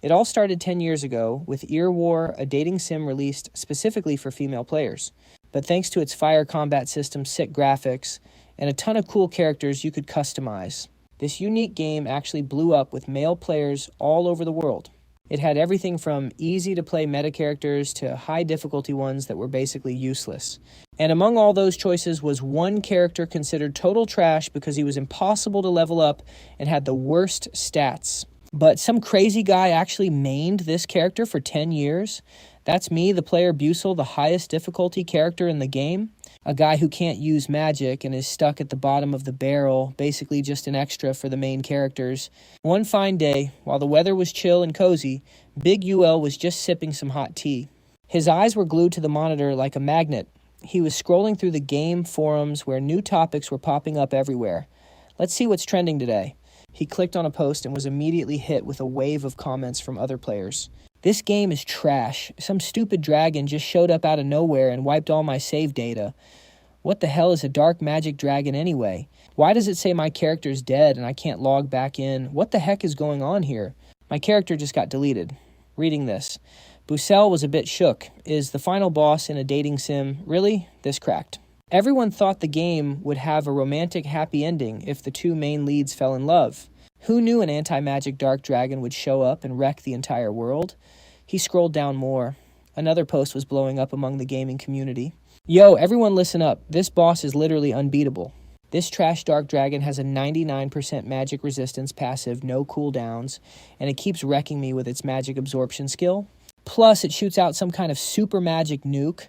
It all started 10 years ago with Ear War, a dating sim released specifically for female players. But thanks to its fire combat system, sick graphics, and a ton of cool characters you could customize, this unique game actually blew up with male players all over the world. It had everything from easy-to-play meta characters to high-difficulty ones that were basically useless. And among all those choices was one character considered total trash because he was impossible to level up and had the worst stats. But some crazy guy actually mained this character for 10 years. That's me, the player Busell, the highest difficulty character in the game. A guy who can't use magic and is stuck at the bottom of the barrel, basically just an extra for the main characters. One fine day, while the weather was chill and cozy, Big UL was just sipping some hot tea. His eyes were glued to the monitor like a magnet. He was scrolling through the game forums where new topics were popping up everywhere. Let's see what's trending today. He clicked on a post and was immediately hit with a wave of comments from other players. This game is trash. Some stupid dragon just showed up out of nowhere and wiped all my save data. What the hell is a dark magic dragon anyway? Why does it say my character's dead and I can't log back in? What the heck is going on here? My character just got deleted. Reading this. Busell was a bit shook. Is the final boss in a dating sim really this cracked? Everyone thought the game would have a romantic happy ending if the two main leads fell in love. Who knew an anti-magic dark dragon would show up and wreck the entire world? He scrolled down more. Another post was blowing up among the gaming community. Yo, everyone listen up. This boss is literally unbeatable. This trash dark dragon has a 99% magic resistance passive, no cooldowns, and it keeps wrecking me with its magic absorption skill. Plus, it shoots out some kind of super magic nuke.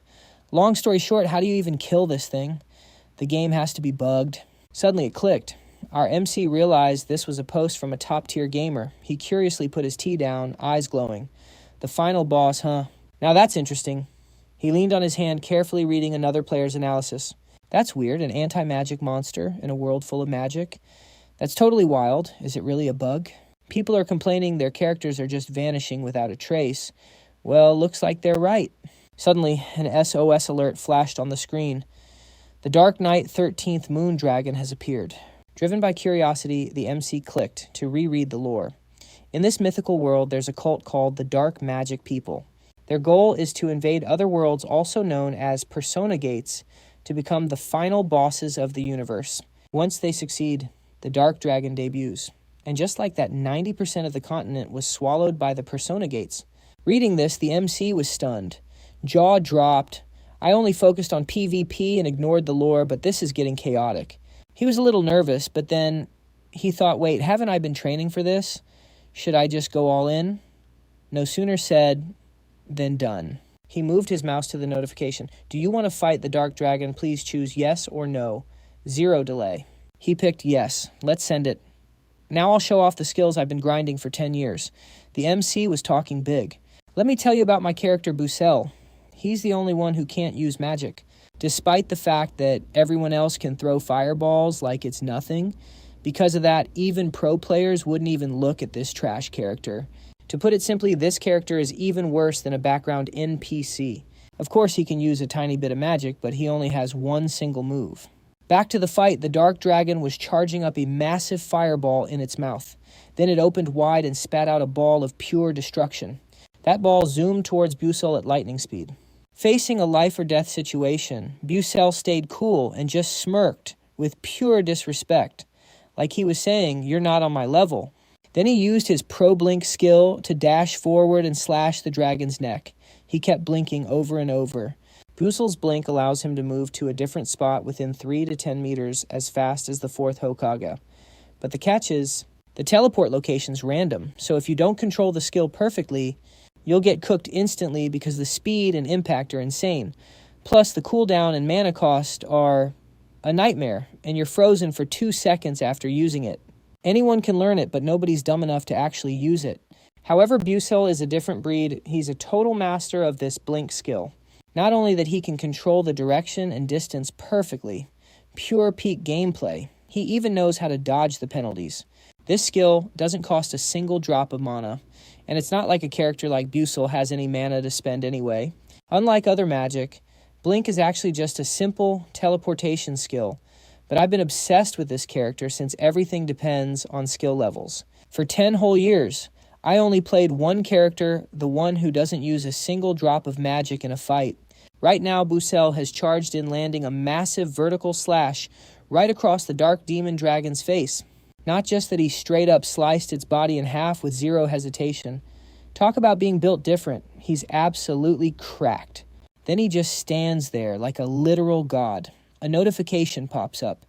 Long story short, how do you even kill this thing? The game has to be bugged. Suddenly it clicked. Our MC realized this was a post from a top-tier gamer. He curiously put his tea down, eyes glowing. The final boss, huh? Now that's interesting. He leaned on his hand, carefully reading another player's analysis. That's weird, an anti-magic monster in a world full of magic. That's totally wild. Is it really a bug? People are complaining their characters are just vanishing without a trace. Well, looks like they're right. Suddenly, an SOS alert flashed on the screen. The Dark Knight 13th Moon Dragon has appeared. Driven by curiosity, the MC clicked to reread the lore. In this mythical world, there's a cult called the Dark Magic People. Their goal is to invade other worlds, also known as Persona Gates, to become the final bosses of the universe. Once they succeed, the Dark Dragon debuts. And just like that, 90% of the continent was swallowed by the Persona Gates. Reading this, the MC was stunned. Jaw dropped. I only focused on PvP and ignored the lore, but this is getting chaotic. He was a little nervous, but then he thought, wait, haven't I been training for this? Should I just go all in? No sooner said than done. He moved his mouse to the notification. Do you want to fight the Dark Dragon? Please choose yes or no. 0 delay. He picked yes. Let's send it. Now I'll show off the skills I've been grinding for 10 years. The MC was talking big. Let me tell you about my character Busell. He's the only one who can't use magic. Despite the fact that everyone else can throw fireballs like it's nothing, because of that, even pro players wouldn't even look at this trash character. To put it simply, this character is even worse than a background NPC. Of course, he can use a tiny bit of magic, but he only has one single move. Back to the fight, the Dark Dragon was charging up a massive fireball in its mouth. Then it opened wide and spat out a ball of pure destruction. That ball zoomed towards Busell at lightning speed. Facing a life-or-death situation, Busell stayed cool and just smirked with pure disrespect, like he was saying, "You're not on my level." Then he used his Pro Blink skill to dash forward and slash the dragon's neck. He kept blinking over and over. Busell's blink allows him to move to a different spot within 3 to 10 meters as fast as the 4th Hokage. But the catch is, the teleport location's random, so if you don't control the skill perfectly, you'll get cooked instantly because the speed and impact are insane. Plus, the cooldown and mana cost are a nightmare, and you're frozen for 2 seconds after using it. Anyone can learn it, but nobody's dumb enough to actually use it. However, Busell is a different breed. He's a total master of this blink skill. Not only that he can control the direction and distance perfectly, pure peak gameplay, he even knows how to dodge the penalties. This skill doesn't cost a single drop of mana, and it's not like a character like Busell has any mana to spend anyway. Unlike other magic, Blink is actually just a simple teleportation skill, but I've been obsessed with this character since everything depends on skill levels. For 10 whole years, I only played one character, the one who doesn't use a single drop of magic in a fight. Right now, Busell has charged in, landing a massive vertical slash right across the dark demon dragon's face. Not just that he straight up sliced its body in half with zero hesitation. Talk about being built different. He's absolutely cracked. Then he just stands there like a literal god. A notification pops up.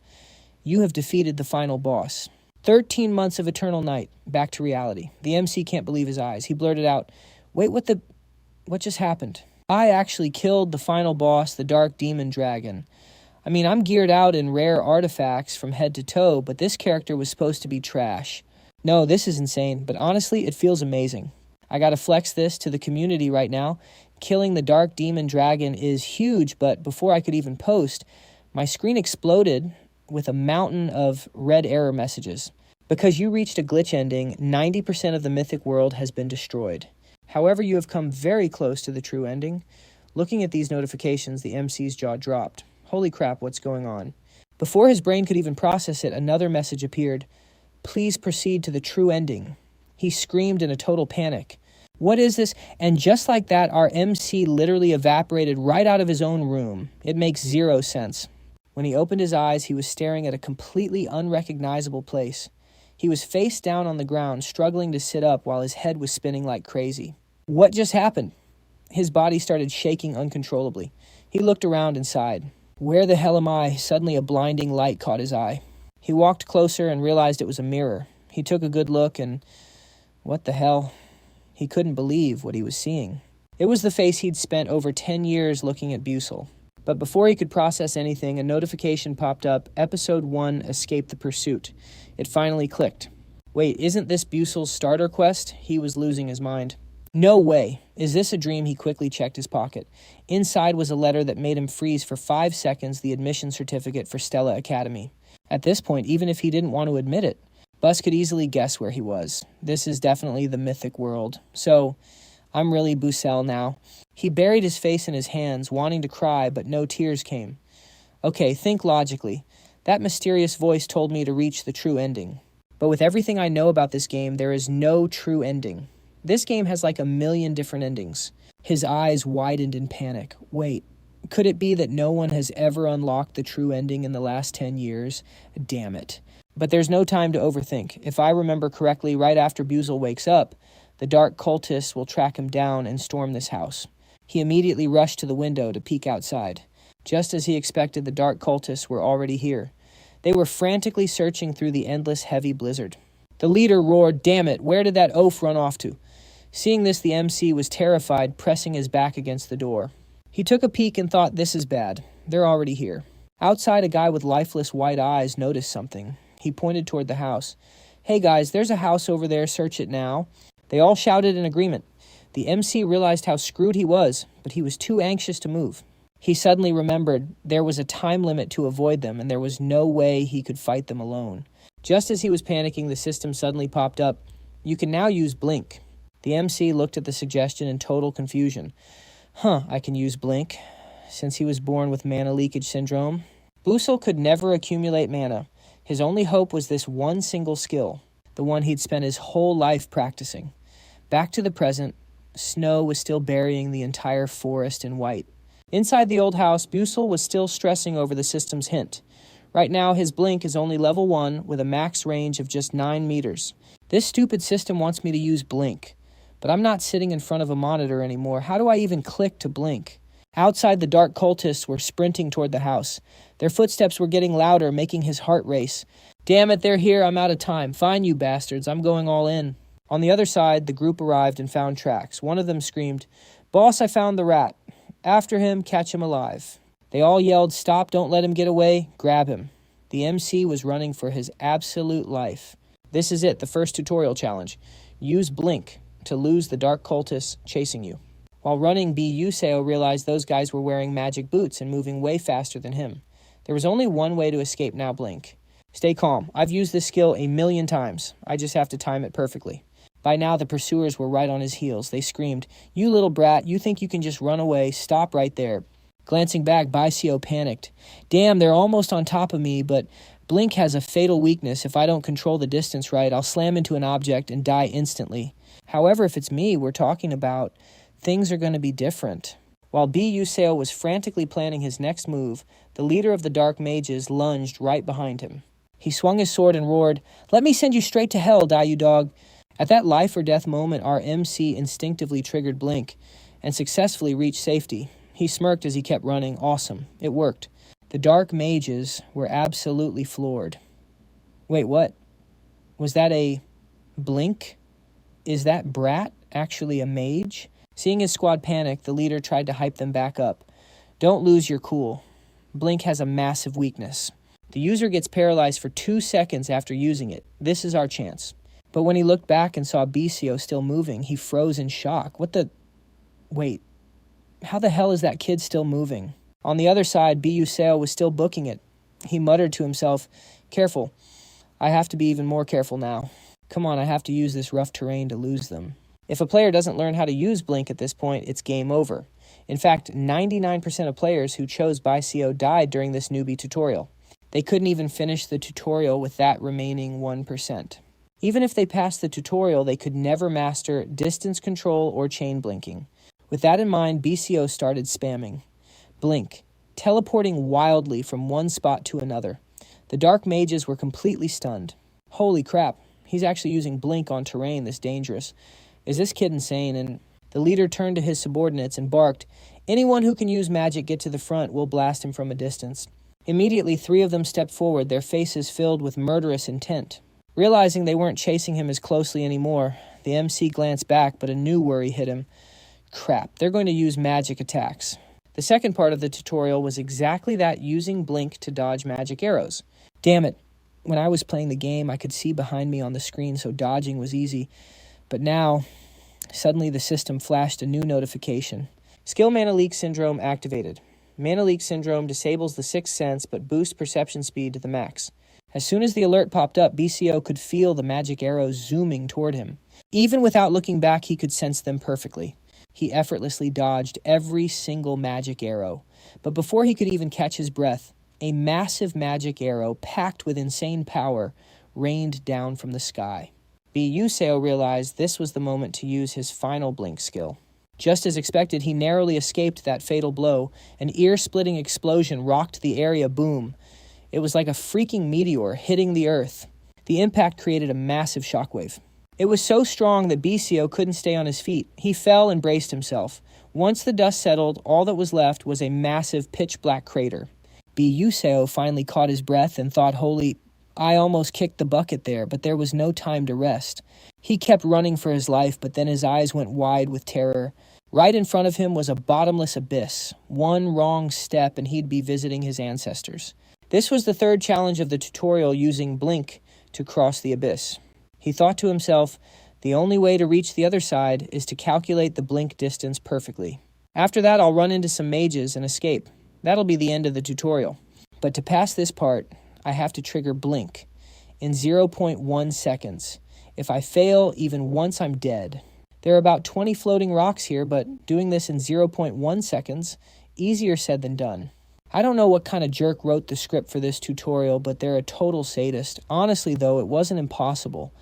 You have defeated the final boss. 13 months of eternal night. Back to reality. The MC can't believe his eyes. He blurted out, "Wait, what just happened?" I actually killed the final boss, the dark demon dragon. I mean, I'm geared out in rare artifacts from head to toe, but this character was supposed to be trash. No, this is insane, but honestly, it feels amazing. I gotta flex this to the community right now. Killing the dark demon dragon is huge, but before I could even post, my screen exploded with a mountain of red error messages. Because you reached a glitch ending, 90% of the mythic world has been destroyed. However, you have come very close to the true ending. Looking at these notifications, the MC's jaw dropped. Holy crap, what's going on? Before his brain could even process it, another message appeared. Please proceed to the true ending. He screamed in a total panic. What is this? And just like that, our MC literally evaporated right out of his own room. It makes zero sense. When he opened his eyes, he was staring at a completely unrecognizable place. He was face down on the ground, struggling to sit up while his head was spinning like crazy. What just happened? His body started shaking uncontrollably. He looked around and sighed. Where the hell am I? Suddenly a blinding light caught his eye. He walked closer and realized it was a mirror. He took a good look and... what the hell? He couldn't believe what he was seeing. It was the face he'd spent over 10 years looking at Busell. But before he could process anything, a notification popped up. Episode 1, Escape the Pursuit. It finally clicked. Wait, isn't this Busell's starter quest? He was losing his mind. No way. Is this a dream? He quickly checked his pocket. Inside was a letter that made him freeze for 5 seconds, the admission certificate for Stella Academy. At this point, even if he didn't want to admit it, Bus could easily guess where he was. This is definitely the mythic world. So, I'm really Busell now. He buried his face in his hands, wanting to cry, but no tears came. Okay, think logically. That mysterious voice told me to reach the true ending. But with everything I know about this game, there is no true ending. This game has like 1,000,000 different endings. His eyes widened in panic. Wait, could it be that no one has ever unlocked the true ending in the last 10 years? Damn it. But there's no time to overthink. If I remember correctly, right after Busell wakes up, the dark cultists will track him down and storm this house. He immediately rushed to the window to peek outside. Just as he expected, the dark cultists were already here. They were frantically searching through the endless heavy blizzard. The leader roared, "Damn it, where did that oaf run off to?" Seeing this, the MC was terrified, pressing his back against the door. He took a peek and thought, this is bad. They're already here. Outside, a guy with lifeless white eyes noticed something. He pointed toward the house. "Hey guys, there's a house over there, search it now." They all shouted in agreement. The MC realized how screwed he was, but he was too anxious to move. He suddenly remembered there was a time limit to avoid them, and there was no way he could fight them alone. Just as he was panicking, the system suddenly popped up. You can now use Blink. The MC looked at the suggestion in total confusion. I can use Blink, since he was born with Mana Leakage Syndrome. Busell could never accumulate mana. His only hope was this one single skill, the one he'd spent his whole life practicing. Back to the present, snow was still burying the entire forest in white. Inside the old house, Busell was still stressing over the system's hint. Right now, his Blink is only level 1 with a max range of just 9 meters. This stupid system wants me to use Blink, but I'm not sitting in front of a monitor anymore. How do I even click to Blink? Outside, the dark cultists were sprinting toward the house. Their footsteps were getting louder, making his heart race. Damn it, they're here, I'm out of time. Fine, you bastards, I'm going all in. On the other side, the group arrived and found tracks. One of them screamed, "Boss, I found the rat. After him, catch him alive." They all yelled, "Stop, don't let him get away, grab him." The MC was running for his absolute life. This is it, the first tutorial challenge. Use Blink to lose the dark cultists chasing you. While running, Busell realized those guys were wearing magic boots and moving way faster than him. There was only one way to escape now, Blink. Stay calm. I've used this skill 1,000,000 times. I just have to time it perfectly. By now, the pursuers were right on his heels. They screamed, "You little brat, you think you can just run away? Stop right there." Glancing back, Busell panicked. "Damn, they're almost on top of me, but Blink has a fatal weakness. If I don't control the distance right, I'll slam into an object and die instantly." However, if it's me we're talking about, things are going to be different. While Busell was frantically planning his next move, the leader of the Dark Mages lunged right behind him. He swung his sword and roared, "Let me send you straight to hell, die you dog." At that life or death moment, our MC instinctively triggered Blink and successfully reached safety. He smirked as he kept running. Awesome. It worked. The Dark Mages were absolutely floored. Wait, what? Was that a Blink? Is that brat actually a mage? Seeing his squad panic, the leader tried to hype them back up. Don't lose your cool. Blink has a massive weakness. The user gets paralyzed for 2 seconds after using it. This is our chance. But when he looked back and saw Busell still moving, he froze in shock. Wait, how the hell is that kid still moving? On the other side, Busell was still booking it. He muttered to himself, "Careful. I have to be even more careful now. Come on, I have to use this rough terrain to lose them." If a player doesn't learn how to use Blink at this point, it's game over. In fact, 99% of players who chose Busell died during this newbie tutorial. They couldn't even finish the tutorial with that remaining 1%. Even if they passed the tutorial, they could never master distance control or chain blinking. With that in mind, BCO started spamming Blink, teleporting wildly from one spot to another. The Dark Mages were completely stunned. Holy crap, he's actually using Blink on terrain this dangerous. Is this kid insane? And the leader turned to his subordinates and barked, "Anyone who can use magic, get to the front. We'll blast him from a distance." Immediately, 3 of them stepped forward, their faces filled with murderous intent. Realizing they weren't chasing him as closely anymore, the MC glanced back, but a new worry hit him. Crap, they're going to use magic attacks. The second part of the tutorial was exactly that, using Blink to dodge magic arrows. Damn it. When I was playing the game, I could see behind me on the screen, so dodging was easy. But now, suddenly the system flashed a new notification. Skill Mana Leakage Syndrome activated. Mana Leakage Syndrome disables the sixth sense, but boosts perception speed to the max. As soon as the alert popped up, BCO could feel the magic arrows zooming toward him. Even without looking back, he could sense them perfectly. He effortlessly dodged every single magic arrow. But before he could even catch his breath, a massive magic arrow, packed with insane power, rained down from the sky. Busell realized this was the moment to use his final Blink skill. Just as expected, he narrowly escaped that fatal blow. An ear-splitting explosion rocked the area boom. It was like a freaking meteor hitting the earth. The impact created a massive shockwave. It was so strong that BCO couldn't stay on his feet. He fell and braced himself. Once the dust settled, all that was left was a massive pitch-black crater. Busell finally caught his breath and thought, "Holy, I almost kicked the bucket there," but there was no time to rest. He kept running for his life, but then his eyes went wide with terror. Right in front of him was a bottomless abyss. One wrong step and he'd be visiting his ancestors. This was the third challenge of the tutorial, using Blink to cross the abyss. He thought to himself, the only way to reach the other side is to calculate the Blink distance perfectly. After that, I'll run into some mages and escape. That'll be the end of the tutorial. But to pass this part, I have to trigger Blink in 0.1 seconds. If I fail even once, I'm dead. There are about 20 floating rocks here, but doing this in 0.1 seconds, easier said than done. I don't know what kind of jerk wrote the script for this tutorial, but they're a total sadist. Honestly, though, it wasn't impossible.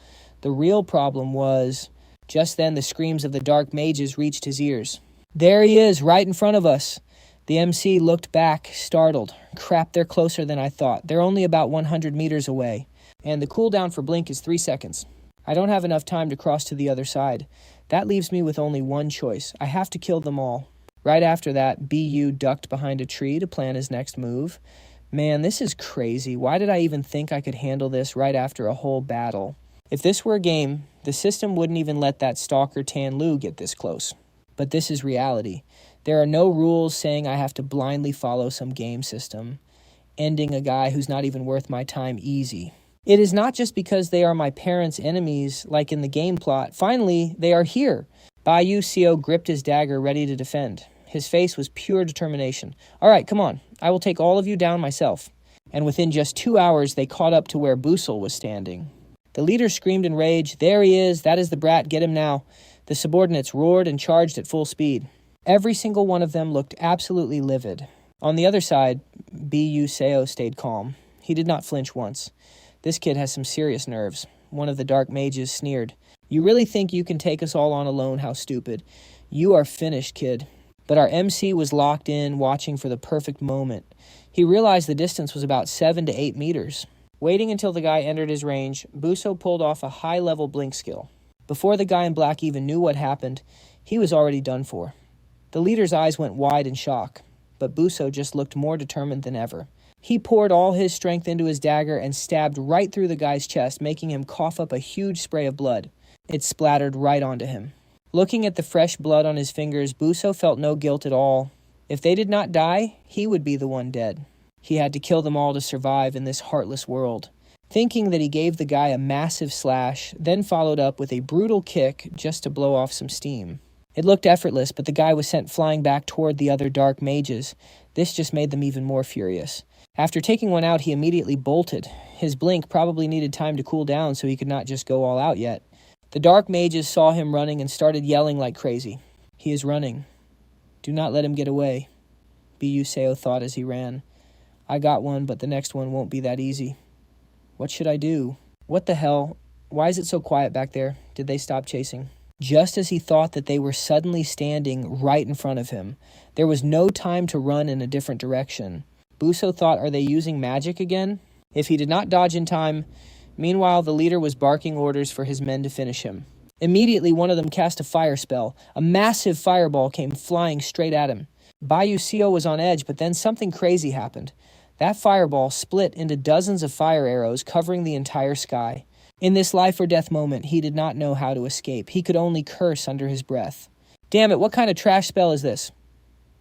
The real problem was, just then the screams of the Dark Mages reached his ears. There he is, right in front of us. The MC looked back, startled. Crap, they're closer than I thought. They're only about 100 meters away. And the cooldown for Blink is 3 seconds. I don't have enough time to cross to the other side. That leaves me with only one choice. I have to kill them all. Right after that, BU ducked behind a tree to plan his next move. Man, this is crazy. Why did I even think I could handle this right after a whole battle? If this were a game, the system wouldn't even let that stalker Tan Lu get this close. But this is reality. There are no rules saying I have to blindly follow some game system, ending a guy who's not even worth my time easy. It is not just because they are my parents' enemies, like in the game plot. Finally, they are here. Busell gripped his dagger, ready to defend. His face was pure determination. All right, come on. I will take all of you down myself. And within just 2 hours, they caught up to where Busell was standing. The leader screamed in rage, "There he is. That is the brat. Get him now." The subordinates roared and charged at full speed. Every single one of them looked absolutely livid. On the other side, Busell stayed calm. He did not flinch once. This kid has some serious nerves. One of the Dark Mages sneered. You really think you can take us all on alone? How stupid. You are finished, kid. But our MC was locked in, watching for the perfect moment. He realized the distance was about 7 to 8 meters. Waiting until the guy entered his range, Busell pulled off a high-level blink skill. Before the guy in black even knew what happened, he was already done for. The leader's eyes went wide in shock, but Busell just looked more determined than ever. He poured all his strength into his dagger and stabbed right through the guy's chest, making him cough up a huge spray of blood. It splattered right onto him. Looking at the fresh blood on his fingers, Busell felt no guilt at all. If they did not die, he would be the one dead. He had to kill them all to survive in this heartless world. Thinking that he gave the guy a massive slash, then followed up with a brutal kick just to blow off some steam. It looked effortless, but the guy was sent flying back toward the other dark mages. This just made them even more furious. After taking one out, he immediately bolted. His blink probably needed time to cool down, so he could not just go all out yet. The dark mages saw him running and started yelling like crazy. He is running. Do not let him get away, Busell thought as he ran. I got one, but the next one won't be that easy. What should I do? What the hell? Why is it so quiet back there? Did they stop chasing? Just as he thought that they were suddenly standing right in front of him. There was no time to run in a different direction. Busell thought, are they using magic again? If he did not dodge in time, meanwhile the leader was barking orders for his men to finish him. Immediately one of them cast a fire spell. A massive fireball came flying straight at him. Busell was on edge, but then something crazy happened. That fireball split into dozens of fire arrows covering the entire sky. In this life or death moment, he did not know how to escape. He could only curse under his breath. Damn it, what kind of trash spell is this?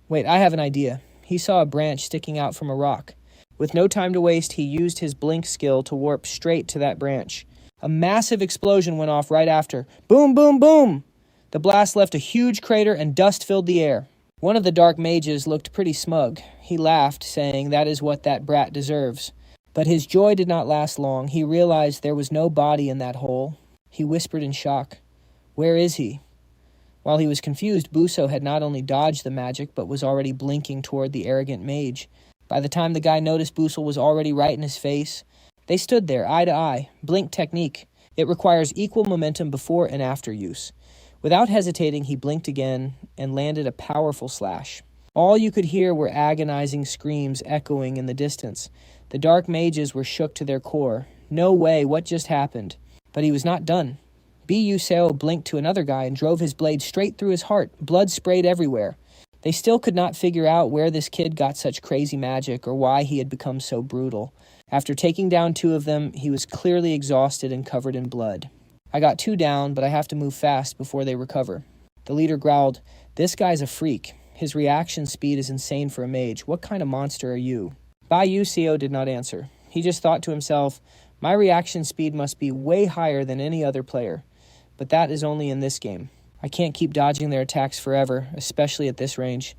Wait, I have an idea. He saw a branch sticking out from a rock. With no time to waste, he used his blink skill to warp straight to that branch. A massive explosion went off right after. Boom, boom, boom! The blast left a huge crater and dust filled the air. One of the dark mages looked pretty smug. He laughed, saying, that is what that brat deserves. But his joy did not last long. He realized there was no body in that hole. He whispered in shock, where is he? While he was confused, Busell had not only dodged the magic, but was already blinking toward the arrogant mage. By the time the guy noticed Busell was already right in his face, they stood there, eye to eye. Blink technique. It requires equal momentum before and after use. Without hesitating, he blinked again and landed a powerful slash. All you could hear were agonizing screams echoing in the distance. The dark mages were shook to their core. No way, what just happened? But he was not done. Busell blinked to another guy and drove his blade straight through his heart. Blood sprayed everywhere. They still could not figure out where this kid got such crazy magic or why he had become so brutal. After taking down 2 of them, he was clearly exhausted and covered in blood. I got 2 down, but I have to move fast before they recover. The leader growled, this guy's a freak. His reaction speed is insane for a mage. What kind of monster are you? Busell did not answer. He just thought to himself, my reaction speed must be way higher than any other player. But that is only in this game. I can't keep dodging their attacks forever, especially at this range.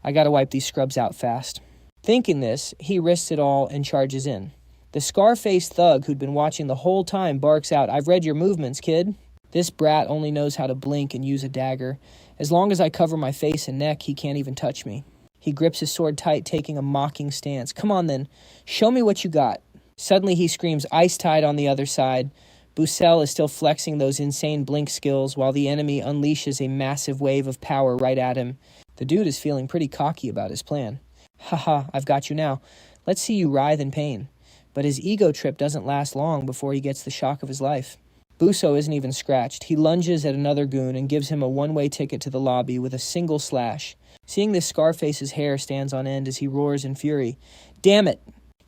I gotta wipe these scrubs out fast. Thinking this, he risks it all and charges in. The scar-faced thug who'd been watching the whole time barks out, I've read your movements, kid. This brat only knows how to blink and use a dagger. As long as I cover my face and neck, he can't even touch me. He grips his sword tight, taking a mocking stance. Come on then, show me what you got. Suddenly he screams, Ice Tide on the other side. Busell is still flexing those insane blink skills while the enemy unleashes a massive wave of power right at him. The dude is feeling pretty cocky about his plan. Haha, I've got you now. Let's see you writhe in pain. But his ego trip doesn't last long before he gets the shock of his life. Busell isn't even scratched. He lunges at another goon and gives him a one-way ticket to the lobby with a single slash. Seeing this, Scarface's hair stands on end as he roars in fury. Damn it!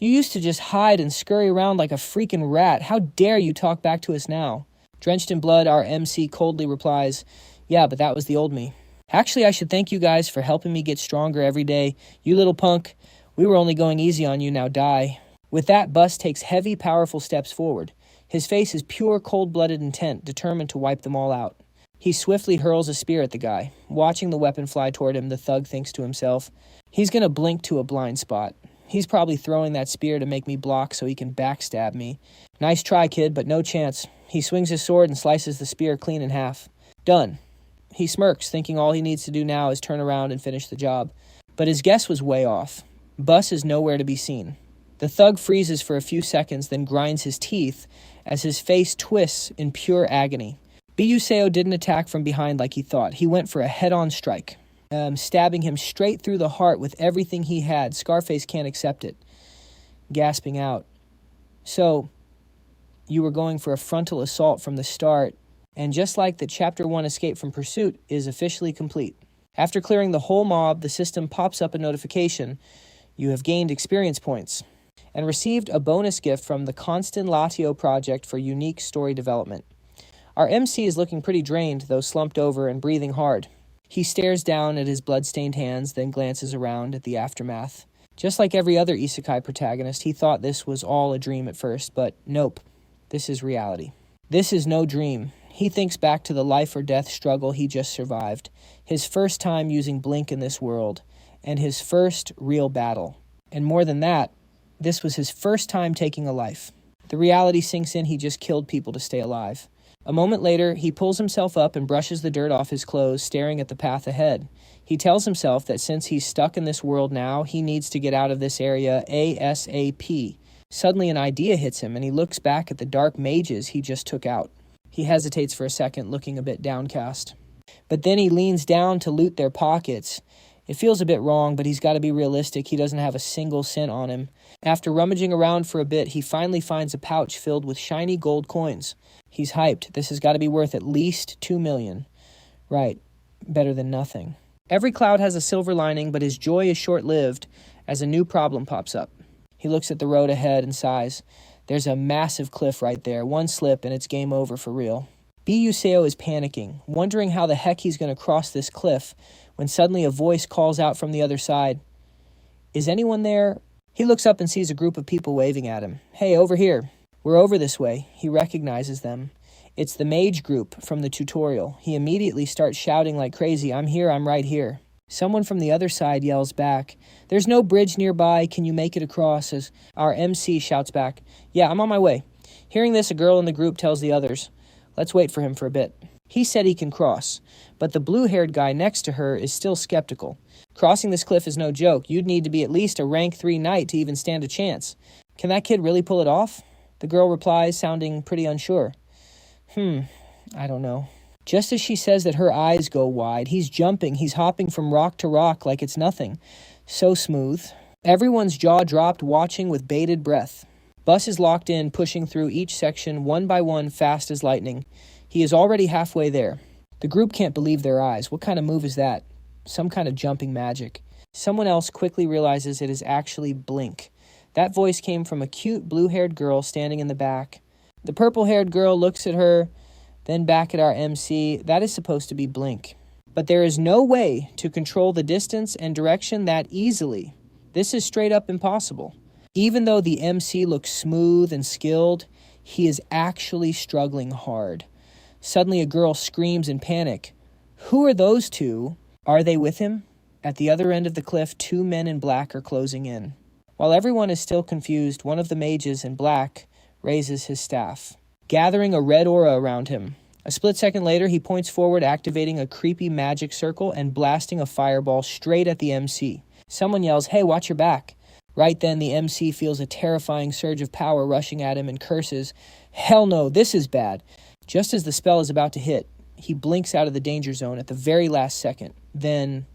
You used to just hide and scurry around like a freaking rat. How dare you talk back to us now? Drenched in blood, our MC coldly replies, yeah, but that was the old me. Actually, I should thank you guys for helping me get stronger every day. You little punk, we were only going easy on you, now die. With that, Bus takes heavy, powerful steps forward. His face is pure, cold-blooded intent, determined to wipe them all out. He swiftly hurls a spear at the guy. Watching the weapon fly toward him, the thug thinks to himself, he's gonna blink to a blind spot. He's probably throwing that spear to make me block so he can backstab me. Nice try, kid, but no chance. He swings his sword and slices the spear clean in half. Done. He smirks, thinking all he needs to do now is turn around and finish the job. But his guess was way off. Bus is nowhere to be seen. The thug freezes for a few seconds, then grinds his teeth as his face twists in pure agony. Busell didn't attack from behind like he thought. He went for a head-on strike, stabbing him straight through the heart with everything he had. Scarface can't accept it, gasping out. So, you were going for a frontal assault from the start, and just like the Chapter 1 escape from pursuit is officially complete. After clearing the whole mob, the system pops up a notification. You have gained experience points and received a bonus gift from the Constellatio project for unique story development. Our MC is looking pretty drained, though slumped over and breathing hard. He stares down at his blood-stained hands, then glances around at the aftermath. Just like every other Isekai protagonist, he thought this was all a dream at first, but nope, this is reality. This is no dream. He thinks back to the life-or-death struggle he just survived, his first time using Blink in this world, and his first real battle. And more than that, this was his first time taking a life. The reality sinks in he just killed people to stay alive. A moment later, he pulls himself up and brushes the dirt off his clothes, staring at the path ahead. He tells himself that since he's stuck in this world now, he needs to get out of this area ASAP. Suddenly an idea hits him, and he looks back at the dark mages he just took out. He hesitates for a second, looking a bit downcast. But then he leans down to loot their pockets. It feels a bit wrong, but he's got to be realistic. He doesn't have a single cent on him. After rummaging around for a bit, he finally finds a pouch filled with shiny gold coins. He's hyped. This has got to be worth at least 2 million. Right. Better than nothing. Every cloud has a silver lining, but his joy is short-lived as a new problem pops up. He looks at the road ahead and sighs. There's a massive cliff right there. One slip and it's game over for real. Busell is panicking, wondering how the heck he's going to cross this cliff, when suddenly a voice calls out from the other side. Is anyone there? He looks up and sees a group of people waving at him. Hey, over here. We're over this way. He recognizes them. It's the mage group from the tutorial. He immediately starts shouting like crazy, I'm here, I'm right here. Someone from the other side yells back, there's no bridge nearby, can you make it across? As our MC shouts back, yeah, I'm on my way. Hearing this, a girl in the group tells the others, let's wait for him for a bit. He said he can cross, but the blue-haired guy next to her is still skeptical. Crossing this cliff is no joke. You'd need to be at least a rank 3 knight to even stand a chance. Can that kid really pull it off? The girl replies, sounding pretty unsure. I don't know. Just as she says that, her eyes go wide. He's jumping. He's hopping from rock to rock like it's nothing. So smooth. Everyone's jaw dropped, watching with bated breath. Bus is locked in, pushing through each section one by one, fast as lightning. He is already halfway there. The group can't believe their eyes. What kind of move is that? Some kind of jumping magic. Someone else quickly realizes it is actually Blink. That voice came from a cute blue-haired girl standing in the back. The purple-haired girl looks at her, then back at our MC. That is supposed to be Blink. But there is no way to control the distance and direction that easily. This is straight up impossible. Even though the MC looks smooth and skilled, he is actually struggling hard. Suddenly a girl screams in panic. Who are those two? Are they with him? At the other end of the cliff, 2 men in black are closing in. While everyone is still confused, one of the mages in black raises his staff, gathering a red aura around him. A split second later, he points forward, activating a creepy magic circle and blasting a fireball straight at the MC. Someone yells, hey, watch your back. Right then, the MC feels a terrifying surge of power rushing at him and curses, hell no, this is bad. Just as the spell is about to hit, he blinks out of the danger zone at the very last second. Then,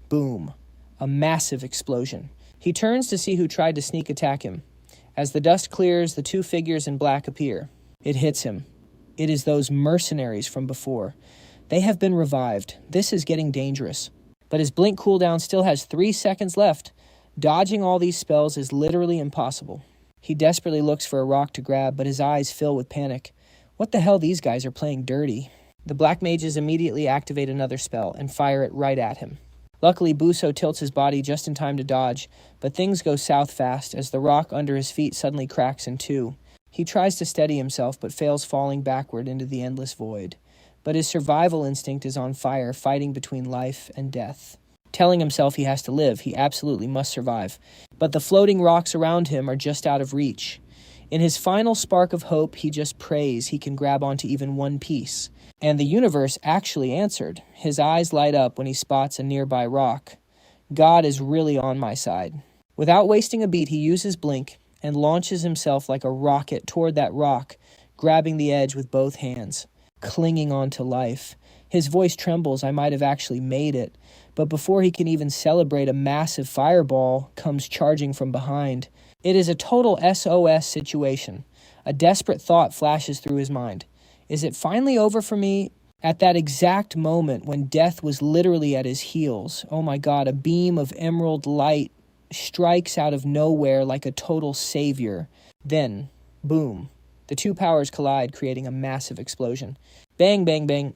boom, a massive explosion. He turns to see who tried to sneak attack him. As the dust clears, the 2 figures in black appear. It hits him. It is those mercenaries from before. They have been revived. This is getting dangerous. But his blink cooldown still has 3 seconds left. Dodging all these spells is literally impossible. He desperately looks for a rock to grab, but his eyes fill with panic. What the hell, these guys are playing dirty. The black mages immediately activate another spell and fire it right at him. Luckily, Busell tilts his body just in time to dodge, but things go south fast as the rock under his feet suddenly cracks in 2. He tries to steady himself, but fails, falling backward into the endless void. But his survival instinct is on fire, fighting between life and death. Telling himself he has to live, he absolutely must survive. But the floating rocks around him are just out of reach. In his final spark of hope, he just prays he can grab onto even one piece. And the universe actually answered. His eyes light up when he spots a nearby rock. God is really on my side. Without wasting a beat, he uses Blink and launches himself like a rocket toward that rock, grabbing the edge with both hands. clinging on to life. His voice trembles. I might have actually made it. But before he can even celebrate, a massive fireball comes charging from behind. It is a total SOS situation. A desperate thought flashes through his mind. Is it finally over for me? At that exact moment when death was literally at his heels, oh my God, a beam of emerald light strikes out of nowhere like a total savior. Then, boom, the two powers collide, creating a massive explosion. Bang, bang, bang.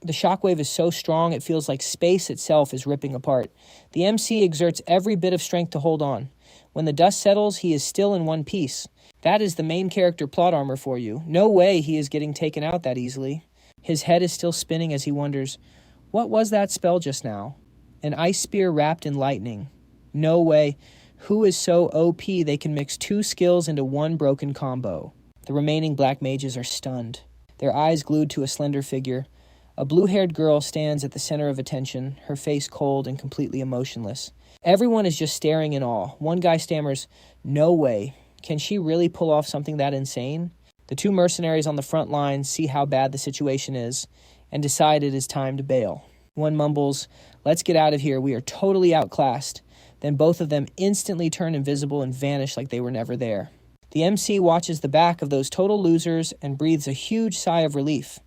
The shockwave is so strong it feels like space itself is ripping apart. The MC exerts every bit of strength to hold on. When the dust settles, he is still in one piece. That is the main character plot armor for you. No way he is getting taken out that easily. His head is still spinning as he wonders, what was that spell just now? An ice spear wrapped in lightning. No way. Who is so OP they can mix two skills into one broken combo? The remaining black mages are stunned, their eyes glued to a slender figure. A blue-haired girl stands at the center of attention, her face cold and completely emotionless. Everyone is just staring in awe. One guy stammers, no way. Can she really pull off something that insane? The two mercenaries on the front line see how bad the situation is and decide it is time to bail. One mumbles, let's get out of here, we are totally outclassed. Then both of them instantly turn invisible and vanish like they were never there. The MC watches the back of those total losers and breathes a huge sigh of relief.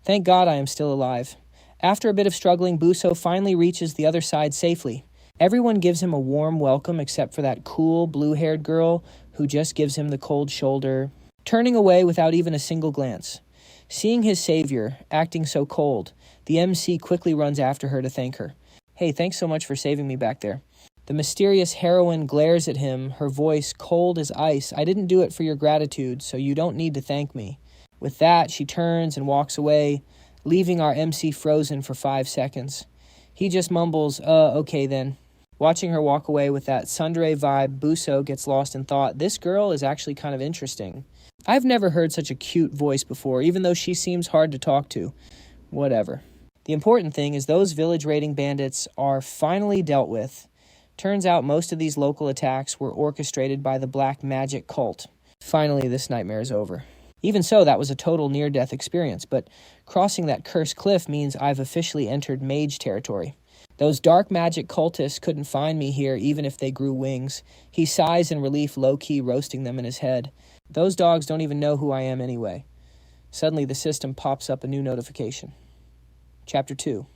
Thank God I am still alive. After a bit of struggling, Busell finally reaches the other side safely. Everyone gives him a warm welcome except for that cool, blue-haired girl who just gives him the cold shoulder, turning away without even a single glance. Seeing his savior acting so cold, the MC quickly runs after her to thank her. Hey, thanks so much for saving me back there. The mysterious heroine glares at him, her voice cold as ice. I didn't do it for your gratitude, so you don't need to thank me. With that, she turns and walks away, leaving our MC frozen for 5 seconds. He just mumbles, okay then. Watching her walk away with that tsundere vibe, Busell gets lost in thought. This girl is actually kind of interesting. I've never heard such a cute voice before, even though she seems hard to talk to. Whatever. The important thing is those village raiding bandits are finally dealt with. Turns out most of these local attacks were orchestrated by the black magic cult. Finally, this nightmare is over. Even so, that was a total near-death experience, but crossing that cursed cliff means I've officially entered mage territory. Those dark magic cultists couldn't find me here even if they grew wings. He sighs in relief, low-key roasting them in his head. Those dogs don't even know who I am anyway. Suddenly, the system pops up a new notification. Chapter 2.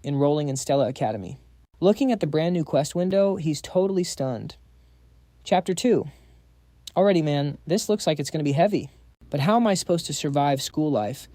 Enrolling in Stella Academy. Looking at the brand new quest window, he's totally stunned. Chapter 2. Alrighty, man, this looks like it's going to be heavy. But how am I supposed to survive school life?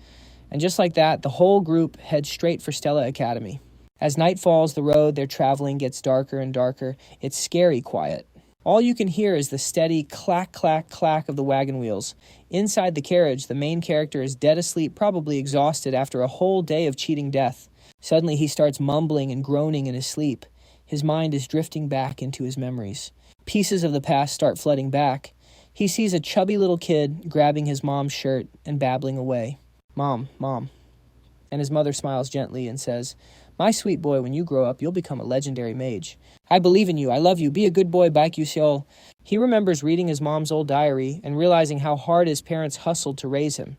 And just like that, the whole group heads straight for Stella Academy. As night falls, the road they're traveling gets darker and darker. It's scary quiet. All you can hear is the steady clack, clack, clack of the wagon wheels. Inside the carriage, the main character is dead asleep, probably exhausted after a whole day of cheating death. Suddenly, he starts mumbling and groaning in his sleep. His mind is drifting back into his memories. Pieces of the past start flooding back. He sees a chubby little kid grabbing his mom's shirt and babbling away. Mom, Mom. And his mother smiles gently and says, my sweet boy, when you grow up, you'll become a legendary mage. I believe in you. I love you. Be a good boy, Baek Yuseol. He remembers reading his mom's old diary and realizing how hard his parents hustled to raise him.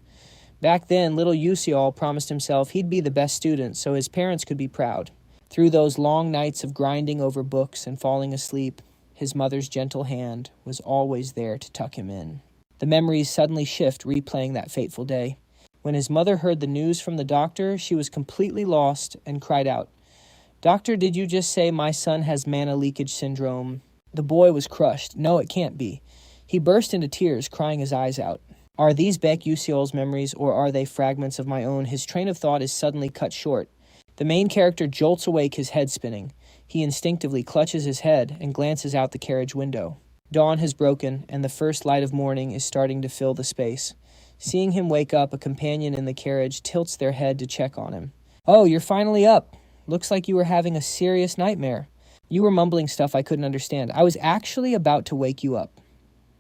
Back then, little Yuseol promised himself he'd be the best student so his parents could be proud. Through those long nights of grinding over books and falling asleep, his mother's gentle hand was always there to tuck him in. The memories suddenly shift, replaying that fateful day. When his mother heard the news from the doctor, she was completely lost and cried out, Doctor, did you just say my son has Mana Leakage Syndrome? The boy was crushed. No, it can't be. He burst into tears, crying his eyes out. Are these Baek Yuseol's memories, or are they fragments of my own? His train of thought is suddenly cut short. The main character jolts awake, his head spinning. He instinctively clutches his head and glances out the carriage window. Dawn has broken, and the first light of morning is starting to fill the space. Seeing him wake up, a companion in the carriage tilts their head to check on him. Oh, you're finally up. Looks like you were having a serious nightmare. You were mumbling stuff I couldn't understand. I was actually about to wake you up.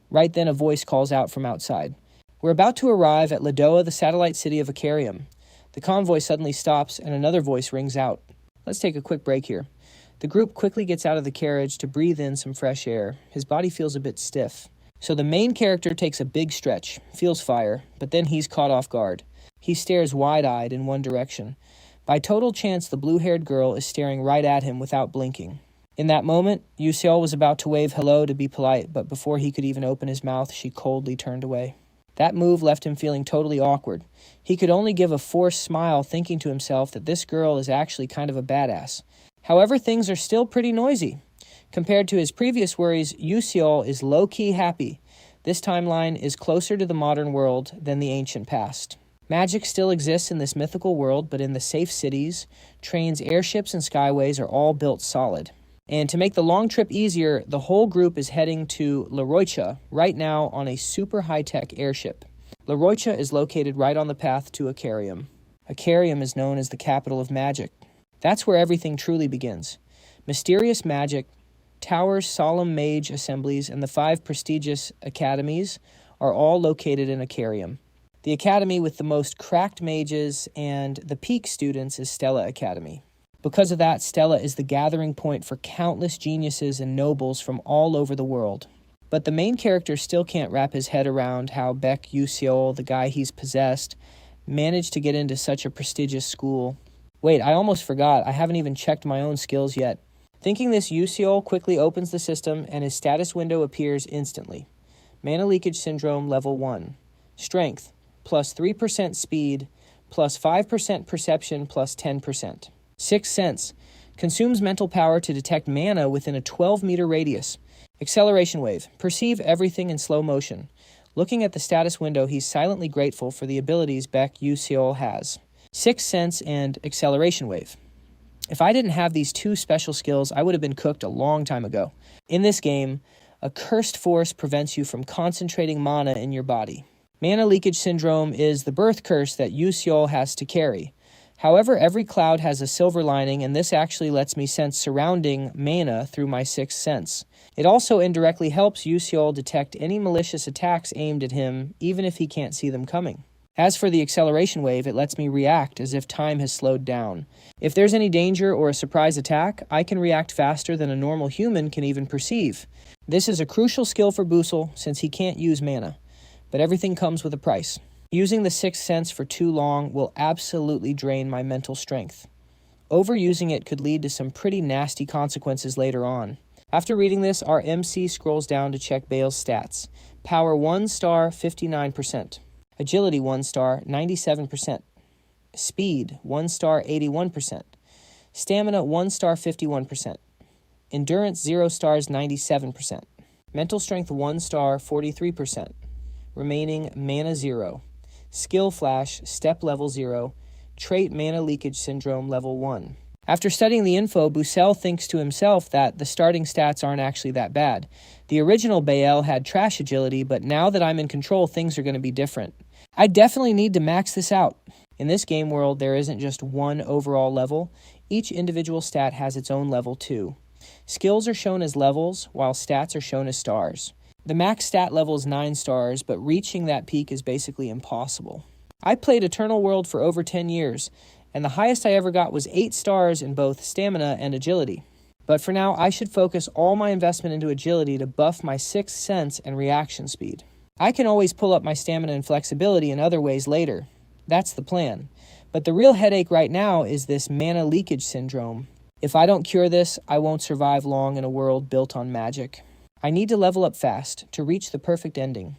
Right then, a voice calls out from outside. We're about to arrive at Ladoa, the satellite city of Icarium. The convoy suddenly stops, and another voice rings out. Let's take a quick break here. The group quickly gets out of the carriage to breathe in some fresh air. His body feels a bit stiff. So the main character takes a big stretch, feels fire, but then he's caught off guard. He stares wide-eyed in one direction. By total chance, the blue-haired girl is staring right at him without blinking. In that moment, Yuseol was about to wave hello to be polite, but before he could even open his mouth, she coldly turned away. That move left him feeling totally awkward. He could only give a forced smile, thinking to himself that this girl is actually kind of a badass. However, things are still pretty noisy. Compared to his previous worries, Yuseol is low-key happy. This timeline is closer to the modern world than the ancient past. Magic still exists in this mythical world, but in the safe cities, trains, airships, and skyways are all built solid. And to make the long trip easier, the whole group is heading to Leroycha right now on a super high-tech airship. Leroycha is located right on the path to Acarium. Acarium is known as the capital of magic. That's where everything truly begins. Mysterious magic, towers, solemn mage assemblies, and the 5 prestigious academies are all located in Acarium. The academy with the most cracked mages and the peak students is Stella Academy. Because of that, Stella is the gathering point for countless geniuses and nobles from all over the world. But the main character still can't wrap his head around how Baek Yuseol, the guy he's possessed, managed to get into such a prestigious school. Wait, I almost forgot, I haven't even checked my own skills yet. Thinking this, Yuseol quickly opens the system and his status window appears instantly. Mana Leakage Syndrome Level 1. Strength, plus 3% speed, plus 5% perception, plus 10%. Sixth Sense. Consumes mental power to detect mana within a 12-meter radius. Acceleration Wave. Perceive everything in slow motion. Looking at the status window, he's silently grateful for the abilities Baek Yuseol has. Sixth Sense and Acceleration Wave. If I didn't have these 2 special skills, I would have been cooked a long time ago. In this game, a cursed force prevents you from concentrating mana in your body. Mana Leakage Syndrome is the birth curse that Yuseol has to carry. However, every cloud has a silver lining, and this actually lets me sense surrounding mana through my 6th sense. It also indirectly helps Yuseol detect any malicious attacks aimed at him, even if he can't see them coming. As for the acceleration wave, it lets me react as if time has slowed down. If there's any danger or a surprise attack, I can react faster than a normal human can even perceive. This is a crucial skill for Busell since he can't use mana, but everything comes with a price. Using the 6th sense for too long will absolutely drain my mental strength. Overusing it could lead to some pretty nasty consequences later on. After reading this, our MC scrolls down to check Bale's stats. Power 1 star, 59%. Agility 1 star, 97%. Speed 1 star, 81%. Stamina 1 star, 51%. Endurance 0 stars, 97%. Mental strength 1 star, 43%. Remaining mana 0. Skill Flash, Step Level 0, Trait Mana Leakage Syndrome Level 1. After studying the info, Busell thinks to himself that the starting stats aren't actually that bad. The original Bael had trash agility, but now that I'm in control, things are going to be different. I definitely need to max this out. In this game world, there isn't just one overall level. Each individual stat has its own level too. Skills are shown as levels, while stats are shown as stars. The max stat level is 9 stars, but reaching that peak is basically impossible. I played Eternal World for over 10 years, and the highest I ever got was 8 stars in both stamina and agility. But for now, I should focus all my investment into agility to buff my 6th sense and reaction speed. I can always pull up my stamina and flexibility in other ways later. That's the plan. But the real headache right now is this Mana Leakage Syndrome. If I don't cure this, I won't survive long in a world built on magic. I need to level up fast to reach the perfect ending,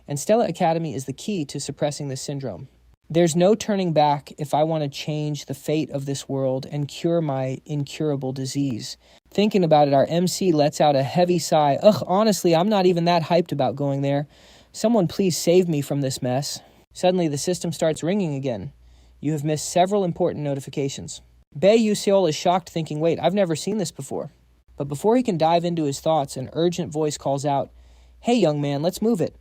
and Stella Academy is the key to suppressing this syndrome. There's no turning back if I want to change the fate of this world and cure my incurable disease. Thinking about it, our MC lets out a heavy sigh. Honestly, I'm not even that hyped about going there. Someone please save me from this mess. Suddenly, the system starts ringing again. You have missed several important notifications. Bae Yuseol is shocked, thinking, wait, I've never seen this before. But before he can dive into his thoughts, an urgent voice calls out, "Hey, young man, let's move it."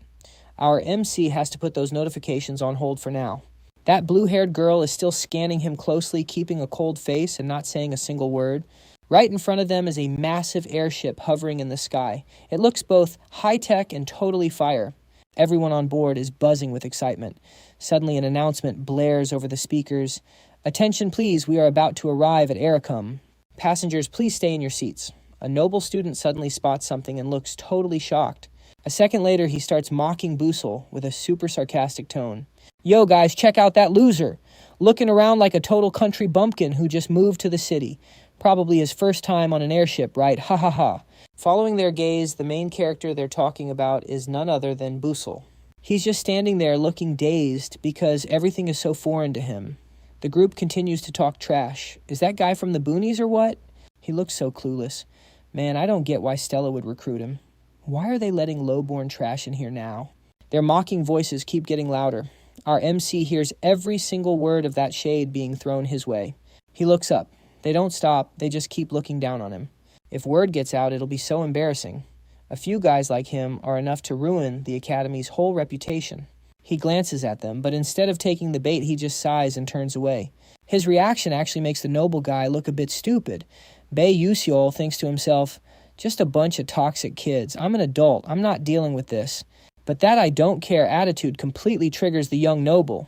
Our MC has to put those notifications on hold for now. That blue-haired girl is still scanning him closely, keeping a cold face and not saying a single word. Right in front of them is a massive airship hovering in the sky. It looks both high-tech and totally fire. Everyone on board is buzzing with excitement. Suddenly, an announcement blares over the speakers. "Attention, please, we are about to arrive at Ericum. Passengers, please stay in your seats." A noble student suddenly spots something and looks totally shocked. A second later, he starts mocking Busell with a super sarcastic tone. Yo guys, check out that loser. Looking around like a total country bumpkin who just moved to the city. Probably his first time on an airship, right? Ha ha ha. Following their gaze, the main character they're talking about is none other than Busell. He's just standing there looking dazed because everything is so foreign to him. The group continues to talk trash. Is that guy from the boonies or what? He looks so clueless. Man, I don't get why Stella would recruit him. Why are they letting lowborn trash in here now? Their mocking voices keep getting louder. Our MC hears every single word of that shade being thrown his way. He looks up. They don't stop, they just keep looking down on him. If word gets out, it'll be so embarrassing. A few guys like him are enough to ruin the Academy's whole reputation. He glances at them, but instead of taking the bait, he just sighs and turns away. His reaction actually makes the noble guy look a bit stupid. Bae Yuseol thinks to himself, just a bunch of toxic kids. I'm an adult. I'm not dealing with this. But that I don't care attitude completely triggers the young noble.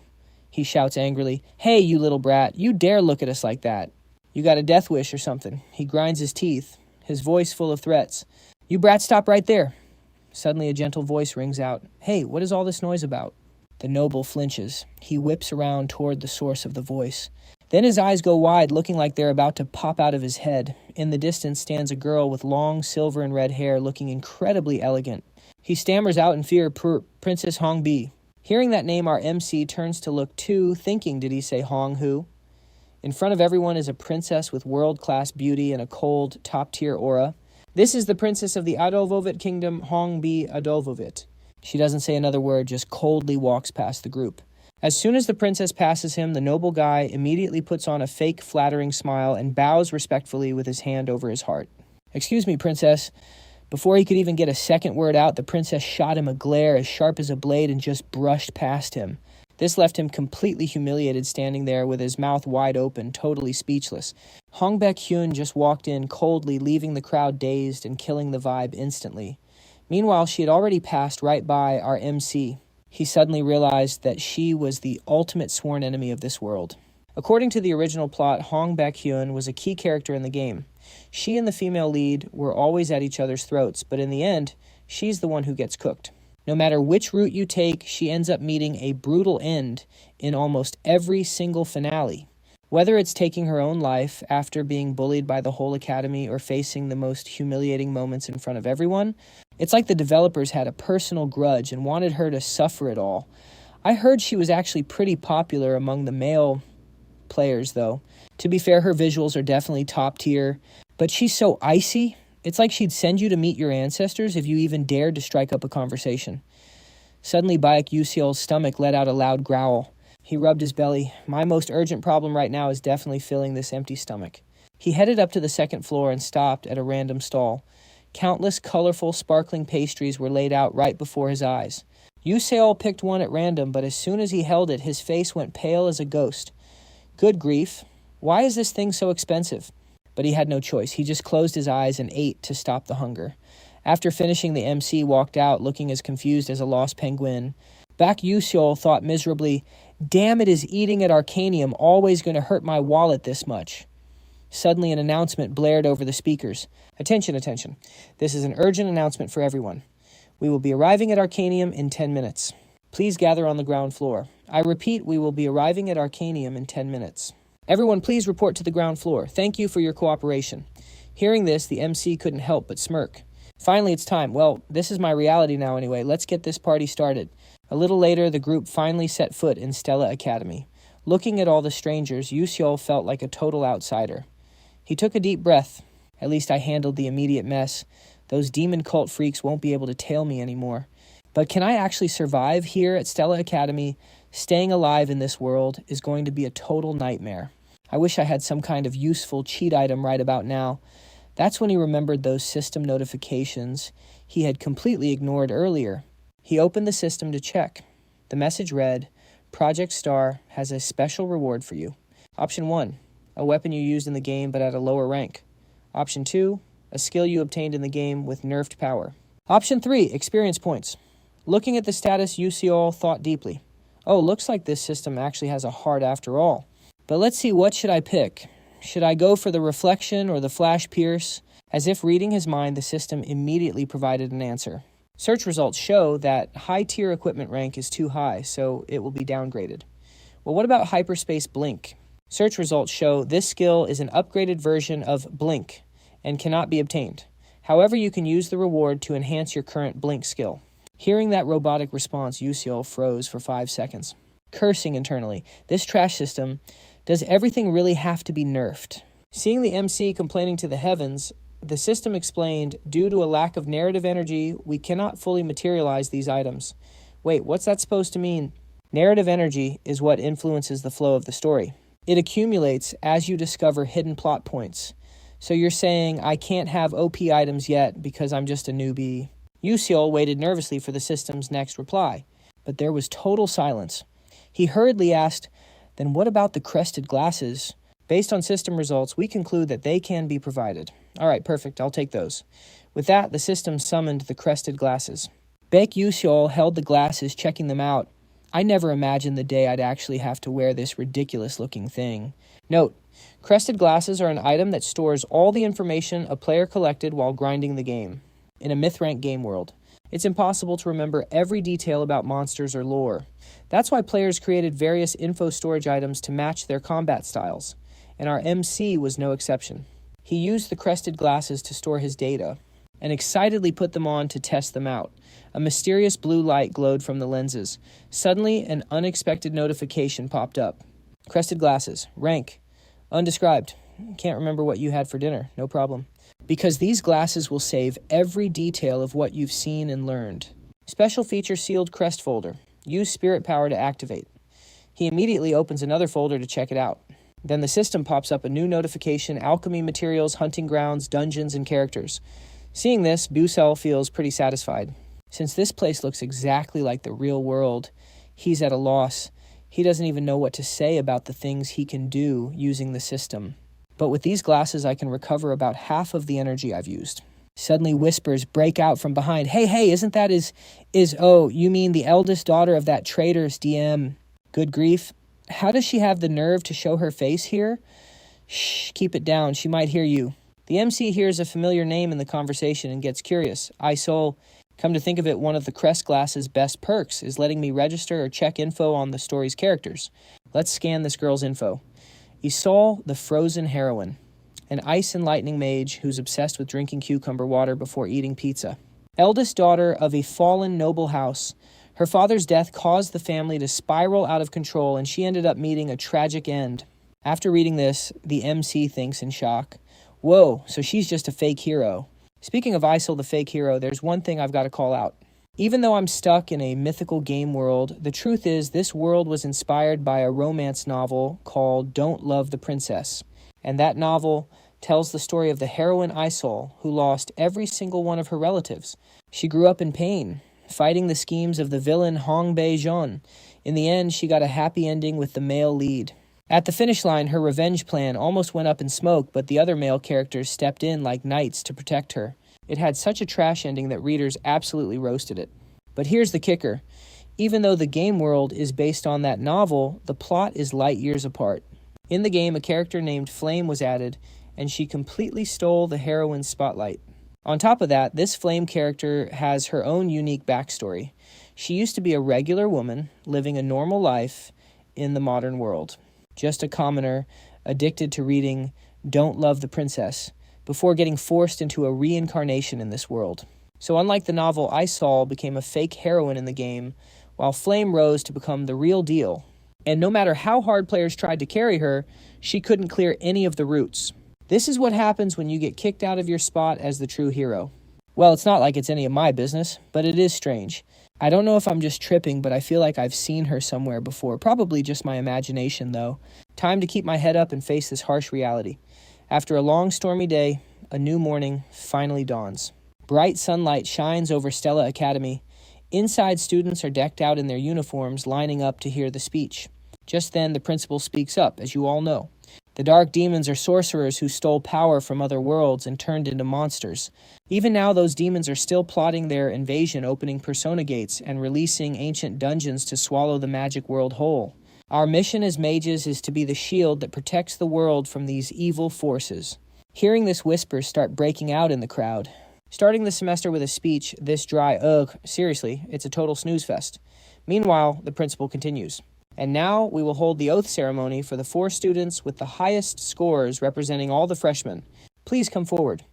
He shouts angrily, hey, you little brat, you dare look at us like that. You got a death wish or something. He grinds his teeth, his voice full of threats. You brat, stop right there. Suddenly a gentle voice rings out. Hey, what is all this noise about? The noble flinches. He whips around toward the source of the voice. Then his eyes go wide, looking like they're about to pop out of his head. In the distance stands a girl with long silver and red hair, looking incredibly elegant. He stammers out in fear, Princess Hong Bi. Hearing that name, our MC turns to look too, thinking, did he say Hong who? In front of everyone is a princess with world-class beauty and a cold, top-tier aura. This is the princess of the Adolvovit kingdom, Hong Bi Adolvovit. She doesn't say another word, just coldly walks past the group. As soon as the princess passes him, the noble guy immediately puts on a fake, flattering smile and bows respectfully with his hand over his heart. Excuse me, princess. Before he could even get a second word out, the princess shot him a glare as sharp as a blade and just brushed past him. This left him completely humiliated, standing there with his mouth wide open, totally speechless. Hong Baek-hyun just walked in coldly, leaving the crowd dazed and killing the vibe instantly. Meanwhile, she had already passed right by our MC. He suddenly realized that she was the ultimate sworn enemy of this world. According to the original plot, Hong Baek-hyun was a key character in the game. She and the female lead were always at each other's throats, but in the end, she's the one who gets cooked. No matter which route you take, she ends up meeting a brutal end in almost every single finale. Whether it's taking her own life after being bullied by the whole academy or facing the most humiliating moments in front of everyone, it's like the developers had a personal grudge and wanted her to suffer it all. I heard she was actually pretty popular among the male players, though. To be fair, her visuals are definitely top tier, but she's so icy. It's like she'd send you to meet your ancestors if you even dared to strike up a conversation. Suddenly, Baek Yuseol's stomach let out a loud growl. He rubbed his belly. My most urgent problem right now is definitely filling this empty stomach. He headed up to the second floor and stopped at a random stall. Countless colorful, sparkling pastries were laid out right before his eyes. Yuseol picked one at random, but as soon as he held it, his face went pale as a ghost. Good grief. Why is this thing so expensive? But he had no choice. He just closed his eyes and ate to stop the hunger. After finishing, the MC walked out, looking as confused as a lost penguin. Baek Yuseol thought miserably, damn it, is eating at Arcanium always going to hurt my wallet this much? Suddenly, an announcement blared over the speakers. Attention, attention. This is an urgent announcement for everyone. We will be arriving at Arcanium in 10 minutes. Please gather on the ground floor. I repeat, we will be arriving at Arcanium in 10 minutes. Everyone, please report to the ground floor. Thank you for your cooperation. Hearing this, the MC couldn't help but smirk. Finally, it's time. Well, this is my reality now anyway. Let's get this party started. A little later, the group finally set foot in Stella Academy. Looking at all the strangers, Yuseol felt like a total outsider. He took a deep breath. At least I handled the immediate mess. Those demon cult freaks won't be able to tail me anymore. But can I actually survive here at Stella Academy? Staying alive in this world is going to be a total nightmare. I wish I had some kind of useful cheat item right about now. That's when he remembered those system notifications he had completely ignored earlier. He opened the system to check. The message read, Project Star has a special reward for you. Option 1, a weapon you used in the game but at a lower rank. Option 2, a skill you obtained in the game with nerfed power. Option 3, experience points. Looking at the status, Yuseol thought deeply. Oh, looks like this system actually has a heart after all. But let's see, what should I pick? Should I go for the reflection or the flash pierce? As if reading his mind, the system immediately provided an answer. Search results show that high-tier equipment rank is too high, so it will be downgraded. Well, what about Hyperspace Blink? Search results show this skill is an upgraded version of Blink and cannot be obtained. However, you can use the reward to enhance your current Blink skill. Hearing that robotic response, Yusiel froze for 5 seconds. Cursing internally, this trash system, does everything really have to be nerfed? Seeing the MC complaining to the heavens, the system explained, due to a lack of narrative energy, we cannot fully materialize these items. Wait, what's that supposed to mean? Narrative energy is what influences the flow of the story. It accumulates as you discover hidden plot points. So you're saying I can't have OP items yet because I'm just a newbie. Yusiel waited nervously for the system's next reply, but there was total silence. He hurriedly asked, then what about the crested glasses? Based on system results, we conclude that they can be provided. All right, perfect, I'll take those. With that, the system summoned the crested glasses. Baek Yusiel held the glasses, checking them out. I never imagined the day I'd actually have to wear this ridiculous-looking thing. Note, crested glasses are an item that stores all the information a player collected while grinding the game. In a myth-rank game world, it's impossible to remember every detail about monsters or lore. That's why players created various info storage items to match their combat styles, and our MC was no exception. He used the crested glasses to store his data, and excitedly put them on to test them out. A mysterious blue light glowed from the lenses. Suddenly, an unexpected notification popped up. Crested glasses. Rank. Undescribed. Can't remember what you had for dinner. No problem. Because these glasses will save every detail of what you've seen and learned. Special feature sealed crest folder. Use spirit power to activate. He immediately opens another folder to check it out. Then the system pops up a new notification, alchemy materials, hunting grounds, dungeons, and characters. Seeing this, Busell feels pretty satisfied. Since this place looks exactly like the real world, he's at a loss. He doesn't even know what to say about the things he can do using the system. But with these glasses, I can recover about half of the energy I've used. Suddenly whispers break out from behind. Hey, isn't that oh, you mean the eldest daughter of that traitorous DM? Good grief. How does she have the nerve to show her face here? Shh, keep it down. She might hear you. The MC hears a familiar name in the conversation and gets curious. Isol. Come to think of it, one of the Crest Glass's best perks is letting me register or check info on the story's characters. Let's scan this girl's info. Isol, the frozen heroine. An ice and lightning mage who's obsessed with drinking cucumber water before eating pizza. Eldest daughter of a fallen noble house. Her father's death caused the family to spiral out of control, and she ended up meeting a tragic end. After reading this, the MC thinks in shock. Whoa, so she's just a fake hero. Speaking of Isol, the fake hero, there's one thing I've got to call out. Even though I'm stuck in a mythical game world, the truth is this world was inspired by a romance novel called Don't Love the Princess. And that novel tells the story of the heroine Isol, who lost every single one of her relatives. She grew up in pain, fighting the schemes of the villain Hong Bei-jeon. In the end, she got a happy ending with the male lead. At the finish line, her revenge plan almost went up in smoke, but the other male characters stepped in like knights to protect her. It had such a trash ending that readers absolutely roasted it. But here's the kicker. Even though the game world is based on that novel, the plot is light years apart. In the game, a character named Flame was added, and she completely stole the heroine's spotlight. On top of that, this Flame character has her own unique backstory. She used to be a regular woman, living a normal life in the modern world. Just a commoner, addicted to reading Don't Love the Princess, before getting forced into a reincarnation in this world. So unlike the novel, Isol became a fake heroine in the game, while Flame rose to become the real deal. And no matter how hard players tried to carry her, she couldn't clear any of the routes. This is what happens when you get kicked out of your spot as the true hero. Well, it's not like it's any of my business, but it is strange. I don't know if I'm just tripping, but I feel like I've seen her somewhere before. Probably just my imagination, though. Time to keep my head up and face this harsh reality. After a long, stormy day, a new morning finally dawns. Bright sunlight shines over Stella Academy. Inside, students are decked out in their uniforms, lining up to hear the speech. Just then, the principal speaks up, as you all know. The dark demons are sorcerers who stole power from other worlds and turned into monsters. Even now, those demons are still plotting their invasion, opening persona gates and releasing ancient dungeons to swallow the magic world whole. Our mission as mages is to be the shield that protects the world from these evil forces. Hearing this, whispers start breaking out in the crowd. Starting the semester with a speech this dry, seriously, it's a total snooze fest. Meanwhile, the principal continues. And now we will hold the oath ceremony for the 4 students with the highest scores representing all the freshmen. Please come forward.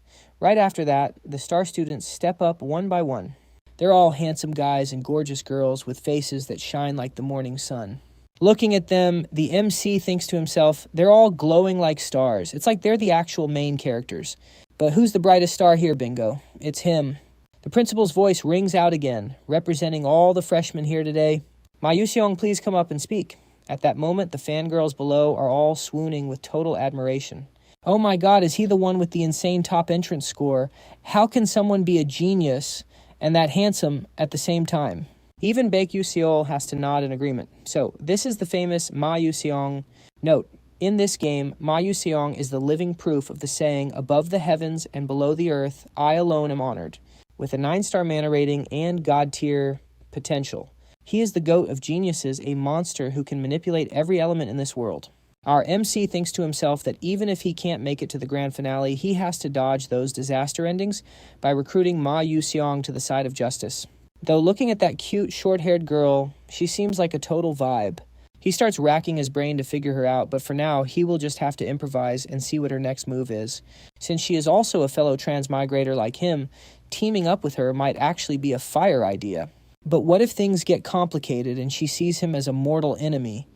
Right after that, the star students step up one by one. They're all handsome guys and gorgeous girls with faces that shine like the morning sun. Looking at them, the MC thinks to himself, they're all glowing like stars. It's like they're the actual main characters. But who's the brightest star here, Bingo? It's him. The principal's voice rings out again, representing all the freshmen here today. Ma Yuseong, please come up and speak. At that moment, the fangirls below are all swooning with total admiration. Oh my god, is he the one with the insane top entrance score? How can someone be a genius and that handsome at the same time? Even Baek Yu-seol has to nod in agreement. So, this is the famous Ma Yu-seong. Note, in this game, Ma Yu-seong is the living proof of the saying, above the heavens and below the earth, I alone am honored, with a 9-star mana rating and god tier potential. He is the goat of geniuses, a monster who can manipulate every element in this world. Our MC thinks to himself that even if he can't make it to the grand finale, he has to dodge those disaster endings by recruiting Ma Yu-seong to the side of justice. Though looking at that cute, short-haired girl, she seems like a total vibe. He starts racking his brain to figure her out, but for now, he will just have to improvise and see what her next move is. Since she is also a fellow transmigrator like him, teaming up with her might actually be a fire idea. But what if things get complicated and she sees him as a mortal enemy?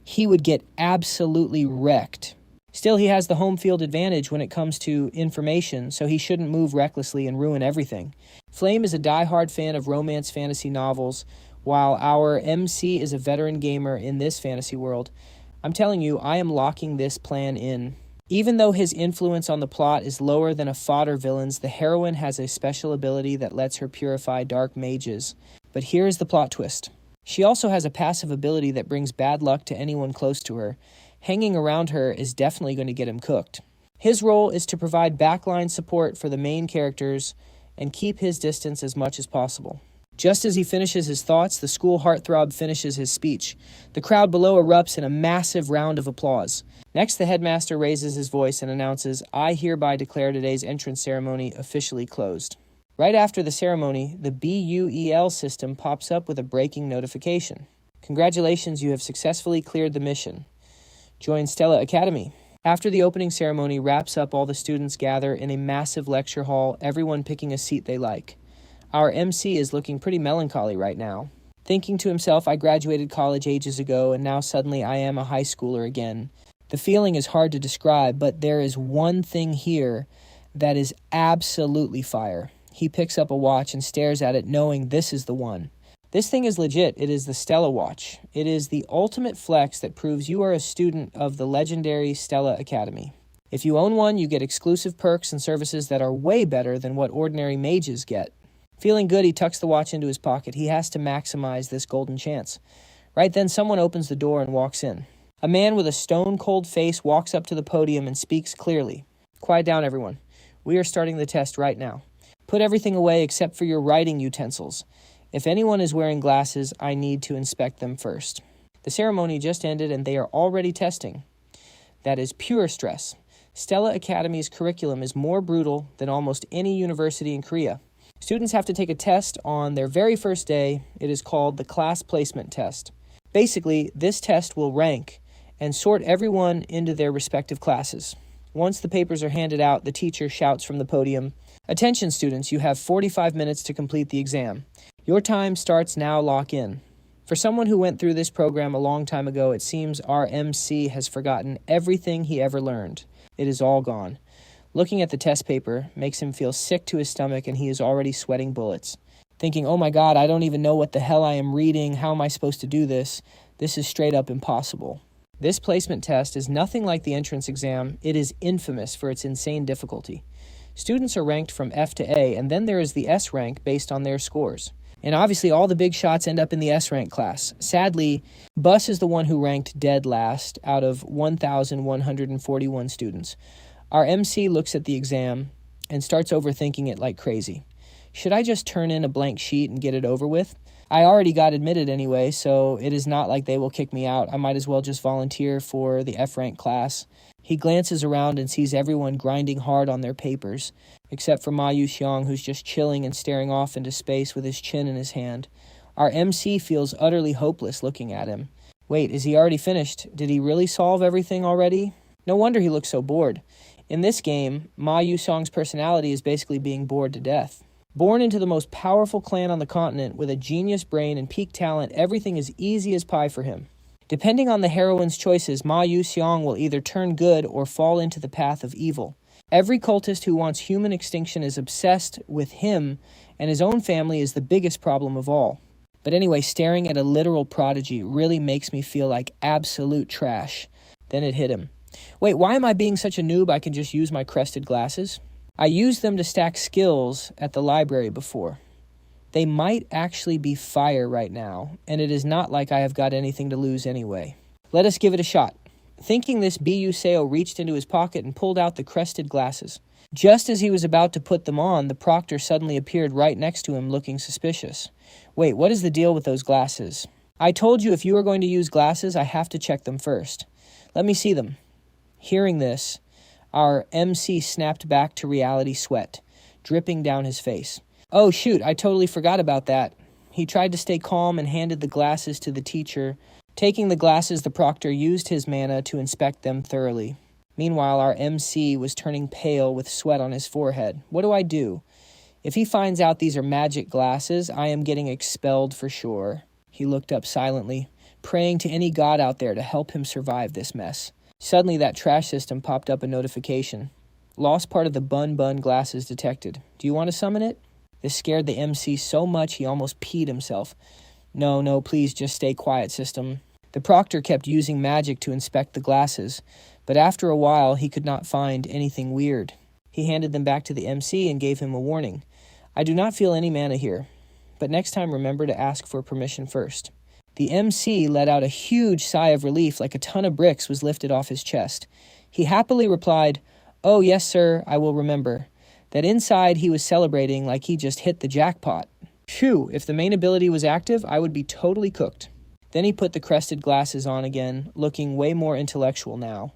He would get absolutely wrecked. Still, he has the home field advantage when it comes to information, so he shouldn't move recklessly and ruin everything. Flame is a die-hard fan of romance fantasy novels, while our MC is a veteran gamer in this fantasy world. I'm telling you, I am locking this plan in. Even though his influence on the plot is lower than a fodder villain's, the heroine has a special ability that lets her purify dark mages. But here is the plot twist. She also has a passive ability that brings bad luck to anyone close to her. Hanging around her is definitely going to get him cooked. His role is to provide backline support for the main characters and keep his distance as much as possible. Just as he finishes his thoughts, the school heartthrob finishes his speech. The crowd below erupts in a massive round of applause. Next, the headmaster raises his voice and announces, I hereby declare today's entrance ceremony officially closed. Right after the ceremony, the BUEL system pops up with a breaking notification. Congratulations, you have successfully cleared the mission. Join Stella Academy. After the opening ceremony wraps up, all the students gather in a massive lecture hall, everyone picking a seat they like. Our MC is looking pretty melancholy right now. Thinking to himself, I graduated college ages ago, and now suddenly I am a high schooler again. The feeling is hard to describe, but there is one thing here that is absolutely fire. He picks up a watch and stares at it, knowing this is the one. This thing is legit. It is the Stella Watch. It is the ultimate flex that proves you are a student of the legendary Stella Academy. If you own one, you get exclusive perks and services that are way better than what ordinary mages get. Feeling good, he tucks the watch into his pocket. He has to maximize this golden chance. Right then, someone opens the door and walks in. A man with a stone-cold face walks up to the podium and speaks clearly. Quiet down, everyone. We are starting the test right now. Put everything away except for your writing utensils. If anyone is wearing glasses, I need to inspect them first. The ceremony just ended and they are already testing. That is pure stress. Stella Academy's curriculum is more brutal than almost any university in Korea. Students have to take a test on their very first day. It is called the Class Placement Test. Basically, this test will rank and sort everyone into their respective classes. Once the papers are handed out, the teacher shouts from the podium, Attention students, you have 45 minutes to complete the exam. Your time starts now, lock in. For someone who went through this program a long time ago, it seems our MC has forgotten everything he ever learned. It is all gone. Looking at the test paper makes him feel sick to his stomach and he is already sweating bullets. Thinking, oh my god, I don't even know what the hell I am reading. How am I supposed to do this? This is straight up impossible. This placement test is nothing like the entrance exam. It is infamous for its insane difficulty. Students are ranked from F to A, and then there is the S rank based on their scores. And obviously all the big shots end up in the S rank class. Sadly, Bus is the one who ranked dead last out of 1,141 students. Our MC looks at the exam and starts overthinking it like crazy. Should I just turn in a blank sheet and get it over with? I already got admitted anyway, so it is not like they will kick me out. I might as well just volunteer for the F rank class. He glances around and sees everyone grinding hard on their papers, except for Ma Yuxiang, who's just chilling and staring off into space with his chin in his hand. Our MC feels utterly hopeless looking at him. Wait, is he already finished? Did he really solve everything already? No wonder he looks so bored. In this game, Ma Yuxiang's personality is basically being bored to death. Born into the most powerful clan on the continent with a genius brain and peak talent, everything is easy as pie for him. Depending on the heroine's choices, Ma Yuxiang will either turn good or fall into the path of evil. Every cultist who wants human extinction is obsessed with him, and his own family is the biggest problem of all. But anyway, staring at a literal prodigy really makes me feel like absolute trash. Then it hit him. Wait, why am I being such a noob I can just use my crested glasses? I used them to stack skills at the library before. They might actually be fire right now, and it is not like I have got anything to lose anyway. Let us give it a shot. Thinking this, Busell reached into his pocket and pulled out the crested glasses. Just as he was about to put them on, the proctor suddenly appeared right next to him looking suspicious. Wait, what is the deal with those glasses? I told you if you are going to use glasses, I have to check them first. Let me see them. Hearing this, our MC snapped back to reality, sweat dripping down his face. Oh shoot, I totally forgot about that. He tried to stay calm and handed the glasses to the teacher. Taking the glasses, the proctor used his mana to inspect them thoroughly. Meanwhile, our MC was turning pale with sweat on his forehead. What do I do? If he finds out these are magic glasses, I am getting expelled for sure. He looked up silently, praying to any god out there to help him survive this mess. Suddenly, that trash system popped up a notification. Lost part of the bun glasses detected. Do you want to summon it? This scared the MC so much he almost peed himself. No, please just stay quiet, system. The proctor kept using magic to inspect the glasses, but after a while he could not find anything weird. He handed them back to the MC and gave him a warning. I do not feel any mana here, but next time remember to ask for permission first. The MC let out a huge sigh of relief, like a ton of bricks was lifted off his chest. He happily replied, "Oh, yes, sir, I will remember." That inside he was celebrating like he just hit the jackpot. Phew, if the main ability was active, I would be totally cooked. Then he put the crested glasses on again, looking way more intellectual now.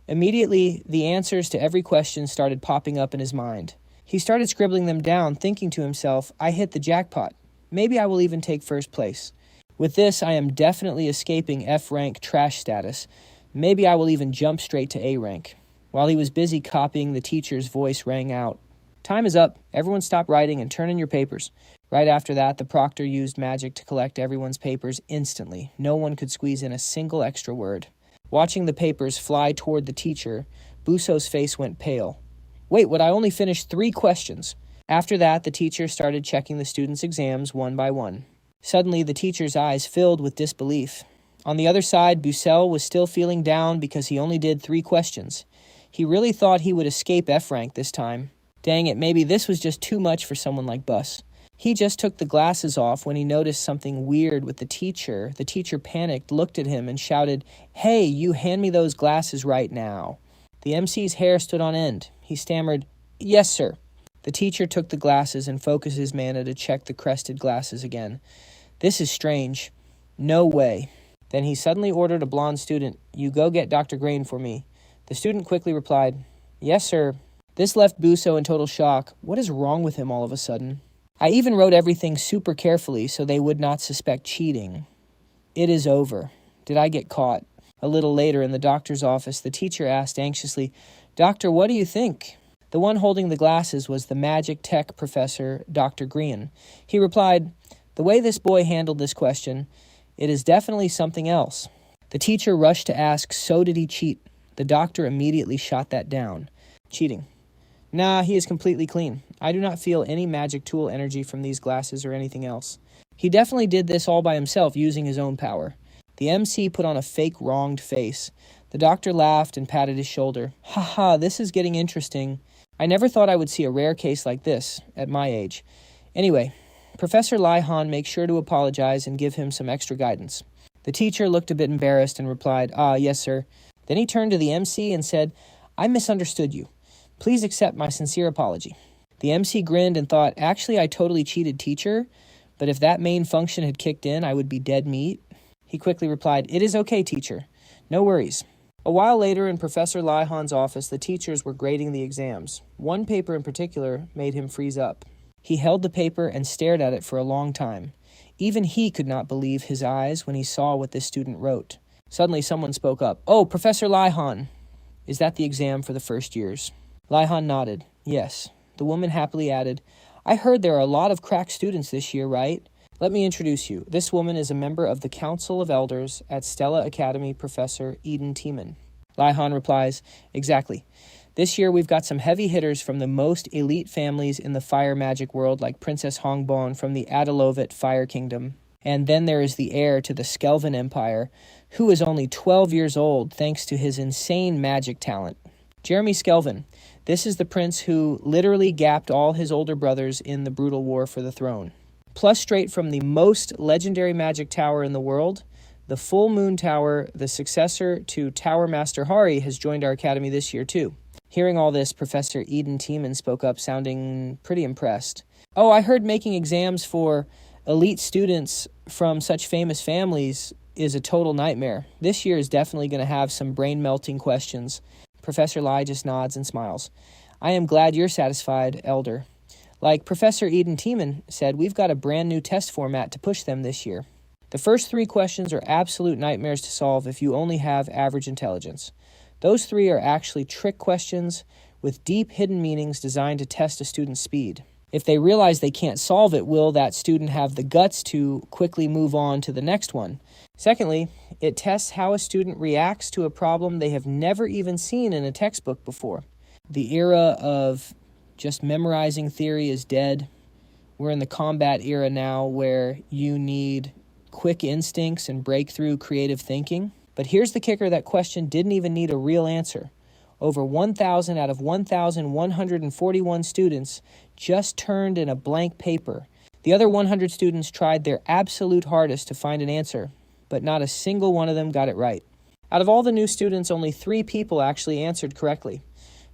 Immediately, the answers to every question started popping up in his mind. He started scribbling them down, thinking to himself, I hit the jackpot. Maybe I will even take first place. With this, I am definitely escaping F-rank trash status. Maybe I will even jump straight to A rank. While he was busy copying, the teacher's voice rang out. Time is up. Everyone stop writing and turn in your papers. Right after that, the proctor used magic to collect everyone's papers instantly. No one could squeeze in a single extra word. Watching the papers fly toward the teacher, Busell's face went pale. Wait, I only finished 3 questions. After that, the teacher started checking the students' exams one by one. Suddenly, the teacher's eyes filled with disbelief. On the other side, Busell was still feeling down because he only did 3 questions. He really thought he would escape F-rank this time. Dang it, maybe this was just too much for someone like Bus. He just took the glasses off when he noticed something weird with the teacher. The teacher panicked, looked at him, and shouted, "Hey, you hand me those glasses right now." The MC's hair stood on end. He stammered, "Yes, sir." The teacher took the glasses and focused his mana to check the crested glasses again. This is strange. No way. Then he suddenly ordered a blonde student, "You go get Dr. Grain for me." The student quickly replied, "Yes, sir." This left Busell in total shock. What is wrong with him all of a sudden? I even wrote everything super carefully so they would not suspect cheating. It is over. Did I get caught? A little later in the doctor's office, the teacher asked anxiously, "Doctor, what do you think?" The one holding the glasses was the magic tech professor, Dr. Green. He replied, "The way this boy handled this question, it is definitely something else." The teacher rushed to ask, "So did he cheat?" The doctor immediately shot that down. Cheating. Nah, he is completely clean. I do not feel any magic tool energy from these glasses or anything else. He definitely did this all by himself using his own power. The MC put on a fake wronged face. The doctor laughed and patted his shoulder. Haha, this is getting interesting. I never thought I would see a rare case like this at my age. Anyway, Professor Lai Han makes sure to apologize and give him some extra guidance. The teacher looked a bit embarrassed and replied, "Yes, sir." Then he turned to the MC and said, "I misunderstood you. Please accept my sincere apology." The MC grinned and thought, "Actually, I totally cheated, teacher, but if that main function had kicked in, I would be dead meat." He quickly replied, "It is okay, teacher. No worries." A while later, in Professor Laihan's office, the teachers were grading the exams. One paper in particular made him freeze up. He held the paper and stared at it for a long time. Even he could not believe his eyes when he saw what this student wrote. Suddenly, someone spoke up. "Oh, Professor Laihan, is that the exam for the first years?" Laihan nodded. "Yes." The woman happily added, "I heard there are a lot of crack students this year, right? Let me introduce you. This woman is a member of the Council of Elders at Stella Academy, Professor Eden Tiemann." Laihan replies, "Exactly. This year we've got some heavy hitters from the most elite families in the fire magic world, like Princess Hongbon from the Adalovit Fire Kingdom. And then there is the heir to the Skelvin Empire, who is only 12 years old thanks to his insane magic talent. Jeremy Skelvin. This is the prince who literally gapped all his older brothers in the brutal war for the throne. Plus, straight from the most legendary magic tower in the world, the Full Moon Tower, the successor to Tower Master Hari, has joined our academy this year too." Hearing all this, Professor Eden Tiemann spoke up, sounding pretty impressed. "Oh, I heard making exams for elite students from such famous families is a total nightmare. This year is definitely going to have some brain-melting questions." Professor Lai just nods and smiles. "I am glad you're satisfied, Elder. Like Professor Eden Tiemann said, we've got a brand new test format to push them this year. The first 3 questions are absolute nightmares to solve if you only have average intelligence. Those 3 are actually trick questions with deep hidden meanings designed to test a student's speed. If they realize they can't solve it, will that student have the guts to quickly move on to the next one? Secondly, it tests how a student reacts to a problem they have never even seen in a textbook before. The era of just memorizing theory is dead. We're in the combat era now where you need quick instincts and breakthrough creative thinking. But here's the kicker: that question didn't even need a real answer. Over 1,000 out of 1,141 students just turned in a blank paper. The other 100 students tried their absolute hardest to find an answer, but not a single one of them got it right. Out of all the new students, only 3 people actually answered correctly.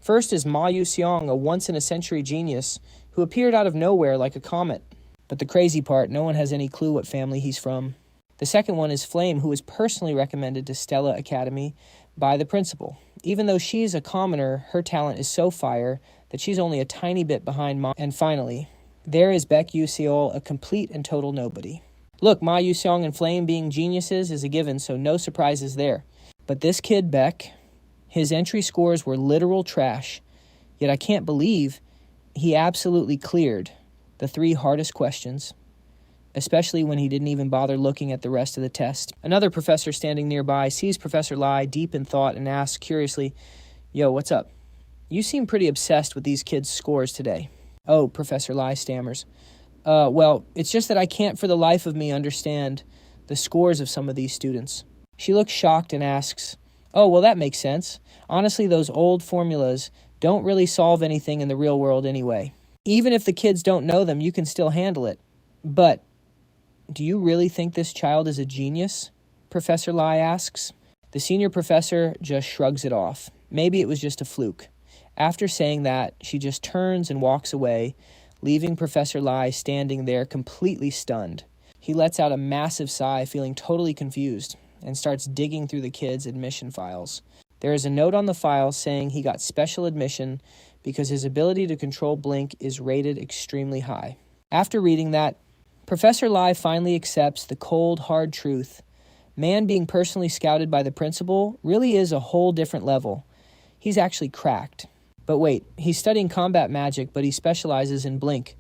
First is Ma Yu-seong, a once-in-a-century genius who appeared out of nowhere like a comet. But the crazy part, no one has any clue what family he's from. The second one is Flame, who was personally recommended to Stella Academy by the principal. Even though she's a commoner, her talent is so fire that she's only a tiny bit behind Ma. And finally, there is Baek Yu-seol, a complete and total nobody. Look, Ma Yu-seong and Flame being geniuses is a given, so no surprises there. But this kid, Baek, his entry scores were literal trash, yet I can't believe he absolutely cleared the 3 hardest questions, especially when he didn't even bother looking at the rest of the test. Another professor standing nearby sees Professor Lai deep in thought and asks curiously, "Yo, what's up? You seem pretty obsessed with these kids' scores today." "Oh," Professor Lai stammers. Well, it's just that I can't for the life of me understand the scores of some of these students." She looks shocked and asks, "Oh, well, that makes sense. Honestly, those old formulas don't really solve anything in the real world anyway. Even if the kids don't know them, you can still handle it. But do you really think this child is a genius?" Professor Lai asks. The senior professor just shrugs it off. Maybe it was just a fluke. After saying that, she just turns and walks away, leaving Professor Lai standing there completely stunned. He lets out a massive sigh, feeling totally confused, and starts digging through the kids' admission files. There is a note on the file saying he got special admission because his ability to control blink is rated extremely high. After reading that, Professor Lai finally accepts the cold, hard truth. Man being personally scouted by the principal really is a whole different level. He's actually cracked. But wait, he's studying combat magic, but he specializes in blink.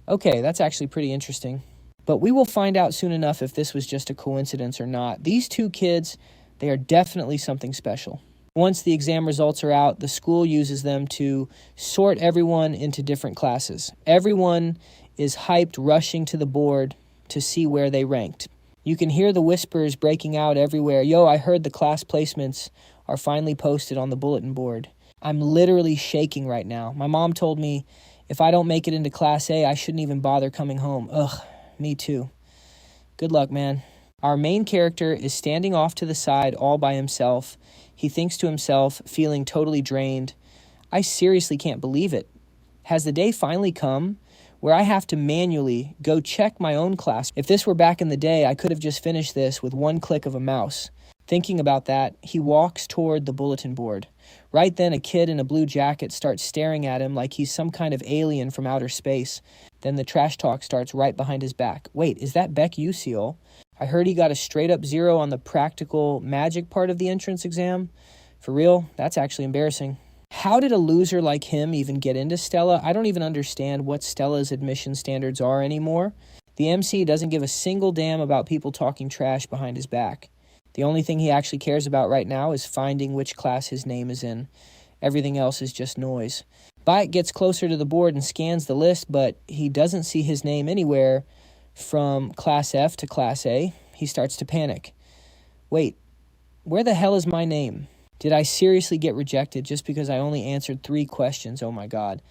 Okay, that's actually pretty interesting. But we will find out soon enough if this was just a coincidence or not. These 2 kids, they are definitely something special. Once the exam results are out, the school uses them to sort everyone into different classes. Everyone is hyped, rushing to the board to see where they ranked. You can hear the whispers breaking out everywhere. "Yo, I heard the class placements are finally posted on the bulletin board." I'm literally shaking right now. My mom told me if I don't make it into Class A, I shouldn't even bother coming home. Ugh, me too. Good luck, man. Our main character is standing off to the side all by himself. He thinks to himself, feeling totally drained. I seriously can't believe it. Has the day finally come where I have to manually go check my own class? If this were back in the day, I could have just finished this with one click of a mouse. Thinking about that, he walks toward the bulletin board. Right then, a kid in a blue jacket starts staring at him like he's some kind of alien from outer space. Then the trash talk starts right behind his back. Wait, is that Beck Usiel? I heard he got a straight-up 0 on the practical magic part of the entrance exam. For real? That's actually embarrassing. How did a loser like him even get into Stella? I don't even understand what Stella's admission standards are anymore. The MC doesn't give a single damn about people talking trash behind his back. The only thing he actually cares about right now is finding which class his name is in. Everything else is just noise. Byatt gets closer to the board and scans the list, but he doesn't see his name anywhere from Class F to Class A. He starts to panic. Wait, where the hell is my name? Did I seriously get rejected just because I only answered 3 questions? Oh my God.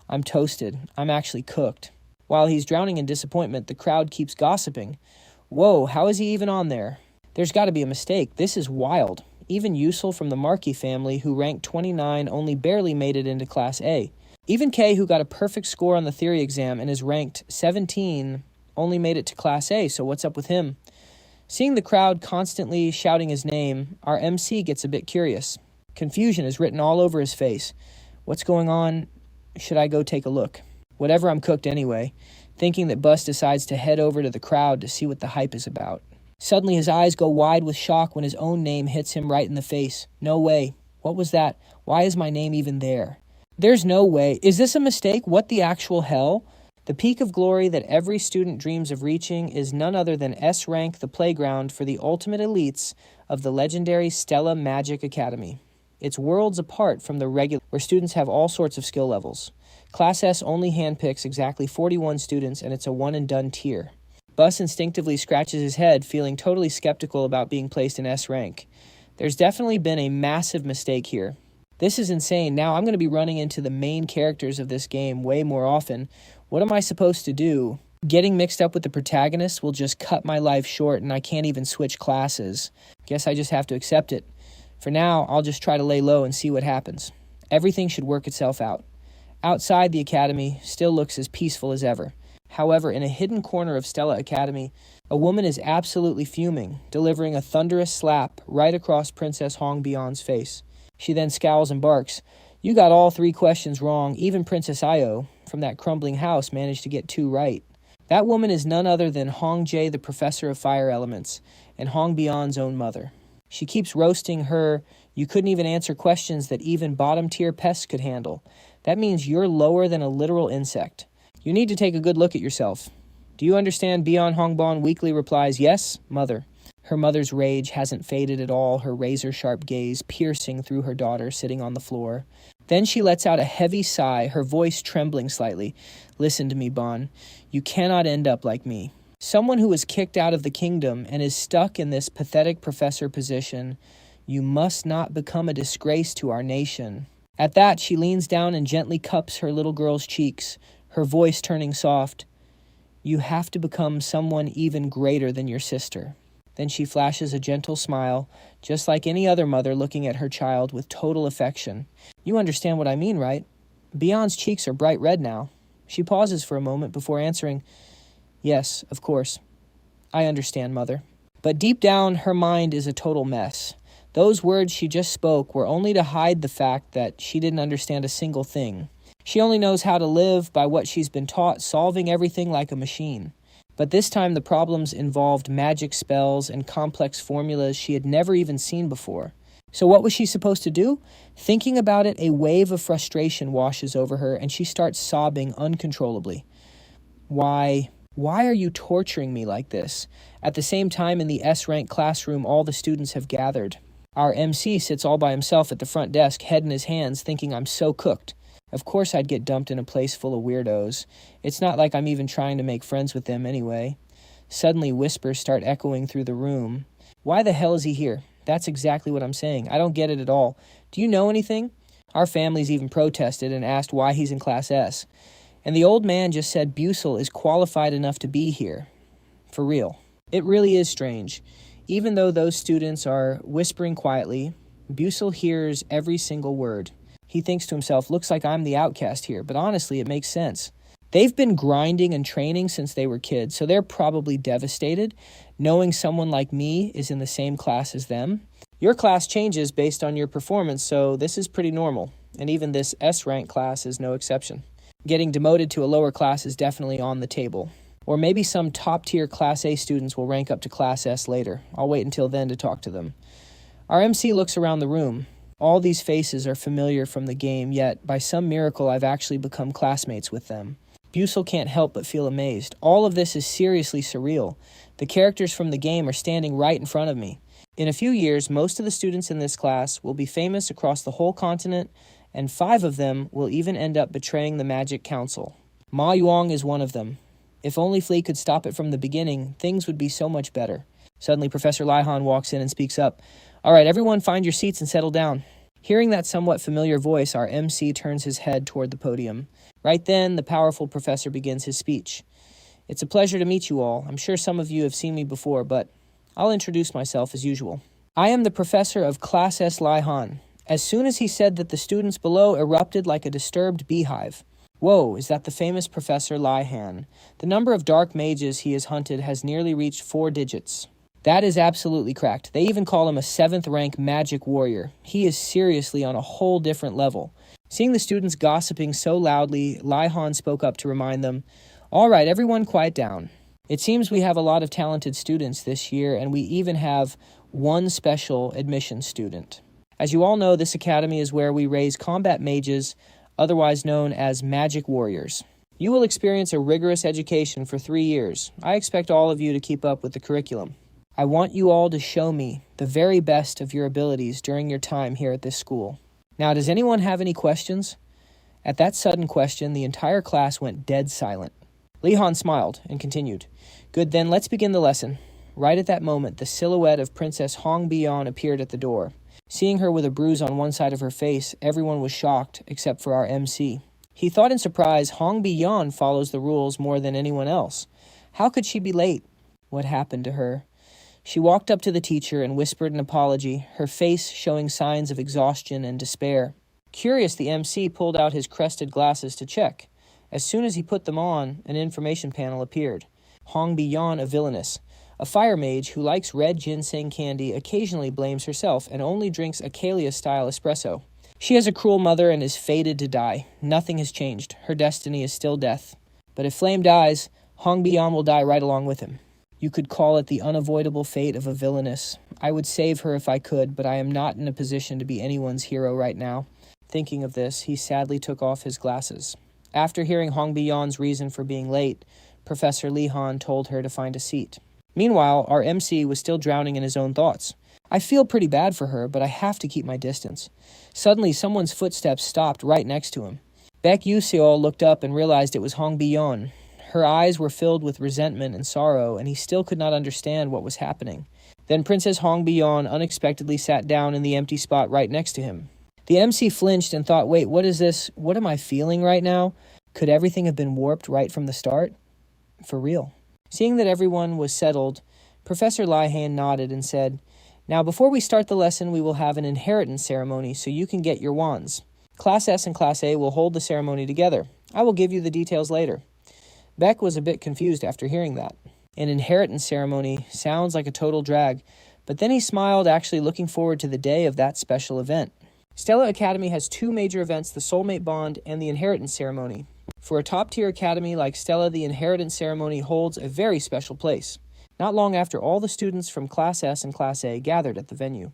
I'm toasted. I'm actually cooked. While he's drowning in disappointment, the crowd keeps gossiping. Whoa, how is he even on there? There's got to be a mistake. This is wild. Even Usul from the Markey family, who ranked 29, only barely made it into Class A. Even Kay, who got a perfect score on the theory exam and is ranked 17, only made it to Class A, so what's up with him? Seeing the crowd constantly shouting his name, our MC gets a bit curious. Confusion is written all over his face. What's going on? Should I go take a look? Whatever, I'm cooked anyway, thinking that Bus decides to head over to the crowd to see what the hype is about. Suddenly his eyes go wide with shock when his own name hits him right in the face. No way. What was that? Why is my name even there? There's no way. Is this a mistake? What the actual hell? The peak of glory that every student dreams of reaching is none other than S-Rank, the playground for the ultimate elites of the legendary Stella Magic Academy. It's worlds apart from the regular, where students have all sorts of skill levels. Class S only handpicks exactly 41 students, and it's a one-and-done tier. Bus instinctively scratches his head, feeling totally skeptical about being placed in S-Rank. There's definitely been a massive mistake here. This is insane. Now I'm going to be running into the main characters of this game way more often. What am I supposed to do? Getting mixed up with the protagonists will just cut my life short, and I can't even switch classes. Guess I just have to accept it. For now, I'll just try to lay low and see what happens. Everything should work itself out. Outside the academy still looks as peaceful as ever. However, in a hidden corner of Stella Academy, a woman is absolutely fuming, delivering a thunderous slap right across Princess Hong Bion's face. She then scowls and barks, "You got all 3 questions wrong. Even Princess Io from that crumbling house managed to get 2 right." That woman is none other than Hong Jae, the professor of fire elements, and Hong Bion's own mother. She keeps roasting her, "You couldn't even answer questions that even bottom-tier pests could handle. That means you're lower than a literal insect. You need to take a good look at yourself." "Do you understand?" Bion Hongbon weakly replies, "Yes, mother." Her mother's rage hasn't faded at all, her razor-sharp gaze piercing through her daughter sitting on the floor. Then she lets out a heavy sigh, her voice trembling slightly. "Listen to me, Bon. You cannot end up like me. Someone who was kicked out of the kingdom and is stuck in this pathetic professor position. You must not become a disgrace to our nation." At that, she leans down and gently cups her little girl's cheeks, her voice turning soft. "You have to become someone even greater than your sister." Then she flashes a gentle smile, just like any other mother looking at her child with total affection. "You understand what I mean, right?" Bion's cheeks are bright red now. She pauses for a moment before answering, "Yes, of course. I understand, mother." But deep down, her mind is a total mess. Those words she just spoke were only to hide the fact that she didn't understand a single thing. She only knows how to live by what she's been taught, solving everything like a machine. But this time the problems involved magic spells and complex formulas she had never even seen before. So what was she supposed to do? Thinking about it, a wave of frustration washes over her and she starts sobbing uncontrollably. Why are you torturing me like this? At the same time in the S-rank classroom, all the students have gathered. Our MC sits all by himself at the front desk, head in his hands, thinking I'm so cooked. Of course I'd get dumped in a place full of weirdos. It's not like I'm even trying to make friends with them anyway. Suddenly whispers start echoing through the room. Why the hell is he here? That's exactly what I'm saying. I don't get it at all. Do you know anything? Our families even protested and asked why he's in Class S. And the old man just said Busell is qualified enough to be here. For real. It really is strange. Even though those students are whispering quietly, Busell hears every single word. He thinks to himself, looks like I'm the outcast here, but honestly, it makes sense. They've been grinding and training since they were kids, so they're probably devastated, knowing someone like me is in the same class as them. Your class changes based on your performance, so this is pretty normal, and even this S-rank class is no exception. Getting demoted to a lower class is definitely on the table. Or maybe some top-tier Class A students will rank up to Class S later. I'll wait until then to talk to them. Our MC looks around the room. All these faces are familiar from the game, yet by some miracle I've actually become classmates with them. Busell can't help but feel amazed. All of this is seriously surreal. The characters from the game are standing right in front of me. In a few years, most of the students in this class will be famous across the whole continent, and 5 of them will even end up betraying the Magic Council. Ma Yuang is one of them. If only Flea could stop it from the beginning, things would be so much better. Suddenly, Professor Laihan walks in and speaks up. All right, everyone find your seats and settle down. Hearing that somewhat familiar voice, our MC turns his head toward the podium. Right then, the powerful professor begins his speech. It's a pleasure to meet you all. I'm sure some of you have seen me before, but I'll introduce myself as usual. I am the professor of Class S Laihan. As soon as he said that, the students below erupted like a disturbed beehive. Whoa, is that the famous Professor Laihan? The number of dark mages he has hunted has nearly reached 4 digits. That is absolutely cracked. They even call him a 7th-rank magic warrior. He is seriously on a whole different level. Seeing the students gossiping so loudly, Laihan spoke up to remind them, all right, everyone quiet down. It seems we have a lot of talented students this year, and we even have one special admission student. As you all know, this academy is where we raise combat mages, otherwise known as magic warriors. You will experience a rigorous education for 3 years. I expect all of you to keep up with the curriculum. I want you all to show me the very best of your abilities during your time here at this school. Now, does anyone have any questions? At that sudden question, the entire class went dead silent. Laihan smiled and continued. Good, then let's begin the lesson. Right at that moment, the silhouette of Princess Hong Bian appeared at the door. Seeing her with a bruise on one side of her face, everyone was shocked, except for our MC. He thought in surprise, Hong Bian follows the rules more than anyone else. How could she be late? What happened to her? She walked up to the teacher and whispered an apology, her face showing signs of exhaustion and despair. Curious, the MC pulled out his crested glasses to check. As soon as he put them on, an information panel appeared. Hong Bian, a villainess. A fire mage who likes red ginseng candy, occasionally blames herself and only drinks a Kalia-style espresso. She has a cruel mother and is fated to die. Nothing has changed. Her destiny is still death. But if Flame dies, Hong Bian will die right along with him. You could call it the unavoidable fate of a villainess. I would save her if I could, but I am not in a position to be anyone's hero right now. Thinking of this, he sadly took off his glasses. After hearing Hong Bian's reason for being late, Professor Laihan told her to find a seat. Meanwhile, our MC was still drowning in his own thoughts. I feel pretty bad for her, but I have to keep my distance. Suddenly, someone's footsteps stopped right next to him. Baek Yuseol looked up and realized it was Hong Bian. Her eyes were filled with resentment and sorrow, and he still could not understand what was happening. Then Princess Hong Bian unexpectedly sat down in the empty spot right next to him. The MC flinched and thought, wait, what is this? What am I feeling right now? Could everything have been warped right from the start? For real. Seeing that everyone was settled, Professor Laihan nodded and said, now before we start the lesson, we will have an inheritance ceremony so you can get your wands. Class S and Class A will hold the ceremony together. I will give you the details later. Beck was a bit confused after hearing that. An inheritance ceremony sounds like a total drag, but then he smiled, actually looking forward to the day of that special event. Stella Academy has 2 major events, the Soulmate Bond and the Inheritance Ceremony. For a top-tier academy like Stella, the Inheritance Ceremony holds a very special place. Not long after, all the students from Class S and Class A gathered at the venue.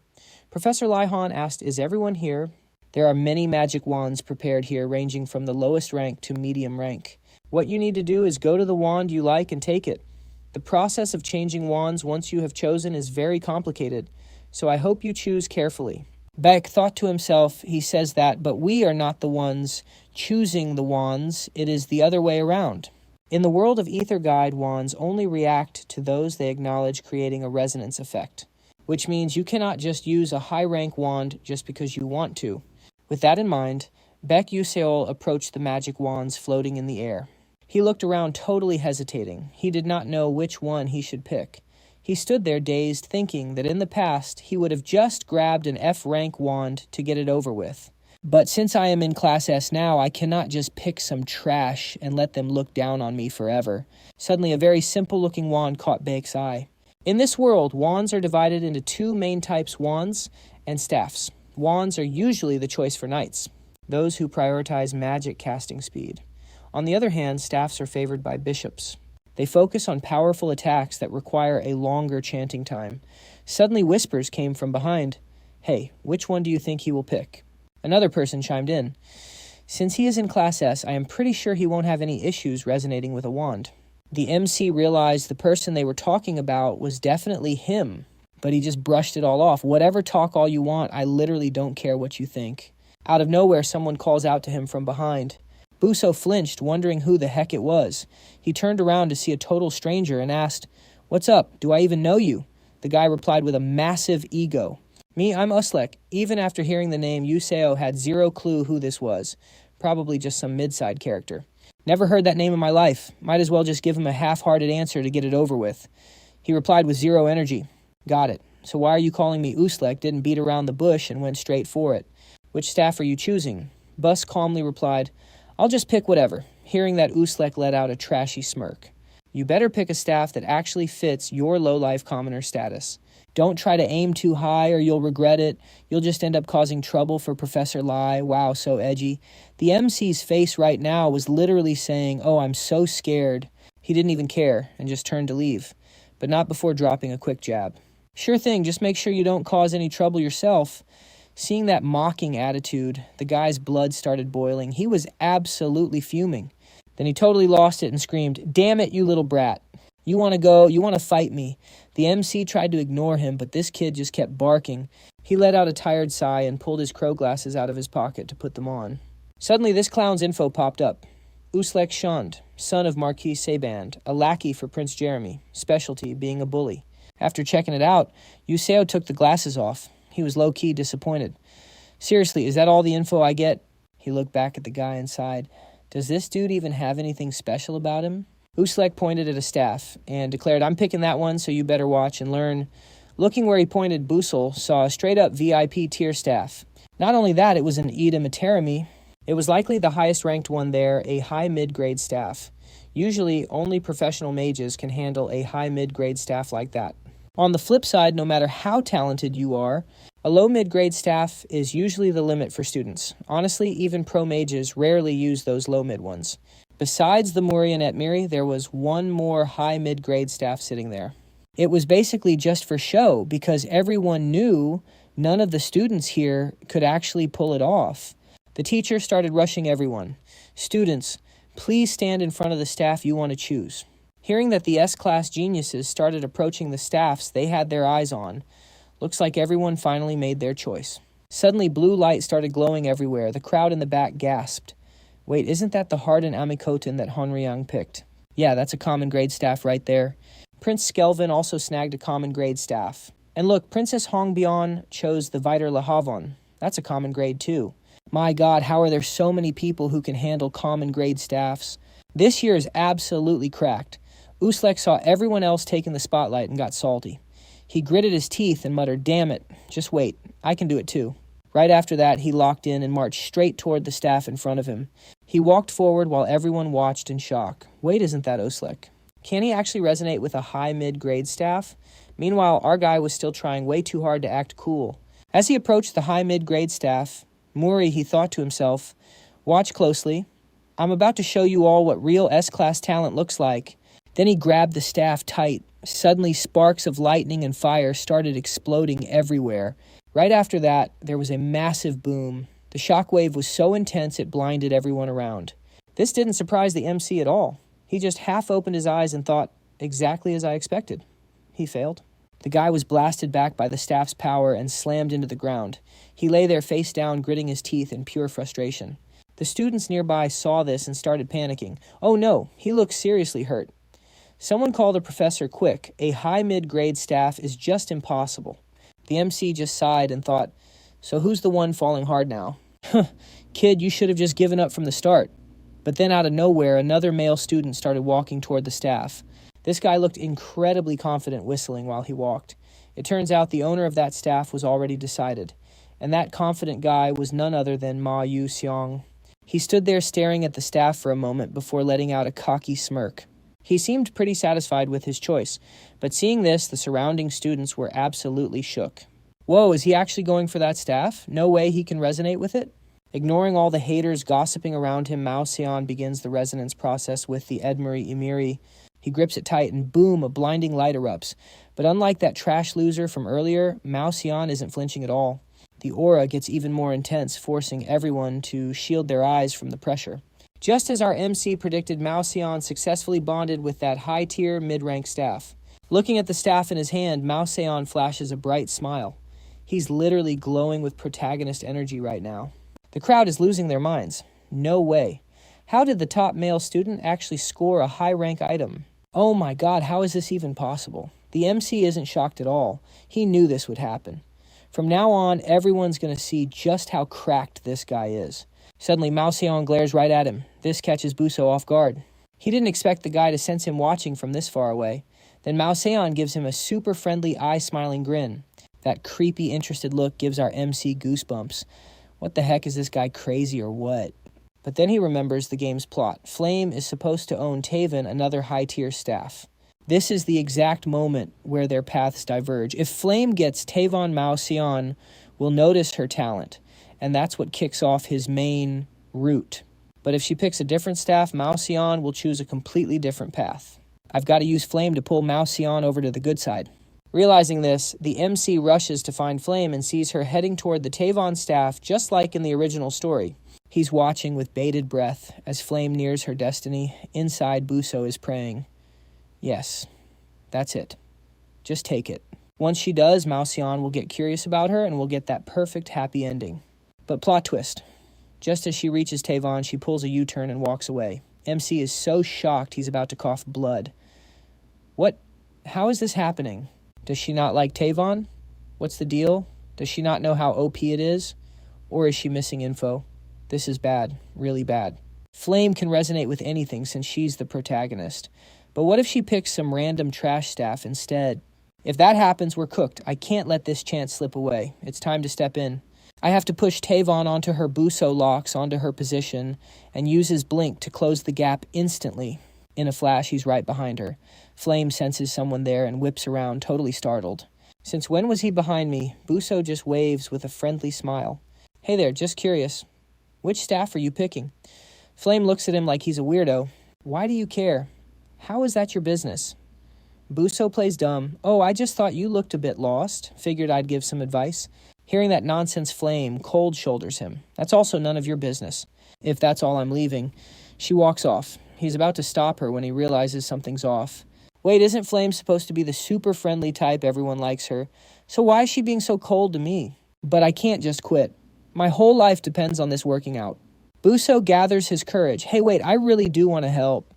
Professor Laihan asked, is everyone here? There are many magic wands prepared here, ranging from the lowest rank to medium rank. What you need to do is go to the wand you like and take it. The process of changing wands once you have chosen is very complicated, so I hope you choose carefully. Beck thought to himself, he says that, but we are not the ones choosing the wands, it is the other way around. In the world of Ether Guide, wands only react to those they acknowledge, creating a resonance effect, which means you cannot just use a high-rank wand just because you want to. With that in mind, Baek Yuseol approached the magic wands floating in the air. He looked around totally hesitating. He did not know which one he should pick. He stood there dazed, thinking that in the past he would have just grabbed an F-rank wand to get it over with. But since I am in Class S now, I cannot just pick some trash and let them look down on me forever. Suddenly, a very simple-looking wand caught Baek's eye. In this world, wands are divided into two main types, wands and staffs. Wands are usually the choice for knights, those who prioritize magic casting speed. On the other hand, staffs are favored by bishops. They focus on powerful attacks that require a longer chanting time. Suddenly whispers came from behind. "Hey, which one do you think he will pick?" Another person chimed in. "Since he is in Class S, I am pretty sure he won't have any issues resonating with a wand." The MC realized the person they were talking about was definitely him, but he just brushed it all off. "Whatever, talk all you want, I literally don't care what you think." Out of nowhere, someone calls out to him from behind. Busell flinched, wondering who the heck it was. He turned around to see a total stranger and asked, "What's up? Do I even know you?" The guy replied with a massive ego. "Me, I'm Uslek." Even after hearing the name, Yuseo had zero clue who this was. Probably just some mid-side character. "Never heard that name in my life. Might as well just give him a half-hearted answer to get it over with." He replied with zero energy. "Got it. So why are you calling me Uslek? Didn't beat around the bush and went straight for it. Which staff are you choosing?" Bus calmly replied, "I'll just pick whatever." Hearing that, Uslek let out a trashy smirk. "You better pick a staff that actually fits your low-life commoner status. Don't try to aim too high or you'll regret it. You'll just end up causing trouble for Professor Lai." Wow, so edgy. The MC's face right now was literally saying, "Oh, I'm so scared." He didn't even care and just turned to leave, but not before dropping a quick jab. "Sure thing, just make sure you don't cause any trouble yourself." Seeing that mocking attitude, the guy's blood started boiling. He was absolutely fuming. Then he totally lost it and screamed, "Damn it, you little brat. You want to go? You want to fight me?" The MC tried to ignore him, but this kid just kept barking. He let out a tired sigh and pulled his crow glasses out of his pocket to put them on. Suddenly, this clown's info popped up. Uslek Shund, son of Marquis Seband, a lackey for Prince Jeremy, specialty being a bully. After checking it out, Yuseo took the glasses off. He was low-key disappointed. "Seriously, is that all the info I get?" He looked back at the guy and sighed. "Does this dude even have anything special about him?" Uslek pointed at a staff and declared, "I'm picking that one, so you better watch and learn." Looking where he pointed, Busell saw a straight-up VIP tier staff. Not only that, it was an Ida Materami. It was likely the highest-ranked one there, a high mid-grade staff. Usually, only professional mages can handle a high mid-grade staff like that. On the flip side, no matter how talented you are, a low mid-grade staff is usually the limit for students. Honestly, even pro mages rarely use those low mid ones. Besides the Muri and Etmiri, there was one more high mid-grade staff sitting there. It was basically just for show because everyone knew none of the students here could actually pull it off. The teacher started rushing everyone. "Students, please stand in front of the staff you want to choose." Hearing that the S-class geniuses started approaching the staffs they had their eyes on, looks like everyone finally made their choice. Suddenly, blue light started glowing everywhere. The crowd in the back gasped. "Wait, isn't that the Harden Amikoten that Honryang picked?" "Yeah, that's a common grade staff right there." Prince Skelvin also snagged a common grade staff. "And look, Princess Hongbyeon chose the Viter Lahavon. That's a common grade too." My God, how are there so many people who can handle common grade staffs? This year is absolutely cracked. Uslek saw everyone else taking the spotlight and got salty. He gritted his teeth and muttered, "Damn it, just wait, I can do it too." Right after that, he locked in and marched straight toward the staff in front of him. He walked forward while everyone watched in shock. Wait, isn't that Uslek? Can he actually resonate with a high mid-grade staff? Meanwhile, our guy was still trying way too hard to act cool. As he approached the high mid-grade staff, Muri, he thought to himself, "Watch closely. I'm about to show you all what real S-class talent looks like." Then he grabbed the staff tight. Suddenly, sparks of lightning and fire started exploding everywhere. Right after that, there was a massive boom. The shockwave was so intense it blinded everyone around. This didn't surprise the MC at all. He just half opened his eyes and thought, exactly as I expected. He failed. The guy was blasted back by the staff's power and slammed into the ground. He lay there face down, gritting his teeth in pure frustration. The students nearby saw this and started panicking. Oh no, he looked seriously hurt. Someone called the professor quick. A high mid-grade staff is just impossible. The MC just sighed and thought, so who's the one falling hard now? Kid, you should have just given up from the start. But then out of nowhere, another male student started walking toward the staff. This guy looked incredibly confident, whistling while he walked. It turns out the owner of that staff was already decided, and that confident guy was none other than Ma Yu-seong. He stood there staring at the staff for a moment before letting out a cocky smirk. He seemed pretty satisfied with his choice, but seeing this, the surrounding students were absolutely shook. Whoa, is he actually going for that staff? No way he can resonate with it? Ignoring all the haters gossiping around him, Mao Xian begins the resonance process with the Edmuri Emiri. He grips it tight and boom, a blinding light erupts. But unlike that trash loser from earlier, Mao Xian isn't flinching at all. The aura gets even more intense, forcing everyone to shield their eyes from the pressure. Just as our MC predicted, Mao Xian successfully bonded with that high-tier, mid-rank staff. Looking at the staff in his hand, Mao Xian flashes a bright smile. He's literally glowing with protagonist energy right now. The crowd is losing their minds. No way. How did the top male student actually score a high-rank item? Oh my god, how is this even possible? The MC isn't shocked at all. He knew this would happen. From now on, everyone's going to see just how cracked this guy is. Suddenly, Mao Xian glares right at him. This catches Busell off guard. He didn't expect the guy to sense him watching from this far away. Then Mao Xian gives him a super friendly eye-smiling grin. That creepy, interested look gives our MC goosebumps. What the heck, is this guy crazy or what? But then he remembers the game's plot. Flame is supposed to own Taven, another high-tier staff. This is the exact moment where their paths diverge. If Flame gets Tavon, Mao Xian will notice her talent, and that's what kicks off his main route. But if she picks a different staff, Mao Xian will choose a completely different path. I've got to use Flame to pull Mao Xian over to the good side. Realizing this, the MC rushes to find Flame and sees her heading toward the Tavon staff just like in the original story. He's watching with bated breath as Flame nears her destiny. Inside, Busell is praying. Yes, that's it. Just take it. Once she does, Mao Xian will get curious about her and will get that perfect happy ending. But plot twist. Just as she reaches Tavon, she pulls a U-turn and walks away. MC is so shocked he's about to cough blood. What? How is this happening? Does she not like Tavon? What's the deal? Does she not know how OP it is? Or is she missing info? This is bad. Really bad. Flame can resonate with anything since she's the protagonist. But what if she picks some random trash staff instead? If that happens, we're cooked. I can't let this chance slip away. It's time to step in. I have to push Tavon onto her Busell locks, onto her position, and use his blink to close the gap instantly. In a flash, he's right behind her. Flame senses someone there and whips around, totally startled. Since when was he behind me? Busell just waves with a friendly smile. Hey there, just curious. Which staff are you picking? Flame looks at him like he's a weirdo. Why do you care? How is that your business? Busell plays dumb. Oh, I just thought you looked a bit lost. Figured I'd give some advice. Hearing that nonsense, Flame cold shoulders him. That's also none of your business. If that's all I'm leaving. She walks off. He's about to stop her when he realizes something's off. Wait, isn't Flame supposed to be the super friendly type everyone likes her? So why is she being so cold to me? But I can't just quit. My whole life depends on this working out. Busell gathers his courage. Hey, wait, I really do want to help.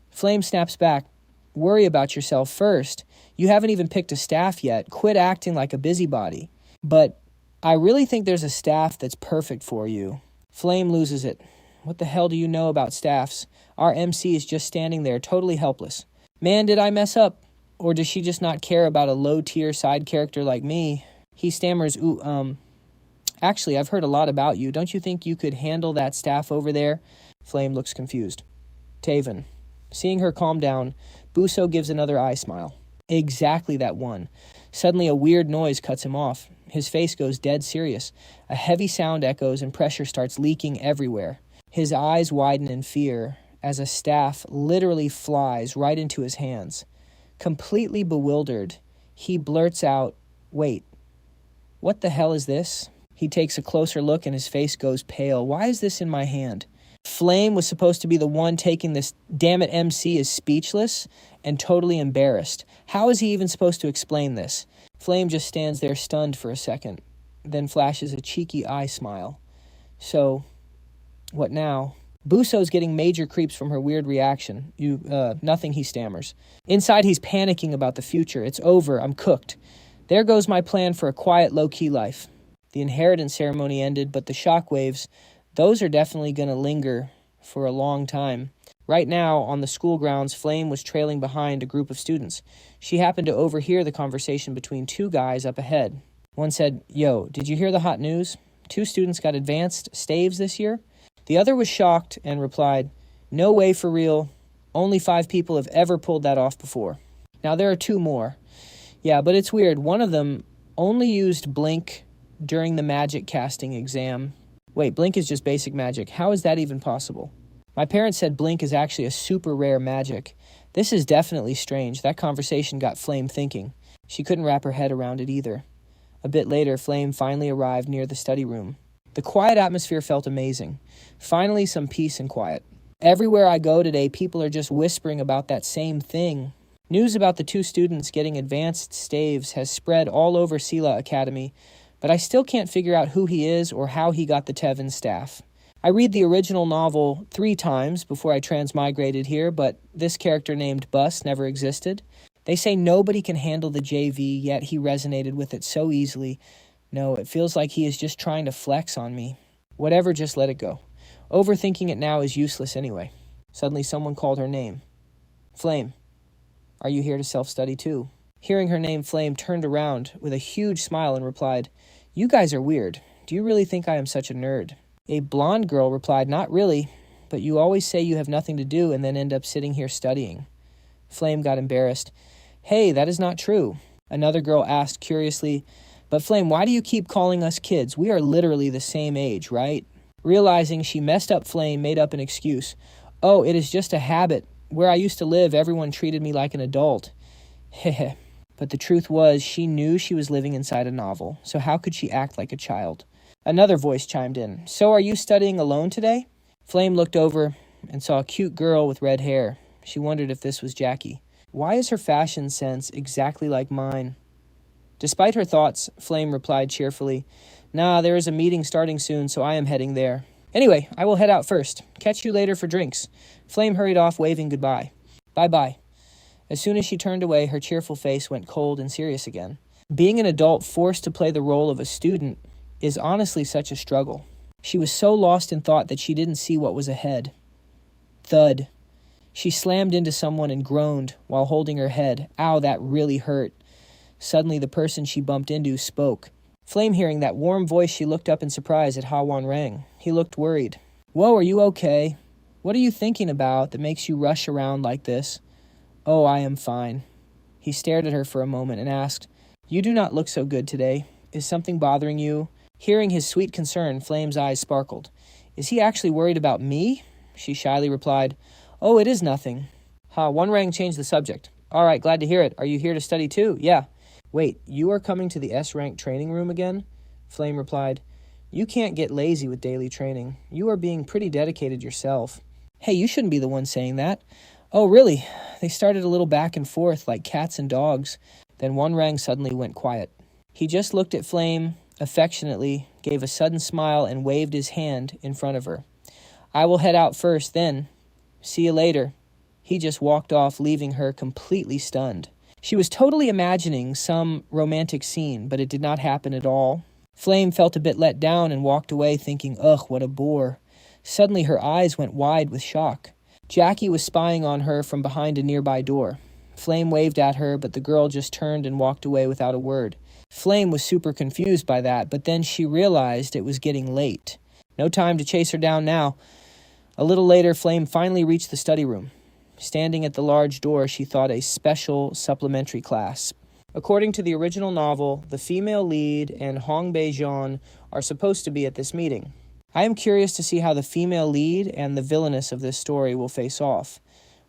Flame snaps back. Worry about yourself first. You haven't even picked a staff yet. Quit acting like a busybody. But I really think there's a staff that's perfect for you. Flame loses it. What the hell do you know about staffs? Our MC is just standing there, totally helpless. Man, did I mess up? Or does she just not care about a low-tier side character like me? He stammers, actually, I've heard a lot about you. Don't you think you could handle that staff over there? Flame looks confused. Taven. Seeing her calm down, Busell gives another eye smile. Exactly that one. Suddenly a weird noise cuts him off. His face goes dead serious. A heavy sound echoes and pressure starts leaking everywhere. His eyes widen in fear as a staff literally flies right into his hands. Completely bewildered, he blurts out, "Wait, what the hell is this?" He takes a closer look and his face goes pale. Why is this in my hand? Flame was supposed to be the one taking this. Damn it, MC is speechless and totally embarrassed. How is he even supposed to explain this? Flame just stands there stunned for a second, then flashes a cheeky eye smile. So, what now? Busell's getting major creeps from her weird reaction. Nothing, he stammers. Inside, he's panicking about the future. It's over. I'm cooked. There goes my plan for a quiet, low-key life. The inheritance ceremony ended, but the shockwaves, those are definitely going to linger for a long time. Right now, on the school grounds, Flame was trailing behind a group of students. She happened to overhear the conversation between two guys up ahead. One said, "Yo, did you hear the hot news? 2 students got advanced staves this year?" The other was shocked and replied, "No way for real. Only 5 people have ever pulled that off before. Now there are 2 more. Yeah, but it's weird. One of them only used blink during the magic casting exam. Wait, blink is just basic magic. How is that even possible? My parents said blink is actually a super rare magic. This is definitely strange. That conversation got Flame thinking. She couldn't wrap her head around it either. A bit later, Flame finally arrived near the study room. The quiet atmosphere felt amazing. Finally, some peace and quiet. Everywhere I go today, people are just whispering about that same thing. News about the 2 students getting advanced staves has spread all over Sela Academy, but I still can't figure out who he is or how he got the Tevin staff. I read the original novel 3 times before I transmigrated here, but this character named Bus never existed. They say nobody can handle the JV, yet he resonated with it so easily. No, it feels like he is just trying to flex on me. Whatever, just let it go. Overthinking it now is useless anyway. Suddenly someone called her name. Flame, are you here to self-study too? Hearing her name, Flame turned around with a huge smile and replied, "You guys are weird. Do you really think I am such a nerd?" A blonde girl replied, "Not really, but you always say you have nothing to do and then end up sitting here studying." Flame got embarrassed. "Hey, that is not true." Another girl asked curiously, "But Flame, why do you keep calling us kids? We are literally the same age, right?" Realizing she messed up, Flame made up an excuse. "Oh, it is just a habit. Where I used to live, everyone treated me like an adult." Heh. But the truth was, she knew she was living inside a novel, so how could she act like a child? Another voice chimed in. "So are you studying alone today?" Flame looked over and saw a cute girl with red hair. She wondered if this was Jackie. Why is her fashion sense exactly like mine? Despite her thoughts, Flame replied cheerfully, "Nah, there is a meeting starting soon, so I am heading there. Anyway, I will head out first. Catch you later for drinks." Flame hurried off, waving goodbye. Bye-bye. As soon as she turned away, her cheerful face went cold and serious again. Being an adult forced to play the role of a student is honestly such a struggle. She was so lost in thought that she didn't see what was ahead. Thud. She slammed into someone and groaned while holding her head. Ow, that really hurt. Suddenly, the person she bumped into spoke. Flame hearing that warm voice, she looked up in surprise at Ha Wan Rang. He looked worried. "Whoa, are you okay? What are you thinking about that makes you rush around like this?" "Oh, I am fine." He stared at her for a moment and asked, "You do not look so good today. Is something bothering you?" Hearing his sweet concern, Flame's eyes sparkled. "Is he actually worried about me?" She shyly replied, "Oh, it is nothing." Ha Wan Rang changed the subject. "All right, glad to hear it. Are you here to study too?" "Yeah." "Wait, you are coming to the S-rank training room again?" Flame replied, "You can't get lazy with daily training. You are being pretty dedicated yourself." "Hey, you shouldn't be the one saying that." "Oh, really?" They started a little back and forth like cats and dogs. Then Wan Rang suddenly went quiet. He just looked at Flame affectionately, gave a sudden smile, and waved his hand in front of her. "I will head out first, then. See you later." He just walked off, leaving her completely stunned. She was totally imagining some romantic scene, but it did not happen at all. Flame felt a bit let down and walked away thinking, ugh, what a bore. Suddenly her eyes went wide with shock. Jackie was spying on her from behind a nearby door. Flame waved at her, but the girl just turned and walked away without a word. Flame was super confused by that, but then she realized it was getting late. No time to chase her down now. A little later, Flame finally reached the study room. Standing at the large door, she thought a special supplementary class. According to the original novel, the female lead and Hong Bei-jeon are supposed to be at this meeting. I am curious to see how the female lead and the villainess of this story will face off.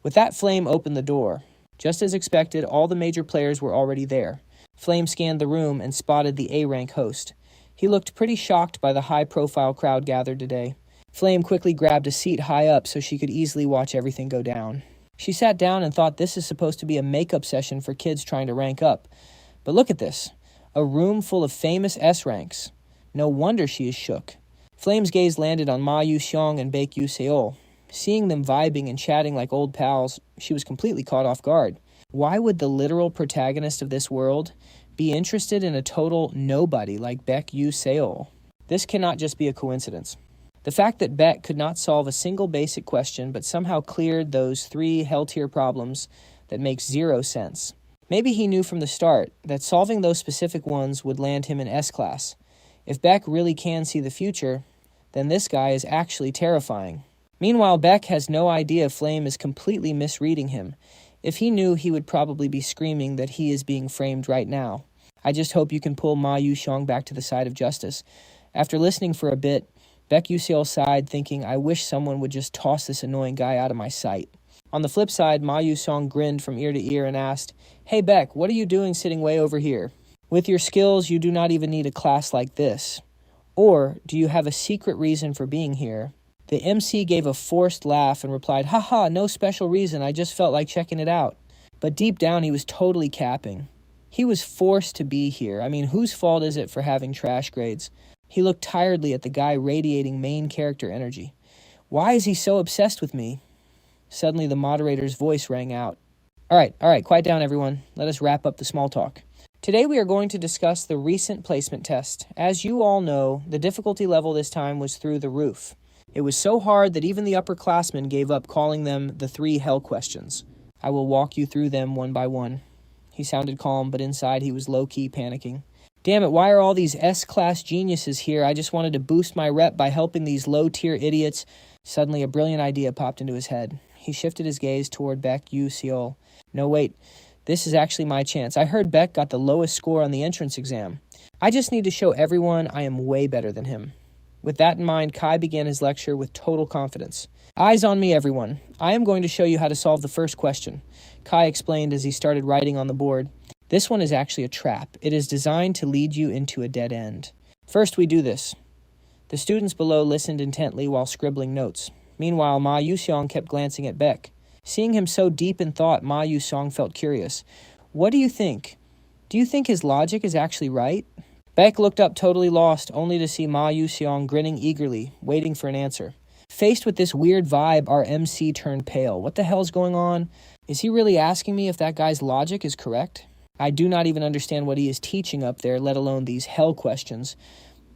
With that, Flame opened the door. Just as expected, all the major players were already there. Flame scanned the room and spotted the A-rank host. He looked pretty shocked by the high-profile crowd gathered today. Flame quickly grabbed a seat high up so she could easily watch everything go down. She sat down and thought this is supposed to be a makeup session for kids trying to rank up. But look at this. A room full of famous S-ranks. No wonder she is shook. Flame's gaze landed on Ma Yu-xiong and Baek Yu-seol. Seeing them vibing and chatting like old pals, she was completely caught off guard. Why would the literal protagonist of this world be interested in a total nobody like Baek Yu-seol? This cannot just be a coincidence. The fact that Baek could not solve a single basic question but somehow cleared those 3 hell-tier problems that makes zero sense. Maybe he knew from the start that solving those specific ones would land him in S-class. If Baek really can see the future, then this guy is actually terrifying. Meanwhile, Beck has no idea Flame is completely misreading him. If he knew, he would probably be screaming that he is being framed right now. I just hope you can pull Ma Yuxiong back to the side of justice. After listening for a bit, Beck Yuseol sighed, thinking, I wish someone would just toss this annoying guy out of my sight. On the flip side, Ma Yusong grinned from ear to ear and asked, Hey Beck, what are you doing sitting way over here? With your skills, you do not even need a class like this. Or, do you have a secret reason for being here? The MC gave a forced laugh and replied, Haha, no special reason, I just felt like checking it out. But deep down, he was totally capping. He was forced to be here. I mean, whose fault is it for having trash grades? He looked tiredly at the guy radiating main character energy. Why is he so obsessed with me? Suddenly, the moderator's voice rang out. All right, quiet down, everyone. Let us wrap up the small talk. Today, we are going to discuss the recent placement test. As you all know, the difficulty level this time was through the roof. It was so hard that even the upperclassmen gave up, calling them the 3 hell questions. I will walk you through them one by one. He sounded calm, but inside he was low-key panicking. Damn it, why are all these S-class geniuses here? I just wanted to boost my rep by helping these low-tier idiots. Suddenly, a brilliant idea popped into his head. He shifted his gaze toward Beck Yu Seol. No, wait. This is actually my chance. I heard Beck got the lowest score on the entrance exam. I just need to show everyone I am way better than him. With that in mind, Kai began his lecture with total confidence. Eyes on me, everyone. I am going to show you how to solve the first question. Kai explained as he started writing on the board. This one is actually a trap. It is designed to lead you into a dead end. First, we do this. The students below listened intently while scribbling notes. Meanwhile, Ma Yuseong kept glancing at Beck. Seeing him so deep in thought, Ma Yuseong felt curious. What do you think? Do you think his logic is actually right? Beck looked up totally lost, only to see Ma Yuseong grinning eagerly, waiting for an answer. Faced with this weird vibe, our MC turned pale. What the hell's going on? Is he really asking me if that guy's logic is correct? I do not even understand what he is teaching up there, let alone these hell questions.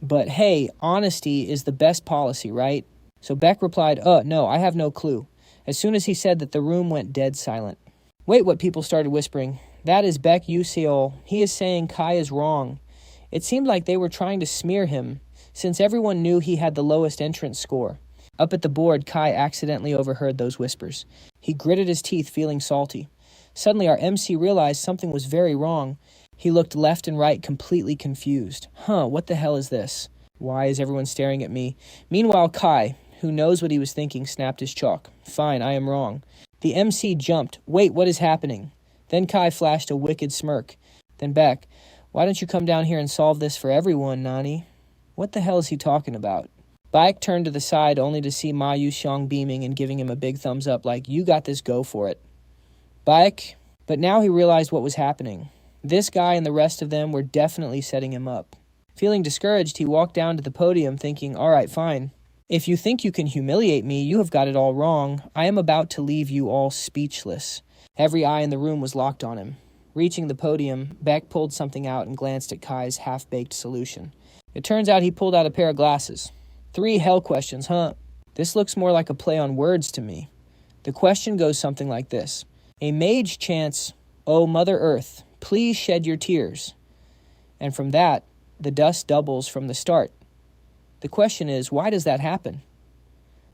But hey, honesty is the best policy, right? So Beck replied, no, I have no clue. As soon as he said that, the room went dead silent. Wait, what people started whispering. That is Beck Yuseol. He is saying Kai is wrong. It seemed like they were trying to smear him, since everyone knew he had the lowest entrance score. Up at the board, Kai accidentally overheard those whispers. He gritted his teeth, feeling salty. Suddenly, our MC realized something was very wrong. He looked left and right, completely confused. What the hell is this? Why is everyone staring at me? Meanwhile, Kai, who knows what he was thinking, snapped his chalk. Fine, I am wrong. The MC jumped. Wait, what is happening? Then Kai flashed a wicked smirk. Then Beck, why don't you come down here and solve this for everyone, Nani? What the hell is he talking about? Baek turned to the side only to see Ma Yuxiong beaming and giving him a big thumbs up like, you got this, go for it. Baek, but now he realized what was happening. This guy and the rest of them were definitely setting him up. Feeling discouraged, he walked down to the podium thinking, all right, fine. If you think you can humiliate me, you have got it all wrong. I am about to leave you all speechless. Every eye in the room was locked on him. Reaching the podium, Beck pulled something out and glanced at Kai's half-baked solution. It turns out he pulled out a pair of glasses. 3 hell questions, huh? This looks more like a play on words to me. The question goes something like this. A mage chants, "O Mother Earth, please shed your tears." And from that, the dust doubles from the start. The question is, why does that happen?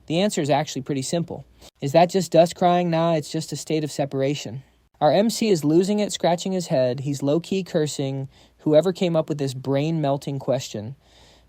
The answer is actually pretty simple. Is that just dust crying? Nah, it's just a state of separation. Our MC is losing it, scratching his head. He's low-key cursing whoever came up with this brain-melting question.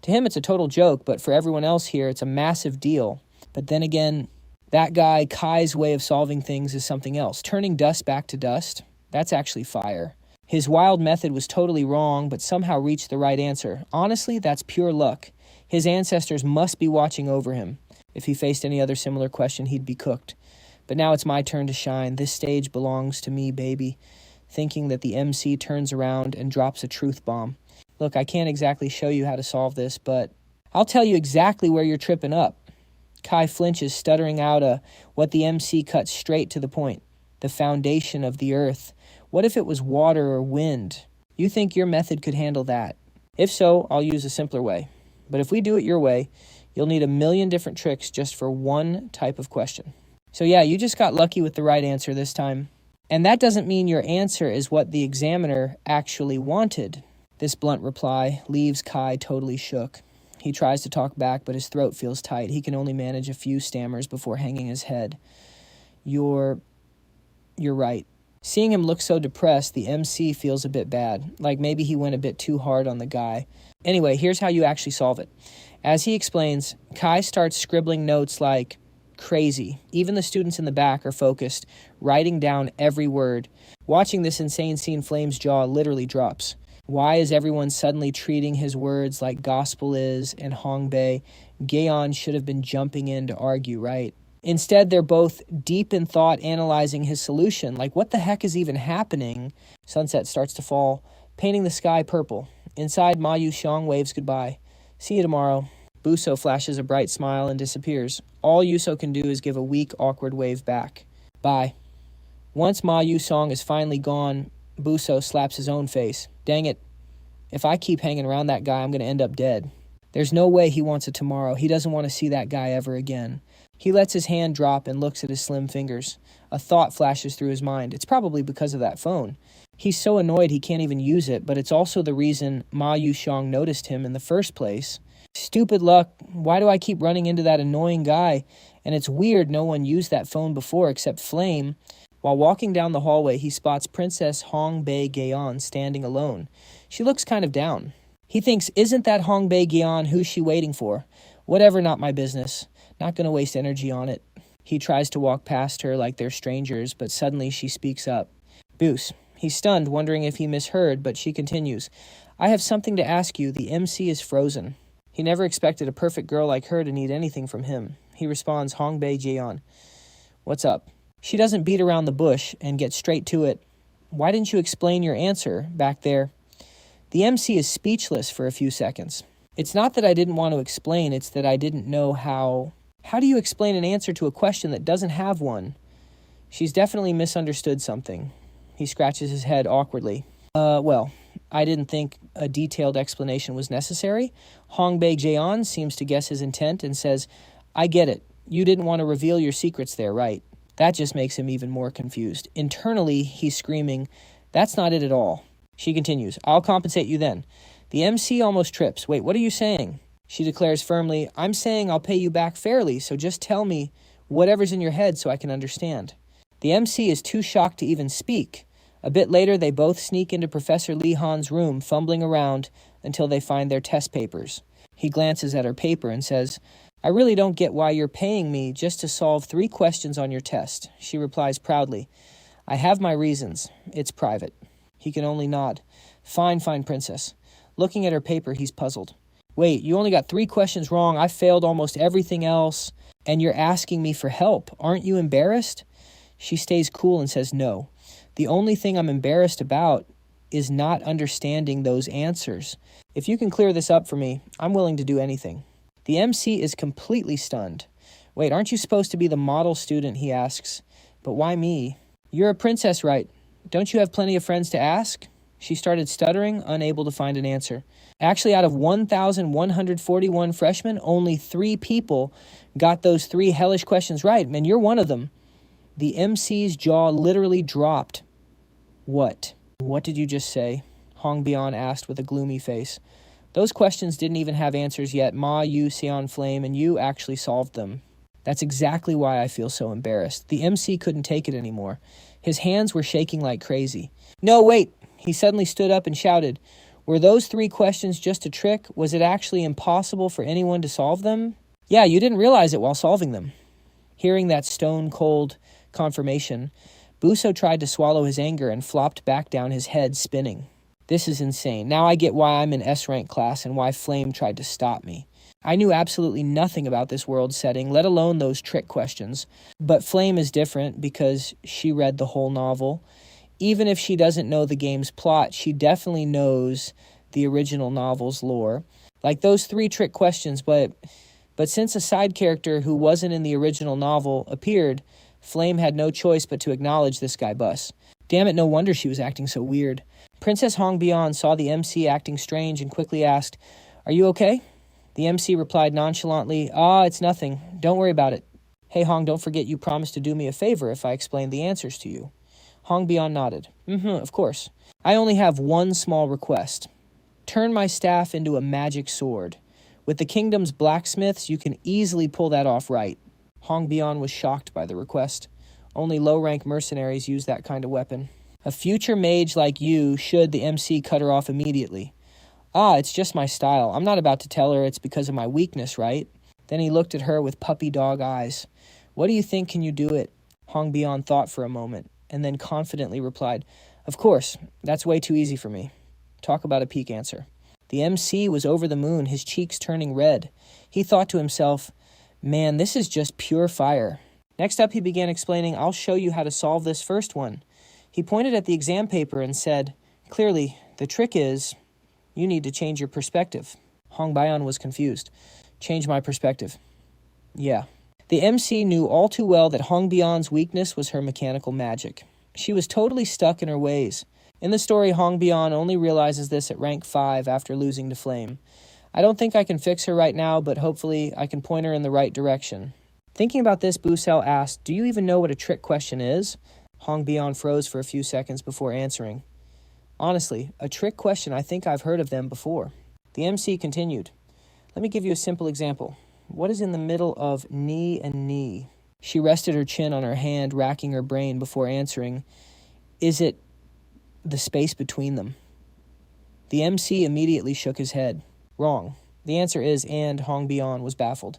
To him, it's a total joke, but for everyone else here, it's a massive deal. But then again, that guy, Kai's way of solving things is something else. Turning dust back to dust, that's actually fire. His wild method was totally wrong, but somehow reached the right answer. Honestly, that's pure luck. His ancestors must be watching over him. If he faced any other similar question, he'd be cooked. But now it's my turn to shine. This stage belongs to me, baby. Thinking that the MC turns around and drops a truth bomb. Look, I can't exactly show you how to solve this, but I'll tell you exactly where you're tripping up. Kai flinches, stuttering out what the MC cuts straight to the point. The foundation of the earth. What if it was water or wind? You think your method could handle that? If so, I'll use a simpler way. But if we do it your way, you'll need 1,000,000 different tricks just for one type of question. So yeah, you just got lucky with the right answer this time. And that doesn't mean your answer is what the examiner actually wanted. This blunt reply leaves Kai totally shook. He tries to talk back, but his throat feels tight. He can only manage a few stammers before hanging his head. You're right. Seeing him look so depressed, the MC feels a bit bad, like maybe he went a bit too hard on the guy. Anyway, here's how you actually solve it. As he explains, Kai starts scribbling notes like crazy. Even the students in the back are focused, writing down every word. Watching this insane scene, Flame's jaw literally drops. Why is everyone suddenly treating his words like gospel is, and Hongbei, Gaon should have been jumping in to argue, right? Instead, they're both deep in thought analyzing his solution. Like, what the heck is even happening? Sunset starts to fall, painting the sky purple. Inside, Ma Yuxiang waves goodbye. See you tomorrow. Busell flashes a bright smile and disappears. All Yuso can do is give a weak, awkward wave back. Bye. Once Ma Yusong is finally gone, Busell slaps his own face. Dang it. If I keep hanging around that guy, I'm going to end up dead. There's no way he wants it tomorrow. He doesn't want to see that guy ever again. He lets his hand drop and looks at his slim fingers. A thought flashes through his mind. It's probably because of that phone. He's so annoyed he can't even use it, but it's also the reason Ma Yuxiang noticed him in the first place. Stupid luck. Why do I keep running into that annoying guy? And it's weird no one used that phone before except Flame. While walking down the hallway, he spots Princess Hongbei Gaon standing alone. She looks kind of down. He thinks, isn't that Hongbei Gaon? Who's she waiting for? Whatever, not my business. Not going to waste energy on it. He tries to walk past her like they're strangers, but suddenly she speaks up. Boos. He's stunned, wondering if he misheard, but she continues. I have something to ask you. The MC is frozen. He never expected a perfect girl like her to need anything from him. He responds, Hongbei Gaon. What's up? She doesn't beat around the bush and gets straight to it. Why didn't you explain your answer back there? The MC is speechless for a few seconds. It's not that I didn't want to explain, it's that I didn't know how. How do you explain an answer to a question that doesn't have one? She's definitely misunderstood something. He scratches his head awkwardly. Well, I didn't think a detailed explanation was necessary. Hongbei Gaon seems to guess his intent and says, I get it. You didn't want to reveal your secrets there, right? That just makes him even more confused. Internally, he's screaming, that's not it at all. She continues, I'll compensate you then. The MC almost trips. Wait, what are you saying? She declares firmly, I'm saying I'll pay you back fairly, so just tell me whatever's in your head so I can understand. The MC is too shocked to even speak. A bit later, they both sneak into Professor Li Han's room, fumbling around until they find their test papers. He glances at her paper and says, I really don't get why you're paying me just to solve 3 questions on your test. She replies proudly, I have my reasons. It's private. He can only nod. Fine, princess. Looking at her paper, he's puzzled. Wait, you only got 3 questions wrong. I failed almost everything else, and you're asking me for help. Aren't you embarrassed? She stays cool and says no. The only thing I'm embarrassed about is not understanding those answers. If you can clear this up for me, I'm willing to do anything. The MC is completely stunned. Wait, aren't you supposed to be the model student, he asks. But why me? You're a princess, right? Don't you have plenty of friends to ask? She started stuttering, unable to find an answer. Actually, out of 1,141 freshmen, only 3 people got those 3 hellish questions right, and you're one of them. The MC's jaw literally dropped. What? What did you just say? Hong Bian asked with a gloomy face. Those questions didn't even have answers yet. Ma, you, Xian Flame, and you actually solved them. That's exactly why I feel so embarrassed. The MC couldn't take it anymore. His hands were shaking like crazy. No, wait! He suddenly stood up and shouted, were those 3 questions just a trick? Was it actually impossible for anyone to solve them? Yeah, you didn't realize it while solving them. Hearing that stone-cold confirmation, Busell tried to swallow his anger and flopped back down, his head spinning. This is insane. Now I get why I'm in S-rank class and why Flame tried to stop me. I knew absolutely nothing about this world setting, let alone those trick questions. But Flame is different because she read the whole novel. Even if she doesn't know the game's plot, she definitely knows the original novel's lore. Like those 3 trick questions, but since a side character who wasn't in the original novel appeared, Flame had no choice but to acknowledge this guy Bus. Damn it, no wonder she was acting so weird. Princess Hongbian saw the MC acting strange and quickly asked, Are you okay? The MC replied nonchalantly, It's nothing. Don't worry about it. Hey Hong, don't forget you promised to do me a favor if I explained the answers to you. Hongbian nodded. Of course. I only have one small request. Turn my staff into a magic sword. With the kingdom's blacksmiths, you can easily pull that off right. Hong Bian was shocked by the request. Only low-rank mercenaries use that kind of weapon. A future mage like you should, the MC cut her off immediately. Ah, it's just my style. I'm not about to tell her it's because of my weakness, right? Then he looked at her with puppy dog eyes. What do you think, can you do it? Hong Bian thought for a moment, and then confidently replied, Of course, that's way too easy for me. Talk about a peak answer. The MC was over the moon, his cheeks turning red. He thought to himself, Man, this is just pure fire. Next up, he began explaining, I'll show you how to solve this first one. He pointed at the exam paper and said, Clearly, the trick is, you need to change your perspective. Hong Bian was confused. Change my perspective. Yeah. The MC knew all too well that Hong Bian's weakness was her mechanical magic. She was totally stuck in her ways. In the story, Hong Bian only realizes this at rank 5 after losing to Flame. I don't think I can fix her right now, but hopefully I can point her in the right direction. Thinking about this, Busell asked, Do you even know what a trick question is? Hong Bian froze for a few seconds before answering. Honestly, a trick question, I think I've heard of them before. The MC continued. Let me give you a simple example. What is in the middle of knee and knee? She rested her chin on her hand, racking her brain before answering. Is it the space between them? The MC immediately shook his head. Wrong. The answer is, and Hong Bian was baffled.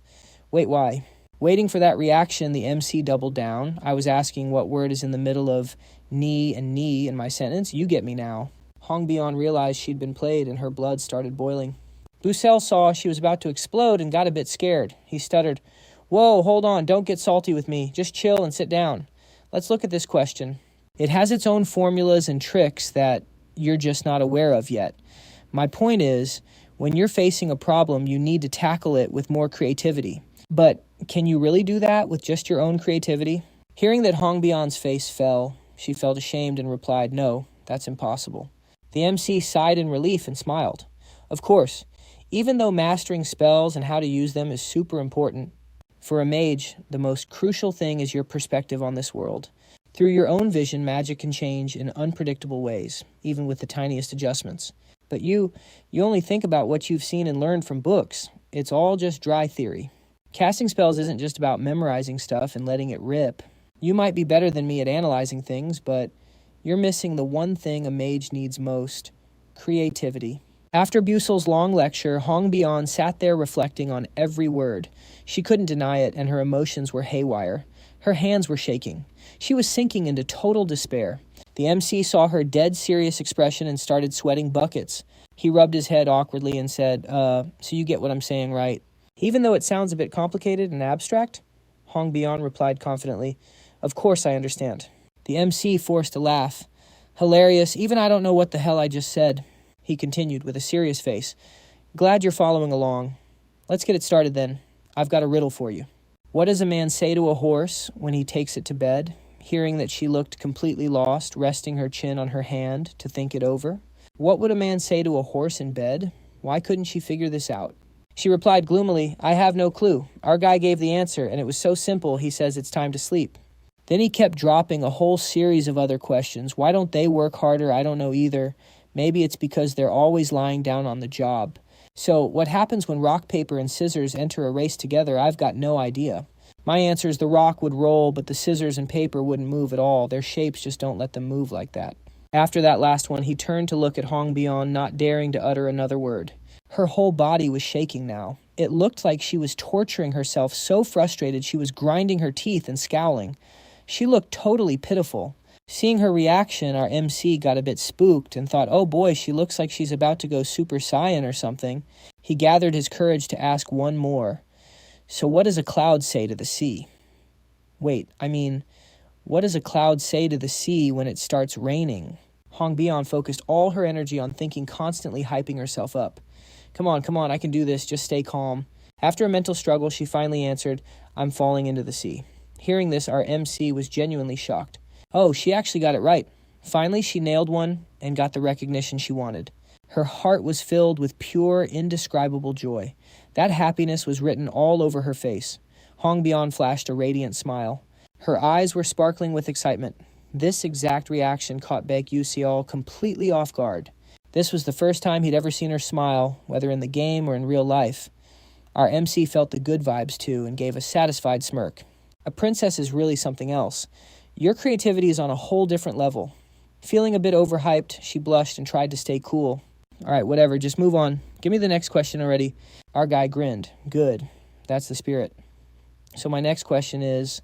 Wait, why? Waiting for that reaction, the MC doubled down. I was asking what word is in the middle of knee and knee in my sentence. You get me now. Hong Bian realized she'd been played and her blood started boiling. Busell saw she was about to explode and got a bit scared. He stuttered, Whoa, hold on, don't get salty with me. Just chill and sit down. Let's look at this question. It has its own formulas and tricks that you're just not aware of yet. My point is, when you're facing a problem, you need to tackle it with more creativity. But can you really do that with just your own creativity? Hearing that Hong Bian's face fell, she felt ashamed and replied, No, that's impossible. The MC sighed in relief and smiled. Of course, even though mastering spells and how to use them is super important, for a mage, the most crucial thing is your perspective on this world. Through your own vision, magic can change in unpredictable ways, even with the tiniest adjustments. But you only think about what you've seen and learned from books. It's all just dry theory. Casting spells isn't just about memorizing stuff and letting it rip. You might be better than me at analyzing things, but you're missing the one thing a mage needs most: creativity. After Busell's long lecture, Hong Bian sat there reflecting on every word. She couldn't deny it, and her emotions were haywire. Her hands were shaking. She was sinking into total despair. The MC saw her dead serious expression and started sweating buckets. He rubbed his head awkwardly and said, So you get what I'm saying, right? Even though it sounds a bit complicated and abstract? Hong Bian replied confidently, Of course I understand. The MC forced a laugh. Hilarious, even I don't know what the hell I just said. He continued with a serious face. Glad you're following along. Let's get it started then. I've got a riddle for you. What does a man say to a horse when he takes it to bed, hearing that she looked completely lost, resting her chin on her hand to think it over? What would a man say to a horse in bed? Why couldn't she figure this out? She replied gloomily, I have no clue. Our guy gave the answer, and it was so simple he says it's time to sleep. Then he kept dropping a whole series of other questions. Why don't they work harder? I don't know either. Maybe it's because they're always lying down on the job. So what happens when rock, paper, and scissors enter a race together? I've got no idea. My answer is the rock would roll, but the scissors and paper wouldn't move at all. Their shapes just don't let them move like that. After that last one, he turned to look at Hong Bian, not daring to utter another word. Her whole body was shaking now. It looked like she was torturing herself, so frustrated she was grinding her teeth and scowling. She looked totally pitiful. Seeing her reaction, our MC got a bit spooked and thought, oh boy, she looks like she's about to go Super Saiyan or something. He gathered his courage to ask one more. So what does a cloud say to the sea? What does a cloud say to the sea when it starts raining? Hong Bian focused all her energy on thinking, constantly hyping herself up. Come on, I can do this, just stay calm. After a mental struggle, she finally answered, I'm falling into the sea. Hearing this, our MC was genuinely shocked. Oh, she actually got it right. Finally, she nailed one and got the recognition she wanted. Her heart was filled with pure, indescribable joy. That happiness was written all over her face. Hong Bian flashed a radiant smile. Her eyes were sparkling with excitement. This exact reaction caught Baek Yuseol completely off guard. This was the first time he'd ever seen her smile, whether in the game or in real life. Our MC felt the good vibes too and gave a satisfied smirk. A princess is really something else. Your creativity is on a whole different level. Feeling a bit overhyped, she blushed and tried to stay cool. All right, whatever, just move on. Give me the next question already. Our guy grinned. Good. That's the spirit. So my next question is,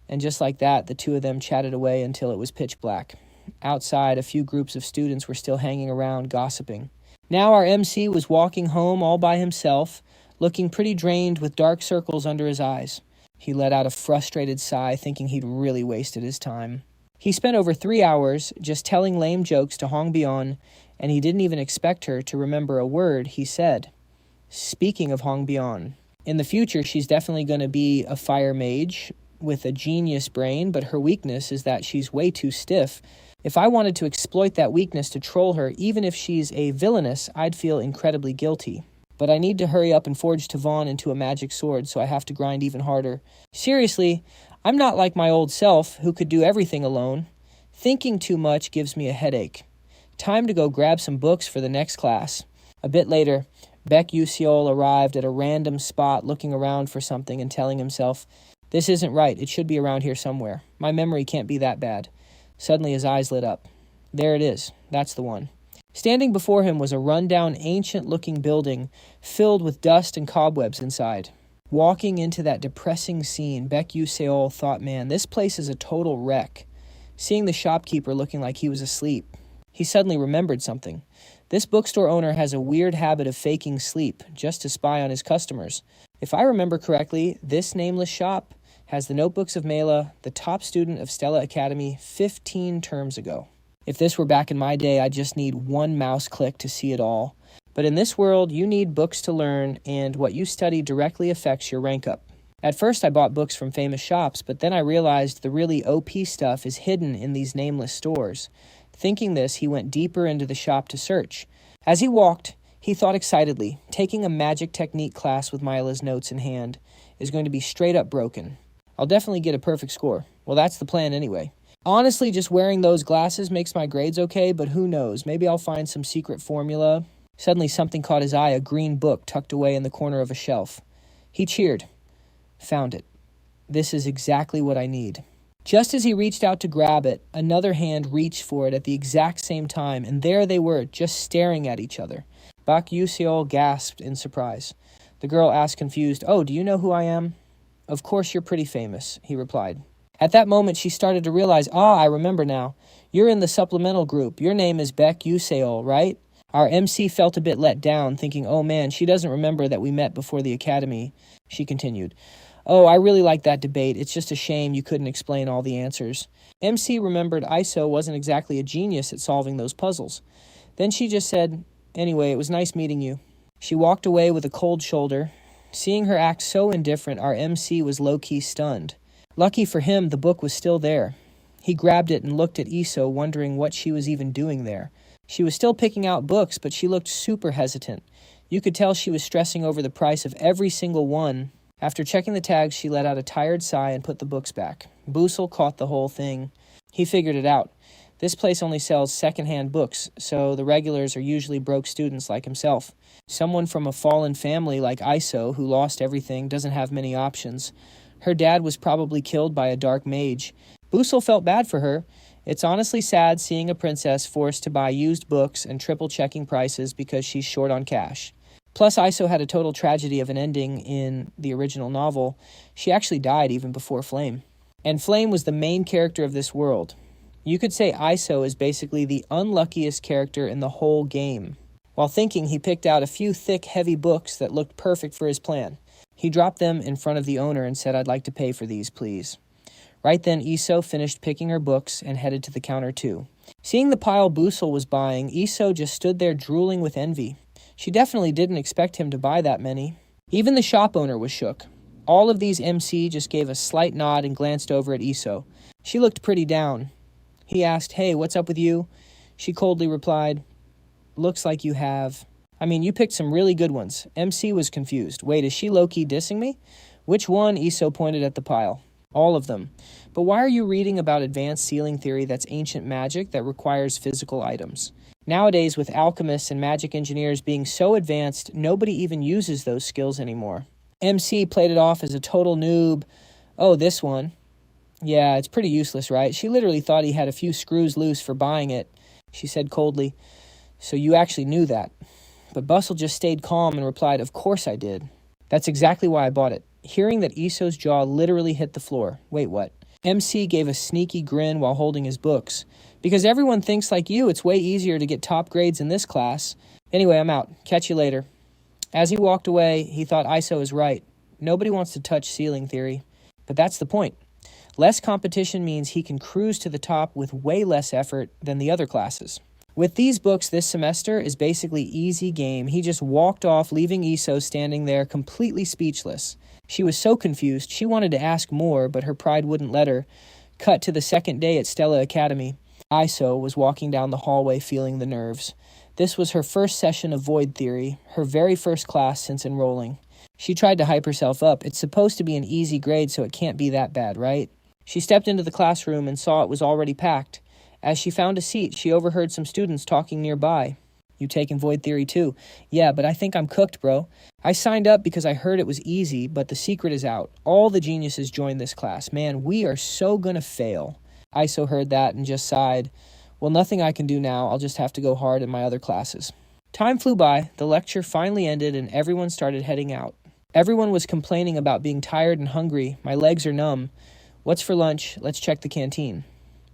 and just like that, the two of them chatted away until it was pitch black. Outside, a few groups of students were still hanging around, gossiping. Now our MC was walking home all by himself, looking pretty drained with dark circles under his eyes. He let out a frustrated sigh, thinking he'd really wasted his time. He spent over 3 hours just telling lame jokes to Hong Bion, and he didn't even expect her to remember a word he said. Speaking of Hong Bion, in the future she's definitely going to be a fire mage with a genius brain, but her weakness is that she's way too stiff. If I wanted to exploit that weakness to troll her, even if she's a villainess, I'd feel incredibly guilty. But I need to hurry up and forge Tavon into a magic sword, so I have to grind even harder. Seriously, I'm not like my old self, who could do everything alone. Thinking too much gives me a headache. Time to go grab some books for the next class. A bit later, Baek Yuseol arrived at a random spot looking around for something and telling himself, "This isn't right, it should be around here somewhere. My memory can't be that bad." Suddenly his eyes lit up. There it is, that's the one. Standing before him was a rundown, ancient-looking building filled with dust and cobwebs inside. Walking into that depressing scene, Baek Yuseol thought, man, this place is a total wreck. Seeing the shopkeeper looking like he was asleep, he suddenly remembered something. This bookstore owner has a weird habit of faking sleep, just to spy on his customers. If I remember correctly, this nameless shop has the notebooks of Mela, the top student of Stella Academy, 15 terms ago. If this were back in my day, I'd just need one mouse click to see it all. But in this world, you need books to learn, and what you study directly affects your rank up. At first, I bought books from famous shops, but then I realized the really OP stuff is hidden in these nameless stores. Thinking this, he went deeper into the shop to search. As he walked, he thought excitedly, taking a magic technique class with Myla's notes in hand is going to be straight up broken. I'll definitely get a perfect score. Well, that's the plan anyway. Honestly, just wearing those glasses makes my grades okay, but who knows? Maybe I'll find some secret formula. Suddenly something caught his eye, a green book tucked away in the corner of a shelf. He cheered. Found it. This is exactly what I need. Just as he reached out to grab it, another hand reached for it at the exact same time, and there they were, just staring at each other. Baek Yuseol gasped in surprise. The girl asked confused, "Oh, do you know who I am?" "Of course you're pretty famous," he replied. At that moment, she started to realize, I remember now. You're in the supplemental group. Your name is Baek Yuseol, right? Our MC felt a bit let down, thinking, oh man, she doesn't remember that we met before the academy. She continued, "Oh, I really like that debate. It's just a shame you couldn't explain all the answers." MC remembered Iso wasn't exactly a genius at solving those puzzles. Then she just said, "Anyway, it was nice meeting you." She walked away with a cold shoulder. Seeing her act so indifferent, our MC was low-key stunned. Lucky for him, the book was still there. He grabbed it and looked at Iso, wondering what she was even doing there. She was still picking out books, but she looked super hesitant. You could tell she was stressing over the price of every single one. After checking the tags, she let out a tired sigh and put the books back. Busell caught the whole thing. He figured it out. This place only sells second-hand books, so the regulars are usually broke students like himself. Someone from a fallen family like Iso, who lost everything, doesn't have many options. Her dad was probably killed by a dark mage. Busell felt bad for her. It's honestly sad seeing a princess forced to buy used books and triple-checking prices because she's short on cash. Plus, Iso had a total tragedy of an ending in the original novel. She actually died even before Flame. And Flame was the main character of this world. You could say Iso is basically the unluckiest character in the whole game. While thinking, he picked out a few thick, heavy books that looked perfect for his plan. He dropped them in front of the owner and said, "I'd like to pay for these, please." Right then, Iso finished picking her books and headed to the counter too. Seeing the pile Busell was buying, Iso just stood there drooling with envy. She definitely didn't expect him to buy that many. Even the shop owner was shook. All of these MC just gave a slight nod and glanced over at Iso. She looked pretty down. He asked, "Hey, what's up with you?" She coldly replied, "Looks like you have... you picked some really good ones." MC was confused. Wait, is she low-key dissing me? Which one? Iso pointed at the pile. All of them. But why are you reading about advanced sealing theory that's ancient magic that requires physical items? Nowadays, with alchemists and magic engineers being so advanced, nobody even uses those skills anymore. MC played it off as a total noob. Oh, this one. Yeah, it's pretty useless, right? She literally thought he had a few screws loose for buying it. She said coldly, "So you actually knew that?" But Busell just stayed calm and replied, "Of course I did. That's exactly why I bought it." Hearing that Iso's jaw literally hit the floor. Wait, what? MC gave a sneaky grin while holding his books. Because everyone thinks like you, it's way easier to get top grades in this class. Anyway, I'm out. Catch you later. As he walked away, he thought Iso is right. Nobody wants to touch ceiling theory. But that's the point. Less competition means he can cruise to the top with way less effort than the other classes. With these books this semester is basically easy game. He just walked off, leaving Iso standing there completely speechless. She was so confused, she wanted to ask more, but her pride wouldn't let her. Cut to the second day at Stella Academy. Iso was walking down the hallway feeling the nerves. This was her first session of void theory, her very first class since enrolling. She tried to hype herself up. It's supposed to be an easy grade, so it can't be that bad, right? She stepped into the classroom and saw it was already packed. As she found a seat, she overheard some students talking nearby. "You taking void theory too?" "Yeah, but I think I'm cooked, bro. I signed up because I heard it was easy, but the secret is out. All the geniuses joined this class. Man, we are so gonna fail." Iso heard that and just sighed. "Well, nothing I can do now. I'll just have to go hard in my other classes." Time flew by, the lecture finally ended, and everyone started heading out. Everyone was complaining about being tired and hungry. "My legs are numb. What's for lunch? Let's check the canteen."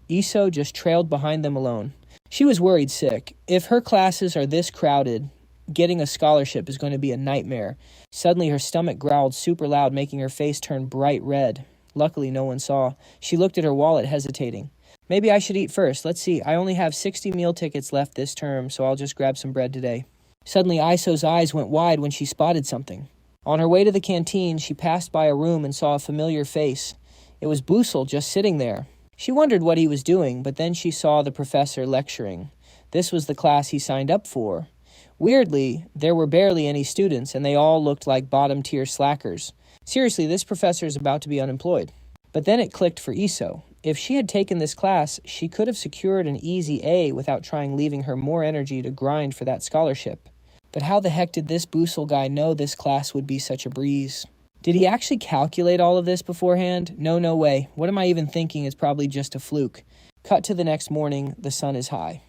Iso just trailed behind them alone. She was worried sick. If her classes are this crowded, getting a scholarship is going to be a nightmare. Suddenly her stomach growled super loud, making her face turn bright red. Luckily, no one saw. She looked at her wallet, hesitating. "Maybe I should eat first. Let's see. I only have 60 meal tickets left this term, so I'll just grab some bread today." Suddenly, Iso's eyes went wide when she spotted something. On her way to the canteen, she passed by a room and saw a familiar face. It was Busell just sitting there. She wondered what he was doing, but then she saw the professor lecturing. This was the class he signed up for. Weirdly, there were barely any students, and they all looked like bottom-tier slackers. Seriously, this professor is about to be unemployed. But then it clicked for Iso. If she had taken this class, she could have secured an easy A without leaving her more energy to grind for that scholarship. But how the heck did this Busell guy know this class would be such a breeze? Did he actually calculate all of this beforehand? No way. What am I even thinking? It's probably just a fluke. Cut to the next morning, the sun is high.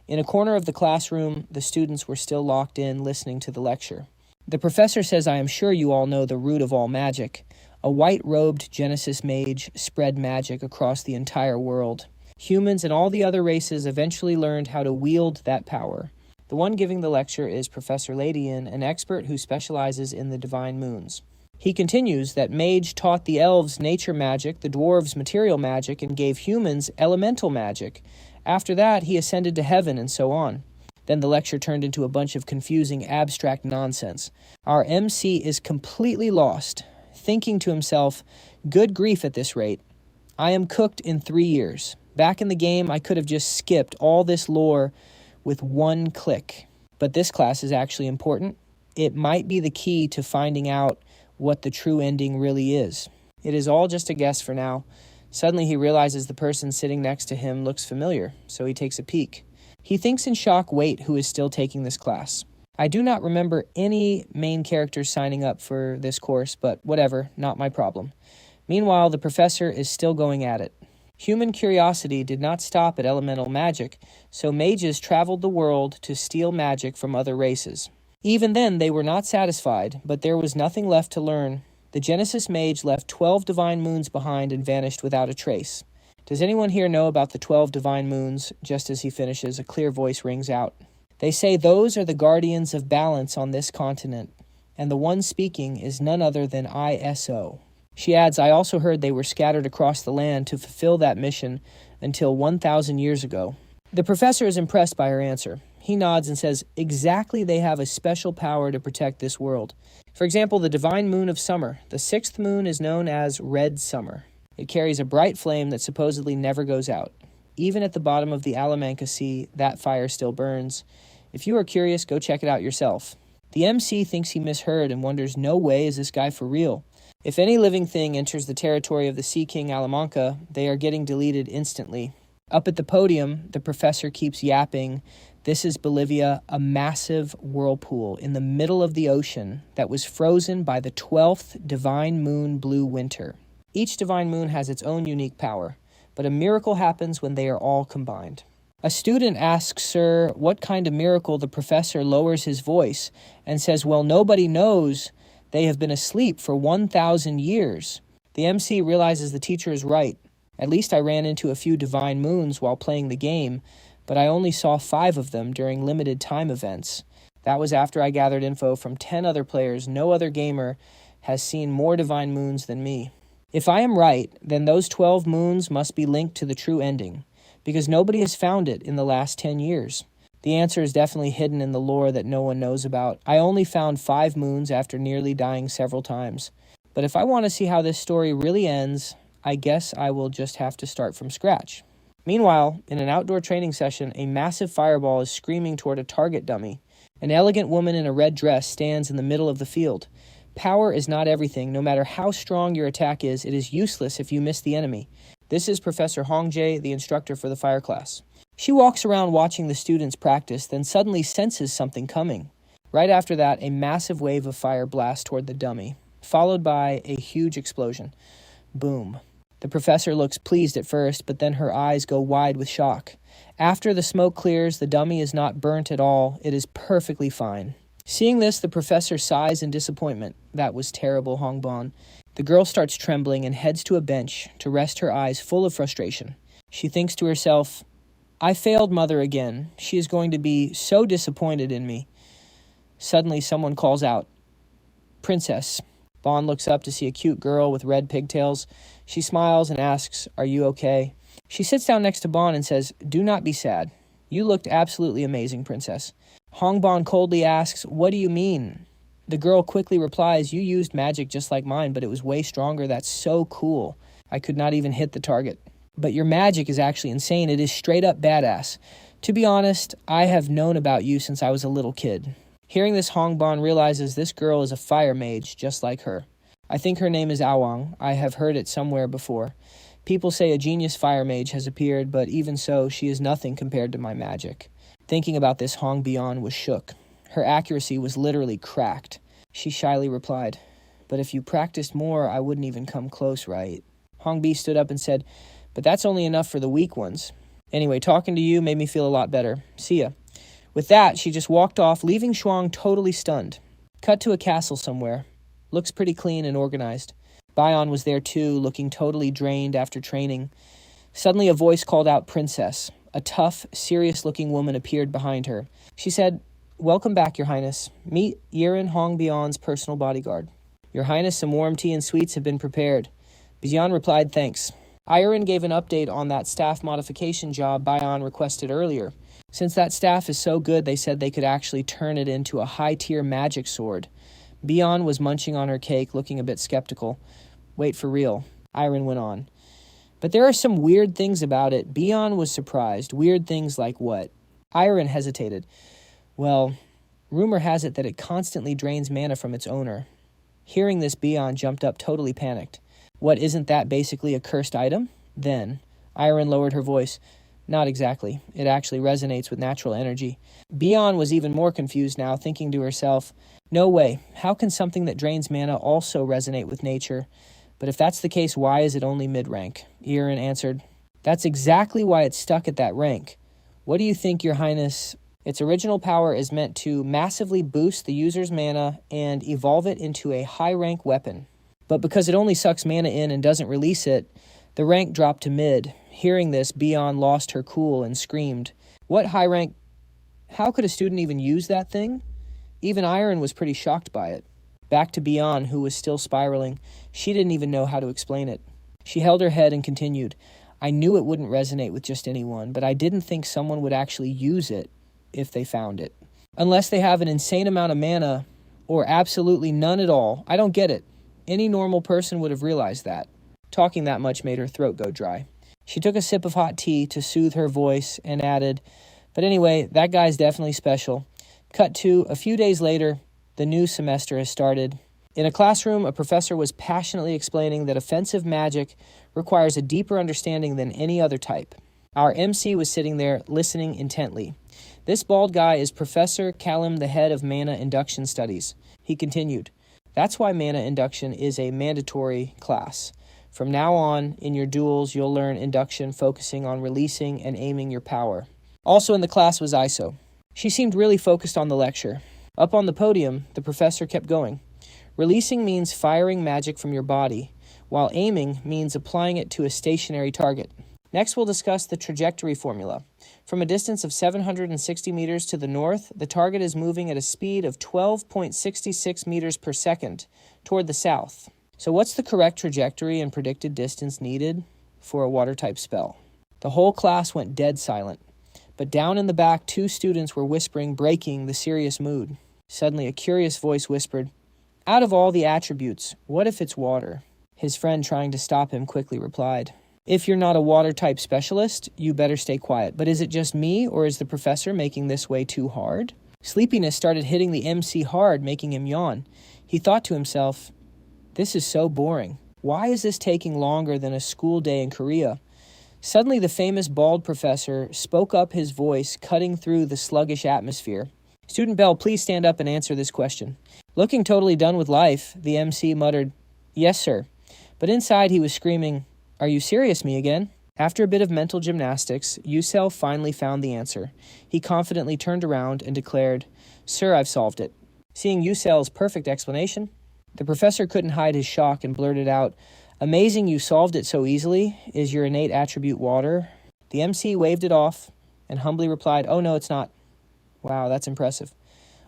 In a corner of the classroom, the students were still locked in, listening to the lecture. The professor says, "I am sure you all know the root of all magic. A white-robed Genesis mage spread magic across the entire world. Humans and all the other races eventually learned how to wield that power. The one giving the lecture is Professor Ladian, an expert who specializes in the divine moons. He continues that Mage taught the elves nature magic, the dwarves material magic, and gave humans elemental magic. After that, he ascended to heaven, and so on." Then the lecture turned into a bunch of confusing, abstract nonsense. Our MC is completely lost, thinking to himself, "Good grief at this rate. I am cooked in 3 years. Back in the game, I could have just skipped all this lore with one click. But this class is actually important. It might be the key to finding out what the true ending really is. It is all just a guess for now." Suddenly he realizes the person sitting next to him looks familiar, so he takes a peek. He thinks in shock, wait, who is still taking this class? I do not remember any main characters signing up for this course, but whatever, not my problem. Meanwhile, the professor is still going at it. Human curiosity did not stop at elemental magic, so mages traveled the world to steal magic from other races. Even then, they were not satisfied, but there was nothing left to learn. The Genesis mage left 12 divine moons behind and vanished without a trace. Does anyone here know about the 12 divine moons? Just as he finishes, a clear voice rings out. They say those are the guardians of balance on this continent, and the one speaking is none other than Iso. She adds, I also heard they were scattered across the land to fulfill that mission until 1,000 years ago. The professor is impressed by her answer. He nods and says, exactly, they have a special power to protect this world. For example, the divine moon of summer. The 6th moon is known as Red Summer. It carries a bright flame that supposedly never goes out. Even at the bottom of the Alamanca Sea, that fire still burns. If you are curious, go check it out yourself. The MC thinks he misheard and wonders, no way is this guy for real. If any living thing enters the territory of the Sea King Alamanca, they are getting deleted instantly. Up at the podium, the professor keeps yapping. This is Bolivia, a massive whirlpool in the middle of the ocean that was frozen by the 12th divine moon blue winter. Each divine moon has its own unique power, but a miracle happens when they are all combined. A student asks Sir what kind of miracle. The professor lowers his voice and says, well, nobody knows. They have been asleep for 1,000 years. The MC realizes the teacher is right. At least I ran into a few divine moons while playing the game, but I only saw 5 of them during limited time events. That was after I gathered info from 10 other players. No other gamer has seen more divine moons than me. If I am right, then those 12 moons must be linked to the true ending, because nobody has found it in the last 10 years. The answer is definitely hidden in the lore that no one knows about. I only found 5 moons after nearly dying several times. But if I want to see how this story really ends, I guess I will just have to start from scratch. Meanwhile, in an outdoor training session, a massive fireball is screaming toward a target dummy. An elegant woman in a red dress stands in the middle of the field. Power is not everything. No matter how strong your attack is, it is useless if you miss the enemy. This is Professor Hongjae, the instructor for the fire class. She walks around watching the students practice, then suddenly senses something coming. Right after that, a massive wave of fire blasts toward the dummy, followed by a huge explosion. Boom. The professor looks pleased at first, but then her eyes go wide with shock. After the smoke clears, the dummy is not burnt at all. It is perfectly fine. Seeing this, the professor sighs in disappointment. That was terrible, Hongbon. The girl starts trembling and heads to a bench to rest her eyes full of frustration. She thinks to herself, I failed Mother again. She is going to be so disappointed in me. Suddenly, someone calls out, Princess. Bon looks up to see a cute girl with red pigtails. She smiles and asks, are you okay? She sits down next to Bon and says, do not be sad. You looked absolutely amazing, Princess. Hongbon coldly asks, what do you mean? The girl quickly replies, you used magic just like mine, but it was way stronger. That's so cool. I could not even hit the target. But your magic is actually insane. It is straight up badass. To be honest, I have known about you since I was a little kid. Hearing this, Hongbon realizes this girl is a fire mage just like her. I think her name is Awang. I have heard it somewhere before. People say a genius fire mage has appeared, but even so, she is nothing compared to my magic. Thinking about this, Hongbian was shook. Her accuracy was literally cracked. She shyly replied, but if you practiced more, I wouldn't even come close, right? Hongbi stood up and said, but that's only enough for the weak ones. Anyway, talking to you made me feel a lot better. See ya. With that, she just walked off, leaving Shuang totally stunned. Cut to a castle somewhere. Looks pretty clean and organized. Bion was there too, looking totally drained after training. Suddenly a voice called out Princess. A tough, serious-looking woman appeared behind her. She said, welcome back, Your Highness. Meet Yiren Hongbion's personal bodyguard. Your Highness, some warm tea and sweets have been prepared. Bion replied, thanks. Iron gave an update on that staff modification job Bion requested earlier. Since that staff is so good, they said they could actually turn it into a high-tier magic sword. Bion was munching on her cake, looking a bit skeptical. Wait, for real, Iron went on. But there are some weird things about it. Bion was surprised. Weird things like what? Iron hesitated. Well, rumor has it that it constantly drains mana from its owner. Hearing this, Bion jumped up totally panicked. What, isn't that basically a cursed item? Then, Iron lowered her voice. Not exactly. It actually resonates with natural energy. Bion was even more confused now, thinking to herself, no way. How can something that drains mana also resonate with nature? But if that's the case, why is it only mid-rank? Iron answered, that's exactly why it's stuck at that rank. What do you think, Your Highness? Its original power is meant to massively boost the user's mana and evolve it into a high-rank weapon. But because it only sucks mana in and doesn't release it, the rank dropped to mid. Hearing this, Bion lost her cool and screamed, what high rank? How could a student even use that thing? Even Iron was pretty shocked by it. Back to Bion, who was still spiraling. She didn't even know how to explain it. She held her head and continued, I knew it wouldn't resonate with just anyone, but I didn't think someone would actually use it if they found it. Unless they have an insane amount of mana, or absolutely none at all. I don't get it. Any normal person would have realized that. Talking that much made her throat go dry. She took a sip of hot tea to soothe her voice and added, but anyway, that guy's definitely special. Cut to, a few days later, the new semester has started. In a classroom, a professor was passionately explaining that offensive magic requires a deeper understanding than any other type. Our MC was sitting there, listening intently. This bald guy is Professor Callum, the head of Mana Induction Studies. He continued, "That's why Mana Induction is a mandatory class. From now on, in your duels, you'll learn induction focusing on releasing and aiming your power." Also in the class was Iso. She seemed really focused on the lecture. Up on the podium, the professor kept going. Releasing means firing magic from your body, while aiming means applying it to a stationary target. Next, we'll discuss the trajectory formula. From a distance of 760 meters to the north, the target is moving at a speed of 12.66 meters per second toward the south. So what's the correct trajectory and predicted distance needed for a water-type spell? The whole class went dead silent. But down in the back, 2 students were whispering, breaking the serious mood. Suddenly, a curious voice whispered, "Out of all the attributes, what if it's water?" His friend, trying to stop him, quickly replied, "If you're not a water-type specialist, you better stay quiet. But is it just me, or is the professor making this way too hard?" Sleepiness started hitting the MC hard, making him yawn. He thought to himself, "This is so boring. Why is this taking longer than a school day in Korea?" Suddenly, the famous bald professor spoke up, his voice cutting through the sluggish atmosphere. "Student Bell, please stand up and answer this question." Looking totally done with life, the MC muttered, "Yes, sir." But inside he was screaming, "Are you serious, me again?" After a bit of mental gymnastics, Busell finally found the answer. He confidently turned around and declared, "Sir, I've solved it." Seeing Busell's perfect explanation, the professor couldn't hide his shock and blurted out, "Amazing you solved it so easily. Is your innate attribute water?" The MC waved it off and humbly replied, "Oh no, it's not." Wow, that's impressive.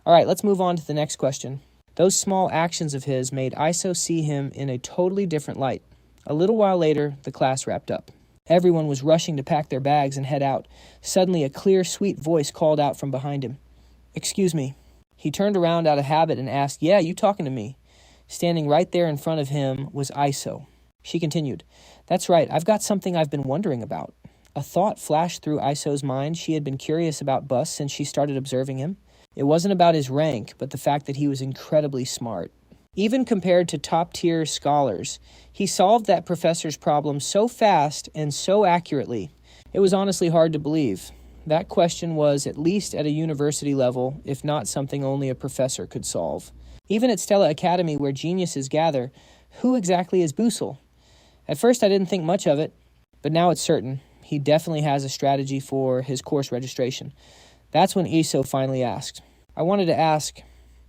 All right, let's move on to the next question. Those small actions of his made Iso see him in a totally different light. A little while later, the class wrapped up. Everyone was rushing to pack their bags and head out. Suddenly, a clear, sweet voice called out from behind him, "Excuse me." He turned around out of habit and asked, "Yeah, you talking to me?" Standing right there in front of him was Iso. She continued, "That's right, I've got something I've been wondering about." A thought flashed through Iso's mind. She had been curious about Bus since she started observing him. It wasn't about his rank, but the fact that he was incredibly smart. Even compared to top-tier scholars, he solved that professor's problem so fast and so accurately. It was honestly hard to believe. That question was at least at a university level, if not something only a professor could solve. Even at Stella Academy, where geniuses gather, who exactly is Busell? At first, I didn't think much of it, but now it's certain. He definitely has a strategy for his course registration. That's when Iso finally asked, "I wanted to ask,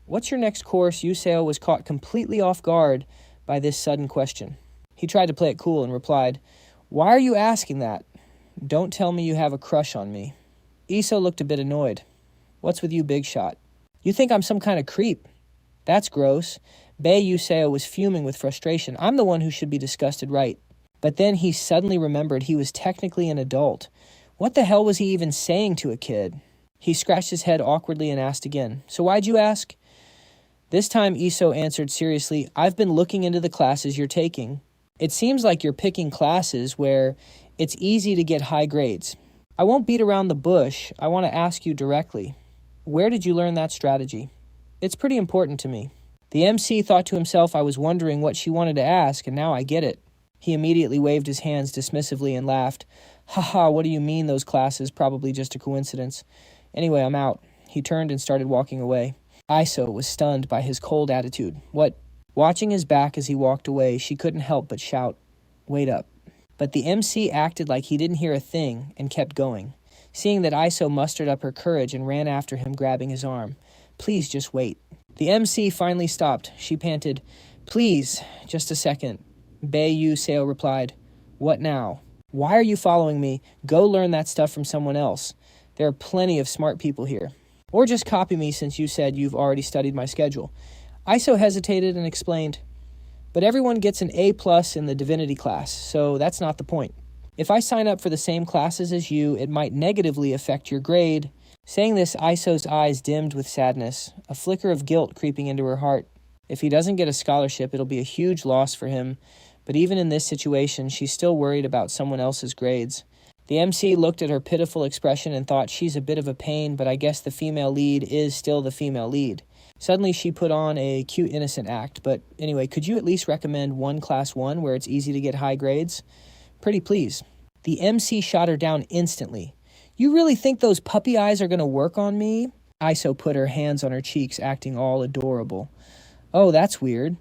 what's your next course?" Yuseo was caught completely off guard by this sudden question. He tried to play it cool and replied, "Why are you asking that? Don't tell me you have a crush on me." Iso looked a bit annoyed. "What's with you, big shot? You think I'm some kind of creep? That's gross." Bei Yuseo was fuming with frustration. I'm the one who should be disgusted, right? But then he suddenly remembered he was technically an adult. What the hell was he even saying to a kid? He scratched his head awkwardly and asked again, "So why'd you ask?" This time Iso answered seriously, "I've been looking into the classes you're taking. It seems like you're picking classes where it's easy to get high grades. I won't beat around the bush. I want to ask you directly. Where did you learn that strategy? It's pretty important to me." The MC thought to himself, I was wondering what she wanted to ask, and now I get it. He immediately waved his hands dismissively and laughed. "Haha, what do you mean those classes? Probably just a coincidence. Anyway, I'm out." He turned and started walking away. Iso was stunned by his cold attitude. "What?" Watching his back as he walked away, she couldn't help but shout, "Wait up." But the MC acted like he didn't hear a thing and kept going. Seeing that Iso mustered up her courage and ran after him, grabbing his arm. "Please just wait." The MC finally stopped. She panted, "Please, just a second." Bei Yuseo replied, "What now? Why are you following me? Go learn that stuff from someone else. There are plenty of smart people here. Or just copy me since you said you've already studied my schedule." Iso hesitated and explained, "But everyone gets an A+ in the divinity class, so that's not the point. If I sign up for the same classes as you, it might negatively affect your grade." Saying this, Iso's eyes dimmed with sadness, a flicker of guilt creeping into her heart. If he doesn't get a scholarship, it'll be a huge loss for him. But even in this situation, she's still worried about someone else's grades. The MC looked at her pitiful expression and thought, she's a bit of a pain, but I guess the female lead is still the female lead. Suddenly she put on a cute innocent act. But anyway, could you at least recommend one class 1 where it's easy to get high grades? Pretty please. The MC shot her down instantly. You really think those puppy eyes are going to work on me? Iso put her hands on her cheeks, acting all adorable. Oh, that's weird.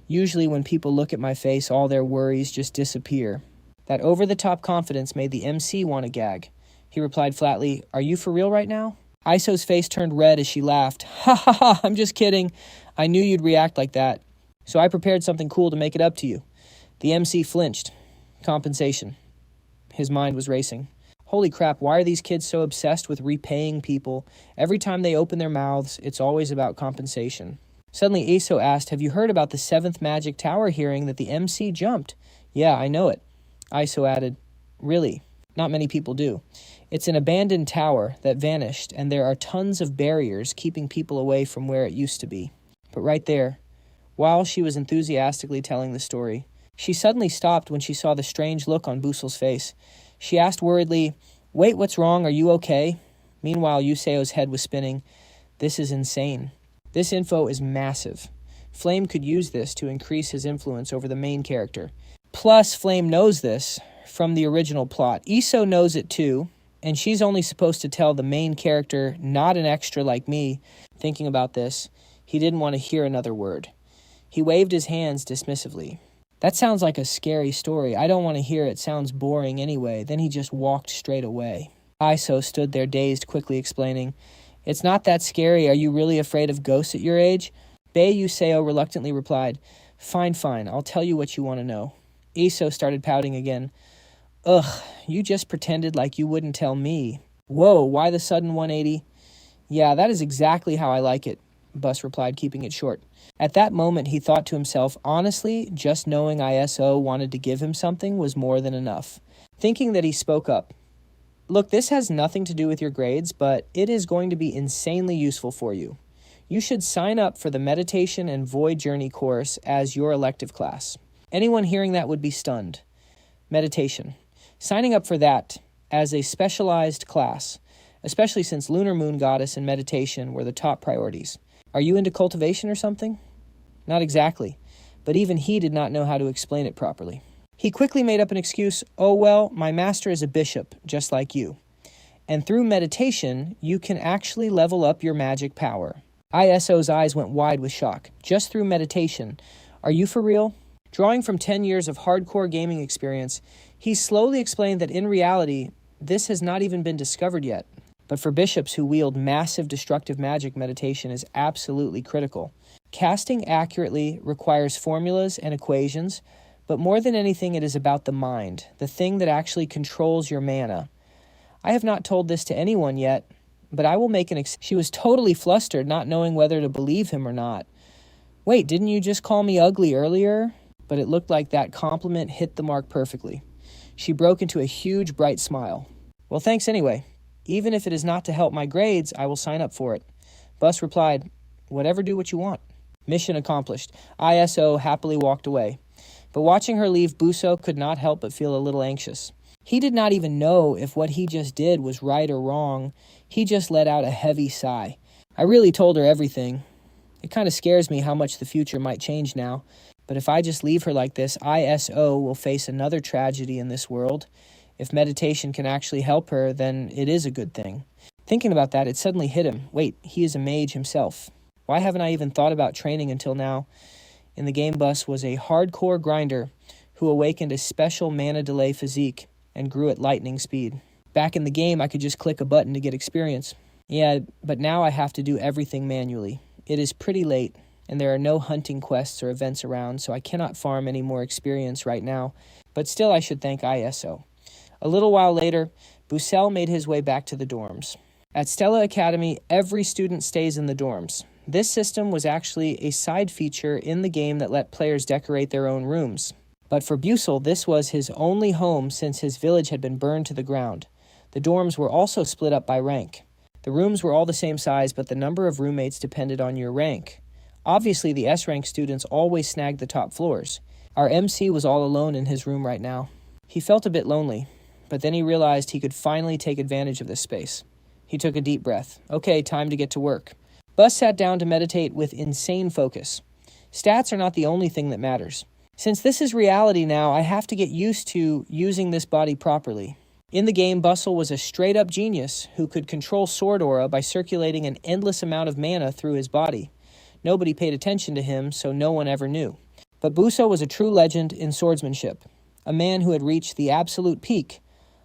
Usually when people look at my face, all their worries just disappear. That over-the-top confidence made the MC want to gag. He replied flatly, Are you for real right now? Iso's face turned red as she laughed. Ha ha ha, I'm just kidding. I knew you'd react like that. So I prepared something cool to make it up to you. The MC flinched. Compensation. His mind was racing. Holy crap, why are these kids so obsessed with repaying people? Every time they open their mouths, it's always about compensation. Suddenly, Iso asked, Have you heard about the 7th Magic Tower hearing that the MC jumped? Yeah, I know it. Iso added, Really? Not many people do. It's an abandoned tower that vanished, and there are tons of barriers keeping people away from where it used to be. But right there, while she was enthusiastically telling the story, she suddenly stopped when she saw the strange look on Busell's face. She asked worriedly, Wait, what's wrong? Are you okay? Meanwhile, Yuseo's head was spinning. This is insane. This info is massive. Flame could use this to increase his influence over the main character. Plus, Flame knows this from the original plot. Iso knows it too, and she's only supposed to tell the main character, not an extra like me. Thinking about this, he didn't want to hear another word. He waved his hands dismissively. That sounds like a scary story. I don't want to hear it. Sounds boring anyway. Then he just walked straight away. Iso stood there dazed, quickly explaining, It's not that scary. Are you really afraid of ghosts at your age? Bei Yuseo reluctantly replied, Fine, I'll tell you what you want to know. Iso started pouting again. Ugh, you just pretended like you wouldn't tell me. Whoa, why the sudden 180? Yeah, that is exactly how I like it, Bus replied, keeping it short. At that moment, he thought to himself, honestly, just knowing Iso wanted to give him something was more than enough. Thinking that he spoke up. Look, this has nothing to do with your grades, but it is going to be insanely useful for you. You should sign up for the Meditation and Void Journey course as your elective class. Anyone hearing that would be stunned. Meditation. Signing up for that as a specialized class, especially since Lunar Moon Goddess and meditation were the top priorities. Are you into cultivation or something? Not exactly, but even he did not know how to explain it properly. He quickly made up an excuse, oh well, my master is a bishop, just like you. And through meditation, you can actually level up your magic power. Iso's eyes went wide with shock. Just through meditation. Are you for real? Drawing from 10 years of hardcore gaming experience, he slowly explained that in reality, this has not even been discovered yet. But for bishops who wield massive destructive magic, meditation is absolutely critical. Casting accurately requires formulas and equations, but more than anything, it is about the mind, the thing that actually controls your mana. I have not told this to anyone yet, but I will make an She was totally flustered, not knowing whether to believe him or not. Wait, didn't you just call me ugly earlier? But it looked like that compliment hit the mark perfectly. She broke into a huge, bright smile. Well, thanks anyway. Even if it is not to help my grades, I will sign up for it. Bus replied, whatever, do what you want. Mission accomplished. Iso happily walked away. But watching her leave, Busell could not help but feel a little anxious. He did not even know if what he just did was right or wrong. He just let out a heavy sigh. I really told her everything. It kind of scares me how much the future might change now. But if I just leave her like this, Iso will face another tragedy in this world. If meditation can actually help her, then it is a good thing. Thinking about that, it suddenly hit him. Wait, he is a mage himself. Why haven't I even thought about training until now? In the game, Bus was a hardcore grinder who awakened a special mana delay physique and grew at lightning speed. Back in the game, I could just click a button to get experience. Yeah, but now I have to do everything manually. It is pretty late, and there are no hunting quests or events around, so I cannot farm any more experience right now. But still, I should thank Iso. A little while later, Busell made his way back to the dorms. At Stella Academy, every student stays in the dorms. This system was actually a side feature in the game that let players decorate their own rooms. But for Busell, this was his only home since his village had been burned to the ground. The dorms were also split up by rank. The rooms were all the same size, but the number of roommates depended on your rank. Obviously, the S-rank students always snagged the top floors. Our MC was all alone in his room right now. He felt a bit lonely, but then he realized he could finally take advantage of this space. He took a deep breath. Okay, time to get to work. Bus sat down to meditate with insane focus. Stats are not the only thing that matters. Since this is reality now, I have to get used to using this body properly. In the game, Busell was a straight-up genius who could control sword aura by circulating an endless amount of mana through his body. Nobody paid attention to him, so no one ever knew. But Busell was a true legend in swordsmanship, a man who had reached the absolute peak.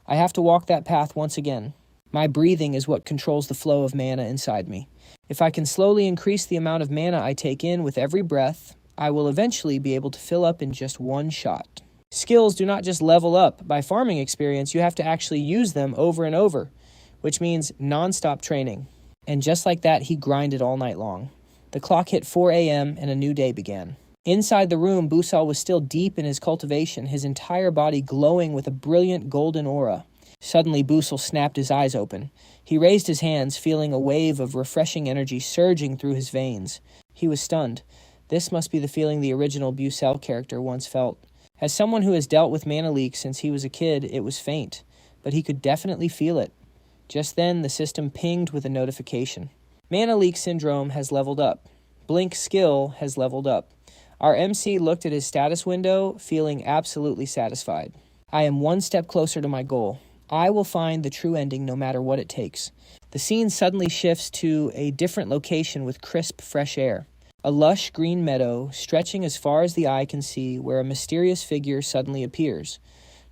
I have to walk that path once again. My breathing is what controls the flow of mana inside me. If I can slowly increase the amount of mana I take in with every breath, I will eventually be able to fill up in just one shot. Skills do not just level up by farming experience, you have to actually use them over and over, which means non-stop training. And just like that, he grinded all night long. The clock hit 4 a.m. and a new day began. Inside the room, Busell was still deep in his cultivation, his entire body glowing with a brilliant golden aura. Suddenly, Busell snapped his eyes open. He raised his hands, feeling a wave of refreshing energy surging through his veins. He was stunned. This must be the feeling the original Busell character once felt. As someone who has dealt with mana leaks since he was a kid, it was faint, but he could definitely feel it. Just then, the system pinged with a notification. Mana Leakage Syndrome has leveled up. Blink skill has leveled up. Our MC looked at his status window, feeling absolutely satisfied. I am one step closer to my goal. I will find the true ending no matter what it takes. The scene suddenly shifts to a different location with crisp, fresh air. A lush green meadow stretching as far as the eye can see where a mysterious figure suddenly appears.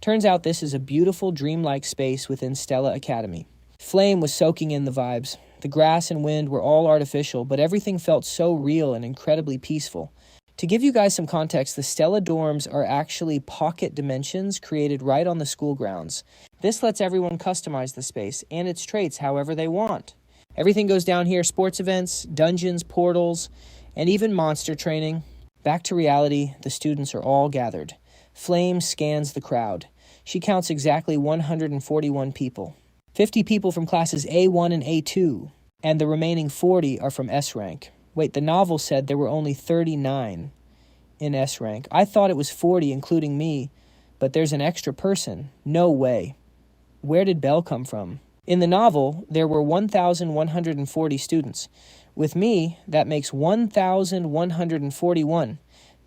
Turns out this is a beautiful dreamlike space within Stella Academy. Flame was soaking in the vibes. The grass and wind were all artificial, but everything felt so real and incredibly peaceful. To give you guys some context, the Stella dorms are actually pocket dimensions created right on the school grounds. This lets everyone customize the space and its traits however they want. Everything goes down here: sports events, dungeons, portals, and even monster training. Back to reality, the students are all gathered. Flame scans the crowd. She counts exactly 141 people. 50 people from classes A1 and A2, and the remaining 40 are from S rank. Wait, the novel said there were only 39 in S rank. I thought it was 40, including me, but there's an extra person. No way. Where did Belle come from? In the novel, there were 1,140 students. With me, that makes 1,141.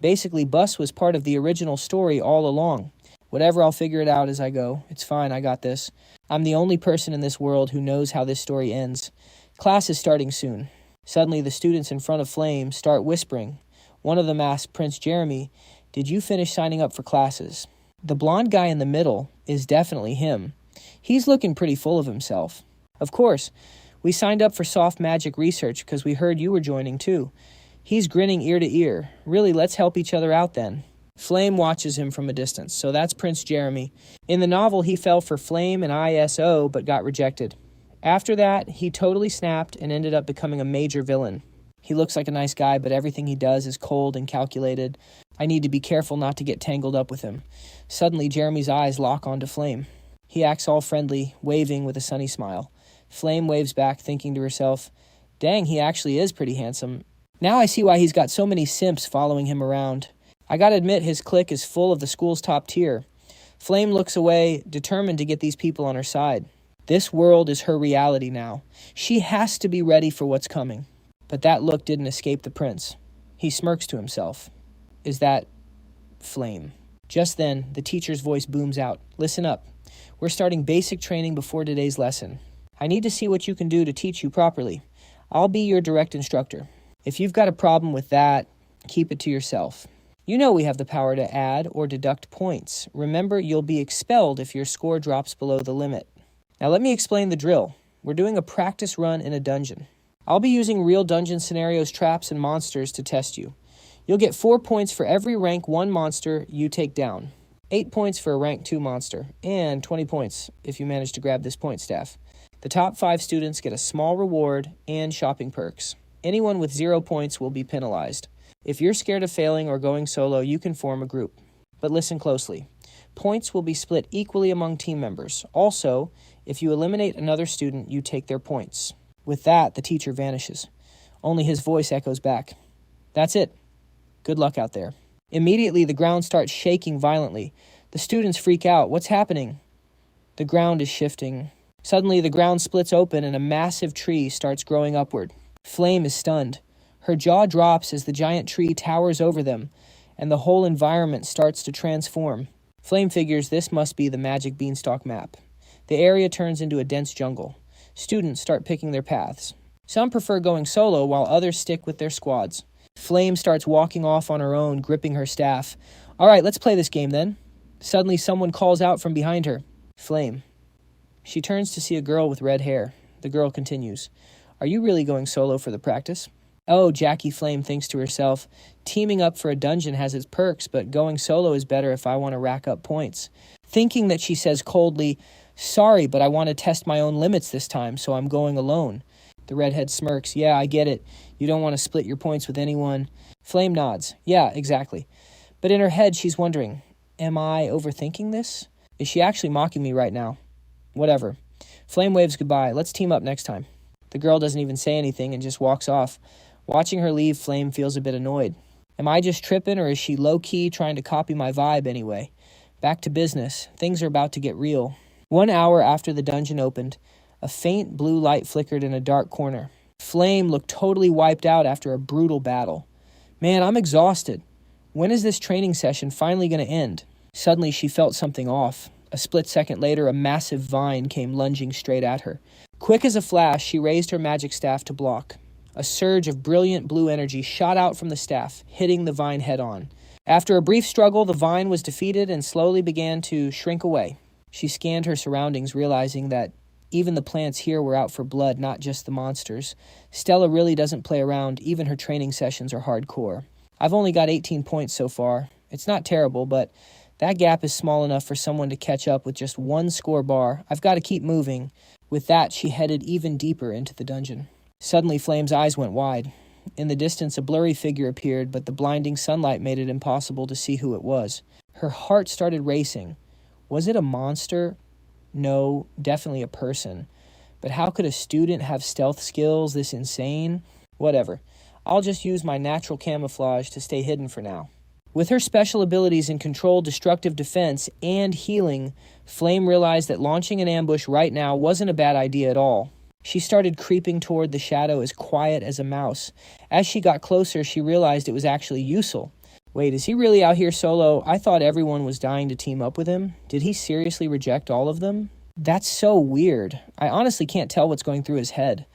Basically, Bus was part of the original story all along. Whatever, I'll figure it out as I go. It's fine, I got this. I'm the only person in this world who knows how this story ends. Class is starting soon. Suddenly, the students in front of Flame start whispering. One of them asks Prince Jeremy, "Did you finish signing up for classes?" The blonde guy in the middle is definitely him. He's looking pretty full of himself. Of course, we signed up for soft magic research because we heard you were joining too. He's grinning ear to ear. Really, let's help each other out then. Flame watches him from a distance, so that's Prince Jeremy. In the novel, he fell for Flame and ISO, but got rejected. After that, he totally snapped and ended up becoming a major villain. He looks like a nice guy, but everything he does is cold and calculated. I need to be careful not to get tangled up with him. Suddenly, Jeremy's eyes lock onto Flame. He acts all friendly, waving with a sunny smile. Flame waves back, thinking to herself, "Dang, he actually is pretty handsome." Now I see why he's got so many simps following him around. I gotta admit, his clique is full of the school's top tier. Flame looks away, determined to get these people on her side. This world is her reality now. She has to be ready for what's coming. But that look didn't escape the prince. He smirks to himself. Is that Flame? Just then, the teacher's voice booms out. "Listen up. We're starting basic training before today's lesson. I need to see what you can do to teach you properly. I'll be your direct instructor. If you've got a problem with that, keep it to yourself. You know we have the power to add or deduct points. Remember, you'll be expelled if your score drops below the limit. Now let me explain the drill. We're doing a practice run in a dungeon. I'll be using real dungeon scenarios, traps, and monsters to test you. You'll get 4 points for every rank 1 monster you take down, 8 points for a rank 2 monster, and 20 points if you manage to grab this point staff. The top 5 students get a small reward and shopping perks. Anyone with 0 points will be penalized. If you're scared of failing or going solo, you can form a group. But listen closely. Points will be split equally among team members. Also, if you eliminate another student, you take their points. With that, the teacher vanishes. Only his voice echoes back. That's it. Good luck out there. Immediately, the ground starts shaking violently. The students freak out. What's happening? The ground is shifting. Suddenly, the ground splits open and a massive tree starts growing upward. Flame is stunned. Her jaw drops as the giant tree towers over them. and the whole environment starts to transform. Flame figures this must be the magic beanstalk map. The area turns into a dense jungle. Students start picking their paths. Some prefer going solo while others stick with their squads. Flame starts walking off on her own, gripping her staff. All right, let's play this game then. Suddenly someone calls out from behind her. Flame. She turns to see a girl with red hair. The girl continues. Are you really going solo for the practice? Oh, Jackie Flame thinks to herself, teaming up for a dungeon has its perks, but going solo is better if I want to rack up points. Thinking that she says coldly, sorry, but I want to test my own limits this time, so I'm going alone. The redhead smirks. Yeah, I get it. You don't want to split your points with anyone. Flame nods. Yeah, exactly. But in her head, she's wondering, am I overthinking this? Is she actually mocking me right now? Whatever. Flame waves goodbye. Let's team up next time. The girl doesn't even say anything and just walks off. Watching her leave, Flame feels a bit annoyed. Am I just tripping, or is she low-key trying to copy my vibe anyway? Back to business. Things are about to get real. 1 hour after the dungeon opened, a faint blue light flickered in a dark corner. Flame looked totally wiped out after a brutal battle. Man, I'm exhausted. When is this training session finally going to end? Suddenly, she felt something off. A split second later, a massive vine came lunging straight at her. Quick as a flash, she raised her magic staff to block. A surge of brilliant blue energy shot out from the staff, hitting the vine head-on. After a brief struggle, the vine was defeated and slowly began to shrink away. She scanned her surroundings, realizing that even the plants here were out for blood, not just the monsters. Stella really doesn't play around. Even her training sessions are hardcore. I've only got 18 points so far. It's not terrible, but that gap is small enough for someone to catch up with just one score bar. I've got to keep moving. With that, she headed even deeper into the dungeon. Suddenly, Flame's eyes went wide. In the distance, a blurry figure appeared, but the blinding sunlight made it impossible to see who it was. Her heart started racing. Was it a monster? No, definitely a person. But how could a student have stealth skills this insane? Whatever. I'll just use my natural camouflage to stay hidden for now. With her special abilities in controlled destructive defense and healing, Flame realized that launching an ambush right now wasn't a bad idea at all. She started creeping toward the shadow as quiet as a mouse. As she got closer, she realized it was actually Busell. Wait, is he really out here solo? I thought everyone was dying to team up with him. Did he seriously reject all of them? That's so weird. I honestly can't tell what's going through his head.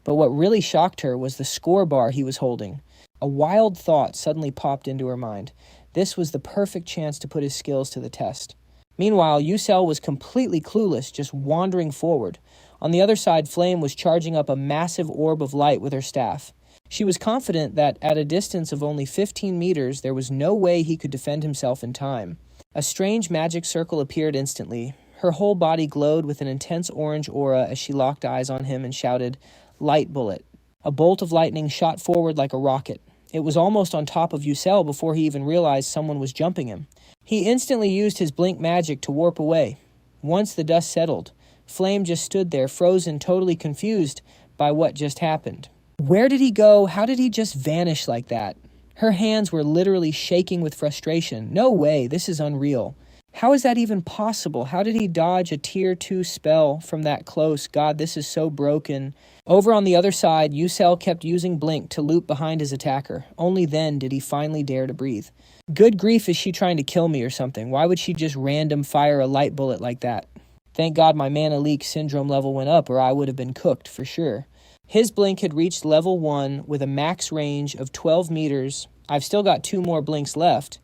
But what really shocked her was the score bar he was holding. A wild thought suddenly popped into her mind. This was the perfect chance to put his skills to the test. Meanwhile, Busell was completely clueless, just wandering forward. On the other side, Flame was charging up a massive orb of light with her staff. She was confident that at a distance of only 15 meters, there was no way he could defend himself in time. A strange magic circle appeared instantly. Her whole body glowed with an intense orange aura as she locked eyes on him and shouted, "Light bullet." A bolt of lightning shot forward like a rocket. It was almost on top of Busell before he even realized someone was jumping him. He instantly used his blink magic to warp away. Once the dust settled, Flame just stood there, frozen, totally confused by what just happened. Where did he go? How did he just vanish like that? Her hands were literally shaking with frustration. No way, this is unreal. How is that even possible? How did he dodge a tier 2 spell from that close? God, this is so broken. Over on the other side, Busell kept using Blink to loop behind his attacker. Only then did he finally dare to breathe. Good grief, is she trying to kill me or something? Why would she just random fire a light bullet like that? Thank God my Mana Leakage Syndrome level went up, or I would have been cooked for sure. His Blink had reached level 1 with a max range of 12 meters. I've still got 2 more Blinks left.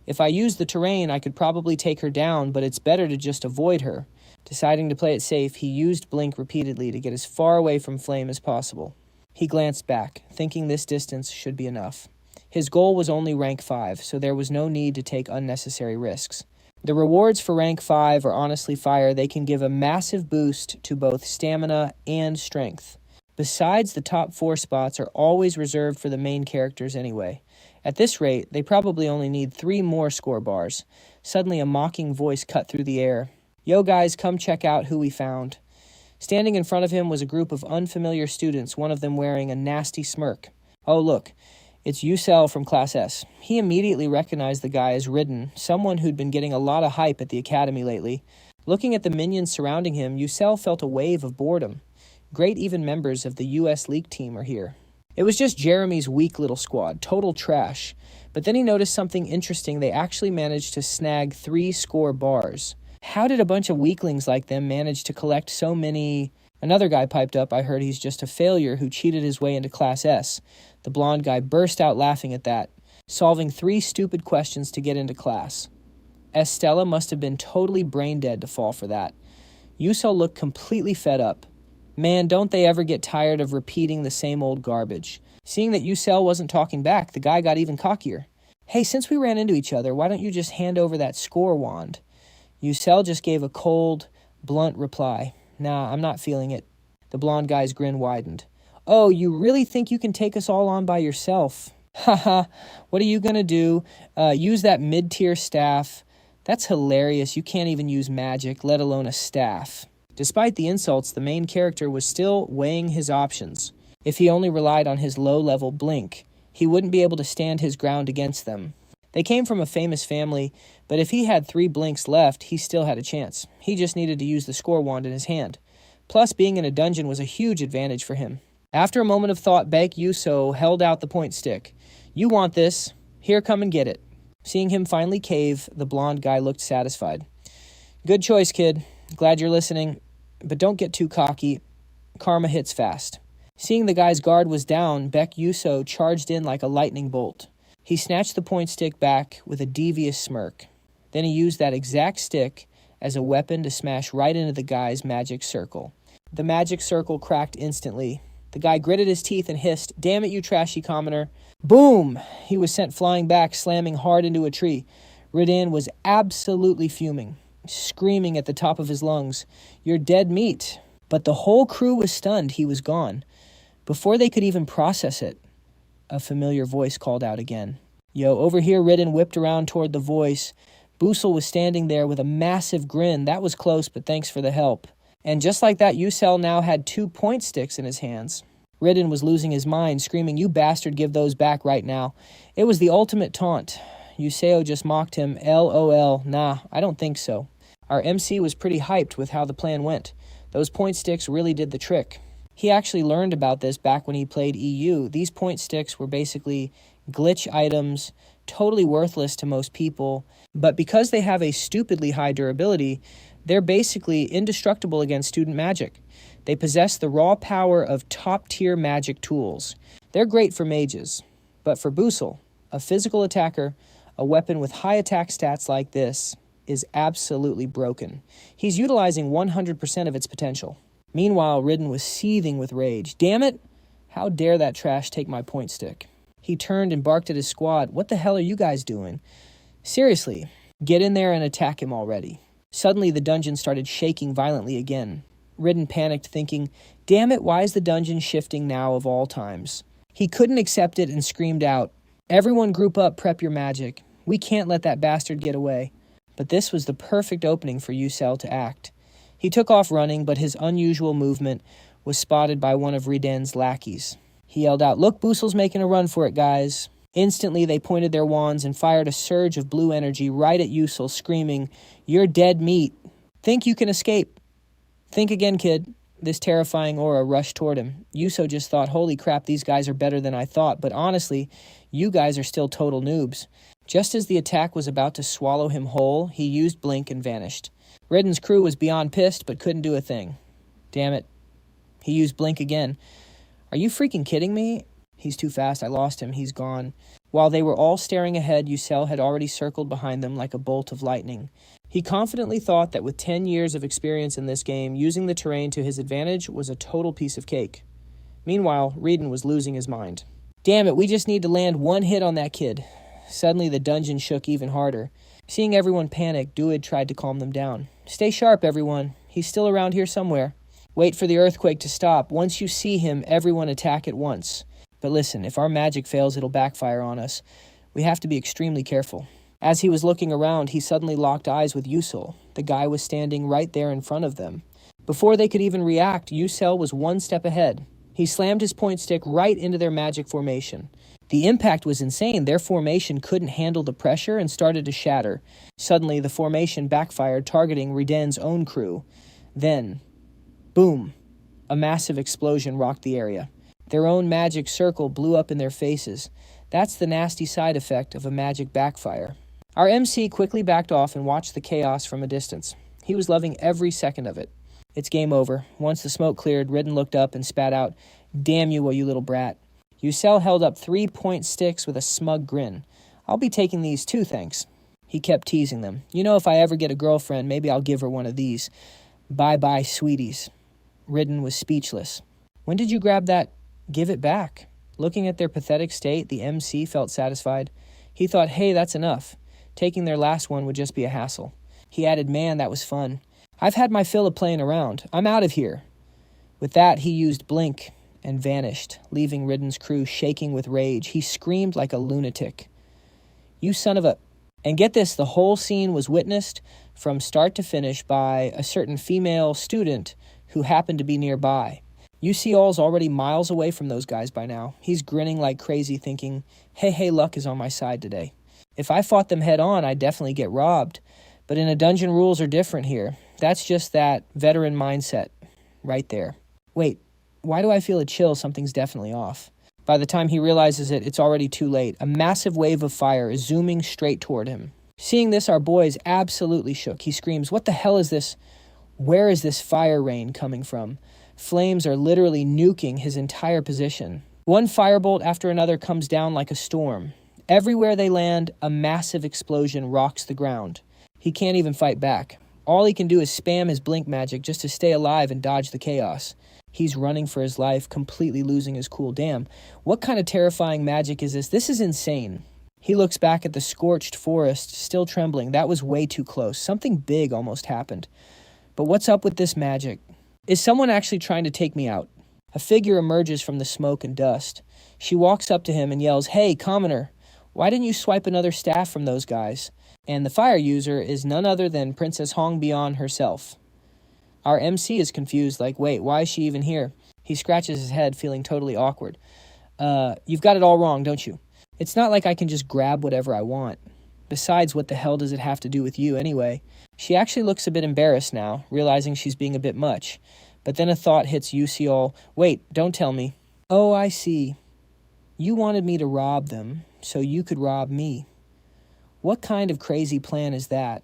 If I use the terrain, I could probably take her down, but it's better to just avoid her. Deciding to play it safe, he used Blink repeatedly to get as far away from Flame as possible. He glanced back, thinking this distance should be enough. His goal was only rank 5, so there was no need to take unnecessary risks. The rewards for rank 5 are honestly fire. They can give a massive boost to both stamina and strength. Besides, the top 4 spots are always reserved for the main characters anyway. At this rate, they probably only need 3 more score bars. Suddenly, a mocking voice cut through the air. Yo guys, come check out who we found. Standing in front of him was a group of unfamiliar students, one of them wearing a nasty smirk. Oh look, it's Busell from Class S. He immediately recognized the guy as Ridden, someone who'd been getting a lot of hype at the academy lately. Looking at the minions surrounding him, Busell felt a wave of boredom. Great, even members of the US League team are here. It was just Jeremy's weak little squad, total trash. But then he noticed something interesting. They actually managed to snag 3 score bars. How did a bunch of weaklings like them manage to collect so many? Another guy piped up. I heard he's just a failure who cheated his way into Class S. The blonde guy burst out laughing at that, solving 3 stupid questions to get into class. Estella must have been totally brain dead to fall for that. Yuso looked completely fed up. Man, don't they ever get tired of repeating the same old garbage. Seeing that Yusel wasn't talking back, the guy got even cockier. Hey, since we ran into each other, why don't you just hand over that score wand? Yusel just gave a cold, blunt reply. Nah, I'm not feeling it. The blonde guy's grin widened. Oh, you really think you can take us all on by yourself? Haha, what are you gonna do? Use that mid-tier staff? That's hilarious. You can't even use magic, let alone a staff. Despite the insults, the main character was still weighing his options. If he only relied on his low-level blink, he wouldn't be able to stand his ground against them. They came from a famous family, but if he had 3 blinks left, he still had a chance. He just needed to use the score wand in his hand. Plus, being in a dungeon was a huge advantage for him. After a moment of thought, Baek Yuso held out the point stick. You want this. Here, come and get it. Seeing him finally cave, the blonde guy looked satisfied. Good choice, kid. Glad you're listening. But don't get too cocky. Karma hits fast. Seeing the guy's guard was down, Baek Yuso charged in like a lightning bolt. He snatched the point stick back with a devious smirk. Then he used that exact stick as a weapon to smash right into the guy's magic circle. The magic circle cracked instantly. The guy gritted his teeth and hissed, "Damn it, you trashy commoner." Boom! He was sent flying back, slamming hard into a tree. Ridan was absolutely fuming, screaming at the top of his lungs, "You're dead meat." But the whole crew was stunned. He was gone. Before they could even process it, a familiar voice called out again. Yo, over here, Ridan whipped around toward the voice. Busell was standing there with a massive grin. That was close, but thanks for the help. And just like that, Yusel now had 2 point sticks in his hands. Ridan was losing his mind, screaming, "You bastard, give those back right now." It was the ultimate taunt. Yuseo just mocked him, LOL, nah, I don't think so. Our MC was pretty hyped with how the plan went. Those point sticks really did the trick. He actually learned about this back when he played EU. These point sticks were basically glitch items, totally worthless to most people, but because they have a stupidly high durability, they're basically indestructible against student magic. They possess the raw power of top-tier magic tools. They're great for mages, but for Busell, a physical attacker, a weapon with high attack stats like this is absolutely broken. He's utilizing 100% of its potential. Meanwhile, Ridan was seething with rage. Damn it! How dare that trash take my point stick? He turned and barked at his squad. What the hell are you guys doing? Seriously, get in there and attack him already. Suddenly, the dungeon started shaking violently again. Ridan panicked, thinking, damn it, why is the dungeon shifting now of all times? He couldn't accept it and screamed out, everyone group up, prep your magic. We can't let that bastard get away. But this was the perfect opening for Yusel to act. He took off running, but his unusual movement was spotted by one of Ridan's lackeys. He yelled out, look, Busell's making a run for it, guys. Instantly, they pointed their wands and fired a surge of blue energy right at Yusel, screaming, you're dead meat. Think you can escape. Think again, kid. This terrifying aura rushed toward him. Yuso just thought, holy crap, these guys are better than I thought, but honestly, you guys are still total noobs. Just as the attack was about to swallow him whole, he used Blink and vanished. Ridan's crew was beyond pissed, but couldn't do a thing. Damn it. He used Blink again. Are you freaking kidding me? He's too fast. I lost him. He's gone. While they were all staring ahead, Yusel had already circled behind them like a bolt of lightning. He confidently thought that with 10 years of experience in this game, using the terrain to his advantage was a total piece of cake. Meanwhile, Ridan was losing his mind. Damn it, we just need to land one hit on that kid. Suddenly, the dungeon shook even harder. Seeing everyone panic, Duid tried to calm them down. Stay sharp, everyone. He's still around here somewhere. Wait for the earthquake to stop. Once you see him, everyone attack at once. But listen, if our magic fails, it'll backfire on us. We have to be extremely careful. As he was looking around, he suddenly locked eyes with Yusel. The guy was standing right there in front of them. Before they could even react, Yusel was one step ahead. He slammed his point stick right into their magic formation. The impact was insane. Their formation couldn't handle the pressure and started to shatter. Suddenly, the formation backfired, targeting Ridan's own crew. Then, boom, a massive explosion rocked the area. Their own magic circle blew up in their faces. That's the nasty side effect of a magic backfire. Our MC quickly backed off and watched the chaos from a distance. He was loving every second of it. It's game over. Once the smoke cleared, Ridden looked up and spat out, "Damn you, you little brat." Busell held up 3-point sticks with a smug grin. "I'll be taking these too, thanks." He kept teasing them. "You know, if I ever get a girlfriend, maybe I'll give her one of these. Bye-bye, sweeties." Ridden was speechless. "When did you grab that? Give it back." Looking at their pathetic state, the MC felt satisfied. He thought, hey, that's enough. Taking their last one would just be a hassle. He added, "Man, that was fun. I've had my fill of playing around. I'm out of here." With that, he used Blink and vanished, leaving Ridden's crew shaking with rage. He screamed like a lunatic. "You son of a..." And get this, the whole scene was witnessed from start to finish by a certain female student who happened to be nearby. UCL's already miles away from those guys by now. He's grinning like crazy, thinking, hey, luck is on my side today. If I fought them head on, I'd definitely get robbed. But in a dungeon, rules are different here. That's just that veteran mindset right there. Wait, why do I feel a chill? Something's definitely off. By the time he realizes it, it's already too late. A massive wave of fire is zooming straight toward him. Seeing this, our boy is absolutely shook. He screams, "What the hell is this? Where is this fire rain coming from?" Flames are literally nuking his entire position. One firebolt after another comes down like a storm. Everywhere they land, a massive explosion rocks the ground. He can't even fight back. All he can do is spam his blink magic just to stay alive and dodge the chaos. He's running for his life, completely losing his cool. Damn, what kind of terrifying magic is this? This is insane. He looks back at the scorched forest, still trembling. That was way too close. Something big almost happened. But what's up with this magic? Is someone actually trying to take me out? A figure emerges from the smoke and dust. She walks up to him and yells, "Hey, commoner, why didn't you swipe another staff from those guys?" And the fire user is none other than Princess Hongbian herself. Our MC is confused, like, wait, why is she even here? He scratches his head, feeling totally awkward. You've got it all wrong, don't you? It's not like I can just grab whatever I want. Besides, what the hell does it have to do with you anyway? She actually looks a bit embarrassed now, realizing she's being a bit much. But then a thought hits Yusiol. Wait, don't tell me. Oh, I see. You wanted me to rob them, so you could rob me. What kind of crazy plan is that?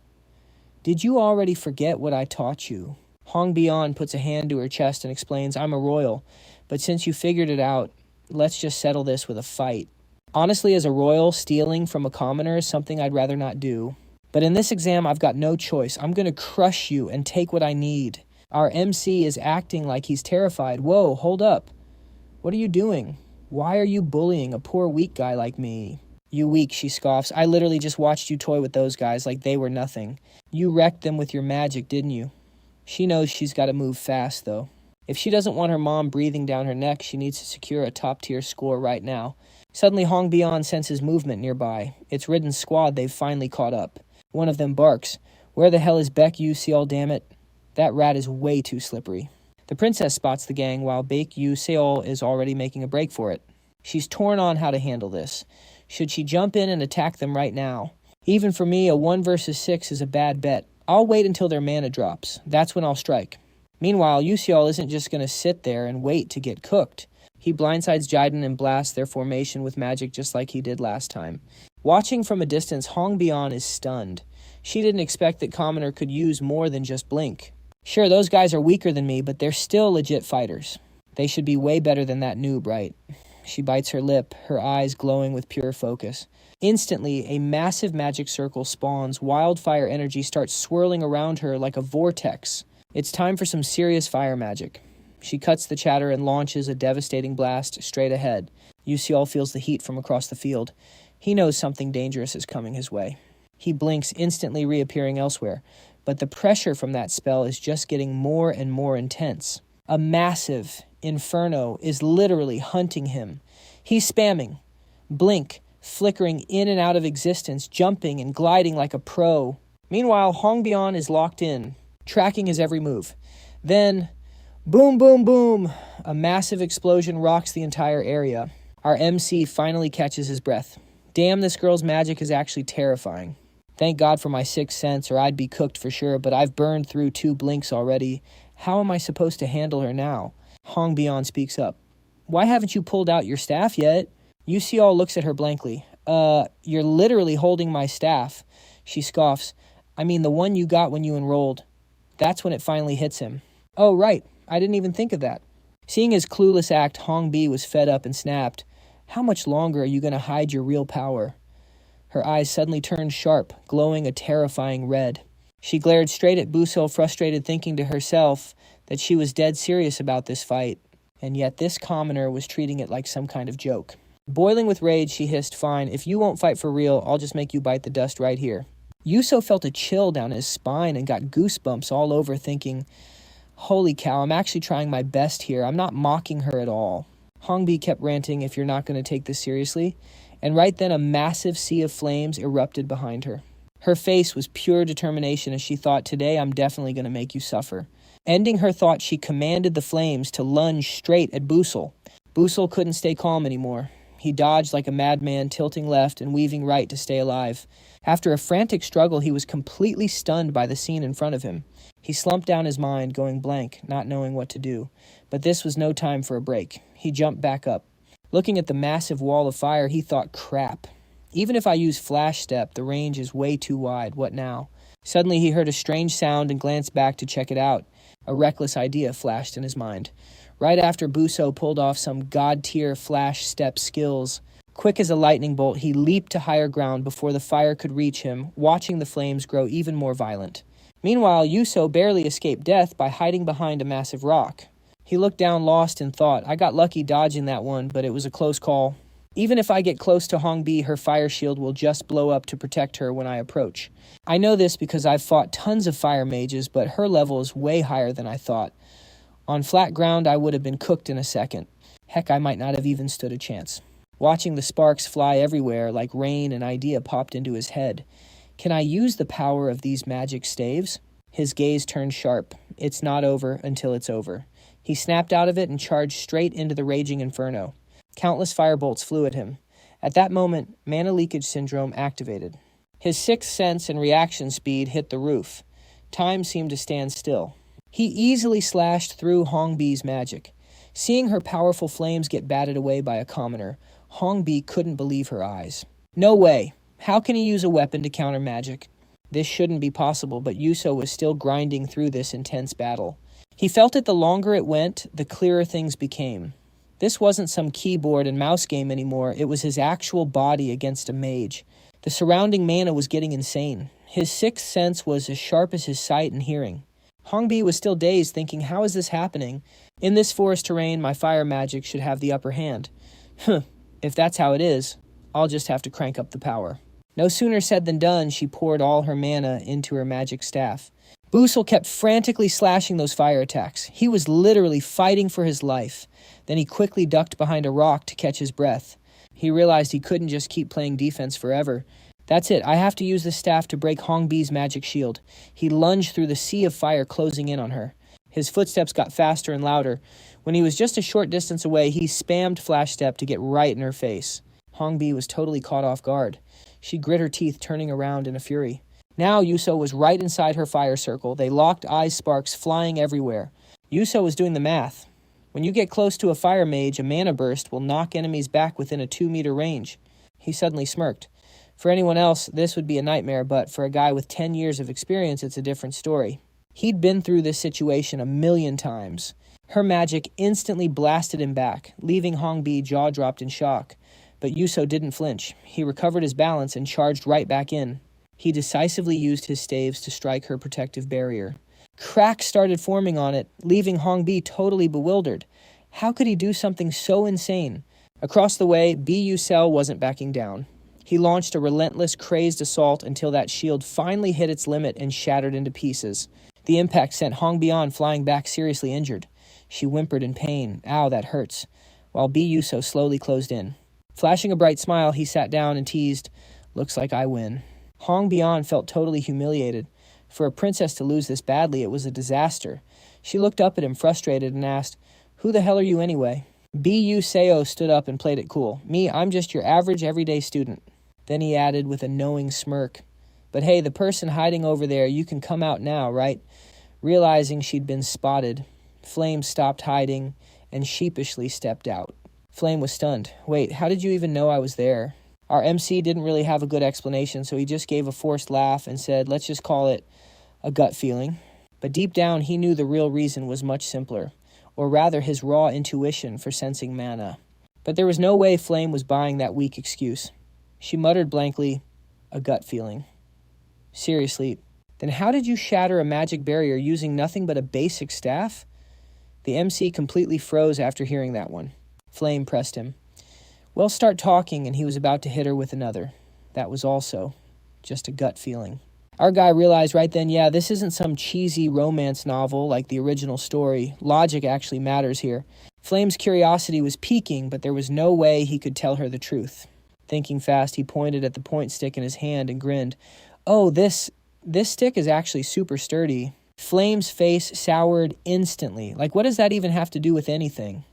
Did you already forget what I taught you? Hongbian puts a hand to her chest and explains, I'm a royal, but since you figured it out, let's just settle this with a fight. Honestly, as a royal, stealing from a commoner is something I'd rather not do. But in this exam, I've got no choice. I'm going to crush you and take what I need. Our MC is acting like he's terrified. Whoa, hold up. What are you doing? Why are you bullying a poor weak guy like me? You weak, she scoffs. I literally just watched you toy with those guys like they were nothing. You wrecked them with your magic, didn't you? She knows she's got to move fast, though. If she doesn't want her mom breathing down her neck, she needs to secure a top-tier score right now. Suddenly, Hongbian senses movement nearby. It's Ridden's squad. They've finally caught up. One of them barks. Where the hell is Beck, you Seol, damn it? That rat is way too slippery. The princess spots the gang while Baek Yu Seol is already making a break for it. She's torn on how to handle this. Should she jump in and attack them right now? Even for me, a 1 versus 6 is a bad bet. I'll wait until their mana drops. That's when I'll strike. Meanwhile, Yuseol isn't just going to sit there and wait to get cooked. He blindsides Jaiden and blasts their formation with magic just like he did last time. Watching from a distance, Hongbian is stunned. She didn't expect that Commoner could use more than just Blink. Sure, those guys are weaker than me, but they're still legit fighters. They should be way better than that noob, right? She bites her lip, her eyes glowing with pure focus. Instantly, a massive magic circle spawns. Wildfire energy starts swirling around her like a vortex. It's time for some serious fire magic. She cuts the chatter and launches a devastating blast straight ahead. Yuseol feels the heat from across the field. He knows something dangerous is coming his way. He blinks, instantly reappearing elsewhere. But the pressure from that spell is just getting more and more intense. A massive inferno is literally hunting him. He's spamming. Blink, flickering in and out of existence, jumping and gliding like a pro. Meanwhile, Hongbian is locked in, tracking his every move. Then, boom, boom, boom, a massive explosion rocks the entire area. Our MC finally catches his breath. Damn, this girl's magic is actually terrifying. Thank God for my sixth sense, or I'd be cooked for sure, but I've burned through 2 blinks already. How am I supposed to handle her now? Hongbian speaks up. why haven't you pulled out your staff yet? Yuseol looks at her blankly. You're literally holding my staff. She scoffs. I mean the one you got when you enrolled. That's when it finally hits him. Oh, right. I didn't even think of that. Seeing his clueless act, Hongbi was fed up and snapped. How much longer are you going to hide your real power? Her eyes suddenly turned sharp, glowing a terrifying red. She glared straight at Busell, frustrated, thinking to herself that she was dead serious about this fight, and yet this commoner was treating it like some kind of joke. Boiling with rage, she hissed, "Fine, if you won't fight for real, I'll just make you bite the dust right here." Yuso felt a chill down his spine and got goosebumps all over, thinking, holy cow, I'm actually trying my best here. I'm not mocking her at all. Hongbi kept ranting, if you're not going to take this seriously, and right then a massive sea of flames erupted behind her. Her face was pure determination as she thought, today I'm definitely going to make you suffer. Ending her thought, she commanded the flames to lunge straight at Busell. Busell couldn't stay calm anymore. He dodged like a madman, tilting left and weaving right to stay alive. After a frantic struggle, he was completely stunned by the scene in front of him. He slumped down his mind, going blank, not knowing what to do. But this was no time for a break. He jumped back up. Looking at the massive wall of fire, he thought, crap. Even if I use flash step, the range is way too wide. What now? Suddenly he heard a strange sound and glanced back to check it out. A reckless idea flashed in his mind. Right after Busell pulled off some god-tier flash step skills, quick as a lightning bolt, he leaped to higher ground before the fire could reach him, watching the flames grow even more violent. Meanwhile, Yuso barely escaped death by hiding behind a massive rock. He looked down lost in thought. I got lucky dodging that one, but it was a close call. Even if I get close to Hongbi, her fire shield will just blow up to protect her when I approach. I know this because I've fought tons of fire mages, but her level is way higher than I thought. On flat ground, I would have been cooked in a second. Heck, I might not have even stood a chance. Watching the sparks fly everywhere like rain, an idea popped into his head. Can I use the power of these magic staves? His gaze turned sharp. It's not over until it's over. He snapped out of it and charged straight into the raging inferno. Countless firebolts flew at him. At that moment, Mana Leakage Syndrome activated. His sixth sense and reaction speed hit the roof. Time seemed to stand still. He easily slashed through Hongbi's magic. Seeing her powerful flames get batted away by a commoner, Hongbi couldn't believe her eyes. No way! How can he use a weapon to counter magic? This shouldn't be possible, but Yuso was still grinding through this intense battle. He felt it the longer it went, the clearer things became. This wasn't some keyboard and mouse game anymore, it was his actual body against a mage. The surrounding mana was getting insane. His sixth sense was as sharp as his sight and hearing. Hongbi was still dazed, thinking, how is this happening? In this forest terrain, my fire magic should have the upper hand. If that's how it is, I'll just have to crank up the power. No sooner said than done, she poured all her mana into her magic staff. Busell kept frantically slashing those fire attacks. He was literally fighting for his life. Then he quickly ducked behind a rock to catch his breath. He realized he couldn't just keep playing defense forever. That's it, I have to use this staff to break Hongbi's magic shield. He lunged through the sea of fire closing in on her. His footsteps got faster and louder. When he was just a short distance away, he spammed flash step to get right in her face. Hongbi was totally caught off guard. She grit her teeth, turning around in a fury. Now Yuso was right inside her fire circle. They locked eyes, sparks flying everywhere. Yuso was doing the math. When you get close to a fire mage, a mana burst will knock enemies back within a 2-meter range. He suddenly smirked. For anyone else, this would be a nightmare, but for a guy with 10 years of experience, it's a different story. He'd been through this situation 1,000,000 times. Her magic instantly blasted him back, leaving Hongbi jaw-dropped in shock. But Yuso didn't flinch. He recovered his balance and charged right back in. He decisively used his staves to strike her protective barrier. Cracks started forming on it, leaving Hongbi totally bewildered. How could he do something so insane? Across the way, Busell wasn't backing down. He launched a relentless, crazed assault until that shield finally hit its limit and shattered into pieces. The impact sent Hongbi flying back seriously injured. She whimpered in pain, "Ow, that hurts," while Busell slowly closed in. Flashing a bright smile, he sat down and teased, "Looks like I win." Hongbi felt totally humiliated. For a princess to lose this badly, it was a disaster. She looked up at him frustrated and asked, "Who the hell are you anyway?" Busell stood up and played it cool. "Me, I'm just your average everyday student." Then he added with a knowing smirk, "But hey, the person hiding over there, you can come out now, right?" Realizing she'd been spotted, Flame stopped hiding and sheepishly stepped out. Flame was stunned. Wait, how did you even know I was there? Our MC didn't really have a good explanation, so he just gave a forced laugh and said, let's just call it a gut feeling. But deep down, he knew the real reason was much simpler, or rather his raw intuition for sensing mana. But there was no way Flame was buying that weak excuse. She muttered blankly, a gut feeling. Seriously, then how did you shatter a magic barrier using nothing but a basic staff? The MC completely froze after hearing that one. Flame pressed him. Well, start talking, and he was about to hit her with another. That was also just a gut feeling. Our guy realized right then, yeah, this isn't some cheesy romance novel like the original story. Logic actually matters here. Flame's curiosity was piquing, but there was no way he could tell her the truth. Thinking fast, he pointed at the point stick in his hand and grinned. Oh, this stick is actually super sturdy. Flame's face soured instantly. Like, what does that even have to do with anything?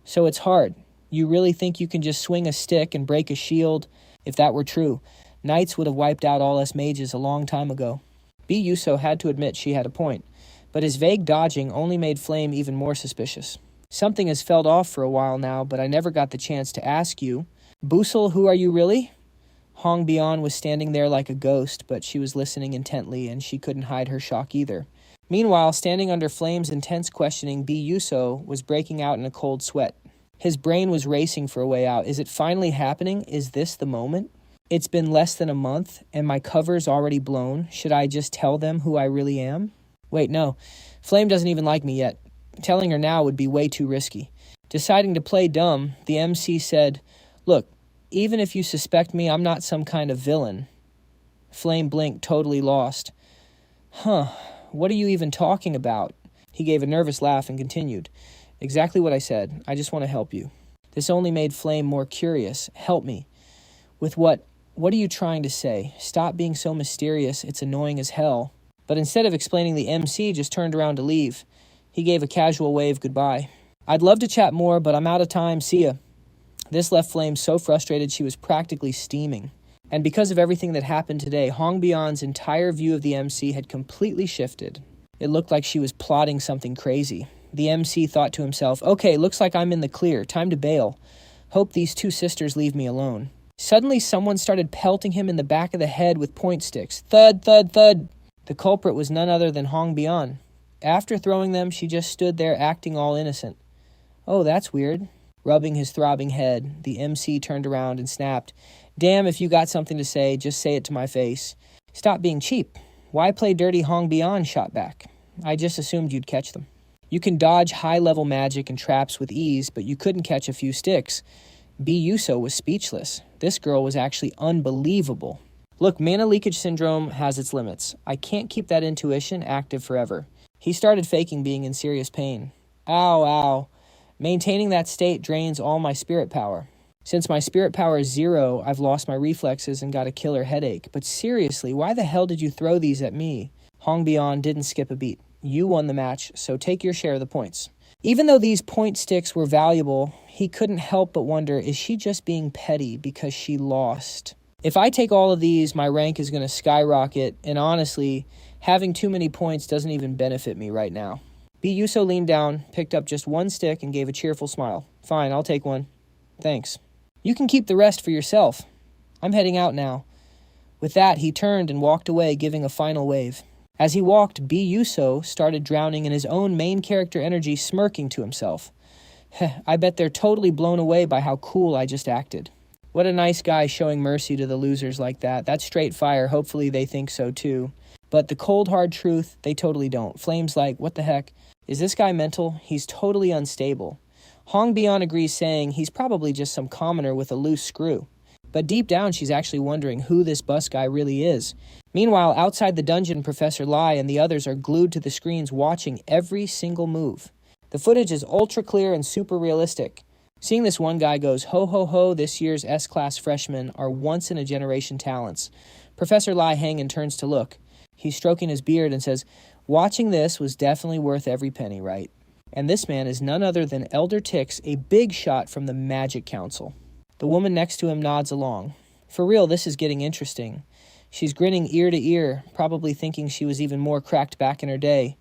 So it's hard. You really think you can just swing a stick and break a shield? If that were true, knights would have wiped out all us mages a long time ago. B. Yuso had to admit she had a point, but his vague dodging only made Flame even more suspicious. Something has felled off for a while now, but I never got the chance to ask you. Busell, who are you really? Hong Bian was standing there like a ghost, but she was listening intently, and she couldn't hide her shock either. Meanwhile, standing under Flame's intense questioning, B. Yuso was breaking out in a cold sweat. His brain was racing for a way out. Is it finally happening? Is this the moment? It's been less than a month, and my cover's already blown. Should I just tell them who I really am? Wait, no. Flame doesn't even like me yet. Telling her now would be way too risky. Deciding to play dumb, the MC said, Look, even if you suspect me, I'm not some kind of villain. Flame blinked, totally lost. Huh, what are you even talking about? He gave a nervous laugh and continued. Exactly what I said. I just want to help you. This only made Flame more curious. Help me. With what? What are you trying to say? Stop being so mysterious. It's annoying as hell. But instead of explaining, the MC just turned around to leave. He gave a casual wave goodbye. I'd love to chat more, but I'm out of time. See ya. This left Flame so frustrated she was practically steaming. And because of everything that happened today, Hong Bian's entire view of the MC had completely shifted. It looked like she was plotting something crazy. The MC thought to himself, okay, looks like I'm in the clear. Time to bail. Hope these two sisters leave me alone. Suddenly, someone started pelting him in the back of the head with point sticks. Thud, thud, thud. The culprit was none other than Hong Bian. After throwing them, she just stood there acting all innocent. Oh, that's weird. Rubbing his throbbing head, the MC turned around and snapped, Damn, if you got something to say, just say it to my face. Stop being cheap. Why play dirty? Hong Bian shot back. I just assumed you'd catch them. You can dodge high-level magic and traps with ease, but you couldn't catch a few sticks. B. Yuso was speechless. This girl was actually unbelievable. Look, Mana Leakage Syndrome has its limits. I can't keep that intuition active forever. He started faking being in serious pain. Ow, ow. Maintaining that state drains all my spirit power. Since my spirit power is 0, I've lost my reflexes and got a killer headache. But seriously, why the hell did you throw these at me? Hong Bian didn't skip a beat. You won the match, so take your share of the points. Even though these point sticks were valuable, he couldn't help but wonder, is she just being petty because she lost? If I take all of these, my rank is going to skyrocket, and honestly, having too many points doesn't even benefit me right now. B. Yuso leaned down, picked up just one stick, and gave a cheerful smile. Fine, I'll take one. Thanks. You can keep the rest for yourself. I'm heading out now. With that, he turned and walked away, giving a final wave. As he walked, B. Yuso started drowning in his own main character energy, smirking to himself. I bet they're totally blown away by how cool I just acted. What a nice guy showing mercy to the losers like that. That's straight fire. Hopefully they think so too. But the cold, hard truth, they totally don't. Flame's like, what the heck? Is this guy mental? He's totally unstable. Hong Bian agrees, saying he's probably just some commoner with a loose screw. But deep down, she's actually wondering who this bus guy really is. Meanwhile, outside the dungeon, Professor Lai and the others are glued to the screens watching every single move. The footage is ultra clear and super realistic. Seeing this one guy goes, ho ho ho, this year's S-class freshmen are once-in-a-generation talents. Professor Lai Hangen turns to look. He's stroking his beard and says, watching this was definitely worth every penny, right? And this man is none other than Elder Tix, a big shot from the Magic Council. The woman next to him nods along. For real, this is getting interesting. She's grinning ear to ear, probably thinking she was even more cracked back in her day.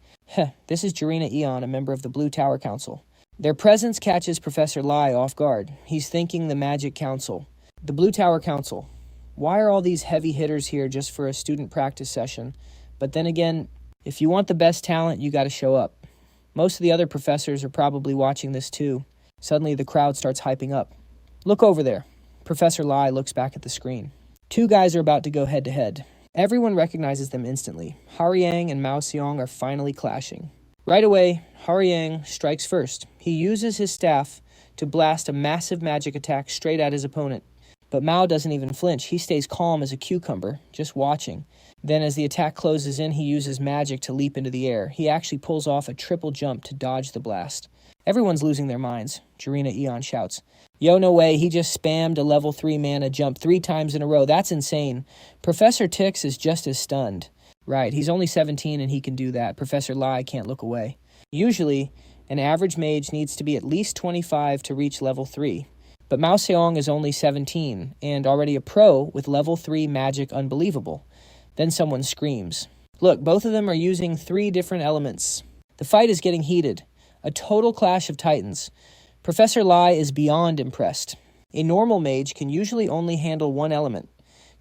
This is Jarina Eon, a member of the Blue Tower Council. Their presence catches Professor Lai off guard. He's thinking the Magic Council. The Blue Tower Council. Why are all these heavy hitters here just for a student practice session? But then again, if you want the best talent, you gotta show up. Most of the other professors are probably watching this too. Suddenly the crowd starts hyping up. Look over there. Professor Lai looks back at the screen. Two guys are about to go head to head. Everyone recognizes them instantly. Haoyang and Mao Xiong are finally clashing. Right away, Haoyang strikes first. He uses his staff to blast a massive magic attack straight at his opponent. But Mao doesn't even flinch. He stays calm as a cucumber, just watching. Then as the attack closes in, he uses magic to leap into the air. He actually pulls off a triple jump to dodge the blast. Everyone's losing their minds. Jirina Eon shouts, "Yo, no way, he just spammed a level 3 mana jump 3 times in a row. That's insane." Professor Tix is just as stunned. Right, he's only 17 and he can do that. Professor Lai can't look away. Usually, an average mage needs to be at least 25 to reach level 3. But Mao Xiong is only 17 and already a pro with level 3 magic unbelievable. Then someone screams. Look, both of them are using 3 different elements. The fight is getting heated. A total clash of titans. Professor Lai is beyond impressed. A normal mage can usually only handle 1 element.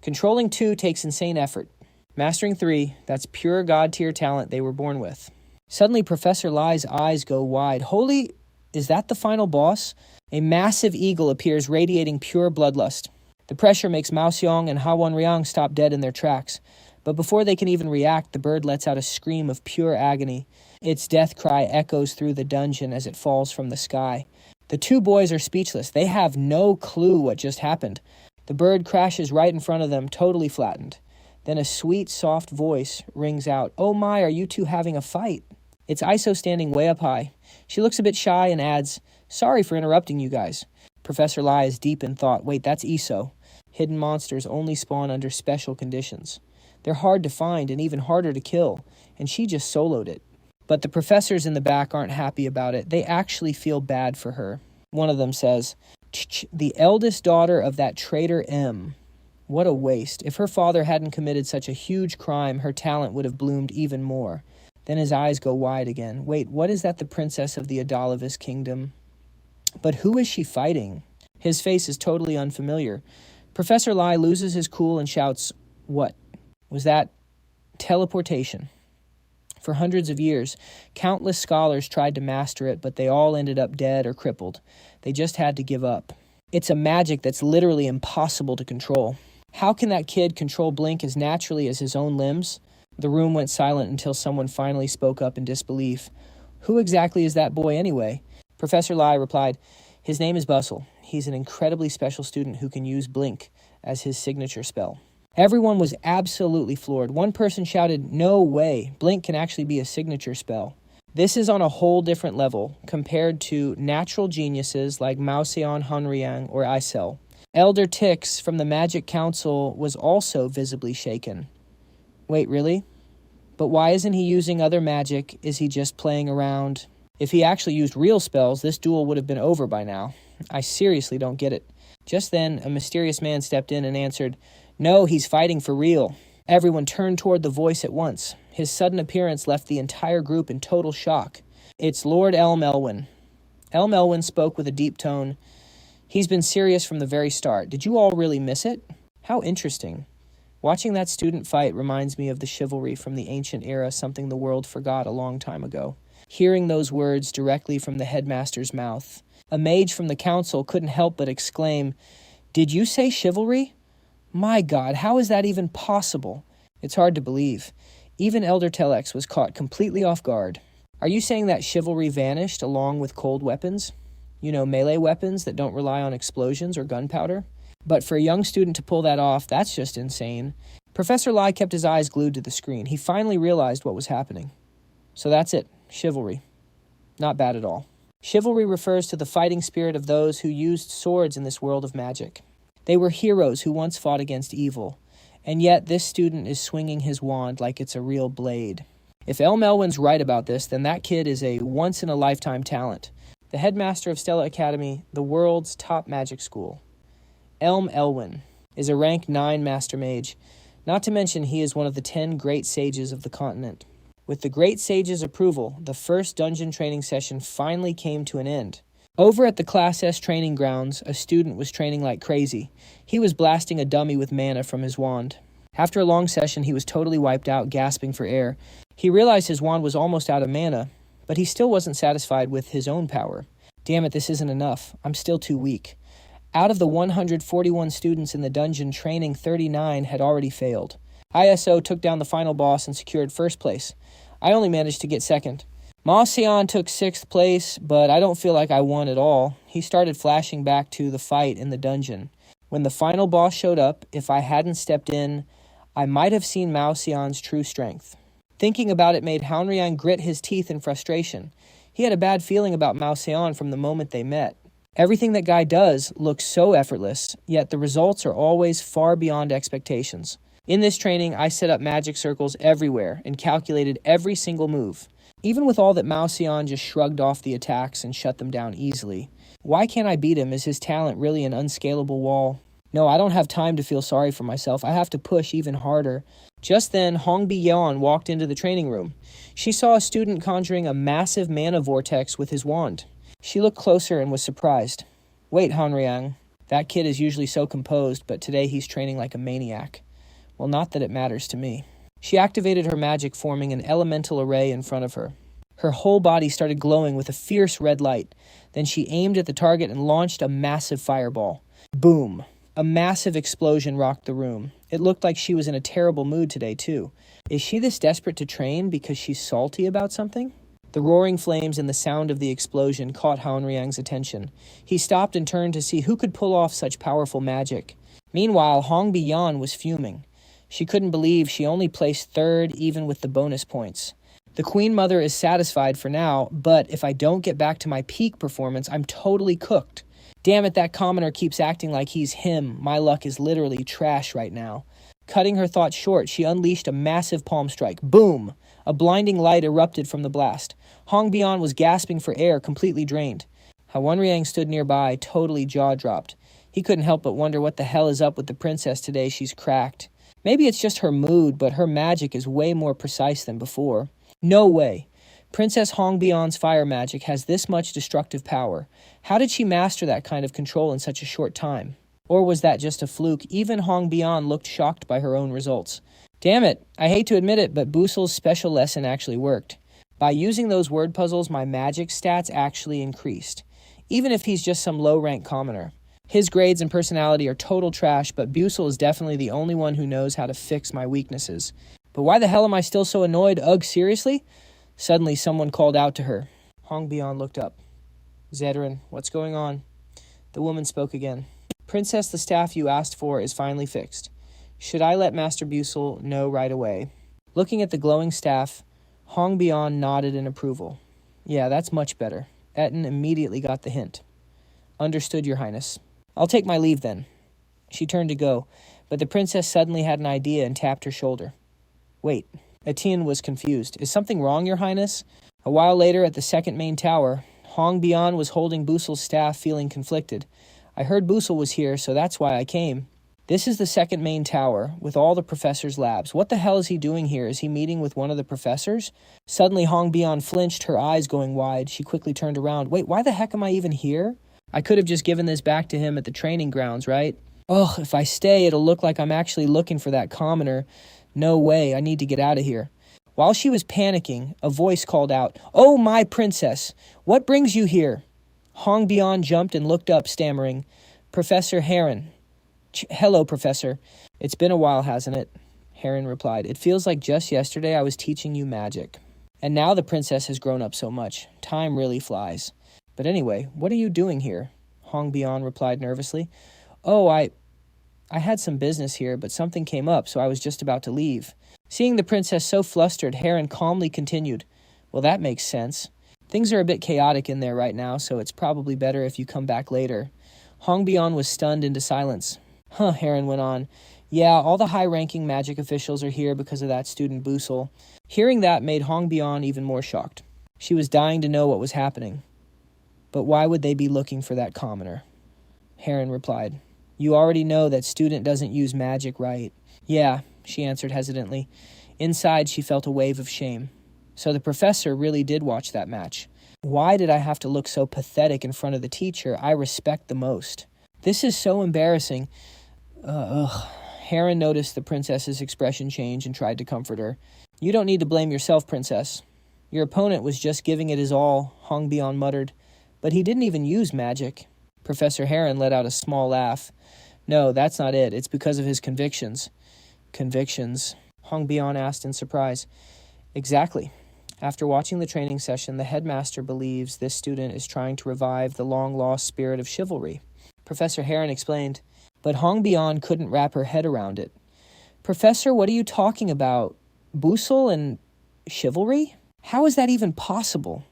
Controlling 2 takes insane effort. Mastering 3, that's pure god-tier talent they were born with. Suddenly, Professor Lai's eyes go wide. Holy, is that the final boss? A massive eagle appears radiating pure bloodlust. The pressure makes Mao Xiong and Hawan Riang stop dead in their tracks. But before they can even react, the bird lets out a scream of pure agony. Its death cry echoes through the dungeon as it falls from the sky. The 2 boys are speechless. They have no clue what just happened. The bird crashes right in front of them, totally flattened. Then a sweet, soft voice rings out, "Oh my, are you two having a fight?" It's Iso standing way up high. She looks a bit shy and adds, "Sorry for interrupting you guys." Professor Lai is deep in thought. Wait, that's Iso. Hidden monsters only spawn under special conditions. They're hard to find and even harder to kill, and she just soloed it. But the professors in the back aren't happy about it. They actually feel bad for her. One of them says, "The eldest daughter of that traitor M. What a waste. If her father hadn't committed such a huge crime, her talent would have bloomed even more." Then his eyes go wide again. Wait, what is that, the princess of the Adalavis kingdom? But who is she fighting? His face is totally unfamiliar. Professor Lai loses his cool and shouts, "What? Was that teleportation?" For hundreds of years, countless scholars tried to master it, but they all ended up dead or crippled. They just had to give up. It's a magic that's literally impossible to control. How can that kid control Blink as naturally as his own limbs? The room went silent until someone finally spoke up in disbelief. "Who exactly is that boy anyway?" Professor Lai replied, "His name is Busell. He's an incredibly special student who can use Blink as his signature spell." Everyone was absolutely floored. One person shouted, "No way, Blink can actually be a signature spell." This is on a whole different level compared to natural geniuses like Mao Xian, Hanriang, or Isel. Elder Tix from the Magic Council was also visibly shaken. Wait, really? But why isn't he using other magic? Is he just playing around? If he actually used real spells, this duel would have been over by now. I seriously don't get it. Just then, a mysterious man stepped in and answered, "No, he's fighting for real." Everyone turned toward the voice at once. His sudden appearance left the entire group in total shock. It's Lord Elm Elwyn. Elm Elwyn spoke with a deep tone. He's been serious from the very start. Did you all really miss it? How interesting. Watching that student fight reminds me of the chivalry from the ancient era, something the world forgot a long time ago. Hearing those words directly from the headmaster's mouth, a mage from the council couldn't help but exclaim, "Did you say chivalry? My God, how is that even possible?" It's hard to believe. Even Elder Telex was caught completely off guard. Are you saying that chivalry vanished along with cold weapons? You know, melee weapons that don't rely on explosions or gunpowder? But for a young student to pull that off, that's just insane. Professor Lai kept his eyes glued to the screen. He finally realized what was happening. So that's it, chivalry. Not bad at all. Chivalry refers to the fighting spirit of those who used swords in this world of magic. They were heroes who once fought against evil. And yet this student is swinging his wand like it's a real blade. If Elm Elwyn's right about this, then that kid is a once-in-a-lifetime talent. The headmaster of Stella Academy, the world's top magic school. Elm Elwyn is a rank 9 master mage. Not to mention he is one of the 10 great sages of the continent. With the great sage's approval, the first dungeon training session finally came to an end. Over at the Class S training grounds, a student was training like crazy. He was blasting a dummy with mana from his wand. After a long session, he was totally wiped out, gasping for air. He realized his wand was almost out of mana, but he still wasn't satisfied with his own power. Damn it, this isn't enough. I'm still too weak. Out of the 141 students in the dungeon training, 39 had already failed. ISO took down the final boss and secured first place. I only managed to get second. Maoxian took 6th place, but I don't feel like I won at all. He started flashing back to the fight in the dungeon. When the final boss showed up, if I hadn't stepped in, I might have seen Maoxian's true strength. Thinking about it made Haunryang grit his teeth in frustration. He had a bad feeling about Maoxian from the moment they met. Everything that guy does looks so effortless, yet the results are always far beyond expectations. In this training, I set up magic circles everywhere and calculated every single move. Even with all that, Maoxian just shrugged off the attacks and shut them down easily. Why can't I beat him? Is his talent really an unscalable wall? No, I don't have time to feel sorry for myself. I have to push even harder. Just then, Hongbi-yeon walked into the training room. She saw a student conjuring a massive mana vortex with his wand. She looked closer and was surprised. Wait, Haunryang. That kid is usually so composed, but today he's training like a maniac. Well, not that it matters to me. She activated her magic, forming an elemental array in front of her. Her whole body started glowing with a fierce red light. Then she aimed at the target and launched a massive fireball. Boom! A massive explosion rocked the room. It looked like she was in a terrible mood today, too. Is she this desperate to train because she's salty about something? The roaring flames and the sound of the explosion caught Haunryang's attention. He stopped and turned to see who could pull off such powerful magic. Meanwhile, Hongbi-yeon was fuming. She couldn't believe she only placed third even with the bonus points. The Queen Mother is satisfied for now, but if I don't get back to my peak performance, I'm totally cooked. Damn it, that commoner keeps acting like he's him. My luck is literally trash right now. Cutting her thoughts short, she unleashed a massive palm strike. Boom! A blinding light erupted from the blast. Hongbi-yeon was gasping for air, completely drained. Haunryang stood nearby, totally jaw-dropped. He couldn't help but wonder what the hell is up with the princess today. She's cracked. Maybe it's just her mood, but her magic is way more precise than before. No way. Princess Hongbi-yeon's fire magic has this much destructive power. How did she master that kind of control in such a short time? Or was that just a fluke? Even Hongbi-yeon looked shocked by her own results. Damn it, I hate to admit it, but Busell's special lesson actually worked. By using those word puzzles, my magic stats actually increased. Even if he's just some low-rank commoner. His grades and personality are total trash, but Busell is definitely the only one who knows how to fix my weaknesses. But why the hell am I still so annoyed? Ugh, seriously? Suddenly, someone called out to her. Hongbi-yeon looked up. Zedrin, what's going on? The woman spoke again. Princess, the staff you asked for is finally fixed. Should I let Master Busell know right away? Looking at the glowing staff, Hongbi-yeon nodded in approval. Yeah, that's much better. Etten immediately got the hint. Understood, Your Highness. I'll take my leave then. She turned to go, but the princess suddenly had an idea and tapped her shoulder. Wait. Etienne was confused. Is something wrong, Your Highness? A while later, at the second main tower, Hongbi-yeon was holding Busell's staff, feeling conflicted. I heard Busell was here, so that's why I came. This is the second main tower, with all the professor's labs. What the hell is he doing here? Is he meeting with one of the professors? Suddenly, Hongbi-yeon flinched, her eyes going wide. She quickly turned around. Wait, why the heck am I even here? I could have just given this back to him at the training grounds, right? Ugh, if I stay, it'll look like I'm actually looking for that commoner. No way, I need to get out of here. While she was panicking, a voice called out, Oh, my princess! What brings you here? Hongbi-yeon jumped and looked up, stammering, Professor Heron. Hello, Professor. It's been a while, hasn't it? Heron replied, It feels like just yesterday I was teaching you magic. And now the princess has grown up so much. Time really flies. But anyway, what are you doing here? Hongbi-yeon replied nervously. Oh, I had some business here, but something came up, so I was just about to leave. Seeing the princess so flustered, Heron calmly continued. Well, that makes sense. Things are a bit chaotic in there right now, so it's probably better if you come back later. Hongbi-yeon was stunned into silence. Huh, Heron went on. Yeah, all the high-ranking magic officials are here because of that student Busell. Hearing that made Hongbi-yeon even more shocked. She was dying to know what was happening. But why would they be looking for that commoner? Heron replied. You already know that student doesn't use magic, right? Yeah, she answered hesitantly. Inside, she felt a wave of shame. So the professor really did watch that match. Why did I have to look so pathetic in front of the teacher I respect the most? This is so embarrassing. Heron noticed the princess's expression change and tried to comfort her. You don't need to blame yourself, princess. Your opponent was just giving it his all, Hong Bian muttered. But he didn't even use magic. Professor Heron let out a small laugh. No, that's not it. It's because of his convictions. Convictions? Hong Bian asked in surprise. Exactly. After watching the training session, the headmaster believes this student is trying to revive the long-lost spirit of chivalry. Professor Heron explained, but Hong Bian couldn't wrap her head around it. Professor, what are you talking about? Busell and chivalry? How is that even possible?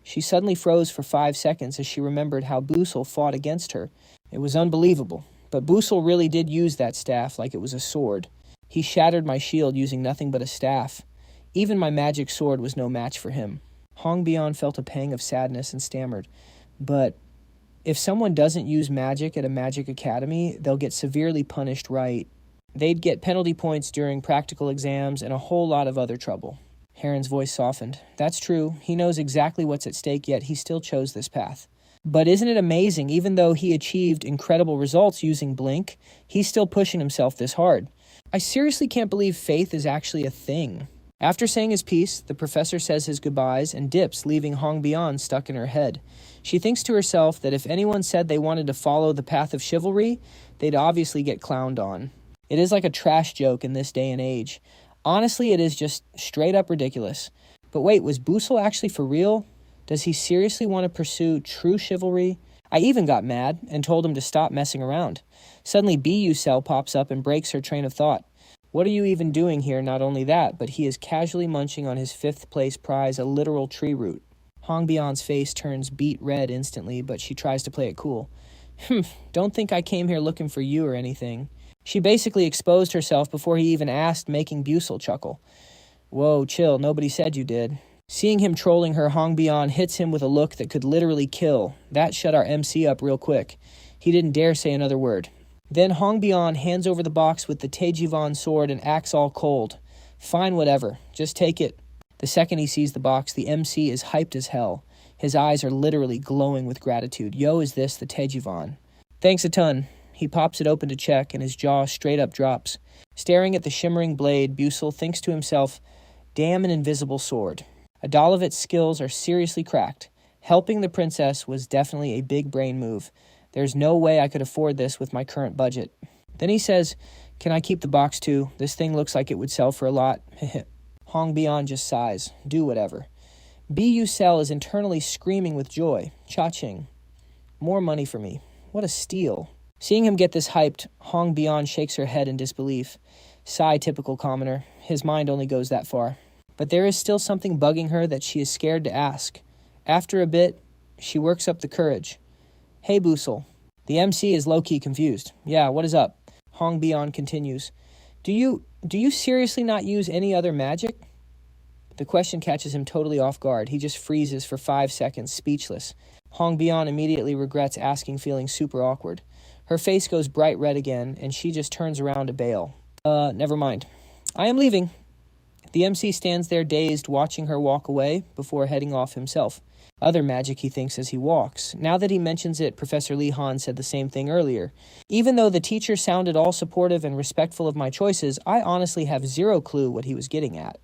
She suddenly froze for 5 seconds as she remembered how Busell fought against her. It was unbelievable, but Busell really did use that staff like it was a sword. He shattered my shield using nothing but a staff. Even my magic sword was no match for him. Hong Bian felt a pang of sadness and stammered, but if someone doesn't use magic at a magic academy, they'll get severely punished, right? They'd get penalty points during practical exams and a whole lot of other trouble. Heron's voice softened. That's true. He knows exactly what's at stake, yet he still chose this path. But isn't it amazing, even though he achieved incredible results using Blink, he's still pushing himself this hard. I seriously can't believe faith is actually a thing. After saying his piece, the professor says his goodbyes and dips, leaving Hong Bian stuck in her head. She thinks to herself that if anyone said they wanted to follow the path of chivalry, they'd obviously get clowned on. It is like a trash joke in this day and age. Honestly, it is just straight up ridiculous. But wait, was Busell actually for real? Does he seriously want to pursue true chivalry? I even got mad and told him to stop messing around. Suddenly Busell pops up and breaks her train of thought. What are you even doing here? Not only that, but he is casually munching on his 5th place prize, a literal tree root. Hong Bian's face turns beet red instantly, but she tries to play it cool. Don't think I came here looking for you or anything. She basically exposed herself before he even asked, making Busell chuckle. Whoa, chill, nobody said you did. Seeing him trolling her, Hong Bian hits him with a look that could literally kill. That shut our MC up real quick. He didn't dare say another word. Then Hong Bian hands over the box with the Taejivan sword and acts all cold. Fine, whatever. Just take it. The second he sees the box, the MC is hyped as hell. His eyes are literally glowing with gratitude. Yo, is this the Taejivan? Thanks a ton. He pops it open to check, and his jaw straight up drops. Staring at the shimmering blade, Busell thinks to himself, damn an invisible sword. Adalovit's skills are seriously cracked. Helping the princess was definitely a big brain move. There's no way I could afford this with my current budget. Then he says, can I keep the box too? This thing looks like it would sell for a lot. Hong Bian just sighs. Do whatever. Busell is internally screaming with joy. Cha-ching. More money for me. What a steal. Seeing him get this hyped, Hong Bian shakes her head in disbelief. Sigh, typical commoner. His mind only goes that far. But there is still something bugging her that she is scared to ask. After a bit, she works up the courage. Hey, Busell. The MC is low-key confused. Yeah, what is up? Hong Bian continues. Do you seriously not use any other magic? The question catches him totally off guard. He just freezes for 5 seconds, speechless. Hong Bian immediately regrets asking, feeling super awkward. Her face goes bright red again, and she just turns around to bail. Never mind. I am leaving. The MC stands there dazed, watching her walk away before heading off himself. Other magic, he thinks as he walks. Now that he mentions it, Professor Lee Han said the same thing earlier. Even though the teacher sounded all supportive and respectful of my choices, I honestly have zero clue what he was getting at.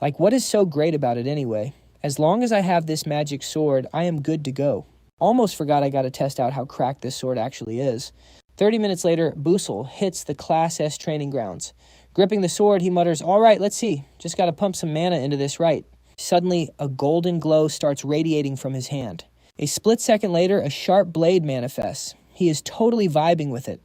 Like, what is so great about it anyway? As long as I have this magic sword, I am good to go. Almost forgot I gotta test out how cracked this sword actually is. 30 minutes later, Busell hits the Class S training grounds. Gripping the sword, he mutters, all right, let's see. Just gotta pump some mana into this right. Suddenly, a golden glow starts radiating from his hand. A split second later, a sharp blade manifests. He is totally vibing with it.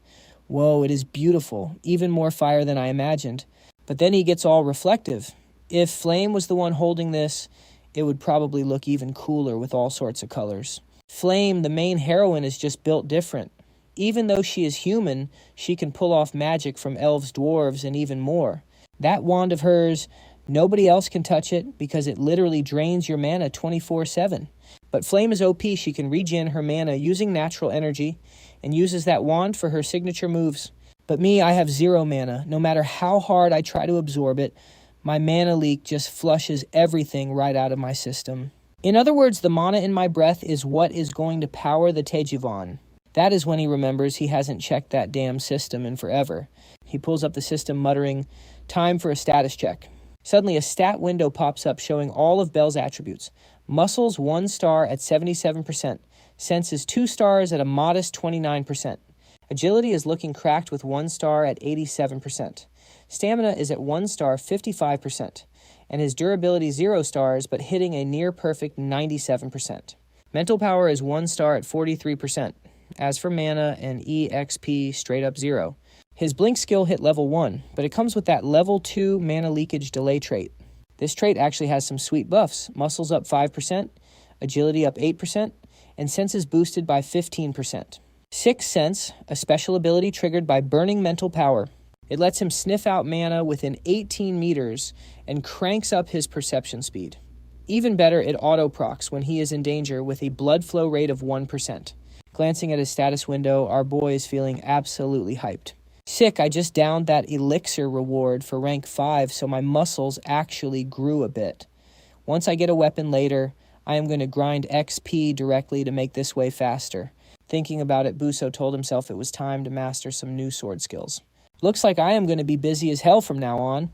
Whoa, it is beautiful. Even more fire than I imagined. But then he gets all reflective. If Flame was the one holding this, it would probably look even cooler with all sorts of colors. Flame, the main heroine, is just built different. Even though she is human, she can pull off magic from elves, dwarves, and even more. That wand of hers, nobody else can touch it because it literally drains your mana 24/7. But Flame is OP. She can regen her mana using natural energy and uses that wand for her signature moves. But me, I have zero mana. No matter how hard I try to absorb it, My mana leak just flushes everything right out of my system. In other words, the mana in my breath is what is going to power the Tejivon. That is when he remembers he hasn't checked that damn system in forever. He pulls up the system muttering, "Time for a status check." Suddenly a stat window pops up showing all of Bell's attributes. Muscles 1 star at 77%. Senses 2 stars at a modest 29%. Agility is looking cracked with 1 star at 87%. Stamina is at 1 star 55%. And his durability 0 stars but hitting a near-perfect 97%. Mental power is 1 star at 43%. As for mana and EXP, straight up 0. His blink skill hit level 1, but it comes with that level 2 mana leakage delay trait. This trait actually has some sweet buffs. Muscles up 5%, agility up 8%, and senses boosted by 15%. Sixth Sense, a special ability triggered by burning mental power. It lets him sniff out mana within 18 meters and cranks up his perception speed. Even better, it auto-procs when he is in danger with a blood flow rate of 1%. Glancing at his status window, our boy is feeling absolutely hyped. Sick, I just downed that elixir reward for rank 5, so my muscles actually grew a bit. Once I get a weapon later, I am going to grind XP directly to make this way faster. Thinking about it, Busell told himself it was time to master some new sword skills. Looks like I am going to be busy as hell from now on.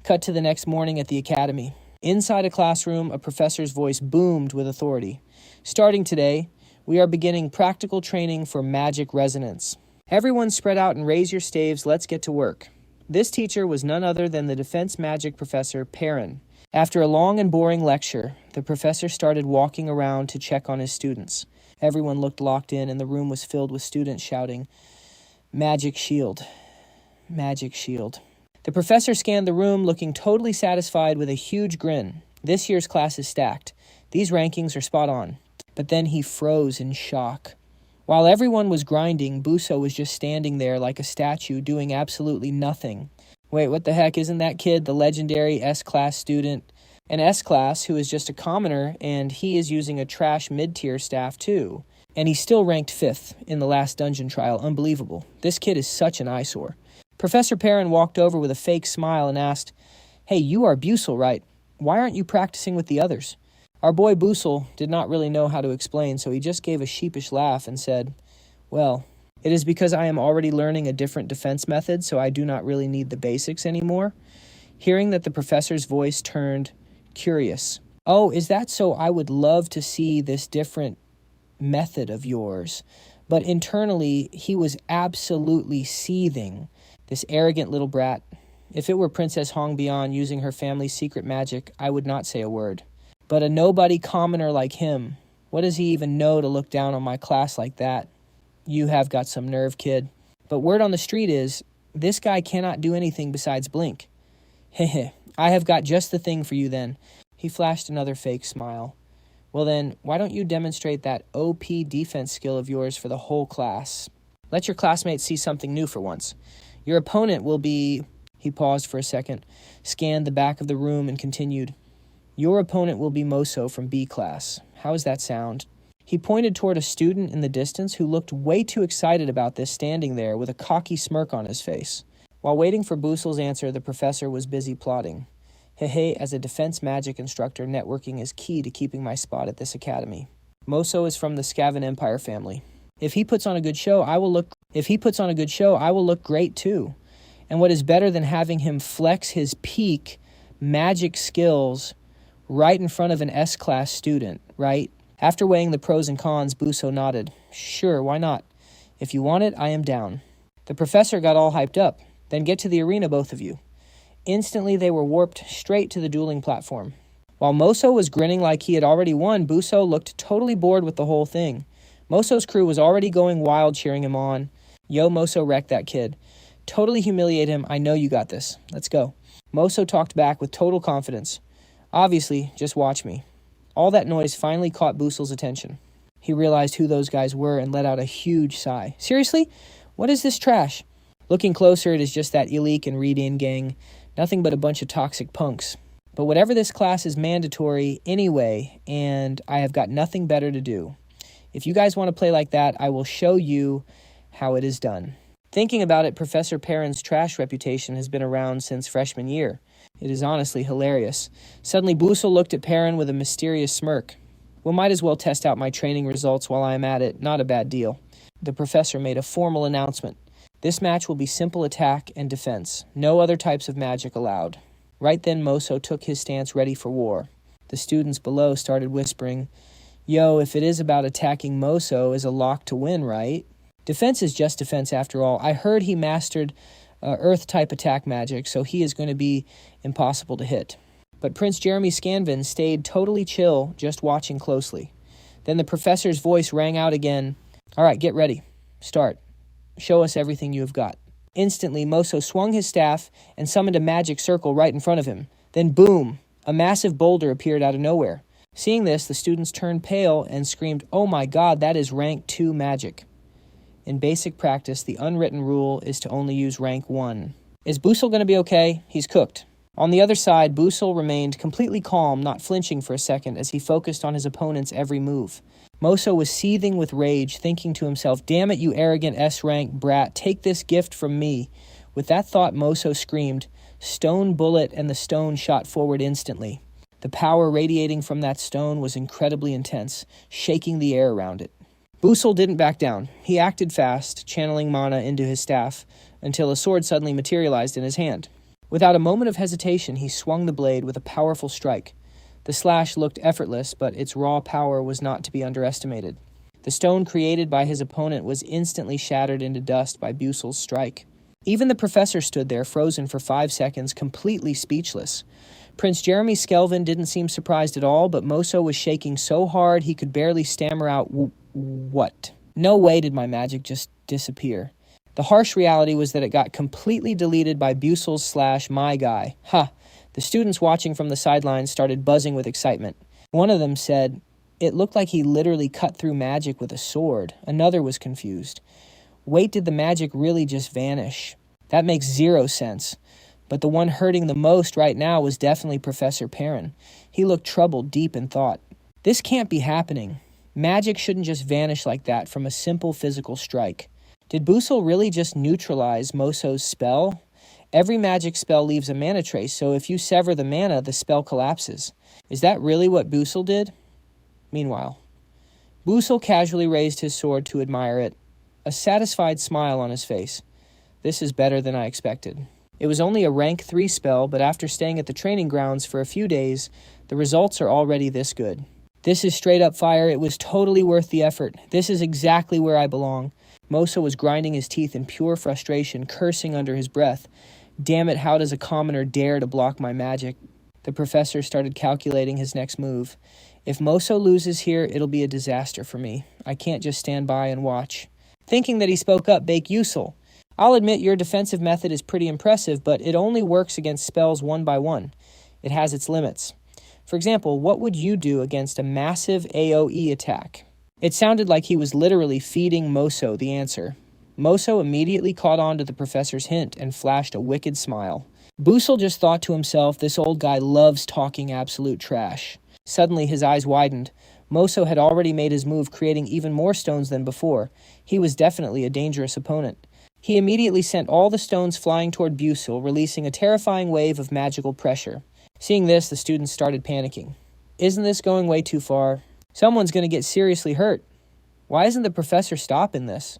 Cut to the next morning at the academy. Inside a classroom, a professor's voice boomed with authority. Starting today, we are beginning practical training for magic resonance. Everyone spread out and raise your staves, let's get to work. This teacher was none other than the defense magic professor, Perrin. After a long and boring lecture, the professor started walking around to check on his students. Everyone looked locked in, and the room was filled with students shouting, "Magic shield, magic shield." The professor scanned the room, looking totally satisfied with a huge grin. This year's class is stacked. These rankings are spot on. But then he froze in shock. While everyone was grinding, Busell was just standing there like a statue doing absolutely nothing. Wait, what the heck, isn't that kid the legendary S-class student? An S-class who is just a commoner, and he is using a trash mid-tier staff too. And he's still ranked 5th in the last dungeon trial. Unbelievable. This kid is such an eyesore. Professor Perrin walked over with a fake smile and asked, "Hey, you are Busell, right? Why aren't you practicing with the others?" Our boy Busell did not really know how to explain, so he just gave a sheepish laugh and said, "Well, it is because I am already learning a different defense method, so I do not really need the basics anymore." Hearing that, the professor's voice turned curious. "Oh, is that so? I would love to see this different method of yours." But internally, he was absolutely seething. This arrogant little brat. If it were Princess Hongbian using her family's secret magic, I would not say a word. But a nobody commoner like him, what does he even know to look down on my class like that? You have got some nerve, kid. But word on the street is, this guy cannot do anything besides blink. Hehe, I have got just the thing for you then. He flashed another fake smile. Well then, why don't you demonstrate that OP defense skill of yours for the whole class? Let your classmates see something new for once. Your opponent will be... He paused for a second, scanned the back of the room and continued. Your opponent will be Moso from B class. How does that sound? He pointed toward a student in the distance who looked way too excited about this, standing there with a cocky smirk on his face. While waiting for Busell's answer, the professor was busy plotting. Hey, as a defense magic instructor, networking is key to keeping my spot at this academy. Moso is from the Skaven Empire family. If he puts on a good show, I will look great too. And what is better than having him flex his peak magic skills right in front of an S-class student, right? After weighing the pros and cons, Busell nodded. Sure, why not? If you want it, I am down. The professor got all hyped up. Then get to the arena, both of you. Instantly, they were warped straight to the dueling platform. While Moso was grinning like he had already won, Busell looked totally bored with the whole thing. Moso's crew was already going wild, cheering him on. Yo, Moso wrecked that kid. Totally humiliate him. I know you got this. Let's go. Moso talked back with total confidence. Obviously, just watch me. All that noise finally caught Busell's attention. He realized who those guys were and let out a huge sigh. Seriously? What is this trash? Looking closer, it is just that Ilik and Redan gang. Nothing but a bunch of toxic punks. But whatever, this class is mandatory anyway, and I have got nothing better to do. If you guys want to play like that, I will show you how it is done. Thinking about it, Professor Perrin's trash reputation has been around since freshman year. It is honestly hilarious. Suddenly, Busell looked at Perrin with a mysterious smirk. Well, might as well test out my training results while I am at it. Not a bad deal. The professor made a formal announcement. This match will be simple attack and defense. No other types of magic allowed. Right then, Moso took his stance ready for war. The students below started whispering, "Yo, if it is about attacking Moso, is a lock to win, right? Defense is just defense after all. I heard he mastered Earth-type attack magic, so he is going to be impossible to hit." But Prince Jeremy Scanvin stayed totally chill, just watching closely. Then the professor's voice rang out again. "All right, get ready. Start. Show us everything you have got." Instantly, Moso swung his staff and summoned a magic circle right in front of him. Then boom! A massive boulder appeared out of nowhere. Seeing this, the students turned pale and screamed, "Oh my god, that is rank 2 magic." In basic practice, the unwritten rule is to only use rank 1. Is Busell going to be okay? He's cooked. On the other side, Busell remained completely calm, not flinching for a second as he focused on his opponent's every move. Moso was seething with rage, thinking to himself, "Damn it, you arrogant S-rank brat, take this gift from me." With that thought, Moso screamed, "Stone bullet," and the stone shot forward instantly. The power radiating from that stone was incredibly intense, shaking the air around it. Busell didn't back down. He acted fast, channeling mana into his staff, until a sword suddenly materialized in his hand. Without a moment of hesitation, he swung the blade with a powerful strike. The slash looked effortless, but its raw power was not to be underestimated. The stone created by his opponent was instantly shattered into dust by Busell's strike. Even the professor stood there, frozen for 5 seconds, completely speechless. Prince Jeremy Skelvin didn't seem surprised at all, but Moso was shaking so hard he could barely stammer out, "What?" No way did my magic just disappear. The harsh reality was that it got completely deleted by Busell's slash my guy. Ha! The students watching from the sidelines started buzzing with excitement. One of them said, "It looked like he literally cut through magic with a sword." Another was confused. "Wait, did the magic really just vanish?" That makes 0 sense. But the one hurting the most right now was definitely Professor Perrin. He looked troubled, deep in thought. This can't be happening. Magic shouldn't just vanish like that from a simple physical strike. Did Busell really just neutralize Moso's spell? Every magic spell leaves a mana trace, so if you sever the mana, the spell collapses. Is that really what Busell did? Meanwhile, Busell casually raised his sword to admire it, a satisfied smile on his face. This is better than I expected. It was only a rank 3 spell, but after staying at the training grounds for a few days, the results are already this good. This is straight up fire. It was totally worth the effort. This is exactly where I belong. Moso was grinding his teeth in pure frustration, cursing under his breath. Damn it, how does a commoner dare to block my magic? The professor started calculating his next move. If Moso loses here, it'll be a disaster for me. I can't just stand by and watch. Thinking that he spoke up, Bake Busell. I'll admit your defensive method is pretty impressive, but it only works against spells 1 by 1. It has its limits. For example, what would you do against a massive AoE attack? It sounded like he was literally feeding Moso the answer. Moso immediately caught on to the professor's hint and flashed a wicked smile. Busell just thought to himself, this old guy loves talking absolute trash. Suddenly his eyes widened. Moso had already made his move, creating even more stones than before. He was definitely a dangerous opponent. He immediately sent all the stones flying toward Busell, releasing a terrifying wave of magical pressure. Seeing this, the students started panicking. Isn't this going way too far? Someone's going to get seriously hurt. Why isn't the professor stopping this?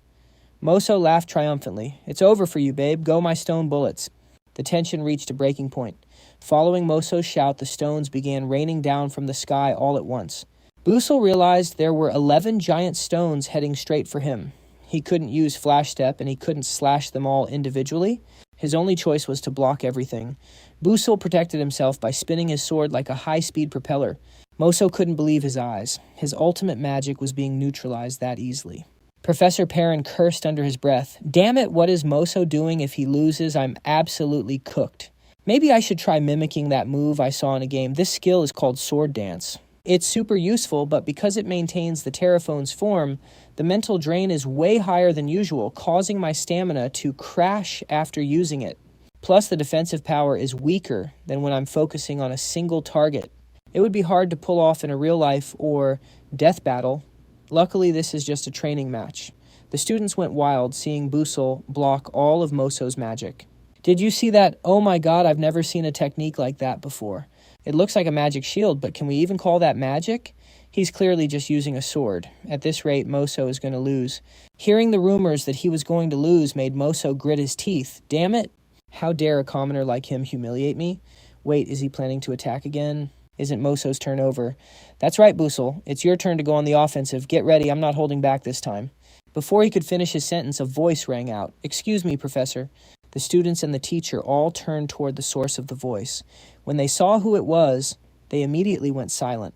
Moso laughed triumphantly. It's over for you, babe. Go my stone bullets. The tension reached a breaking point. Following Moso's shout, the stones began raining down from the sky all at once. Busell realized there were 11 giant stones heading straight for him. He couldn't use Flash Step, and he couldn't slash them all individually. His only choice was to block everything. Busell protected himself by spinning his sword like a high-speed propeller. Moso couldn't believe his eyes. His ultimate magic was being neutralized that easily. Professor Perrin cursed under his breath. Damn it, what is Moso doing? If he loses, I'm absolutely cooked. Maybe I should try mimicking that move I saw in a game. This skill is called Sword Dance. It's super useful, but because it maintains the Terraphone's form, the mental drain is way higher than usual, causing my stamina to crash after using it. Plus, the defensive power is weaker than when I'm focusing on a single target. It would be hard to pull off in a real life or death battle. Luckily, this is just a training match. The students went wild, seeing Busell block all of Moso's magic. Did you see that? Oh my god, I've never seen a technique like that before. It looks like a magic shield, but can we even call that magic? He's clearly just using a sword. At this rate, Moso is going to lose. Hearing the rumors that he was going to lose made Moso grit his teeth. Damn it! How dare a commoner like him humiliate me? Wait, is he planning to attack again? Isn't Moso's turn over? That's right, Busell. It's your turn to go on the offensive. Get ready, I'm not holding back this time. Before he could finish his sentence, a voice rang out. Excuse me, Professor. The students and the teacher all turned toward the source of the voice. When they saw who it was, they immediately went silent.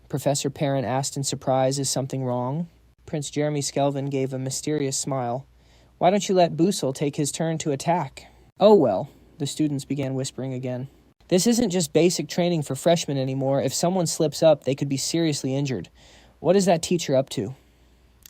Professor Perrin asked in surprise, is something wrong? Prince Jeremy Skelvin gave a mysterious smile. Why don't you let Busell take his turn to attack? Oh well, the students began whispering again. This isn't just basic training for freshmen anymore. If someone slips up, they could be seriously injured. What is that teacher up to?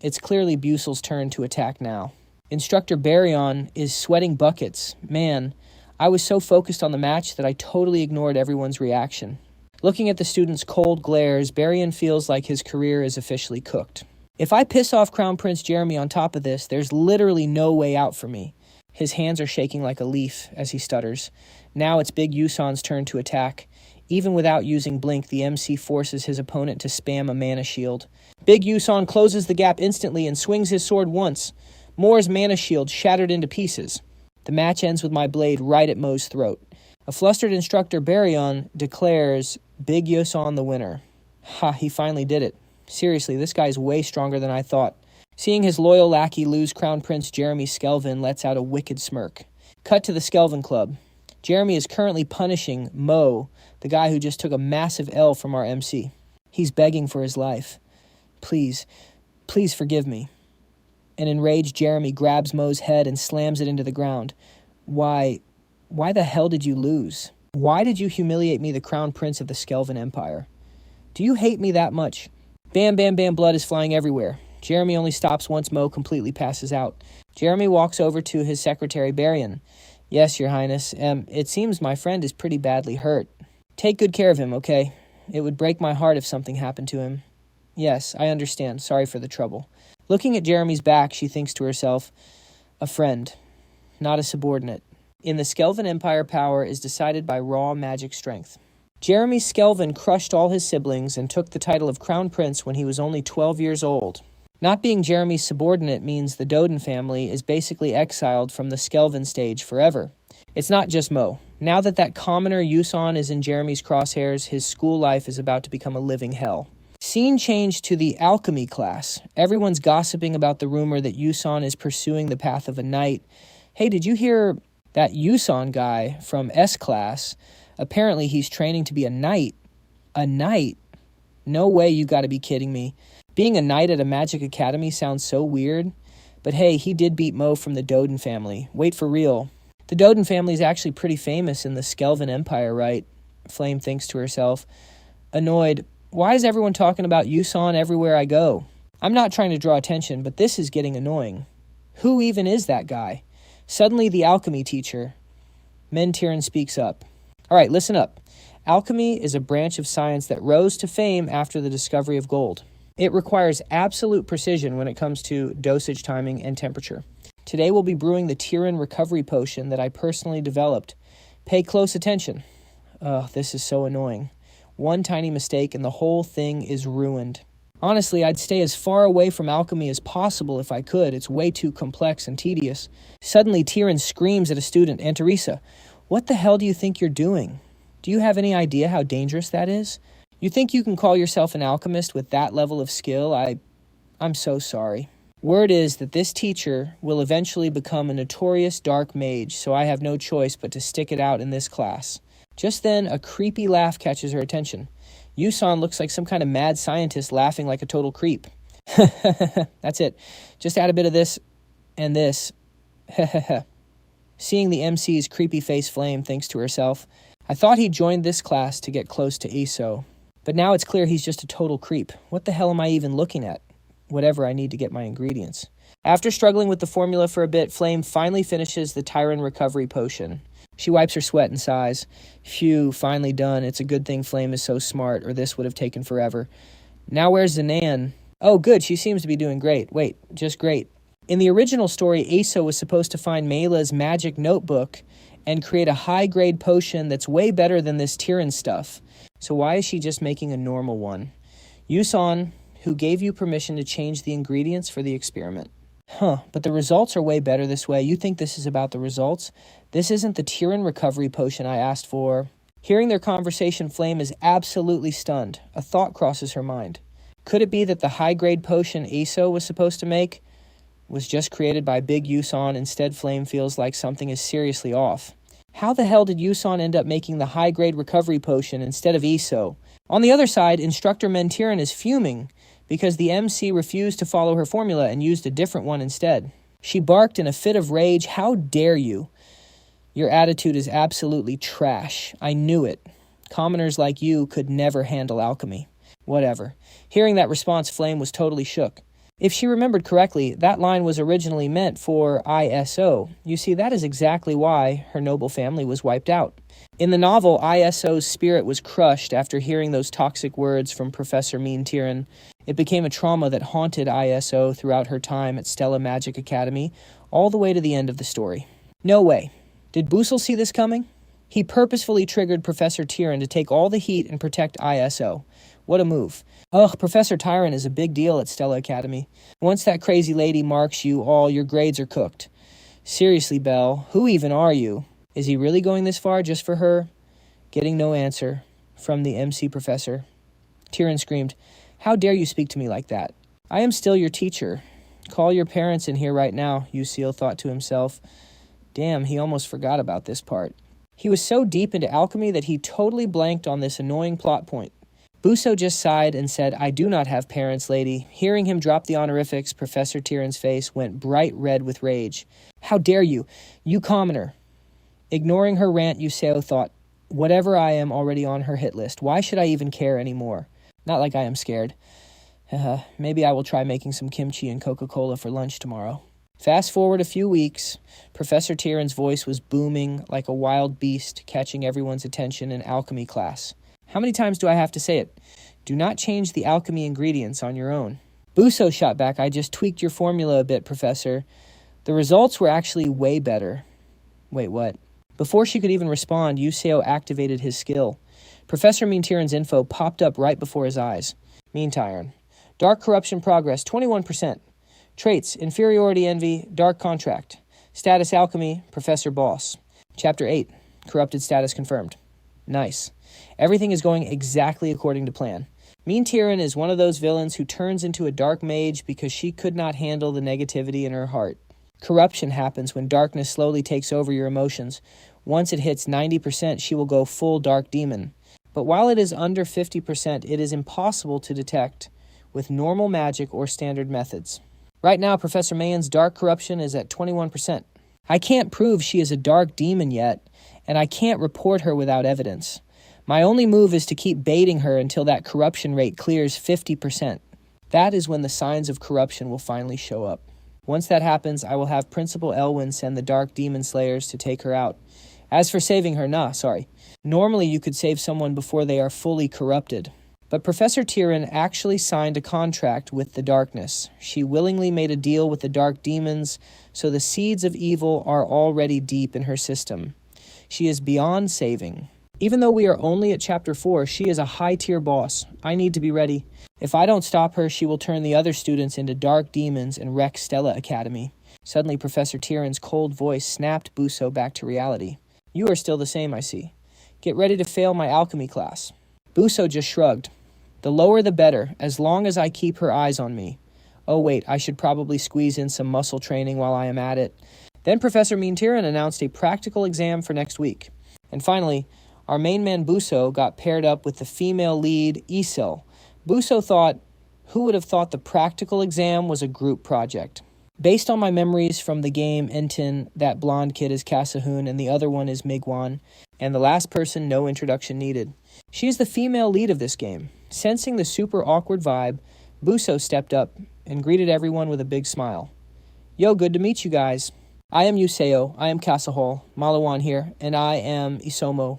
It's clearly Busell's turn to attack now. Instructor Baryon is sweating buckets. Man, I was so focused on the match that I totally ignored everyone's reaction. Looking at the students' cold glares, Baryon feels like his career is officially cooked. If I piss off Crown Prince Jeremy on top of this, there's literally no way out for me. His hands are shaking like a leaf as he stutters. Now it's Big Yuson's turn to attack. Even without using Blink, the MC forces his opponent to spam a mana shield. Big Yuson closes the gap instantly and swings his sword once. Mo's mana shield shattered into pieces. The match ends with my blade right at Mo's throat. A flustered instructor Baryon declares Big Yuson the winner. Ha, he finally did it. Seriously, this guy's way stronger than I thought. Seeing his loyal lackey lose, Crown Prince Jeremy Skelvin lets out a wicked smirk. Cut to the Skelvin Club. Jeremy is currently punishing Mo, the guy who just took a massive L from our MC. He's begging for his life. Please forgive me. An enraged Jeremy grabs Mo's head and slams it into the ground. Why the hell did you lose? Why did you humiliate me, the Crown Prince of the Skelvin Empire? Do you hate me that much? Bam, bam, bam, blood is flying everywhere. Jeremy only stops once Mo completely passes out. Jeremy walks over to his secretary, Baryon. Yes, Your Highness. It seems my friend is pretty badly hurt. Take good care of him, okay? It would break my heart if something happened to him. Yes, I understand. Sorry for the trouble. Looking at Jeremy's back, she thinks to herself, a friend, not a subordinate. In the Skelvin Empire, power is decided by raw magic strength. Jeremy Skelvin crushed all his siblings and took the title of Crown Prince when he was only 12 years old. Not being Jeremy's subordinate means the Doden family is basically exiled from the Skelvin stage forever. It's not just Mo. Now that commoner Yuson is in Jeremy's crosshairs, his school life is about to become a living hell. Scene change to the alchemy class. Everyone's gossiping about the rumor that Yuson is pursuing the path of a knight. Hey, did you hear that Yuson guy from S class? Apparently he's training to be a knight. A knight? No way, you gotta be kidding me. Being a knight at a magic academy sounds so weird. But hey, he did beat Mo from the Doden family. Wait, for real. The Doden family is actually pretty famous in the Skelvin Empire, right? Flame thinks to herself. Annoyed, why is everyone talking about Yuson everywhere I go? I'm not trying to draw attention, but this is getting annoying. Who even is that guy? Suddenly the alchemy teacher. Mentiran speaks up. All right, listen up. Alchemy is a branch of science that rose to fame after the discovery of gold. It requires absolute precision when it comes to dosage timing and temperature. Today we'll be brewing the Tyran recovery potion that I personally developed. Pay close attention. This is so annoying. One tiny mistake and the whole thing is ruined. Honestly, I'd stay as far away from alchemy as possible if I could. It's way too complex and tedious. Suddenly, Tyran screams at a student, Aunt Teresa, what the hell do you think you're doing? Do you have any idea how dangerous that is? You think you can call yourself an alchemist with that level of skill? I'm so sorry. Word is that this teacher will eventually become a notorious dark mage, so I have no choice but to stick it out in this class. Just then, a creepy laugh catches her attention. Yuson looks like some kind of mad scientist laughing like a total creep. That's it. Just add a bit of this and this. Seeing the MC's creepy face Flame thinks to herself, I thought he joined this class to get close to Iso. But now it's clear he's just a total creep. What the hell am I even looking at? Whatever I need to get my ingredients. After struggling with the formula for a bit, Flame finally finishes the Tyran recovery potion. She wipes her sweat and sighs. Phew, finally done. It's a good thing Flame is so smart, or this would have taken forever. Now where's Zanan? Oh, good, she seems to be doing great. Wait, just great. In the original story, Asa was supposed to find Meila's magic notebook and create a high-grade potion that's way better than this Tyrion stuff. So why is she just making a normal one? Yuson, who gave you permission to change the ingredients for the experiment. But the results are way better this way. You think this is about the results? This isn't the Tyrion recovery potion I asked for. Hearing their conversation, Flame is absolutely stunned. A thought crosses her mind. Could it be that the high-grade potion Asa was supposed to make was just created by Big Yuson? Instead, Flame feels like something is seriously off. How the hell did Yuson end up making the high-grade recovery potion instead of Iso? On the other side, Instructor Mentiran is fuming because the MC refused to follow her formula and used a different one instead. She barked in a fit of rage, "How dare you? Your attitude is absolutely trash. I knew it. Commoners like you could never handle alchemy." Whatever. Hearing that response, Flame was totally shook. If she remembered correctly, that line was originally meant for ISO. You see, that is exactly why her noble family was wiped out. In the novel, ISO's spirit was crushed after hearing those toxic words from Professor Mean Tyrion. It became a trauma that haunted ISO throughout her time at Stella Magic Academy, all the way to the end of the story. No way. Did Busell see this coming? He purposefully triggered Professor Tyrion to take all the heat and protect ISO. What a move. Ugh, Professor Tyrion is a big deal at Stella Academy. Once that crazy lady marks you all, your grades are cooked. Seriously, Belle, who even are you? Is he really going this far just for her? Getting no answer from the MC professor. Tyrion screamed, "How dare you speak to me like that? I am still your teacher. Call your parents in here right now," Usil thought to himself. Damn, he almost forgot about this part. He was so deep into alchemy that he totally blanked on this annoying plot point. Busso just sighed and said, "I do not have parents, lady." Hearing him drop the honorifics, Professor Tyrion's face went bright red with rage. "How dare you? You commoner." Ignoring her rant, Yuseo thought, "Whatever, I am already on her hit list. Why should I even care anymore? Not like I am scared. Maybe I will try making some kimchi and Coca-Cola for lunch tomorrow." Fast forward a few weeks, Professor Tyrion's voice was booming like a wild beast, catching everyone's attention in alchemy class. How many times do I have to say it? Do not change the alchemy ingredients on your own. Busso shot back, "I just tweaked your formula a bit, Professor. The results were actually way better." Wait, what? Before she could even respond, Yuseo activated his skill. Professor Mean Tyrion's info popped up right before his eyes. Mean Tyrion. Dark Corruption Progress, 21%. Traits, Inferiority Envy, Dark Contract. Status Alchemy, Professor Boss. Chapter 8, Corrupted Status Confirmed. Nice. Everything is going exactly according to plan. Mean Tyrion is one of those villains who turns into a dark mage because she could not handle the negativity in her heart. Corruption happens when darkness slowly takes over your emotions. Once it hits 90%, she will go full dark demon. But while it is under 50%, it is impossible to detect with normal magic or standard methods. Right now, Professor Mayon's dark corruption is at 21%. I can't prove she is a dark demon yet, and I can't report her without evidence. My only move is to keep baiting her until that corruption rate clears 50%. That is when the signs of corruption will finally show up. Once that happens, I will have Principal Elwyn send the Dark Demon Slayers to take her out. As for saving her, Normally you could save someone before they are fully corrupted. But Professor Tyrion actually signed a contract with the darkness. She willingly made a deal with the dark demons, so the seeds of evil are already deep in her system. She is beyond saving. Even though we are only at Chapter 4, she is a high-tier boss. I need to be ready. If I don't stop her, she will turn the other students into dark demons and wreck Stella Academy. Suddenly, Professor Tyrion's cold voice snapped Busso back to reality. "You are still the same, I see. Get ready to fail my alchemy class." Busso just shrugged. "The lower the better, as long as I keep her eyes on me. Oh wait, I should probably squeeze in some muscle training while I am at it." Then Professor Mean Tyrion announced a practical exam for next week. And finally, our main man Busso got paired up with the female lead, Isel. Busso thought, who would have thought the practical exam was a group project? Based on my memories from the game Entin, that blonde kid is Kasahun and the other one is Migwan, and the last person no introduction needed. She is the female lead of this game. Sensing the super awkward vibe, Busso stepped up and greeted everyone with a big smile. "Yo, good to meet you guys. I am Yuseo, I am Kasahol, Malawan here, and I am Isomo."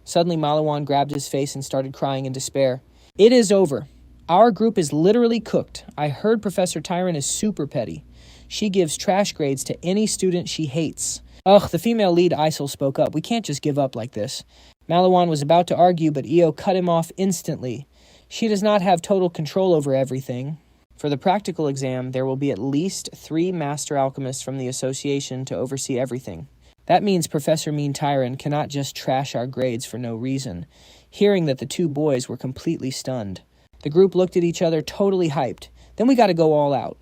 Suddenly Malawan grabbed his face and started crying in despair. "It is over. Our group is literally cooked. I heard Professor Tyron is super petty. She gives trash grades to any student she hates. Ugh, the female lead Isel spoke up. We can't just give up like this. Malawan was about to argue, but Io cut him off instantly. She does not have total control over everything. For the practical exam, there will be at least 3 master alchemists from the association to oversee everything. That means Professor Mean Tyron cannot just trash our grades for no reason. Hearing that the 2 boys were completely stunned. The group looked at each other totally hyped. Then we gotta go all out.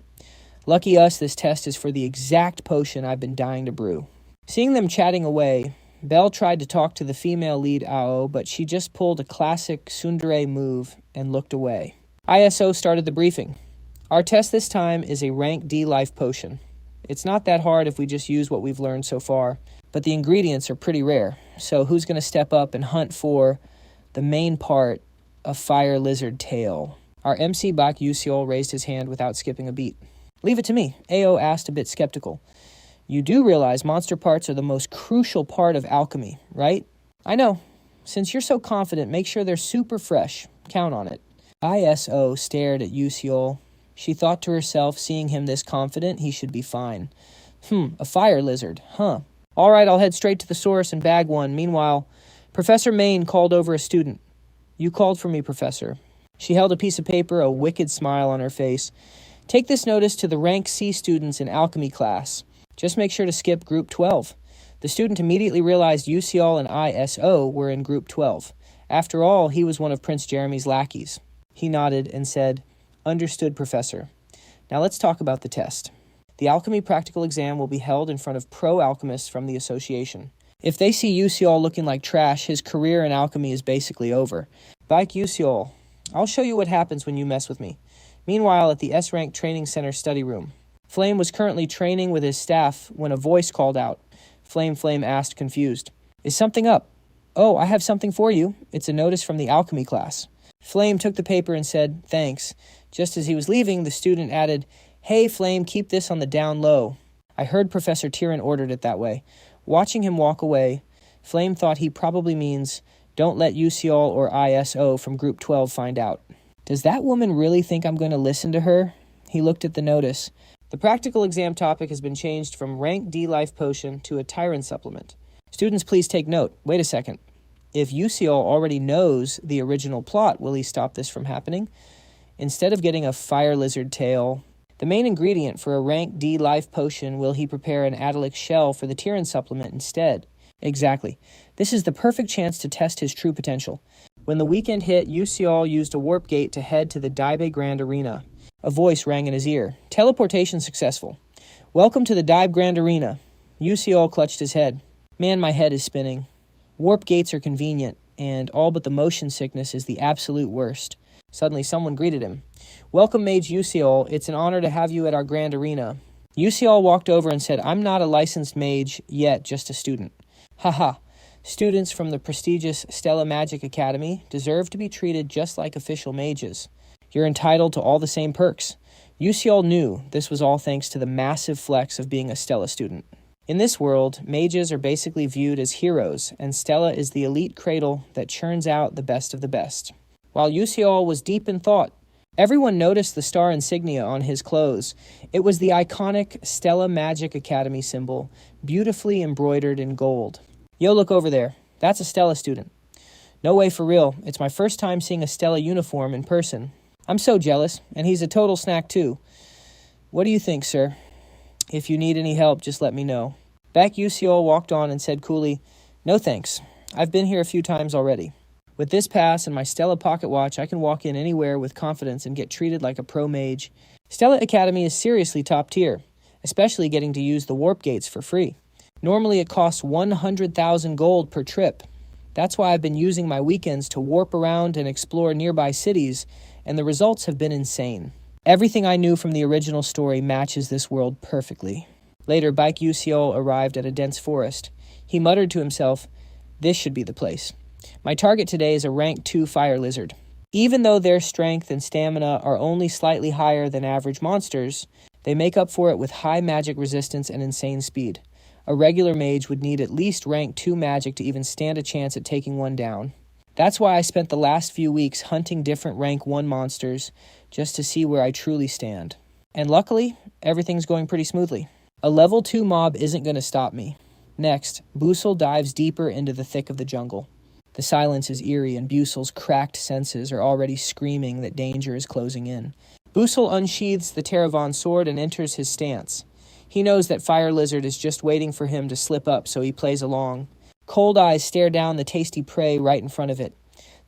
Lucky us, this test is for the exact potion I've been dying to brew. Seeing them chatting away, Belle tried to talk to the female lead Ao, but she just pulled a classic tsundere move and looked away. ISO started the briefing. Our test this time is a rank D life potion. It's not that hard if we just use what we've learned so far, but the ingredients are pretty rare. So who's going to step up and hunt for the main part of Fire Lizard Tail? Our MC Bak Yusiol raised his hand without skipping a beat. Leave it to me, Ao asked, a bit skeptical. You do realize monster parts are the most crucial part of alchemy, right? I know. Since you're so confident, make sure they're super fresh. Count on it. ISO stared at Yusiol. She thought to herself, seeing him this confident, he should be fine. A fire lizard, huh? All right, I'll head straight to the source and bag one. Meanwhile, Professor Main called over a student. You called for me, Professor. She held a piece of paper, a wicked smile on her face. Take this notice to the rank C students in alchemy class. Just make sure to skip group 12. The student immediately realized UCL and ISO were in group 12. After all, he was one of Prince Jeremy's lackeys. He nodded and said, Understood, Professor. Now let's talk about the test. The alchemy practical exam will be held in front of pro-alchemists from the association. If they see UCL looking like trash, his career in alchemy is basically over. Bike UCL, I'll show you what happens when you mess with me. Meanwhile, at the S-Rank Training Center study room, Flame was currently training with his staff when a voice called out. Flame asked, confused. Is something up? Oh, I have something for you. It's a notice from the alchemy class. Flame took the paper and said, thanks. Just as he was leaving, the student added, Hey, Flame, keep this on the down low. I heard Professor Tyron ordered it that way. Watching him walk away, Flame thought he probably means, don't let UCL or ISO from Group 12 find out. Does that woman really think I'm going to listen to her? He looked at the notice. The practical exam topic has been changed from rank D life potion to a Tyron supplement. Students, please take note. Wait a second. If UCL already knows the original plot, will he stop this from happening? Instead of getting a fire lizard tail, the main ingredient for a rank D life potion, will he prepare an Adelic shell for the Tyron supplement instead? Exactly. This is the perfect chance to test his true potential. When the weekend hit, UCL used a warp gate to head to the Daibe Grand Arena. A voice rang in his ear. Teleportation successful. Welcome to the Daibe Grand Arena. UCL clutched his head. Man, my head is spinning. Warp gates are convenient, and all but the motion sickness is the absolute worst. Suddenly, someone greeted him. Welcome, Mage UCL. It's an honor to have you at our Grand Arena. UCL walked over and said, I'm not a licensed mage yet, just a student. Haha. Students from the prestigious Stella Magic Academy deserve to be treated just like official mages. You're entitled to all the same perks. UCL knew this was all thanks to the massive flex of being a Stella student. In this world, mages are basically viewed as heroes, and Stella is the elite cradle that churns out the best of the best. While UCL was deep in thought, everyone noticed the star insignia on his clothes. It was the iconic Stella Magic Academy symbol, beautifully embroidered in gold. Yo, look over there. That's a Stella student. No way, for real. It's my first time seeing a Stella uniform in person. I'm so jealous, and he's a total snack too. What do you think, sir? If you need any help, just let me know. Back UCL walked on and said coolly, No thanks. I've been here a few times already. With this pass and my Stella pocket watch, I can walk in anywhere with confidence and get treated like a pro mage. Stella Academy is seriously top tier, especially getting to use the warp gates for free. Normally it costs 100,000 gold per trip. That's why I've been using my weekends to warp around and explore nearby cities, and the results have been insane. Everything I knew from the original story matches this world perfectly. Later, Bike UCO arrived at a dense forest. He muttered to himself, This should be the place. My target today is a rank 2 fire lizard. Even though their strength and stamina are only slightly higher than average monsters, they make up for it with high magic resistance and insane speed. A regular mage would need at least rank 2 magic to even stand a chance at taking one down. That's why I spent the last few weeks hunting different rank 1 monsters just to see where I truly stand. And luckily, everything's going pretty smoothly. A level 2 mob isn't going to stop me. Next, Busell dives deeper into the thick of the jungle. The silence is eerie and Busell's cracked senses are already screaming that danger is closing in. Busell unsheathes the Teravan sword and enters his stance. He knows that Fire Lizard is just waiting for him to slip up, so he plays along. Cold eyes stare down the tasty prey right in front of it.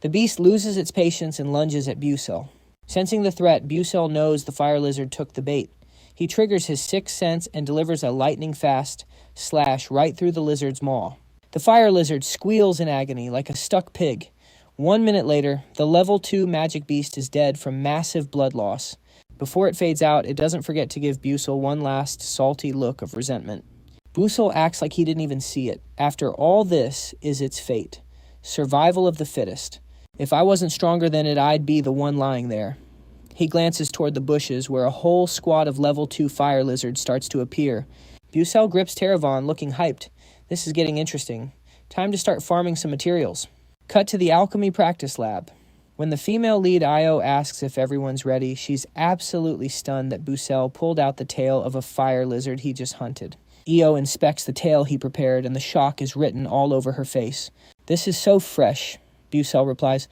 The beast loses its patience and lunges at Busell. Sensing the threat, Busell knows the Fire Lizard took the bait. He triggers his sixth sense and delivers a lightning-fast slash right through the lizard's maw. The Fire Lizard squeals in agony like a stuck pig. 1 minute later, the level 2 magic beast is dead from massive blood loss. Before it fades out, it doesn't forget to give Busell one last salty look of resentment. Busell acts like he didn't even see it. After all this is its fate. Survival of the fittest. If I wasn't stronger than it, I'd be the one lying there. He glances toward the bushes where a whole squad of level 2 fire lizards starts to appear. Busell grips Teravan, looking hyped. This is getting interesting. Time to start farming some materials. Cut to the alchemy practice lab. When the female lead Io asks if everyone's ready, she's absolutely stunned that Busell pulled out the tail of a fire lizard he just hunted. Io inspects the tail he prepared, and the shock is written all over her face. "This is so fresh," Busell replies.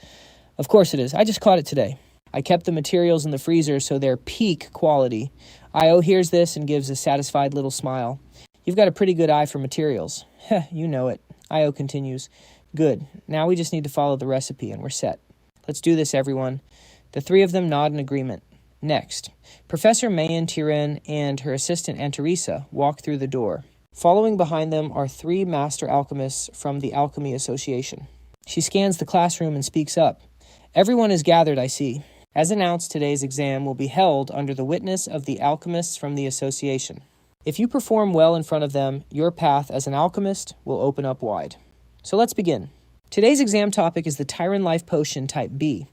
"Of course it is. I just caught it today. I kept the materials in the freezer so they're peak quality." Io hears this and gives a satisfied little smile. "You've got a pretty good eye for materials." "Heh, you know it." Io continues. "Good. Now we just need to follow the recipe and we're set. Let's do this, everyone." The three of them nod in agreement. Next, Professor Mayan Tiren and her assistant Aunt Teresa walk through the door. Following behind them are 3 master alchemists from the Alchemy Association. She scans the classroom and speaks up. "Everyone is gathered, I see. As announced, today's exam will be held under the witness of the alchemists from the association. If you perform well in front of them, your path as an alchemist will open up wide. So let's begin. Today's exam topic is the Tyrant Life Potion Type B.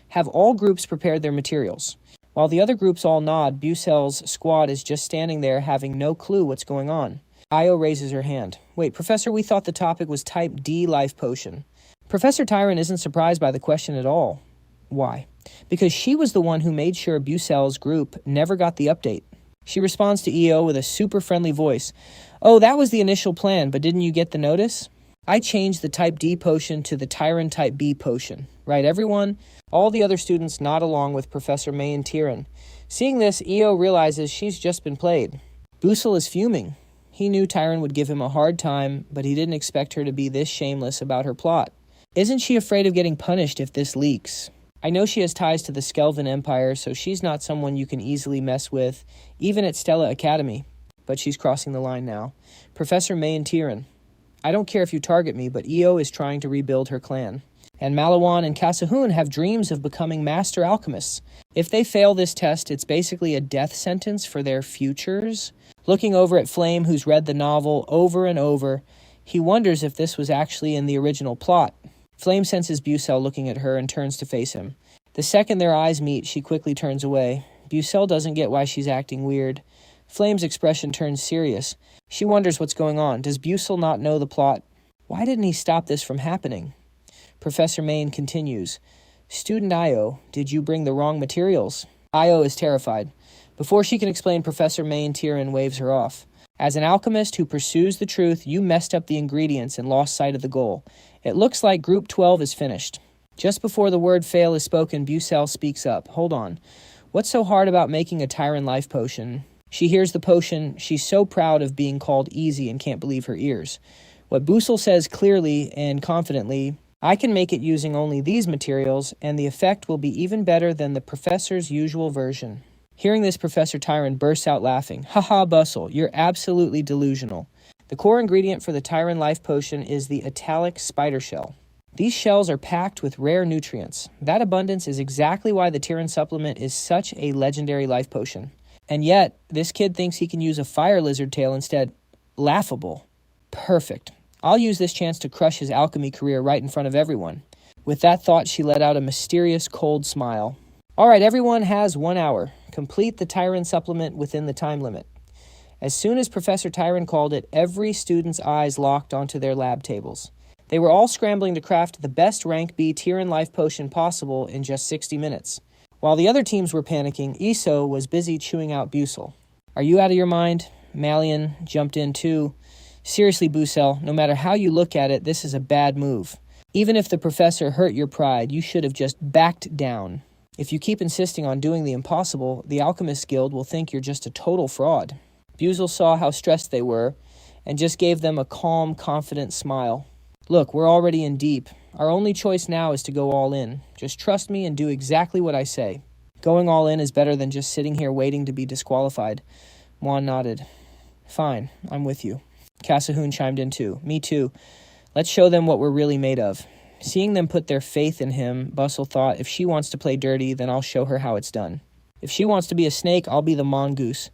Have all groups prepared their materials? While the other groups all nod, Busell's squad is just standing there having no clue what's going on. Io raises her hand. "Wait, Professor, we thought the topic was Type D Life Potion." Professor Tyrant isn't surprised by the question at all. Why? Because she was the one who made sure Busell's group never got the update. She responds to Io with a super friendly voice. "Oh, that was the initial plan, but didn't you get the notice? I changed the Type D potion to the Tyrant Type B potion. Right, everyone?" All the other students nod along with Professor Mayan Tiren. Seeing this, Io realizes she's just been played. Busell is fuming. He knew Tyrant would give him a hard time, but he didn't expect her to be this shameless about her plot. Isn't she afraid of getting punished if this leaks? I know she has ties to the Skelvan Empire, so she's not someone you can easily mess with, even at Stella Academy. But she's crossing the line now. Professor Mayan Tiren. I don't care if you target me, but Io is trying to rebuild her clan. And Malawan and Kasahun have dreams of becoming master alchemists. If they fail this test, it's basically a death sentence for their futures. Looking over at Flame, who's read the novel over and over, he wonders if this was actually in the original plot. Flame senses Busell looking at her and turns to face him. The second their eyes meet, she quickly turns away. Busell doesn't get why she's acting weird. Flame's expression turns serious. She wonders what's going on. Does Busell not know the plot? Why didn't he stop this from happening? Professor Mayan continues. Student Io, did you bring the wrong materials? Io is terrified. Before she can explain, Professor Mayan Tiren waves her off. As an alchemist who pursues the truth, you messed up the ingredients and lost sight of the goal. It looks like Group 12 is finished. Just before the word fail is spoken, Busell speaks up. Hold on. What's so hard about making a Tyrant Life Potion? She hears the potion. She's so proud of being called easy and can't believe her ears. What Busell says clearly and confidently, I can make it using only these materials, and the effect will be even better than the professor's usual version. Hearing this, Professor Tyrant bursts out laughing. Haha, Busell, you're absolutely delusional. The core ingredient for the Tyrant Life Potion is the italic spider shell. These shells are packed with rare nutrients. That abundance is exactly why the Tyrant supplement is such a legendary life potion. And yet, this kid thinks he can use a fire lizard tail instead. Laughable. Perfect. I'll use this chance to crush his alchemy career right in front of everyone. With that thought, she let out a mysterious, cold smile. All right, everyone has 1 hour. Complete the Tyrant supplement within the time limit. As soon as Professor Tyrant called it, every student's eyes locked onto their lab tables. They were all scrambling to craft the best rank B tier in life potion possible in just 60 minutes. While the other teams were panicking, Iso was busy chewing out Busell. Are you out of your mind? Malian jumped in too. Seriously, Busell, no matter how you look at it, this is a bad move. Even if the professor hurt your pride, you should have just backed down. If you keep insisting on doing the impossible, the Alchemist Guild will think you're just a total fraud. Busell saw how stressed they were and just gave them a calm, confident smile. Look, we're already in deep. Our only choice now is to go all in. Just trust me and do exactly what I say. Going all in is better than just sitting here waiting to be disqualified. Juan nodded. Fine, I'm with you. Kasahun chimed in too. Me too. Let's show them what we're really made of. Seeing them put their faith in him, Busell thought, if she wants to play dirty, then I'll show her how it's done. If she wants to be a snake, I'll be the mongoose.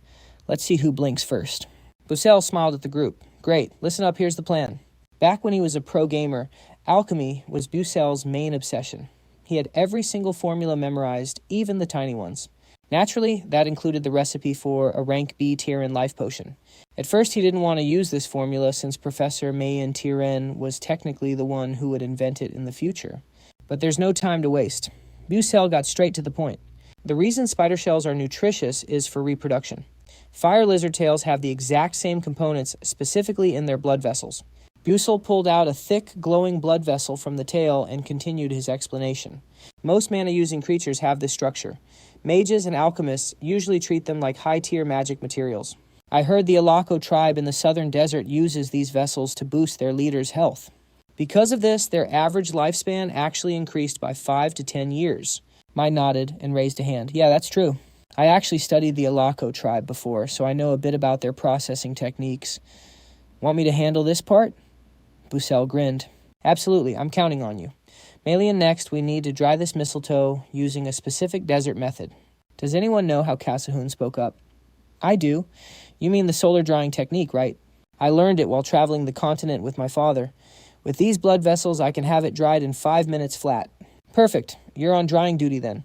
Let's see who blinks first. Busell smiled at the group. Great, listen up, here's the plan. Back when he was a pro gamer, alchemy was Busell's main obsession. He had every single formula memorized, even the tiny ones. Naturally, that included the recipe for a rank B tier in life potion. At first, he didn't want to use this formula since Professor Mayan Tiren was technically the one who would invent it in the future. But there's no time to waste. Busell got straight to the point. The reason spider shells are nutritious is for reproduction. Fire lizard tails have the exact same components specifically in their blood vessels. Busell pulled out a thick, glowing blood vessel from the tail and continued his explanation. Most mana-using creatures have this structure. Mages and alchemists usually treat them like high-tier magic materials. I heard the Alaco tribe in the southern desert uses these vessels to boost their leader's health. Because of this, their average lifespan actually increased by 5 to 10 years. Mai nodded and raised a hand. Yeah, that's true. I actually studied the Alaco tribe before, so I know a bit about their processing techniques. Want me to handle this part? Busell grinned. Absolutely, I'm counting on you. Malian, next, we need to dry this mistletoe using a specific desert method. Does anyone know how Kasahun spoke up? I do. You mean the solar drying technique, right? I learned it while traveling the continent with my father. With these blood vessels, I can have it dried in 5 minutes flat. Perfect. You're on drying duty then.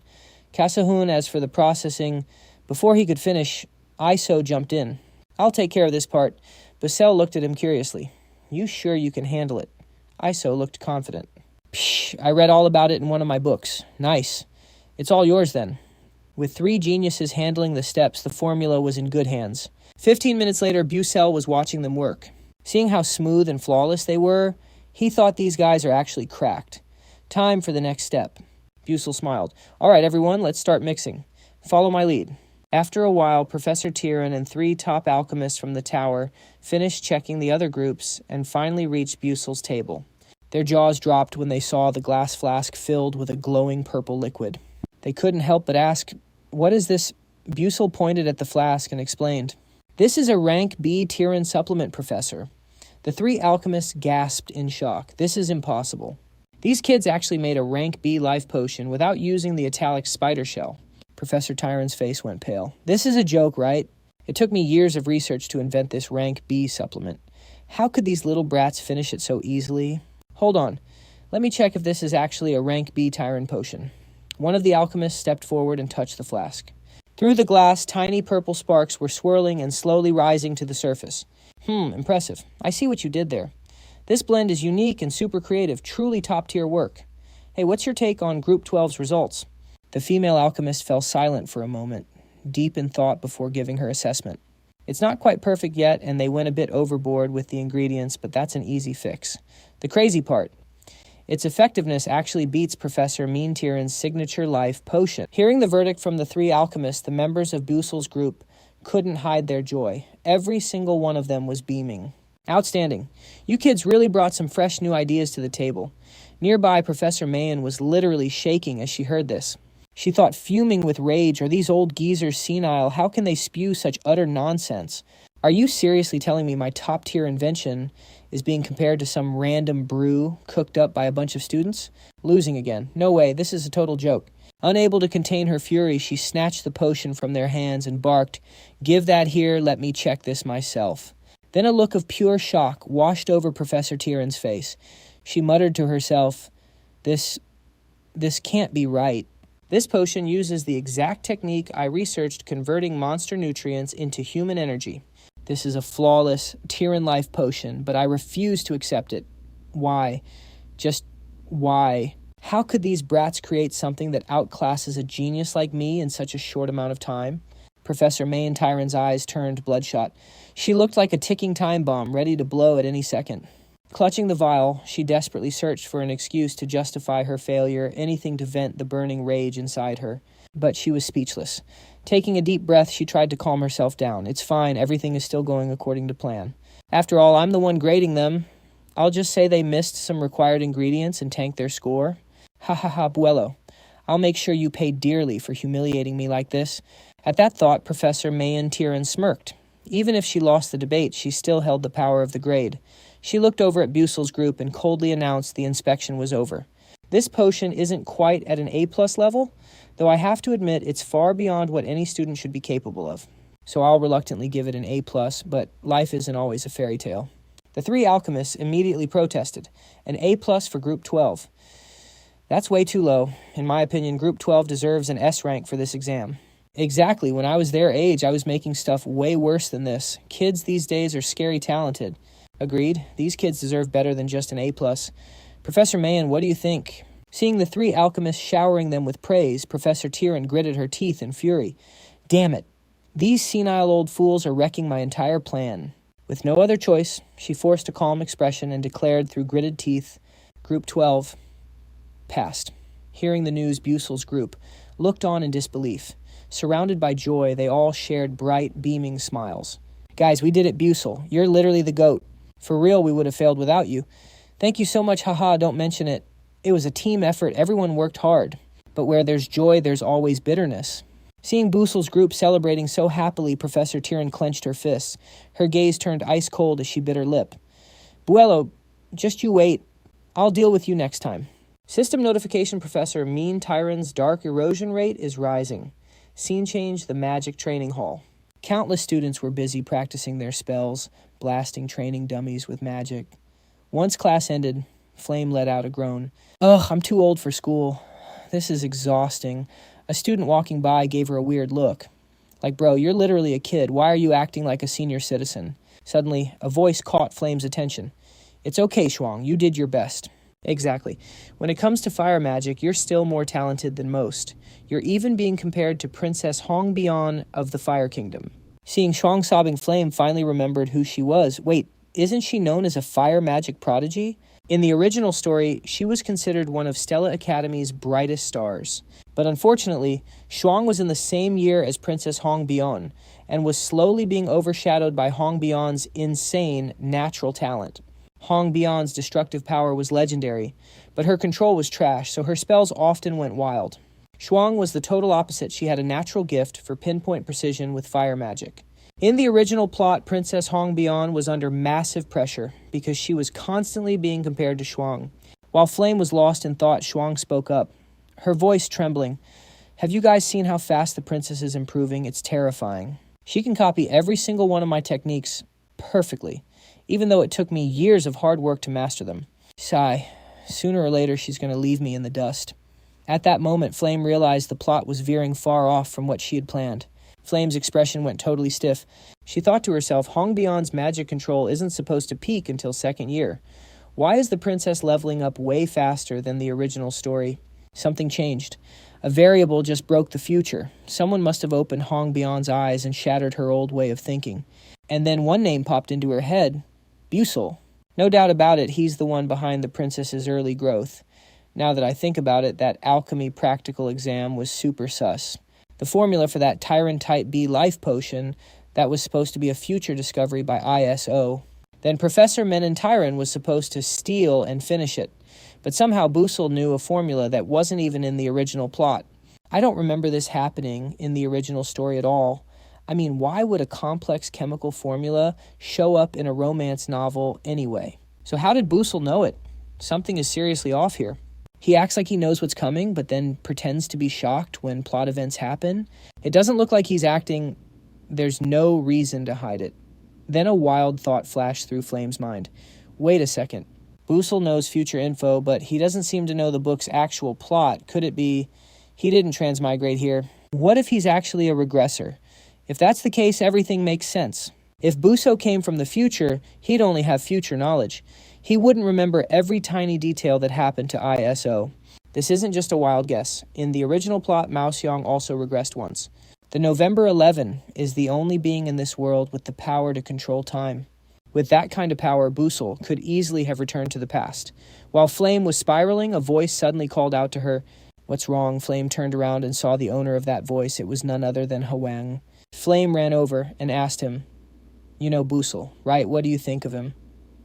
Kasahun, as for the processing, before he could finish, Iso jumped in. I'll take care of this part. Busell looked at him curiously. You sure you can handle it? Iso looked confident. Psh, I read all about it in one of my books. Nice. It's all yours then. With 3 geniuses handling the steps, the formula was in good hands. 15 minutes later, Busell was watching them work. Seeing how smooth and flawless they were, he thought these guys are actually cracked. Time for the next step. Busell smiled. All right, everyone, let's start mixing. Follow my lead. After a while, Professor Tiren and 3 top alchemists from the tower finished checking the other groups and finally reached Busell's table. Their jaws dropped when they saw the glass flask filled with a glowing purple liquid. They couldn't help but ask, "What is this?" Busell pointed at the flask and explained, "This is a rank B Tiren supplement, Professor." The 3 alchemists gasped in shock. This is impossible. These kids actually made a rank B life potion without using the italic spider shell. Professor Tiren's face went pale. This is a joke, right? It took me years of research to invent this rank B supplement. How could these little brats finish it so easily? Hold on. Let me check if this is actually a rank B Tiren potion. One of the alchemists stepped forward and touched the flask. Through the glass, tiny purple sparks were swirling and slowly rising to the surface. Impressive. I see what you did there. This blend is unique and super creative, truly top-tier work. Hey, what's your take on Group 12's results? The female alchemist fell silent for a moment, deep in thought before giving her assessment. It's not quite perfect yet, and they went a bit overboard with the ingredients, but that's an easy fix. The crazy part. Its effectiveness actually beats Professor Mean Tiren's signature life potion. Hearing the verdict from the 3 alchemists, the members of Busell's group couldn't hide their joy. Every single one of them was beaming. Outstanding. You kids really brought some fresh new ideas to the table. Nearby, Professor Mayan was literally shaking as she heard this. She thought, fuming with rage, are these old geezers senile? How can they spew such utter nonsense? Are you seriously telling me my top-tier invention is being compared to some random brew cooked up by a bunch of students? Losing again. No way, this is a total joke. Unable to contain her fury, she snatched the potion from their hands and barked, "Give that here, let me check this myself." Then a look of pure shock washed over Professor Tiren's face. She muttered to herself, This can't be right. This potion uses the exact technique I researched converting monster nutrients into human energy. This is a flawless Tiren life potion, but I refuse to accept it. Why? Just why? How could these brats create something that outclasses a genius like me in such a short amount of time? Professor Mayan-Tyron's eyes turned bloodshot. She looked like a ticking time bomb, ready to blow at any second. Clutching the vial, she desperately searched for an excuse to justify her failure, anything to vent the burning rage inside her. But she was speechless. Taking a deep breath, she tried to calm herself down. It's fine, everything is still going according to plan. After all, I'm the one grading them. I'll just say they missed some required ingredients and tanked their score. Ha ha ha, Buello. I'll make sure you pay dearly for humiliating me like this. At that thought, Professor Mayan-Tyron smirked. Even if she lost the debate, she still held the power of the grade. She looked over at Busell's group and coldly announced the inspection was over. This potion isn't quite at an A-plus level, though I have to admit it's far beyond what any student should be capable of. So I'll reluctantly give it an A+, but life isn't always a fairy tale. The three alchemists immediately protested. An A+ for Group 12. That's way too low. In my opinion, Group 12 deserves an S rank for this exam. Exactly. When I was their age, I was making stuff way worse than this. Kids these days are scary talented. Agreed. These kids deserve better than just an A+. Professor Mayan, what do you think? Seeing the three alchemists showering them with praise, Professor Tyron gritted her teeth in fury. Damn it. These senile old fools are wrecking my entire plan. With no other choice, she forced a calm expression and declared through gritted teeth, Group 12 passed. Hearing the news, Busell's group looked on in disbelief. Surrounded by joy, they all shared bright, beaming smiles. Guys, we did it, Busell. You're literally the GOAT. For real, we would have failed without you. Thank you so much, haha, don't mention it. It was a team effort, everyone worked hard. But where there's joy, there's always bitterness. Seeing Busell's group celebrating so happily, Professor Tyron clenched her fists. Her gaze turned ice cold as she bit her lip. Buello, just you wait. I'll deal with you next time. System notification, Professor Mayan-Tyron's dark erosion rate is rising. Scene change, the magic training hall. Countless students were busy practicing their spells, blasting training dummies with magic. Once class ended, Flame let out a groan. Ugh, I'm too old for school. This is exhausting. A student walking by gave her a weird look. Like, bro, you're literally a kid. Why are you acting like a senior citizen? Suddenly, a voice caught Flame's attention. It's okay, Shuang. You did your best. Exactly. When it comes to fire magic, you're still more talented than most. You're even being compared to Princess Hongbian of the Fire Kingdom. Seeing Shuang sobbing, Flame finally remembered who she was. Wait, isn't she known as a fire magic prodigy? In the original story, she was considered one of Stella Academy's brightest stars. But unfortunately, Shuang was in the same year as Princess Hongbian and was slowly being overshadowed by Hongbian's insane natural talent. Hongbian's destructive power was legendary, but her control was trash, so her spells often went wild. Shuang was the total opposite. She had a natural gift for pinpoint precision with fire magic. In the original plot, Princess Hongbian was under massive pressure because she was constantly being compared to Shuang. While Flame was lost in thought, Shuang spoke up, her voice trembling. Have you guys seen how fast the princess is improving? It's terrifying. She can copy every single one of my techniques perfectly, even though it took me years of hard work to master them. Sigh. Sooner or later, she's going to leave me in the dust. At that moment, Flame realized the plot was veering far off from what she had planned. Flame's expression went totally stiff. She thought to herself, Hongbian's magic control isn't supposed to peak until second year. Why is the princess leveling up way faster than the original story? Something changed. A variable just broke the future. Someone must have opened Hongbian's eyes and shattered her old way of thinking. And then one name popped into her head. Busell. No doubt about it, he's the one behind the princess's early growth. Now that I think about it, that alchemy practical exam was super sus. The formula for that Tyron Type B life potion, that was supposed to be a future discovery by ISO. Then Professor Mayan-Tyron was supposed to steal and finish it. But somehow Busell knew a formula that wasn't even in the original plot. I don't remember this happening in the original story at all. I mean, why would a complex chemical formula show up in a romance novel anyway? So how did Busell know it? Something is seriously off here. He acts like he knows what's coming, but then pretends to be shocked when plot events happen. It doesn't look like he's acting. There's no reason to hide it. Then a wild thought flashed through Flame's mind. Wait a second. Busell knows future info, but he doesn't seem to know the book's actual plot. Could it be he didn't transmigrate here? What if he's actually a regressor? If that's the case, everything makes sense. If Busell came from the future, he'd only have future knowledge. He wouldn't remember every tiny detail that happened to ISO. This isn't just a wild guess. In the original plot, Mao Xiang also regressed once. The November 11 is the only being in this world with the power to control time. With that kind of power, Busell could easily have returned to the past. While Flame was spiraling, a voice suddenly called out to her. What's wrong? Flame turned around and saw the owner of that voice. It was none other than Hwang. Flame ran over and asked him, You know Busell, right? What do you think of him?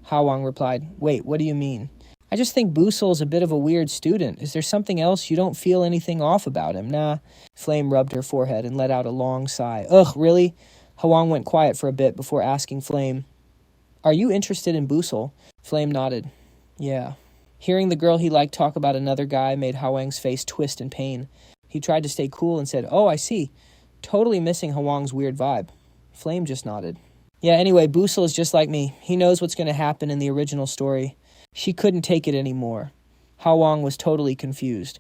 Hwang replied, Wait, what do you mean? I just think Busell's a bit of a weird student. Is there something else? You don't feel anything off about him? Nah. Flame rubbed her forehead and let out a long sigh. Ugh, really? Hwang went quiet for a bit before asking Flame, Are you interested in Busell? Flame nodded. Yeah. Hearing the girl he liked talk about another guy made Hwang's face twist in pain. He tried to stay cool and said, Oh, I see. Totally missing Hwang's weird vibe. Flame just nodded. Yeah, anyway, Busell is just like me. He knows what's going to happen in the original story. She couldn't take it anymore. Hwang was totally confused.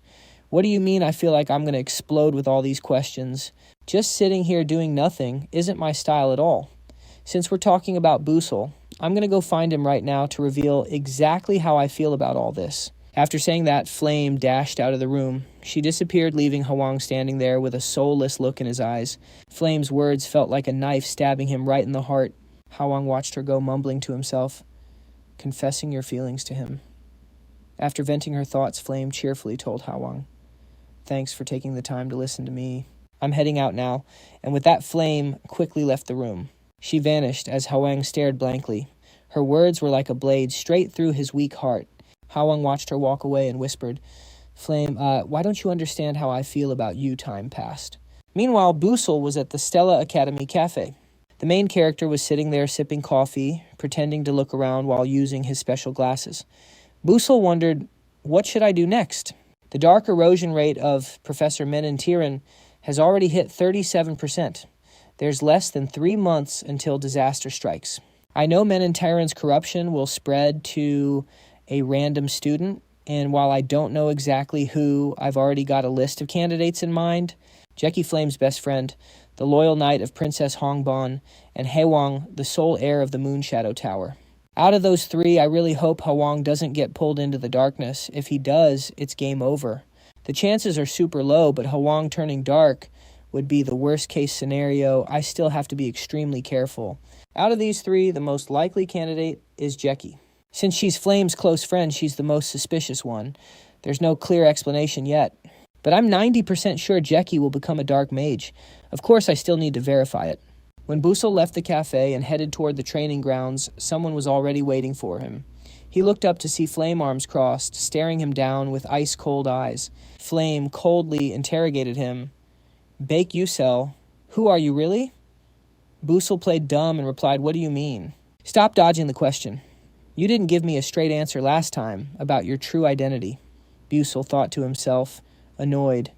What do you mean I feel like I'm going to explode with all these questions? Just sitting here doing nothing isn't my style at all. Since we're talking about Busell, I'm going to go find him right now to reveal exactly how I feel about all this. After saying that, Flame dashed out of the room. She disappeared, leaving Hwang standing there with a soulless look in his eyes. Flame's words felt like a knife stabbing him right in the heart. Hwang watched her go, mumbling to himself, confessing your feelings to him. After venting her thoughts, Flame cheerfully told Hwang, Thanks for taking the time to listen to me. I'm heading out now, and with that Flame quickly left the room. She vanished as Hwang stared blankly. Her words were like a blade straight through his weak heart. Hwang watched her walk away and whispered, Flame, why don't you understand how I feel about you, time past? Meanwhile, Busell was at the Stella Academy Cafe. The main character was sitting there sipping coffee, pretending to look around while using his special glasses. Busell wondered, what should I do next? The dark erosion rate of Professor Menentiran has already hit 37%. There's less than 3 months until disaster strikes. I know Menentiran's corruption will spread to a random student, and while I don't know exactly who, I've already got a list of candidates in mind. Jackie Flame's best friend, the loyal knight of Princess Hongbon, and Hwang, the sole heir of the Moonshadow Tower. Out of those 3, I really hope Hwang doesn't get pulled into the darkness. If he does, it's game over. The chances are super low, but Hwang turning dark would be the worst case scenario. I still have to be extremely careful. Out of these 3, the most likely candidate is Jackie. Since she's Flame's close friend, she's the most suspicious one. There's no clear explanation yet. But I'm 90% sure Jackie will become a dark mage. Of course, I still need to verify it. When Busell left the cafe and headed toward the training grounds, someone was already waiting for him. He looked up to see Flame, arms crossed, staring him down with ice-cold eyes. Flame coldly interrogated him. Bake Busell, who are you really? Busell played dumb and replied, What do you mean? Stop dodging the question. You didn't give me a straight answer last time about your true identity. Busell thought to himself, annoyed.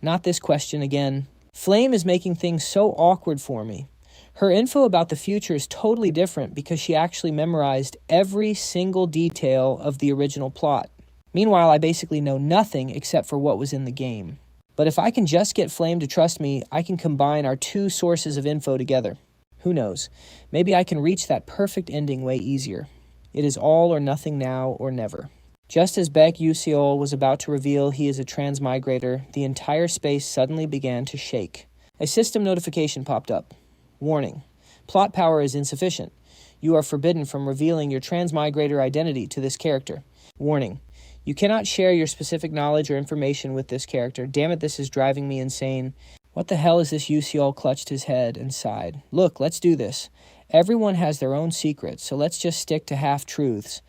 Not this question again. Flame is making things so awkward for me. Her info about the future is totally different because she actually memorized every single detail of the original plot. Meanwhile, I basically know nothing except for what was in the game. But if I can just get Flame to trust me, I can combine our 2 sources of info together. Who knows? Maybe I can reach that perfect ending way easier. It is all or nothing now or never. Just as Baek Yuseol was about to reveal he is a transmigrator, the entire space suddenly began to shake. A system notification popped up. Warning. Plot power is insufficient. You are forbidden from revealing your transmigrator identity to this character. Warning. You cannot share your specific knowledge or information with this character. Damn it, this is driving me insane. What the hell is this? Yuseol clutched his head and sighed. Look, let's do this. Everyone has their own secrets, so let's just stick to half-truths.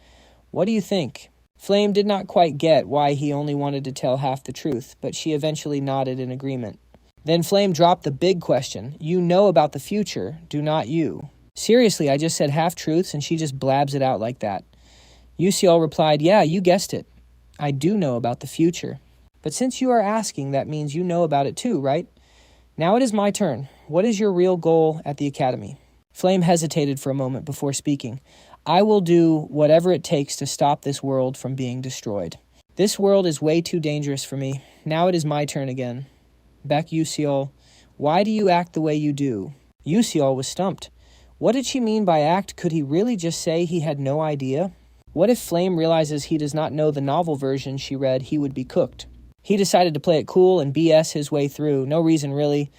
What do you think? Flame did not quite get why he only wanted to tell half the truth, but she eventually nodded in agreement. Then Flame dropped the big question. You know about the future, do not you? Seriously, I just said half-truths and she just blabs it out like that. Yuseol replied, Yeah, you guessed it. I do know about the future. But since you are asking, that means you know about it too, right? Now it is my turn. What is your real goal at the academy? Flame hesitated for a moment before speaking. I will do whatever it takes to stop this world from being destroyed. This world is way too dangerous for me. Now it is my turn again. Baek Yuseol, why do you act the way you do? Yuseol was stumped. What did she mean by act? Could he really just say he had no idea? What if Flame realizes he does not know the novel version she read, he would be cooked. He decided to play it cool and BS his way through. No reason, really.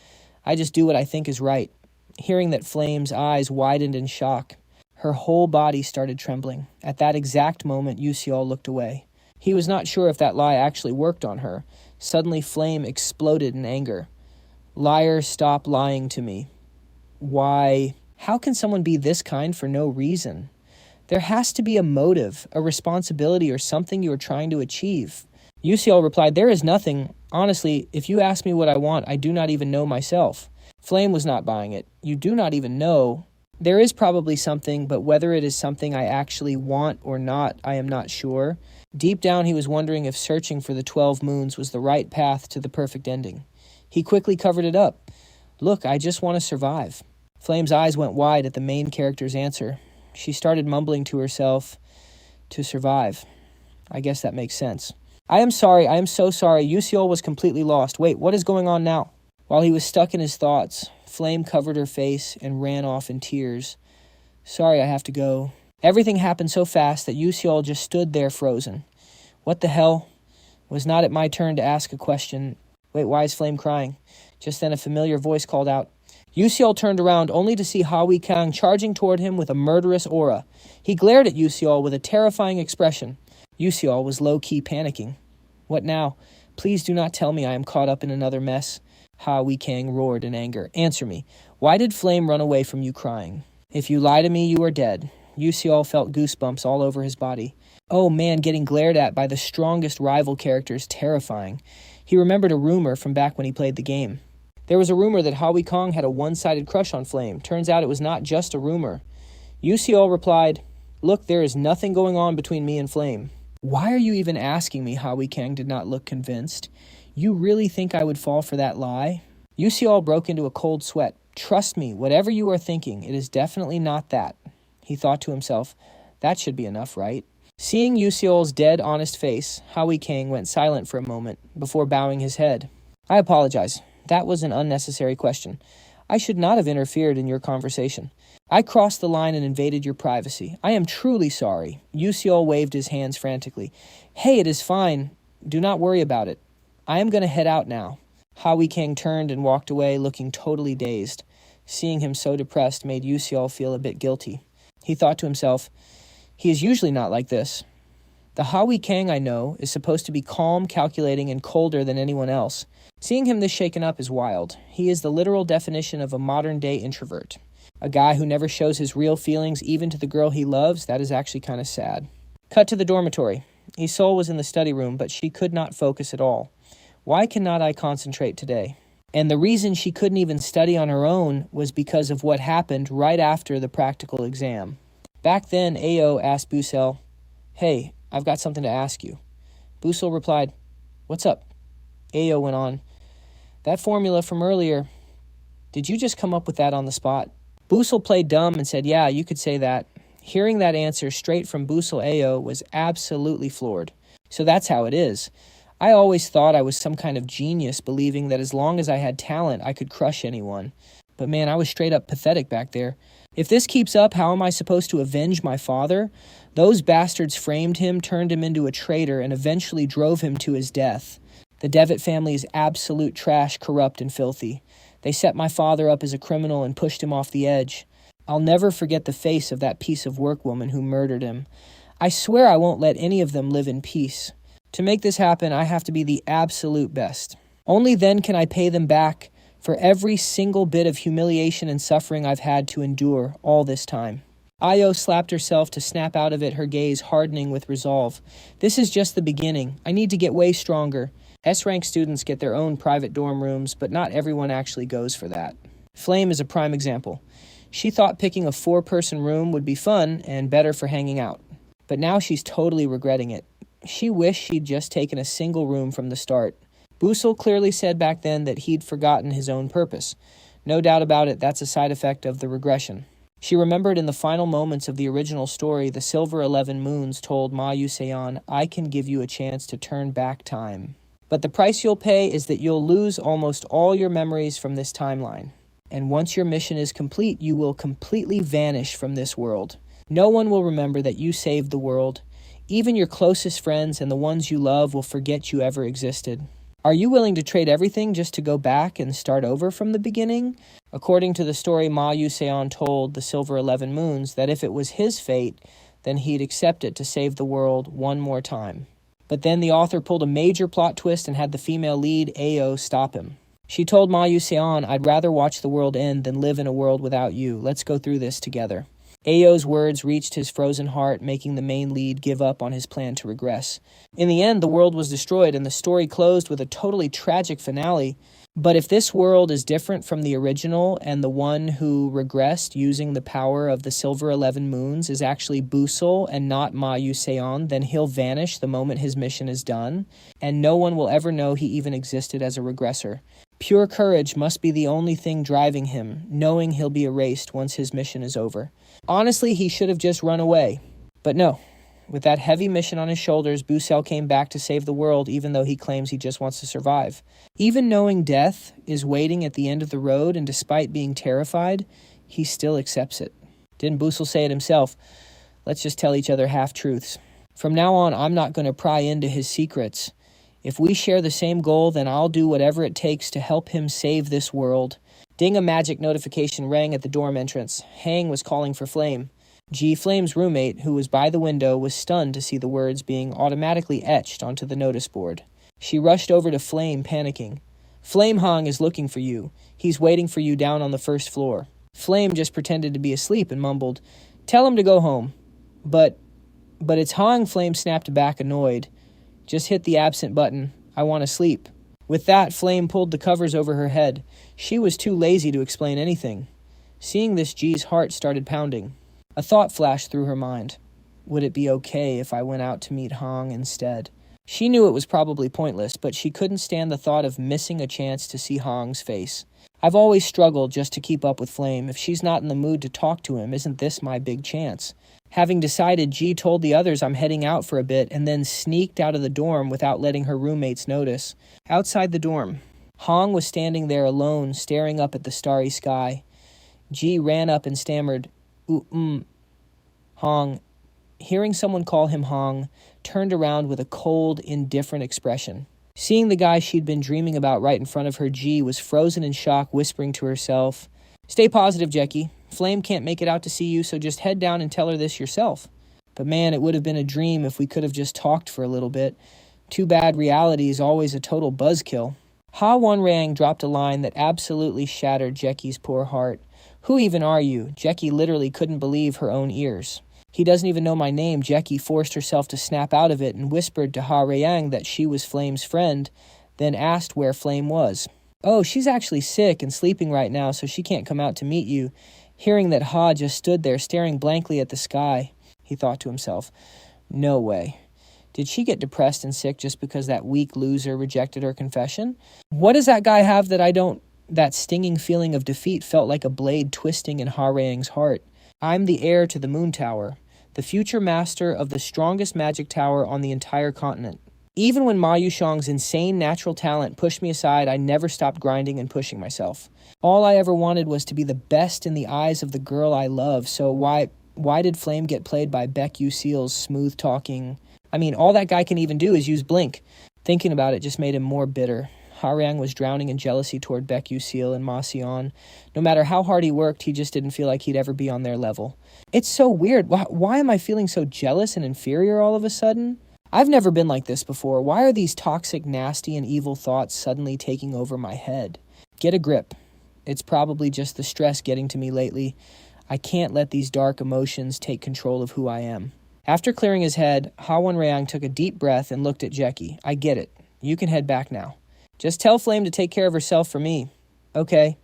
I just do what I think is right. Hearing that, Flame's eyes widened in shock. Her whole body started trembling. At that exact moment, Yusiol looked away. He was not sure if that lie actually worked on her. Suddenly, Flame exploded in anger. Liar, stop lying to me. Why? How can someone be this kind for no reason? There has to be a motive, a responsibility, or something you are trying to achieve. Yusiol replied, there is nothing. Honestly, if you ask me what I want, I do not even know myself. Flame was not buying it. You do not even know. There is probably something, but whether it is something I actually want or not, I am not sure. Deep down, he was wondering if searching for the 12 moons was the right path to the perfect ending. He quickly covered it up. Look, I just want to survive. Flame's eyes went wide at the main character's answer. She started mumbling to herself, to survive. I guess that makes sense. I am sorry, I am so sorry. Yusiol was completely lost. Wait, what is going on now? While he was stuck in his thoughts, Flame covered her face and ran off in tears. Sorry, I have to go. Everything happened so fast that Yusiol just stood there frozen. What the hell? Was not it my turn to ask a question? Wait, why is Flame crying? Just then a familiar voice called out. Yusiol turned around only to see Hawi Kang charging toward him with a murderous aura. He glared at Yusiol with a terrifying expression. Yusiol was low-key panicking. What now? Please do not tell me I am caught up in another mess. Hawi Kang roared in anger. Answer me. Why did Flame run away from you crying? If you lie to me, you are dead. Yusiol felt goosebumps all over his body. Oh man, getting glared at by the strongest rival character is terrifying. He remembered a rumor from back when he played the game. There was a rumor that Hawi Kang had a one-sided crush on Flame. Turns out it was not just a rumor. Yusiol replied, Look, there is nothing going on between me and Flame. Why are you even asking me? Hawi Kang did not look convinced. You really think I would fall for that lie? Yusiol broke into a cold sweat. Trust me, whatever you are thinking, it is definitely not that. He thought to himself, that should be enough, right? Seeing Yusiol's dead, honest face, Hawi Kang went silent for a moment before bowing his head. I apologize. That was an unnecessary question. I should not have interfered in your conversation. I crossed the line and invaded your privacy. I am truly sorry. Yusiol waved his hands frantically. Hey, it is fine. Do not worry about it. I am going to head out now. Hawi Kang turned and walked away, looking totally dazed. Seeing him so depressed made Yusiol feel a bit guilty. He thought to himself, he is usually not like this. The Hawi Kang I know is supposed to be calm, calculating, and colder than anyone else. Seeing him this shaken up is wild. He is the literal definition of a modern-day introvert. A guy who never shows his real feelings even to the girl he loves. That is actually kind of sad. Cut to the dormitory. Isekai was in the study room, but she could not focus at all. Why cannot I concentrate today? And the reason she couldn't even study on her own was because of what happened right after the practical exam. Back then, Ao asked Busell, Hey, I've got something to ask you. Busell replied, What's up? Ao went on, That formula from earlier, did you just come up with that on the spot? Busell played dumb and said, Yeah, you could say that. Hearing that answer straight from Busell Ao was absolutely floored. So that's how it is. I always thought I was some kind of genius, believing that as long as I had talent, I could crush anyone. But man, I was straight up pathetic back there. If this keeps up, how am I supposed to avenge my father? Those bastards framed him, turned him into a traitor, and eventually drove him to his death. The Devitt family is absolute trash, corrupt, and filthy. They set my father up as a criminal and pushed him off the edge. I'll never forget the face of that piece of workwoman who murdered him. I swear I won't let any of them live in peace. To make this happen, I have to be the absolute best. Only then can I pay them back for every single bit of humiliation and suffering I've had to endure all this time. Io slapped herself to snap out of it, her gaze hardening with resolve. This is just the beginning. I need to get way stronger. S-rank students get their own private dorm rooms, but not everyone actually goes for that. Flame is a prime example. She thought picking a 4-person room would be fun and better for hanging out. But now she's totally regretting it. She wished she'd just taken a single room from the start. Busell clearly said back then that he'd forgotten his own purpose. No doubt about it, that's a side effect of the regression. She remembered in the final moments of the original story, the Silver 11 Moons told Ma Yuseon, I can give you a chance to turn back time. But the price you'll pay is that you'll lose almost all your memories from this timeline. And once your mission is complete, you will completely vanish from this world. No one will remember that you saved the world. Even your closest friends and the ones you love will forget you ever existed. Are you willing to trade everything just to go back and start over from the beginning? According to the story Ma Yuseon told the Silver 11 Moons, that if it was his fate, then he'd accept it to save the world one more time. But then the author pulled a major plot twist and had the female lead, Ao, stop him. She told Ma Yuseon, "I'd rather watch the world end than live in a world without you. Let's go through this together." Ao's words reached his frozen heart, making the main lead give up on his plan to regress. In the end, the world was destroyed, and the story closed with a totally tragic finale. But if this world is different from the original, and the one who regressed using the power of the Silver 11 Moons is actually Busell and not Ma Yuseon, then he'll vanish the moment his mission is done, and no one will ever know he even existed as a regressor. Pure courage must be the only thing driving him, knowing he'll be erased once his mission is over. Honestly, he should have just run away. But no. With that heavy mission on his shoulders, Busell came back to save the world, even though he claims he just wants to survive. Even knowing death is waiting at the end of the road, and despite being terrified, he still accepts it. Didn't Busell say it himself? Let's just tell each other half-truths. From now on, I'm not going to pry into his secrets. If we share the same goal, then I'll do whatever it takes to help him save this world. Ding, a magic notification rang at the dorm entrance. Hang was calling for Flame. G, Flame's roommate, who was by the window, was stunned to see the words being automatically etched onto the notice board. She rushed over to Flame, panicking. "Flame Hong is looking for you. He's waiting for you down on the first floor." Flame just pretended to be asleep and mumbled, "Tell him to go home." But it's Hong," Flame snapped back, annoyed. "Just hit the absent button. I want to sleep." With that, Flame pulled the covers over her head. She was too lazy to explain anything. Seeing this, G's heart started pounding. A thought flashed through her mind. Would it be okay if I went out to meet Hong instead? She knew it was probably pointless, but she couldn't stand the thought of missing a chance to see Hong's face. I've always struggled just to keep up with Flame. If she's not in the mood to talk to him, isn't this my big chance? Having decided, G told the others I'm heading out for a bit and then sneaked out of the dorm without letting her roommates notice. Outside the dorm, Hong was standing there alone, staring up at the starry sky. G ran up and stammered, Hong. Hearing someone call him Hong, turned around with a cold, indifferent expression. Seeing the guy she'd been dreaming about right in front of her, G was frozen in shock, whispering to herself, "Stay positive, Jackie. Flame can't make it out to see you, so just head down and tell her this yourself." But man, it would have been a dream if we could have just talked for a little bit. Too bad reality is always a total buzzkill. Ha Wonrang dropped a line that absolutely shattered Jackie's poor heart. "Who even are you?" Jackie literally couldn't believe her own ears. "He doesn't even know my name." Jackie forced herself to snap out of it and whispered to Ha Rayang that she was Flame's friend, then asked where Flame was. "Oh, she's actually sick and sleeping right now, so she can't come out to meet you." Hearing that, Ha just stood there staring blankly at the sky. He thought to himself, no way. Did she get depressed and sick just because that weak loser rejected her confession? What does that guy have that I don't? That stinging feeling of defeat felt like a blade twisting in Ha Rayang's heart. I'm the heir to the Moon Tower, the future master of the strongest magic tower on the entire continent. Even when Ma Yushang's insane natural talent pushed me aside, I never stopped grinding and pushing myself. All I ever wanted was to be the best in the eyes of the girl I love, so why did Flame get played by Baek Yu-seal's smooth-talking... I mean, all that guy can even do is use Blink. Thinking about it just made him more bitter. Harang was drowning in jealousy toward Baek Yu-seal and Ma Sion. No matter how hard he worked, he just didn't feel like he'd ever be on their level. It's so weird. Why am I feeling so jealous and inferior all of a sudden? I've never been like this before. Why are these toxic, nasty, and evil thoughts suddenly taking over my head? Get a grip. It's probably just the stress getting to me lately. I can't let these dark emotions take control of who I am. After clearing his head, Ha Won-ryang took a deep breath and looked at Jackie. I get it. You can head back now. Just tell Flame to take care of herself for me. Okay.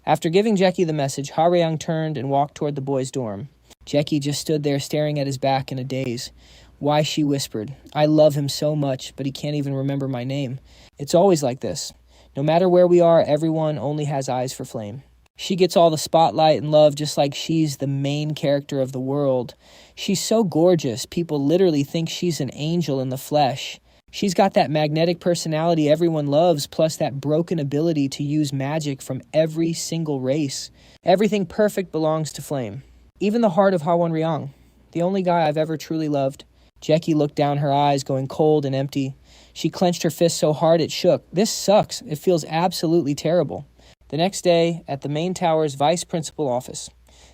After giving Jackie the message, Ha Ryang turned and walked toward the boys' dorm. Jackie just stood there staring at his back in a daze. Why, she whispered, I love him so much, but he can't even remember my name. It's always like this. No matter where we are, everyone only has eyes for Flame. She gets all the spotlight and love just like she's the main character of the world. She's so gorgeous, people literally think she's an angel in the flesh. She's got that magnetic personality everyone loves, plus that broken ability to use magic from every single race. Everything perfect belongs to Flame. Even the heart of Ha Won-ryang. The only guy I've ever truly loved. Jackie looked down, her eyes going cold and empty. She clenched her fist so hard it shook. This sucks. It feels absolutely terrible. The next day, at the main tower's vice principal office.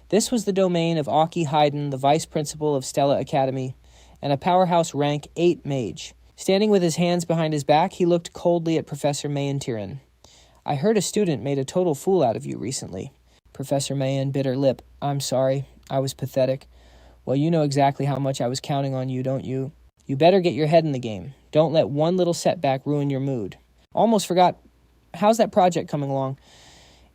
This was the domain of Aki Hayden, the vice principal of Stella Academy, and a powerhouse rank 8 mage. Standing with his hands behind his back, he looked coldly at Professor Mayan. I heard a student made a total fool out of you recently. Professor Mayan bit her lip. I'm sorry. I was pathetic. Well, you know exactly how much I was counting on you, don't you? You better get your head in the game. Don't let one little setback ruin your mood. Almost forgot. How's that project coming along?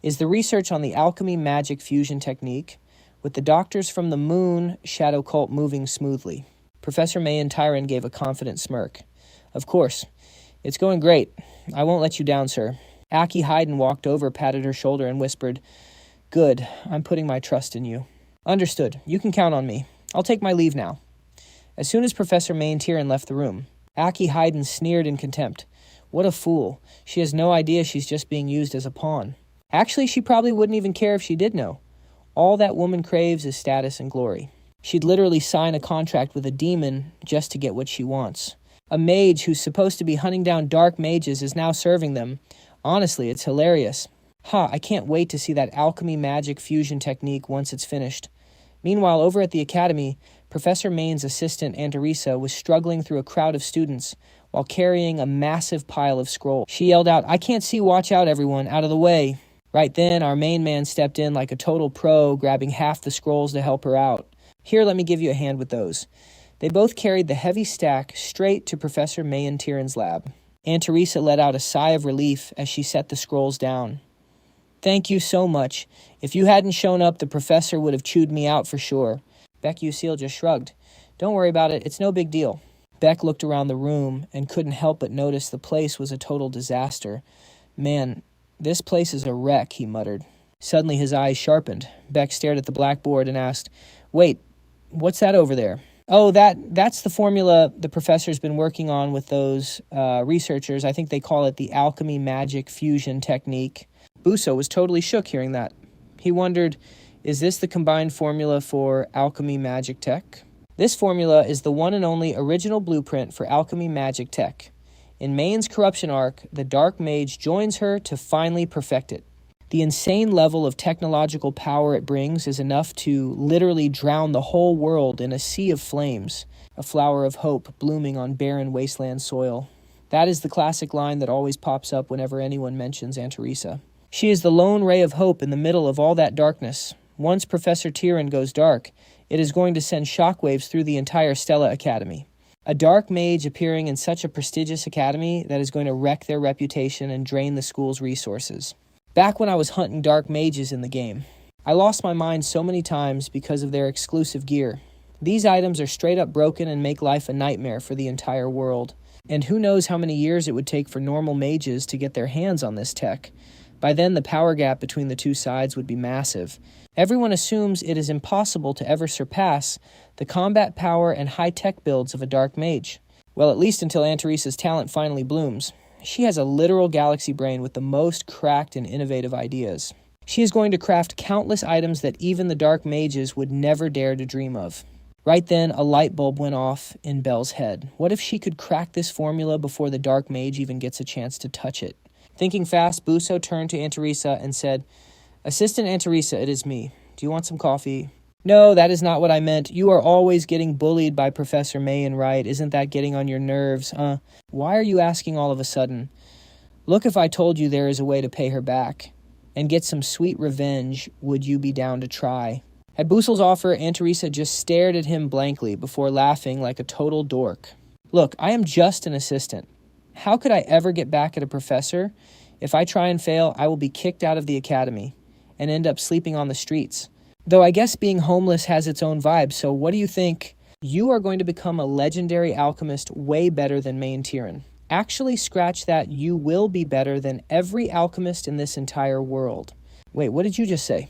Is the research on the alchemy magic fusion technique, with the doctors from the moon shadow cult moving smoothly? Professor Mayan gave a confident smirk. Of course. It's going great. I won't let you down, sir. Aki Hayden walked over, patted her shoulder, and whispered, Good. I'm putting my trust in you. Understood. You can count on me. I'll take my leave now. As soon as Professor Mayan left the room, Aki Hayden sneered in contempt. What a fool. She has no idea she's just being used as a pawn. Actually, she probably wouldn't even care if she did know. All that woman craves is status and glory. She'd literally sign a contract with a demon just to get what she wants. A mage who's supposed to be hunting down dark mages is now serving them. Honestly, it's hilarious. I can't wait to see that alchemy magic fusion technique once it's finished. Meanwhile, over at the academy, Professor Main's assistant, Teresa, was struggling through a crowd of students while carrying a massive pile of scrolls. She yelled out, I can't see, watch out everyone, out of the way. Right then, our main man stepped in like a total pro, grabbing half the scrolls to help her out. Here, let me give you a hand with those. They both carried the heavy stack straight to Professor Mayan lab. Aunt Teresa let out a sigh of relief as she set the scrolls down. Thank you so much. If you hadn't shown up, the professor would have chewed me out for sure. Beck Lucille just shrugged. Don't worry about it, it's no big deal. Beck looked around the room and couldn't help but notice the place was a total disaster. Man, this place is a wreck, he muttered. Suddenly his eyes sharpened. Beck stared at the blackboard and asked, Wait, what's that over there? Oh, that's the formula the professor's been working on with those researchers. I think they call it the alchemy magic fusion technique. Busell was totally shook hearing that. He wondered, is this the combined formula for alchemy magic tech? This formula is the one and only original blueprint for alchemy magic tech. In Main's corruption arc, the dark mage joins her to finally perfect it. The insane level of technological power it brings is enough to literally drown the whole world in a sea of flames, a flower of hope blooming on barren wasteland soil. That is the classic line that always pops up whenever anyone mentions Aunt Teresa. She is the lone ray of hope in the middle of all that darkness. Once Professor Tyrion goes dark, it is going to send shockwaves through the entire Stella Academy. A dark mage appearing in such a prestigious academy that is going to wreck their reputation and drain the school's resources. Back when I was hunting dark mages in the game, I lost my mind so many times because of their exclusive gear. These items are straight up broken and make life a nightmare for the entire world. And who knows how many years it would take for normal mages to get their hands on this tech. By then, the power gap between the two sides would be massive. Everyone assumes it is impossible to ever surpass the combat power and high-tech builds of a dark mage. Well, at least until Aunt Teresa's talent finally blooms. She has a literal galaxy brain with the most cracked and innovative ideas. She is going to craft countless items that even the dark mages would never dare to dream of. Right then, a light bulb went off in Belle's head. What if she could crack this formula before the dark mage even gets a chance to touch it? Thinking fast, Busell turned to Aunt Teresa and said, Assistant Aunt Teresa, it is me. Do you want some coffee? No, that is not what I meant. You are always getting bullied by Professor Mayan, right? Isn't that getting on your nerves? Why are you asking all of a sudden? Look, if I told you there is a way to pay her back and get some sweet revenge, would you be down to try? At Busell's offer, Aunt Teresa just stared at him blankly before laughing like a total dork. Look, I am just an assistant. How could I ever get back at a professor? If I try and fail, I will be kicked out of the academy and end up sleeping on the streets. Though I guess being homeless has its own vibe, so what do you think? You are going to become a legendary alchemist way better than Main Tyrion. Actually, scratch that, you will be better than every alchemist in this entire world. Wait, what did you just say?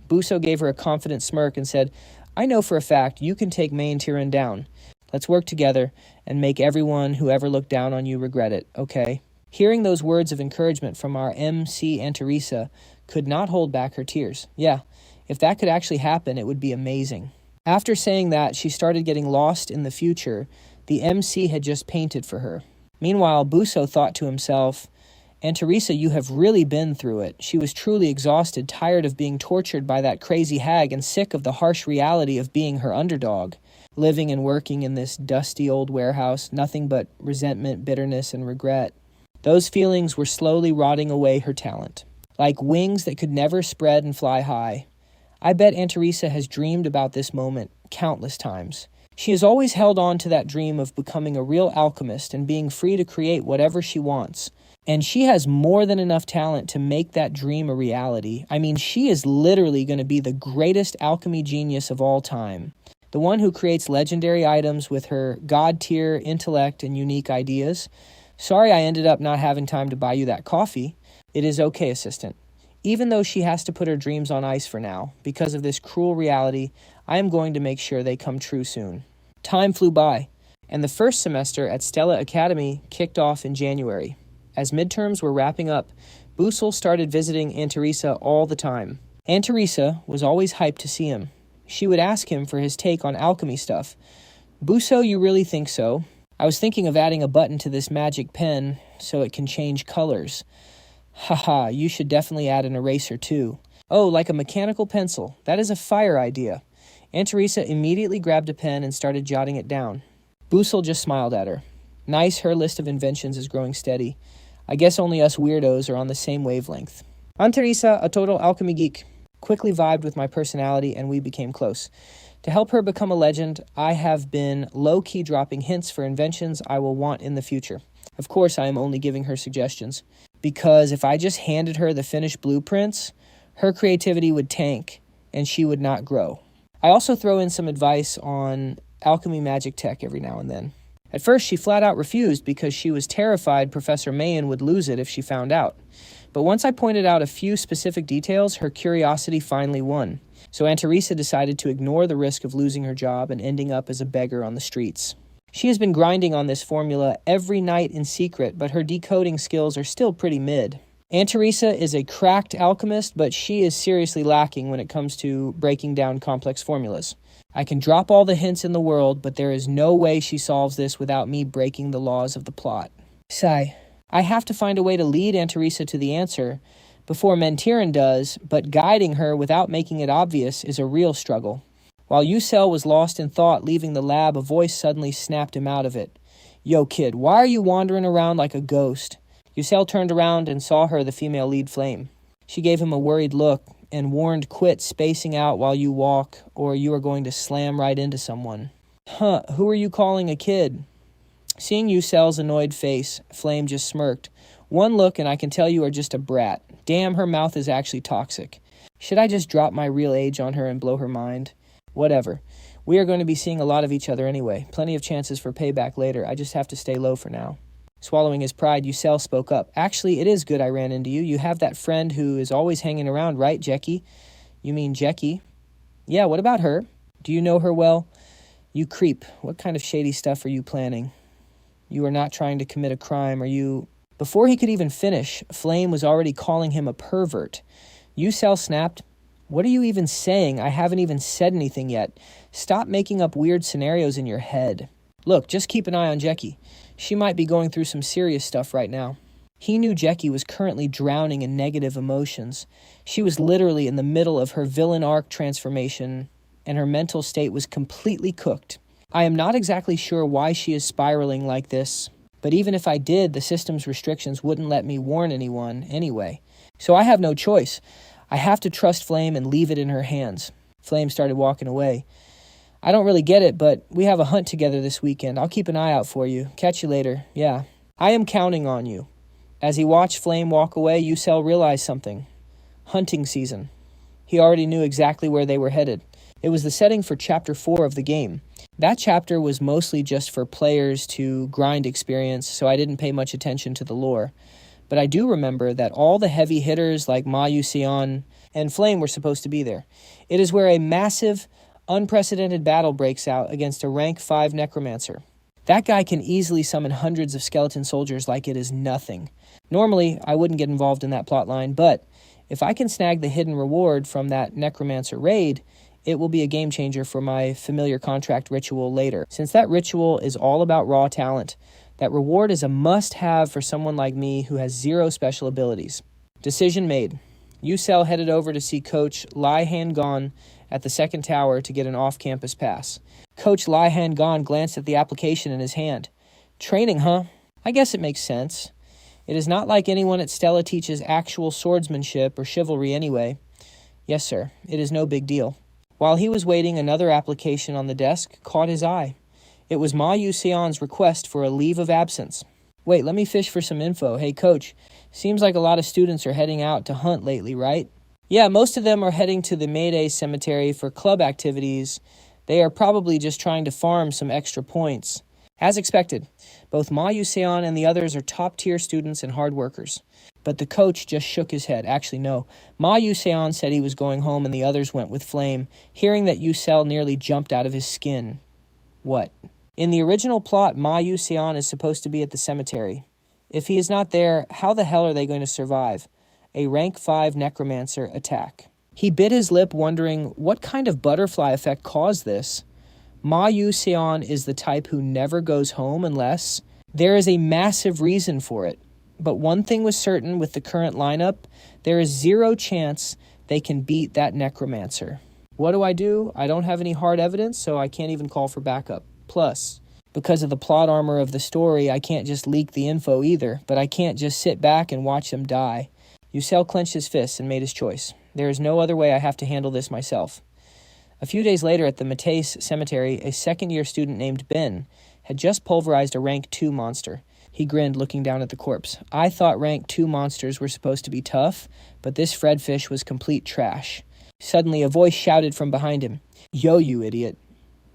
Busell gave her a confident smirk and said, I know for a fact you can take Main Tyrion down. Let's work together and make everyone who ever looked down on you regret it, okay? Hearing those words of encouragement from our MC Aunt Teresa could not hold back her tears. Yeah, if that could actually happen, it would be amazing. After saying that, she started getting lost in the future the MC had just painted for her. Meanwhile, Busell thought to himself, "And Teresa, you have really been through it." She was truly exhausted, tired of being tortured by that crazy hag, and sick of the harsh reality of being her underdog. Living and working in this dusty old warehouse, nothing but resentment, bitterness, and regret. Those feelings were slowly rotting away her talent, like wings that could never spread and fly high. I bet Aunt Teresa has dreamed about this moment countless times. She has always held on to that dream of becoming a real alchemist and being free to create whatever she wants. And she has more than enough talent to make that dream a reality. I mean, she is literally going to be the greatest alchemy genius of all time. The one who creates legendary items with her god-tier intellect and unique ideas. Sorry I ended up not having time to buy you that coffee. It is okay, assistant. Even though she has to put her dreams on ice for now, because of this cruel reality, I am going to make sure they come true soon. Time flew by, and the first semester at Stella Academy kicked off in January. As midterms were wrapping up, Busell started visiting Aunt Teresa all the time. Aunt Teresa was always hyped to see him. She would ask him for his take on alchemy stuff. "Busell, you really think so? I was thinking of adding a button to this magic pen so it can change colors." "Haha, you should definitely add an eraser too." "Oh, like a mechanical pencil. That is a fire idea." Aunt Teresa immediately grabbed a pen and started jotting it down. Busell just smiled at her. Nice, her list of inventions is growing steady. I guess only us weirdos are on the same wavelength. Aunt Teresa, a total alchemy geek, quickly vibed with my personality and we became close. To help her become a legend, I have been low-key dropping hints for inventions I will want in the future. Of course, I am only giving her suggestions, because if I just handed her the finished blueprints, her creativity would tank and she would not grow. I also throw in some advice on alchemy magic tech every now and then. At first, she flat out refused because she was terrified Professor Mayan would lose it if she found out. But once I pointed out a few specific details, her curiosity finally won. So Aunt Teresa decided to ignore the risk of losing her job and ending up as a beggar on the streets. She has been grinding on this formula every night in secret, but her decoding skills are still pretty mid. Aunt Teresa is a cracked alchemist, but she is seriously lacking when it comes to breaking down complex formulas. I can drop all the hints in the world, but there is no way she solves this without me breaking the laws of the plot. Sigh. I have to find a way to lead Aunt Teresa to the answer before Mentiran does, but guiding her without making it obvious is a real struggle. While Busell was lost in thought leaving the lab, a voice suddenly snapped him out of it. "Yo, kid, why are you wandering around like a ghost?" Busell turned around and saw her, the female lead Flame. She gave him a worried look and warned, "Quit spacing out while you walk, or you are going to slam right into someone." "Huh, who are you calling a kid?" Seeing Busell's annoyed face, Flame just smirked. "One look and I can tell you are just a brat. Damn, her mouth is actually toxic. Should I just drop my real age on her and blow her mind? Whatever. We are going to be seeing a lot of each other anyway. Plenty of chances for payback later. I just have to stay low for now." Swallowing his pride, Busell spoke up. "Actually, it is good I ran into you. You have that friend who is always hanging around, right, Jackie?" "You mean Jackie?" "Yeah, what about her? Do you know her well?" "You creep. What kind of shady stuff are you planning? You are not trying to commit a crime, are you?" Before he could even finish, Flame was already calling him a pervert. Busell snapped. "What are you even saying? I haven't even said anything yet. Stop making up weird scenarios in your head. Look, just keep an eye on Jackie. She might be going through some serious stuff right now." He knew Jackie was currently drowning in negative emotions. She was literally in the middle of her villain arc transformation, and her mental state was completely cooked. I am not exactly sure why she is spiraling like this, but even if I did, the system's restrictions wouldn't let me warn anyone anyway. So I have no choice. I have to trust Flame and leave it in her hands. Flame started walking away. "I don't really get it, but we have a hunt together this weekend. I'll keep an eye out for you. Catch you later. Yeah. I am counting on you." As he watched Flame walk away, Busell realized something. Hunting season. He already knew exactly where they were headed. It was the setting for Chapter 4 of the game. That chapter was mostly just for players to grind experience, so I didn't pay much attention to the lore. But I do remember that all the heavy hitters like Ma Yuxian and Flame were supposed to be there. It is where a massive, unprecedented battle breaks out against a rank 5 necromancer. That guy can easily summon hundreds of skeleton soldiers like it is nothing. Normally, I wouldn't get involved in that plotline, but if I can snag the hidden reward from that necromancer raid, it will be a game changer for my familiar contract ritual later. Since that ritual is all about raw talent, that reward is a must-have for someone like me who has zero special abilities. Decision made. Busell headed over to see Coach Lai Han-gon at the second tower to get an off-campus pass. Coach Lai Han-gon glanced at the application in his hand. Training, huh? I guess it makes sense. It is not like anyone at Stella teaches actual swordsmanship or chivalry anyway. Yes, sir. It is no big deal. While he was waiting, another application on the desk caught his eye. It was Ma Yu-seon's request for a leave of absence. Wait, let me fish for some info. Hey, Coach, seems like a lot of students are heading out to hunt lately, right? Yeah, most of them are heading to the Mayday Cemetery for club activities. They are probably just trying to farm some extra points. As expected, both Ma Yu-seon and the others are top-tier students and hard workers. But the coach just shook his head. Actually, no. Ma Yu-seon said he was going home and the others went with Flame, hearing that Busell nearly jumped out of his skin. What? In the original plot, Ma Yu-seon is supposed to be at the cemetery. If he is not there, how the hell are they going to survive a rank 5 necromancer attack? He bit his lip, wondering what kind of butterfly effect caused this. Ma Yu-seon is the type who never goes home unless there is a massive reason for it. But one thing was certain with the current lineup, there is zero chance they can beat that necromancer. What do? I don't have any hard evidence, so I can't even call for backup. Plus, because of the plot armor of the story, I can't just leak the info either, but I can't just sit back and watch them die. Busell clenched his fists and made his choice. There is no other way. I have to handle this myself. A few days later at the Mateis Cemetery, a second-year student named Ben had just pulverized a rank 2 monster. He grinned, looking down at the corpse. I thought rank 2 monsters were supposed to be tough, but this Fredfish was complete trash. Suddenly, a voice shouted from behind him. Yo, you idiot.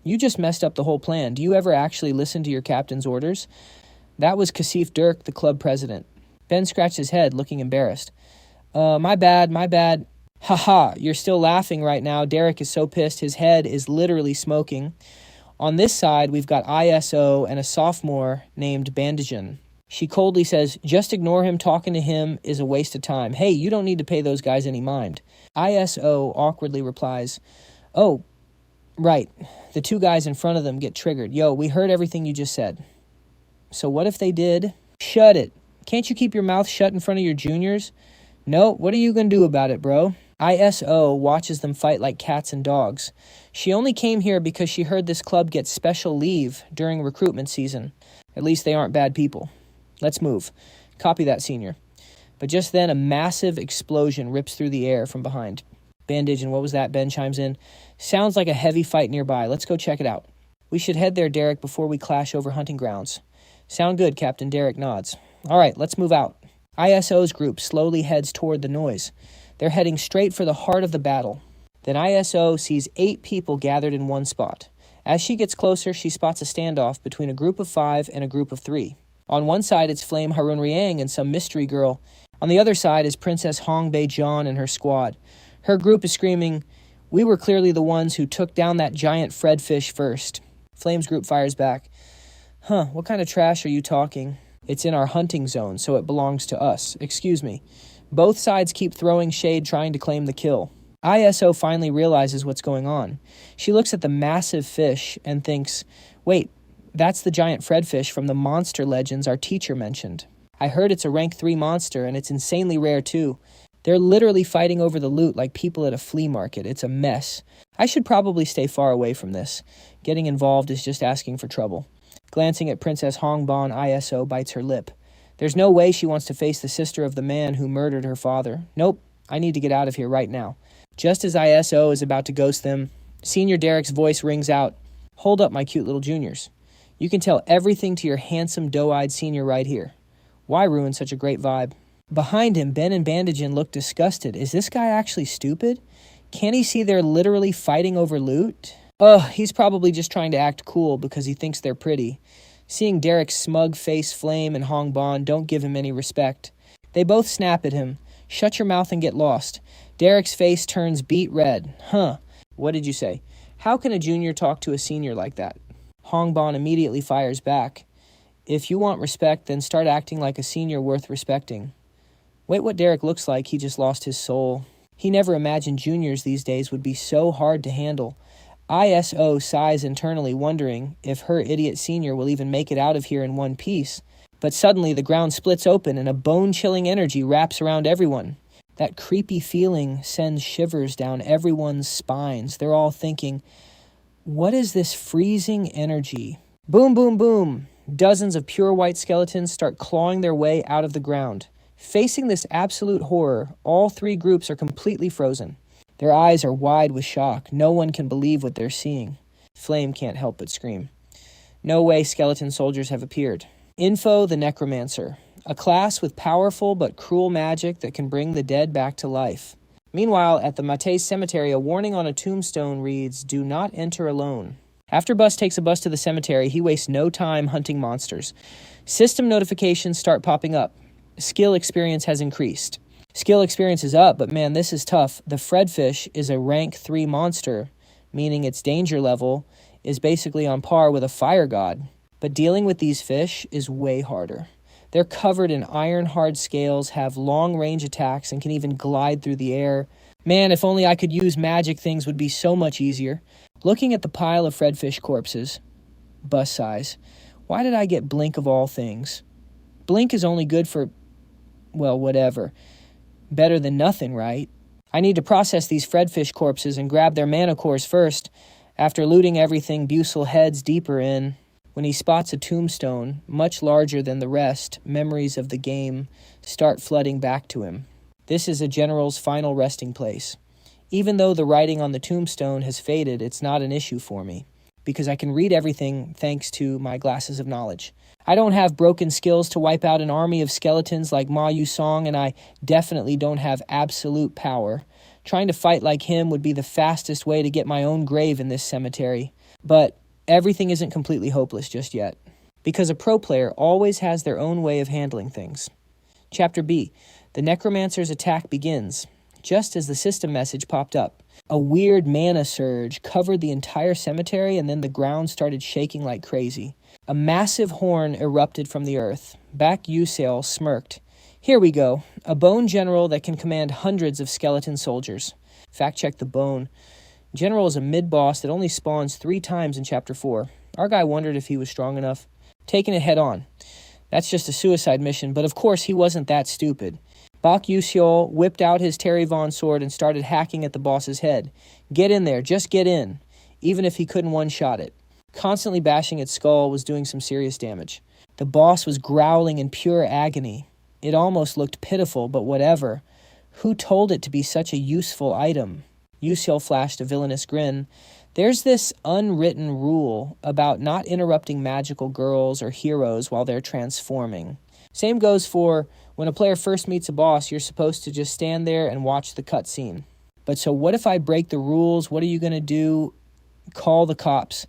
You just messed up the whole plan. Do you ever actually listen to your captain's orders? That was Kasif Dirk, the club president. Ben scratched his head, looking embarrassed. My bad. Haha, you're still laughing right now. Derek is so pissed his head is literally smoking. On this side, we've got ISO and a sophomore named Bandagen. She coldly says, just ignore him. Talking to him is a waste of time. Hey, you don't need to pay those guys any mind. ISO awkwardly replies, oh, right. The 2 guys in front of them get triggered. Yo, we heard everything you just said. So what if they did? Shut it. Can't you keep your mouth shut in front of your juniors? No, what are you going to do about it, bro? ISO watches them fight like cats and dogs. She only came here because she heard this club gets special leave during recruitment season. At least they aren't bad people. Let's move. Copy that, senior. But just then, a massive explosion rips through the air from behind. Bandage, and what was that? Ben chimes in. Sounds like a heavy fight nearby. Let's go check it out. We should head there, Derek, before we clash over hunting grounds. Sound good, Captain. Derek nods. All right, let's move out. ISO's group slowly heads toward the noise. They're heading straight for the heart of the battle. Then ISO sees 8 people gathered in one spot. As she gets closer, she spots a standoff between a group of 5 and a group of 3. On one side, it's Flame Harun Riang and some mystery girl. On the other side is Princess Hong Bei-jeon and her squad. Her group is screaming, we were clearly the ones who took down that giant Fredfish first. Flame's group fires back. What kind of trash are you talking? It's in our hunting zone, so it belongs to us. Excuse me. Both sides keep throwing shade trying to claim the kill. ISO finally realizes what's going on. She looks at the massive fish and thinks, wait, that's the giant Fredfish from the monster legends our teacher mentioned. I heard it's a rank 3 monster and it's insanely rare too. They're literally fighting over the loot like people at a flea market. It's a mess. I should probably stay far away from this. Getting involved is just asking for trouble. Glancing at Princess Hongbon, ISO bites her lip. There's no way she wants to face the sister of the man who murdered her father. Nope, I need to get out of here right now. Just as ISO is about to ghost them, Senior Derek's voice rings out. Hold up, my cute little juniors. You can tell everything to your handsome, doe-eyed senior right here. Why ruin such a great vibe? Behind him, Ben and Bandagen look disgusted. Is this guy actually stupid? Can't he see they're literally fighting over loot? He's probably just trying to act cool because he thinks they're pretty. Seeing Derek's smug face Flame and Hongbon don't give him any respect. They both snap at him. Shut your mouth and get lost. Derek's face turns beet red. What did you say? How can a junior talk to a senior like that? Hongbon immediately fires back. If you want respect, then start acting like a senior worth respecting. Wait, what Derek looks like, he just lost his soul. He never imagined juniors these days would be so hard to handle. ISO sighs internally, wondering if her idiot senior will even make it out of here in one piece. But suddenly the ground splits open and a bone-chilling energy wraps around everyone. That creepy feeling sends shivers down everyone's spines. They're all thinking, what is this freezing energy? Boom, boom, boom. Dozens of pure white skeletons start clawing their way out of the ground. Facing this absolute horror, all three groups are completely frozen. Their eyes are wide with shock. No one can believe what they're seeing. Flame can't help but scream. No way skeleton soldiers have appeared. Info the Necromancer, a class with powerful but cruel magic that can bring the dead back to life. Meanwhile, at the Mate's cemetery, a warning on a tombstone reads, "Do not enter alone." After Bus takes a bus to the cemetery, he wastes no time hunting monsters. System notifications start popping up. Skill experience has increased. Skill experience is up, but man, this is tough. The Fredfish is a rank 3 monster, meaning its danger level is basically on par with a fire god. But dealing with these fish is way harder. They're covered in iron-hard scales, have long-range attacks, and can even glide through the air. Man, if only I could use magic, things would be so much easier. Looking at the pile of Fredfish corpses, Bus sighs. Why did I get Blink of all things? Blink is only good for, well, whatever. Better than nothing, right? I need to process these Fredfish corpses and grab their mana cores first. After looting everything, Busell heads deeper in. When he spots a tombstone, much larger than the rest, memories of the game start flooding back to him. This is a general's final resting place. Even though the writing on the tombstone has faded, it's not an issue for me, because I can read everything thanks to my glasses of knowledge. I don't have broken skills to wipe out an army of skeletons like Ma Yu-song, and I definitely don't have absolute power. Trying to fight like him would be the fastest way to get my own grave in this cemetery. But everything isn't completely hopeless just yet, because a pro player always has their own way of handling things. Chapter B. The Necromancer's attack begins. Just as the system message popped up, a weird mana surge covered the entire cemetery, and then the ground started shaking like crazy. A massive horn erupted from the earth. Back Busell smirked. Here we go. A bone general that can command hundreds of skeleton soldiers. Fact check the bone. General is a mid-boss that only spawns 3 times in Chapter 4. Our guy wondered if he was strong enough. Taking it head on. That's just a suicide mission, but of course he wasn't that stupid. Bak Yuseol whipped out his Terry Von sword and started hacking at the boss's head. Get in there, just get in. Even if he couldn't one-shot it. Constantly bashing its skull was doing some serious damage. The boss was growling in pure agony. It almost looked pitiful, but whatever. Who told it to be such a useful item? Yuseol flashed a villainous grin. There's this unwritten rule about not interrupting magical girls or heroes while they're transforming. Same goes for when a player first meets a boss, you're supposed to just stand there and watch the cutscene. But so what if I break the rules? What are you going to do? Call the cops.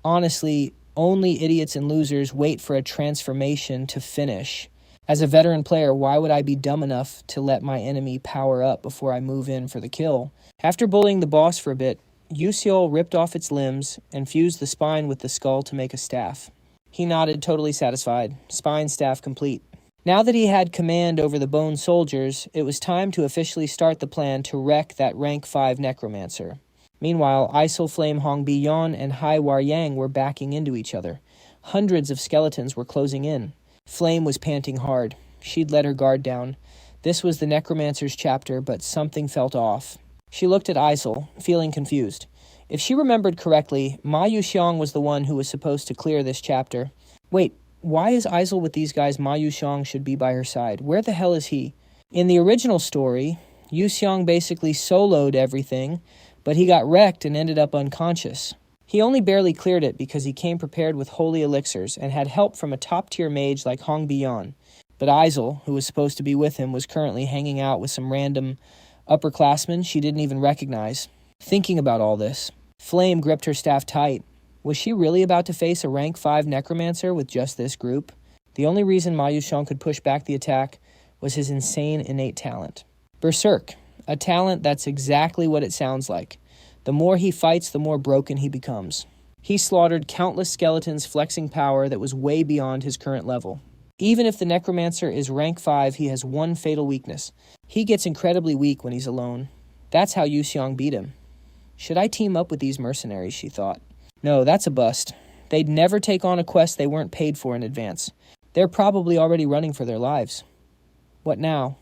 Honestly, only idiots and losers wait for a transformation to finish. As a veteran player, why would I be dumb enough to let my enemy power up before I move in for the kill? After bullying the boss for a bit, Yuseol ripped off its limbs and fused the spine with the skull to make a staff. He nodded, totally satisfied. Spine staff complete. Now that he had command over the bone soldiers, it was time to officially start the plan to wreck that rank 5 necromancer. Meanwhile, Isol Flame Hongbi Yon and Hai War Yang were backing into each other. Hundreds of skeletons were closing in. Flame was panting hard. She'd let her guard down. This was the necromancer's chapter, but something felt off. She looked at Isol, feeling confused. If she remembered correctly, Ma Yuxiang was the one who was supposed to clear this chapter. Wait, why is Isol with these guys? Ma Yuxiang should be by her side. Where the hell is he? In the original story, Yuxiang basically soloed everything, but he got wrecked and ended up unconscious. He only barely cleared it because he came prepared with holy elixirs and had help from a top-tier mage like Hong Biyan. But Isol, who was supposed to be with him, was currently hanging out with some random upperclassmen she didn't even recognize. Thinking about all this, Flame gripped her staff tight. Was she really about to face a rank 5 necromancer with just this group? The only reason Ma Yuxiang could push back the attack was his insane innate talent. Berserk, a talent that's exactly what it sounds like. The more he fights, the more broken he becomes. He slaughtered countless skeletons, flexing power that was way beyond his current level. Even if the necromancer is rank 5, he has one fatal weakness. He gets incredibly weak when he's alone. That's how Yu Xiong beat him. Should I team up with these mercenaries, she thought. No, that's a bust. They'd never take on a quest they weren't paid for in advance. They're probably already running for their lives. What now?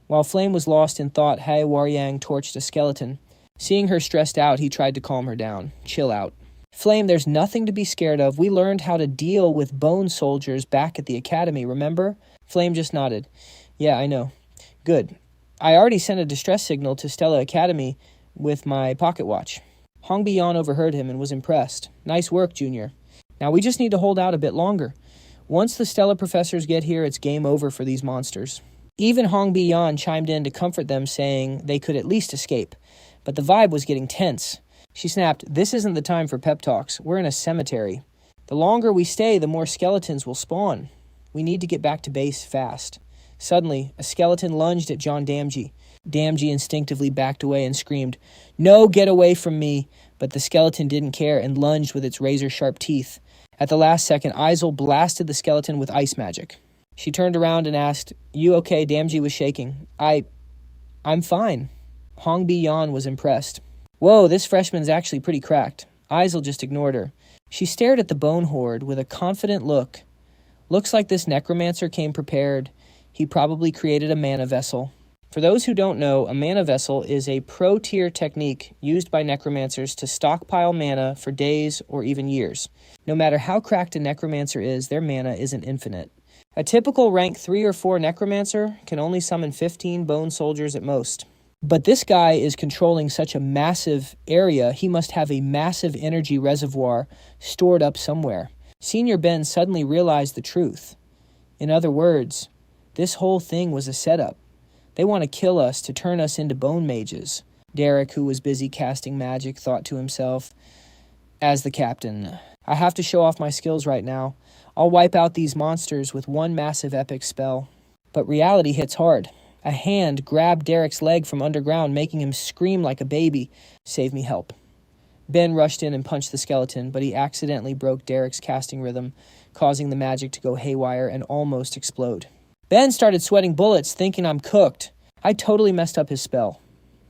While Flame was lost in thought, Hai Waryang torched a skeleton. Seeing her stressed out, he tried to calm her down. Chill out. Flame, there's nothing to be scared of. We learned how to deal with bone soldiers back at the academy, remember? Flame just nodded. Yeah, I know. Good. I already sent a distress signal to Stella Academy with my pocket watch. Hong Biyan overheard him and was impressed. Nice work, Junior. Now we just need to hold out a bit longer. Once the Stella professors get here, it's game over for these monsters. Even Hong Biyan chimed in to comfort them, saying they could at least escape. But the vibe was getting tense. She snapped, "This isn't the time for pep talks. We're in a cemetery. The longer we stay, the more skeletons will spawn. We need to get back to base fast." Suddenly, a skeleton lunged at John Damji. Damji instinctively backed away and screamed, "No, get away from me!" But the skeleton didn't care and lunged with its razor-sharp teeth. At the last second, Isel blasted the skeleton with ice magic. She turned around and asked, "You okay?" Damji was shaking. I'm fine." Hong Biyan was impressed. "Whoa, this freshman's actually pretty cracked." Isel just ignored her. She stared at the bone horde with a confident look. Looks like this necromancer came prepared. He probably created a mana vessel. For those who don't know, a mana vessel is a pro-tier technique used by necromancers to stockpile mana for days or even years. No matter how cracked a necromancer is, their mana isn't infinite. A typical rank 3 or 4 necromancer can only summon 15 bone soldiers at most. But this guy is controlling such a massive area, he must have a massive energy reservoir stored up somewhere. Senior Ben suddenly realized the truth. In other words, this whole thing was a setup. They want to kill us to turn us into bone mages. Derek, who was busy casting magic, thought to himself, as the captain, I have to show off my skills right now. I'll wipe out these monsters with one massive epic spell. But reality hits hard. A hand grabbed Derek's leg from underground, making him scream like a baby. Save me, help. Ben rushed in and punched the skeleton, but he accidentally broke Derek's casting rhythm, causing the magic to go haywire and almost explode. Ben started sweating bullets, thinking I'm cooked. I totally messed up his spell.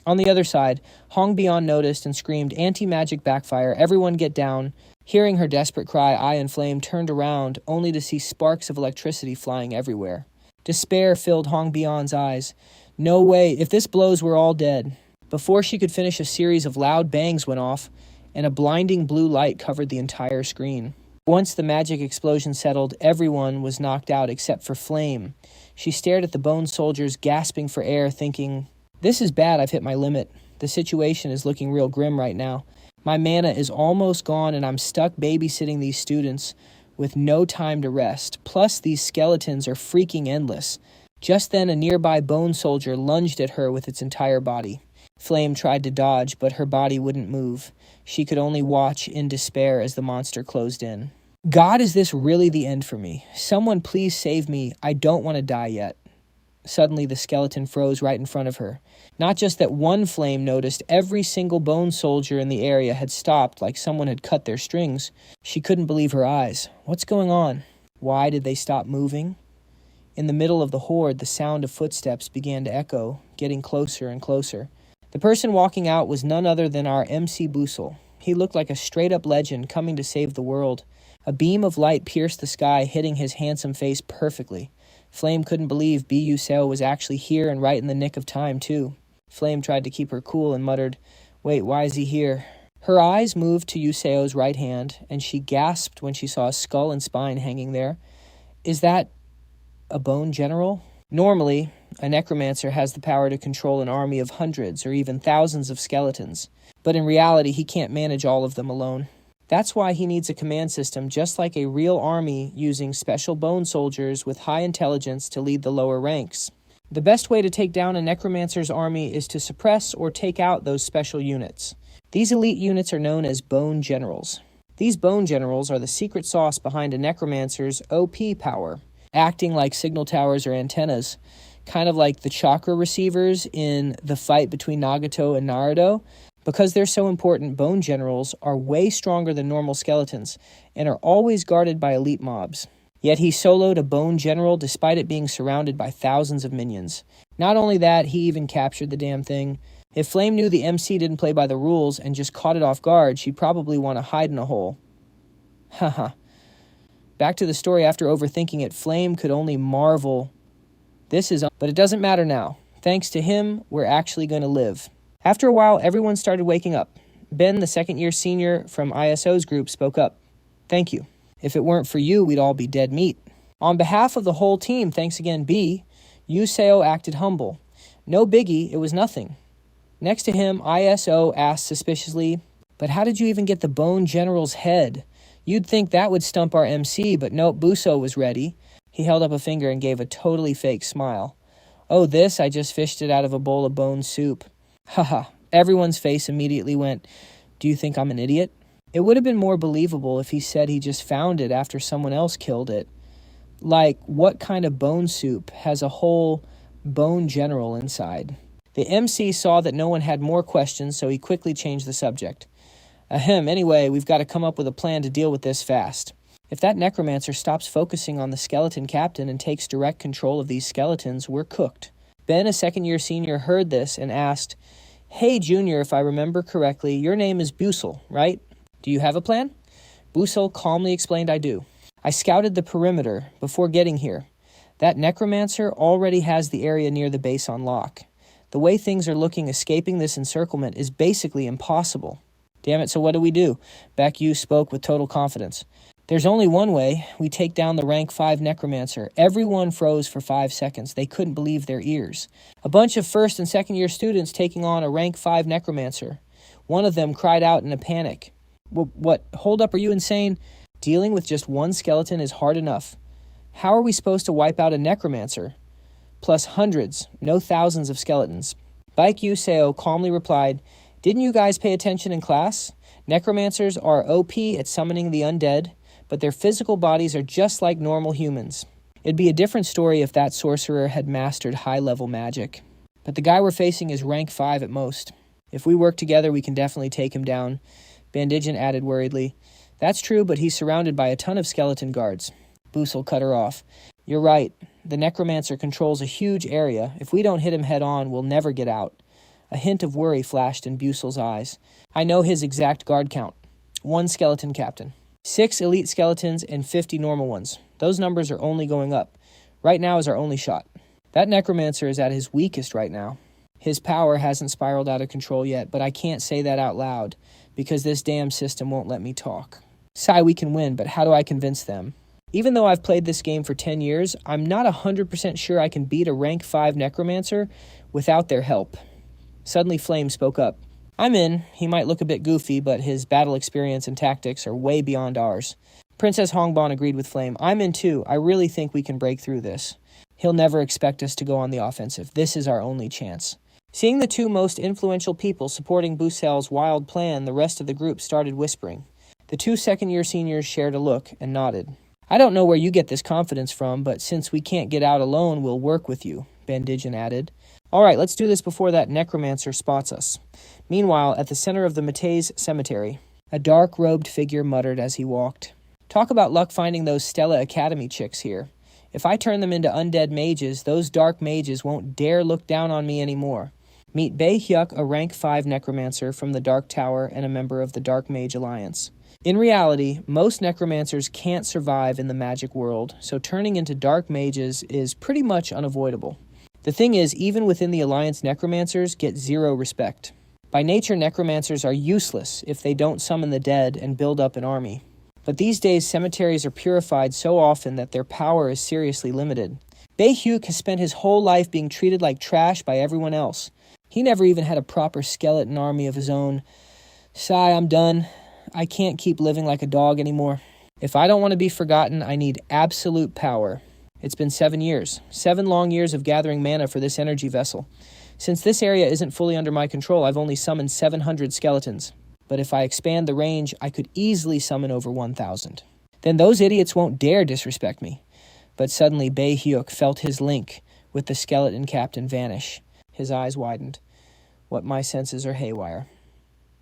On the other side, Hong Biyan noticed and screamed, "Anti-magic backfire, everyone get down." Hearing her desperate cry, I and Flame turned around, only to see sparks of electricity flying everywhere. Despair filled Hong Biyan's eyes. No way, if this blows, we're all dead. Before she could finish, a series of loud bangs went off, and a blinding blue light covered the entire screen. Once the magic explosion settled, everyone was knocked out except for Flame. She stared at the bone soldiers, gasping for air, thinking, "This is bad, I've hit my limit. The situation is looking real grim right now. My mana is almost gone, and I'm stuck babysitting these students with no time to rest. Plus, these skeletons are freaking endless." Just then, a nearby bone soldier lunged at her with its entire body. Flame tried to dodge, but her body wouldn't move. She could only watch in despair as the monster closed in. God, is this really the end for me? Someone please save me. I don't want to die yet. Suddenly, the skeleton froze right in front of her. Not just that one Flame noticed, every single bone soldier in the area had stopped like someone had cut their strings. She couldn't believe her eyes. What's going on? Why did they stop moving? In the middle of the horde, the sound of footsteps began to echo, getting closer and closer. The person walking out was none other than our MC Busell. He looked like a straight-up legend coming to save the world. A beam of light pierced the sky, hitting his handsome face perfectly. Flame couldn't believe Busell was actually here and right in the nick of time, too. Flame tried to keep her cool and muttered, "Wait, why is he here?" Her eyes moved to Yuseo's right hand, and she gasped when she saw a skull and spine hanging there. Is that a bone general? Normally, a necromancer has the power to control an army of hundreds or even thousands of skeletons, but in reality, he can't manage all of them alone. That's why he needs a command system just like a real army, using special bone soldiers with high intelligence to lead the lower ranks. The best way to take down a necromancer's army is to suppress or take out those special units. These elite units are known as bone generals. These bone generals are the secret sauce behind a necromancer's OP power, acting like signal towers or antennas, kind of like the chakra receivers in the fight between Nagato and Naruto. Because they're so important, bone generals are way stronger than normal skeletons and are always guarded by elite mobs. Yet he soloed a bone general despite it being surrounded by thousands of minions. Not only that, he even captured the damn thing. If Flame knew the MC didn't play by the rules and just caught it off guard, she'd probably want to hide in a hole. Haha. Back to the story. After overthinking it, Flame could only marvel. But it doesn't matter now. Thanks to him, we're actually going to live. After a while, everyone started waking up. Ben, the second-year senior from ISO's group, spoke up. Thank you. If it weren't for you, we'd all be dead meat. On behalf of the whole team, thanks again, B. Yuseo acted humble. No biggie, it was nothing. Next to him, ISO asked suspiciously, but how did you even get the Bone General's head? You'd think that would stump our MC, but nope, Busell was ready. He held up a finger and gave a totally fake smile. Oh, this? I just fished it out of a bowl of bone soup. Haha. Everyone's face immediately went, do you think I'm an idiot? It would have been more believable if he said he just found it after someone else killed it. Like, what kind of bone soup has a whole bone general inside? The MC saw that no one had more questions, so he quickly changed the subject. Anyway, we've got to come up with a plan to deal with this fast. If that necromancer stops focusing on the skeleton captain and takes direct control of these skeletons, we're cooked. Ben, a second-year senior, heard this and asked, Hey, Junior, if I remember correctly, your name is Busell, right? Do you have a plan? Busell calmly explained, I do. I scouted the perimeter before getting here. That necromancer already has the area near the base on lock. The way things are looking, escaping this encirclement is basically impossible. Damn it, so what do? Baek Yu spoke with total confidence. There's only one way. We take down the rank 5 necromancer. Everyone froze for 5 seconds. They couldn't believe their ears. A bunch of first and second year students taking on a rank 5 necromancer. One of them cried out in a panic. What? Hold up, are you insane? Dealing with just one skeleton is hard enough. How are we supposed to wipe out a necromancer? Plus hundreds, no thousands of skeletons. Baek Yuseo calmly replied, Didn't you guys pay attention in class? Necromancers are OP at summoning the undead, but their physical bodies are just like normal humans. It'd be a different story if that sorcerer had mastered high-level magic. But the guy we're facing is rank 5 at most. If we work together, we can definitely take him down. Bandigen added worriedly. That's true, but he's surrounded by a ton of skeleton guards. Busell cut her off. You're right. The necromancer controls a huge area. If we don't hit him head-on, we'll never get out. A hint of worry flashed in Busell's eyes. I know his exact guard count. 1 skeleton captain. 6 elite skeletons and 50 normal ones. Those numbers are only going up. Right now is our only shot. That necromancer is at his weakest right now. His power hasn't spiraled out of control yet, but I can't say that out loud, because this damn system won't let me talk. Sai, we can win, but how do I convince them? Even though I've played this game for 10 years, I'm not 100% sure I can beat a rank 5 necromancer without their help. Suddenly Flame spoke up. I'm in. He might look a bit goofy, but his battle experience and tactics are way beyond ours. Princess Hongbon agreed with Flame. I'm in too. I really think we can break through this. He'll never expect us to go on the offensive. This is our only chance. Seeing the 2 most influential people supporting Busell's wild plan, the rest of the group started whispering. The 2 second-year seniors shared a look and nodded. I don't know where you get this confidence from, but since we can't get out alone, we'll work with you, Bandigen added. All right, let's do this before that necromancer spots us. Meanwhile, at the center of the Mate's cemetery, a dark-robed figure muttered as he walked. Talk about luck finding those Stella Academy chicks here. If I turn them into undead mages, those dark mages won't dare look down on me anymore. Meet Bae Hyuk, a rank 5 necromancer from the Dark Tower and a member of the Dark Mage Alliance. In reality, most necromancers can't survive in the magic world, so turning into dark mages is pretty much unavoidable. The thing is, even within the Alliance, necromancers get 0 respect. By nature, necromancers are useless if they don't summon the dead and build up an army. But these days, cemeteries are purified so often that their power is seriously limited. Bae Hyuk has spent his whole life being treated like trash by everyone else. He never even had a proper skeleton army of his own. Sigh, I'm done. I can't keep living like a dog anymore. If I don't want to be forgotten, I need absolute power. It's been 7 years. 7 long years of gathering mana for this energy vessel. Since this area isn't fully under my control, I've only summoned 700 skeletons. But if I expand the range, I could easily summon over 1,000. Then those idiots won't dare disrespect me. But suddenly Bae Hyuk felt his link with the skeleton captain vanish. His eyes widened. What my senses are haywire.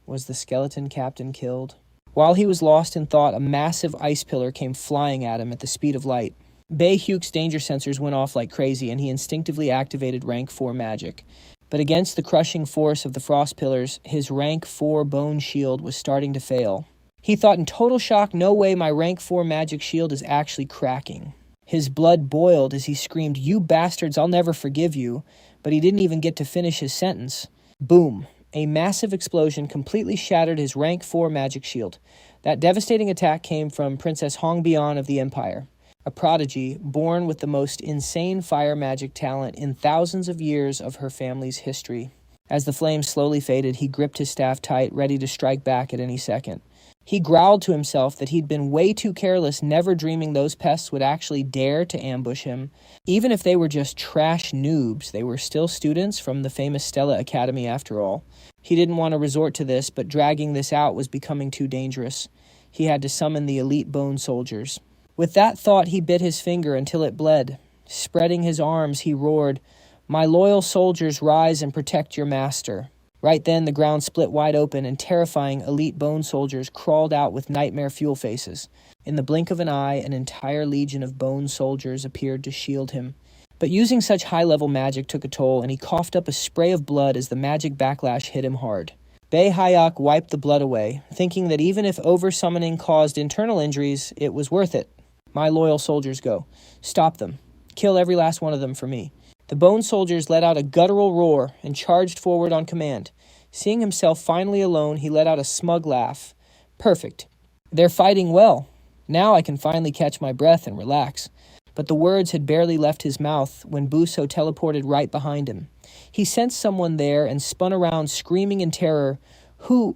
Was the skeleton captain killed? While he was lost in thought, a massive ice pillar came flying at him at the speed of light. Bae Hyuk's danger sensors went off like crazy, and he instinctively activated rank 4 magic. But against the crushing force of the frost pillars, his rank 4 bone shield was starting to fail. He thought in total shock, no way, my rank 4 magic shield is actually cracking. His blood boiled as he screamed, "You bastards, I'll never forgive you." But he didn't even get to finish his sentence. Boom. A massive explosion completely shattered his rank 4 magic shield. That devastating attack came from Princess Hongbian of the Empire, a prodigy born with the most insane fire magic talent in thousands of years of her family's history. As the flames slowly faded, he gripped his staff tight, ready to strike back at any second. He growled to himself that he'd been way too careless, never dreaming those pests would actually dare to ambush him. Even if they were just trash noobs, they were still students from the famous Stella Academy after all. He didn't want to resort to this, but dragging this out was becoming too dangerous. He had to summon the elite bone soldiers. With that thought, he bit his finger until it bled. Spreading his arms, he roared, "My loyal soldiers, rise and protect your master." Right then, the ground split wide open, and terrifying elite bone soldiers crawled out with nightmare fuel faces. In the blink of an eye, an entire legion of bone soldiers appeared to shield him. But using such high-level magic took a toll, and he coughed up a spray of blood as the magic backlash hit him hard. Bae Hyuk wiped the blood away, thinking that even if over-summoning caused internal injuries, it was worth it. "My loyal soldiers, go. Stop them. Kill every last one of them for me." The bone soldiers let out a guttural roar and charged forward on command. Seeing himself finally alone, he let out a smug laugh. "Perfect. They're fighting well. Now I can finally catch my breath and relax." But the words had barely left his mouth when Busell teleported right behind him. He sensed someone there and spun around, screaming in terror, Who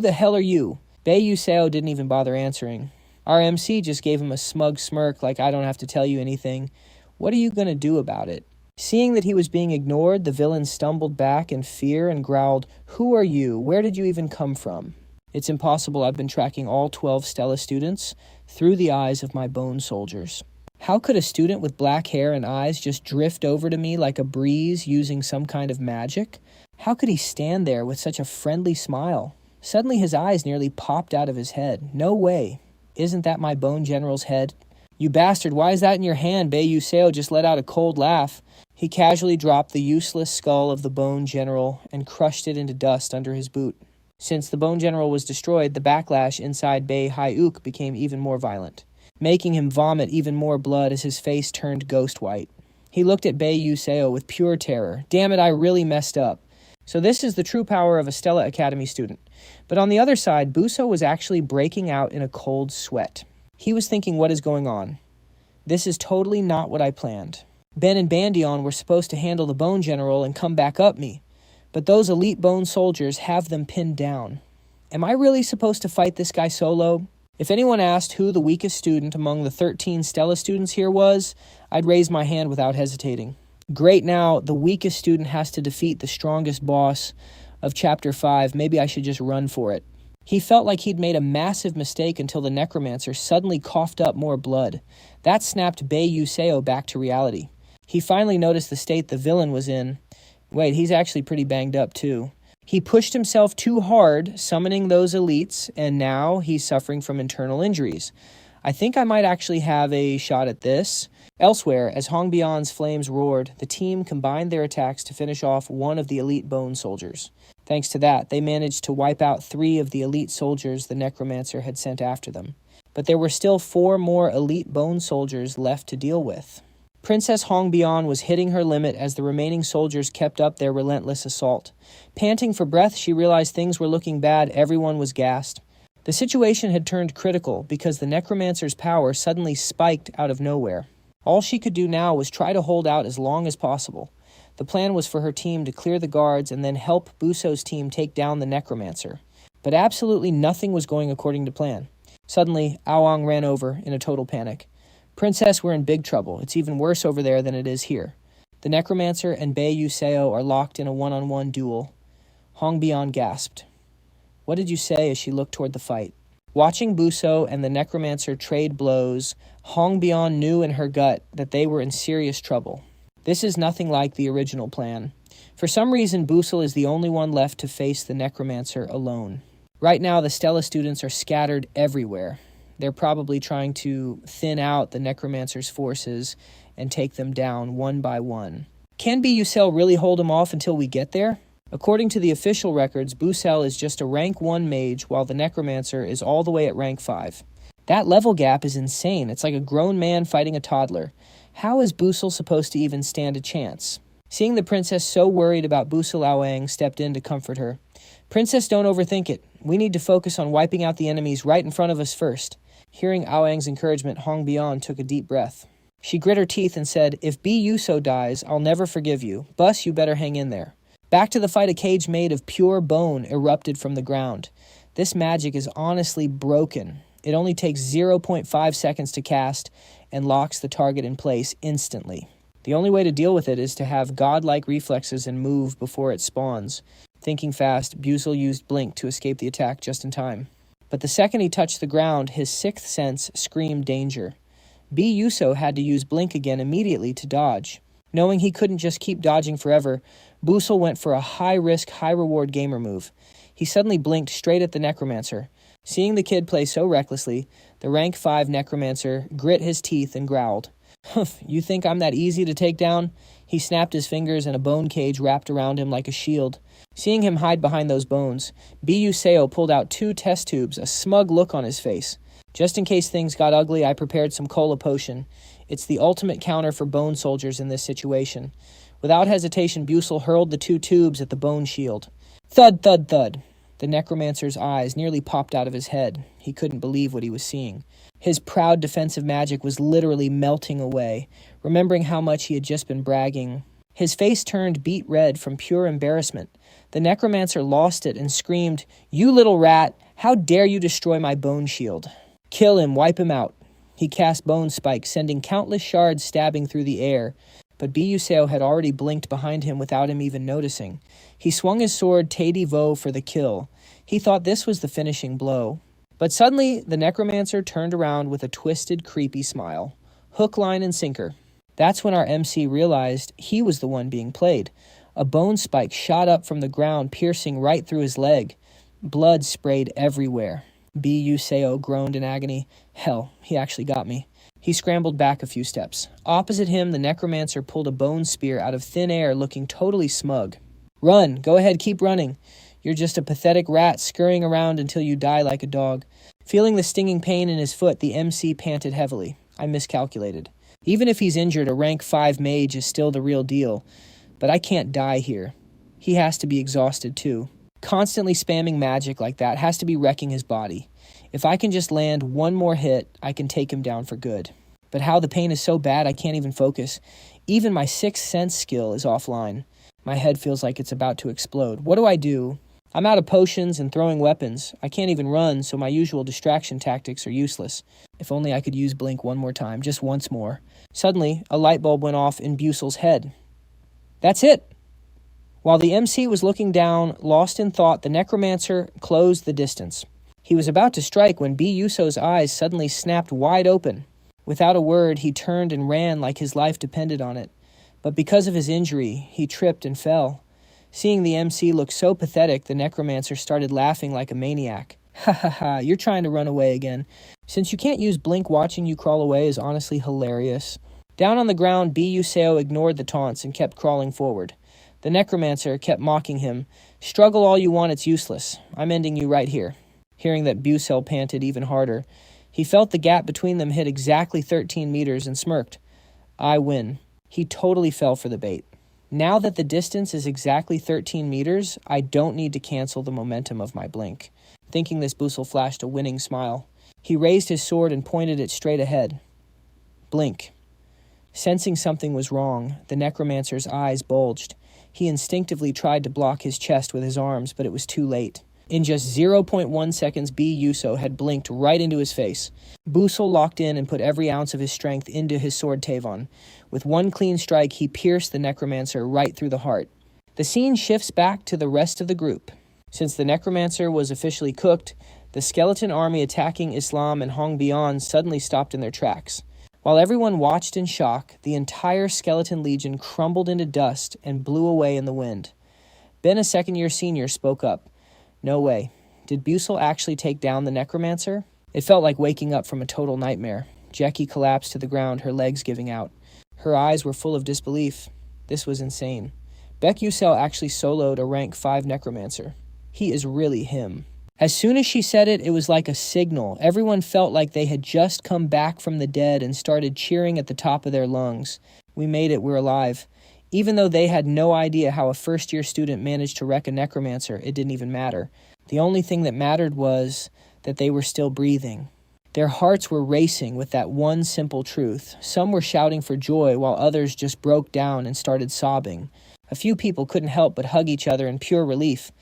the hell are you?" Bae Yuseo didn't even bother answering. Our MC just gave him a smug smirk like, "I don't have to tell you anything. What are you going to do about it?" Seeing that he was being ignored, the villain stumbled back in fear and growled, "Who are you? Where did you even come from?" "It's impossible. I've been tracking all 12 Stella students through the eyes of my bone soldiers." How could a student with black hair and eyes just drift over to me like a breeze using some kind of magic? How could he stand there with such a friendly smile? Suddenly his eyes nearly popped out of his head. No way. Isn't that my bone general's head? "You bastard, why is that in your hand?" Bae Yuseo just let out a cold laugh. He casually dropped the useless skull of the bone general and crushed it into dust under his boot. Since the bone general was destroyed, the backlash inside Bae Hyuk became even more violent, making him vomit even more blood as his face turned ghost white. He looked at Bae Yuseo with pure terror. "Damn it, I really messed up." So this is the true power of a Stella Academy student. But on the other side, Busell was actually breaking out in a cold sweat. He was thinking, what is going on? This is totally not what I planned. Ben and Bandion were supposed to handle the Bone General and come back up me, but those elite bone soldiers have them pinned down. Am I really supposed to fight this guy solo? If anyone asked who the weakest student among the 13 Stella students here was, I'd raise my hand without hesitating. Great, now the weakest student has to defeat the strongest boss of Chapter 5. Maybe I should just run for it. He felt like he'd made a massive mistake until the necromancer suddenly coughed up more blood. That snapped Bae Yuseo back to reality. He finally noticed the state the villain was in. Wait, he's actually pretty banged up too. He pushed himself too hard, summoning those elites, and now he's suffering from internal injuries. I think I might actually have a shot at this. Elsewhere, as Hongbian's flames roared, the team combined their attacks to finish off one of the elite bone soldiers. Thanks to that, they managed to wipe out 3 of the elite soldiers the necromancer had sent after them. But there were still 4 more elite bone soldiers left to deal with. Princess Hongbian was hitting her limit as the remaining soldiers kept up their relentless assault. Panting for breath, she realized things were looking bad. Everyone was gassed. The situation had turned critical because the necromancer's power suddenly spiked out of nowhere. All she could do now was try to hold out as long as possible. The plan was for her team to clear the guards and then help Busell's team take down the necromancer. But absolutely nothing was going according to plan. Suddenly, Aoang ran over in a total panic. "Princess, we're in big trouble. It's even worse over there than it is here. The necromancer and Bae Yuseo are locked in a one-on-one duel." Hongbian gasped. "What did you say?" as she looked toward the fight. Watching Busell and the necromancer trade blows, Hongbian knew in her gut that they were in serious trouble. This is nothing like the original plan. For some reason, Busell is the only one left to face the necromancer alone. Right now, the Stella students are scattered everywhere. They're probably trying to thin out the Necromancer's forces and take them down one by one. Can Busell really hold them off until we get there? According to the official records, Busell is just a rank 1 mage while the Necromancer is all the way at rank 5. That level gap is insane. It's like a grown man fighting a toddler. How is Busell supposed to even stand a chance? Seeing the princess so worried about Busell, Aoang stepped in to comfort her. Princess, don't overthink it. We need to focus on wiping out the enemies right in front of us first. Hearing Aoang's encouragement, Hong Bian took a deep breath. She grit her teeth and said, "If B. Yuso dies, I'll never forgive you. Bus, you better hang in there." Back to the fight, a cage made of pure bone erupted from the ground. This magic is honestly broken. It only takes 0.5 seconds to cast and locks the target in place instantly. The only way to deal with it is to have godlike reflexes and move before it spawns. Thinking fast, Busell used Blink to escape the attack just in time. But the second he touched the ground, his sixth sense screamed danger. B. Yuso had to use Blink again immediately to dodge. Knowing he couldn't just keep dodging forever, Busell went for a high-risk, high-reward gamer move. He suddenly blinked straight at the Necromancer. Seeing the kid play so recklessly, the rank 5 Necromancer grit his teeth and growled. "Humph, you think I'm that easy to take down?" He snapped his fingers and a bone cage wrapped around him like a shield. Seeing him hide behind those bones, Busell pulled out 2 test tubes, a smug look on his face. "Just in case things got ugly, I prepared some cola potion. It's the ultimate counter for bone soldiers in this situation." Without hesitation, Busell hurled the 2 tubes at the bone shield. Thud, thud, thud. The Necromancer's eyes nearly popped out of his head. He couldn't believe what he was seeing. His proud defensive magic was literally melting away, remembering how much he had just been bragging. His face turned beet red from pure embarrassment. The Necromancer lost it and screamed, "You little rat! How dare you destroy my bone shield? Kill him, wipe him out." He cast Bone Spike, sending countless shards stabbing through the air, but Busell had already blinked behind him without him even noticing. He swung his sword Teddy Vo for the kill. He thought this was the finishing blow. But suddenly, the Necromancer turned around with a twisted, creepy smile. Hook, line, and sinker. That's when our MC realized he was the one being played. A bone spike shot up from the ground, piercing right through his leg. Blood sprayed everywhere. Busell groaned in agony. Hell, he actually got me. He scrambled back a few steps. Opposite him, the Necromancer pulled a bone spear out of thin air, looking totally smug. "Run! Go ahead, keep running. You're just a pathetic rat scurrying around until you die like a dog." Feeling the stinging pain in his foot, the MC panted heavily. I miscalculated. Even if he's injured, a rank 5 mage is still the real deal. But I can't die here. He has to be exhausted too. Constantly spamming magic like that has to be wrecking his body. If I can just land one more hit, I can take him down for good. But how the pain is so bad I can't even focus. Even my sixth sense skill is offline. My head feels like it's about to explode. What do I do? I'm out of potions and throwing weapons. I can't even run, so my usual distraction tactics are useless. If only I could use Blink one more time, just once more. Suddenly, a light bulb went off in Busell's head. That's it! While the MC was looking down, lost in thought, the Necromancer closed the distance. He was about to strike when Buso's eyes suddenly snapped wide open. Without a word, he turned and ran like his life depended on it. But because of his injury, he tripped and fell. Seeing the MC look so pathetic, the Necromancer started laughing like a maniac. "Ha ha ha, you're trying to run away again. Since you can't use Blink, watching you crawl away is honestly hilarious." Down on the ground, Busell ignored the taunts and kept crawling forward. The Necromancer kept mocking him. "Struggle all you want, it's useless. I'm ending you right here." Hearing that, Busell panted even harder. He felt the gap between them hit exactly 13 meters and smirked. "I win." He totally fell for the bait. Now that the distance is exactly 13 meters, I don't need to cancel the momentum of my Blink. Thinking this, Busell flashed a winning smile. He raised his sword and pointed it straight ahead. Blink. Sensing something was wrong, the Necromancer's eyes bulged. He instinctively tried to block his chest with his arms, but it was too late. In just 0.1 seconds, Busell had blinked right into his face. Busell locked in and put every ounce of his strength into his sword Tavon. With one clean strike, he pierced the Necromancer right through the heart. The scene shifts back to the rest of the group. Since the Necromancer was officially cooked, the skeleton army attacking Islam and Hong Bian suddenly stopped in their tracks. While everyone watched in shock, the entire skeleton legion crumbled into dust and blew away in the wind. Ben, a second-year senior, spoke up. "No way. Did Busell actually take down the necromancer? It felt like waking up from a total nightmare. Jackie collapsed to the ground, her legs giving out. Her eyes were full of disbelief. This was insane. Busell actually soloed a rank 5 necromancer. He is really him. As soon as she said it, it was like a signal. Everyone felt like they had just come back from the dead and started cheering at the top of their lungs. We made it, we're alive. Even though they had no idea how a first-year student managed to wreck a necromancer, it didn't even matter. The only thing that mattered was that they were still breathing. Their hearts were racing with that one simple truth. Some were shouting for joy, while others just broke down and started sobbing. A few people couldn't help but hug each other in pure relief.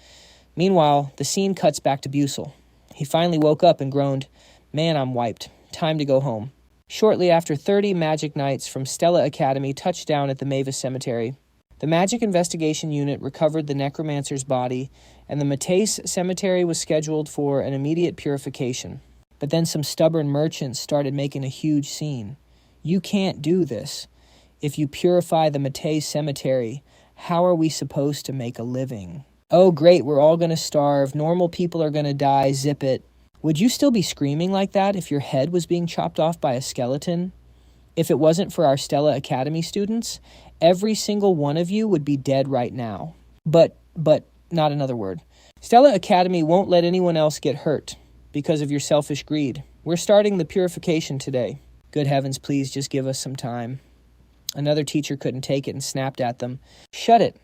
Meanwhile, the scene cuts back to Busell. He finally woke up and groaned, "Man, I'm wiped. Time to go home." Shortly after 30 magic knights from Stella Academy touched down at the Mavis Cemetery. The Magic Investigation Unit recovered the necromancer's body, and the Matisse Cemetery was scheduled for an immediate purification. But then some stubborn merchants started making a huge scene. You can't do this. If you purify the Matisse Cemetery, how are we supposed to make a living? Oh great, we're all going to starve, normal people are going to die, zip it. Would you still be screaming like that if your head was being chopped off by a skeleton? If it wasn't for our Stella Academy students, every single one of you would be dead right now. But, not another word. Stella Academy won't let anyone else get hurt because of your selfish greed. We're starting the purification today. Good heavens, please just give us some time. Another teacher couldn't take it and snapped at them. Shut it.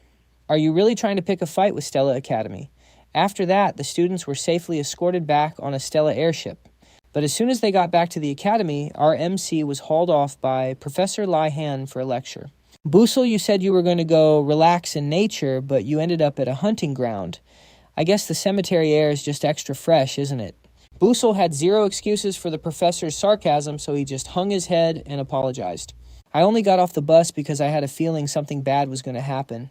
Are you really trying to pick a fight with Stella Academy? After that, the students were safely escorted back on a Stella airship. But as soon as they got back to the academy, our MC was hauled off by Professor Lai Han for a lecture. Busell, you said you were going to go relax in nature, but you ended up at a hunting ground. I guess the cemetery air is just extra fresh, isn't it? Busell had zero excuses for the professor's sarcasm, so he just hung his head and apologized. I only got off the bus because I had a feeling something bad was going to happen.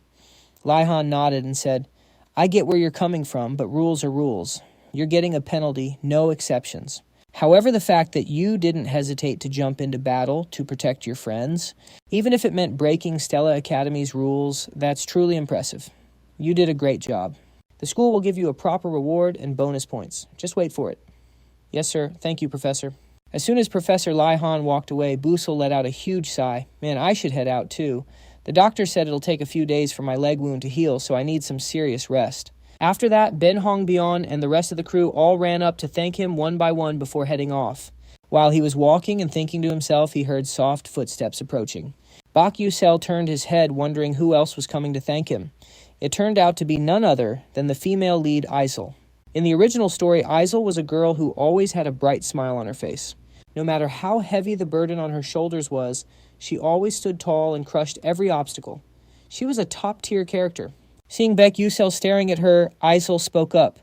Lai Han nodded and said, I get where you're coming from, but rules are rules. You're getting a penalty, no exceptions. However, the fact that you didn't hesitate to jump into battle to protect your friends, even if it meant breaking Stella Academy's rules, that's truly impressive. You did a great job. The school will give you a proper reward and bonus points. Just wait for it. Yes, sir. Thank you, Professor. As soon as Professor Lai Han walked away, Busell let out a huge sigh. Man, I should head out too. The doctor said it'll take a few days for my leg wound to heal, so I need some serious rest. After that, Ben Hongbion and the rest of the crew all ran up to thank him one by one before heading off. While he was walking and thinking to himself, he heard soft footsteps approaching. Bak Yusel turned his head, wondering who else was coming to thank him. It turned out to be none other than the female lead, Isel. In the original story, Isel was a girl who always had a bright smile on her face. No matter how heavy the burden on her shoulders was, she always stood tall and crushed every obstacle. She was a top-tier character. Seeing Bak Yusel staring at her, Isel spoke up.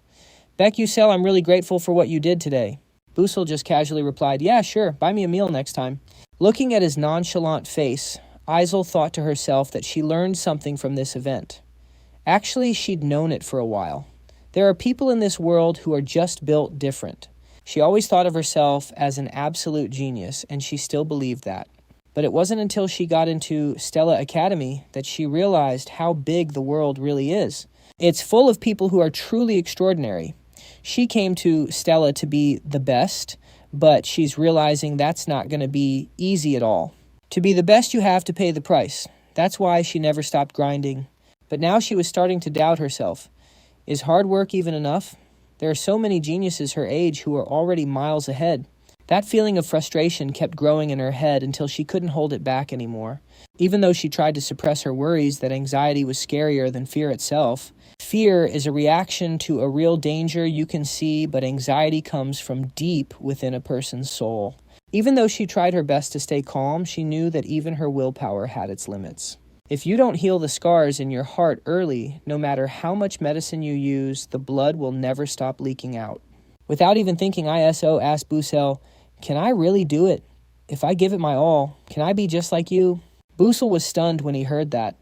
Bak Yusel, I'm really grateful for what you did today. Busell just casually replied, yeah, sure, buy me a meal next time. Looking at his nonchalant face, Isel thought to herself that she learned something from this event. Actually, she'd known it for a while. There are people in this world who are just built different. She always thought of herself as an absolute genius, and she still believed that. But it wasn't until she got into Stella Academy that she realized how big the world really is. It's full of people who are truly extraordinary. She came to Stella to be the best, but she's realizing that's not going to be easy at all. To be the best, you have to pay the price. That's why she never stopped grinding. But now she was starting to doubt herself. Is hard work even enough? There are so many geniuses her age who are already miles ahead. That feeling of frustration kept growing in her head until she couldn't hold it back anymore. Even though she tried to suppress her worries that anxiety was scarier than fear itself, fear is a reaction to a real danger you can see, but anxiety comes from deep within a person's soul. Even though she tried her best to stay calm, she knew that even her willpower had its limits. If you don't heal the scars in your heart early, no matter how much medicine you use, the blood will never stop leaking out. Without even thinking, ISO asked Busell, can I really do it? If I give it my all, can I be just like you? Busell was stunned when he heard that.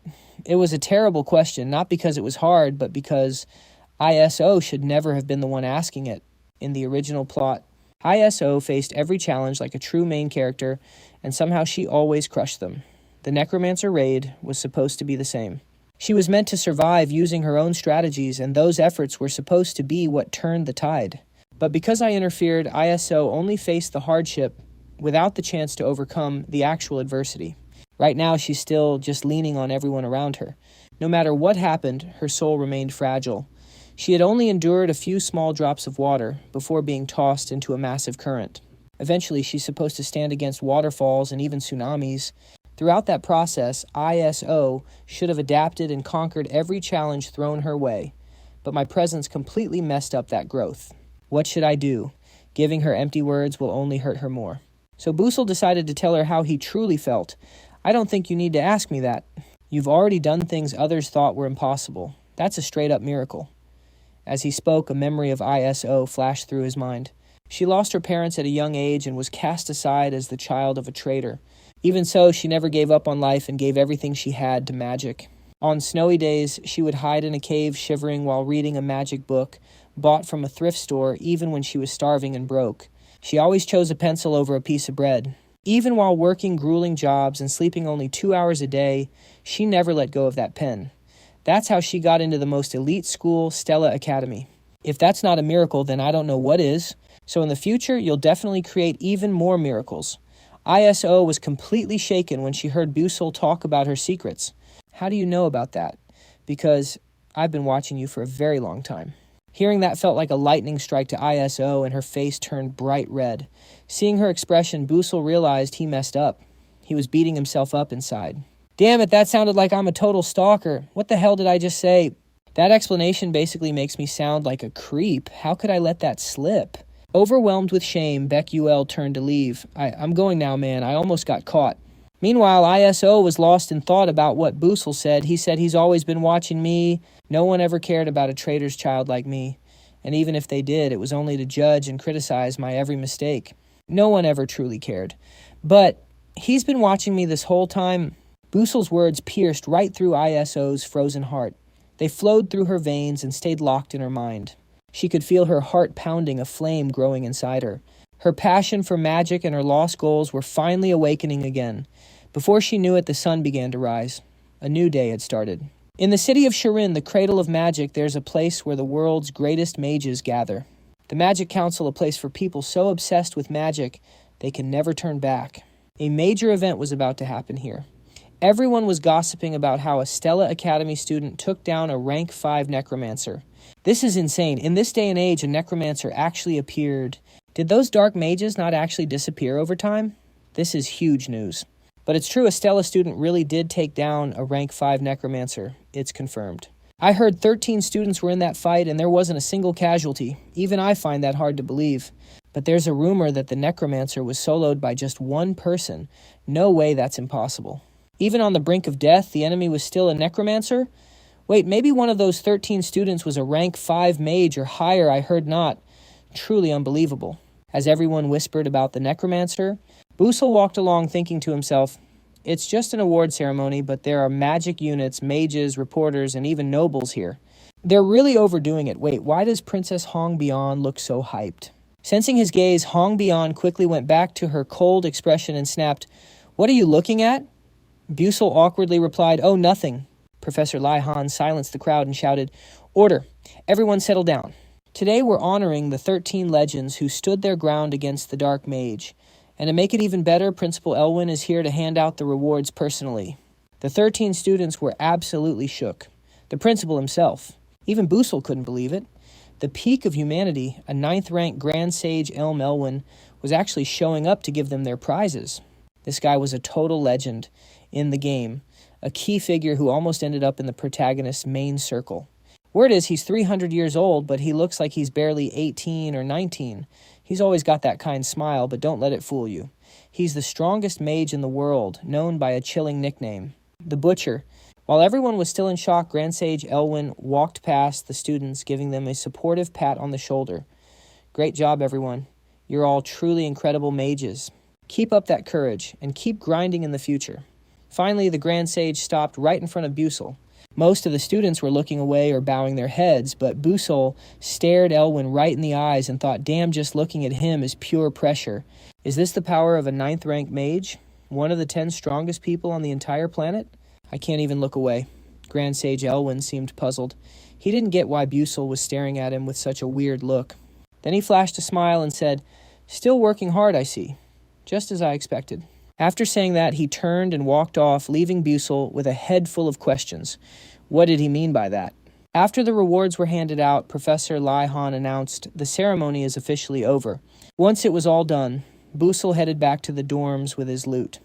It was a terrible question, not because it was hard, but because ISO should never have been the one asking it. In the original plot, ISO faced every challenge like a true main character, and somehow she always crushed them. The Necromancer raid was supposed to be the same. She was meant to survive using her own strategies, and those efforts were supposed to be what turned the tide. But because I interfered, ISO only faced the hardship without the chance to overcome the actual adversity. Right now, she's still just leaning on everyone around her. No matter what happened, her soul remained fragile. She had only endured a few small drops of water before being tossed into a massive current. Eventually, she's supposed to stand against waterfalls and even tsunamis. Throughout that process, ISO should have adapted and conquered every challenge thrown her way. But my presence completely messed up that growth. What should I do? Giving her empty words will only hurt her more. So Busell decided to tell her how he truly felt. I don't think you need to ask me that. You've already done things others thought were impossible. That's a straight-up miracle. As he spoke, a memory of ISO flashed through his mind. She lost her parents at a young age and was cast aside as the child of a traitor. Even so, she never gave up on life and gave everything she had to magic. On snowy days, she would hide in a cave shivering while reading a magic book, bought from a thrift store even when she was starving and broke. She always chose a pencil over a piece of bread. Even while working grueling jobs and sleeping only 2 hours a day, she never let go of that pen. That's how she got into the most elite school, Stella Academy. If that's not a miracle, then I don't know what is. So in the future, you'll definitely create even more miracles. ISO was completely shaken when she heard Busell talk about her secrets. How do you know about that? Because I've been watching you for a very long time. Hearing that felt like a lightning strike to ISO, and her face turned bright red. Seeing her expression, Busell realized he messed up. He was beating himself up inside. Damn it, that sounded like I'm a total stalker. What the hell did I just say? That explanation basically makes me sound like a creep. How could I let that slip? Overwhelmed with shame, Becquel turned to leave. I'm going now, man. I almost got caught. Meanwhile, ISO was lost in thought about what Busell said. He said he's always been watching me. No one ever cared about a traitor's child like me. And even if they did, it was only to judge and criticize my every mistake. No one ever truly cared. But he's been watching me this whole time. Busell's words pierced right through ISO's frozen heart. They flowed through her veins and stayed locked in her mind. She could feel her heart pounding, a flame growing inside her. Her passion for magic and her lost goals were finally awakening again. Before she knew it, the sun began to rise. A new day had started. In the city of Shirin, the cradle of magic, there's a place where the world's greatest mages gather. The Magic Council, a place for people so obsessed with magic they can never turn back. A major event was about to happen here. Everyone was gossiping about how a Stella Academy student took down a rank 5 necromancer. This is insane. In this day and age, a necromancer actually appeared. Did those dark mages not actually disappear over time? This is huge news. But it's true, a Stella student really did take down a rank 5 necromancer. It's confirmed. I heard 13 students were in that fight and there wasn't a single casualty. Even I find that hard to believe. But there's a rumor that the necromancer was soloed by just one person. No way that's impossible. Even on the brink of death, the enemy was still a necromancer? Wait, maybe one of those 13 students was a rank 5 mage or higher, I heard not. Truly unbelievable. As everyone whispered about the necromancer, Busell walked along thinking to himself, it's just an award ceremony, but there are magic units, mages, reporters, and even nobles here. They're really overdoing it. Wait, why does Princess Hong Bian look so hyped? Sensing his gaze, Hong Bian quickly went back to her cold expression and snapped, "What are you looking at?" Busell awkwardly replied, "Oh, nothing." Professor Lai Han silenced the crowd and shouted, "Order! Everyone settle down." Today we're honoring the 13 legends who stood their ground against the Dark Mage. And to make it even better, Principal Elwyn is here to hand out the rewards personally. The 13 students were absolutely shook. The principal himself. Even Busell couldn't believe it. The peak of humanity, a 9th-ranked Grand Sage Elm Elwyn, was actually showing up to give them their prizes. This guy was a total legend in the game, a key figure who almost ended up in the protagonist's main circle. Word is he's 300 years old, but he looks like he's barely 18 or 19. He's always got that kind smile, but don't let it fool you. He's the strongest mage in the world, known by a chilling nickname, the Butcher. While everyone was still in shock, Grand Sage Elwyn walked past the students, giving them a supportive pat on the shoulder. Great job, everyone. You're all truly incredible mages. Keep up that courage, and keep grinding in the future. Finally, the Grand Sage stopped right in front of Busell. Most of the students were looking away or bowing their heads, but Busell stared Elwyn right in the eyes and thought, damn, just looking at him is pure pressure. Is this the power of a 9th-ranked mage? One of the 10 strongest people on the entire planet? I can't even look away. Grand Sage Elwyn seemed puzzled. He didn't get why Busell was staring at him with such a weird look. Then he flashed a smile and said, "Still working hard, I see." Just as I expected. After saying that, he turned and walked off, leaving Busell with a head full of questions. What did he mean by that? After the rewards were handed out, Professor Lai Han announced the ceremony is officially over. Once it was all done, Busell headed back to the dorms with his loot.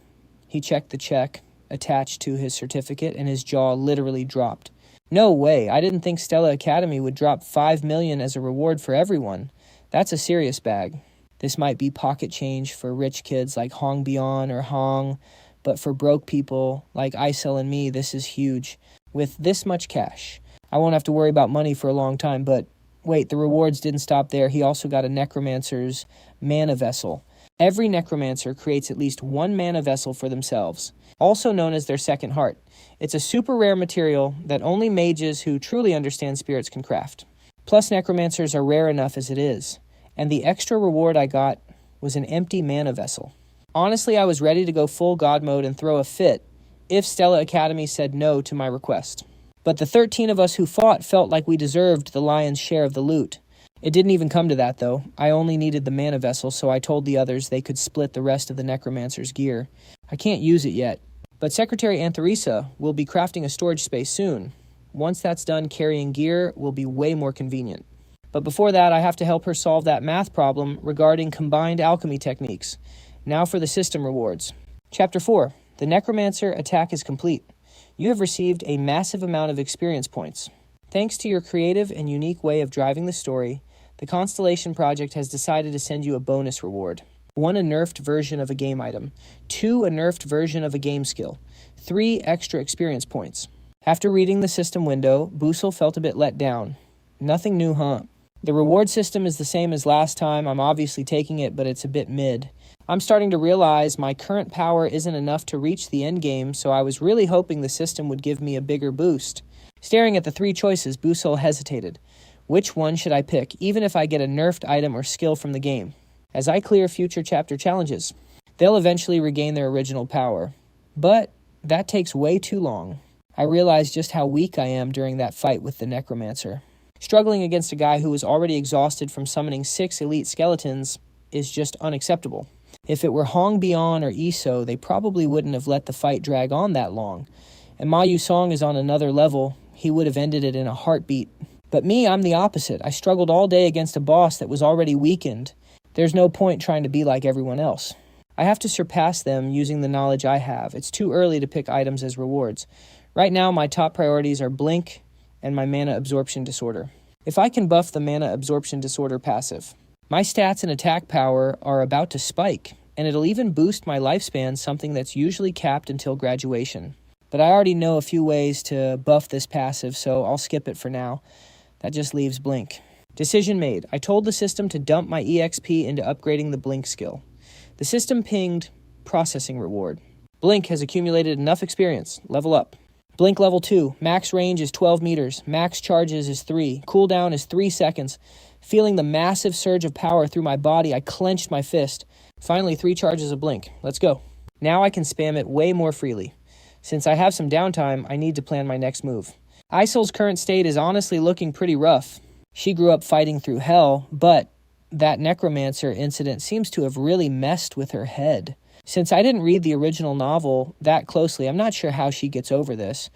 He checked the check attached to his certificate, and his jaw literally dropped. No way, I didn't think Stella Academy would drop $5 million as a reward for everyone. That's a serious bag. This might be pocket change for rich kids like Hong Bian or Hong, but for broke people like Isel and me, this is huge. With this much cash, I won't have to worry about money for a long time, but wait, the rewards didn't stop there. He also got a necromancer's mana vessel. Every necromancer creates at least one mana vessel for themselves, also known as their second heart. It's a super rare material that only mages who truly understand spirits can craft. Plus, necromancers are rare enough as it is, and the extra reward I got was an empty mana vessel. Honestly, I was ready to go full god mode and throw a fit if Stella Academy said no to my request. But the 13 of us who fought felt like we deserved the lion's share of the loot. It didn't even come to that, though. I only needed the mana vessel, so I told the others they could split the rest of the necromancer's gear. I can't use it yet, but Secretary Antharisa will be crafting a storage space soon. Once that's done, carrying gear will be way more convenient. But before that, I have to help her solve that math problem regarding combined alchemy techniques. Now for the system rewards. Chapter 4. The Necromancer attack is complete. You have received a massive amount of experience points. Thanks to your creative and unique way of driving the story, the Constellation Project has decided to send you a bonus reward. 1, a nerfed version of a game item. 2, a nerfed version of a game skill. 3, extra experience points. After reading the system window, Busell felt a bit let down. Nothing new, huh? The reward system is the same as last time. I'm obviously taking it, but it's a bit mid. I'm starting to realize my current power isn't enough to reach the end game, so I was really hoping the system would give me a bigger boost. Staring at the 3 choices, Busell hesitated. Which one should I pick, even if I get a nerfed item or skill from the game? As I clear future chapter challenges, they'll eventually regain their original power. But that takes way too long. I realized just how weak I am during that fight with the Necromancer. Struggling against a guy who was already exhausted from summoning 6 elite skeletons is just unacceptable. If it were Hong Bian or Iso, they probably wouldn't have let the fight drag on that long. And Ma Yusong is on another level. He would have ended it in a heartbeat. But me, I'm the opposite. I struggled all day against a boss that was already weakened. There's no point trying to be like everyone else. I have to surpass them using the knowledge I have. It's too early to pick items as rewards. Right now, my top priorities are Blink and my Mana Absorption Disorder. If I can buff the Mana Absorption Disorder passive, my stats and attack power are about to spike, and it'll even boost my lifespan, something that's usually capped until graduation. But I already know a few ways to buff this passive, so I'll skip it for now. That just leaves Blink. Decision made. I told the system to dump my EXP into upgrading the Blink skill. The system pinged processing reward. Blink has accumulated enough experience. Level up. Blink level 2. Max range is 12 meters. Max charges is 3. Cooldown is 3 seconds. Feeling the massive surge of power through my body, I clenched my fist. Finally, 3 charges of Blink. Let's go. Now I can spam it way more freely. Since I have some downtime, I need to plan my next move. Isel's current state is honestly looking pretty rough. She grew up fighting through hell, but that necromancer incident seems to have really messed with her head. Since I didn't read the original novel that closely, I'm not sure how she gets over this.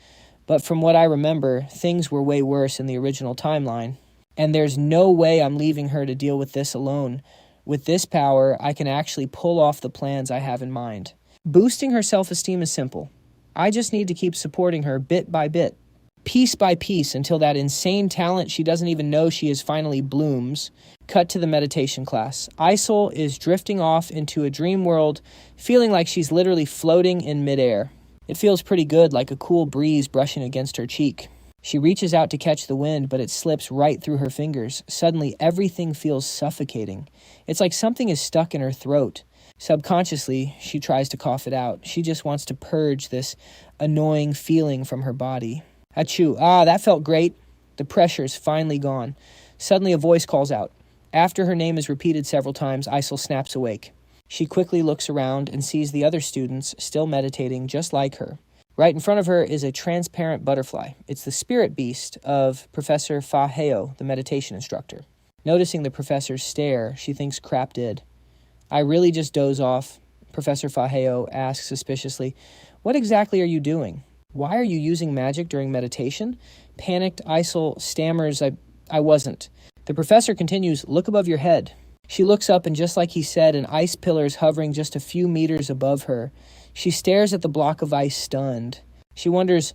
But from what I remember, things were way worse in the original timeline. And there's no way I'm leaving her to deal with this alone. With this power, I can actually pull off the plans I have in mind. Boosting her self-esteem is simple. I just need to keep supporting her bit by bit, piece by piece, until that insane talent she doesn't even know she is finally blooms. Cut to the meditation class. Isel is drifting off into a dream world, feeling like she's literally floating in midair. It feels pretty good, like a cool breeze brushing against her cheek. She reaches out to catch the wind, but it slips right through her fingers. Suddenly, everything feels suffocating. It's like something is stuck in her throat. Subconsciously, she tries to cough it out. She just wants to purge this annoying feeling from her body. Achoo. That felt great. The pressure's finally gone. Suddenly, a voice calls out. After her name is repeated several times, Isel snaps awake. She quickly looks around and sees the other students still meditating just like her. Right in front of her is a transparent butterfly. It's the spirit beast of Professor Faheo, the meditation instructor. Noticing the professor's stare, she thinks crap did. I really just doze off, Professor Faheo asks suspiciously. What exactly are you doing? Why are you using magic during meditation? Panicked, Isel stammers, I wasn't. The professor continues, look above your head. She looks up and just like he said, an ice pillar is hovering just a few meters above her. She stares at the block of ice stunned. She wonders,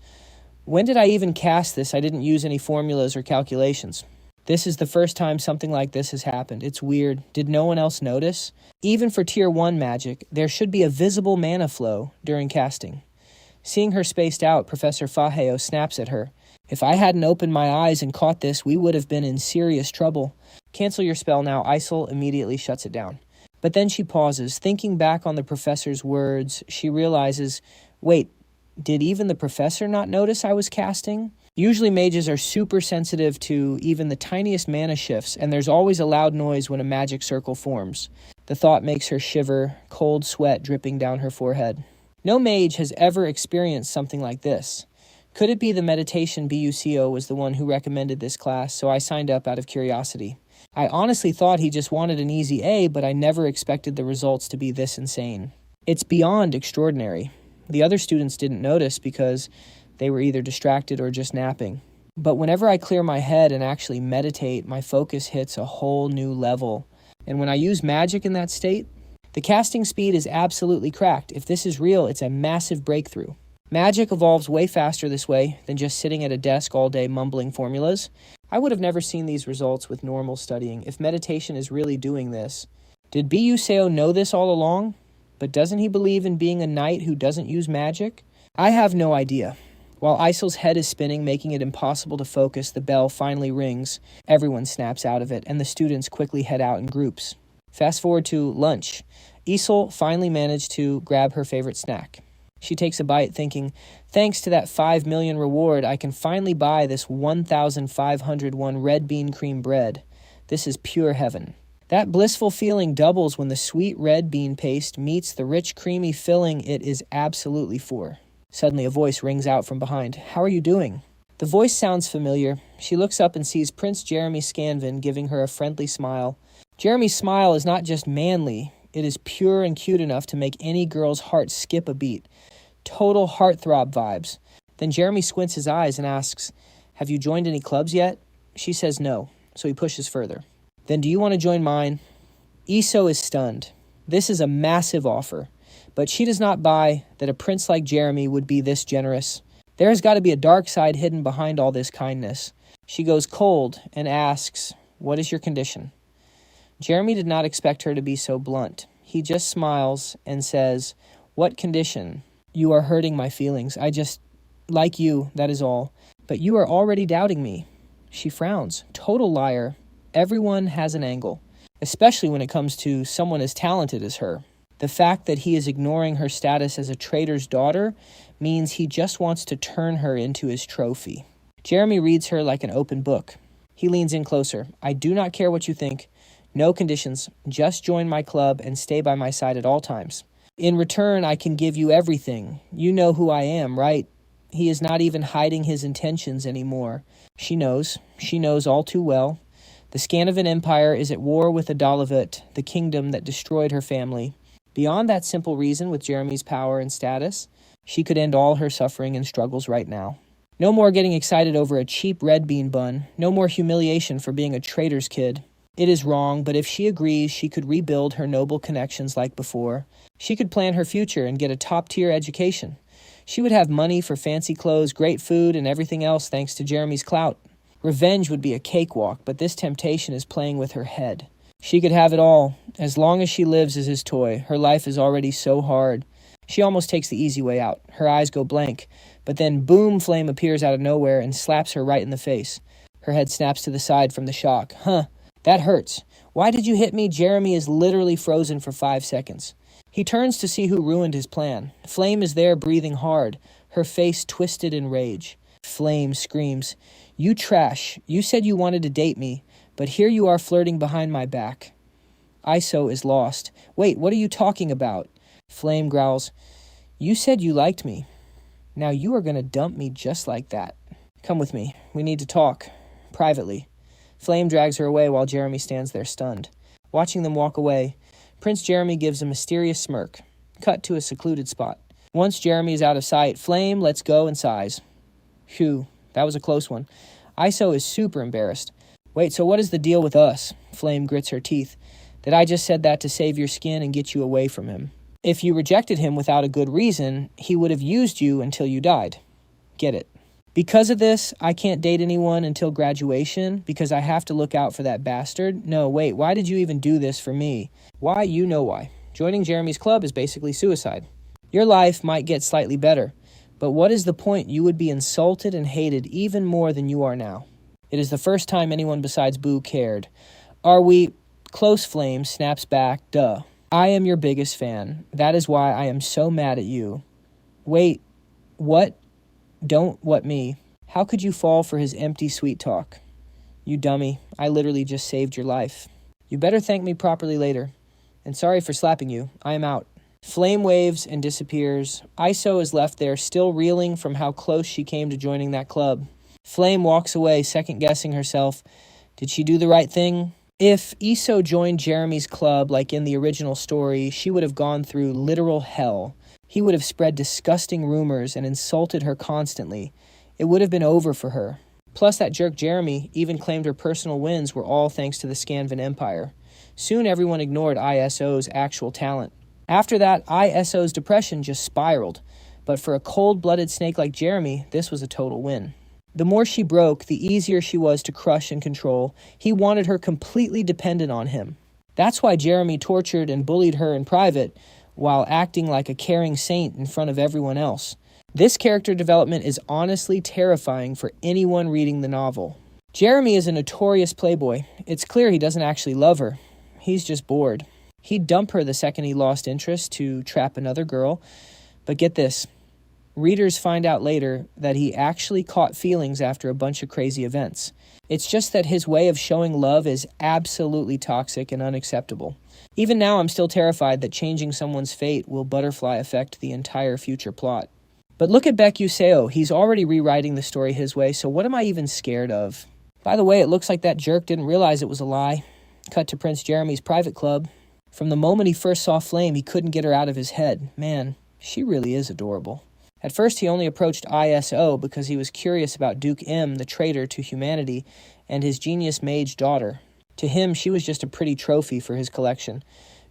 when did I even cast this? I didn't use any formulas or calculations. This is the first time something like this has happened. It's weird. Did no one else notice? Even for Tier 1 magic, there should be a visible mana flow during casting. Seeing her spaced out, Professor Faheo snaps at her. If I hadn't opened my eyes and caught this, we would have been in serious trouble. Cancel your spell now. Isel immediately shuts it down. But then she pauses. Thinking back on the professor's words, she realizes, wait, did even the professor not notice I was casting? Usually mages are super sensitive to even the tiniest mana shifts, and there's always a loud noise when a magic circle forms. The thought makes her shiver, cold sweat dripping down her forehead. No mage has ever experienced something like this. Could it be the meditation BUCO was the one who recommended this class, so I signed up out of curiosity. I honestly thought he just wanted an easy A, but I never expected the results to be this insane. It's beyond extraordinary. The other students didn't notice because they were either distracted or just napping. But whenever I clear my head and actually meditate, my focus hits a whole new level. And when I use magic in that state, the casting speed is absolutely cracked. If this is real, it's a massive breakthrough. Magic evolves way faster this way than just sitting at a desk all day mumbling formulas. I would have never seen these results with normal studying if meditation is really doing this. Did BUCO know this all along? But doesn't he believe in being a knight who doesn't use magic? I have no idea. While Isel's head is spinning, making it impossible to focus, the bell finally rings. Everyone snaps out of it, and the students quickly head out in groups. Fast forward to lunch. Isel finally managed to grab her favorite snack. She takes a bite thinking, thanks to that 5 million reward, I can finally buy this 1,501 red bean cream bread. This is pure heaven. That blissful feeling doubles when the sweet red bean paste meets the rich creamy filling it is absolutely for. Suddenly a voice rings out from behind. How are you doing? The voice sounds familiar. She looks up and sees Prince Jeremy Scanvin giving her a friendly smile. Jeremy's smile is not just manly, it is pure and cute enough to make any girl's heart skip a beat. Total heartthrob vibes. Then Jeremy squints his eyes and asks, have you joined any clubs yet? She says no, so he pushes further. Then do you want to join mine? Iso is stunned. This is a massive offer, but she does not buy that a prince like Jeremy would be this generous. There has got to be a dark side hidden behind all this kindness. She goes cold and asks, what is your condition? Jeremy did not expect her to be so blunt. He just smiles and says, what condition? You are hurting my feelings. I just like you, that is all. But you are already doubting me. She frowns. Total liar. Everyone has an angle, especially when it comes to someone as talented as her. The fact that he is ignoring her status as a trader's daughter means he just wants to turn her into his trophy. Jeremy reads her like an open book. He leans in closer. I do not care what you think. No conditions. Just join my club and stay by my side at all times. In return, I can give you everything. You know who I am, right? He is not even hiding his intentions anymore. She knows. She knows all too well. The Scandinavian Empire is at war with Adalavet, the kingdom that destroyed her family. Beyond that simple reason, with Jeremy's power and status, she could end all her suffering and struggles right now. No more getting excited over a cheap red bean bun. No more humiliation for being a trader's kid. It is wrong, but if she agrees, she could rebuild her noble connections like before. She could plan her future and get a top-tier education. She would have money for fancy clothes, great food, and everything else thanks to Jeremy's clout. Revenge would be a cakewalk, but this temptation is playing with her head. She could have it all, as long as she lives as his toy. Her life is already so hard. She almost takes the easy way out. Her eyes go blank, but then boom, Flame appears out of nowhere and slaps her right in the face. Her head snaps to the side from the shock. Huh. That hurts. Why did you hit me? Jeremy is literally frozen for 5 seconds. He turns to see who ruined his plan. Flame is there breathing hard, her face twisted in rage. Flame screams, you trash. You said you wanted to date me, but here you are flirting behind my back. Iso is lost. Wait, what are you talking about? Flame growls, you said you liked me. Now you are going to dump me just like that. Come with me. We need to talk. Privately. Flame drags her away while Jeremy stands there stunned. Watching them walk away, Prince Jeremy gives a mysterious smirk. Cut to a secluded spot. Once Jeremy is out of sight, Flame lets go and sighs. Phew, that was a close one. Iso is super embarrassed. Wait, so what is the deal with us? Flame grits her teeth. That I just said that to save your skin and get you away from him. If you rejected him without a good reason, he would have used you until you died. Get it. Because of this, I can't date anyone until graduation because I have to look out for that bastard. No, wait, why did you even do this for me? Why? You know why. Joining Jeremy's club is basically suicide. Your life might get slightly better, but what is the point? You would be insulted and hated even more than you are now. It is the first time anyone besides Boo cared. Are we... Close Flame snaps back, duh. I am your biggest fan. That is why I am so mad at you. Wait, what? Don't what me? How could you fall for his empty sweet talk? You dummy, I literally just saved your life. You better thank me properly later. And sorry for slapping you, I am out. Flame waves and disappears. Iso is left there, still reeling from how close she came to joining that club. Flame walks away, second-guessing herself. Did she do the right thing? If Iso joined Jeremy's club like in the original story, she would have gone through literal hell. He would have spread disgusting rumors and insulted her constantly. It would have been over for her. Plus, that jerk Jeremy even claimed her personal wins were all thanks to the Scanvan Empire. Soon everyone ignored Iso's actual talent. After that, Iso's depression just spiraled. But for a cold-blooded snake like Jeremy, this was a total win. The more she broke, the easier she was to crush and control. He wanted her completely dependent on him. That's why Jeremy tortured and bullied her in private, while acting like a caring saint in front of everyone else. This character development is honestly terrifying for anyone reading the novel. Jeremy is a notorious playboy. It's clear he doesn't actually love her. He's just bored. He'd dump her the second he lost interest to trap another girl. But get this. Readers find out later that he actually caught feelings after a bunch of crazy events. It's just that his way of showing love is absolutely toxic and unacceptable. Even now, I'm still terrified that changing someone's fate will butterfly affect the entire future plot. But look at Baekyu Seo. He's already rewriting the story his way, so what am I even scared of? By the way, it looks like that jerk didn't realize it was a lie. Cut to Prince Jeremy's private club. From the moment he first saw Flame, he couldn't get her out of his head. Man, she really is adorable. At first, he only approached Iso because he was curious about Duke M, the traitor to humanity, and his genius mage daughter. To him, she was just a pretty trophy for his collection.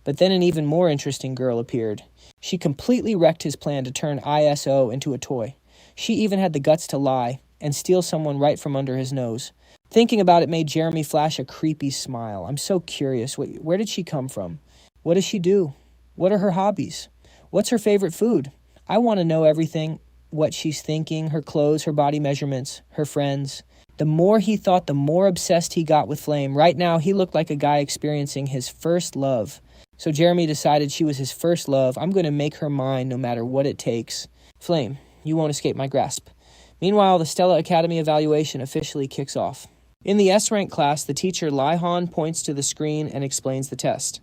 But then an even more interesting girl appeared. She completely wrecked his plan to turn Iso into a toy. She even had the guts to lie and steal someone right from under his nose. Thinking about it made Jeremy flash a creepy smile. I'm so curious. Where did she come from? What does she do? What are her hobbies? What's her favorite food? I want to know everything, what she's thinking, her clothes, her body measurements, her friends. The more he thought, the more obsessed he got with Flame. Right now, he looked like a guy experiencing his first love. So Jeremy decided she was his first love. I'm going to make her mine no matter what it takes. Flame, you won't escape my grasp. Meanwhile, the Stella Academy evaluation officially kicks off. In the S-rank class, the teacher Laihan points to the screen and explains the test.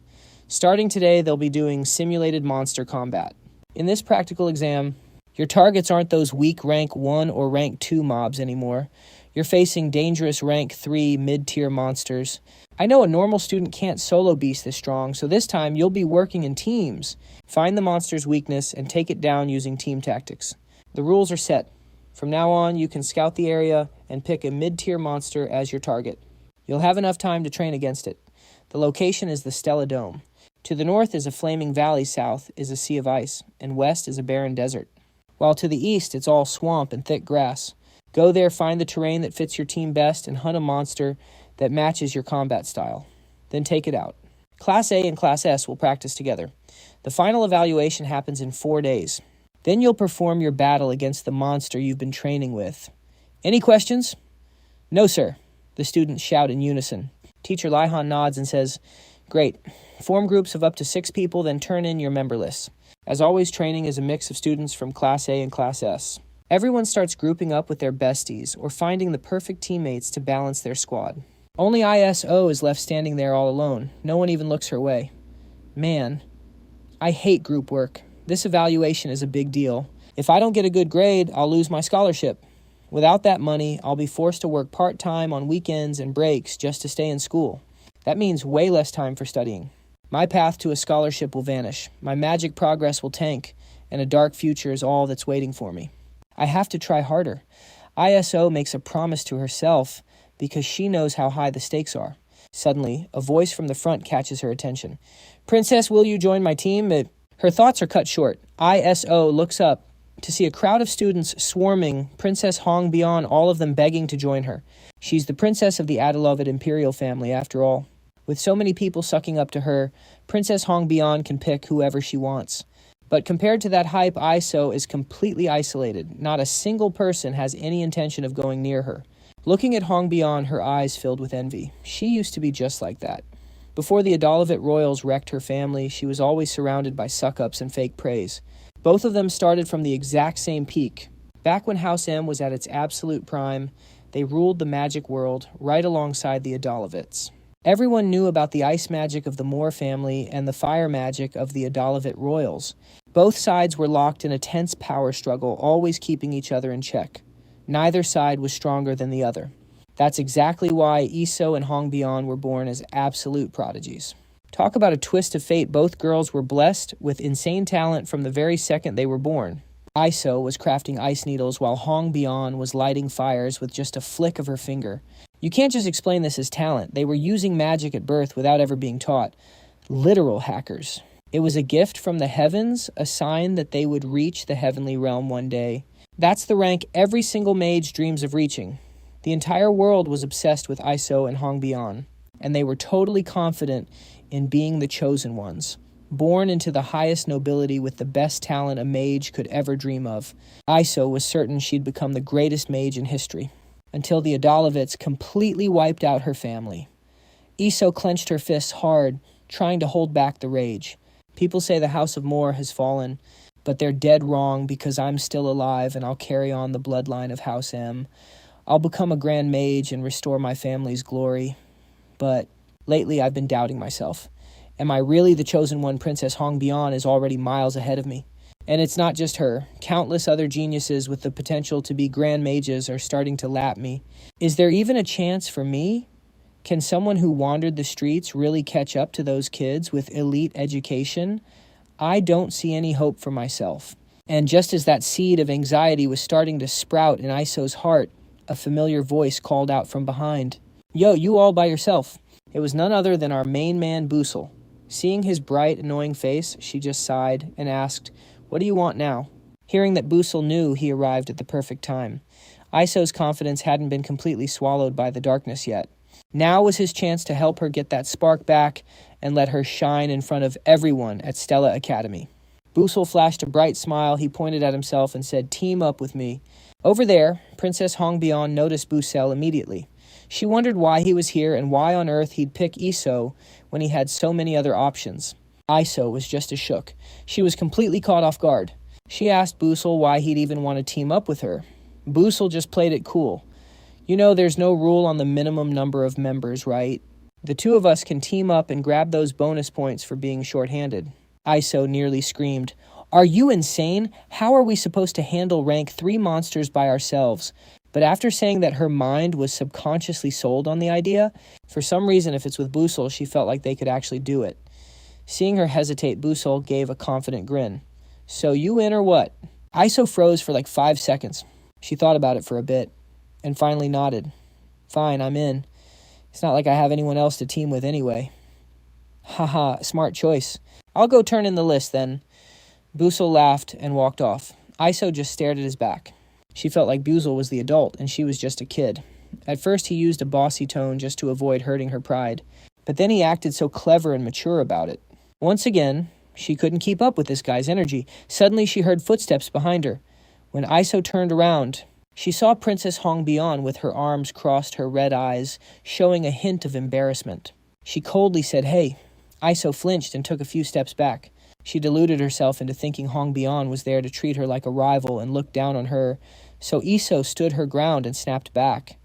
Starting today, they'll be doing simulated monster combat. In this practical exam, your targets aren't those weak rank 1 or rank 2 mobs anymore. You're facing dangerous rank 3 mid-tier monsters. I know a normal student can't solo beast this strong, so this time you'll be working in teams. Find the monster's weakness and take it down using team tactics. The rules are set. From now on, you can scout the area and pick a mid-tier monster as your target. You'll have enough time to train against it. The location is the Stella Dome. To the north is a flaming valley, south is a sea of ice, and west is a barren desert. While to the east, it's all swamp and thick grass. Go there, find the terrain that fits your team best, and hunt a monster that matches your combat style. Then take it out. Class A and Class S will practice together. The final evaluation happens in 4 days. Then you'll perform your battle against the monster you've been training with. Any questions? No, sir, the students shout in unison. Teacher Laihan nods and says, Great. Form groups of up to 6 people, then turn in your member lists. As always, training is a mix of students from Class A and Class S. Everyone starts grouping up with their besties or finding the perfect teammates to balance their squad. Only Iso is left standing there all alone. No one even looks her way. Man, I hate group work. This evaluation is a big deal. If I don't get a good grade, I'll lose my scholarship. Without that money, I'll be forced to work part-time on weekends and breaks just to stay in school. That means way less time for studying. My path to a scholarship will vanish, my magic progress will tank, and a dark future is all that's waiting for me. I have to try harder. ISO makes a promise to herself because she knows how high the stakes are. Suddenly, a voice from the front catches her attention. "Princess, will you join my team?" Her thoughts are cut short. ISO looks up to see a crowd of students swarming Princess Hong Bian, all of them begging to join her. She's the princess of the Adeloved imperial family, after all. With so many people sucking up to her, Princess Hong Bian can pick whoever she wants. But compared to that hype, ISO is completely isolated. Not a single person has any intention of going near her. Looking at Hong Bian, her eyes filled with envy. She used to be just like that. Before the Adalavet royals wrecked her family, she was always surrounded by suck-ups and fake praise. Both of them started from the exact same peak. Back when House M was at its absolute prime, they ruled the magic world right alongside the Adalavets. Everyone knew about the ice magic of the Moore family and the fire magic of the Adalavet royals. Both sides were locked in a tense power struggle, always keeping each other in check. Neither side was stronger than the other. That's exactly why Iso and Hong Bian were born as absolute prodigies. Talk about a twist of fate. Both girls were blessed with insane talent from the very second they were born. Iso was crafting ice needles while Hong Bian was lighting fires with just a flick of her finger. You can't just explain this as talent. They were using magic at birth without ever being taught. Literal hackers. It was a gift from the heavens, a sign that they would reach the heavenly realm one day. That's the rank every single mage dreams of reaching. The entire world was obsessed with Iso and Hong Bian, and they were totally confident in being the chosen ones, born into the highest nobility with the best talent a mage could ever dream of. Iso was certain she'd become the greatest mage in history, until the Adalavets completely wiped out her family. Iso clenched her fists hard, trying to hold back the rage. People say the House of Moore has fallen, but they're dead wrong because I'm still alive and I'll carry on the bloodline of House M. I'll become a grand mage and restore my family's glory. But lately I've been doubting myself. Am I really the chosen one? Princess Hong Bian is already miles ahead of me. And it's not just her. Countless other geniuses with the potential to be grand mages are starting to lap me. Is there even a chance for me? Can someone who wandered the streets really catch up to those kids with elite education? I don't see any hope for myself. And just as that seed of anxiety was starting to sprout in Iso's heart, a familiar voice called out from behind. "Yo, you all by yourself." It was none other than our main man, Busell. Seeing his bright, annoying face, she just sighed and asked, "What do you want now?" Hearing that Busell knew he arrived at the perfect time. Iso's confidence hadn't been completely swallowed by the darkness yet. Now was his chance to help her get that spark back and let her shine in front of everyone at Stella Academy. Busell flashed a bright smile. He pointed at himself and said, "Team up with me." Over there, Princess Hong Bian noticed Busell immediately. She wondered why he was here and why on earth he'd pick Iso when he had so many other options. Iso was just as shook. She was completely caught off guard. She asked Busell why he'd even want to team up with her. Busell just played it cool. "You know, there's no rule on the minimum number of members, right? The two of us can team up and grab those bonus points for being short-handed." Iso nearly screamed, "Are you insane? How are we supposed to handle rank 3 monsters by ourselves?" But after saying that her mind was subconsciously sold on the idea, for some reason if it's with Busell, she felt like they could actually do it. Seeing her hesitate, Busell gave a confident grin. "So you in or what?" Iso froze for like 5 seconds. She thought about it for a bit, and finally nodded. "Fine, I'm in. It's not like I have anyone else to team with anyway." "Haha, smart choice. I'll go turn in the list then." Busell laughed and walked off. Iso just stared at his back. She felt like Busell was the adult and she was just a kid. At first he used a bossy tone just to avoid hurting her pride, but then he acted so clever and mature about it. Once again, she couldn't keep up with this guy's energy. Suddenly she heard footsteps behind her. When Iso turned around, she saw Princess Hong Bian with her arms crossed, her red eyes showing a hint of embarrassment. She coldly said, "Hey." Iso flinched and took a few steps back. She deluded herself into thinking Hong Bian was there to treat her like a rival and look down on her, so Iso stood her ground and snapped back.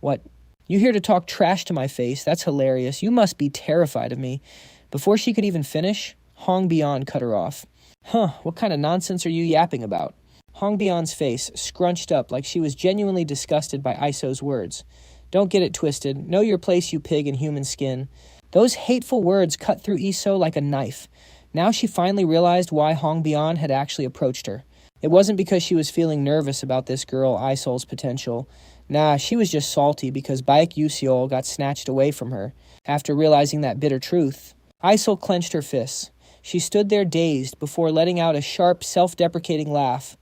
"What? You here to talk trash to my face? That's hilarious. You must be terrified of me." Before she could even finish, Hong Bian cut her off. "Huh, what kind of nonsense are you yapping about?" Hongbyeon's face scrunched up like she was genuinely disgusted by Iso's words. Don't get it twisted. Know your place, you pig in human skin. Those hateful words cut through Iso like a knife. Now she finally realized why Hongbyeon had actually approached her. It wasn't because she was feeling nervous about this girl Isol's potential. Nah, she was just salty because Baek Yuseol got snatched away from her. After realizing that bitter truth, Isol clenched her fists. She stood there dazed before letting out a sharp, self-deprecating laugh.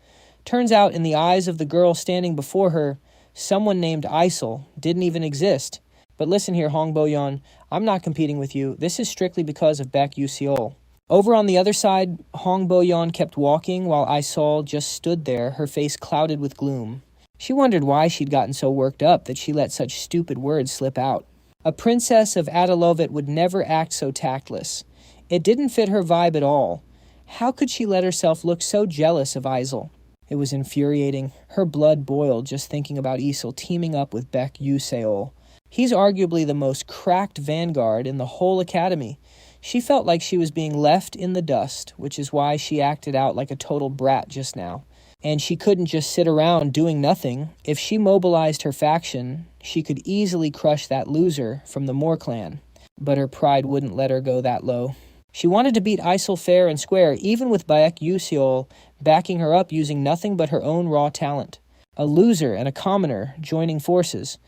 Turns out, in the eyes of the girl standing before her, someone named Isol didn't even exist. But listen here, Hong Bo-yeon, I'm not competing with you. This is strictly because of Baek Yuseol. Over on the other side, Hong Bo-yeon kept walking while Isol just stood there, her face clouded with gloom. She wondered why she'd gotten so worked up that she let such stupid words slip out. A princess of Adalovit would never act so tactless. It didn't fit her vibe at all. How could she let herself look so jealous of Isol? It was infuriating. Her blood boiled just thinking about Isol teaming up with Baek Yuseol. He's arguably the most cracked vanguard in the whole academy. She felt like she was being left in the dust, which is why she acted out like a total brat just now. And she couldn't just sit around doing nothing. If she mobilized her faction, she could easily crush that loser from the Moore clan. But her pride wouldn't let her go that low. She wanted to beat Isol fair and square, even with Baek Yuseol backing her up using nothing but her own raw talent. A loser and a commoner joining forces.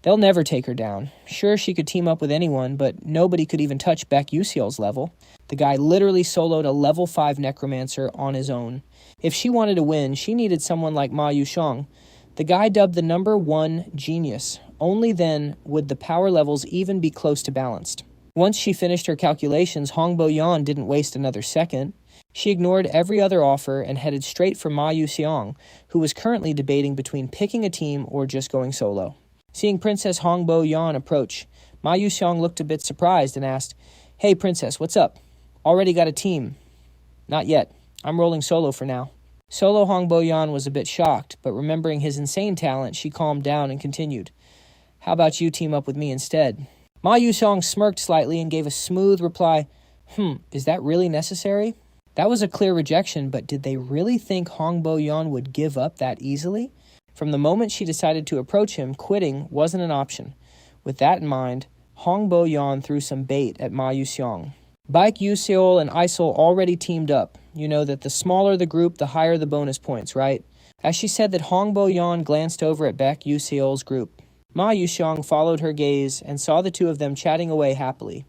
They'll never take her down. Sure, she could team up with anyone, but nobody could even touch Baek Yuseol's level. The guy literally soloed a level 5 necromancer on his own. If she wanted to win, she needed someone like Ma Yuxiang. The guy dubbed the number 1 genius. Only then would the power levels even be close to balanced. Once she finished her calculations, Hong Bo-yeon didn't waste another second. She ignored every other offer and headed straight for Ma Yuxiang, who was currently debating between picking a team or just going solo. Seeing Princess Hong Bo-yeon approach, Ma Yuxiang looked a bit surprised and asked, "Hey, Princess, what's up? Already got a team?" "Not yet. I'm rolling solo for now." Solo Hong Bo-yeon was a bit shocked, but remembering his insane talent, she calmed down and continued, "How about you team up with me instead?" Ma Yuxiang smirked slightly and gave a smooth reply, "Is that really necessary?" That was a clear rejection, but did they really think Hong Bo-yeon would give up that easily? From the moment she decided to approach him, quitting wasn't an option. With that in mind, Hong Bo-yeon threw some bait at Ma Yuxiang. Baek Yuseol and Isol already teamed up. You know that the smaller the group, the higher the bonus points, right? As she said that, Hong Bo-yeon glanced over at Baek Yuseol's group. Ma Yuxiang followed her gaze and saw the two of them chatting away happily.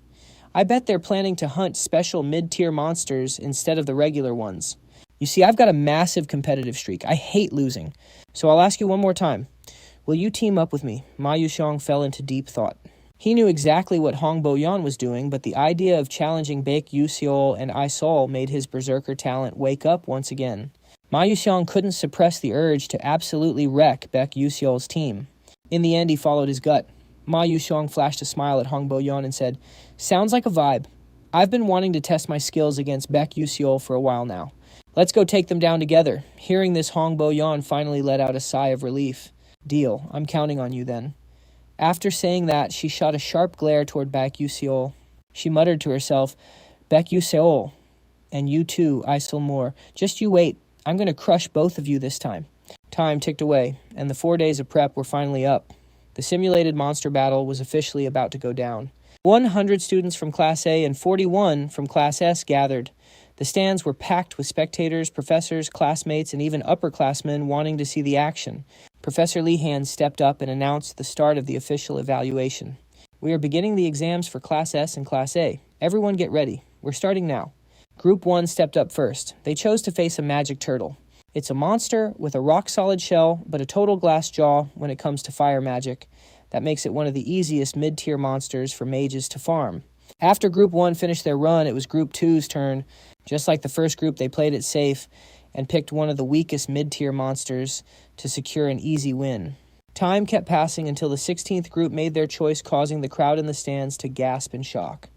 I bet they're planning to hunt special mid-tier monsters instead of the regular ones. You see, I've got a massive competitive streak. I hate losing. So I'll ask you one more time. Will you team up with me? Ma Yuxiang fell into deep thought. He knew exactly what Hong Bo-yeon was doing, but the idea of challenging Baek Yuseol and Isol made his berserker talent wake up once again. Ma Yuxiang couldn't suppress the urge to absolutely wreck Baek Yuseol's team. In the end, he followed his gut. Ma Yuxiang flashed a smile at Hong Bo-yeon and said, "Sounds like a vibe. I've been wanting to test my skills against Baek Yuseol for a while now. Let's go take them down together." Hearing this, Hong Bo-yeon finally let out a sigh of relief. "Deal. I'm counting on you then." After saying that, she shot a sharp glare toward Baek Yuseol. She muttered to herself, "Baek Yuseol, and you too, Isol Moore. Just you wait. I'm going to crush both of you this time." Time ticked away, and the 4 days of prep were finally up. The simulated monster battle was officially about to go down. 100 students from Class A and 41 from Class S gathered. The stands were packed with spectators, professors, classmates, and even upperclassmen wanting to see the action. Professor Lehan stepped up and announced the start of the official evaluation. "We are beginning the exams for Class S and Class A. Everyone get ready. We're starting now." Group 1 stepped up first. They chose to face a magic turtle. It's a monster with a rock-solid shell, but a total glass jaw when it comes to fire magic. That makes it one of the easiest mid-tier monsters for mages to farm. After Group 1 finished their run, it was Group 2's turn. Just like the first group, they played it safe and picked one of the weakest mid-tier monsters to secure an easy win. Time kept passing until the 16th group made their choice, causing the crowd in the stands to gasp in shock.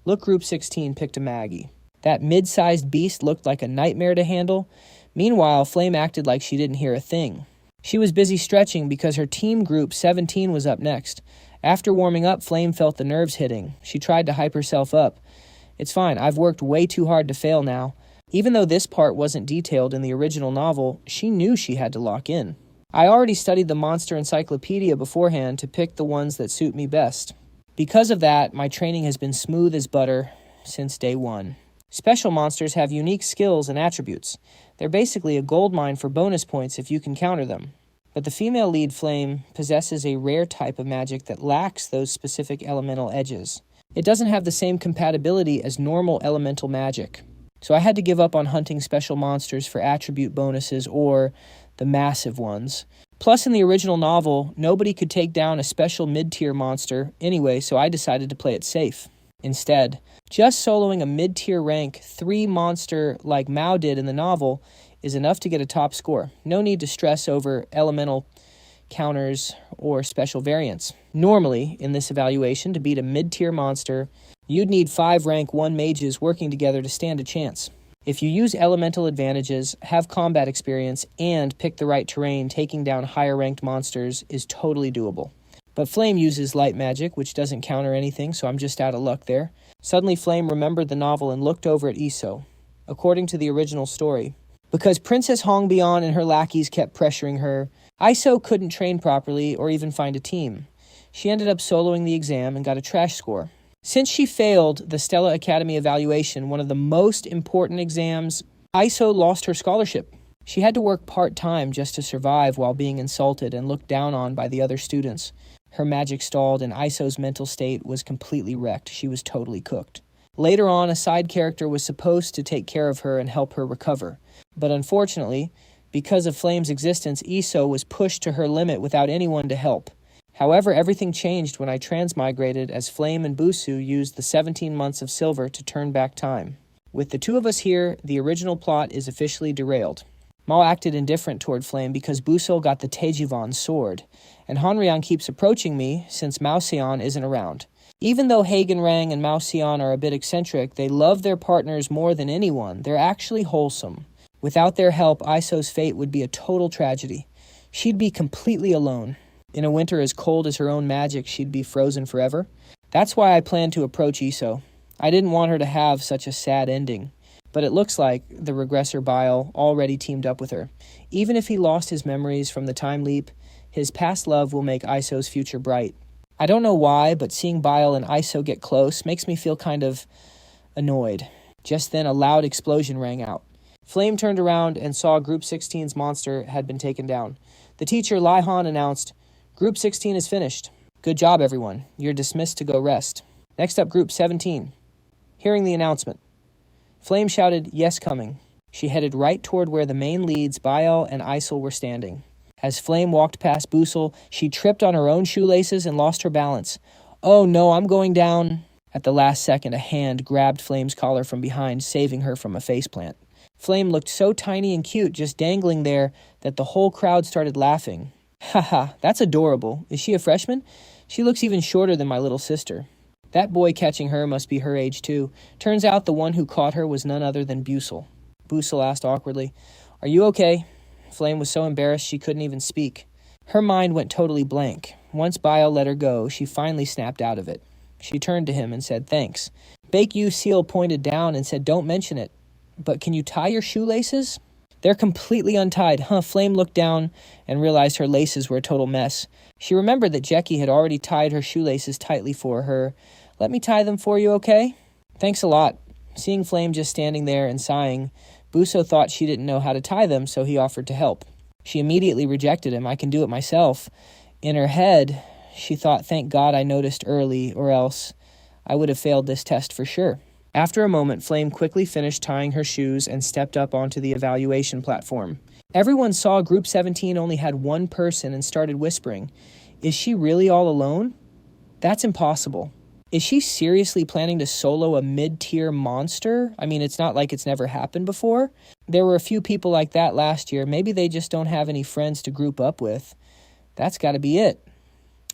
Look, Group 16 picked a Maggie. That mid-sized beast looked like a nightmare to handle. Meanwhile, Flame acted like she didn't hear a thing. She was busy stretching because her team Group 17 was up next. After warming up, Flame felt the nerves hitting. She tried to hype herself up. "It's fine. I've worked way too hard to fail now. Even though this part wasn't detailed in the original novel, she knew she had to lock in. I already studied the monster encyclopedia beforehand to pick the ones that suit me best. Because of that, my training has been smooth as butter since day one. Special monsters have unique skills and attributes. They're basically a goldmine for bonus points if you can counter them. But the female lead Flame possesses a rare type of magic that lacks those specific elemental edges. It doesn't have the same compatibility as normal elemental magic. So I had to give up on hunting special monsters for attribute bonuses or the massive ones. Plus, in the original novel, nobody could take down a special mid-tier monster anyway, so I decided to play it safe. Instead, just soloing a mid-tier rank 3 monster like Mao did in the novel is enough to get a top score. No need to stress over elemental counters or special variants. Normally, in this evaluation, to beat a mid-tier monster, you'd need 5 rank 1 mages working together to stand a chance. If you use elemental advantages, have combat experience, and pick the right terrain, taking down higher-ranked monsters is totally doable. But Flame uses light magic, which doesn't counter anything, so I'm just out of luck there. Suddenly, Flame remembered the novel and looked over at Iso. According to the original story, because Princess Hongbian and her lackeys kept pressuring her, Iso couldn't train properly or even find a team. She ended up soloing the exam and got a trash score. Since she failed the Stella Academy evaluation, one of the most important exams, Iso lost her scholarship. She had to work part-time just to survive while being insulted and looked down on by the other students. Her magic stalled and Iso's mental state was completely wrecked. She was totally cooked. Later on, a side character was supposed to take care of her and help her recover. But unfortunately, because of Flame's existence, Iso was pushed to her limit without anyone to help. However, everything changed when I transmigrated as Flame and Busell used the 17 months of silver to turn back time. With the two of us here, the original plot is officially derailed. Mao acted indifferent toward Flame because Busell got the Teijivan sword, and Hanrian keeps approaching me since Mao Xian isn't around. Even though Hagen Rang and Mao Xian are a bit eccentric, they love their partners more than anyone. They're actually wholesome. Without their help, Iso's fate would be a total tragedy. She'd be completely alone. In a winter as cold as her own magic, she'd be frozen forever. That's why I planned to approach Iso. I didn't want her to have such a sad ending. But it looks like the regressor Bile already teamed up with her. Even if he lost his memories from the time leap, his past love will make Iso's future bright. I don't know why, but seeing Bile and Iso get close makes me feel kind of annoyed. Just then, a loud explosion rang out. Flame turned around and saw Group 16's monster had been taken down. The teacher, Lai Han, announced, "Group 16 is finished. Good job, everyone. You're dismissed to go rest." Next up, Group 17. Hearing the announcement, Flame shouted, "Yes, coming." She headed right toward where the main leads, Bile and Isel, were standing. As Flame walked past Busell, she tripped on her own shoelaces and lost her balance. "Oh no, I'm going down." At the last second, a hand grabbed Flame's collar from behind, saving her from a faceplant. Flame looked so tiny and cute just dangling there that the whole crowd started laughing. "Haha, that's adorable. Is she a freshman? She looks even shorter than my little sister." That boy catching her must be her age too. Turns out the one who caught her was none other than Busell. Busell asked awkwardly, "Are you okay?" Flame was so embarrassed she couldn't even speak. Her mind went totally blank. Once Bile let her go, she finally snapped out of it. She turned to him and said, "Thanks." Baekyu Seal pointed down and said, "Don't mention it. But can you tie your shoelaces?" "They're completely untied." Flame looked down and realized her laces were a total mess. She remembered that Jackie had already tied her shoelaces tightly for her. "Let me tie them for you, okay?" "Thanks a lot." Seeing Flame just standing there and sighing, Busell thought she didn't know how to tie them, so he offered to help. She immediately rejected him. "I can do it myself." In her head, she thought, "Thank God I noticed early, or else I would have failed this test for sure." After a moment, Flame quickly finished tying her shoes and stepped up onto the evaluation platform. Everyone saw Group 17 only had one person and started whispering, "Is she really all alone? That's impossible. Is she seriously planning to solo a mid-tier monster? I mean, it's not like it's never happened before. There were a few people like that last year. Maybe they just don't have any friends to group up with. That's got to be it."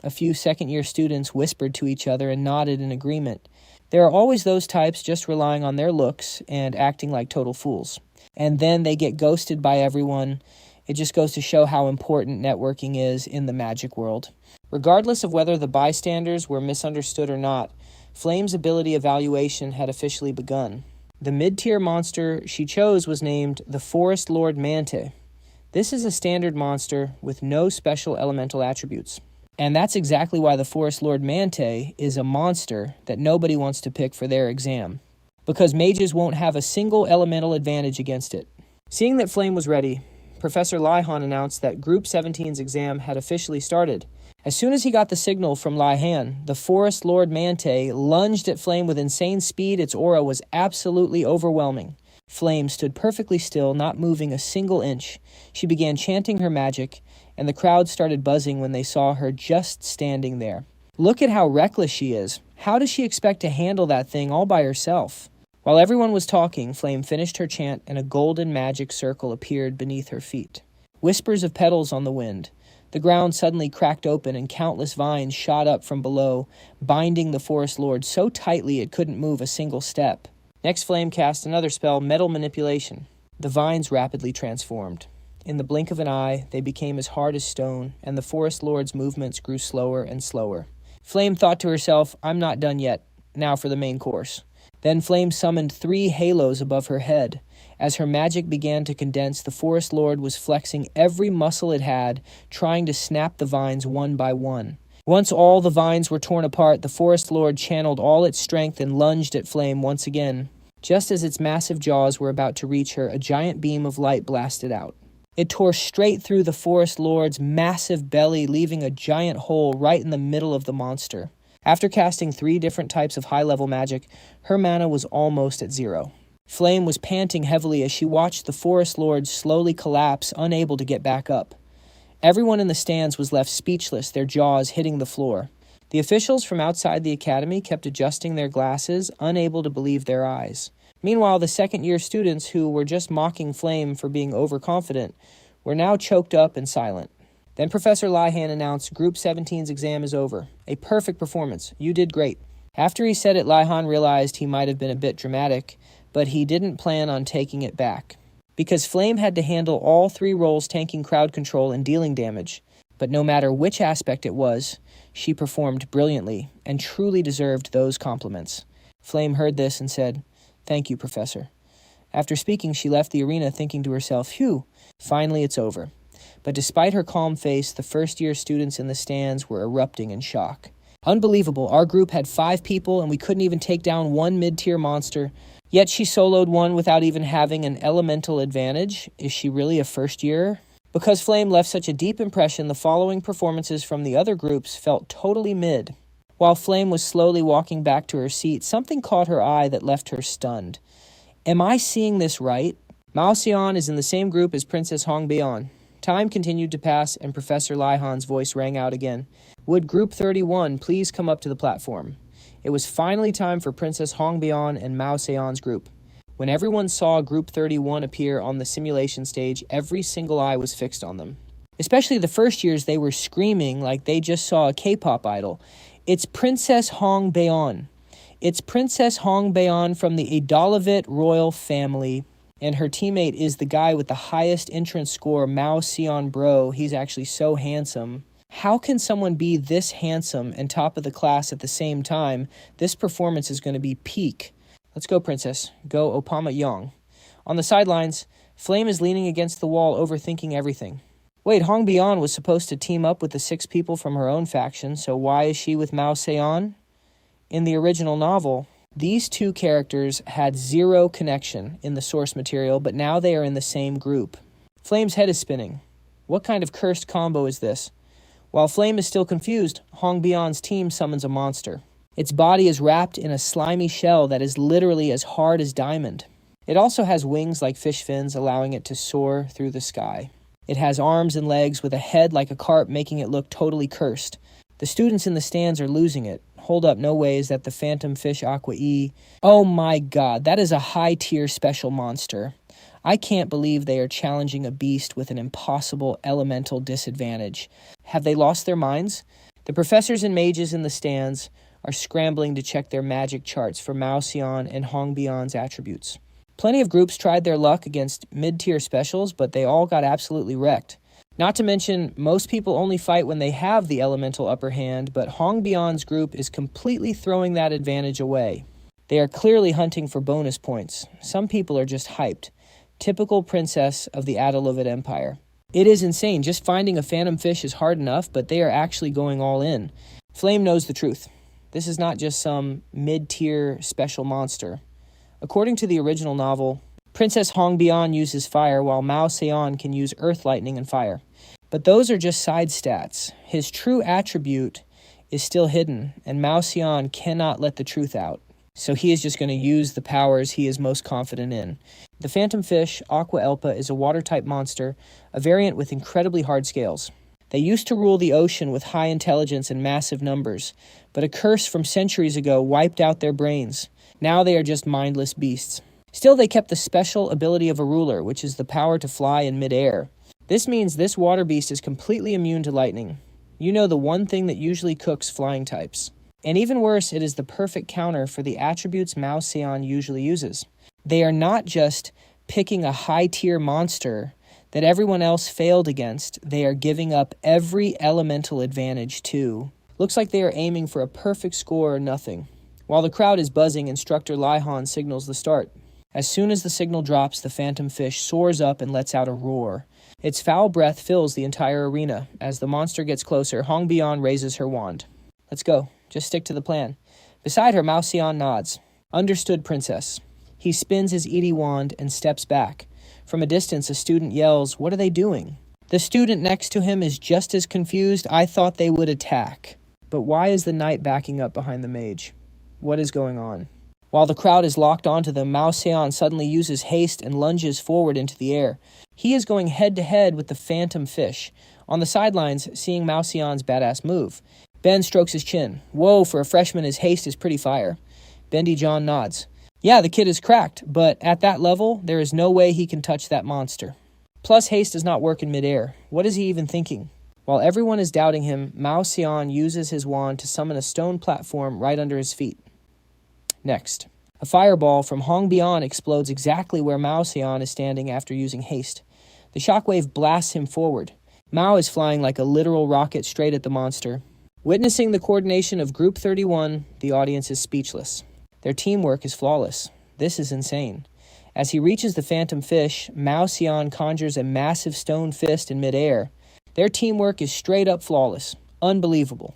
A few second-year students whispered to each other and nodded in agreement. There are always those types just relying on their looks and acting like total fools. And then they get ghosted by everyone. It just goes to show how important networking is in the magic world. Regardless of whether the bystanders were misunderstood or not, Flame's ability evaluation had officially begun. The mid-tier monster she chose was named the Forest Lord Mante. This is a standard monster with no special elemental attributes. And that's exactly why the Forest Lord Mante is a monster that nobody wants to pick for their exam, because mages won't have a single elemental advantage against it. Seeing that Flame was ready, Professor Laihan announced that Group 17's exam had officially started. As soon as he got the signal from Laihan, the Forest Lord Mante lunged at Flame with insane speed. Its aura was absolutely overwhelming. Flame stood perfectly still, not moving a single inch. She began chanting her magic, and the crowd started buzzing when they saw her just standing there. Look at how reckless she is. How does she expect to handle that thing all by herself? While everyone was talking, Flame finished her chant and a golden magic circle appeared beneath her feet. Whispers of petals on the wind. The ground suddenly cracked open and countless vines shot up from below, binding the Forest Lord so tightly it couldn't move a single step. Next, Flame cast another spell, Metal Manipulation. The vines rapidly transformed. In the blink of an eye, they became as hard as stone, and the Forest Lord's movements grew slower and slower. Flame thought to herself, I'm not done yet. Now for the main course. Then Flame summoned 3 halos above her head. As her magic began to condense, the Forest Lord was flexing every muscle it had, trying to snap the vines one by one. Once all the vines were torn apart, the Forest Lord channeled all its strength and lunged at Flame once again. Just as its massive jaws were about to reach her, a giant beam of light blasted out. It tore straight through the Forest Lord's massive belly, leaving a giant hole right in the middle of the monster. After casting 3 different types of high-level magic, her mana was almost at 0. Flame was panting heavily as she watched the Forest Lord slowly collapse, unable to get back up. Everyone in the stands was left speechless, their jaws hitting the floor. The officials from outside the academy kept adjusting their glasses, unable to believe their eyes. Meanwhile, the second-year students who were just mocking Flame for being overconfident were now choked up and silent. Then Professor Laihan announced Group 17's exam is over. A perfect performance. You did great. After he said it, Laihan realized he might have been a bit dramatic, but he didn't plan on taking it back. Because Flame had to handle all 3 roles, tanking crowd control and dealing damage. But no matter which aspect it was, she performed brilliantly and truly deserved those compliments. Flame heard this and said, Thank you, Professor. After speaking, she left the arena thinking to herself, Phew, finally it's over. But despite her calm face, the first-year students in the stands were erupting in shock. Unbelievable, our group had 5 people and we couldn't even take down 1 mid-tier monster. Yet she soloed one without even having an elemental advantage. Is she really a first-yearer? Because Flame left such a deep impression, the following performances from the other groups felt totally mid. While Flame was slowly walking back to her seat, something caught her eye that left her stunned. Am I seeing this right? Mao Xian is in the same group as Princess Hongbian. Time continued to pass, and Professor Laihan's voice rang out again. Would Group 31 please come up to the platform? It was finally time for Princess Hongbian and Mao Xian's group. When everyone saw Group 31 appear on the simulation stage, every single eye was fixed on them. Especially the first years, they were screaming like they just saw a K-pop idol. It's Princess Hongbian. It's Princess Hongbian from the Idalovit royal family. And her teammate is the guy with the highest entrance score, Mao Xian Bro. He's actually so handsome. How can someone be this handsome and top of the class at the same time? This performance is going to be peak. Let's go, Princess. Go Opama Yang. On the sidelines, Flame is leaning against the wall, overthinking everything. Wait, Hongbian was supposed to team up with the 6 people from her own faction, so why is she with Mao Xian? In the original novel, these 2 characters had 0 connection in the source material, but now they are in the same group. Flame's head is spinning. What kind of cursed combo is this? While Flame is still confused, Hongbian's team summons a monster. Its body is wrapped in a slimy shell that is literally as hard as diamond. It also has wings like fish fins, allowing it to soar through the sky. It has arms and legs with a head like a carp, making it look totally cursed. The students in the stands are losing it. Hold up, no way, is that the Phantom Fish Aqua E? Oh my god, that is a high-tier special monster. I can't believe they are challenging a beast with an impossible elemental disadvantage. Have they lost their minds? The professors and mages in the stands are scrambling to check their magic charts for Mao Xian and Hongbian's attributes. Plenty of groups tried their luck against mid-tier specials, but they all got absolutely wrecked. Not to mention, most people only fight when they have the elemental upper hand, but Hongbian's group is completely throwing that advantage away. They are clearly hunting for bonus points. Some people are just hyped. Typical princess of the Adalovid Empire. It is insane. Just finding a phantom fish is hard enough, but they are actually going all in. Flame knows the truth. This is not just some mid-tier special monster. According to the original novel, Princess Hongbian uses fire while Mao Seon can use earth lightning and fire. But those are just side stats. His true attribute is still hidden, and Mao Seon cannot let the truth out. So he is just going to use the powers he is most confident in. The phantom fish, Aqua Elpa, is a water-type monster, a variant with incredibly hard scales. They used to rule the ocean with high intelligence and massive numbers, but a curse from centuries ago wiped out their brains. Now they are just mindless beasts. Still, they kept the special ability of a ruler, which is the power to fly in midair. This means this water beast is completely immune to lightning. You know, the one thing that usually cooks flying types. And even worse, it is the perfect counter for the attributes Mao Seon usually uses. They are not just picking a high-tier monster that everyone else failed against, they are giving up every elemental advantage too. Looks like they are aiming for a perfect score or nothing. While the crowd is buzzing, Instructor Laihan signals the start. As soon as the signal drops, the phantom fish soars up and lets out a roar. Its foul breath fills the entire arena. As the monster gets closer, Hongbian raises her wand. Let's go. Just stick to the plan. Beside her, Mao Seon nods. Understood, princess. He spins his Edi wand and steps back. From a distance, a student yells, "What are they doing?" The student next to him is just as confused. I thought they would attack. But why is the knight backing up behind the mage? What is going on? While the crowd is locked onto them, Mao Seon suddenly uses haste and lunges forward into the air. He is going head-to-head with the phantom fish. On the sidelines, seeing Mao Seon's badass move. Ben strokes his chin. Whoa, for a freshman, his haste is pretty fire. Bendy John nods. Yeah, the kid is cracked, but at that level, there is no way he can touch that monster. Plus, haste does not work in midair. What is he even thinking? While everyone is doubting him, Mao Seon uses his wand to summon a stone platform right under his feet. Next, a fireball from Hongbian explodes exactly where Mao Seon is standing after using haste. The shockwave blasts him forward. Mao is flying like a literal rocket straight at the monster. Witnessing the coordination of Group 31, the audience is speechless. Their teamwork is flawless. This is insane. As he reaches the phantom fish, Mao Seon conjures a massive stone fist in midair. Their teamwork is straight up flawless. Unbelievable.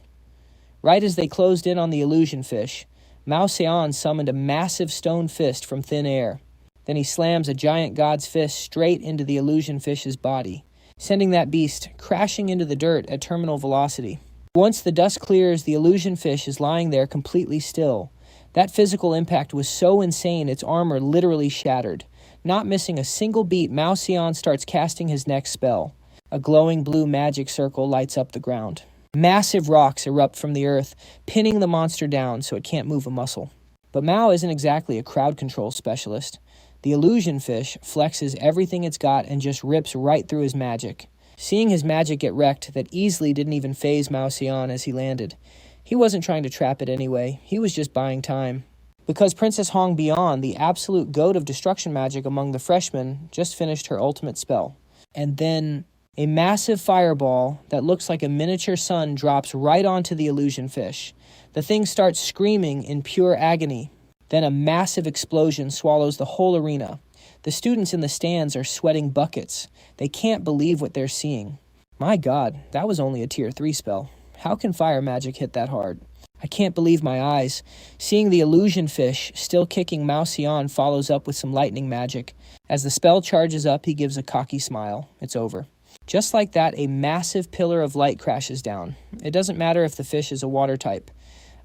Right as they closed in on the illusion fish, Mao Seon summoned a massive stone fist from thin air. Then he slams a giant god's fist straight into the illusion fish's body, sending that beast crashing into the dirt at terminal velocity. Once the dust clears, the illusion fish is lying there completely still. That physical impact was so insane its armor literally shattered. Not missing a single beat, Mao Seon starts casting his next spell. A glowing blue magic circle lights up the ground. Massive rocks erupt from the earth, pinning the monster down so it can't move a muscle. But Mao isn't exactly a crowd control specialist. The illusion fish flexes everything it's got and just rips right through his magic. Seeing his magic get wrecked, that easily didn't even faze Mao Seon as he landed. He wasn't trying to trap it anyway, he was just buying time. Because Princess Hongbian, the absolute goat of destruction magic among the freshmen, just finished her ultimate spell. And then a massive fireball that looks like a miniature sun drops right onto the illusion fish. The thing starts screaming in pure agony. Then a massive explosion swallows the whole arena. The students in the stands are sweating buckets. They can't believe what they're seeing. My God, that was only a tier 3 spell. How can fire magic hit that hard? I can't believe my eyes. Seeing the illusion fish still kicking, Mao Seon follows up with some lightning magic. As the spell charges up, he gives a cocky smile. It's over. Just like that, a massive pillar of light crashes down. It doesn't matter if the fish is a water type.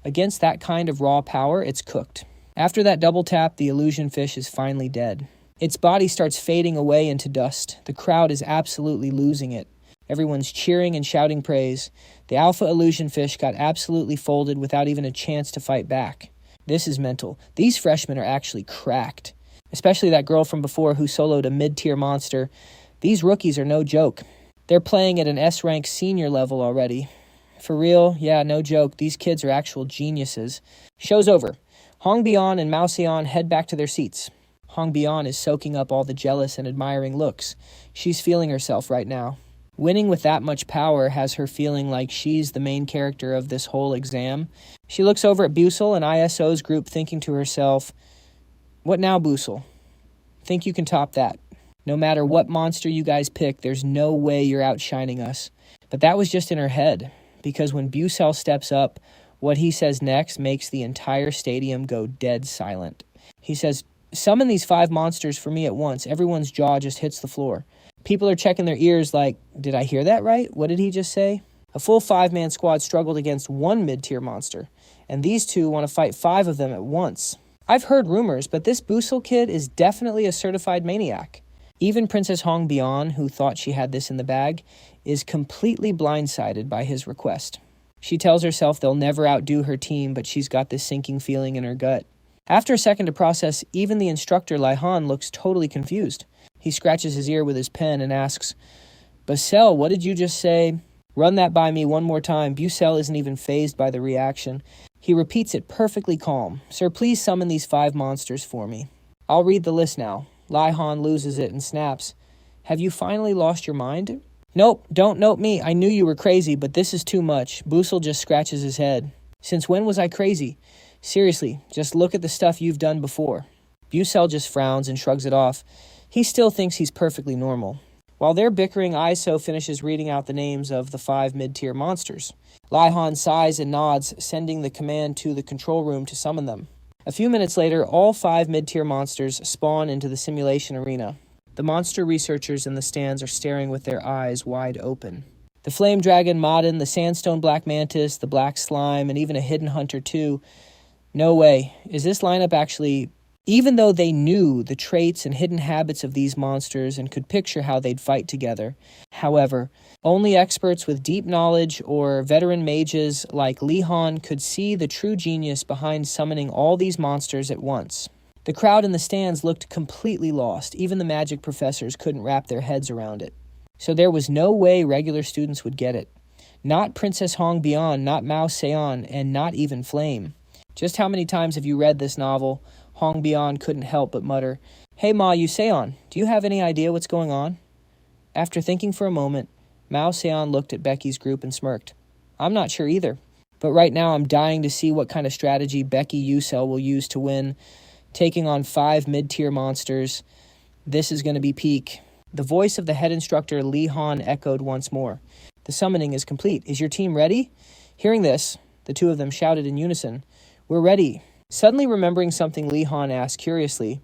Against that kind of raw power, it's cooked. After that double tap, the illusion fish is finally dead. Its body starts fading away into dust. The crowd is absolutely losing it. Everyone's cheering and shouting praise. The alpha illusion fish got absolutely folded without even a chance to fight back. This is mental. These freshmen are actually cracked. Especially that girl from before who soloed a mid-tier monster. These rookies are no joke. They're playing at an S-rank senior level already. For real, yeah, no joke. These kids are actual geniuses. Show's over. Hongbian and Mao Seon head back to their seats. Hongbian is soaking up all the jealous and admiring looks. She's feeling herself right now. Winning with that much power has her feeling like she's the main character of this whole exam. She looks over at Busell and ISO's group thinking to herself, "What now, Busell? Think you can top that? No matter what monster you guys pick, there's no way you're outshining us." But that was just in her head, because when Busell steps up, what he says next makes the entire stadium go dead silent. He says, "Summon these 5 monsters for me at once." Everyone's jaw just hits the floor. People are checking their ears like, did I hear that right? What did he just say? A full 5-man squad struggled against 1 mid-tier monster, and these 2 want to fight 5 of them at once. I've heard rumors, but this Busell kid is definitely a certified maniac. Even Princess Hong Bian, who thought she had this in the bag, is completely blindsided by his request. She tells herself they'll never outdo her team, but she's got this sinking feeling in her gut. After a second to process, even the instructor Lai Han looks totally confused. He scratches his ear with his pen and asks, "Busell, what did you just say?" "Run that by me one more time." Busell isn't even fazed by the reaction. He repeats it perfectly calm. "Sir, please summon these 5 monsters for me." "I'll read the list now." Lai Han loses it and snaps, "Have you finally lost your mind?" "Nope, don't note me. I knew you were crazy, but this is too much." Busell just scratches his head. "Since when was I crazy? Seriously, just look at the stuff you've done before." Busell just frowns and shrugs it off. He still thinks he's perfectly normal. While they're bickering, ISO finishes reading out the names of the 5 mid-tier monsters. Lai Han sighs and nods, sending the command to the control room to summon them. A few minutes later, all 5 mid-tier monsters spawn into the simulation arena. The monster researchers in the stands are staring with their eyes wide open. The flame dragon Madman, the sandstone black mantis, the black slime, and even a hidden hunter too. No way. Is this lineup actually... Even though they knew the traits and hidden habits of these monsters and could picture how they'd fight together, however, only experts with deep knowledge or veteran mages like Li Han could see the true genius behind summoning all these monsters at once. The crowd in the stands looked completely lost. Even the magic professors couldn't wrap their heads around it. So there was no way regular students would get it. Not Princess Hong Bian, not Mao Seon, and not even Flame. Just how many times have you read this novel? Hong Bian couldn't help but mutter, "Hey Ma Seon, do you have any idea what's going on?" After thinking for a moment, Mao Seon looked at Becky's group and smirked. "I'm not sure either, but right now I'm dying to see what kind of strategy Becky Busell will use to win, taking on 5 mid-tier monsters. This is going to be peak." The voice of the head instructor Li Han echoed once more. "The summoning is complete. Is your team ready?" Hearing this, the 2 of them shouted in unison, "We're ready." Suddenly remembering something, Li Han asked curiously,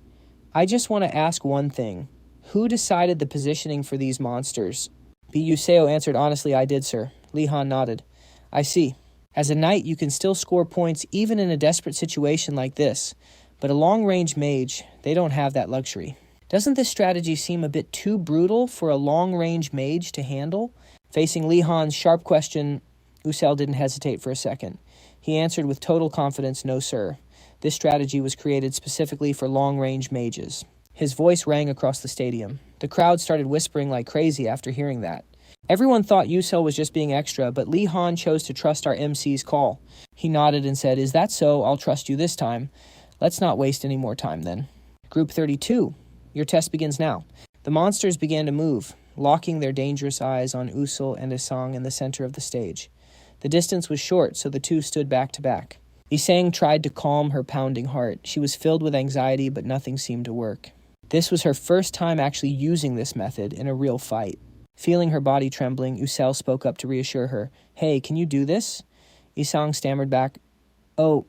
"I just want to ask one thing. Who decided the positioning for these monsters?" Busell answered honestly, "I did, sir." Li Han nodded. "I see. As a knight, you can still score points even in a desperate situation like this, but a long-range mage, they don't have that luxury. Doesn't this strategy seem a bit too brutal for a long-range mage to handle?" Facing Li Han's sharp question, Busell didn't hesitate for a second. He answered with total confidence, "No, sir. This strategy was created specifically for long-range mages." His voice rang across the stadium. The crowd started whispering like crazy after hearing that. Everyone thought Busell was just being extra, but Li Han chose to trust our MC's call. He nodded and said, "Is that so? I'll trust you this time. Let's not waste any more time then." Group 32, your test begins now. The monsters began to move, locking their dangerous eyes on Busell and Isang in the center of the stage. The distance was short, so the 2 stood back to back. Isang tried to calm her pounding heart. She was filled with anxiety, but nothing seemed to work. This was her first time actually using this method in a real fight. Feeling her body trembling, Busell spoke up to reassure her. "Hey, can you do this?" Isang stammered back, "Oh,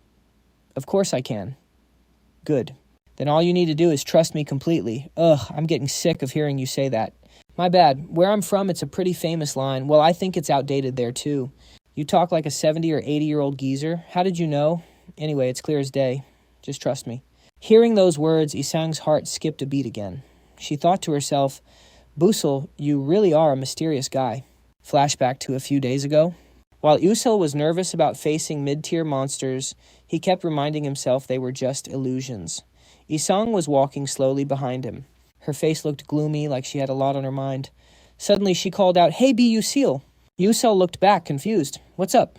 of course I can." "Good. Then all you need to do is trust me completely." "Ugh, I'm getting sick of hearing you say that." "My bad. Where I'm from, it's a pretty famous line. Well, I think it's outdated there, too. You talk like a 70 or 80-year-old geezer. How did you know? Anyway, it's clear as day. Just trust me." Hearing those words, Isang's heart skipped a beat again. She thought to herself, "Busell, you really are a mysterious guy." Flashback to a few days ago. While Busell was nervous about facing mid-tier monsters, he kept reminding himself they were just illusions. Isang was walking slowly behind him. Her face looked gloomy, like she had a lot on her mind. Suddenly she called out, "Hey, Busell!" Busell looked back, confused. "What's up?"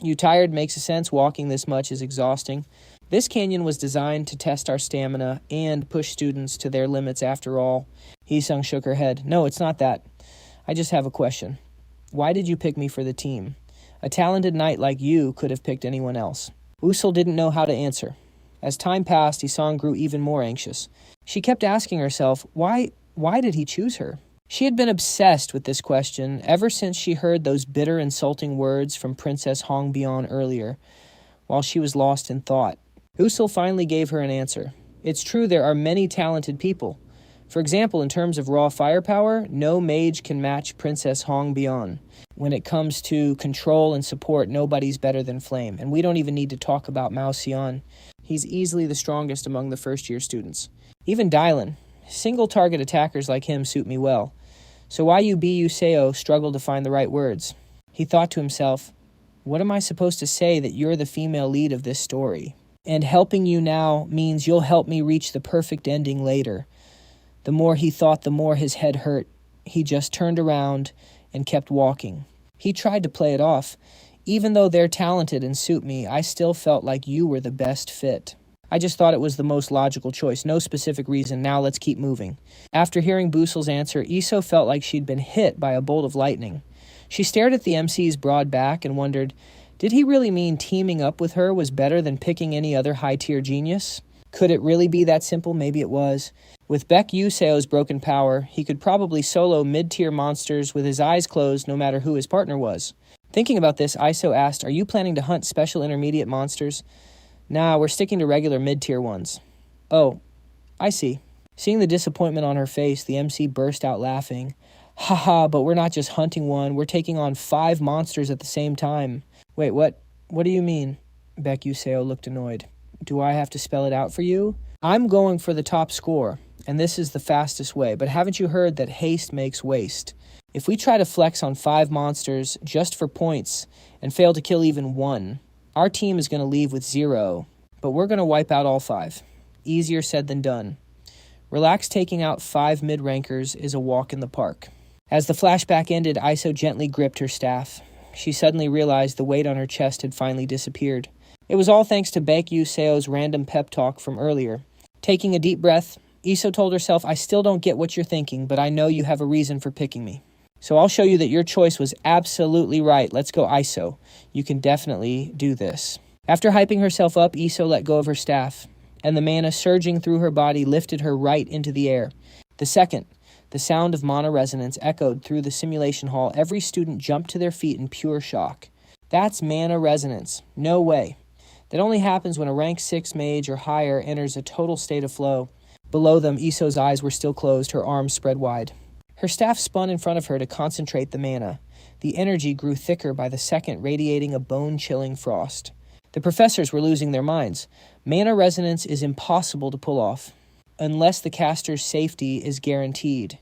"You tired? Makes a sense. Walking this much is exhausting. This canyon was designed to test our stamina and push students to their limits after all." Isang shook her head. "No, it's not that. I just have a question. Why did you pick me for the team? A talented knight like you could have picked anyone else. Busell didn't know how to answer. As time passed, Isan grew even more anxious. She kept asking herself, why did he choose her? She had been obsessed with this question ever since she heard those bitter, insulting words from Princess Hongbian earlier, while she was lost in thought. Busell finally gave her an answer. It's true there are many talented people. For example, in terms of raw firepower, no mage can match Princess Hongbian. When it comes to control and support, nobody's better than Flame. And we don't even need to talk about Mao Xian. He's easily the strongest among the first-year students. Even Dylan. Single-target attackers like him suit me well. So why you Yuseo struggled to find the right words? He thought to himself, what am I supposed to say that you're the female lead of this story? And helping you now means you'll help me reach the perfect ending later. The more he thought, the more his head hurt. He just turned around and kept walking. He tried to play it off. Even though they're talented and suit me, I still felt like you were the best fit. I just thought it was the most logical choice. No specific reason. Now let's keep moving. After hearing Busell's answer, Iso felt like she'd been hit by a bolt of lightning. She stared at the MC's broad back and wondered, did he really mean teaming up with her was better than picking any other high-tier genius? Could it really be that simple? Maybe it was. With Baek Yuseo's broken power, he could probably solo mid-tier monsters with his eyes closed no matter who his partner was. Thinking about this, Iso asked, are you planning to hunt special intermediate monsters? Nah, we're sticking to regular mid-tier ones. Oh, I see. Seeing the disappointment on her face, the MC burst out laughing. Haha, but we're not just hunting one, we're taking on 5 monsters at the same time. Wait, what? What do you mean? Baek Yuseo looked annoyed. Do I have to spell it out for you? I'm going for the top score, and this is the fastest way, but haven't you heard that haste makes waste? If we try to flex on 5 monsters just for points and fail to kill even one, our team is going to leave with 0, but we're going to wipe out all 5. Easier said than done. Relax, taking out 5 mid-rankers is a walk in the park. As the flashback ended, Iso gently gripped her staff. She suddenly realized the weight on her chest had finally disappeared. It was all thanks to Baek Yuseo's random pep talk from earlier. Taking a deep breath, Iso told herself, I still don't get what you're thinking, but I know you have a reason for picking me. So I'll show you that your choice was absolutely right. Let's go, Iso. You can definitely do this. After hyping herself up, Iso let go of her staff, and the mana surging through her body lifted her right into the air. The second, the sound of mana resonance echoed through the simulation hall. Every student jumped to their feet in pure shock. That's mana resonance. No way. That only happens when a rank 6 mage or higher enters a total state of flow. Below them, Iso's eyes were still closed, her arms spread wide. Her staff spun in front of her to concentrate the mana. The energy grew thicker by the second, radiating a bone-chilling frost. The professors were losing their minds. Mana resonance is impossible to pull off, unless the caster's safety is guaranteed.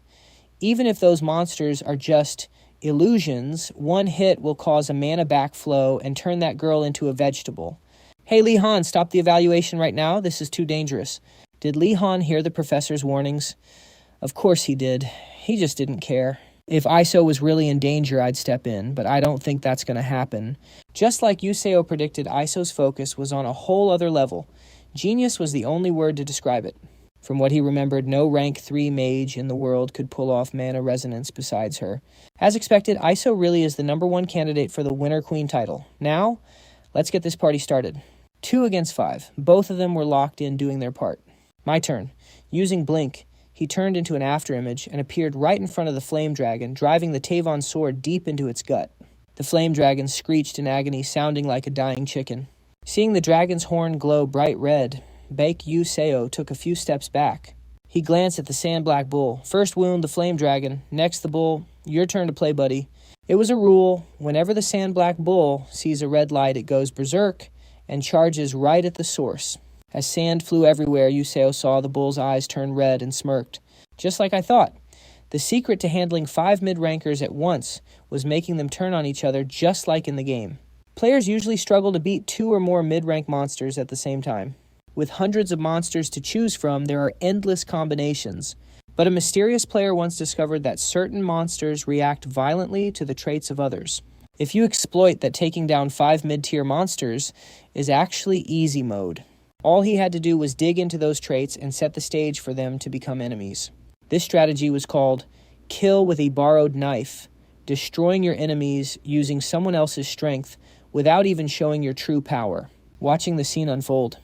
Even if those monsters are just illusions, one hit will cause a mana backflow and turn that girl into a vegetable. Hey, Lee Han, stop the evaluation right now. This is too dangerous. Did Lee Han hear the professor's warnings? Of course he did. He just didn't care. If Iso was really in danger, I'd step in, but I don't think that's going to happen. Just like Yuseo predicted, Iso's focus was on a whole other level. Genius was the only word to describe it. From what he remembered, no rank 3 mage in the world could pull off mana resonance besides her. As expected, Iso really is the #1 candidate for the Winter Queen title. Now, let's get this party started. 2 against 5. Both of them were locked in doing their part. My turn. Using Blink, he turned into an afterimage and appeared right in front of the flame dragon, driving the Tavon sword deep into its gut. The flame dragon screeched in agony, sounding like a dying chicken. Seeing the dragon's horn glow bright red, Baek Yuseo took a few steps back. He glanced at the sand-black bull. First wound the flame dragon, next the bull. Your turn to play, buddy. It was a rule. Whenever the sand-black bull sees a red light, it goes berserk and charges right at the source. As sand flew everywhere, Yuseo saw the bull's eyes turn red and smirked. Just like I thought. The secret to handling 5 mid-rankers at once was making them turn on each other just like in the game. Players usually struggle to beat 2 or more mid-rank monsters at the same time. With hundreds of monsters to choose from, there are endless combinations. But a mysterious player once discovered that certain monsters react violently to the traits of others. If you exploit that, taking down 5 mid-tier monsters is actually easy mode. All he had to do was dig into those traits and set the stage for them to become enemies. This strategy was called Kill with a borrowed knife, destroying your enemies using someone else's strength without even showing your true power. Watching the scene unfold.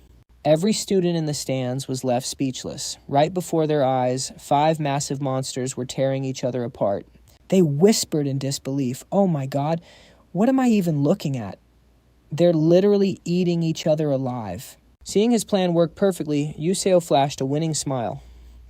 Every student in the stands was left speechless. Right before their eyes, 5 massive monsters were tearing each other apart. They whispered in disbelief, "Oh my God, what am I even looking at?" They're literally eating each other alive. Seeing his plan work perfectly, Yuseo flashed a winning smile.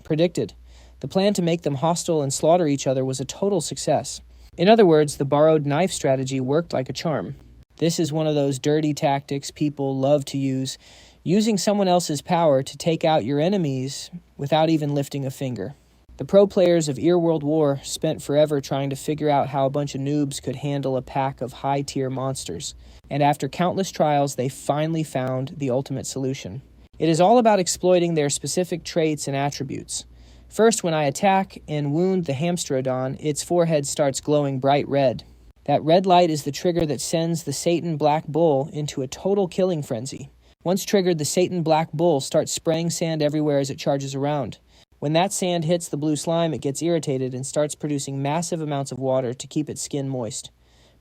Predicted. The plan to make them hostile and slaughter each other was a total success. In other words, the borrowed knife strategy worked like a charm. This is one of those dirty tactics people love to use, using someone else's power to take out your enemies without even lifting a finger. The pro players of Earworld War spent forever trying to figure out how a bunch of noobs could handle a pack of high-tier monsters, and after countless trials, they finally found the ultimate solution. It is all about exploiting their specific traits and attributes. First, when I attack and wound the Hamsterodon, its forehead starts glowing bright red. That red light is the trigger that sends the Satan Black Bull into a total killing frenzy. Once triggered, the Satan Black Bull starts spraying sand everywhere as it charges around. When that sand hits the blue slime, it gets irritated and starts producing massive amounts of water to keep its skin moist.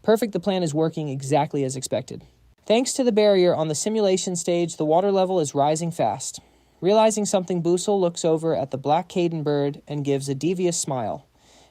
Perfect, the plan is working exactly as expected. Thanks to the barrier on the simulation stage, the water level is rising fast. Realizing something, Busell looks over at the black Caden bird and gives a devious smile.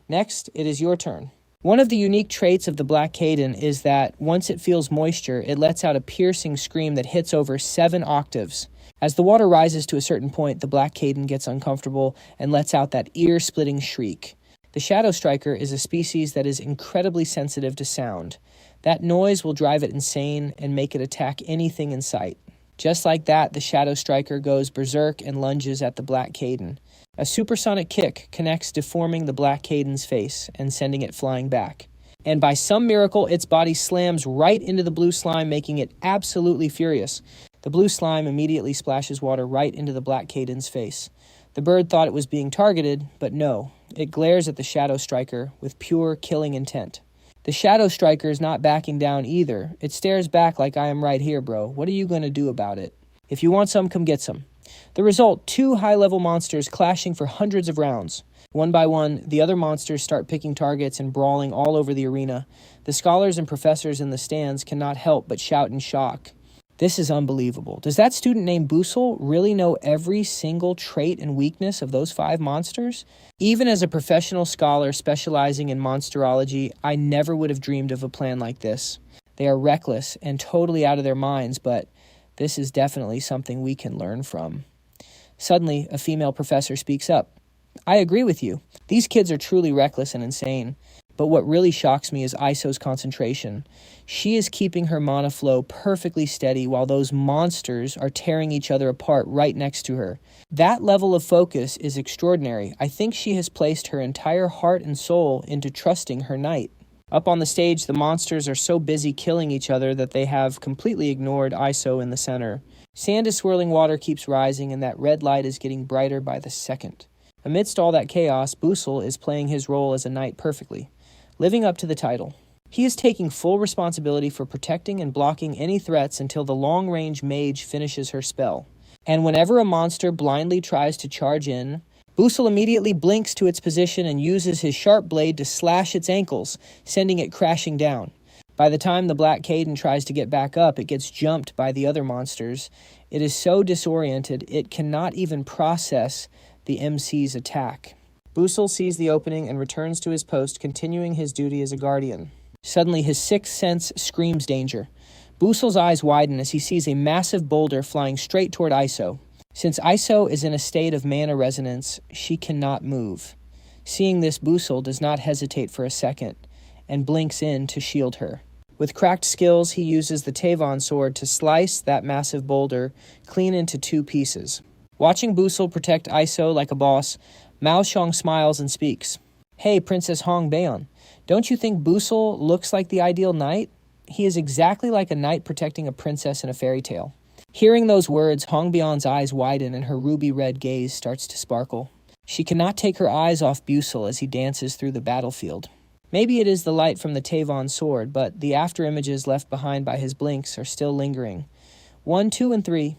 Next, it is your turn. One of the unique traits of the black Caden is that once it feels moisture, it lets out a piercing scream that hits over 7 octaves. As the water rises to a certain point, the black Caden gets uncomfortable and lets out that ear-splitting shriek. The Shadow Striker is a species that is incredibly sensitive to sound. That noise will drive it insane and make it attack anything in sight. Just like that, the Shadow Striker goes berserk and lunges at the black Caden. A supersonic kick connects, deforming the black Caden's face and sending it flying back. And by some miracle, its body slams right into the blue slime, making it absolutely furious. The blue slime immediately splashes water right into the black Caden's face. The bird thought it was being targeted, but no, it glares at the Shadow Striker with pure killing intent. The Shadow Striker is not backing down either. It stares back like, "I am right here, bro. What are you going to do about it? If you want some, come get some." The result, 2 high-level monsters clashing for hundreds of rounds. One by one, the other monsters start picking targets and brawling all over the arena. The scholars and professors in the stands cannot help but shout in shock. This is unbelievable. Does that student named Busell really know every single trait and weakness of those 5 monsters? Even as a professional scholar specializing in monsterology, I never would have dreamed of a plan like this. They are reckless and totally out of their minds, but this is definitely something we can learn from. Suddenly, a female professor speaks up. "I agree with you. These kids are truly reckless and insane. But what really shocks me is Iso's concentration. She is keeping her mana flow perfectly steady while those monsters are tearing each other apart right next to her. That level of focus is extraordinary. I think she has placed her entire heart and soul into trusting her knight." Up on the stage, the monsters are so busy killing each other that they have completely ignored Iso in the center. Sand is swirling, water keeps rising, and that red light is getting brighter by the second. Amidst all that chaos, Busell is playing his role as a knight perfectly, living up to the title. He is taking full responsibility for protecting and blocking any threats until the long-range mage finishes her spell. And whenever a monster blindly tries to charge in, Busell immediately blinks to its position and uses his sharp blade to slash its ankles, sending it crashing down. By the time the black Caden tries to get back up, it gets jumped by the other monsters. It is so disoriented, it cannot even process the MC's attack. Busell sees the opening and returns to his post, continuing his duty as a guardian. Suddenly, his sixth sense screams danger. Busell's eyes widen as he sees a massive boulder flying straight toward Iso. Since Iso is in a state of mana resonance, she cannot move. Seeing this, Busell does not hesitate for a second and blinks in to shield her. With cracked skills, he uses the Tavon sword to slice that massive boulder clean into 2 pieces. Watching Busell protect Iso like a boss, Mao Xiong smiles and speaks. "Hey, Princess Hong Baeon, don't you think Busell looks like the ideal knight? He is exactly like a knight protecting a princess in a fairy tale." Hearing those words, Hong Baeon's eyes widen and her ruby-red gaze starts to sparkle. She cannot take her eyes off Busell as he dances through the battlefield. Maybe it is the light from the Tavon sword, but the after-images left behind by his blinks are still lingering. 1, 2, and 3.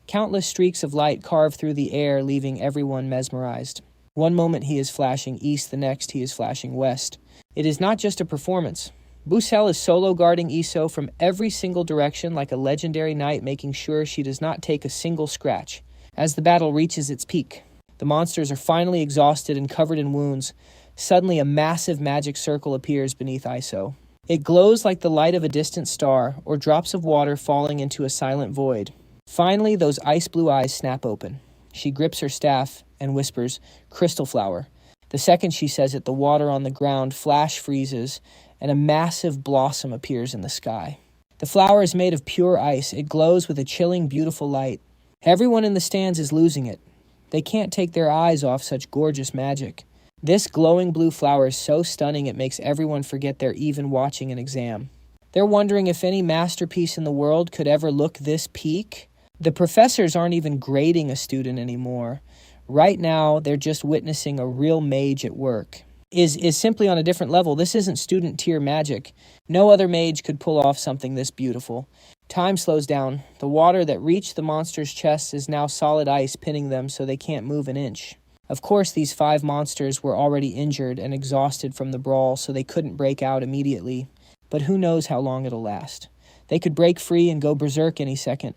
Countless streaks of light carve through the air, leaving everyone mesmerized. One moment he is flashing east, the next he is flashing west. It is not just a performance. Busell is solo guarding Iso from every single direction like a legendary knight, making sure she does not take a single scratch. As the battle reaches its peak, the monsters are finally exhausted and covered in wounds. Suddenly, a massive magic circle appears beneath Iso. It glows like the light of a distant star, or drops of water falling into a silent void. Finally, those ice blue eyes snap open. She grips her staff and whispers, "Crystal flower." The second she says it, the water on the ground flash freezes, and a massive blossom appears in the sky. The flower is made of pure ice. It glows with a chilling, beautiful light. Everyone in the stands is losing it. They can't take their eyes off such gorgeous magic. This glowing blue flower is so stunning it makes everyone forget they're even watching an exam. They're wondering if any masterpiece in the world could ever look this peak. The professors aren't even grading a student anymore. Right now, they're just witnessing a real mage at work. Is simply on a different level. This isn't student tier magic. No other mage could pull off something this beautiful. Time slows down. The water that reached the monsters' chests is now solid ice, pinning them so they can't move an inch. Of course, these 5 monsters were already injured and exhausted from the brawl, so they couldn't break out immediately. But who knows how long it'll last. They could break free and go berserk any second.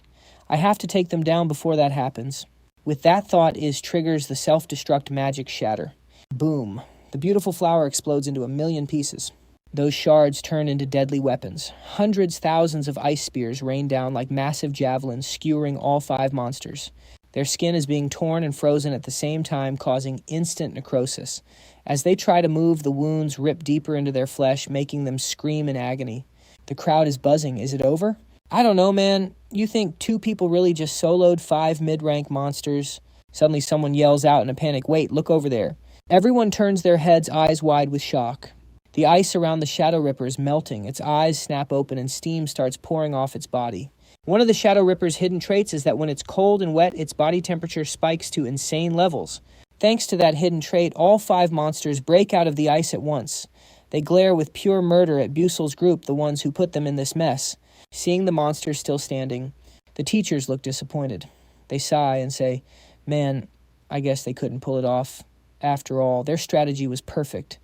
I have to take them down before that happens. With that thought triggers the self-destruct magic shatter. Boom. The beautiful flower explodes into a million pieces. Those shards turn into deadly weapons. Hundreds, thousands of ice spears rain down like massive javelins, skewering all 5 monsters. Their skin is being torn and frozen at the same time, causing instant necrosis. As they try to move, the wounds rip deeper into their flesh, making them scream in agony. The crowd is buzzing. Is it over? I don't know, man. You think 2 people really just soloed 5 mid-rank monsters? Suddenly someone yells out in a panic, "Wait, look over there." Everyone turns their heads, eyes wide with shock. The ice around the Shadow Ripper is melting. Its eyes snap open and steam starts pouring off its body. One of the Shadow Ripper's hidden traits is that when it's cold and wet, its body temperature spikes to insane levels. Thanks to that hidden trait, all 5 monsters break out of the ice at once. They glare with pure murder at Busell's group, the ones who put them in this mess. Seeing the monsters still standing, the teachers look disappointed. They sigh and say, "Man, I guess they couldn't pull it off. After all, their strategy was perfect,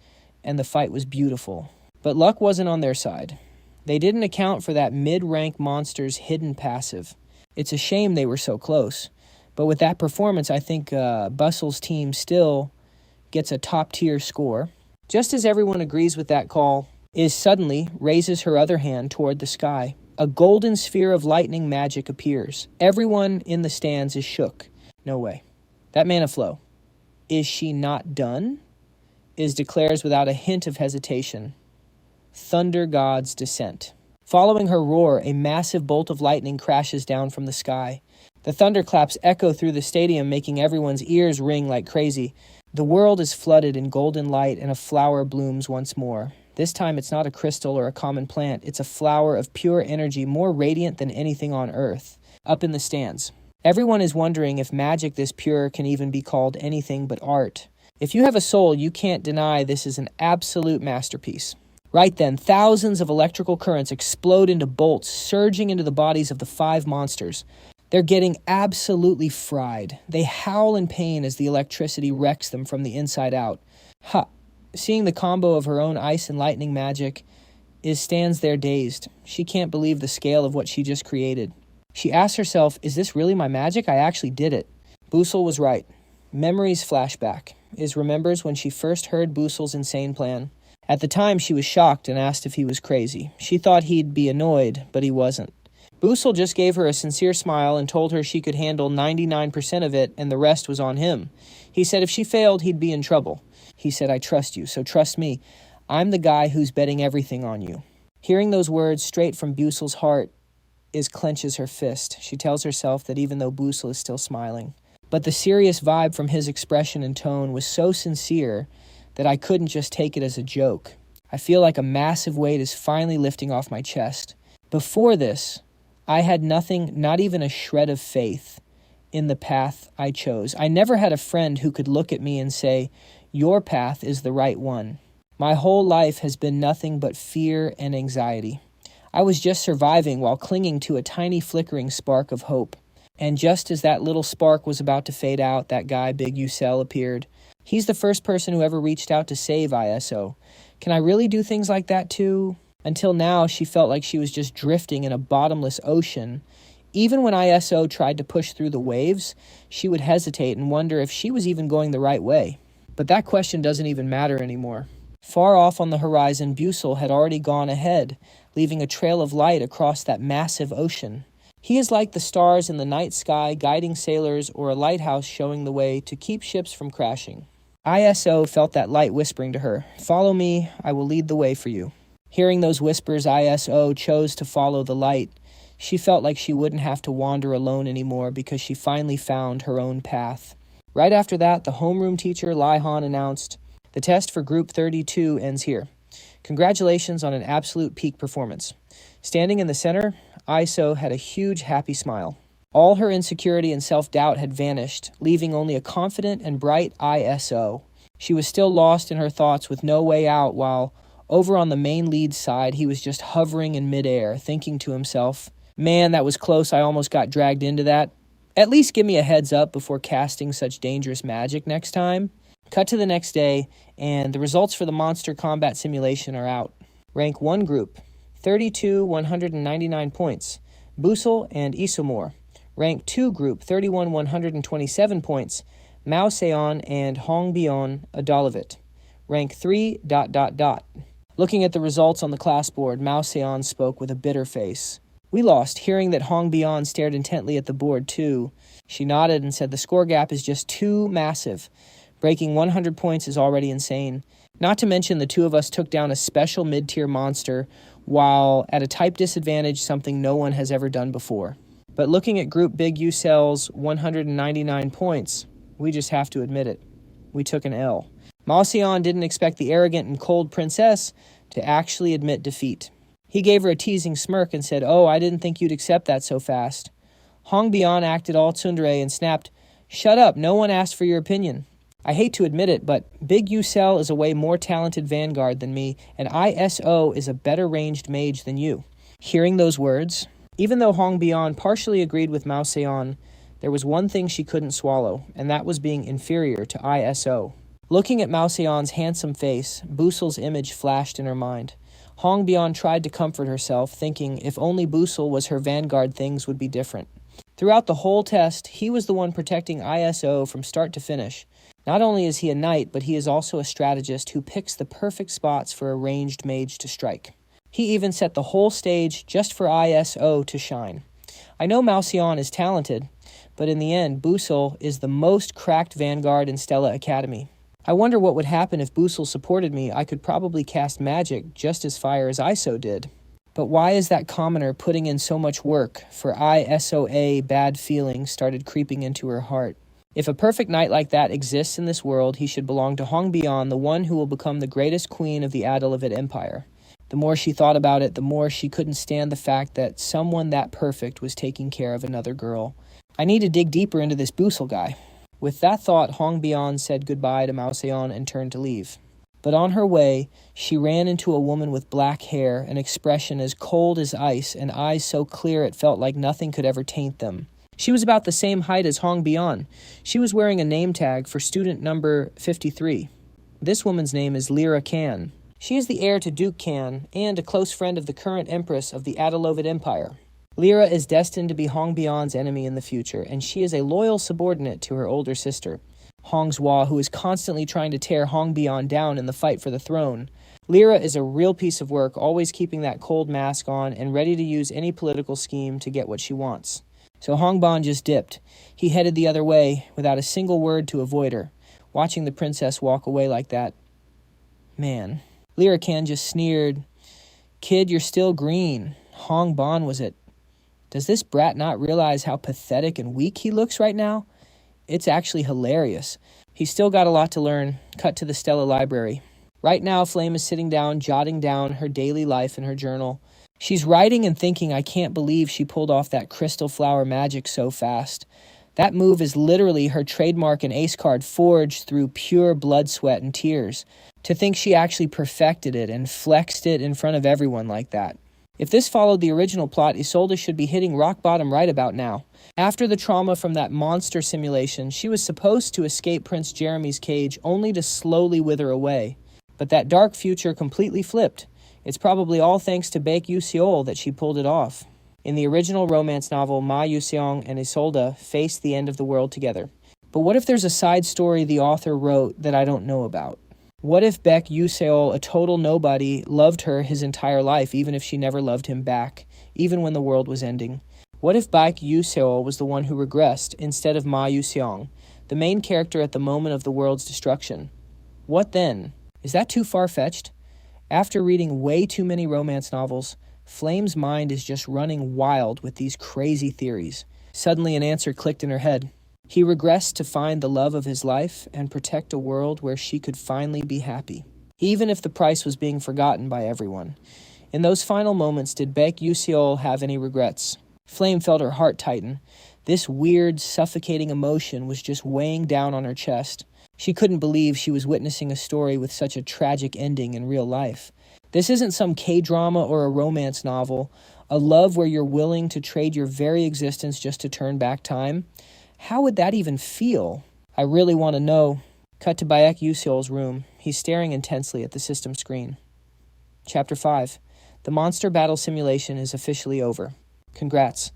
and the fight was beautiful." But luck wasn't on their side. They didn't account for that mid-rank monster's hidden passive. It's a shame they were so close. But with that performance, I think Busell's team still gets a top-tier score. Just as everyone agrees with that call, Is suddenly raises her other hand toward the sky. A golden sphere of lightning magic appears. Everyone in the stands is shook. No way. That mana flow. Is she not done? Is declares without a hint of hesitation. Thunder God's descent. Following her roar, a massive bolt of lightning crashes down from the sky. The thunderclaps echo through the stadium, making everyone's ears ring like crazy. The world is flooded in golden light, and a flower blooms once more. This time it's not a crystal or a common plant. It's a flower of pure energy, more radiant than anything on earth. Up in the stands, everyone is wondering if magic this pure can even be called anything but art. If you have a soul, you can't deny this is an absolute masterpiece. Right then, thousands of electrical currents explode into bolts, surging into the bodies of the 5 monsters. They're getting absolutely fried. They howl in pain as the electricity wrecks them from the inside out. Ha! Seeing the combo of her own ice and lightning magic, Is stands there dazed. She can't believe the scale of what she just created. She asks herself, is this really my magic? I actually did it. Busell was right. Memories flash back. Is remembers when she first heard Busell's insane plan. At the time, she was shocked and asked if he was crazy. She thought he'd be annoyed, but he wasn't. Busell just gave her a sincere smile and told her she could handle 99% of it and the rest was on him. He said if she failed, he'd be in trouble. He said, I trust you, so trust me. I'm the guy who's betting everything on you. Hearing those words straight from Busell's heart, Is clenches her fist. She tells herself that even though Busell is still smiling. But the serious vibe from his expression and tone was so sincere that I couldn't just take it as a joke. I feel like a massive weight is finally lifting off my chest. Before this, I had nothing, not even a shred of faith in the path I chose. I never had a friend who could look at me and say, your path is the right one. My whole life has been nothing but fear and anxiety. I was just surviving while clinging to a tiny flickering spark of hope. And just as that little spark was about to fade out, that guy, Big Busell, appeared. He's the first person who ever reached out to save ISO. Can I really do things like that too? Until now, she felt like she was just drifting in a bottomless ocean. Even when ISO tried to push through the waves, she would hesitate and wonder if she was even going the right way. But that question doesn't even matter anymore. Far off on the horizon, Busell had already gone ahead, leaving a trail of light across that massive ocean. He is like the stars in the night sky guiding sailors or a lighthouse showing the way to keep ships from crashing. ISO felt that light whispering to her, "Follow me, I will lead the way for you." Hearing those whispers, ISO chose to follow the light. She felt like she wouldn't have to wander alone anymore because she finally found her own path. Right after that, the homeroom teacher, Lai-Han, announced, "The test for Group 32 ends here. Congratulations on an absolute peak performance." Standing in the center, ISO had a huge, happy smile. All her insecurity and self-doubt had vanished, leaving only a confident and bright ISO. She was still lost in her thoughts with no way out, while over on the main lead side, he was just hovering in midair, thinking to himself, "Man, that was close. I almost got dragged into that. At least give me a heads up before casting such dangerous magic next time." Cut to the next day, and the results for the monster combat simulation are out. Rank 1 group, 32, 199 points, Busell and Isomore. Rank 2 group, 31, 127 points, Mao Seon and Hong Bion Adolovit. Rank 3, ... Looking at the results on the class board, Mao Seon spoke with a bitter face. "We lost," hearing that Hong Bion stared intently at the board too. She nodded and said the score gap is just too massive. Breaking 100 points is already insane. Not to mention the two of us took down a special mid-tier monster while at a type disadvantage, something no one has ever done before. But looking at Group Big U-Cell's 199 points, we just have to admit it. We took an L. Mao Seon didn't expect the arrogant and cold princess to actually admit defeat. He gave her a teasing smirk and said, "Oh, I didn't think you'd accept that so fast." Hong Bion acted all tsundere and snapped, "Shut up, no one asked for your opinion. I hate to admit it, but Big U-Cell is a way more talented vanguard than me, and ISO is a better ranged mage than you." Hearing those words, even though Hong Bion partially agreed with Mao Seon, there was one thing she couldn't swallow, and that was being inferior to ISO. Looking at Mao Seon's handsome face, Busell's image flashed in her mind. Hong Bion tried to comfort herself, thinking if only Busell was her vanguard, things would be different. Throughout the whole test, he was the one protecting ISO from start to finish. Not only is he a knight, but he is also a strategist who picks the perfect spots for a ranged mage to strike. He even set the whole stage just for ISO to shine. I know Mao Seon is talented, but in the end, Busell is the most cracked vanguard in Stella Academy. I wonder what would happen if Busell supported me. I could probably cast magic just as fire as ISO did. But why is that commoner putting in so much work? For ISOA, bad feelings started creeping into her heart. If a perfect knight like that exists in this world, he should belong to Hong Bion, the one who will become the greatest queen of the Adelovit Empire. The more she thought about it, the more she couldn't stand the fact that someone that perfect was taking care of another girl. I need to dig deeper into this Busell guy. With that thought, Hong Bion said goodbye to Mao Seon and turned to leave. But on her way, she ran into a woman with black hair, an expression as cold as ice, and eyes so clear it felt like nothing could ever taint them. She was about the same height as Hong Bion. She was wearing a name tag for student number 53. This woman's name is Lyra Kan. She is the heir to Duke Kan and a close friend of the current empress of the Adelovit Empire. Lyra is destined to be Hong Bion's enemy in the future, and she is a loyal subordinate to her older sister, Hongzhua, who is constantly trying to tear Hong Bion down in the fight for the throne. Lyra is a real piece of work, always keeping that cold mask on and ready to use any political scheme to get what she wants. So Hong Bion just dipped. He headed the other way without a single word to avoid her, watching the princess walk away like that. Man. Lyra Kan just sneered, "Kid, you're still green. Hong Bion was it. Does this brat not realize how pathetic and weak he looks right now? It's actually hilarious. He's still got a lot to learn." Cut to the Stella Library. Right now, Flame is sitting down, jotting down her daily life in her journal. She's writing and thinking, I can't believe she pulled off that crystal flower magic so fast. That move is literally her trademark and ace card forged through pure blood, sweat, and tears. To think she actually perfected it and flexed it in front of everyone like that. If this followed the original plot, Isolde should be hitting rock bottom right about now. After the trauma from that monster simulation, she was supposed to escape Prince Jeremy's cage only to slowly wither away. But that dark future completely flipped. It's probably all thanks to Baek Yoo-seol that she pulled it off. In the original romance novel, Ma Yoo-seong and Isolde face the end of the world together. But what if there's a side story the author wrote that I don't know about? What if Baek Yoo-seol, a total nobody, loved her his entire life, even if she never loved him back, even when the world was ending? What if Baek Yoo-seol was the one who regressed instead of Ma Yoo-seong, the main character at the moment of the world's destruction? What then? Is that too far-fetched? After reading way too many romance novels, Flame's mind is just running wild with these crazy theories. Suddenly an answer clicked in her head. He regressed to find the love of his life and protect a world where she could finally be happy, even if the price was being forgotten by everyone. In those final moments, did Baek Yoo-seol have any regrets? Flame felt her heart tighten. This weird, suffocating emotion was just weighing down on her chest. She couldn't believe she was witnessing a story with such a tragic ending in real life. This isn't some K-drama or a romance novel, a love where you're willing to trade your very existence just to turn back time. How would that even feel? I really want to know. Cut to Baek Yoo-seol's room. He's staring intensely at the system screen. Chapter 5. The monster battle simulation is officially over. Congrats.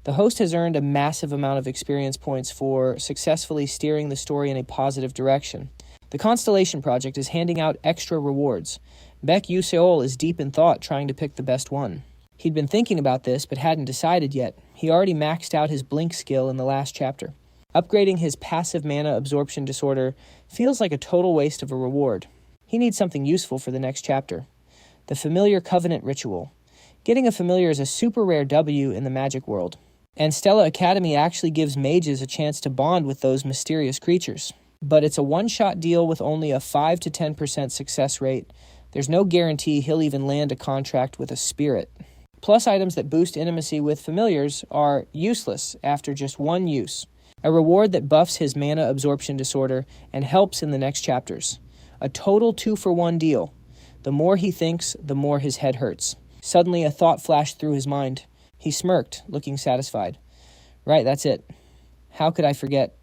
The host has earned a massive amount of experience points for successfully steering the story in a positive direction. The Constellation Project is handing out extra rewards. Baek Yoo-seol is deep in thought trying to pick the best one. He'd been thinking about this but hadn't decided yet. He already maxed out his blink skill in the last chapter. Upgrading his passive mana absorption disorder feels like a total waste of a reward. He needs something useful for the next chapter. The Familiar Covenant Ritual. Getting a familiar is a super rare W in the magic world. And Stella Academy actually gives mages a chance to bond with those mysterious creatures. But it's a one-shot deal with only a 5 to 10% success rate. There's no guarantee he'll even land a contract with a spirit. Plus items that boost intimacy with familiars are useless after just one use. A reward that buffs his mana absorption disorder and helps in the next chapters. A total 2-for-1 deal. The more he thinks, the more his head hurts. Suddenly a thought flashed through his mind. He smirked, looking satisfied. Right, that's it. How could I forget?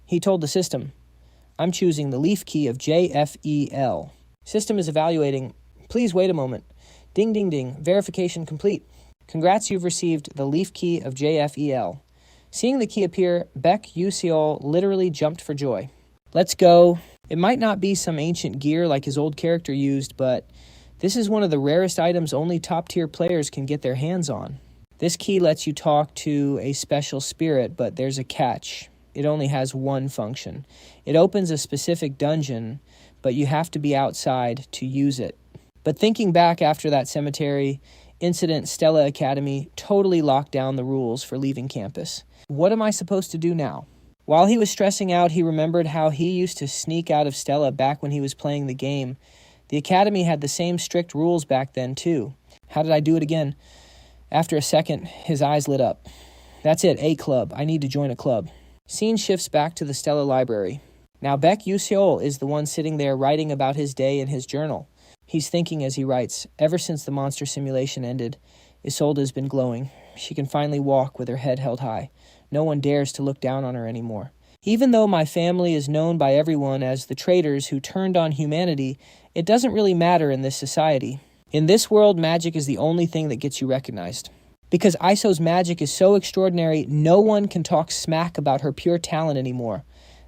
He told the system, I'm choosing the leaf key of JFEL. System is evaluating. Please wait a moment. Ding, ding, ding. Verification complete. Congrats, you've received the leaf key of JFEL. Seeing the key appear, Baek Yoo-seol literally jumped for joy. Let's go. It might not be some ancient gear like his old character used, but this is one of the rarest items only top-tier players can get their hands on. This key lets you talk to a special spirit, but there's a catch. It only has one function. It opens a specific dungeon, but you have to be outside to use it. But thinking back after that cemetery incident, Stella Academy totally locked down the rules for leaving campus. What am I supposed to do now? While he was stressing out, he remembered how he used to sneak out of Stella back when he was playing the game. The Academy had the same strict rules back then, too. How did I do it again? After a second, his eyes lit up. That's it, a club. I need to join a club. Scene shifts back to the Stella Library. Now Baek Yoo-seol is the one sitting there writing about his day in his journal. He's thinking as he writes, ever since the monster simulation ended, Isolde has been glowing. She can finally walk with her head held high. No one dares to look down on her anymore. Even though my family is known by everyone as the traitors who turned on humanity, it doesn't really matter in this society. In this world, magic is the only thing that gets you recognized. Because Iso's magic is so extraordinary, no one can talk smack about her pure talent anymore.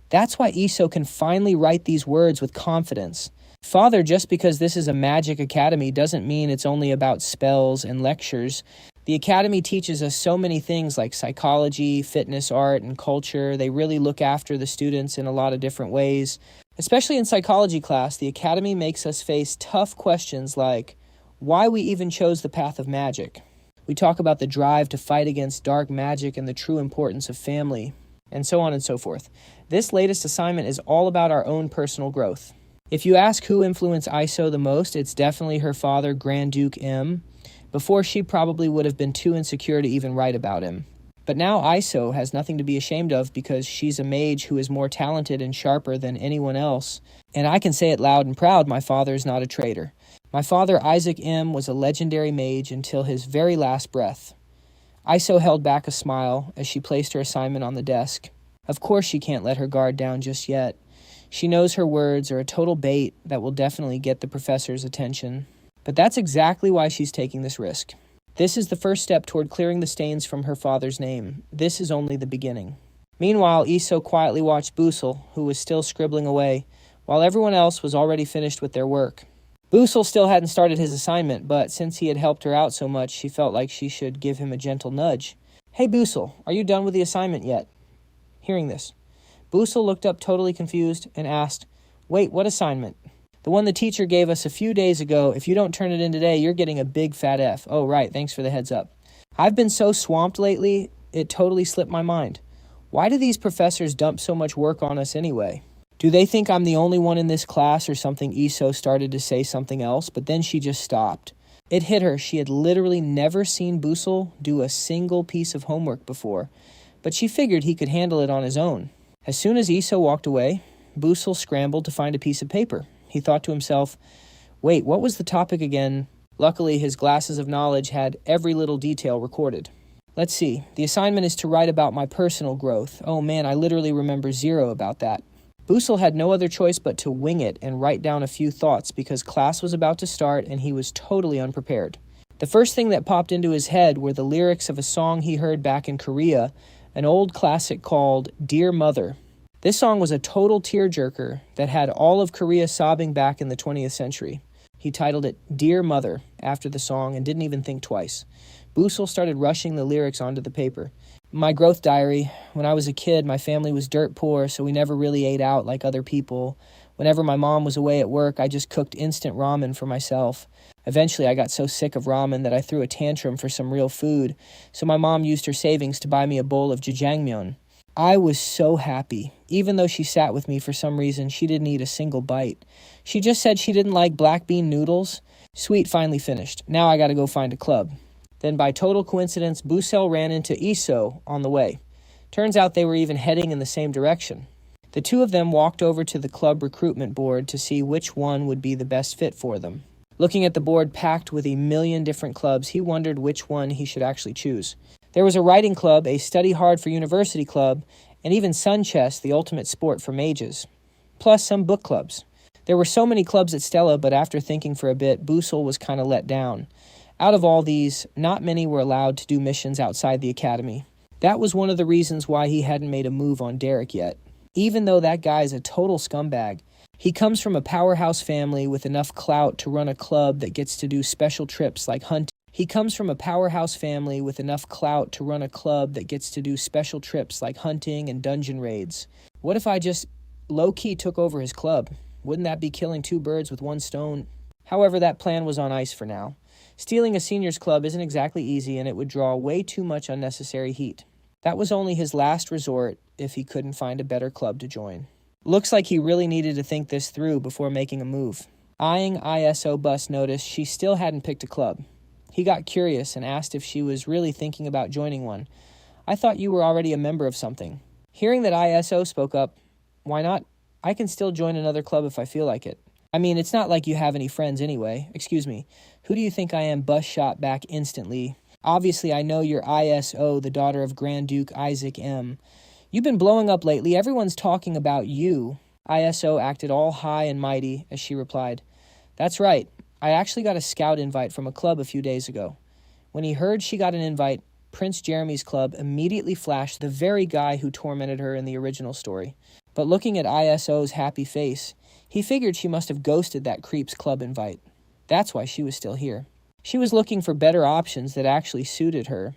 That's why Iso can finally write these words with confidence. Father, just because this is a magic academy doesn't mean it's only about spells and lectures. The academy teaches us so many things like psychology, fitness, art, and culture. They really look after the students in a lot of different ways. Especially in psychology class, the academy makes us face tough questions like why we even chose the path of magic. We talk about the drive to fight against dark magic and the true importance of family, and so on and so forth. This latest assignment is all about our own personal growth. If you ask who influenced Iso the most, it's definitely her father, Grand Duke M. Before, she probably would have been too insecure to even write about him. But now Iso has nothing to be ashamed of because she's a mage who is more talented and sharper than anyone else. And I can say it loud and proud, my father is not a traitor. My father, Isaac M., was a legendary mage until his very last breath. Iso held back a smile as she placed her assignment on the desk. Of course she can't let her guard down just yet. She knows her words are a total bait that will definitely get the professor's attention. But that's exactly why she's taking this risk. This is the first step toward clearing the stains from her father's name. This is only the beginning. Meanwhile, Iso quietly watched Busell, who was still scribbling away, while everyone else was already finished with their work. Busell still hadn't started his assignment, but since he had helped her out so much, she felt like she should give him a gentle nudge. "Hey Busell, are you done with the assignment yet?" Hearing this, Busell looked up totally confused and asked, "Wait, what assignment?" "The one the teacher gave us a few days ago. If you don't turn it in today, you're getting a big fat F." "Oh, right, thanks for the heads up. I've been so swamped lately, it totally slipped my mind. Why do these professors dump so much work on us anyway? Do they think I'm the only one in this class or something?" Iso started to say something else, but then she just stopped. It hit her. She had literally never seen Busell do a single piece of homework before, but she figured he could handle it on his own. As soon as Iso walked away, Busell scrambled to find a piece of paper. He thought to himself, wait, what was the topic again? Luckily, his glasses of knowledge had every little detail recorded. Let's see. The assignment is to write about my personal growth. Oh man, I literally remember zero about that. Busell had no other choice but to wing it and write down a few thoughts because class was about to start and he was totally unprepared. The first thing that popped into his head were the lyrics of a song he heard back in Korea, an old classic called Dear Mother. This song was a total tearjerker that had all of Korea sobbing back in the 20th century. He titled it Dear Mother after the song and didn't even think twice. Busell started rushing the lyrics onto the paper. My growth diary. When I was a kid, my family was dirt poor, so we never really ate out like other people. Whenever my mom was away at work, I just cooked instant ramen for myself. Eventually, I got so sick of ramen that I threw a tantrum for some real food, so my mom used her savings to buy me a bowl of jjajangmyeon. I was so happy. Even though she sat with me for some reason, she didn't eat a single bite. She just said she didn't like black bean noodles. Sweet, finally finished. Now I gotta go find a club. Then by total coincidence, Busell ran into Iso on the way. Turns out they were even heading in the same direction. The two of them walked over to the club recruitment board to see which one would be the best fit for them. Looking at the board packed with a million different clubs, he wondered which one he should actually choose. There was a writing club, a study hard for university club, and even sun chess, the ultimate sport for mages. Plus some book clubs. There were so many clubs at Stella, but after thinking for a bit, Busell was kind of let down. Out of all these, not many were allowed to do missions outside the academy. That was one of the reasons why he hadn't made a move on Derek yet. Even though that guy is a total scumbag, he comes from a powerhouse family with enough clout to run a club that gets to do special trips like hunting. And dungeon raids. What if I just low-key took over his club? Wouldn't that be killing two birds with one stone? However, that plan was on ice for now. Stealing a seniors club isn't exactly easy, and it would draw way too much unnecessary heat. That was only his last resort if he couldn't find a better club to join. Looks like he really needed to think this through before making a move. Eyeing ISO bus notice, she still hadn't picked a club. He got curious and asked if she was really thinking about joining one. I thought you were already a member of something. Hearing that ISO spoke up, why not? I can still join another club if I feel like it. I mean, it's not like you have any friends anyway. Excuse me, who do you think I am? Bus shot back instantly. Obviously, I know you're ISO, the daughter of Grand Duke Isaac M. You've been blowing up lately. Everyone's talking about you. ISO acted all high and mighty as she replied, That's right. I actually got a scout invite from a club a few days ago. When he heard she got an invite, Prince Jeremy's club immediately flashed the very guy who tormented her in the original story. But looking at ISO's happy face, he figured she must have ghosted that creep's club invite. That's why she was still here. She was looking for better options that actually suited her.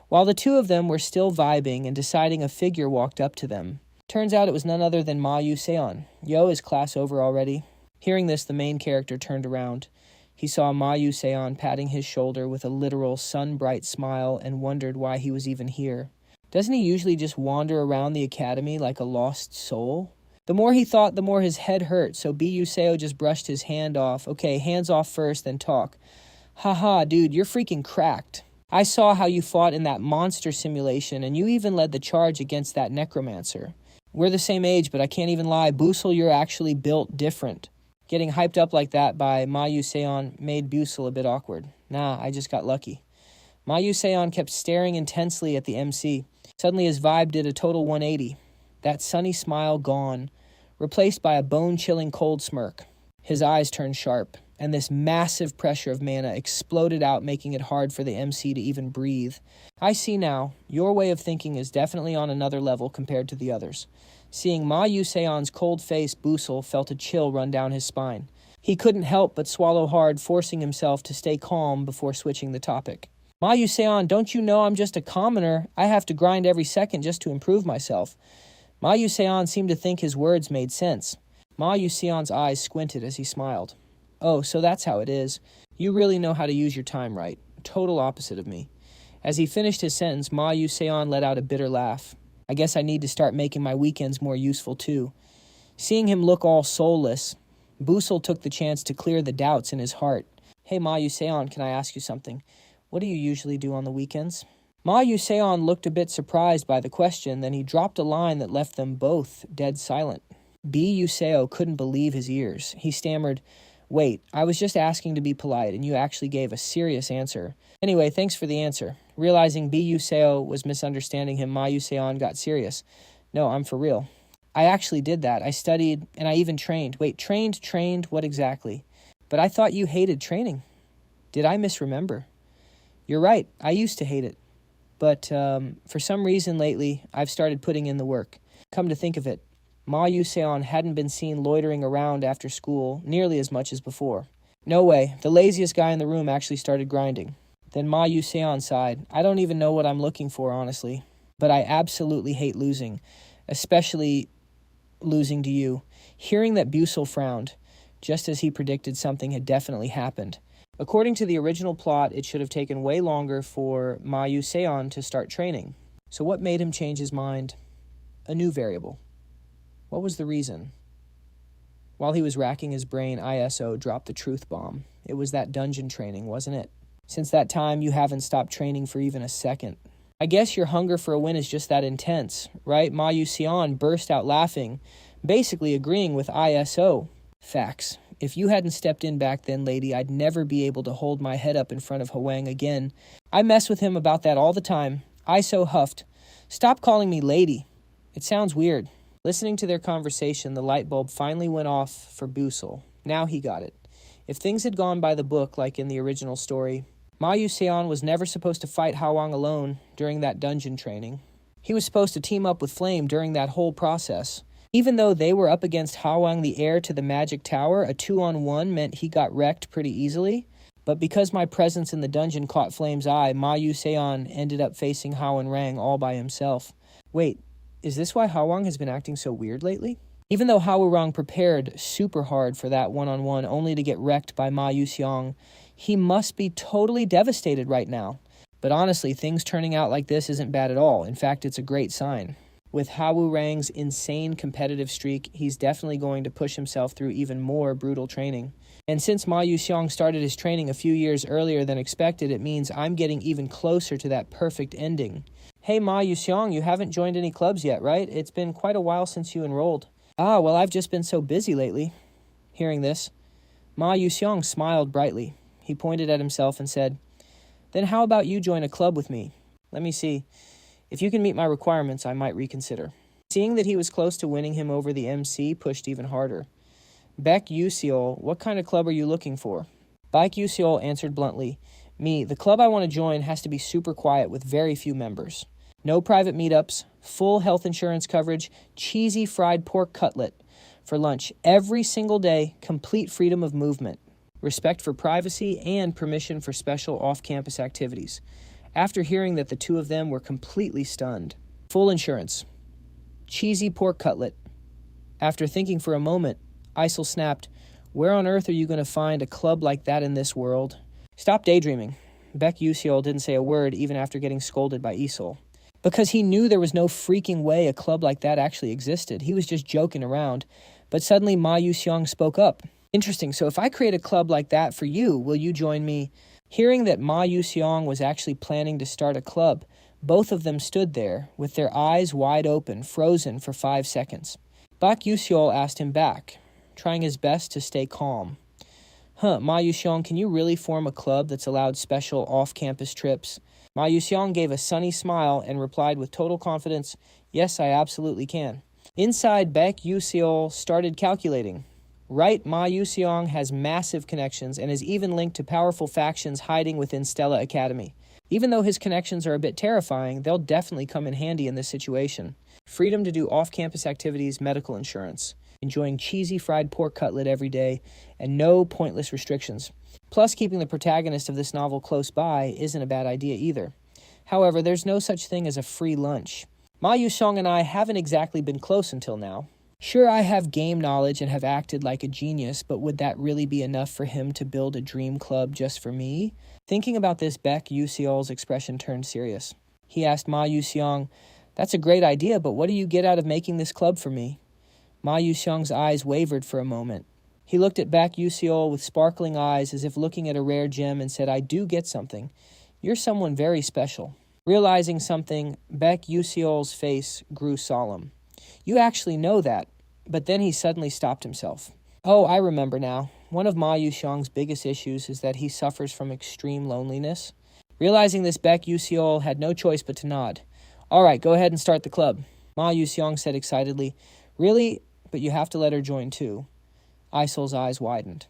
While the two of them were still vibing and deciding, a figure walked up to them. Turns out it was none other than Ma Yu Seon. Yo, is class over already? Hearing this, the main character turned around. He saw Ma Yu Seon patting his shoulder with a literal sun-bright smile and wondered why he was even here. Doesn't he usually just wander around the academy like a lost soul? The more he thought, the more his head hurt, so B.U. Seo just brushed his hand off. Okay, hands off first, then talk. Haha, dude, you're freaking cracked. I saw how you fought in that monster simulation, and you even led the charge against that necromancer. We're the same age, but I can't even lie. Busell, you're actually built different. Getting hyped up like that by Mayu Seon made Busell a bit awkward. Nah, I just got lucky. Mayu Seon kept staring intensely at the MC. Suddenly his vibe did a total 180. That sunny smile gone, replaced by a bone-chilling cold smirk. His eyes turned sharp, and this massive pressure of mana exploded out, making it hard for the MC to even breathe. I see now, your way of thinking is definitely on another level compared to the others. Seeing Ma Yuseon's cold face, Busell felt a chill run down his spine. He couldn't help but swallow hard, forcing himself to stay calm before switching the topic. Ma Yuseon, don't you know I'm just a commoner? I have to grind every second just to improve myself. Ma Yuseon seemed to think his words made sense. Ma Yuseon's eyes squinted as he smiled. Oh, so that's how it is. You really know how to use your time right. Total opposite of me. As he finished his sentence, Ma Yuseon let out a bitter laugh. I guess I need to start making my weekends more useful too. Seeing him look all soulless, Busell took the chance to clear the doubts in his heart. Hey Ma Yuseon, can I ask you something? What do you usually do on the weekends? Ma Yuseon looked a bit surprised by the question, then he dropped a line that left them both dead silent. B. Yuseo couldn't believe his ears. He stammered, Wait, I was just asking to be polite, and you actually gave a serious answer. Anyway, thanks for the answer. Realizing B. Yuseo was misunderstanding him, Ma Yuseon got serious. No, I'm for real. I actually did that. I studied, and I even trained. Wait, trained, what exactly? But I thought you hated training. Did I misremember? You're right, I used to hate it. But for some reason lately, I've started putting in the work. Come to think of it, Ma Yuseon hadn't been seen loitering around after school nearly as much as before. No way, the laziest guy in the room actually started grinding. Then Ma Yuseon sighed. I don't even know what I'm looking for, honestly. But I absolutely hate losing, especially losing to you. Hearing that Busell frowned, just as he predicted something had definitely happened. According to the original plot, it should have taken way longer for Ma Yuseon to start training. So what made him change his mind? A new variable. What was the reason? While he was racking his brain, ISO dropped the truth bomb. It was that dungeon training, wasn't it? Since that time, you haven't stopped training for even a second. I guess your hunger for a win is just that intense, right? Ma Yuseon burst out laughing, basically agreeing with ISO. Facts. If you hadn't stepped in back then, lady, I'd never be able to hold my head up in front of Hwang again. I mess with him about that all the time. ISO huffed. Stop calling me lady. It sounds weird. Listening to their conversation, the light bulb finally went off for Busell. Now he got it. If things had gone by the book like in the original story, Ma Yuseon was never supposed to fight Hwang alone during that dungeon training. He was supposed to team up with Flame during that whole process. Even though they were up against Hwang, the heir to the magic tower, a 2-on-1 meant he got wrecked pretty easily. But because my presence in the dungeon caught Flame's eye, Ma Yuseon ended up facing Hao and Rang all by himself. Wait, is this why Hwang has been acting so weird lately? Even though Hao Rang prepared super hard for that 1-on-1 only to get wrecked by Ma Yuseong, he must be totally devastated right now. But honestly, things turning out like this isn't bad at all. In fact, it's a great sign. With Hao Rang's insane competitive streak, he's definitely going to push himself through even more brutal training. And since Ma Yuseong started his training a few years earlier than expected, it means I'm getting even closer to that perfect ending. Hey Ma Yuseong, you haven't joined any clubs yet, right? It's been quite a while since you enrolled. Ah, well, I've just been so busy lately. Hearing this, Ma Yuseong smiled brightly. He pointed at himself and said, Then how about you join a club with me? Let me see. If you can meet my requirements, I might reconsider. Seeing that he was close to winning him over, the MC pushed even harder. Baek Yuseol, what kind of club are you looking for? Baek Yuseol answered bluntly, Me, the club I want to join has to be super quiet with very few members. No private meetups, full health insurance coverage, cheesy fried pork cutlet for lunch every single day, complete freedom of movement, respect for privacy, and permission for special off-campus activities. After hearing that, the two of them were completely stunned. Full insurance. Cheesy pork cutlet. After thinking for a moment, Isel snapped, Where on earth are you going to find a club like that in this world? Stop daydreaming. Baek Yuseol didn't say a word even after getting scolded by Isel. Because he knew there was no freaking way a club like that actually existed. He was just joking around. But suddenly Ma Yuseong spoke up. Interesting, so if I create a club like that for you, will you join me? Hearing that Ma Yuseong was actually planning to start a club, both of them stood there, with their eyes wide open, frozen for 5 seconds. Bak Yuseol asked him back, trying his best to stay calm. Ma Yuseong, can you really form a club that's allowed special off-campus trips? Ma Yuseong gave a sunny smile and replied with total confidence, yes, I absolutely can. Inside, Bak Yuseol started calculating. Right, Ma Yuseong has massive connections and is even linked to powerful factions hiding within Stella Academy. Even though his connections are a bit terrifying, they'll definitely come in handy in this situation. Freedom to do off-campus activities, medical insurance, enjoying cheesy fried pork cutlet every day, and no pointless restrictions. Plus, keeping the protagonist of this novel close by isn't a bad idea either. However, there's no such thing as a free lunch. Ma Yuseong and I haven't exactly been close until now. Sure, I have game knowledge and have acted like a genius, but would that really be enough for him to build a dream club just for me? Thinking about this, Bak Yuseol's expression turned serious. He asked Ma Yuseong, that's a great idea, but what do you get out of making this club for me? Ma Yuseong's eyes wavered for a moment. He looked at Bak Yuseol with sparkling eyes as if looking at a rare gem and said, I do get something. You're someone very special. Realizing something, Bak Yuseol's face grew solemn. You actually know that. But then he suddenly stopped himself. Oh, I remember now. One of Ma Yuseong's biggest issues is that he suffers from extreme loneliness. Realizing this, Bak Yuseol had no choice but to nod. All right, go ahead and start the club. Ma Yuseong said excitedly. Really? But you have to let her join too. Isol's eyes widened.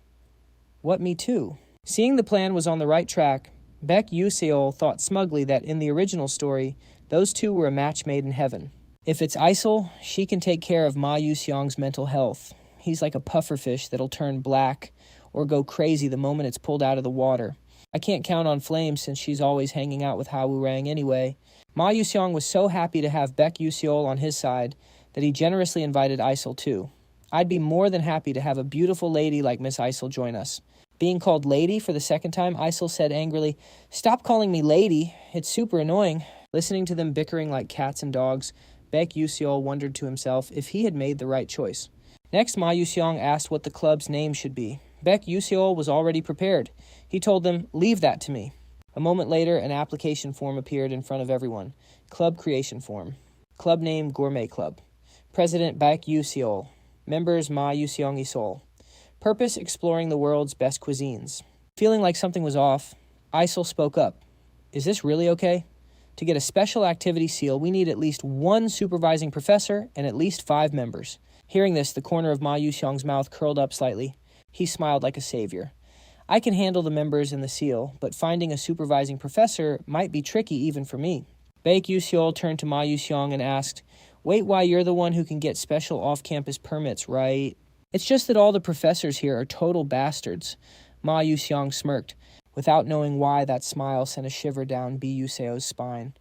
What, me too? Seeing the plan was on the right track, Bak Yuseol thought smugly that in the original story, those two were a match made in heaven. If it's Isol, she can take care of Ma Yuseong's mental health. He's like a pufferfish that'll turn black or go crazy the moment it's pulled out of the water. I can't count on Flame since she's always hanging out with Hawoo-rang anyway. Ma Yuseong was so happy to have Bak Yuseol on his side that he generously invited Isol too. I'd be more than happy to have a beautiful lady like Miss Isol join us. Being called lady for the second time, Isol said angrily, Stop calling me lady. It's super annoying. Listening to them bickering like cats and dogs, Bak Yuseol wondered to himself if he had made the right choice. Next, Ma Yuseong asked what the club's name should be. Bak Yuseol was already prepared. He told them, leave that to me. A moment later, an application form appeared in front of everyone. Club creation form. Club name Gourmet Club. President Bak Yuseol. Members Ma Yuseong Isol. Purpose exploring the world's best cuisines. Feeling like something was off, Isol spoke up. Is this really okay? To get a special activity seal, we need at least one supervising professor and at least 5 members. Hearing this, the corner of Ma Yuseong's mouth curled up slightly. He smiled like a savior. I can handle the members and the seal, but finding a supervising professor might be tricky even for me. Bak Yuseol turned to Ma Yuseong and asked, Wait, why you're the one who can get special off-campus permits, right? It's just that all the professors here are total bastards. Ma Yuseong smirked. Without knowing why, that smile sent a shiver down Bi Yuseo's spine.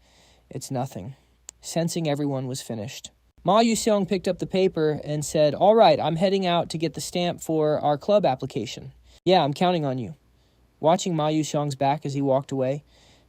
It's nothing. Sensing everyone was finished. Ma Yuseong picked up the paper and said, All right, I'm heading out to get the stamp for our club application. Yeah, I'm counting on you. Watching Ma Yuseong's back as he walked away,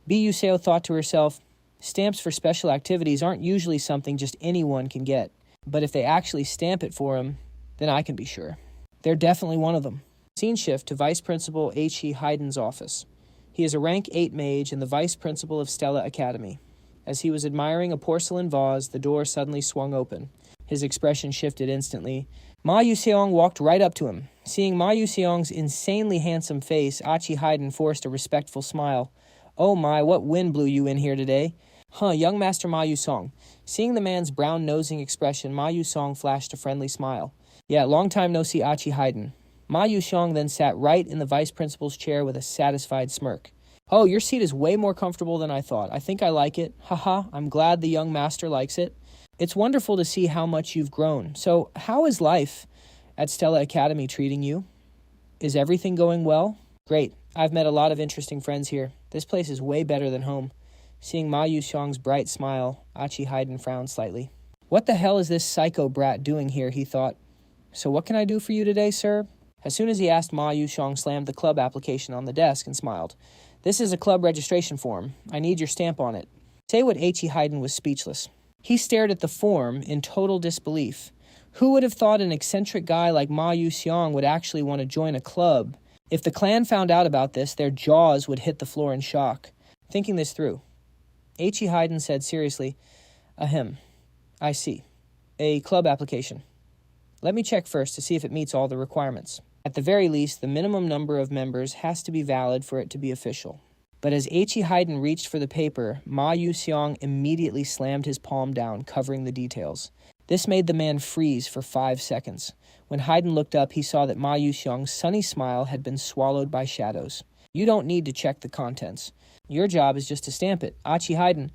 Bi Yuseo thought to herself, stamps for special activities aren't usually something just anyone can get. But if they actually stamp it for him, then I can be sure. They're definitely one of them. Scene shift to Vice Principal H.E. Hayden's office. He is a rank 8 mage and the Vice Principal of Stella Academy. As he was admiring a porcelain vase, the door suddenly swung open. His expression shifted instantly. Ma Yuseong walked right up to him. Seeing Ma Yuseong's insanely handsome face, Achi Hayden forced a respectful smile. Oh my, what wind blew you in here today? Young Master Ma Yuseong. Seeing the man's brown-nosing expression, Ma Yuseong flashed a friendly smile. Yeah, long time no see, Achi Hayden. Ma Yuseong then sat right in the vice principal's chair with a satisfied smirk. Oh, your seat is way more comfortable than I thought. I think I like it. Haha, I'm glad the young master likes it. It's wonderful to see how much you've grown. So, how is life at Stella Academy treating you? Is everything going well? Great. I've met a lot of interesting friends here. This place is way better than home. Seeing Ma Yuseong's bright smile, Achi Hayden frowned slightly. What the hell is this psycho brat doing here, he thought. So what can I do for you today, sir? As soon as he asked, Ma Yuseong slammed the club application on the desk and smiled. This is a club registration form. I need your stamp on it. Say what H.E. Hayden was speechless. He stared at the form in total disbelief. Who would have thought an eccentric guy like Ma Yuseong would actually want to join a club? If the clan found out about this, their jaws would hit the floor in shock. Thinking this through, H.E. Hayden said seriously, "Ahem, I see. A club application. Let me check first to see if it meets all the requirements. At the very least, the minimum number of members has to be valid for it to be official." But as H.E. Hayden reached for the paper, Ma Yu-seong immediately slammed his palm down, covering the details. This made the man freeze for 5 seconds. When Hayden looked up, he saw that Ma Yu-seong's sunny smile had been swallowed by shadows. "You don't need to check the contents. Your job is just to stamp it. Achi Hayden,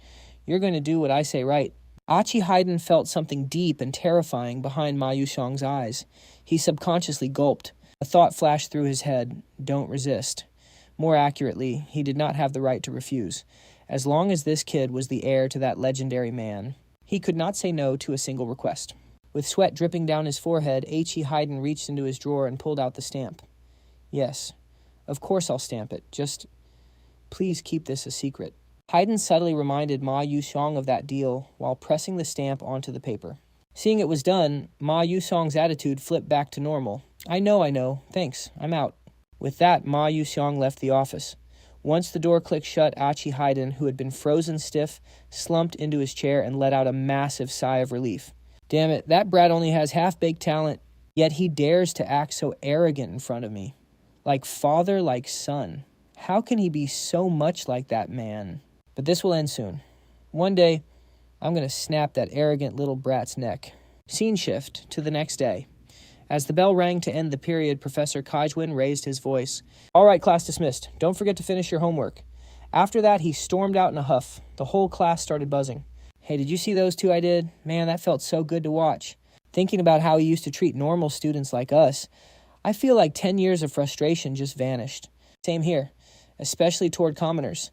you're going to do what I say, right?" Achi Hayden felt something deep and terrifying behind Ma Yu-seong's eyes. He subconsciously gulped. A thought flashed through his head. Don't resist. More accurately, he did not have the right to refuse. As long as this kid was the heir to that legendary man, he could not say no to a single request. With sweat dripping down his forehead, H.E. Hayden reached into his drawer and pulled out the stamp. "Yes, of course I'll stamp it. Just please keep this a secret." Hayden subtly reminded Ma Yu-seong of that deal while pressing the stamp onto the paper. Seeing it was done, Ma Yu-seong's attitude flipped back to normal. I know. Thanks, I'm out." With that, Ma Yu-seong left the office. Once the door clicked shut, Achi Hayden, who had been frozen stiff, slumped into his chair and let out a massive sigh of relief. Damn it, that brat only has half-baked talent, yet he dares to act so arrogant in front of me. Like father, like son. How can he be so much like that man? But this will end soon. One day, I'm going to snap that arrogant little brat's neck. Scene shift to the next day. As the bell rang to end the period, Professor Kaijwin raised his voice. "All right, class dismissed. Don't forget to finish your homework." After that, he stormed out in a huff. The whole class started buzzing. "Hey, did you see those two I did? Man, that felt so good to watch." Thinking about how he used to treat normal students like us, I feel like 10 years of frustration just vanished. Same here, especially toward commoners.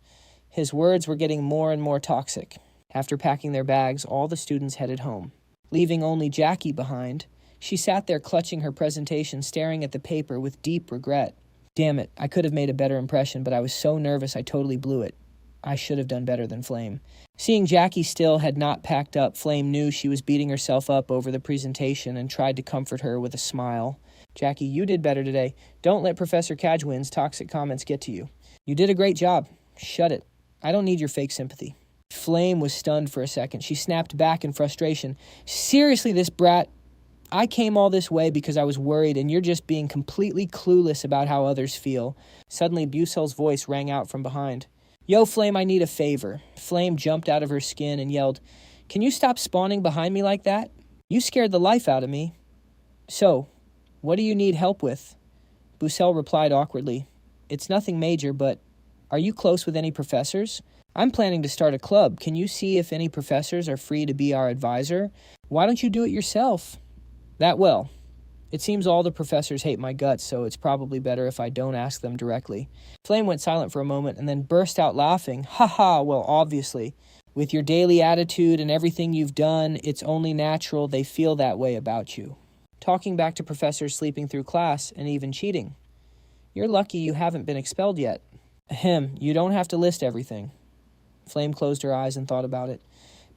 His words were getting more and more toxic. After packing their bags, all the students headed home, leaving only Jackie behind. She sat there clutching her presentation, staring at the paper with deep regret. Damn it, I could have made a better impression, but I was so nervous I totally blew it. I should have done better than Flame. Seeing Jackie still had not packed up, Flame knew she was beating herself up over the presentation and tried to comfort her with a smile. "Jackie, you did better today. Don't let Professor Kajwin's toxic comments get to you. You did a great job. Shut it. I don't need your fake sympathy." Flame was stunned for a second. She snapped back in frustration. "Seriously, this brat... I came all this way because I was worried, and you're just being completely clueless about how others feel." Suddenly, Busell's voice rang out from behind. "Yo, Flame, I need a favor." Flame jumped out of her skin and yelled, "Can you stop spawning behind me like that? You scared the life out of me." "So, what do you need help with?" Busell replied awkwardly, "It's nothing major, but are you close with any professors? I'm planning to start a club. Can you see if any professors are free to be our advisor? Why don't you do it yourself?" "That well. It seems all the professors hate my guts, so it's probably better if I don't ask them directly." Flame went silent for a moment and then burst out laughing. "Ha ha, well, obviously. With your daily attitude and everything you've done, it's only natural they feel that way about you. Talking back to professors sleeping through class and even cheating. You're lucky you haven't been expelled yet." "Ahem, you don't have to list everything." Flame closed her eyes and thought about it.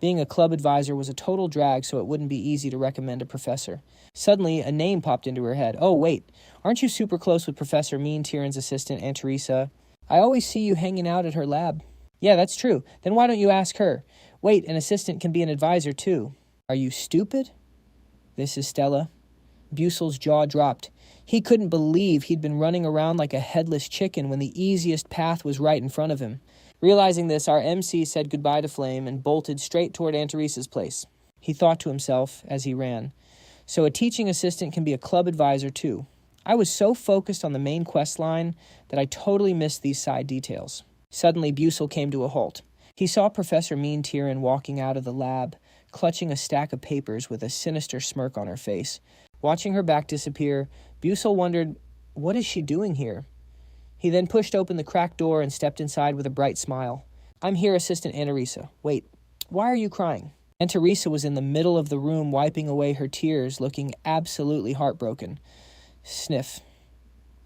Being a club advisor was a total drag, so it wouldn't be easy to recommend a professor. Suddenly, a name popped into her head. "Oh, wait, aren't you super close with Professor Mean Tieran's assistant, Aunt Teresa? I always see you hanging out at her lab." "Yeah, that's true. Then why don't you ask her? Wait, an assistant can be an advisor, too." "Are you stupid?" "This is Stella." Busell's jaw dropped. He couldn't believe he'd been running around like a headless chicken when the easiest path was right in front of him. Realizing this, our MC said goodbye to Flame and bolted straight toward Aunt Teresa's place. He thought to himself as he ran, "So a teaching assistant can be a club advisor too. I was so focused on the main quest line that I totally missed these side details." Suddenly, Busell came to a halt. He saw Professor Mean Tieran walking out of the lab, clutching a stack of papers with a sinister smirk on her face. Watching her back disappear, Busell wondered, what is she doing here? He then pushed open the cracked door and stepped inside with a bright smile. "I'm here, Assistant Aunt Teresa. Wait, why are you crying?" Aunt Teresa was in the middle of the room wiping away her tears, looking absolutely heartbroken. Sniff.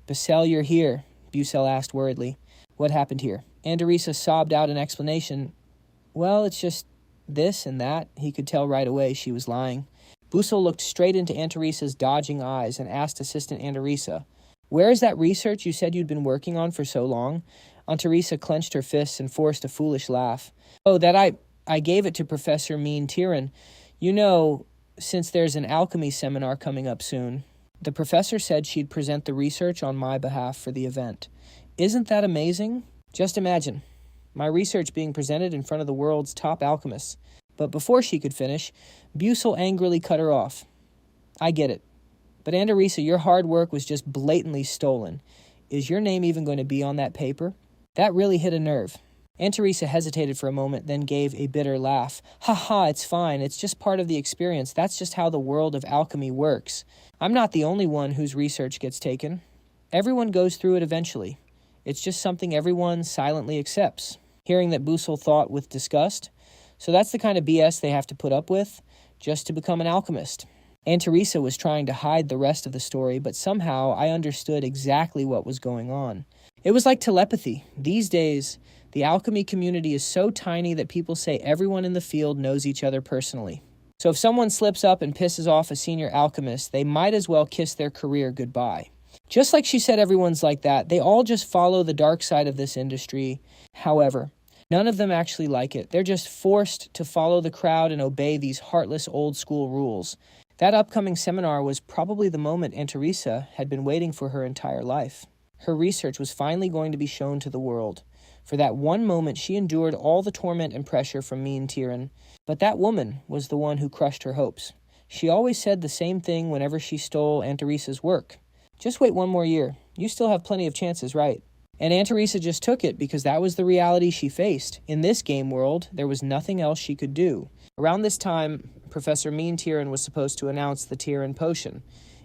"Busell, you're here," Busell asked worriedly. "What happened here?" Aunt Teresa sobbed out an explanation. "Well, it's just this and that." He could tell right away she was lying. Busell looked straight into Aunt Teresa's dodging eyes and asked Assistant Aunt Teresa, Where is that research you said you'd been working on for so long? Aunt Teresa clenched her fists and forced a foolish laugh. Oh, I gave it to Professor Mean Tyrann. You know, since there's an alchemy seminar coming up soon. The professor said she'd present the research on my behalf for the event. Isn't that amazing? Just imagine, my research being presented in front of the world's top alchemists. But before she could finish, Busell angrily cut her off. I get it. But Aunt Teresa, your hard work was just blatantly stolen. Is your name even going to be on that paper? That really hit a nerve. Aunt Teresa hesitated for a moment, then gave a bitter laugh. Ha ha, it's fine. It's just part of the experience. That's just how the world of alchemy works. I'm not the only one whose research gets taken. Everyone goes through it eventually. It's just something everyone silently accepts. Hearing that Busell thought with disgust. So that's the kind of BS they have to put up with just to become an alchemist. Aunt Teresa was trying to hide the rest of the story, but somehow I understood exactly what was going on. It was like telepathy. These days, the alchemy community is so tiny that people say everyone in the field knows each other personally. So if someone slips up and pisses off a senior alchemist, they might as well kiss their career goodbye. Just like she said everyone's like that, they all just follow the dark side of this industry. However, none of them actually like it. They're just forced to follow the crowd and obey these heartless old school rules. That upcoming seminar was probably the moment Aunt Teresa had been waiting for her entire life. Her research was finally going to be shown to the world. For that one moment, she endured all the torment and pressure from Mean Tyrann. But that woman was the one who crushed her hopes. She always said the same thing whenever she stole Aunt Teresa's work. Just wait one more year. You still have plenty of chances, right? And Aunt Teresa just took it because that was the reality she faced. In this game world, there was nothing else she could do. Around this time, Professor Mean Tyrann was supposed to announce the Tyrann potion.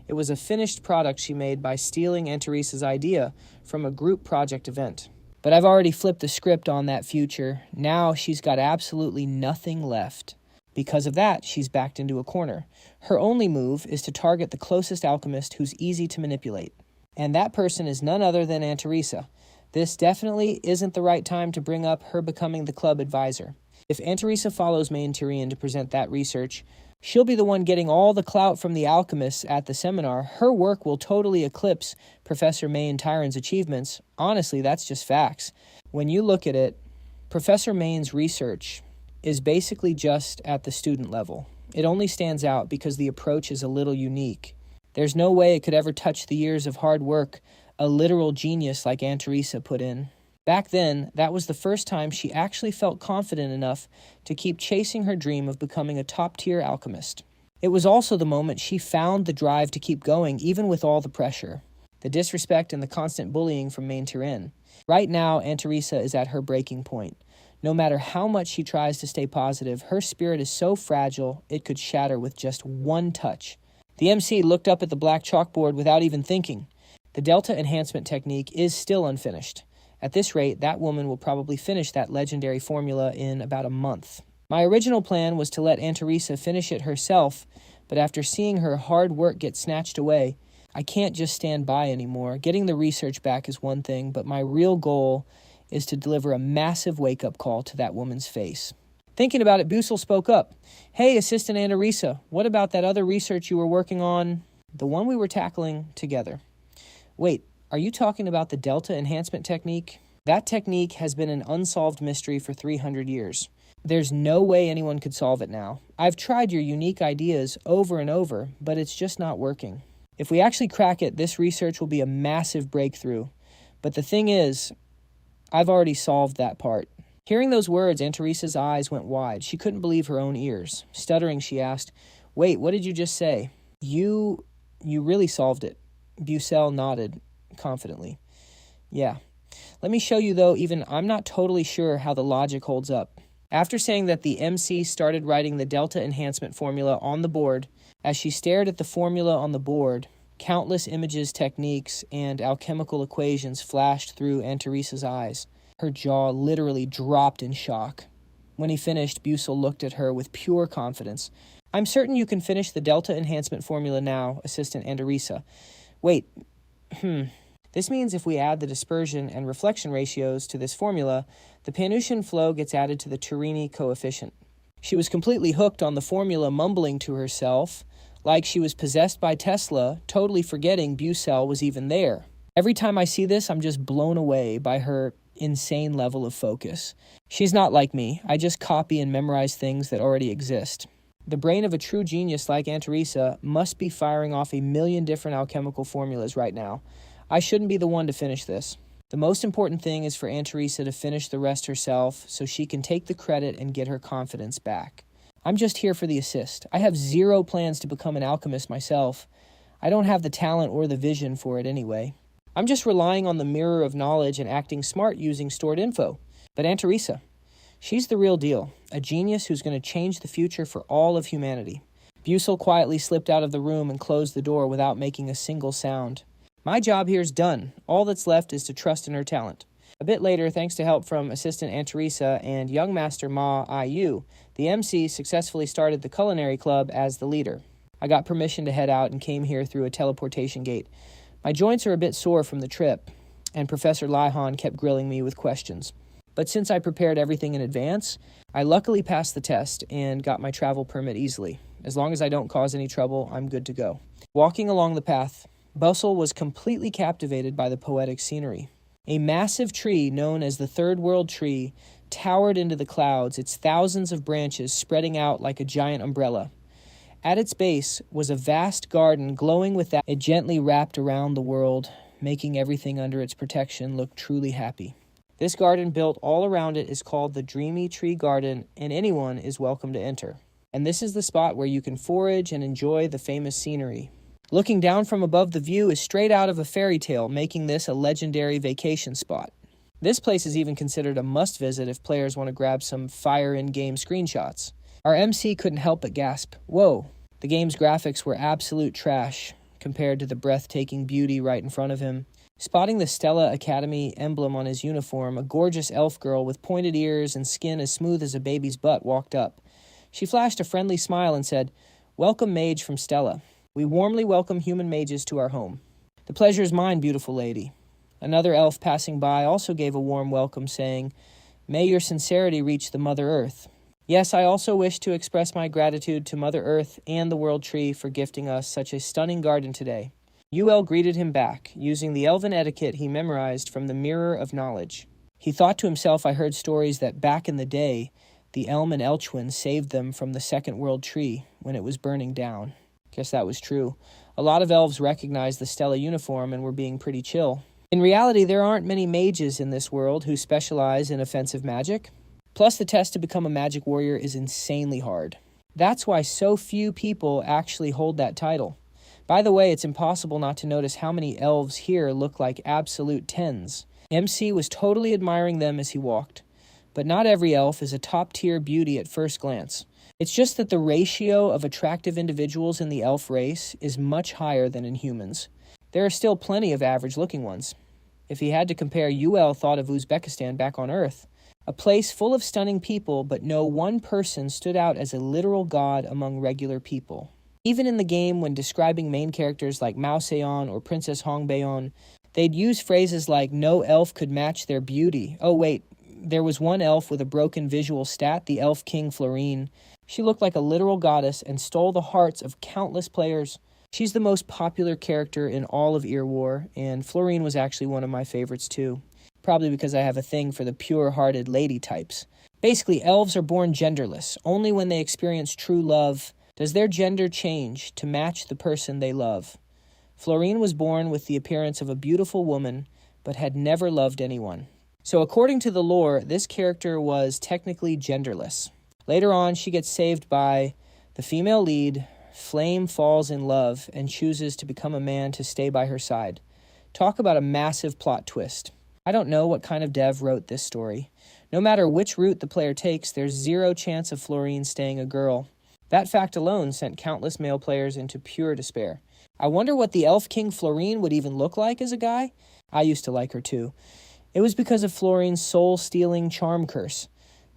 It was a finished product she made by stealing Aunt Teresa's idea from a group project event. But I've already flipped the script on that future. Now she's got absolutely nothing left. Because of that, she's backed into a corner. Her only move is to target the closest alchemist who's easy to manipulate. And that person is none other than Aunt Teresa. This definitely isn't the right time to bring up her becoming the club advisor. If Aunt Teresa follows Mean Tyrann to present that research, she'll be the one getting all the clout from the alchemists at the seminar. Her work will totally eclipse Professor Mean Tyrann's achievements. Honestly, that's just facts. When you look at it, Professor Main's research is basically just at the student level. It only stands out because the approach is a little unique. There's no way it could ever touch the years of hard work a literal genius like Aunt Teresa put in. Back then, that was the first time she actually felt confident enough to keep chasing her dream of becoming a top-tier alchemist. It was also the moment she found the drive to keep going, even with all the pressure, the disrespect and the constant bullying from Mean Tyrann. Right now, Aunt Teresa is at her breaking point. No matter how much she tries to stay positive, her spirit is so fragile it could shatter with just one touch. The MC looked up at the black chalkboard without even thinking. The Delta enhancement technique is still unfinished. At this rate, that woman will probably finish that legendary formula in about a month. My original plan was to let Aunt Teresa finish it herself, but after seeing her hard work get snatched away, I can't just stand by anymore. Getting the research back is one thing, but my real goal is to deliver a massive wake-up call to that woman's face. Thinking about it, Busell spoke up. Hey, Assistant Aunt Teresa, what about that other research you were working on? The one we were tackling together. Wait, are you talking about the Delta enhancement technique? That technique has been an unsolved mystery for 300 years. There's no way anyone could solve it now. I've tried your unique ideas over and over, but it's just not working. If we actually crack it, this research will be a massive breakthrough. But the thing is, I've already solved that part. Hearing those words, Aunt Teresa's eyes went wide. She couldn't believe her own ears. Stuttering, she asked, "Wait, what did you just say?" You really solved it." Busell nodded confidently. "Yeah. Let me show you, though, even I'm not totally sure how the logic holds up." After saying that, the MC started writing the Delta enhancement formula on the board. As she stared at the formula on the board, countless images, techniques, and alchemical equations flashed through Aunt Teresa's eyes. Her jaw literally dropped in shock. When he finished, Busell looked at her with pure confidence. "I'm certain you can finish the Delta enhancement formula now, Assistant Aunt Teresa. Wait, This means if we add the dispersion and reflection ratios to this formula, the Panutian flow gets added to the Turini coefficient." She was completely hooked on the formula, mumbling to herself, like she was possessed by Tesla, totally forgetting Busell was even there. Every time I see this, I'm just blown away by her insane level of focus. She's not like me. I just copy and memorize things that already exist. The brain of a true genius like Aunt Teresa must be firing off a million different alchemical formulas right now. I shouldn't be the one to finish this. The most important thing is for Aunt Teresa to finish the rest herself so she can take the credit and get her confidence back. I'm just here for the assist. I have zero plans to become an alchemist myself. I don't have the talent or the vision for it anyway. I'm just relying on the mirror of knowledge and acting smart using stored info. But Aunt Teresa, she's the real deal, a genius who's going to change the future for all of humanity. Busell quietly slipped out of the room and closed the door without making a single sound. My job here's done. All that's left is to trust in her talent. A bit later, thanks to help from assistant Aunt Teresa and young master Ma IU, the MC successfully started the culinary club as the leader. I got permission to head out and came here through a teleportation gate. My joints are a bit sore from the trip, and Professor Laihan kept grilling me with questions. But since I prepared everything in advance, I luckily passed the test and got my travel permit easily. As long as I don't cause any trouble, I'm good to go. Walking along the path, Busell was completely captivated by the poetic scenery. A massive tree known as the Third World Tree towered into the clouds, its thousands of branches spreading out like a giant umbrella. At its base was a vast garden glowing with that it gently wrapped around the world, making everything under its protection look truly happy. This garden built all around it is called the Dreamy Tree Garden, and anyone is welcome to enter. And this is the spot where you can forage and enjoy the famous scenery. Looking down from above, the view is straight out of a fairy tale, making this a legendary vacation spot. This place is even considered a must-visit if players want to grab some fire in-game screenshots. Our MC couldn't help but gasp, "Whoa!" The game's graphics were absolute trash compared to the breathtaking beauty right in front of him. Spotting the Stella Academy emblem on his uniform, a gorgeous elf girl with pointed ears and skin as smooth as a baby's butt walked up. She flashed a friendly smile and said, "Welcome, mage from Stella. We warmly welcome human mages to our home." "The pleasure is mine, beautiful lady." Another elf passing by also gave a warm welcome, saying, "May your sincerity reach the Mother Earth." Yes, I also wish to express my gratitude to Mother Earth and the World Tree for gifting us such a stunning garden today. UL greeted him back, using the elven etiquette he memorized from the Mirror of Knowledge. He thought to himself, I heard stories that back in the day, the Elm and Elchwin saved them from the Second World Tree when it was burning down. Guess that was true. A lot of elves recognized the Stella uniform and were being pretty chill. In reality, there aren't many mages in this world who specialize in offensive magic. Plus, the test to become a magic warrior is insanely hard. That's why so few people actually hold that title. By the way, it's impossible not to notice how many elves here look like absolute tens. MC was totally admiring them as he walked. But not every elf is a top-tier beauty at first glance. It's just that the ratio of attractive individuals in the elf race is much higher than in humans. There are still plenty of average-looking ones. If he had to compare, UL thought of Uzbekistan back on Earth. A place full of stunning people, but no one person stood out as a literal god among regular people. Even in the game, when describing main characters like Mao Seon or Princess Hongbaeon, they'd use phrases like, "No elf could match their beauty." Oh wait, there was one elf with a broken visual stat, the elf king Florine. She looked like a literal goddess and stole the hearts of countless players. She's the most popular character in all of Ear War, and Florine was actually one of my favorites too. Probably because I have a thing for the pure-hearted lady types. Basically, elves are born genderless. Only when they experience true love does their gender change to match the person they love. Florine was born with the appearance of a beautiful woman, but had never loved anyone. So according to the lore, this character was technically genderless. Later on, she gets saved by the female lead. Flame falls in love and chooses to become a man to stay by her side. Talk about a massive plot twist. I don't know what kind of dev wrote this story. No matter which route the player takes, there's zero chance of Florine staying a girl. That fact alone sent countless male players into pure despair. I wonder what the Elf King Florine would even look like as a guy? I used to like her too. It was because of Florine's soul-stealing charm curse.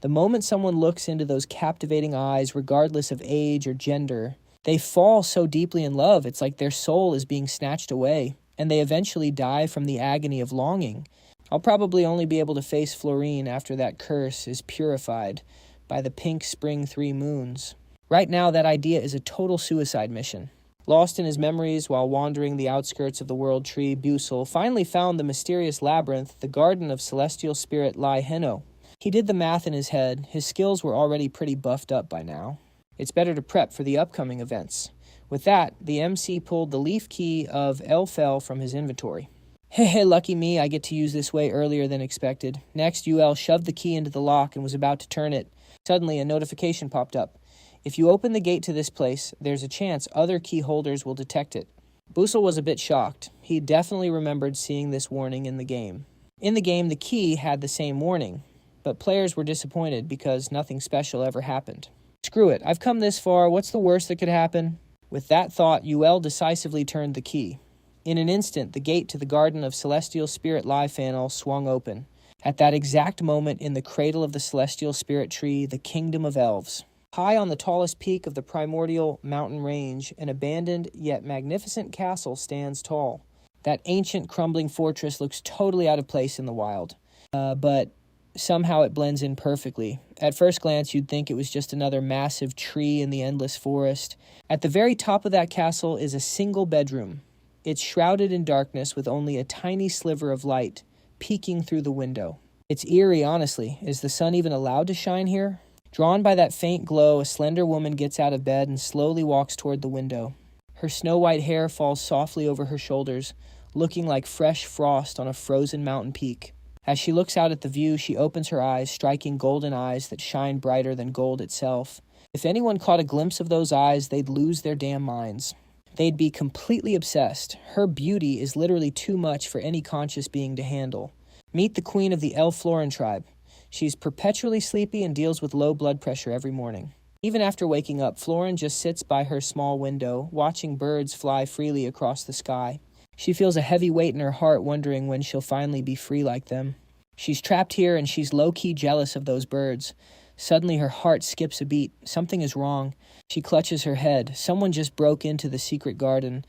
The moment someone looks into those captivating eyes, regardless of age or gender, they fall so deeply in love, it's like their soul is being snatched away, and they eventually die from the agony of longing. I'll probably only be able to face Florine after that curse is purified by the pink spring 3 moons. Right now, that idea is a total suicide mission. Lost in his memories while wandering the outskirts of the World Tree, Busell finally found the mysterious labyrinth, the Garden of Celestial Spirit Lai Heno. He did the math in his head. His skills were already pretty buffed up by now. It's better to prep for the upcoming events. With that, the MC pulled the leaf key of Elfel from his inventory. Hey, lucky me, I get to use this way earlier than expected. Next, UL shoved the key into the lock and was about to turn it. Suddenly, a notification popped up. If you open the gate to this place, there's a chance other key holders will detect it. Busell was a bit shocked. He definitely remembered seeing this warning in the game. In the game, the key had the same warning, but players were disappointed because nothing special ever happened. Screw it, I've come this far, what's the worst that could happen? With that thought, UL decisively turned the key. In an instant, the gate to the Garden of Celestial Spirit Lai Fanel swung open. At that exact moment, in the cradle of the Celestial Spirit Tree, the Kingdom of Elves. High on the tallest peak of the primordial mountain range, an abandoned yet magnificent castle stands tall. That ancient crumbling fortress looks totally out of place in the wild, but somehow it blends in perfectly. At first glance, you'd think it was just another massive tree in the endless forest. At the very top of that castle is a single bedroom. It's shrouded in darkness with only a tiny sliver of light peeking through the window. It's eerie, honestly. Is the sun even allowed to shine here? Drawn by that faint glow, a slender woman gets out of bed and slowly walks toward the window. Her snow-white hair falls softly over her shoulders, looking like fresh frost on a frozen mountain peak. As she looks out at the view, she opens her eyes, striking golden eyes that shine brighter than gold itself. If anyone caught a glimpse of those eyes, they'd lose their damn minds. They'd be completely obsessed. Her beauty is literally too much for any conscious being to handle. Meet the queen of the Elf Floran tribe. She's perpetually sleepy and deals with low blood pressure every morning. Even after waking up, Floran just sits by her small window, watching birds fly freely across the sky. She feels a heavy weight in her heart, wondering when she'll finally be free like them. She's trapped here and she's low-key jealous of those birds. Suddenly her heart skips a beat. Something is wrong. She clutches her head. Someone just broke into the secret garden,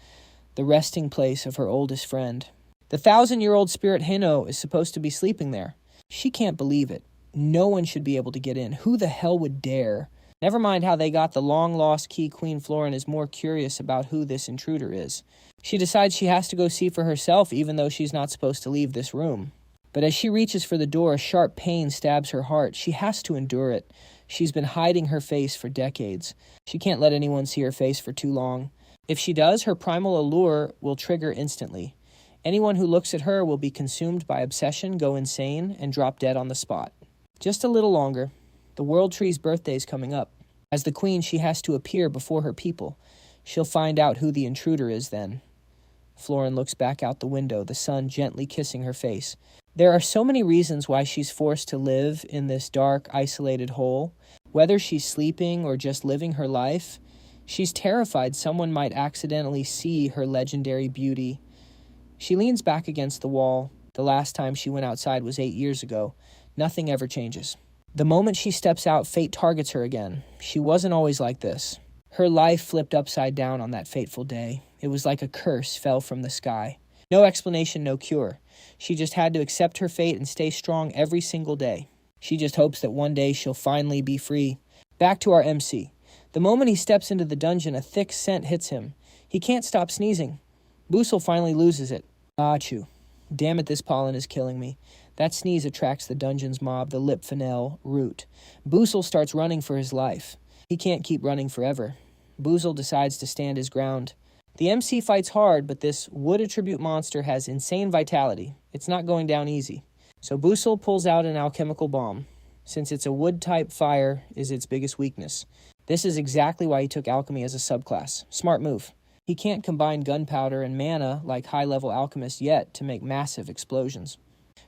the resting place of her oldest friend. The 1,000-year-old spirit Hino is supposed to be sleeping there. She can't believe it. No one should be able to get in. Who the hell would dare? Never mind how they got the long-lost key. Queen Floran is more curious about who this intruder is. She decides she has to go see for herself even though she's not supposed to leave this room. But as she reaches for the door, a sharp pain stabs her heart. She has to endure it. She's been hiding her face for decades. She can't let anyone see her face for too long. If she does, her primal allure will trigger instantly. Anyone who looks at her will be consumed by obsession, go insane, and drop dead on the spot. Just a little longer. The World Tree's birthday's coming up. As the queen, she has to appear before her people. She'll find out who the intruder is then. Floran looks back out the window, the sun gently kissing her face. There are so many reasons why she's forced to live in this dark, isolated hole. Whether she's sleeping or just living her life, she's terrified someone might accidentally see her legendary beauty. She leans back against the wall. The last time she went outside was 8 years ago. Nothing ever changes. The moment she steps out, fate targets her again. She wasn't always like this. Her life flipped upside down on that fateful day. It was like a curse fell from the sky. No explanation, no cure. She just had to accept her fate and stay strong every single day. She just hopes that one day she'll finally be free. Back to our MC. The moment he steps into the dungeon, a thick scent hits him. He can't stop sneezing. Busell finally loses it. Achoo. Damn it, this pollen is killing me. That sneeze attracts the dungeon's mob, the lip fennel root. Busell starts running for his life. He can't keep running forever. Busell decides to stand his ground. The MC fights hard, but this wood attribute monster has insane vitality. It's not going down easy. So Busell pulls out an alchemical bomb, since it's a wood-type fire is its biggest weakness. This is exactly why he took alchemy as a subclass. Smart move. He can't combine gunpowder and mana like high-level alchemists yet to make massive explosions.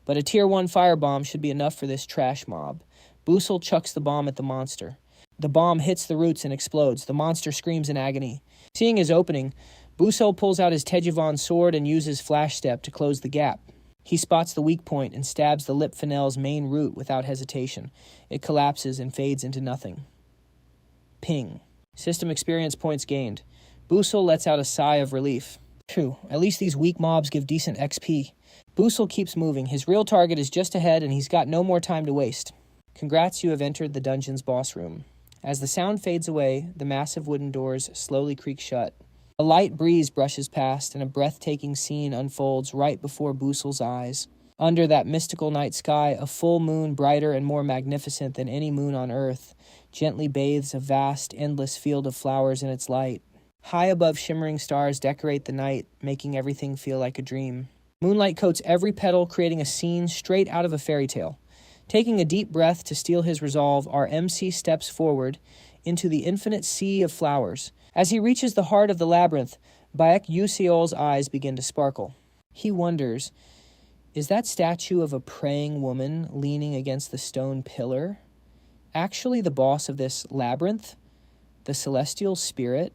But a tier 1 firebomb should be enough for this trash mob. Busell chucks the bomb at the monster. The bomb hits the roots and explodes. The monster screams in agony. Seeing his opening, Busell pulls out his Tejivon sword and uses Flash Step to close the gap. He spots the weak point and stabs the lip fennel's main root without hesitation. It collapses and fades into nothing. Ping. System experience points gained. Busell lets out a sigh of relief. Phew, at least these weak mobs give decent XP. Busell keeps moving. His real target is just ahead and he's got no more time to waste. Congrats, you have entered the dungeon's boss room. As the sound fades away, the massive wooden doors slowly creak shut. A light breeze brushes past, and a breathtaking scene unfolds right before Busell's eyes. Under that mystical night sky, a full moon, brighter and more magnificent than any moon on earth, gently bathes a vast, endless field of flowers in its light. High above, shimmering stars decorate the night, making everything feel like a dream. Moonlight coats every petal, creating a scene straight out of a fairy tale. Taking a deep breath to steel his resolve, our MC steps forward into the infinite sea of flowers. As he reaches the heart of the labyrinth, Baek Yuseol's eyes begin to sparkle. He wonders, is that statue of a praying woman leaning against the stone pillar actually the boss of this labyrinth? The celestial spirit?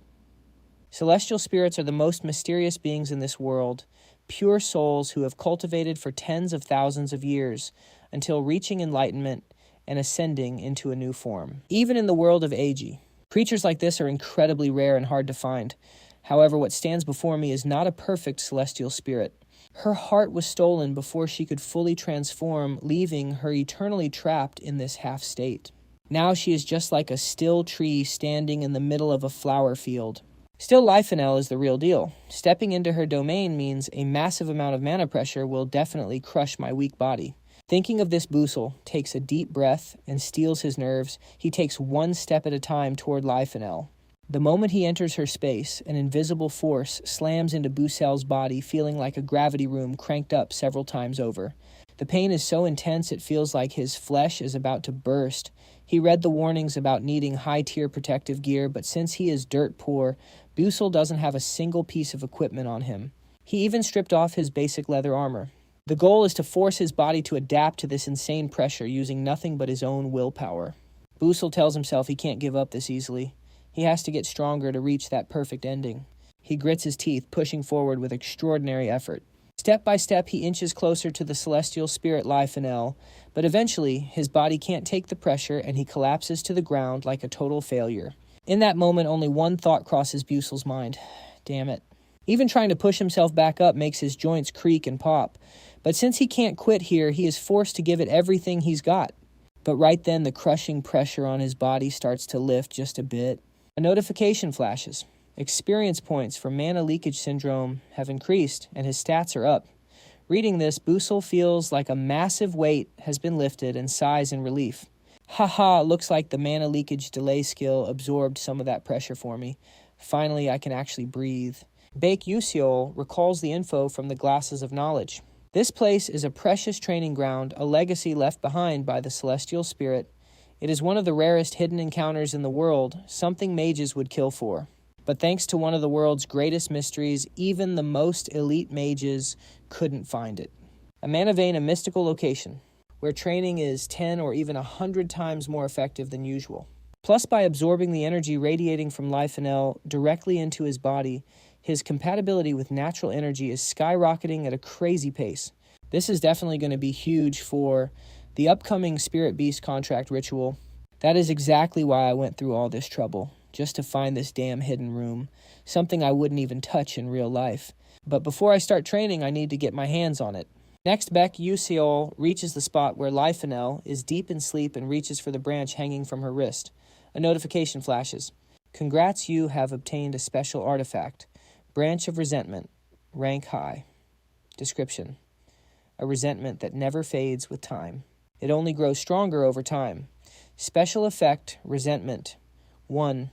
Celestial spirits are the most mysterious beings in this world, pure souls who have cultivated for tens of thousands of years until reaching enlightenment and ascending into a new form. Even in the world of Eiji, creatures like this are incredibly rare and hard to find. However, what stands before me is not a perfect celestial spirit. Her heart was stolen before she could fully transform, leaving her eternally trapped in this half-state. Now she is just like a still tree standing in the middle of a flower field. Still, Lifenel is the real deal. Stepping into her domain means a massive amount of mana pressure will definitely crush my weak body. Thinking of this, Busell takes a deep breath and steels his nerves. He takes one step at a time toward Lifenel. The moment he enters her space, an invisible force slams into Busell's body, feeling like a gravity room cranked up several times over. The pain is so intense it feels like his flesh is about to burst. He read the warnings about needing high-tier protective gear, but since he is dirt poor, Busell doesn't have a single piece of equipment on him. He even stripped off his basic leather armor. The goal is to force his body to adapt to this insane pressure using nothing but his own willpower. Busell tells himself he can't give up this easily. He has to get stronger to reach that perfect ending. He grits his teeth, pushing forward with extraordinary effort. Step by step, he inches closer to the celestial spirit Lifenel, but eventually, his body can't take the pressure and he collapses to the ground like a total failure. In that moment, only one thought crosses Busell's mind. Damn it. Even trying to push himself back up makes his joints creak and pop. But since he can't quit here, he is forced to give it everything he's got. But right then, the crushing pressure on his body starts to lift just a bit. A notification flashes. Experience points for Mana Leakage Syndrome have increased, and his stats are up. Reading this, Busell feels like a massive weight has been lifted and sighs in relief. Haha, looks like the Mana Leakage Delay skill absorbed some of that pressure for me. Finally, I can actually breathe. Baek Yuseol recalls the info from the Glasses of Knowledge. This place is a precious training ground, a legacy left behind by the celestial spirit. It is one of the rarest hidden encounters in the world, something mages would kill for. But thanks to one of the world's greatest mysteries, even the most elite mages couldn't find it. A mana vein, a mystical location, where training is 10 or even 100 times more effective than usual. Plus, by absorbing the energy radiating from Lifenel directly into his body, his compatibility with natural energy is skyrocketing at a crazy pace. This is definitely going to be huge for the upcoming Spirit Beast contract ritual. That is exactly why I went through all this trouble, just to find this damn hidden room, something I wouldn't even touch in real life. But before I start training, I need to get my hands on it. Next, Baek Yuseol reaches the spot where Lifenel is deep in sleep and reaches for the branch hanging from her wrist. A notification flashes. Congrats, you have obtained a special artifact. Branch of Resentment. Rank high. Description. A resentment that never fades with time. It only grows stronger over time. Special effect, Resentment. 1.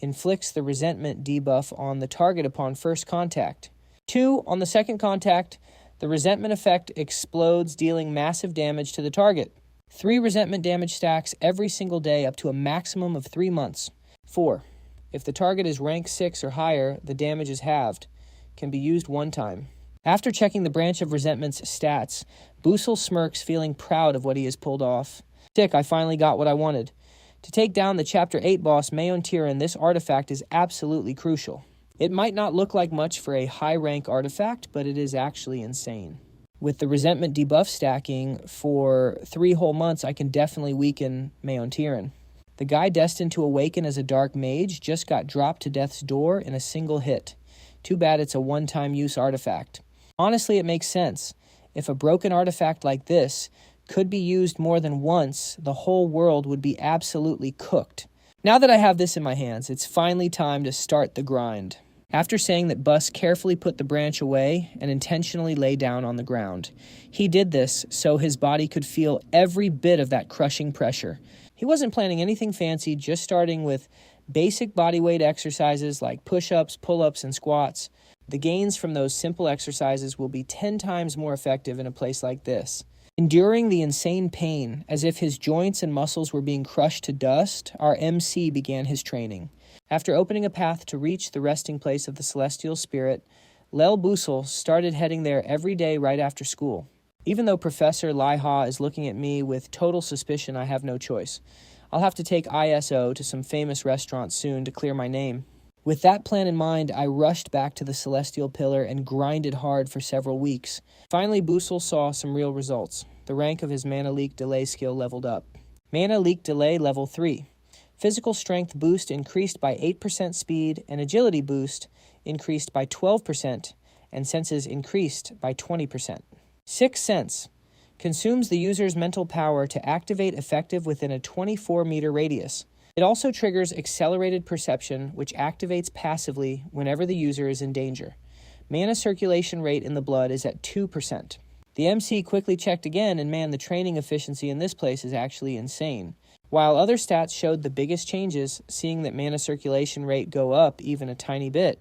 Inflicts the resentment debuff on the target upon first contact. 2. On the second contact, the resentment effect explodes, dealing massive damage to the target. 3 resentment damage stacks every single day up to a maximum of 3 months. 4. If the target is rank 6 or higher, the damage is halved. Can be used one time. After checking the Branch of Resentment's stats, Busell smirks, feeling proud of what he has pulled off. Sick, I finally got what I wanted. To take down the Chapter 8 boss, Mayon Tyran, this artifact is absolutely crucial. It might not look like much for a high-rank artifact, but it is actually insane. With the resentment debuff stacking for 3 whole months, I can definitely weaken Mayon Tyran. The guy destined to awaken as a dark mage just got dropped to death's door in a single hit. Too bad it's a one-time use artifact. Honestly, it makes sense. If a broken artifact like this could be used more than once, the whole world would be absolutely cooked. Now that I have this in my hands, it's finally time to start the grind. After saying that Bus carefully put the branch away and intentionally lay down on the ground. He did this so his body could feel every bit of that crushing pressure. He wasn't planning anything fancy, just starting with basic bodyweight exercises like push-ups, pull-ups, and squats. The gains from those simple exercises will be 10 times more effective in a place like this. Enduring the insane pain, as if his joints and muscles were being crushed to dust, our MC began his training. After opening a path to reach the resting place of the celestial spirit, Busell started heading there every day right after school. Even though Professor Laiha is looking at me with total suspicion, I have no choice. I'll have to take ISO to some famous restaurants soon to clear my name. With that plan in mind, I rushed back to the Celestial Pillar and grinded hard for several weeks. Finally, Busell saw some real results. The rank of his Mana Leak Delay skill leveled up. Mana Leak Delay Level 3. Physical Strength boost increased by 8% speed, and Agility boost increased by 12%, and Senses increased by 20%. Sixth Sense. Consumes the user's mental power to activate effective within a 24-meter radius. It also triggers Accelerated Perception, which activates passively whenever the user is in danger. Mana circulation rate in the blood is at 2%. The MC quickly checked again, and man, the training efficiency in this place is actually insane. While other stats showed the biggest changes, seeing that mana circulation rate go up even a tiny bit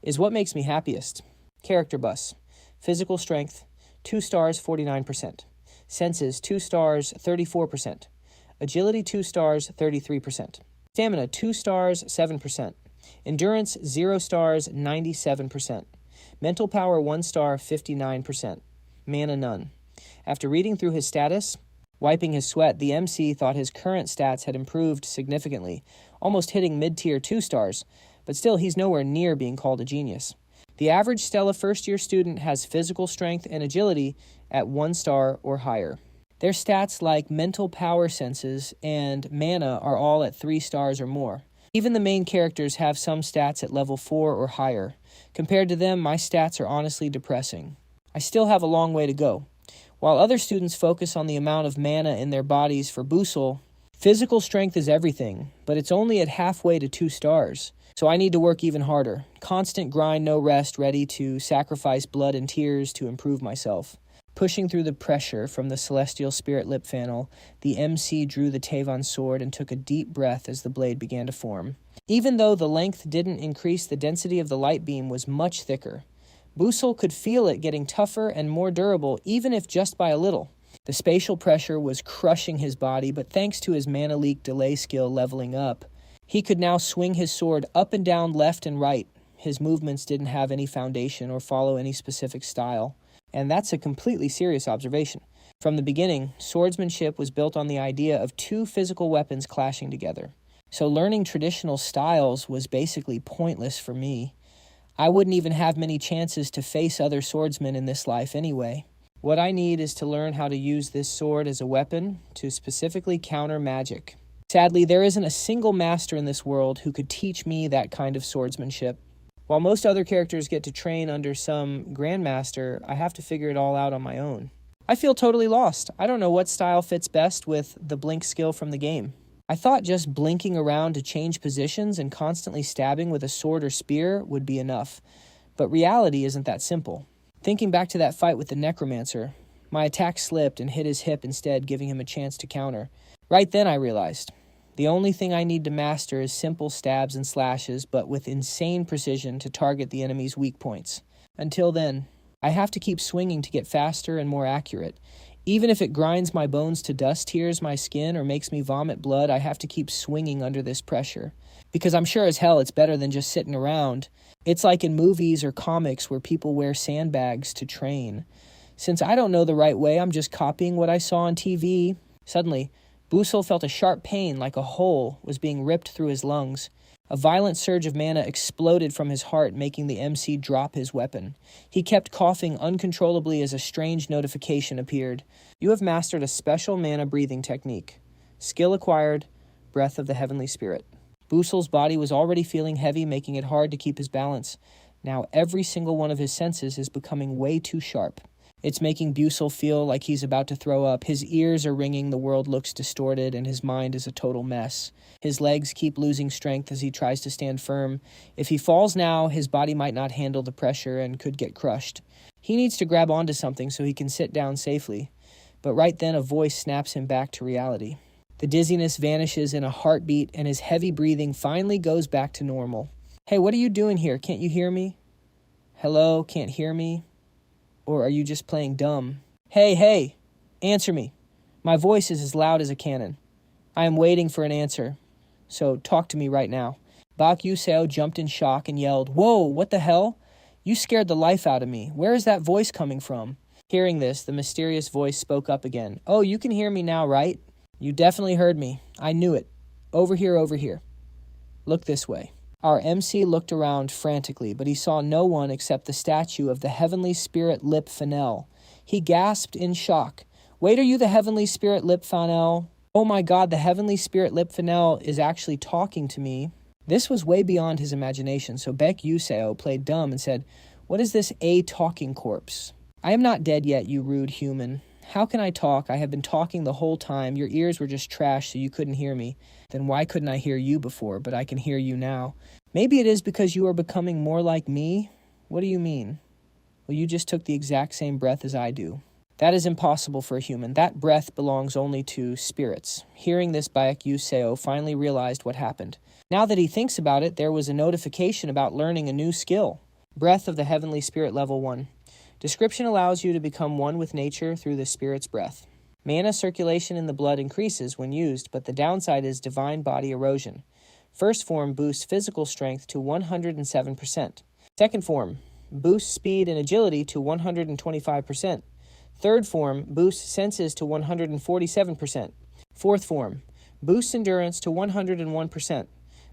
is what makes me happiest. Character Bus. Physical Strength, 2 stars, 49%. Senses, 2 stars, 34%. Agility, 2 stars, 33%. Stamina, 2 stars, 7%. Endurance, 0 stars, 97%. Mental power, 1 star, 59%. Mana, none. After reading through his status, wiping his sweat, the MC thought his current stats had improved significantly, almost hitting mid-tier 2 stars, but still he's nowhere near being called a genius. The average Stella first-year student has physical strength and agility at 1 star or higher. Their stats like mental power senses and mana are all at 3 stars or more. Even the main characters have some stats at level 4 or higher. Compared to them, my stats are honestly depressing. I still have a long way to go. While other students focus on the amount of mana in their bodies for Busell, physical strength is everything, but it's only at halfway to 2 stars. So I need to work even harder. Constant grind, no rest, ready to sacrifice blood and tears to improve myself. Pushing through the pressure from the Celestial Spirit lip funnel, the MC drew the Tavon sword and took a deep breath as the blade began to form. Even though the length didn't increase, the density of the light beam was much thicker. Busell could feel it getting tougher and more durable, even if just by a little. The spatial pressure was crushing his body, but thanks to his Mana Leak Delay skill leveling up, he could now swing his sword up and down, left and right. His movements didn't have any foundation or follow any specific style. And that's a completely serious observation. From the beginning, swordsmanship was built on the idea of 2 physical weapons clashing together. So learning traditional styles was basically pointless for me. I wouldn't even have many chances to face other swordsmen in this life anyway. What I need is to learn how to use this sword as a weapon to specifically counter magic. Sadly, there isn't a single master in this world who could teach me that kind of swordsmanship. While most other characters get to train under some grandmaster, I have to figure it all out on my own. I feel totally lost. I don't know what style fits best with the blink skill from the game. I thought just blinking around to change positions and constantly stabbing with a sword or spear would be enough. But reality isn't that simple. Thinking back to that fight with the necromancer, my attack slipped and hit his hip instead, giving him a chance to counter. Right then I realized, the only thing I need to master is simple stabs and slashes, but with insane precision to target the enemy's weak points. Until then, I have to keep swinging to get faster and more accurate. Even if it grinds my bones to dust, tears my skin, or makes me vomit blood, I have to keep swinging under this pressure. Because I'm sure as hell it's better than just sitting around. It's like in movies or comics where people wear sandbags to train. Since I don't know the right way, I'm just copying what I saw on TV. Suddenly, Busell felt a sharp pain like a hole was being ripped through his lungs. A violent surge of mana exploded from his heart, making the MC drop his weapon. He kept coughing uncontrollably as a strange notification appeared. You have mastered a special mana breathing technique. Skill acquired, Breath of the Heavenly Spirit. Busell's body was already feeling heavy, making it hard to keep his balance. Now every single one of his senses is becoming way too sharp. It's making Busell feel like he's about to throw up. His ears are ringing, the world looks distorted, and his mind is a total mess. His legs keep losing strength as he tries to stand firm. If he falls now, his body might not handle the pressure and could get crushed. He needs to grab onto something so he can sit down safely. But right then, a voice snaps him back to reality. The dizziness vanishes in a heartbeat, and his heavy breathing finally goes back to normal. Hey, what are you doing here? Can't you hear me? Hello, can't hear me? Or are you just playing dumb? Hey, answer me. My voice is as loud as a cannon. I am waiting for an answer. So talk to me right now. Bak Yuseo jumped in shock and yelled, "Whoa, what the hell? You scared the life out of me. Where is that voice coming from?" Hearing this, the mysterious voice spoke up again. "Oh, you can hear me now, right? You definitely heard me. I knew it. Over here. Look this way." Our MC looked around frantically, but he saw no one except the statue of the heavenly spirit Lip Fennel. He gasped in shock. "Wait, are you the heavenly spirit Lip Fennel? Oh my god, the heavenly spirit Lip Fennel is actually talking to me." This was way beyond his imagination, so Baek Yuseo played dumb and said, "What is this talking corpse? I am not dead yet, you rude human. How can I talk? I have been talking the whole time. Your ears were just trash, so you couldn't hear me. Then why couldn't I hear you before, but I can hear you now? Maybe it is because you are becoming more like me? What do you mean?" "Well, you just took the exact same breath as I do." "That is impossible for a human. That breath belongs only to spirits." Hearing this, Baek Yuseo finally realized what happened. Now that he thinks about it, there was a notification about learning a new skill. Breath of the Heavenly Spirit Level 1. Description allows you to become one with nature through the Spirit's breath. Mana circulation in the blood increases when used, but the downside is divine body erosion. First form boosts physical strength to 107%. Second form boosts speed and agility to 125%. Third form boosts senses to 147%. Fourth form boosts endurance to 101%.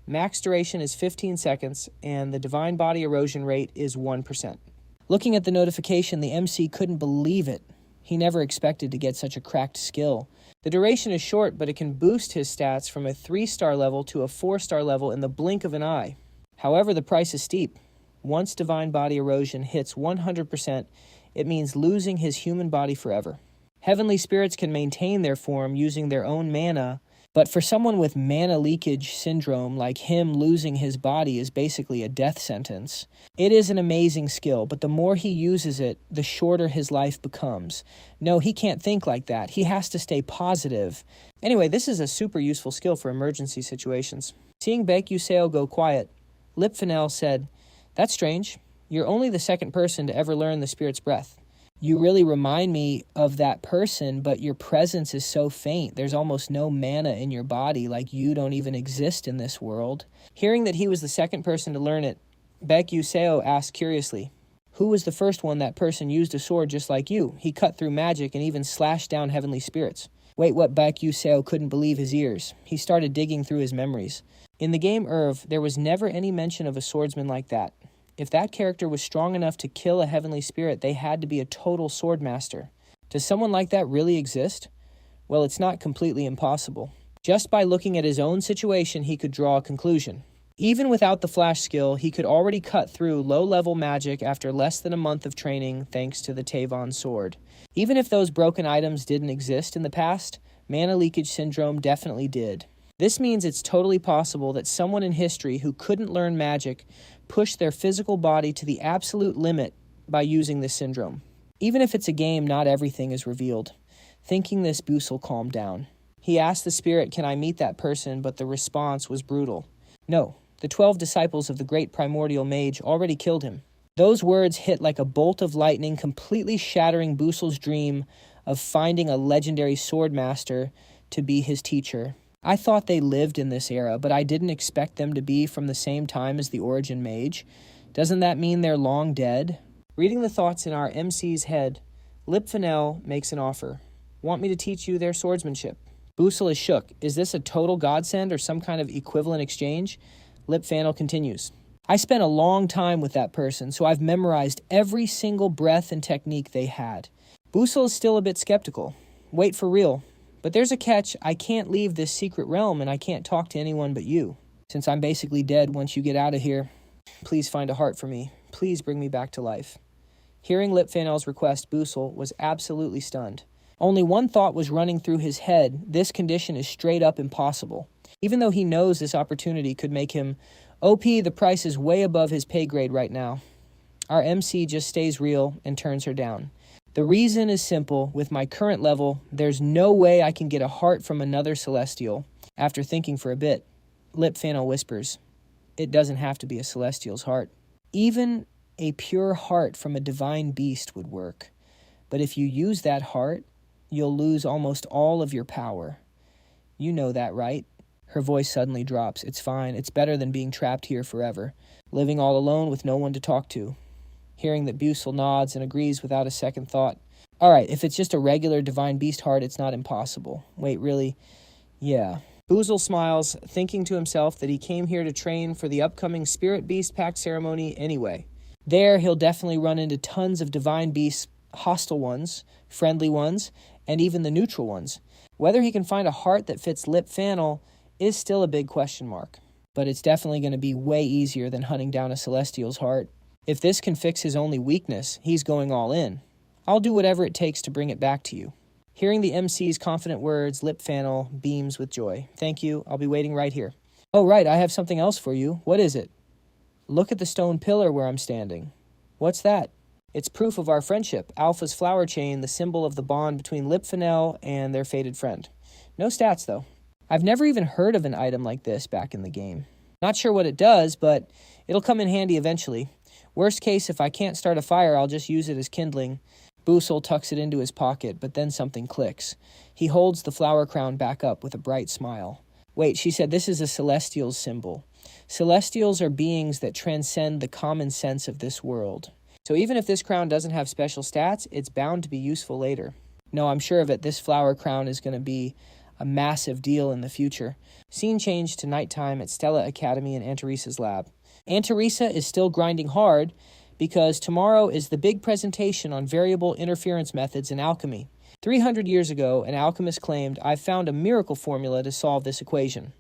Max duration is 15 seconds, and the divine body erosion rate is 1%. Looking at the notification, the MC couldn't believe it. He never expected to get such a cracked skill. The duration is short, but it can boost his stats from a 3-star level to a 4-star level in the blink of an eye. However, the price is steep. Once divine body erosion hits 100%, it means losing his human body forever. Heavenly spirits can maintain their form using their own mana, but for someone with Mana Leakage Syndrome like him, losing his body is basically a death sentence. It is an amazing skill, but the more he uses it, the shorter his life becomes. No, he can't think like that. He has to stay positive. Anyway, this is a super useful skill for emergency situations. Seeing Baek Yuseo go quiet, Lip Fennel said, "That's strange. You're only the second person to ever learn the Spirit's breath. You really remind me of that person, but your presence is so faint. There's almost no mana in your body, like you don't even exist in this world." Hearing that he was the second person to learn it, Baek Yuseo asked curiously, "Who was the first one that person used a sword just like you? He cut through magic and even slashed down heavenly spirits." Wait, what? Baek Yuseo couldn't believe his ears. He started digging through his memories. In the game there was never any mention of a swordsman like that. If that character was strong enough to kill a heavenly spirit, they had to be a total swordmaster. Does someone like that really exist? Well, it's not completely impossible. Just by looking at his own situation, he could draw a conclusion. Even without the flash skill, he could already cut through low-level magic after less than a month of training thanks to the Tavon sword. Even if those broken items didn't exist in the past, Mana Leakage Syndrome definitely did. This means it's totally possible that someone in history who couldn't learn magic pushed their physical body to the absolute limit by using this syndrome. Even if it's a game, not everything is revealed. Thinking this, Busell calmed down. He asked the spirit, "Can I meet that person?" but the response was brutal. No, the 12 disciples of the great primordial mage already killed him. Those words hit like a bolt of lightning, completely shattering Busell's dream of finding a legendary sword master to be his teacher. I thought they lived in this era, but I didn't expect them to be from the same time as the Origin Mage. Doesn't that mean they're long dead? Reading the thoughts in our MC's head, Lip Fennel makes an offer. "Want me to teach you their swordsmanship?" Busell is shook. Is this a total godsend or some kind of equivalent exchange? Lip Fennel continues. "I spent a long time with that person, so I've memorized every single breath and technique they had." Busell is still a bit skeptical. "Wait, for real? But there's a catch. I can't leave this secret realm and I can't talk to anyone but you. Since I'm basically dead once you get out of here, please find a heart for me. Please bring me back to life." Hearing Lipfanel's request, Busell was absolutely stunned. Only one thought was running through his head: this condition is straight up impossible. Even though he knows this opportunity could make him OP, the price is way above his pay grade right now. Our MC just stays real and turns her down. The reason is simple: with my current level, there's no way I can get a heart from another Celestial. After thinking for a bit, Lipfanel whispers, it doesn't have to be a Celestial's heart. Even a pure heart from a divine beast would work. But if you use that heart, you'll lose almost all of your power. You know that, right? Her voice suddenly drops. It's fine. It's better than being trapped here forever, living all alone with no one to talk to. Hearing that, Busell nods and agrees without a second thought. All right, if it's just a regular divine beast heart, it's not impossible. Wait, really? Yeah. Busell smiles, thinking to himself that he came here to train for the upcoming Spirit Beast Pact ceremony anyway. There, he'll definitely run into tons of divine beasts, hostile ones, friendly ones, and even the neutral ones. Whether he can find a heart that fits Lipfanel is still a big question mark. But it's definitely going to be way easier than hunting down a Celestial's heart. If this can fix his only weakness, he's going all in. I'll do whatever it takes to bring it back to you. Hearing the MC's confident words, Lipfanel beams with joy. Thank you. I'll be waiting right here. Oh, right. I have something else for you. What is it? Look at the stone pillar where I'm standing. What's that? It's proof of our friendship. Alpha's flower chain, the symbol of the bond between Lipfanel and their fated friend. No stats, though. I've never even heard of an item like this back in the game. Not sure what it does, but it'll come in handy eventually. Worst case, if I can't start a fire, I'll just use it as kindling. Busell tucks it into his pocket, but then something clicks. He holds the flower crown back up with a bright smile. Wait, she said this is a Celestial's symbol. Celestials are beings that transcend the common sense of this world. So even if this crown doesn't have special stats, it's bound to be useful later. No, I'm sure of it. This flower crown is going to be a massive deal in the future. Scene change to nighttime at Stella Academy in Aunt Teresa's lab. Aunt Teresa is still grinding hard because tomorrow is the big presentation on variable interference methods in alchemy. 300 years ago, an alchemist claimed, "I've found a miracle formula to solve this equation.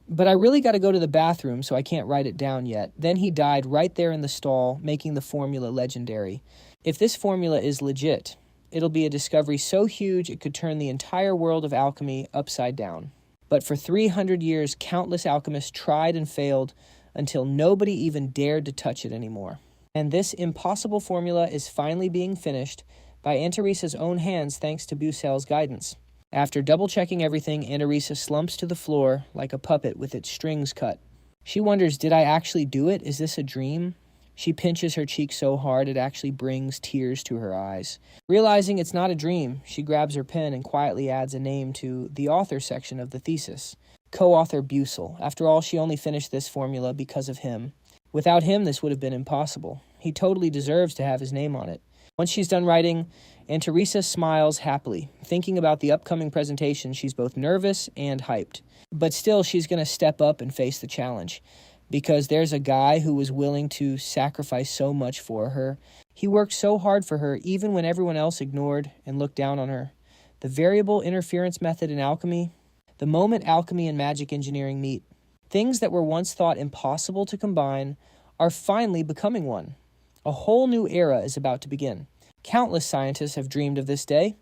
But I really got to go to the bathroom, so I can't write it down yet." Then he died right there in the stall, making the formula legendary. If this formula is legit, it'll be a discovery so huge it could turn the entire world of alchemy upside down. But for 300 years, countless alchemists tried and failed until nobody even dared to touch it anymore. And this impossible formula is finally being finished by Aunt Teresa's own hands thanks to Busell's guidance. After double-checking everything, Aunt Teresa slumps to the floor like a puppet with its strings cut. She wonders, did I actually do it? Is this a dream? She pinches her cheek so hard it actually brings tears to her eyes. Realizing it's not a dream, she grabs her pen and quietly adds a name to the author section of the thesis. Co-author Busell. After all, she only finished this formula because of him. Without him, this would have been impossible. He totally deserves to have his name on it. Once she's done writing, Aunt Teresa smiles happily. Thinking about the upcoming presentation, she's both nervous and hyped. But still, she's going to step up and face the challenge. Because there's a guy who was willing to sacrifice so much for her. He worked so hard for her, even when everyone else ignored and looked down on her. The variable interference method in alchemy, the moment alchemy and magic engineering meet. Things that were once thought impossible to combine are finally becoming one. A whole new era is about to begin. Countless scientists have dreamed of this day.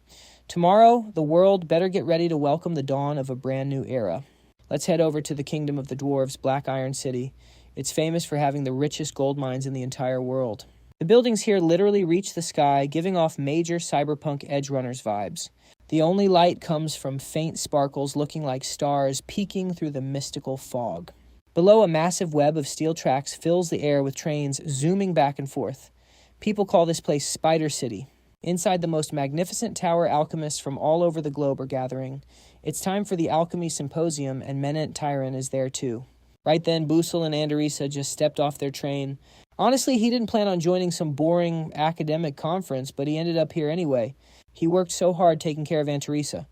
Tomorrow, the world better get ready to welcome the dawn of a brand new era. Let's head over to the kingdom of the dwarves, Black Iron City. It's famous for having the richest gold mines in the entire world. The buildings here literally reach the sky, giving off major cyberpunk Edge Runners vibes. The only light comes from faint sparkles looking like stars peeking through the mystical fog. Below, a massive web of steel tracks fills the air with trains zooming back and forth. People call this place Spider City. Inside the most magnificent tower, alchemists from all over the globe are gathering. It's time for the Alchemy Symposium, and Menent Tyron is there too. Right then, Busell and Aunt Teresa just stepped off their train. Honestly, he didn't plan on joining some boring academic conference, but he ended up here anyway. He worked so hard taking care of Aunt Teresa.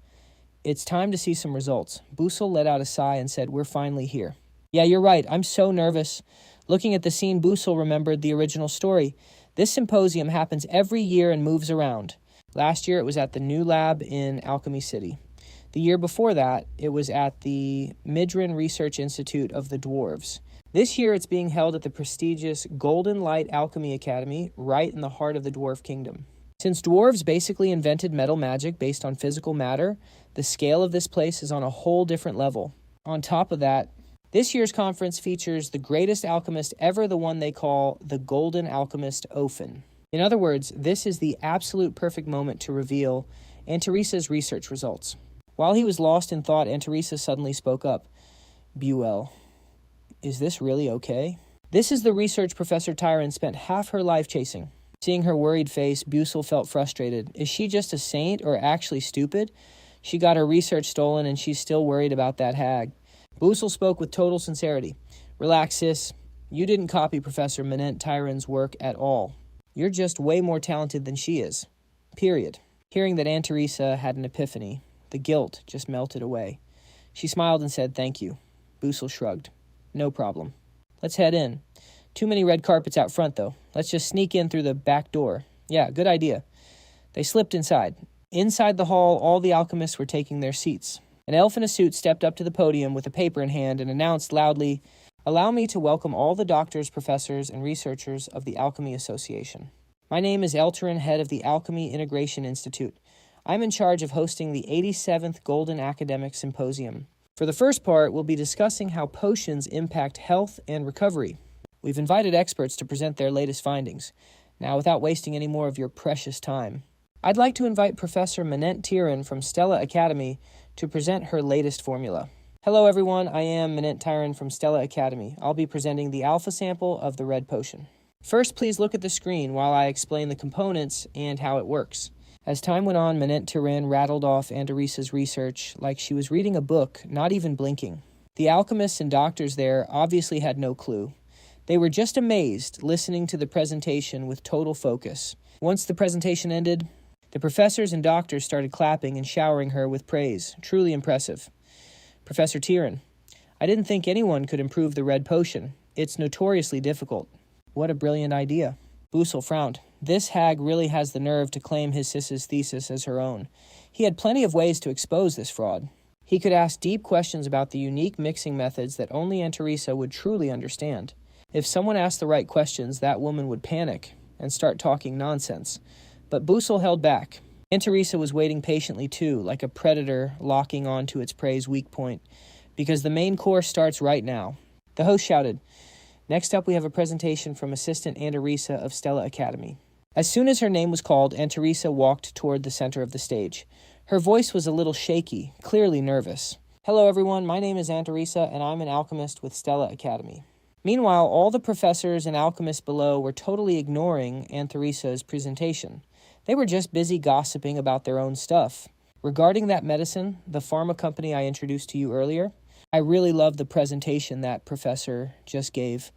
It's time to see some results. Busell let out a sigh and said, "We're finally here." Yeah, you're right. I'm so nervous. Looking at the scene, Busell remembered the original story. This symposium happens every year and moves around. Last year, it was at the new lab in Alchemy City. The year before that, it was at the Midran Research Institute of the Dwarves. This year it's being held at the prestigious Golden Light Alchemy Academy, right in the heart of the Dwarf Kingdom. Since dwarves basically invented metal magic based on physical matter, the scale of this place is on a whole different level. On top of that, this year's conference features the greatest alchemist ever, the one they call the Golden Alchemist Ofen. In other words, this is the absolute perfect moment to reveal Antaresa's research results. While he was lost in thought, Antaresa suddenly spoke up. Buell, is this really okay? This is the research Professor Tyron spent half her life chasing. Seeing her worried face, Busell felt frustrated. Is she just a saint or actually stupid? She got her research stolen and she's still worried about that hag. Busell spoke with total sincerity. Relax, sis. You didn't copy Professor Manent Tyron's work at all. You're just way more talented than she is. Period. Hearing that Antaresa had an epiphany, the guilt just melted away. She smiled and said, "Thank you." Busell shrugged. "No problem. Let's head in. Too many red carpets out front, though. Let's just sneak in through the back door." "Yeah, good idea." They slipped inside. Inside the hall, all the alchemists were taking their seats. An elf in a suit stepped up to the podium with a paper in hand and announced loudly, "Allow me to welcome all the doctors, professors, and researchers of the Alchemy Association. My name is Elterin, head of the Alchemy Integration Institute. I'm in charge of hosting the 87th Golden Academic Symposium. For the first part, we'll be discussing how potions impact health and recovery. We've invited experts to present their latest findings. Now, without wasting any more of your precious time, I'd like to invite Professor Manent Tyron from Stella Academy to present her latest formula." "Hello, everyone. I am Manent Tyron from Stella Academy. I'll be presenting the alpha sample of the red potion. First, please look at the screen while I explain the components and how it works." As time went on, Manent Tyron rattled off Antaresa's research like she was reading a book, not even blinking. The alchemists and doctors there obviously had no clue. They were just amazed, listening to the presentation with total focus. Once the presentation ended, the professors and doctors started clapping and showering her with praise. Truly impressive. "Professor Tyron, I didn't think anyone could improve the red potion. It's notoriously difficult." "What a brilliant idea." Busell frowned. This hag really has the nerve to claim his sis's thesis as her own. He had plenty of ways to expose this fraud. He could ask deep questions about the unique mixing methods that only Antaresa would truly understand. If someone asked the right questions, that woman would panic and start talking nonsense. But Busell held back. Antaresa was waiting patiently too, like a predator locking on to its prey's weak point, because the main course starts right now. The host shouted, "Next up we have a presentation from Assistant Antaresa of Stella Academy." As soon as her name was called, Antaresa walked toward the center of the stage. Her voice was a little shaky, clearly nervous. "Hello everyone, my name is Antaresa and I'm an alchemist with Stella Academy." Meanwhile, all the professors and alchemists below were totally ignoring Antaresa's presentation. They were just busy gossiping about their own stuff. Regarding that medicine, the pharma company I introduced to you earlier, I really loved the presentation that professor just gave,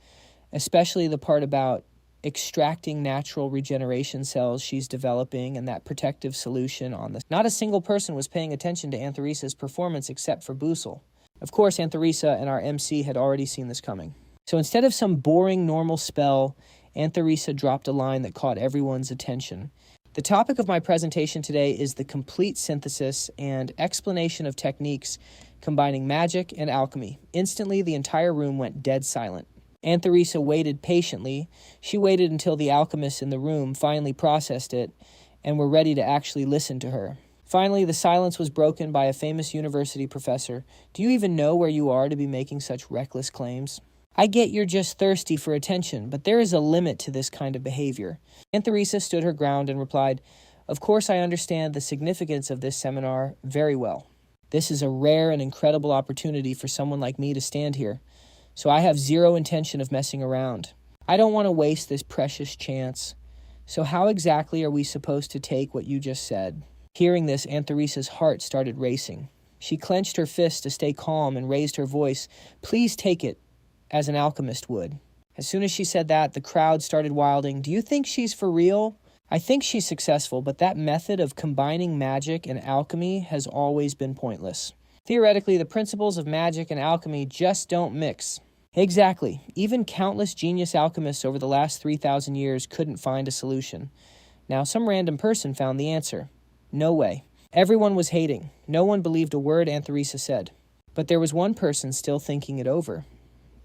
especially the part about extracting natural regeneration cells she's developing and that protective solution on this. Not a single person was paying attention to Antaresa's performance except for Busell. Of course, Antaresa and our MC had already seen this coming. So instead of some boring normal spell, Antaresa dropped a line that caught everyone's attention. "The topic of my presentation today is the complete synthesis and explanation of techniques combining magic and alchemy." Instantly, the entire room went dead silent. Antaresa waited patiently. She waited until the alchemists in the room finally processed it and were ready to actually listen to her. Finally, the silence was broken by a famous university professor. "Do you even know where you are to be making such reckless claims? I get you're just thirsty for attention, but there is a limit to this kind of behavior." Antaresa stood her ground and replied, "Of course I understand the significance of this seminar very well. This is a rare and incredible opportunity for someone like me to stand here, so I have zero intention of messing around. I don't want to waste this precious chance. So how exactly are we supposed to take what you just said?" Hearing this, Antaresa's heart started racing. She clenched her fist to stay calm and raised her voice. "Please take it, as an alchemist would." As soon as she said that, the crowd started wilding. "Do you think she's for real?" "I think she's successful, but that method of combining magic and alchemy has always been pointless. Theoretically, the principles of magic and alchemy just don't mix." "Exactly. Even countless genius alchemists over the last 3,000 years couldn't find a solution. Now some random person found the answer. No way." Everyone was hating. No one believed a word Antaresa said. But there was one person still thinking it over.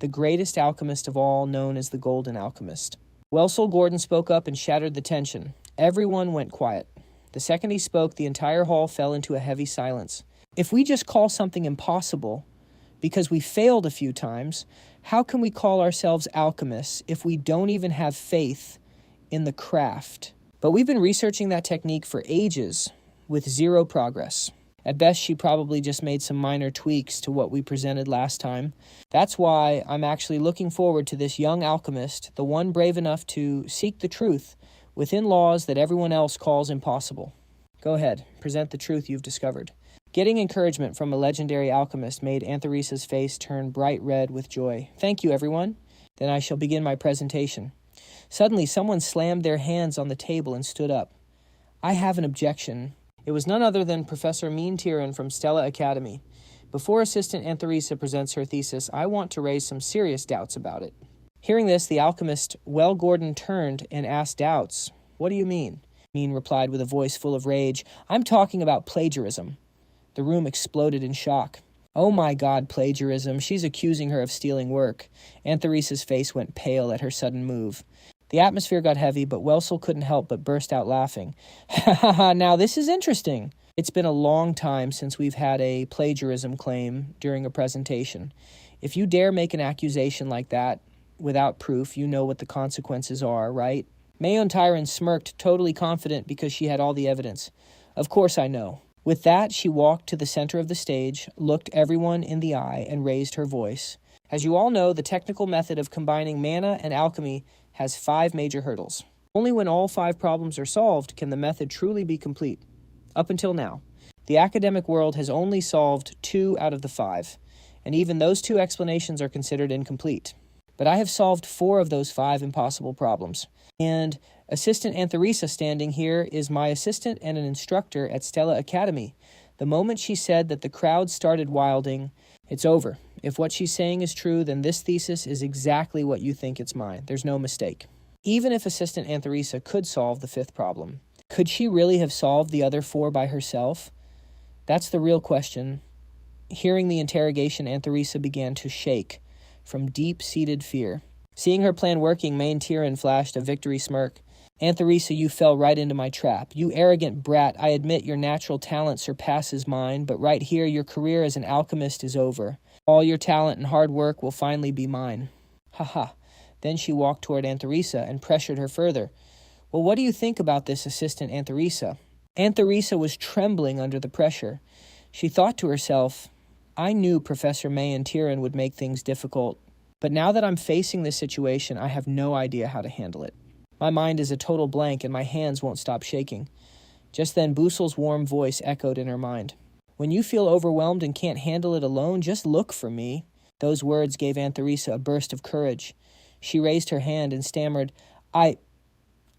the greatest alchemist of all, known as the Golden Alchemist. Busell Gordon spoke up and shattered the tension. Everyone went quiet. The second he spoke, the entire hall fell into a heavy silence. If we just call something impossible because we failed a few times, how can we call ourselves alchemists if we don't even have faith in the craft? But we've been researching that technique for ages with zero progress. At best, she probably just made some minor tweaks to what we presented last time. That's why I'm actually looking forward to this young alchemist, the one brave enough to seek the truth within laws that everyone else calls impossible. Go ahead, present the truth you've discovered. Getting encouragement from a legendary alchemist made Antheresa's face turn bright red with joy. Thank you, everyone. Then I shall begin my presentation. Suddenly, someone slammed their hands on the table and stood up. I have an objection. It was none other than Professor Mean Tyran from Stella Academy. Before Assistant Antheresa presents her thesis, I want to raise some serious doubts about it. Hearing this, the alchemist, Gordon, turned and asked Doubts. What do you mean? Mean replied with a voice full of rage. I'm talking about plagiarism. The room exploded in shock. Oh my God, plagiarism. She's accusing her of stealing work. Antheresa's face went pale at her sudden move. The atmosphere got heavy, but Busell couldn't help but burst out laughing. Ha ha ha, now this is interesting. It's been a long time since we've had a plagiarism claim during a presentation. If you dare make an accusation like that without proof, you know what the consequences are, right? Mayon Tyran smirked, totally confident because she had all the evidence. Of course I know. With that, she walked to the center of the stage, looked everyone in the eye, and raised her voice. As you all know, the technical method of combining mana and alchemy has 5 major hurdles. Only when all 5 problems are solved can the method truly be complete. Up until now, the academic world has only solved 2 out of the 5, and even those 2 explanations are considered incomplete. But I have solved 4 of those 5 impossible problems. And Assistant Antheresa standing here is my assistant and an instructor at Stella Academy. The moment she said that the crowd started wilding, it's over. If what she's saying is true, then this thesis is exactly what you think it's mine. There's no mistake. Even if Assistant Antheresa could solve the 5th problem, could she really have solved the other 4 by herself? That's the real question. Hearing the interrogation, Antheresa began to shake from deep-seated fear. Seeing her plan working, Main Tyran flashed a victory smirk. Antheresa, you fell right into my trap. You arrogant brat, I admit your natural talent surpasses mine, but right here your career as an alchemist is over. All your talent and hard work will finally be mine. Haha. Then she walked toward Antheresa and pressured her further. Well, what do you think about this, Assistant Antheresa? Antheresa was trembling under the pressure. She thought to herself, I knew Professor Mayon Tyran would make things difficult, but now that I'm facing this situation, I have no idea how to handle it. My mind is a total blank and my hands won't stop shaking. Just then, Busell's warm voice echoed in her mind. When you feel overwhelmed and can't handle it alone, just look for me. Those words gave Antheresa a burst of courage. She raised her hand and stammered, I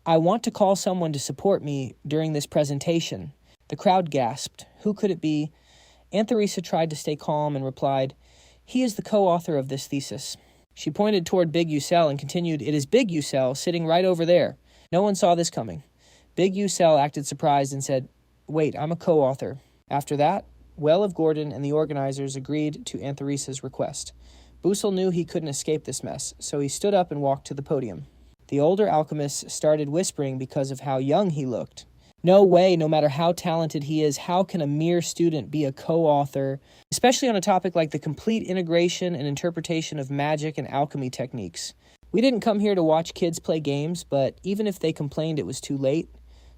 want to call someone to support me during this presentation. The crowd gasped. Who could it be? Antheresa tried to stay calm and replied, He is the co-author of this thesis. She pointed toward Big Busell and continued, It is Big Busell, sitting right over there. No one saw this coming. Big Busell acted surprised and said, Wait, I'm a co-author. After that, of Gordon and the organizers agreed to Antheresa's request. Busell knew he couldn't escape this mess, so he stood up and walked to the podium. The older alchemist started whispering because of how young he looked. No way, no matter how talented he is, how can a mere student be a co-author, especially on a topic like the complete integration and interpretation of magic and alchemy techniques? We didn't come here to watch kids play games, but even if they complained it was too late,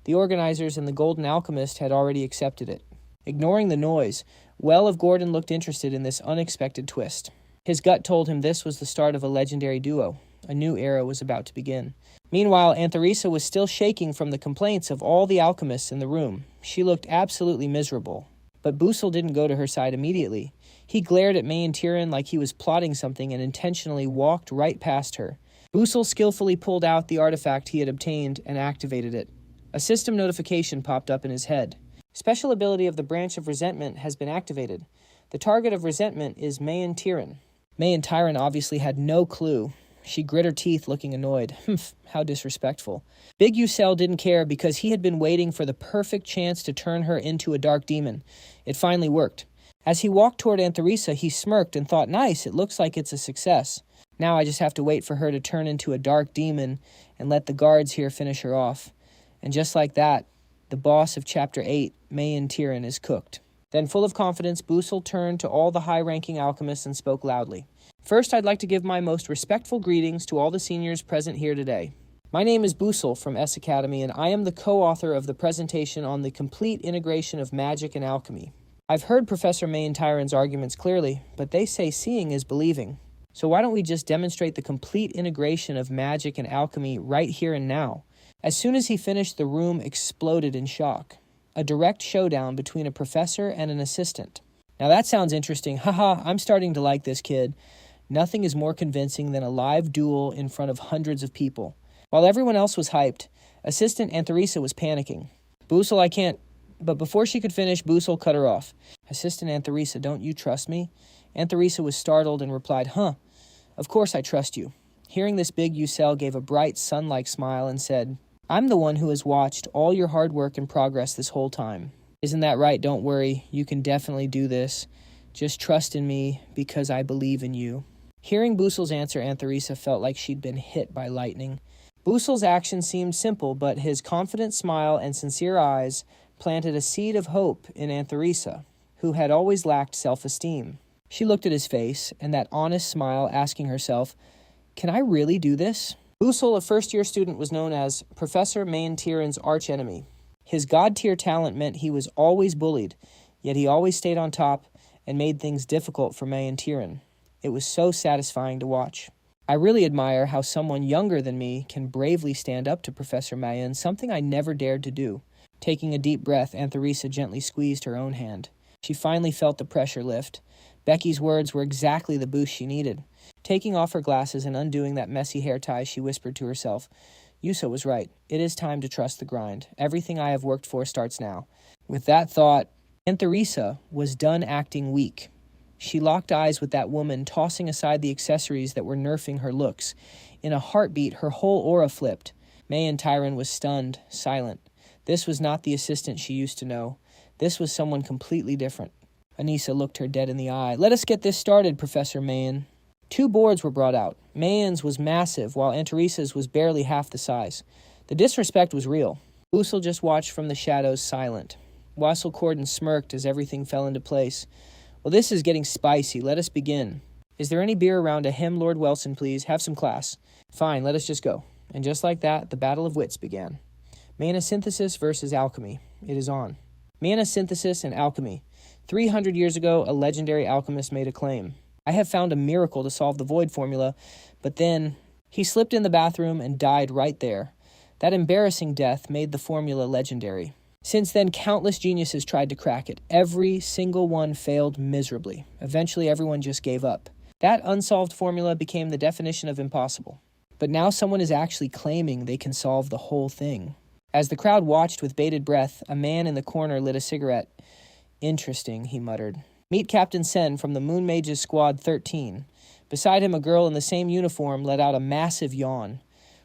the organizers and the Golden Alchemist had already accepted it. Ignoring the noise, of Gordon looked interested in this unexpected twist. His gut told him this was the start of a legendary duo. A new era was about to begin. Meanwhile, Antheresa was still shaking from the complaints of all the alchemists in the room. She looked absolutely miserable. But Busell didn't go to her side immediately. He glared at Mayon Tyran like he was plotting something and intentionally walked right past her. Busell skillfully pulled out the artifact he had obtained and activated it. A system notification popped up in his head. Special ability of the Branch of Resentment has been activated. The target of resentment is Mayon Tyran. Mayon Tyran obviously had no clue. She grit her teeth, looking annoyed. How disrespectful. Big Busell didn't care because he had been waiting for the perfect chance to turn her into a dark demon. It finally worked. As he walked toward Antheresa, he smirked and thought, nice, it looks like it's a success. Now I just have to wait for her to turn into a dark demon and let the guards here finish her off. And just like that, the boss of Chapter 8, Mayan Tyran, is cooked. Then, full of confidence, Busell turned to all the high-ranking alchemists and spoke loudly. First, I'd like to give my most respectful greetings to all the seniors present here today. My name is Busell from S Academy, and I am the co-author of the presentation on the complete integration of magic and alchemy. I've heard Professor Mayan Tyran's arguments clearly, but they say seeing is believing. So why don't we just demonstrate the complete integration of magic and alchemy right here and now? As soon as he finished, the room exploded in shock. A direct showdown between a professor and an assistant. Now that sounds interesting. Haha, I'm starting to like this kid. Nothing is more convincing than a live duel in front of hundreds of people. While everyone else was hyped, Assistant Antharisa was panicking. Busell, I can't... But before she could finish, Busell cut her off. Assistant Antharisa, don't you trust me? Antharisa was startled and replied, Of course I trust you. Hearing this, big Busell gave a bright, sun-like smile and said, I'm the one who has watched all your hard work and progress this whole time. Isn't that right? Don't worry. You can definitely do this. Just trust in me because I believe in you. Hearing Busell's answer, Antharisa felt like she'd been hit by lightning. Busell's action seemed simple, but his confident smile and sincere eyes planted a seed of hope in Antharisa, who had always lacked self-esteem. She looked at his face, and that honest smile, asking herself, can I really do this? Busell, a first-year student, was known as Professor Mayan Tyran's archenemy. His god-tier talent meant he was always bullied, yet he always stayed on top and made things difficult for Mayan Tyran. It was so satisfying to watch. I really admire how someone younger than me can bravely stand up to Professor Mayan, something I never dared to do. Taking a deep breath, Antharisa gently squeezed her own hand. She finally felt the pressure lift. Becky's words were exactly the boost she needed. Taking off her glasses and undoing that messy hair tie, she whispered to herself, Yusa was right. It is time to trust the grind. Everything I have worked for starts now. With that thought, Antharisa was done acting weak. She locked eyes with that woman, tossing aside the accessories that were nerfing her looks. In a heartbeat, her whole aura flipped. Mayan Tyran was stunned, silent. This was not the assistant she used to know. This was someone completely different. Anissa looked her dead in the eye. Let us get this started, Professor Mayan. 2 boards were brought out. Mayan's was massive, while Antharisa's was barely half the size. The disrespect was real. Busell just watched from the shadows, silent. Wasselkorden smirked as everything fell into place. Well, this is getting spicy. Let us begin. Is there any beer around? Ahem, Lord Welson, please. Have some class. Fine, let us just go. And just like that, the battle of wits began. Mana synthesis versus alchemy. It is on. Mana synthesis and alchemy. 300 years ago, a legendary alchemist made a claim. I have found a miracle to solve the void formula, but then he slipped in the bathroom and died right there. That embarrassing death made the formula legendary. Since then, countless geniuses tried to crack it. Every single one failed miserably. Eventually, everyone just gave up. That unsolved formula became the definition of impossible. But now someone is actually claiming they can solve the whole thing. As the crowd watched with bated breath, a man in the corner lit a cigarette. Interesting, he muttered. Meet Captain Sen from the Moon Mages Squad 13. Beside him, a girl in the same uniform let out a massive yawn.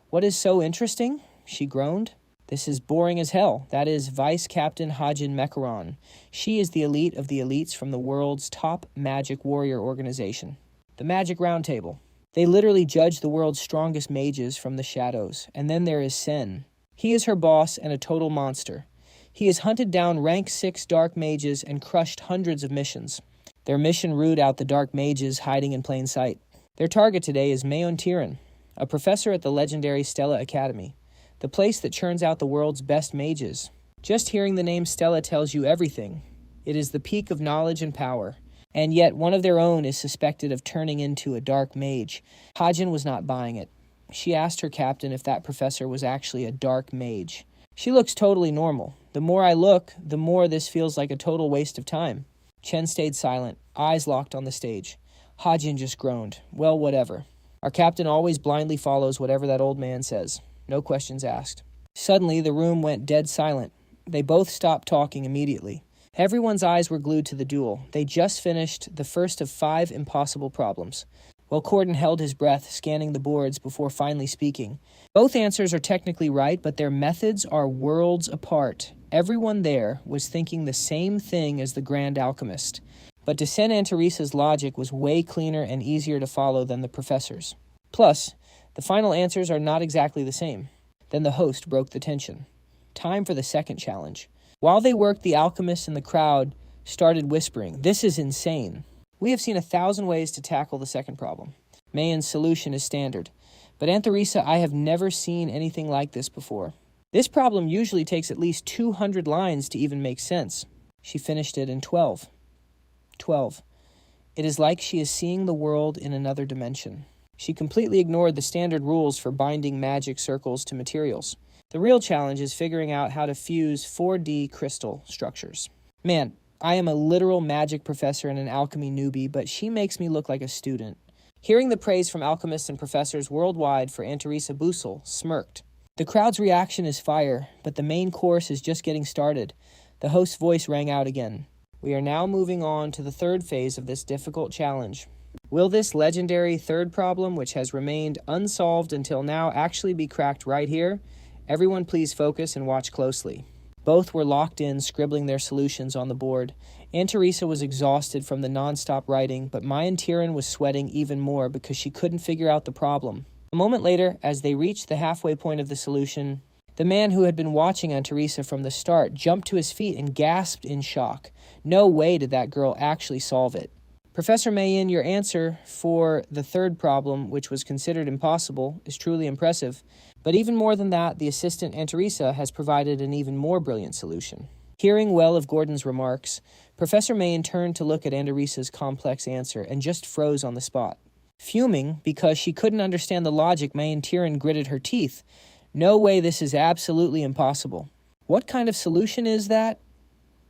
What is so interesting? She groaned. This is boring as hell. That is Vice Captain Hajin Mekaron. She is the elite of the elites from the world's top magic warrior organization, the Magic Roundtable. They literally judge the world's strongest mages from the shadows. And then there is Sen. He is her boss and a total monster. He has hunted down rank 6 dark mages and crushed hundreds of missions. Their mission rooted out the dark mages hiding in plain sight. Their target today is Mayan Tyran, a professor at the legendary Stella Academy, the place that churns out the world's best mages. Just hearing the name Stella tells you everything. It is the peak of knowledge and power. And yet one of their own is suspected of turning into a dark mage. Hajin was not buying it. She asked her captain if that professor was actually a dark mage. She looks totally normal. The more I look, the more this feels like a total waste of time. Chen stayed silent, eyes locked on the stage. Hajin just groaned. Well, whatever. Our captain always blindly follows whatever that old man says. No questions asked. Suddenly, the room went dead silent. They both stopped talking immediately. Everyone's eyes were glued to the duel. They just finished the first of 5 impossible problems. Well, Corden held his breath, scanning the boards before finally speaking. Both answers are technically right, but their methods are worlds apart. Everyone there was thinking the same thing as the Grand Alchemist. But to send Aunt Teresa's logic was way cleaner and easier to follow than the professor's. Plus, the final answers are not exactly the same. Then the host broke the tension. Time for the second challenge. While they worked, the alchemists in the crowd started whispering, "This is insane." We have seen 1,000 ways to tackle the second problem. Mayan's solution is standard. But Aunt Teresa, I have never seen anything like this before. This problem usually takes at least 200 lines to even make sense. She finished it in 12. 12. It is like she is seeing the world in another dimension. She completely ignored the standard rules for binding magic circles to materials. The real challenge is figuring out how to fuse 4D crystal structures. Man, I am a literal magic professor and an alchemy newbie, but she makes me look like a student. Hearing the praise from alchemists and professors worldwide for Aunt Teresa Busell smirked. The crowd's reaction is fire, but the main course is just getting started. The host's voice rang out again. We are now moving on to the third phase of this difficult challenge. Will this legendary third problem, which has remained unsolved until now, actually be cracked right here? Everyone please focus and watch closely. Both were locked in, scribbling their solutions on the board. Aunt Teresa was exhausted from the nonstop writing, but Mayan Tiran was sweating even more because she couldn't figure out the problem. A moment later, as they reached the halfway point of the solution, the man who had been watching Aunt Teresa from the start jumped to his feet and gasped in shock. No way did that girl actually solve it. Professor Mayan, your answer for the third problem, which was considered impossible, is truly impressive. But even more than that, the assistant Aunt Teresa has provided an even more brilliant solution. Hearing well of Gordon's remarks, Professor Mayan turned to look at Aunt Teresa's complex answer and just froze on the spot. Fuming because she couldn't understand the logic, Mayan Tiran gritted her teeth. No way, this is absolutely impossible. What kind of solution is that?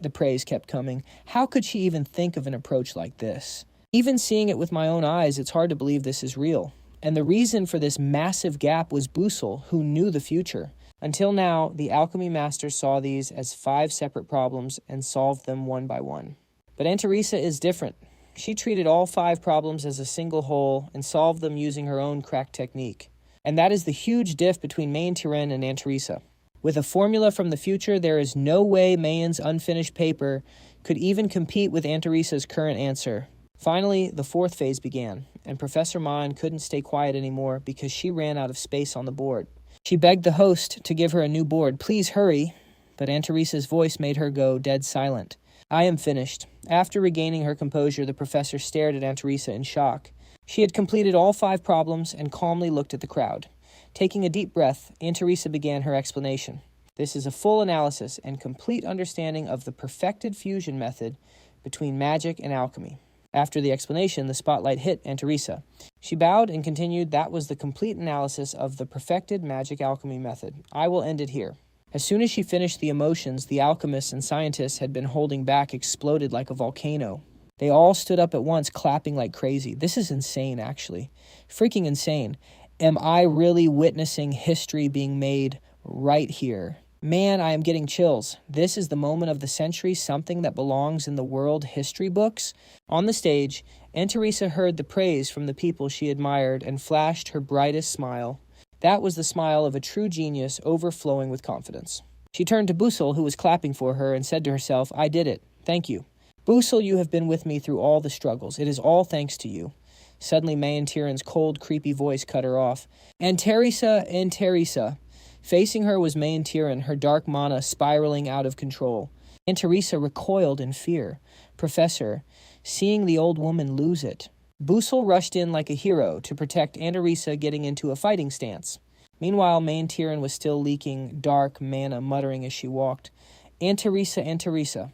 The praise kept coming. How could she even think of an approach like this? Even seeing it with my own eyes, it's hard to believe this is real. And the reason for this massive gap was Busell, who knew the future. Until now, the alchemy masters saw these as 5 separate problems and solved them one by one. But Aunt Teresa is different. She treated all 5 problems as a single whole and solved them using her own crack technique. And that is the huge diff between Mayan Tiran and Aunt Teresa. With a formula from the future, there is no way Mayan's unfinished paper could even compete with Aunt Teresa's current answer. Finally, the fourth phase began, and Professor Mayan couldn't stay quiet anymore because she ran out of space on the board. She begged the host to give her a new board. Please hurry. But Aunt Teresa's voice made her go dead silent. I am finished. After regaining her composure, the professor stared at Aunt Teresa in shock. She had completed all 5 problems and calmly looked at the crowd. Taking a deep breath, Aunt Teresa began her explanation. This is a full analysis and complete understanding of the perfected fusion method between magic and alchemy. After the explanation, the spotlight hit Aunt Teresa. She bowed and continued, that was the complete analysis of the perfected magic alchemy method. I will end it here. As soon as she finished, the emotions the alchemists and scientists had been holding back exploded like a volcano. They all stood up at once, clapping like crazy. This is insane, actually. Freaking insane. Am I really witnessing history being made right here? Man, I am getting chills. This is the moment of the century, something that belongs in the world history books. On the stage, Aunt Teresa heard the praise from the people she admired and flashed her brightest smile. That was the smile of a true genius overflowing with confidence. She turned to Busell, who was clapping for her, and said to herself, I did it. Thank you. Busell, you have been with me through all the struggles. It is all thanks to you. Suddenly, Mayan Tiran's cold, creepy voice cut her off. Aunt Teresa, Aunt Teresa. Facing her was Mayan Tiran, her dark mana spiraling out of control. Aunt Teresa recoiled in fear. Professor, seeing the old woman lose it. Busell rushed in like a hero to protect Aunt Teresa getting into a fighting stance. Meanwhile, Mayan Tiran was still leaking dark mana, muttering as she walked. Aunt Teresa,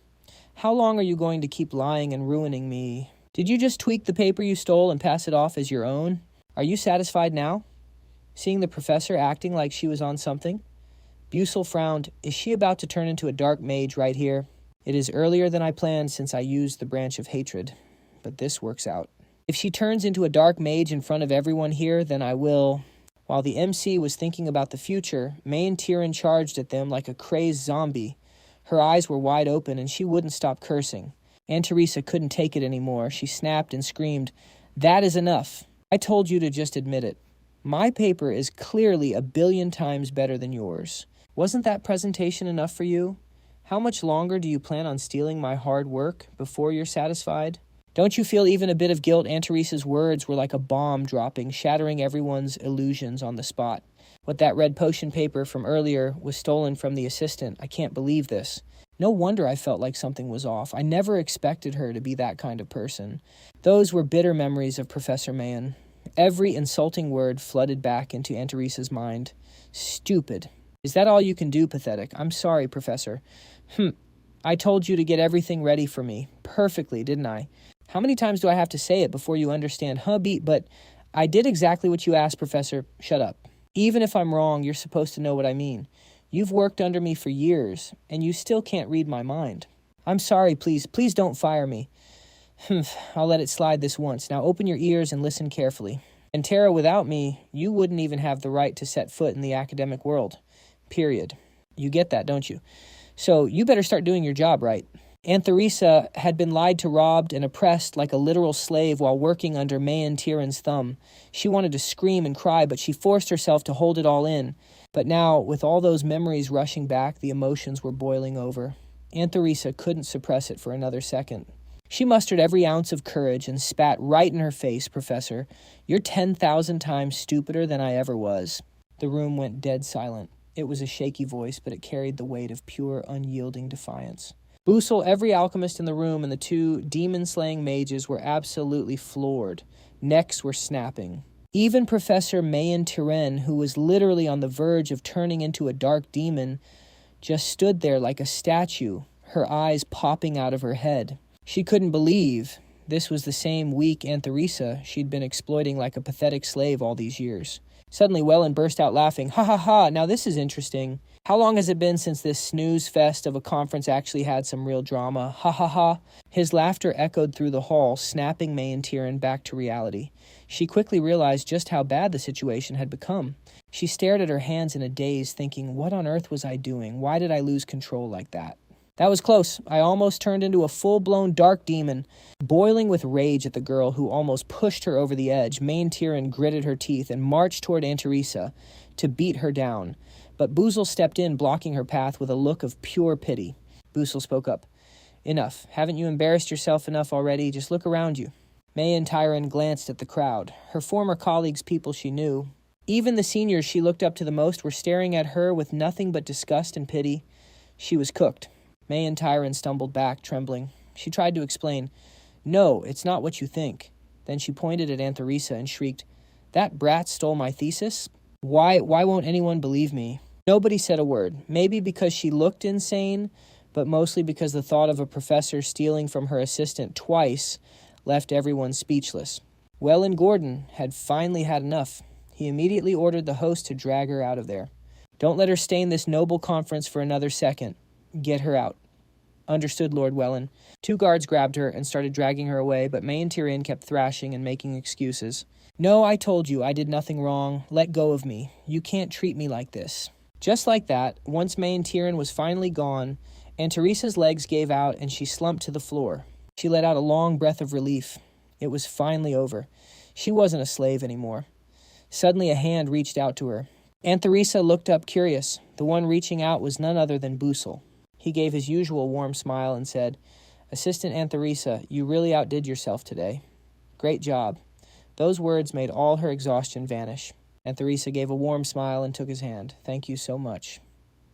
how long are you going to keep lying and ruining me? Did you just tweak the paper you stole and pass it off as your own? Are you satisfied now? Seeing the professor acting like she was on something, Busell frowned. Is she about to turn into a dark mage right here? It is earlier than I planned since I used the branch of hatred, but this works out. If she turns into a dark mage in front of everyone here, then I will... While the MC was thinking about the future, Mayan Tiran charged at them like a crazed zombie. Her eyes were wide open and she wouldn't stop cursing. Aunt Teresa couldn't take it anymore. She snapped and screamed, That is enough. I told you to just admit it. My paper is clearly 1,000,000,000 times better than yours. Wasn't that presentation enough for you? How much longer do you plan on stealing my hard work before you're satisfied? Don't you feel even a bit of guilt? Aunt Teresa's words were like a bomb dropping, shattering everyone's illusions on the spot. What that red potion paper from earlier was stolen from the assistant. I can't believe this. No wonder I felt like something was off. I never expected her to be that kind of person. Those were bitter memories of Professor Mayan. Every insulting word flooded back into Aunt Teresa's mind. Stupid. Is that all you can do, pathetic? I'm sorry, Professor. I told you to get everything ready for me. Perfectly, didn't I? How many times do I have to say it before you understand? But I did exactly what you asked, Professor. Shut up. Even if I'm wrong, you're supposed to know what I mean. You've worked under me for years, and you still can't read my mind. I'm sorry, please don't fire me. I'll let it slide this once. Now open your ears and listen carefully. And Tara, without me, you wouldn't even have the right to set foot in the academic world. Period. You get that, don't you? So you better start doing your job right. Aunt Teresa had been lied to, robbed, and oppressed like a literal slave while working under Mayan Tyrann's thumb. She wanted to scream and cry, but she forced herself to hold it all in. But now, with all those memories rushing back, the emotions were boiling over. Aunt Teresa couldn't suppress it for another second. She mustered every ounce of courage and spat right in her face. Professor, you're 10,000 times stupider than I ever was. The room went dead silent. It was a shaky voice, but it carried the weight of pure, unyielding defiance. Busell, every alchemist in the room, and the two demon-slaying mages were absolutely floored. Necks were snapping. Even Professor Mayan Tyrann, who was literally on the verge of turning into a dark demon, just stood there like a statue, her eyes popping out of her head. She couldn't believe this was the same weak Aunt Teresa she'd been exploiting like a pathetic slave all these years. Suddenly, Wellen burst out laughing. Ha ha ha, now this is interesting. How long has it been since this snooze fest of a conference actually had some real drama? Ha ha ha. His laughter echoed through the hall, snapping Mayan Tyrann back to reality. She quickly realized just how bad the situation had become. She stared at her hands in a daze, thinking, what on earth was I doing? Why did I lose control like that? That was close. I almost turned into a full-blown dark demon. Boiling with rage at the girl who almost pushed her over the edge, Mayan Tyrann gritted her teeth and marched toward Aunt Teresa to beat her down. But Busell stepped in, blocking her path with a look of pure pity. Busell spoke up. Enough. Haven't you embarrassed yourself enough already? Just look around you. Mayan Tyrann glanced at the crowd. Her former colleagues, people she knew. Even the seniors she looked up to the most were staring at her with nothing but disgust and pity. She was cooked. Mayan Tyrann stumbled back, trembling. She tried to explain. No, it's not what you think. Then she pointed at Aunt Teresa and shrieked, that brat stole my thesis? Why won't anyone believe me? Nobody said a word. Maybe because she looked insane, but mostly because the thought of a professor stealing from her assistant twice left everyone speechless. Wellen Gordon had finally had enough. He immediately ordered the host to drag her out of there. Don't let her stain this noble conference for another second. Get her out. Understood, Lord Wellen. Two guards grabbed her and started dragging her away, but Mayan Tyrann kept thrashing and making excuses. No, I told you, I did nothing wrong. Let go of me. You can't treat me like this. Just like that, once Mayan Tyrann was finally gone, Aunt Teresa's legs gave out and she slumped to the floor. She let out a long breath of relief. It was finally over. She wasn't a slave anymore. Suddenly a hand reached out to her. Aunt Teresa looked up curious. The one reaching out was none other than Busell. He gave his usual warm smile and said, Assistant Aunt Teresa, you really outdid yourself today. Great job. Those words made all her exhaustion vanish. Aunt Teresa gave a warm smile and took his hand. Thank you so much.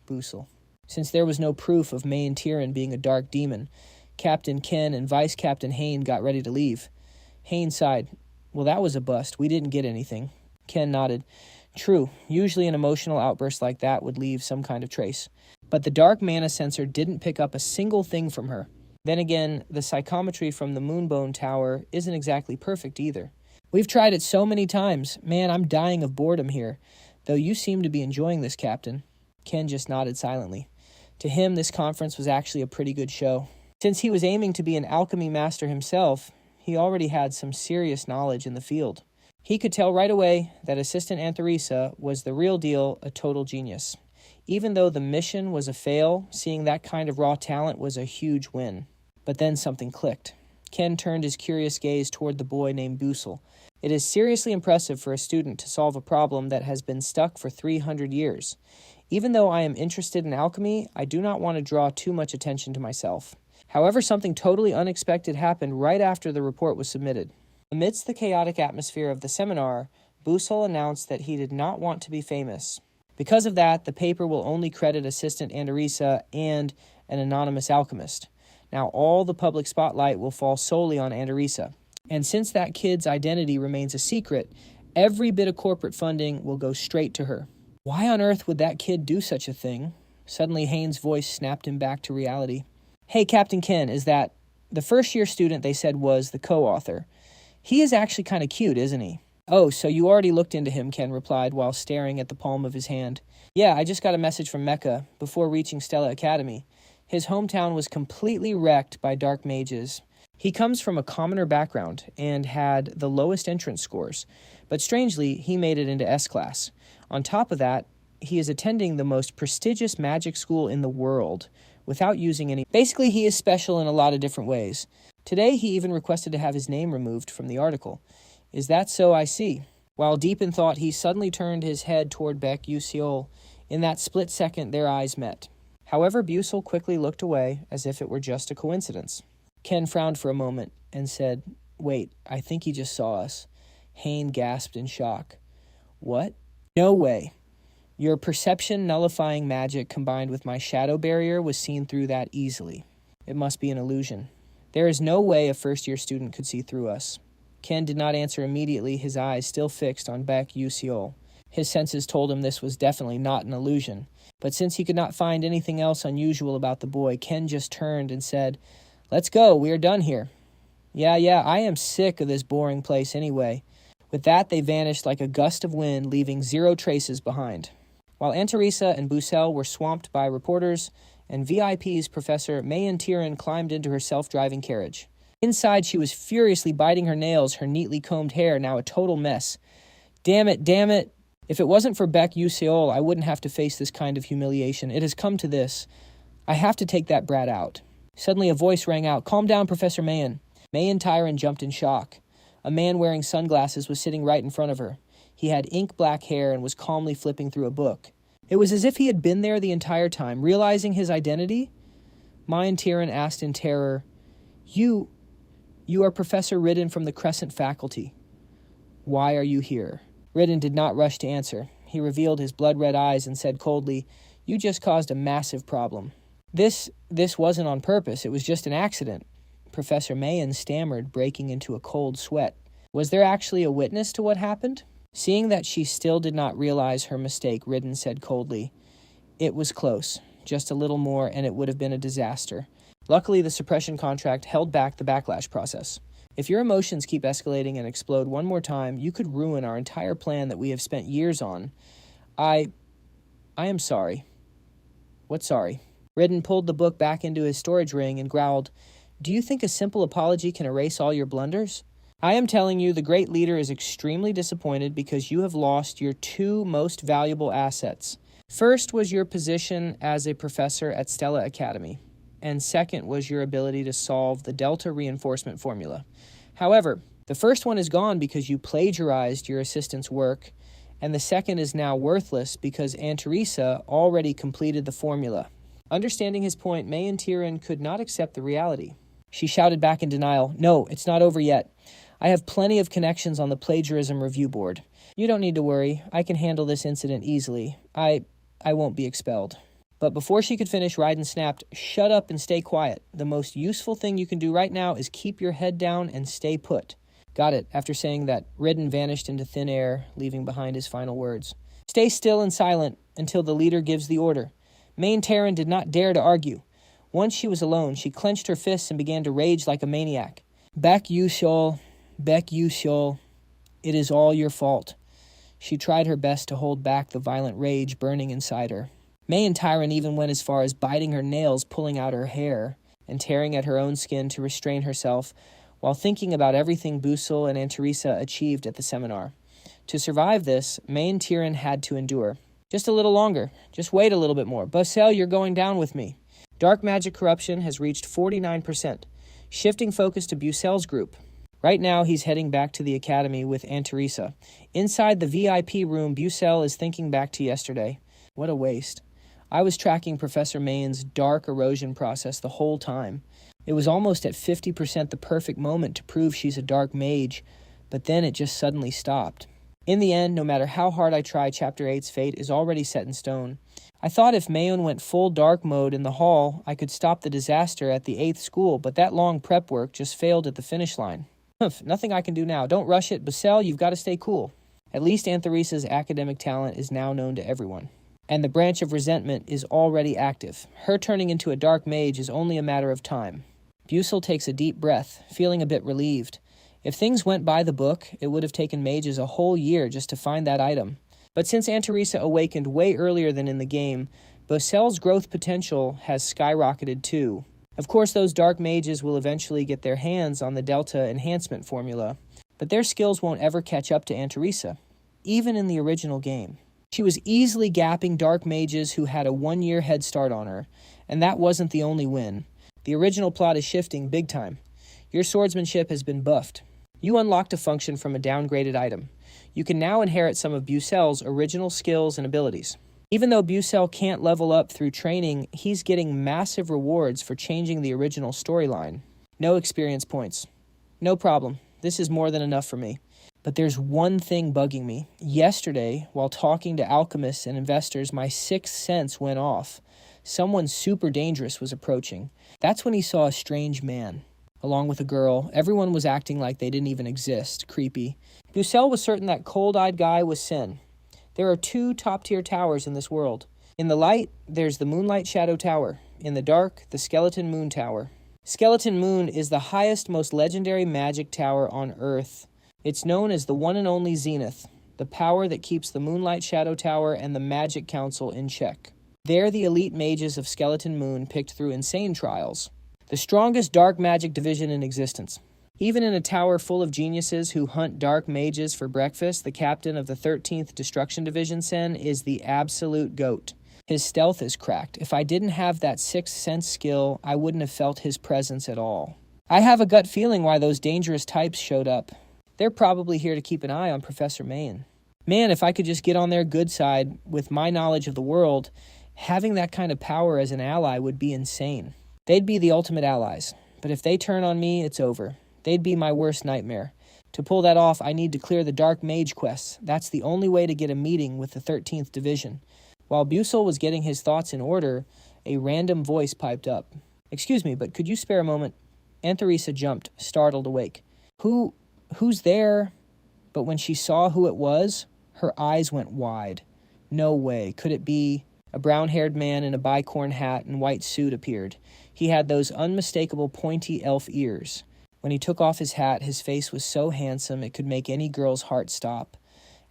Busell. Since there was no proof of Mayan Tyrann being a dark demon, Captain Ken and Vice Captain Hain got ready to leave. Hain sighed. Well, that was a bust. We didn't get anything. Ken nodded. True. Usually an emotional outburst like that would leave some kind of trace. But the dark mana sensor didn't pick up a single thing from her. Then again, the psychometry from the Moonbone Tower isn't exactly perfect either. We've tried it so many times. Man, I'm dying of boredom here. Though you seem to be enjoying this, Captain. Ken just nodded silently. To him, this conference was actually a pretty good show. Since he was aiming to be an alchemy master himself, he already had some serious knowledge in the field. He could tell right away that Assistant Aunt Teresa was the real deal, a total genius. Even though the mission was a fail, seeing that kind of raw talent was a huge win. But then something clicked. Ken turned his curious gaze toward the boy named Busell. It is seriously impressive for a student to solve a problem that has been stuck for 300 years. Even though I am interested in alchemy, I do not want to draw too much attention to myself. However, something totally unexpected happened right after the report was submitted. Amidst the chaotic atmosphere of the seminar, Busell announced that he did not want to be famous. Because of that, the paper will only credit assistant Anderisa and an anonymous alchemist. Now all the public spotlight will fall solely on Anderisa. And since that kid's identity remains a secret, every bit of corporate funding will go straight to her. Why on earth would that kid do such a thing? Suddenly Haynes' voice snapped him back to reality. Hey, Captain Ken, is that the first-year student they said was the co-author? He is actually kind of cute, isn't he? Oh, so you already looked into him, Ken replied while staring at the palm of his hand. Yeah, I just got a message from Mecca before reaching Stella Academy. His hometown was completely wrecked by dark mages. He comes from a commoner background and had the lowest entrance scores, but strangely, he made it into S-class. On top of that, he is attending the most prestigious magic school in the world without using any... Basically, he is special in a lot of different ways. Today, he even requested to have his name removed from the article. Is that so? I see. While deep in thought, he suddenly turned his head toward Beck Usiol. In that split second, their eyes met. However, Busell quickly looked away, as if it were just a coincidence. Ken frowned for a moment and said, Wait, I think he just saw us. Hayne gasped in shock. What? No way. Your perception-nullifying magic combined with my shadow barrier was seen through that easily. It must be an illusion. There is no way a first-year student could see through us. Ken did not answer immediately, his eyes still fixed on Beck Usiol. His senses told him this was definitely not an illusion. But since he could not find anything else unusual about the boy, Ken just turned and said, Let's go, we are done here. Yeah, I am sick of this boring place anyway. With that, they vanished like a gust of wind, leaving zero traces behind. While Anderisa and Busell were swamped by reporters, and VIP's Professor Mayan Tiran climbed into her self-driving carriage. Inside, she was furiously biting her nails, her neatly combed hair now a total mess. Damn it. If it wasn't for Beck Usiol, I wouldn't have to face this kind of humiliation. It has come to this. I have to take that brat out. Suddenly a voice rang out, Calm down, Professor Mayan. Mayan Tiran jumped in shock. A man wearing sunglasses was sitting right in front of her. He had ink-black hair and was calmly flipping through a book. It was as if he had been there the entire time, realizing his identity. Mayan Tiran asked in terror, You are Professor Ridden from the Crescent faculty. Why are you here? Ridden did not rush to answer. He revealed his blood-red eyes and said coldly, You just caused a massive problem. This wasn't on purpose. It was just an accident. Professor Mayan stammered, breaking into a cold sweat. Was there actually a witness to what happened? Seeing that she still did not realize her mistake, Ridden said coldly, It was close. Just a little more and it would have been a disaster. Luckily, the suppression contract held back the backlash process. If your emotions keep escalating and explode one more time, you could ruin our entire plan that we have spent years on. I am sorry. What sorry? Ridden pulled the book back into his storage ring and growled, Do you think a simple apology can erase all your blunders? I am telling you, the great leader is extremely disappointed because you have lost your two most valuable assets. First was your position as a professor at Stella Academy, and second was your ability to solve the delta reinforcement formula. However, the first one is gone because you plagiarized your assistant's work, and the second is now worthless because Anderisa already completed the formula. Understanding his point, Mayan Tiran could not accept the reality. She shouted back in denial, No, it's not over yet. I have plenty of connections on the plagiarism review board. You don't need to worry. I can handle this incident easily. I won't be expelled. But before she could finish, Ryden snapped, Shut up and stay quiet. The most useful thing you can do right now is keep your head down and stay put. Got it. After saying that, Ridden vanished into thin air, leaving behind his final words. Stay still and silent until the leader gives the order. Mayan Tiran did not dare to argue. Once she was alone, she clenched her fists and began to rage like a maniac. Beck Usiol, it is all your fault. She tried her best to hold back the violent rage burning inside her. Mayan Tiran even went as far as biting her nails, pulling out her hair, and tearing at her own skin to restrain herself, while thinking about everything Busell and Anderisa achieved at the seminar. To survive this, Mayan Tiran had to endure. Just a little longer. Just wait a little bit more. Busell, you're going down with me. Dark magic corruption has reached 49%. Shifting focus to Busell's group. Right now, he's heading back to the academy with Anderisa. Inside the VIP room, Busell is thinking back to yesterday. What a waste. I was tracking Professor Mayan's dark erosion process the whole time. It was almost at 50% the perfect moment to prove she's a dark mage, but then it just suddenly stopped. In the end, no matter how hard I try, Chapter 8's fate is already set in stone. I thought if Mayon went full dark mode in the hall, I could stop the disaster at the 8th school, but that long prep work just failed at the finish line. Nothing I can do now. Don't rush it. Busell, you've got to stay cool. At least Antheresa's academic talent is now known to everyone. And the branch of resentment is already active. Her turning into a dark mage is only a matter of time. Busell takes a deep breath, feeling a bit relieved. If things went by the book, it would have taken mages a whole year just to find that item. But since Antheresa awakened way earlier than in the game, Busell's growth potential has skyrocketed too. Of course, those dark mages will eventually get their hands on the Delta enhancement formula, but their skills won't ever catch up to Antheresa, even in the original game. She was easily gapping dark mages who had a 1-year head start on her, and that wasn't the only win. The original plot is shifting big time. Your swordsmanship has been buffed. You unlocked a function from a downgraded item. You can now inherit some of Busell's original skills and abilities. Even though Busell can't level up through training, he's getting massive rewards for changing the original storyline. No experience points. No problem. This is more than enough for me. But there's one thing bugging me. Yesterday, while talking to alchemists and investors, my sixth sense went off. Someone super dangerous was approaching. That's when he saw a strange man, along with a girl. Everyone was acting like they didn't even exist. Creepy. Busell was certain that cold-eyed guy was Sin. There are 2 top-tier towers in this world. In the light, there's the Moonlight Shadow Tower. In the dark, the Skeleton Moon Tower. Skeleton Moon is the highest, most legendary magic tower on Earth. It's known as the one and only Zenith, the power that keeps the Moonlight Shadow Tower and the Magic Council in check. They're the elite mages of Skeleton Moon picked through insane trials. The strongest dark magic division in existence. Even in a tower full of geniuses who hunt dark mages for breakfast, the captain of the 13th Destruction Division, Sen, is the absolute GOAT. His stealth is cracked. If I didn't have that sixth sense skill, I wouldn't have felt his presence at all. I have a gut feeling why those dangerous types showed up. They're probably here to keep an eye on Professor Mayon. Man, if I could just get on their good side with my knowledge of the world, having that kind of power as an ally would be insane. They'd be the ultimate allies. But if they turn on me, it's over. They'd be my worst nightmare. To pull that off, I need to clear the Dark Mage quests. That's the only way to get a meeting with the 13th Division. While Busell was getting his thoughts in order, a random voice piped up. "Excuse me, but could you spare a moment?" Antheresa jumped, startled awake. Who's there?" But when she saw who it was, her eyes went wide. No way. Could it be? A brown-haired man in a bicorn hat and white suit appeared. He had those unmistakable pointy elf ears. When he took off his hat, his face was so handsome it could make any girl's heart stop.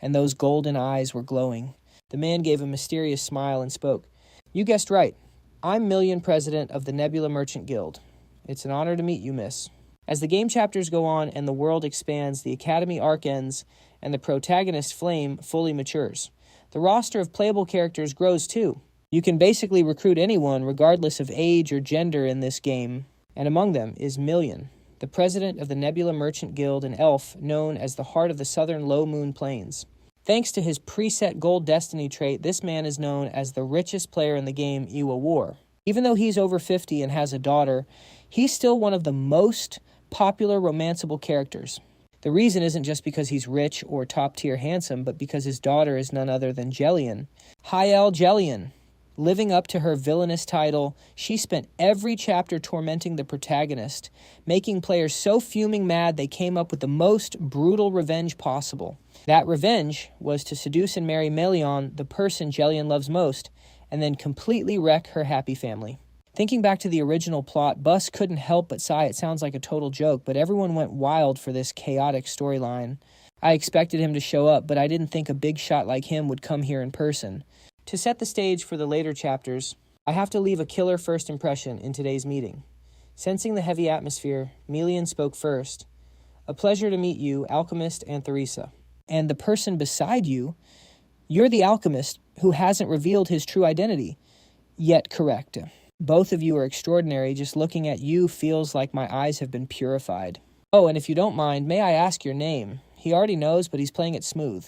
And those golden eyes were glowing. The man gave a mysterious smile and spoke. "You guessed right. I'm Million President of the Nebula Merchant Guild. It's an honor to meet you, miss." As the game chapters go on and the world expands, the Academy arc ends, and the protagonist, Flame, fully matures. The roster of playable characters grows too. You can basically recruit anyone, regardless of age or gender in this game, and among them is Million, the president of the Nebula Merchant Guild, an elf known as the Heart of the Southern Low Moon Plains. Thanks to his preset gold destiny trait, this man is known as the richest player in the game, Iwa War. Even though he's over 50 and has a daughter, he's still one of the most popular romanceable characters. The reason isn't just because he's rich or top-tier handsome, but because his daughter is none other than Jillian. Hyel Jillian. Living up to her villainous title, she spent every chapter tormenting the protagonist, making players so fuming mad they came up with the most brutal revenge possible. That revenge was to seduce and marry Melion, the person Jillian loves most, and then completely wreck her happy family. Thinking back to the original plot, Bus couldn't help but sigh. It sounds like a total joke, but everyone went wild for this chaotic storyline. I expected him to show up, but I didn't think a big shot like him would come here in person. To set the stage for the later chapters, I have to leave a killer first impression in today's meeting. Sensing the heavy atmosphere, Melian spoke first. "A pleasure to meet you, Alchemist Antheresa. And the person beside you, you're the alchemist who hasn't revealed his true identity. Yet correct. Both of you are extraordinary. Just looking at you feels like my eyes have been purified. Oh, and if you don't mind, may I ask your name?" He already knows, but he's playing it smooth.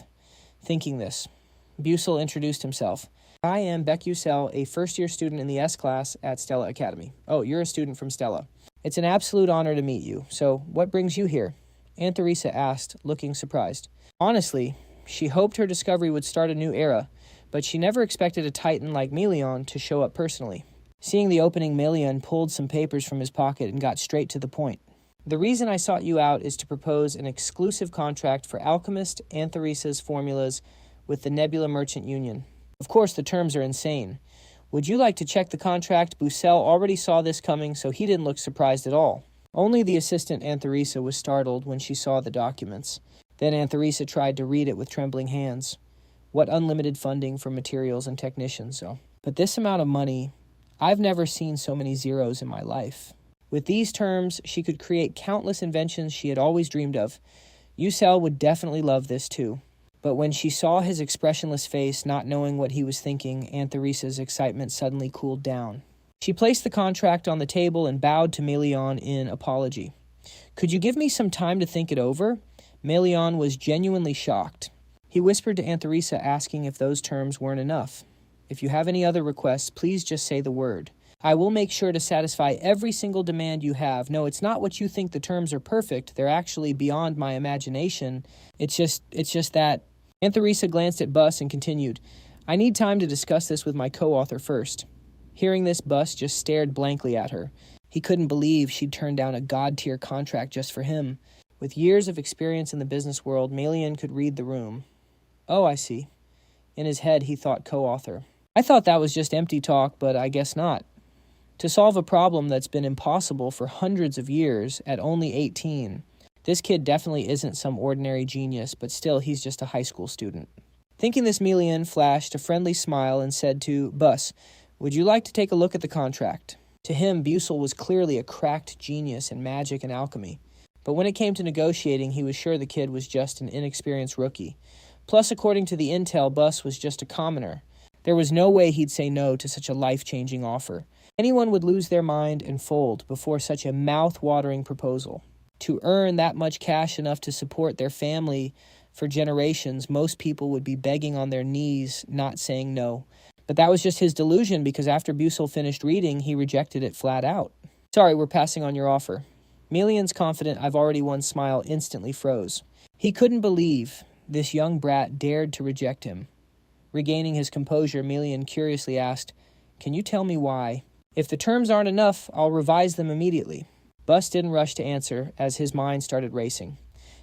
Thinking this, Busell introduced himself. "I am Busell, a first-year student in the S class at Stella Academy." "Oh, you're a student from Stella." It's an absolute honor to meet you. So, what brings you here? Aunt Theresa asked, looking surprised. Honestly, she hoped her discovery would start a new era, but she never expected a titan like Melion to show up personally. Seeing the opening, Melion pulled some papers from his pocket and got straight to the point. The reason I sought you out is to propose an exclusive contract for Alchemist Aunt Theresa's formulas with the Nebula Merchant Union. Of course, the terms are insane. Would you like to check the contract? Busell already saw this coming, so he didn't look surprised at all. Only the assistant Aunt Theresa was startled when she saw the documents. Then Aunt Theresa tried to read it with trembling hands. What unlimited funding for materials and technicians, though. But this amount of money, I've never seen so many zeros in my life. With these terms, she could create countless inventions she had always dreamed of. Busell would definitely love this too. But when she saw his expressionless face, not knowing what he was thinking, Aunt Theresa's excitement suddenly cooled down. She placed the contract on the table and bowed to Melion in apology. Could you give me some time to think it over? Melion was genuinely shocked. He whispered to Aunt Theresa, asking if those terms weren't enough. If you have any other requests, please just say the word. I will make sure to satisfy every single demand you have. No, it's not what you think the terms are perfect. They're actually beyond my imagination. It's just that. Aunt Theresa glanced at Bus and continued, I need time to discuss this with my co-author first. Hearing this, Bus just stared blankly at her. He couldn't believe she'd turned down a god-tier contract just for him. With years of experience in the business world, Melion could read the room. Oh, I see. In his head, he thought co-author. I thought that was just empty talk, but I guess not. To solve a problem that's been impossible for hundreds of years at only 18, this kid definitely isn't some ordinary genius, but still he's just a high school student. Thinking this, Melion flashed a friendly smile and said to Bus, would you like to take a look at the contract? To him, Busell was clearly a cracked genius in magic and alchemy. But when it came to negotiating, he was sure the kid was just an inexperienced rookie. Plus, according to the intel, Bus was just a commoner. There was no way he'd say no to such a life-changing offer. Anyone would lose their mind and fold before such a mouth-watering proposal. To earn that much cash enough to support their family for generations, most people would be begging on their knees, not saying no. But that was just his delusion, because after Busell finished reading, he rejected it flat out. Sorry, we're passing on your offer. Melion's confident I've already won smile instantly froze. He couldn't believe this young brat dared to reject him. Regaining his composure, Melion curiously asked, can you tell me why? If the terms aren't enough, I'll revise them immediately. Bus didn't rush to answer as his mind started racing.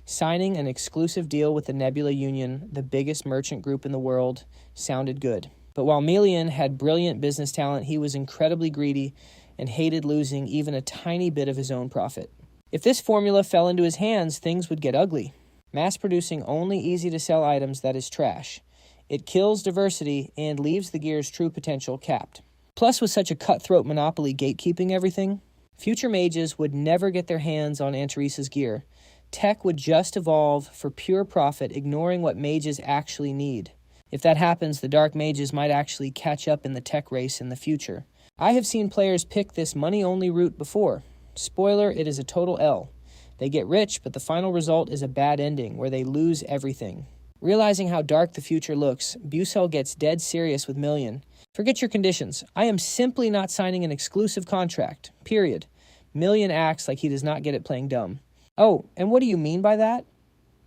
Signing an exclusive deal with the Nebula Union, the biggest merchant group in the world, sounded good. But while Melion had brilliant business talent, he was incredibly greedy and hated losing even a tiny bit of his own profit. If this formula fell into his hands, things would get ugly. Mass-producing only easy-to-sell items, that is trash. It kills diversity and leaves the gear's true potential capped. Plus, with such a cutthroat monopoly gatekeeping everything, future mages would never get their hands on Aunt Theresa's gear. Tech would just evolve for pure profit, ignoring what mages actually need. If that happens, the dark mages might actually catch up in the tech race in the future. I have seen players pick this money-only route before. Spoiler, it is a total L. They get rich, but the final result is a bad ending, where they lose everything. Realizing how dark the future looks, Busell gets dead serious with Melion. Forget your conditions. I am simply not signing an exclusive contract. Period. Melion acts like he does not get it, playing dumb. Oh, and what do you mean by that?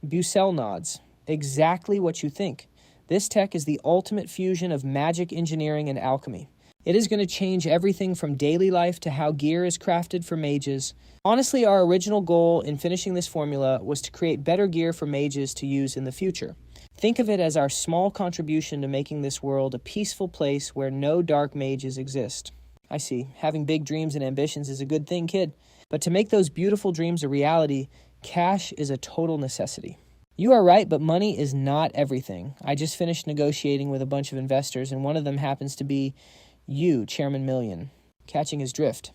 Busell nods. Exactly what you think. This tech is the ultimate fusion of magic, engineering, and alchemy. It is going to change everything from daily life to how gear is crafted for mages. Honestly, our original goal in finishing this formula was to create better gear for mages to use in the future. Think of it as our small contribution to making this world a peaceful place where no dark mages exist. I see. Having big dreams and ambitions is a good thing, kid. But to make those beautiful dreams a reality, cash is a total necessity. You are right, but money is not everything. I just finished negotiating with a bunch of investors, and one of them happens to be you, Chairman Melion. Catching his drift.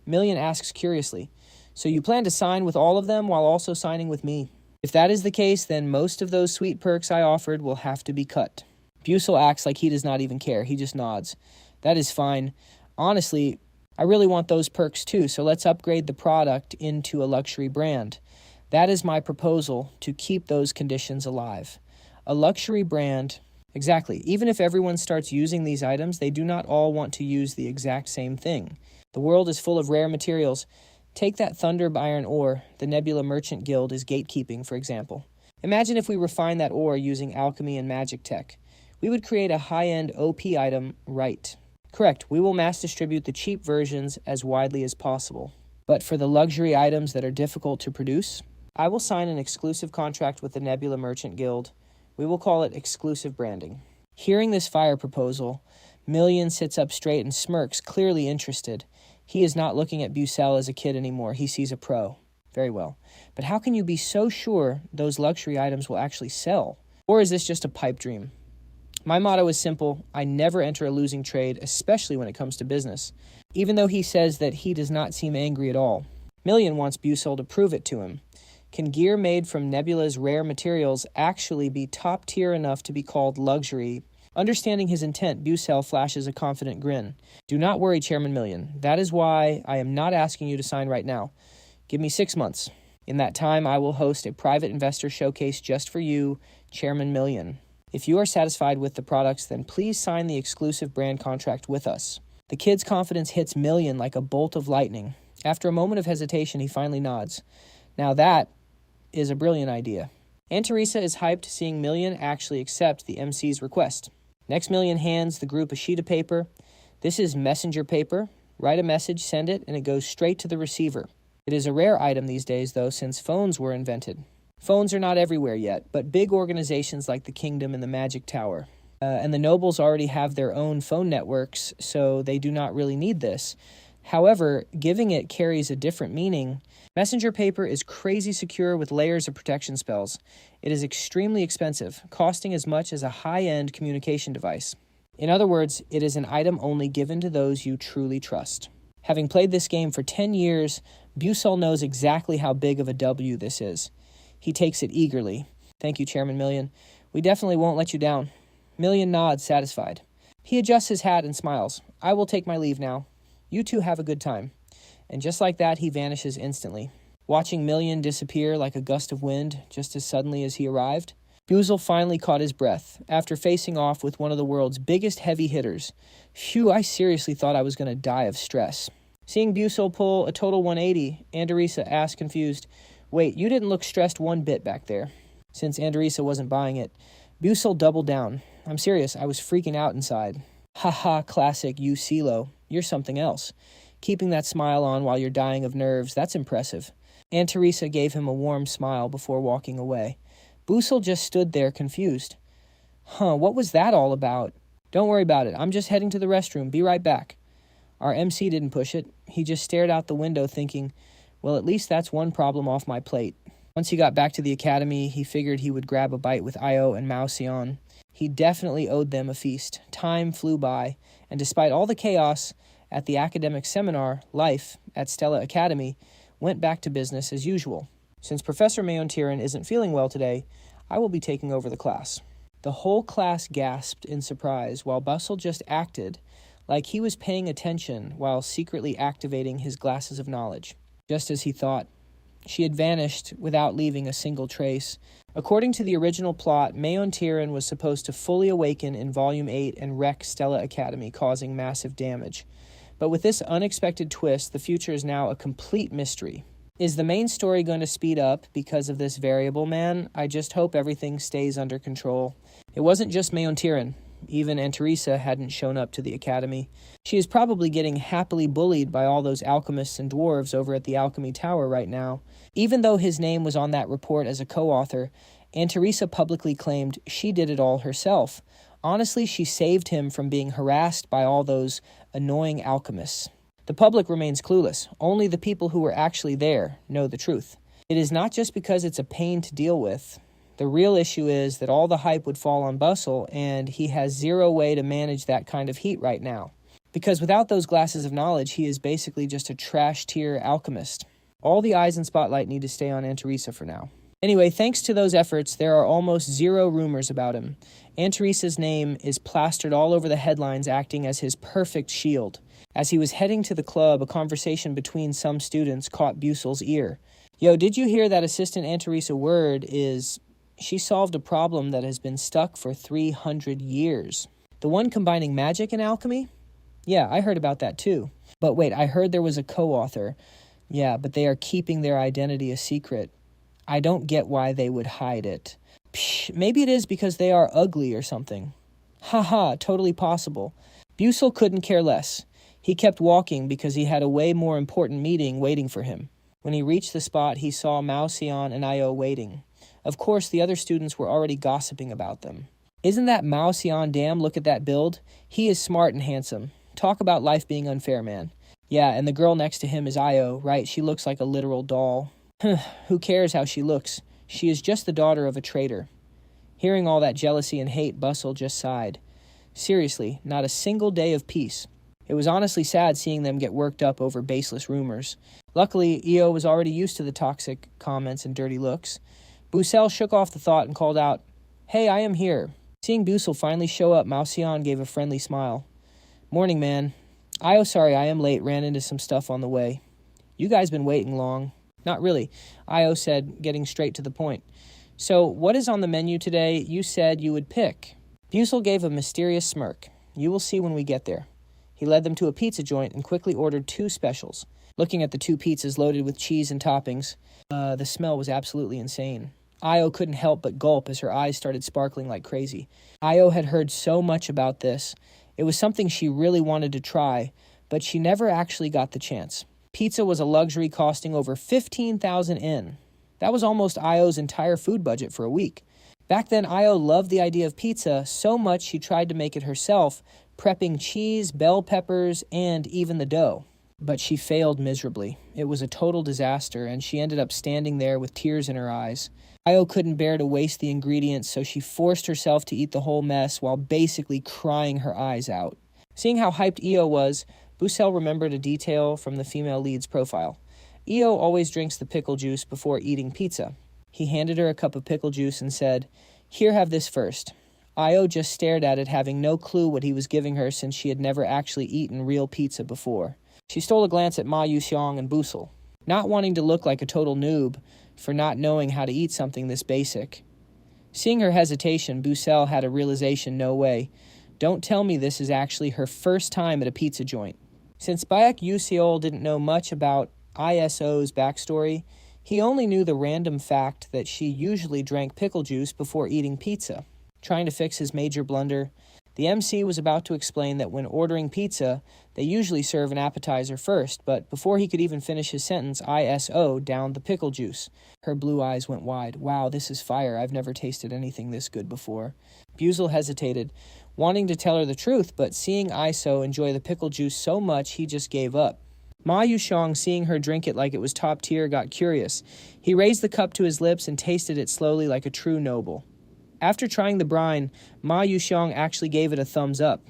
Melion asks curiously, so you plan to sign with all of them while also signing with me? If that is the case, then most of those sweet perks I offered will have to be cut. Busell acts like he does not even care. He just nods. That is fine. Honestly, I really want those perks too, so let's upgrade the product into a luxury brand. That is my proposal to keep those conditions alive. A luxury brand, exactly. Even if everyone starts using these items, they do not all want to use the exact same thing. The world is full of rare materials. Take that Thunder Iron ore the Nebula Merchant Guild is gatekeeping, for example. Imagine if we refine that ore using alchemy and magic tech. We would create a high-end OP item right. Correct, we will mass distribute the cheap versions as widely as possible. But for the luxury items that are difficult to produce, I will sign an exclusive contract with the Nebula Merchant Guild. We will call it exclusive branding. Hearing this fire proposal, Million sits up straight and smirks, clearly interested. He is not looking at Busell as a kid anymore. He sees a pro. Very well. But how can you be so sure those luxury items will actually sell? Or is this just a pipe dream? My motto is simple. I never enter a losing trade, especially when it comes to business. Even though he says that he does not seem angry at all. Million wants Busell to prove it to him. Can gear made from Nebula's rare materials actually be top tier enough to be called luxury? Understanding his intent, Busell flashes a confident grin. Do not worry, Chairman Million. That is why I am not asking you to sign right now. Give me 6 months. In that time, I will host a private investor showcase just for you, Chairman Million. If you are satisfied with the products, then please sign the exclusive brand contract with us. The kid's confidence hits Million like a bolt of lightning. After a moment of hesitation, he finally nods. Now that is a brilliant idea. Aunt Teresa is hyped seeing Million actually accept the MC's request. Next, Million hands the group a sheet of paper. This is messenger paper. Write a message, send it, and it goes straight to the receiver. It is a rare item these days, though, since phones were invented. Phones are not everywhere yet, but big organizations like the Kingdom and the Magic Tower. And the nobles already have their own phone networks, so they do not really need this. However, giving it carries a different meaning. Messenger paper is crazy secure with layers of protection spells. It is extremely expensive, costing as much as a high-end communication device. In other words, it is an item only given to those you truly trust. Having played this game for 10 years, Busell knows exactly how big of a W this is. He takes it eagerly. Thank you, Chairman Million. We definitely won't let you down. Million nods, satisfied. He adjusts his hat and smiles. I will take my leave now. You two have a good time. And just like that, he vanishes instantly. Watching Million disappear like a gust of wind just as suddenly as he arrived, Busell finally caught his breath after facing off with one of the world's biggest heavy hitters. Phew, I seriously thought I was going to die of stress. Seeing Busell pull a total 180, Anderisa asked confused, Wait, you didn't look stressed one bit back there. Since Anderisa wasn't buying it, Busell doubled down. I'm serious, I was freaking out inside. Haha, classic you CeeLo. You're something else. Keeping that smile on while you're dying of nerves, that's impressive. Aunt Teresa gave him a warm smile before walking away. Busell just stood there confused. What was that all about? Don't worry about it. I'm just heading to the restroom. Be right back. Our MC didn't push it. He just stared out the window thinking, well, at least that's one problem off my plate. Once he got back to the academy, he figured he would grab a bite with Io and Mao Xian. He definitely owed them a feast. Time flew by, and despite all the chaos at the academic seminar, life at Stella Academy went back to business as usual. Since Professor Mayon-Tiran isn't feeling well today, I will be taking over the class. The whole class gasped in surprise while Busell just acted like he was paying attention while secretly activating his glasses of knowledge. Just as he thought, she had vanished without leaving a single trace. According to the original plot, Mayon-Tiran was supposed to fully awaken in Volume 8 and wreck Stella Academy, causing massive damage. But with this unexpected twist, the future is now a complete mystery. Is the main story going to speed up because of this variable, man? I just hope everything stays under control. It wasn't just Mayon-Tiran. Even Aunt Teresa hadn't shown up to the academy. She is probably getting happily bullied by all those alchemists and dwarves over at the Alchemy Tower right now. Even though his name was on that report as a co-author, Aunt Teresa publicly claimed she did it all herself. Honestly, she saved him from being harassed by all those annoying alchemists. The public remains clueless. Only the people who were actually there know the truth. It is not just because it's a pain to deal with. The real issue is that all the hype would fall on Busell, and he has zero way to manage that kind of heat right now. Because without those glasses of knowledge, he is basically just a trash-tier alchemist. All the eyes and spotlight need to stay on Aunt Teresa for now. Anyway, thanks to those efforts, there are almost zero rumors about him. Aunt Teresa's name is plastered all over the headlines, acting as his perfect shield. As he was heading to the club, a conversation between some students caught Busell's ear. Yo, did you hear that Assistant Aunt Teresa word is... She solved a problem that has been stuck for 300 years. The one combining magic and alchemy? Yeah, I heard about that too. But wait, I heard there was a co-author. Yeah, but they are keeping their identity a secret. I don't get why they would hide it. Psh, maybe it is because they are ugly or something. Haha, totally possible. Busell couldn't care less. He kept walking because he had a way more important meeting waiting for him. When he reached the spot, he saw Mao Xian and Io waiting. Of course, the other students were already gossiping about them. Isn't that Mao Xian damn? Look at that build. He is smart and handsome. Talk about life being unfair, man. Yeah, and the girl next to him is Io, right? She looks like a literal doll. Who cares how she looks? She is just the daughter of a traitor. Hearing all that jealousy and hate, Busell just sighed. Seriously, not a single day of peace. It was honestly sad seeing them get worked up over baseless rumors. Luckily, Io was already used to the toxic comments and dirty looks. Busell shook off the thought and called out, "Hey, I am here." Seeing Busell finally show up, Mao Xian gave a friendly smile. "Morning, man. Io, sorry I am late, ran into some stuff on the way." "You guys been waiting long." "Not really," Io said, getting straight to the point. "So, what is on the menu today you said you would pick?" Busell gave a mysterious smirk. "You will see when we get there." He led them to a pizza joint and quickly ordered 2 specials. Looking at the 2 pizzas loaded with cheese and toppings, the smell was absolutely insane. Io couldn't help but gulp as her eyes started sparkling like crazy. Io had heard so much about this. It was something she really wanted to try, but she never actually got the chance. Pizza was a luxury costing over 15,000 yen. That was almost Io's entire food budget for a week. Back then, Io loved the idea of pizza so much she tried to make it herself, prepping cheese, bell peppers, and even the dough. But she failed miserably. It was a total disaster, and she ended up standing there with tears in her eyes. Io couldn't bear to waste the ingredients, so she forced herself to eat the whole mess while basically crying her eyes out. Seeing how hyped Io was, Busell remembered a detail from the female lead's profile. Io always drinks the pickle juice before eating pizza. He handed her a cup of pickle juice and said, "Here, have this first." Io just stared at it, having no clue what he was giving her since she had never actually eaten real pizza before. She stole a glance at Ma Yuxiang and Busell, not wanting to look like a total noob for not knowing how to eat something this basic. Seeing her hesitation, Busell had a realization, no way. Don't tell me this is actually her first time at a pizza joint. Since Baek Yuseol didn't know much about ISO's backstory, he only knew the random fact that she usually drank pickle juice before eating pizza. Trying to fix his major blunder, the MC was about to explain that when ordering pizza, they usually serve an appetizer first, but before he could even finish his sentence, ISO downed the pickle juice. Her blue eyes went wide. "Wow, this is fire. I've never tasted anything this good before." Busell hesitated, wanting to tell her the truth, but seeing ISO enjoy the pickle juice so much, he just gave up. Ma Yuxiang, seeing her drink it like it was top tier, got curious. He raised the cup to his lips and tasted it slowly like a true noble. After trying the brine, Ma Yuxiang actually gave it a thumbs up.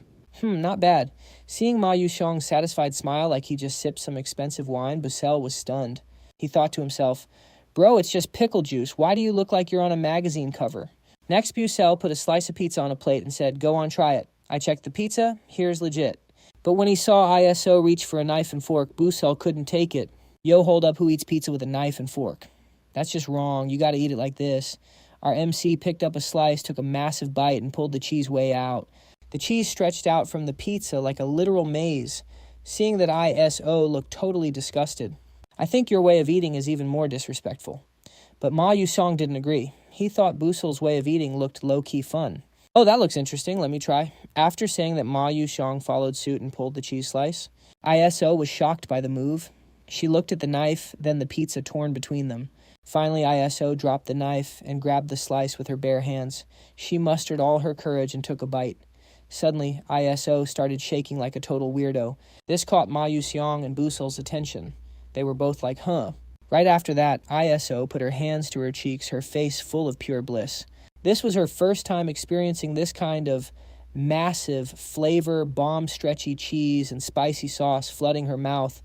Not bad. Seeing Ma Yuxiang's satisfied smile like he just sipped some expensive wine, Busell was stunned. He thought to himself, "Bro, it's just pickle juice. Why do you look like you're on a magazine cover?" Next, Busell put a slice of pizza on a plate and said, "Go on, try it. I checked the pizza. Here's legit." But when he saw ISO reach for a knife and fork, Busell couldn't take it. "Yo, hold up, who eats pizza with a knife and fork? That's just wrong. You gotta eat it like this." Our MC picked up a slice, took a massive bite, and pulled the cheese way out. The cheese stretched out from the pizza like a literal maze. Seeing that ISO looked totally disgusted. "I think your way of eating is even more disrespectful." But Ma Yusong didn't agree. He thought Busell's way of eating looked low-key fun. "Oh, that looks interesting. Let me try." After saying that, Ma Yuxiang followed suit and pulled the cheese slice. ISO was shocked by the move. She looked at the knife, then the pizza torn between them. Finally, ISO dropped the knife and grabbed the slice with her bare hands. She mustered all her courage and took a bite. Suddenly, ISO started shaking like a total weirdo. This caught Ma Yuxiang and Busell's attention. They were both like, huh. Right after that, ISO put her hands to her cheeks, her face full of pure bliss. This was her first time experiencing this kind of massive flavor, bomb-stretchy cheese and spicy sauce flooding her mouth.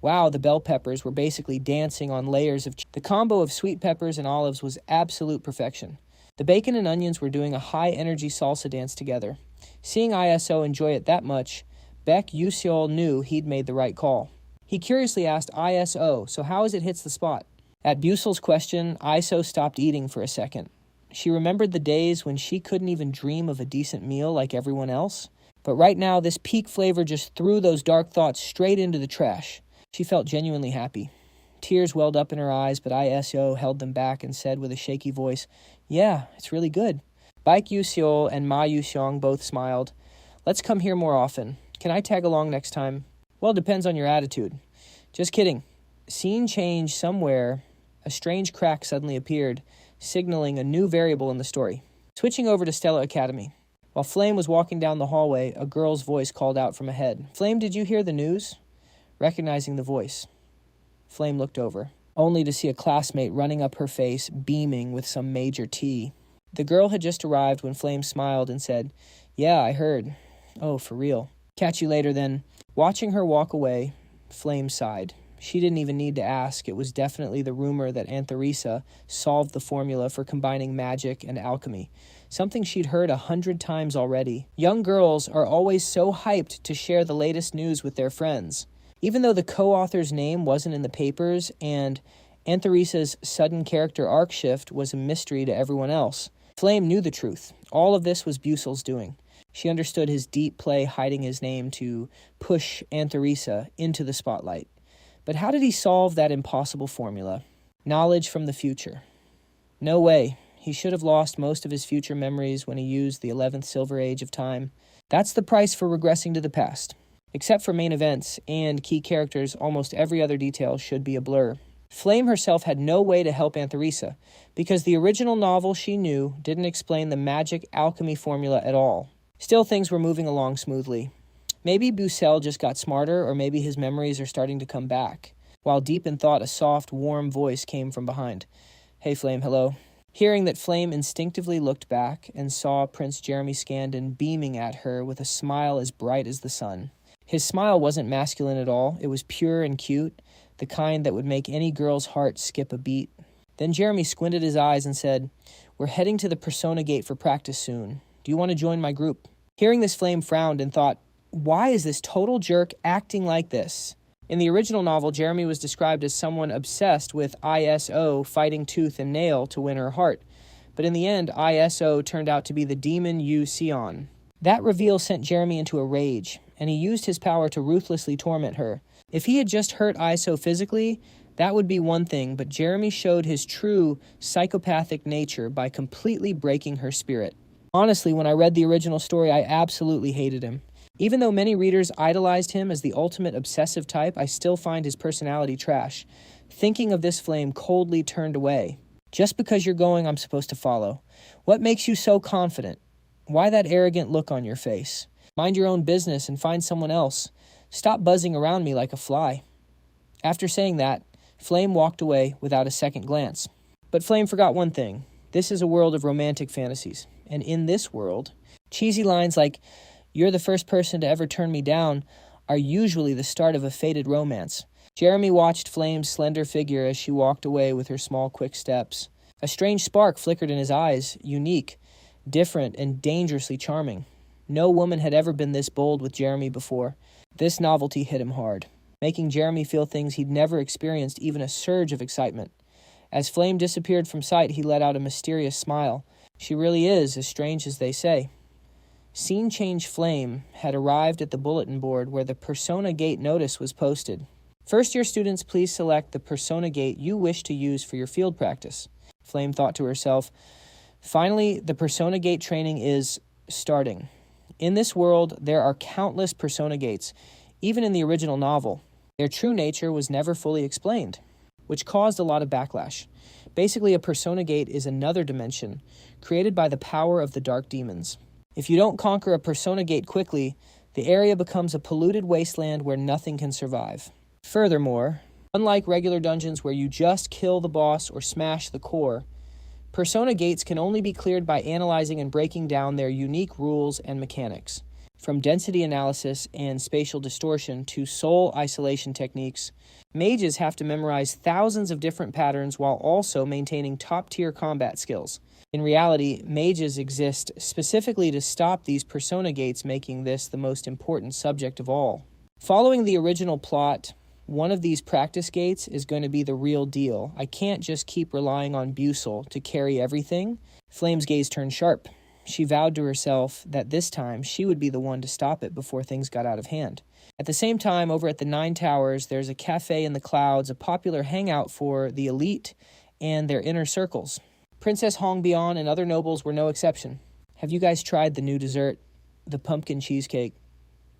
Wow, the bell peppers were basically dancing on layers of The combo of sweet peppers and olives was absolute perfection. The bacon and onions were doing a high-energy salsa dance together. Seeing ISO enjoy it that much, Baek Yuseol knew he'd made the right call. He curiously asked ISO, "So how as it hits the spot?" At Busell's question, ISO stopped eating for a second. She remembered the days when she couldn't even dream of a decent meal like everyone else. But right now, this peak flavor just threw those dark thoughts straight into the trash. She felt genuinely happy. Tears welled up in her eyes, but ISO held them back and said with a shaky voice, "Yeah, it's really good." Baek Yu-seol and Ma Yu-seong both smiled. "Let's come here more often. Can I tag along next time?" "Well, depends on your attitude." "Just kidding." Scene change somewhere. A strange crack suddenly appeared, signaling a new variable in the story. Switching over to Stella Academy. While Flame was walking down the hallway, a girl's voice called out from ahead. "Flame, did you hear the news?" Recognizing the voice, Flame looked over, only to see a classmate running up her face, beaming with some major tea. The girl had just arrived when Flame smiled and said, "Yeah, I heard. Oh, for real. Catch you later then." Watching her walk away, Flame sighed. She didn't even need to ask. It was definitely the rumor that Antharisa solved the formula for combining magic and alchemy, something she'd heard 100 times already. Young girls are always so hyped to share the latest news with their friends. Even though the co-author's name wasn't in the papers and Antharisa's sudden character arc shift was a mystery to everyone else, Flame knew the truth. All of this was Busell's doing. She understood his deep play hiding his name to push Antharisa into the spotlight. But how did he solve that impossible formula? Knowledge from the future. No way. He should have lost most of his future memories when he used the 11th Silver Age of time. That's the price for regressing to the past. Except for main events and key characters, almost every other detail should be a blur. Flame herself had no way to help Antharisa, because the original novel she knew didn't explain the magic alchemy formula at all. Still, things were moving along smoothly. Maybe Busell just got smarter, or maybe his memories are starting to come back. While deep in thought, a soft, warm voice came from behind. "Hey, Flame, hello." Hearing that, Flame instinctively looked back and saw Prince Jeremy Scandon beaming at her with a smile as bright as the sun. His smile wasn't masculine at all. It was pure and cute, the kind that would make any girl's heart skip a beat. Then Jeremy squinted his eyes and said, "We're heading to the Persona Gate for practice soon. Do you want to join my group?" Hearing this, Flame frowned and thought, why is this total jerk acting like this? In the original novel, Jeremy was described as someone obsessed with ISO fighting tooth and nail to win her heart. But in the end, ISO turned out to be the demon Yu Sion. That reveal sent Jeremy into a rage, and he used his power to ruthlessly torment her. If he had just hurt ISO physically, that would be one thing, but Jeremy showed his true psychopathic nature by completely breaking her spirit. Honestly, when I read the original story, I absolutely hated him. Even though many readers idolized him as the ultimate obsessive type, I still find his personality trash. Thinking of this, Flame coldly turned away. "Just because you're going, I'm supposed to follow. What makes you so confident? Why that arrogant look on your face? Mind your own business and find someone else. Stop buzzing around me like a fly." After saying that, Flame walked away without a second glance. But Flame forgot one thing. This is a world of romantic fantasies. And in this world, cheesy lines like, "You're the first person to ever turn me down," are usually the start of a fated romance. Jeremy watched Flame's slender figure as she walked away with her small, quick steps. A strange spark flickered in his eyes, unique, different, and dangerously charming. No woman had ever been this bold with Jeremy before. This novelty hit him hard, making Jeremy feel things he'd never experienced, even a surge of excitement. As Flame disappeared from sight, he let out a mysterious smile. She really is as strange as they say. Scene Change Flame had arrived at the bulletin board where the Persona Gate notice was posted. "First-year students, please select the Persona Gate you wish to use for your field practice." Flame thought to herself, finally, the Persona Gate training is starting. In this world, there are countless Persona Gates, even in the original novel. Their true nature was never fully explained, which caused a lot of backlash. Basically, a Persona Gate is another dimension, created by the power of the dark demons. If you don't conquer a Persona Gate quickly, the area becomes a polluted wasteland where nothing can survive. Furthermore, unlike regular dungeons where you just kill the boss or smash the core, Persona Gates can only be cleared by analyzing and breaking down their unique rules and mechanics. From density analysis and spatial distortion to soul isolation techniques, mages have to memorize thousands of different patterns while also maintaining top-tier combat skills. In reality, mages exist specifically to stop these Persona Gates, making this the most important subject of all. Following the original plot, one of these practice gates is going to be the real deal. I can't just keep relying on Busell to carry everything. Flame's gaze turned sharp. She vowed to herself that this time she would be the one to stop it before things got out of hand. At the same time, over at the Nine Towers, there's a cafe in the clouds, a popular hangout for the elite and their inner circles. Princess Hongbian and other nobles were no exception. Have you guys tried the new dessert? The pumpkin cheesecake.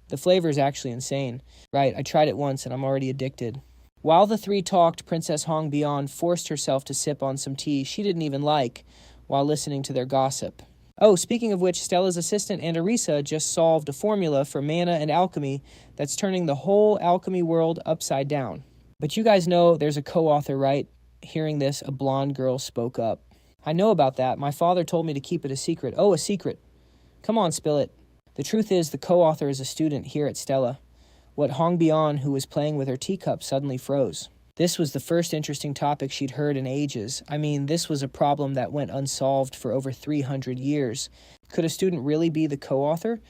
The flavor is actually insane. Right, I tried it once and I'm already addicted. While the three talked, Princess Hongbian forced herself to sip on some tea she didn't even like while listening to their gossip. Oh, speaking of which, Stella's assistant Andorisa just solved a formula for mana and alchemy that's turning the whole alchemy world upside down. But you guys know there's a co-author, right? Hearing this, a blonde girl spoke up. I know about that. My father told me to keep it a secret. Oh, a secret. Come on, spill it. The truth is the co-author is a student here at Stella. What Hongbian, who was playing with her teacup, suddenly froze. This was the first interesting topic she'd heard in ages. I mean, this was a problem that went unsolved for over 300 years. Could a student really be the co-author?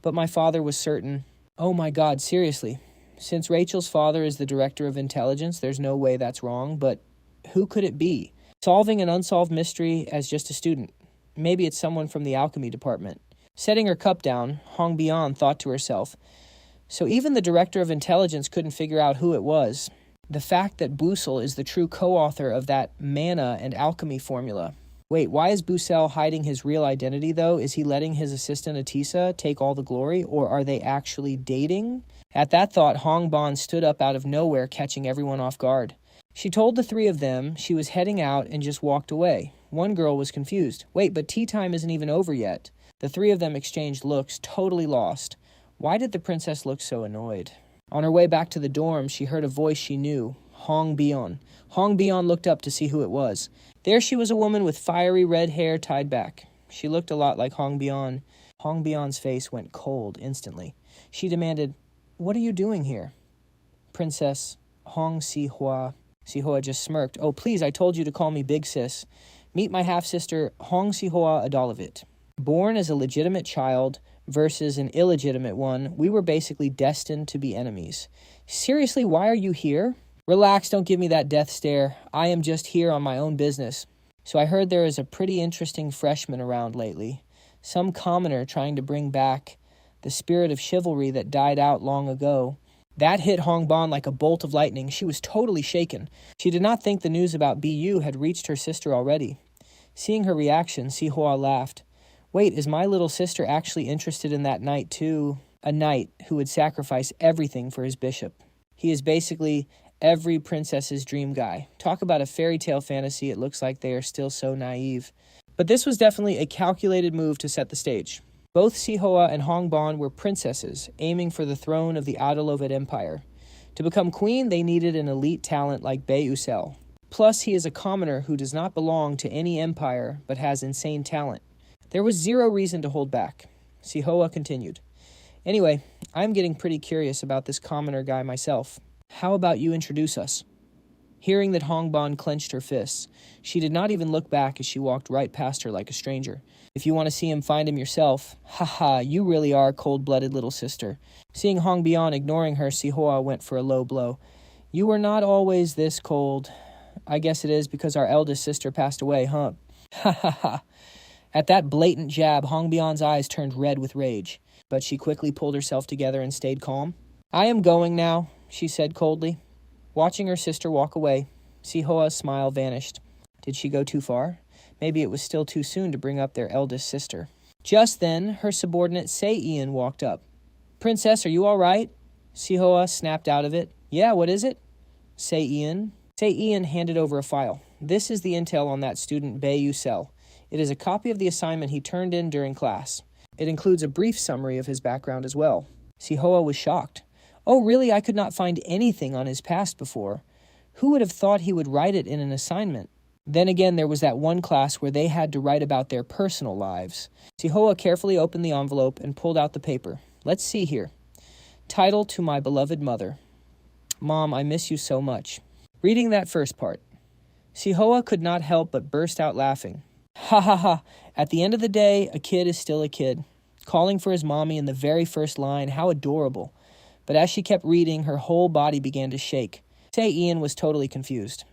But my father was certain. Oh my God, seriously. Since Rachel's father is the director of intelligence, there's no way that's wrong, but who could it be? Solving an unsolved mystery as just a student. Maybe it's someone from the alchemy department. Setting her cup down, Hongbian thought to herself, so even the director of intelligence couldn't figure out who it was. The fact that Busell is the true co-author of that mana and alchemy formula. Wait, why is Busell hiding his real identity, though? Is he letting his assistant Atisa take all the glory, or are they actually dating? At that thought, Hongbian stood up out of nowhere, catching everyone off guard. She told the three of them she was heading out and just walked away. One girl was confused. Wait, but tea time isn't even over yet. The three of them exchanged looks, totally lost. Why did the princess look so annoyed? On her way back to the dorm, she heard a voice she knew, Hongbian. Hongbian looked up to see who it was. There she was, a woman with fiery red hair tied back. She looked a lot like Hongbian. Hongbian's face went cold instantly. She demanded, "What are you doing here?" Princess Hong Si-hwa. Si-hwa just smirked. "Oh, please, I told you to call me Big Sis. Meet my half-sister, Hong Si-hwa Adolovit." Born as a legitimate child versus an illegitimate one, we were basically destined to be enemies. Seriously, why are you here? Relax, don't give me that death stare. I am just here on my own business. So I heard there is a pretty interesting freshman around lately. Some commoner trying to bring back the spirit of chivalry that died out long ago. That hit Hongbian like a bolt of lightning. She was totally shaken. She did not think the news about BU had reached her sister already. Seeing her reaction, Si-hwa laughed. Wait, is my little sister actually interested in that knight too? A knight who would sacrifice everything for his bishop. He is basically every princess's dream guy. Talk about a fairy tale fantasy. It looks like they are still so naive. But this was definitely a calculated move to set the stage. Both Si-hwa and Hongbian were princesses, aiming for the throne of the Adolovit Empire. To become queen, they needed an elite talent like Busell. Plus, he is a commoner who does not belong to any empire, but has insane talent. There was zero reason to hold back. Si-hwa continued. Anyway, I'm getting pretty curious about this commoner guy myself. How about you introduce us? Hearing that Hongbian clenched her fists, she did not even look back as she walked right past her like a stranger. If you want to see him, find him yourself. Haha, you really are a cold-blooded little sister. Seeing Hongbian ignoring her, Si-hwa went for a low blow. You were not always this cold. I guess it is because our eldest sister passed away, huh? Ha ha ha. At that blatant jab, Hongbian's eyes turned red with rage, but she quickly pulled herself together and stayed calm. I am going now, she said coldly. Watching her sister walk away, Si-hwa's smile vanished. Did she go too far? Maybe it was still too soon to bring up their eldest sister. Just then, her subordinate Se-ian walked up. Princess, are you all right? Si-hwa snapped out of it. Yeah, what is it? Se-ian handed over a file. This is the intel on that student Busell. It is a copy of the assignment he turned in during class. It includes a brief summary of his background as well. Si-hwa was shocked. Oh, really? I could not find anything on his past before. Who would have thought he would write it in an assignment? Then again, there was that one class where they had to write about their personal lives. Si-hwa carefully opened the envelope and pulled out the paper. Let's see here. Title to my beloved mother. Mom, I miss you so much. Reading that first part, Si-hwa could not help but burst out laughing. Ha ha ha. At the end of the day, a kid is still a kid. Calling for his mommy in the very first line, how adorable. But as she kept reading, her whole body began to shake. Se-ian was totally confused.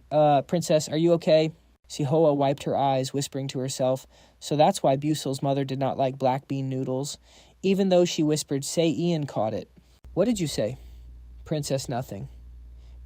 Princess, are you okay? Sihoa wiped her eyes, whispering to herself, so that's why Busell's mother did not like black bean noodles, even though she whispered, "Say Ian caught it." "What did you say?" "Princess, nothing."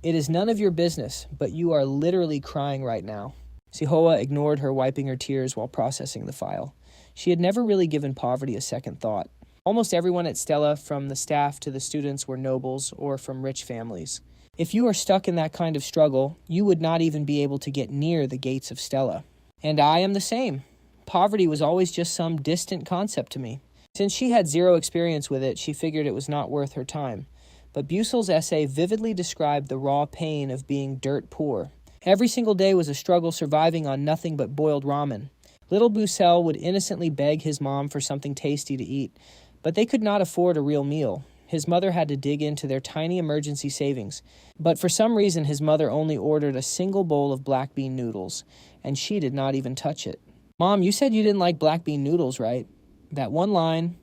"It is none of your business, but you are literally crying right now." Sihoa ignored her, wiping her tears while processing the file. She had never really given poverty a second thought. Almost everyone at Stella, from the staff to the students, were nobles or from rich families. If you are stuck in that kind of struggle, you would not even be able to get near the gates of Stella. And I am the same. Poverty was always just some distant concept to me. Since she had zero experience with it, she figured it was not worth her time. But Busell's essay vividly described the raw pain of being dirt poor. Every single day was a struggle surviving on nothing but boiled ramen. Little Busell would innocently beg his mom for something tasty to eat, but they could not afford a real meal. His mother had to dig into their tiny emergency savings, but for some reason his mother only ordered a single bowl of black bean noodles, and she did not even touch it. "Mom, you said you didn't like black bean noodles, right?" That one line,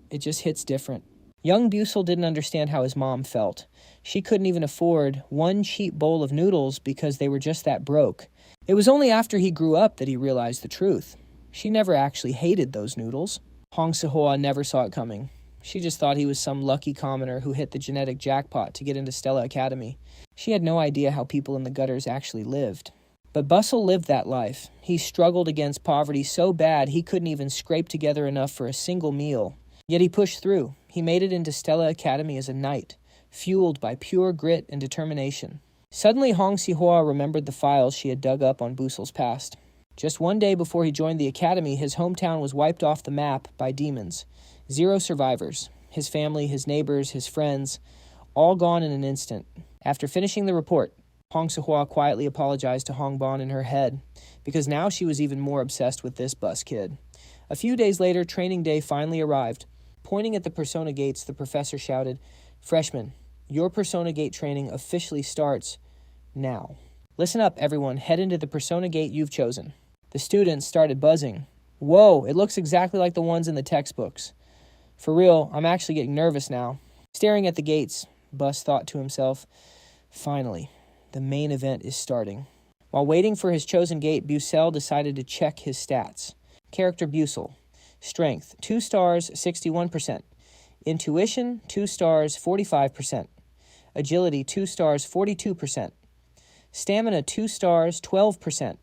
it just hits different. Young Busell didn't understand how his mom felt. She couldn't even afford one cheap bowl of noodles because they were just that broke. It was only after he grew up that he realized the truth. She never actually hated those noodles. Hong Sehoa never saw it coming. She just thought he was some lucky commoner who hit the genetic jackpot to get into Stella Academy. She had no idea how people in the gutters actually lived. But Busell lived that life. He struggled against poverty so bad he couldn't even scrape together enough for a single meal. Yet he pushed through. He made it into Stella Academy as a knight, fueled by pure grit and determination. Suddenly, Hong Sehoa remembered the files she had dug up on Busell's past. Just one day before he joined the academy, his hometown was wiped off the map by demons. 0 survivors. His family, his neighbors, his friends, all gone in an instant. After finishing the report, Hong Sehoa quietly apologized to Hong Bon in her head, because now she was even more obsessed with this bus kid. A few days later, training day finally arrived. Pointing at the Persona Gates, the professor shouted, "Freshmen, your Persona Gate training officially starts now. Listen up, everyone. Head into the Persona Gate you've chosen." The students started buzzing. "Whoa, it looks exactly like the ones in the textbooks. For real, I'm actually getting nervous now." Staring at the gates, Bus thought to himself, "Finally, the main event is starting." While waiting for his chosen gate, Busell decided to check his stats. Character Busell. Strength, 2 stars, 61%. Intuition, 2 stars, 45%. Agility, 2 stars, 42%. Stamina, 2 stars, 12%.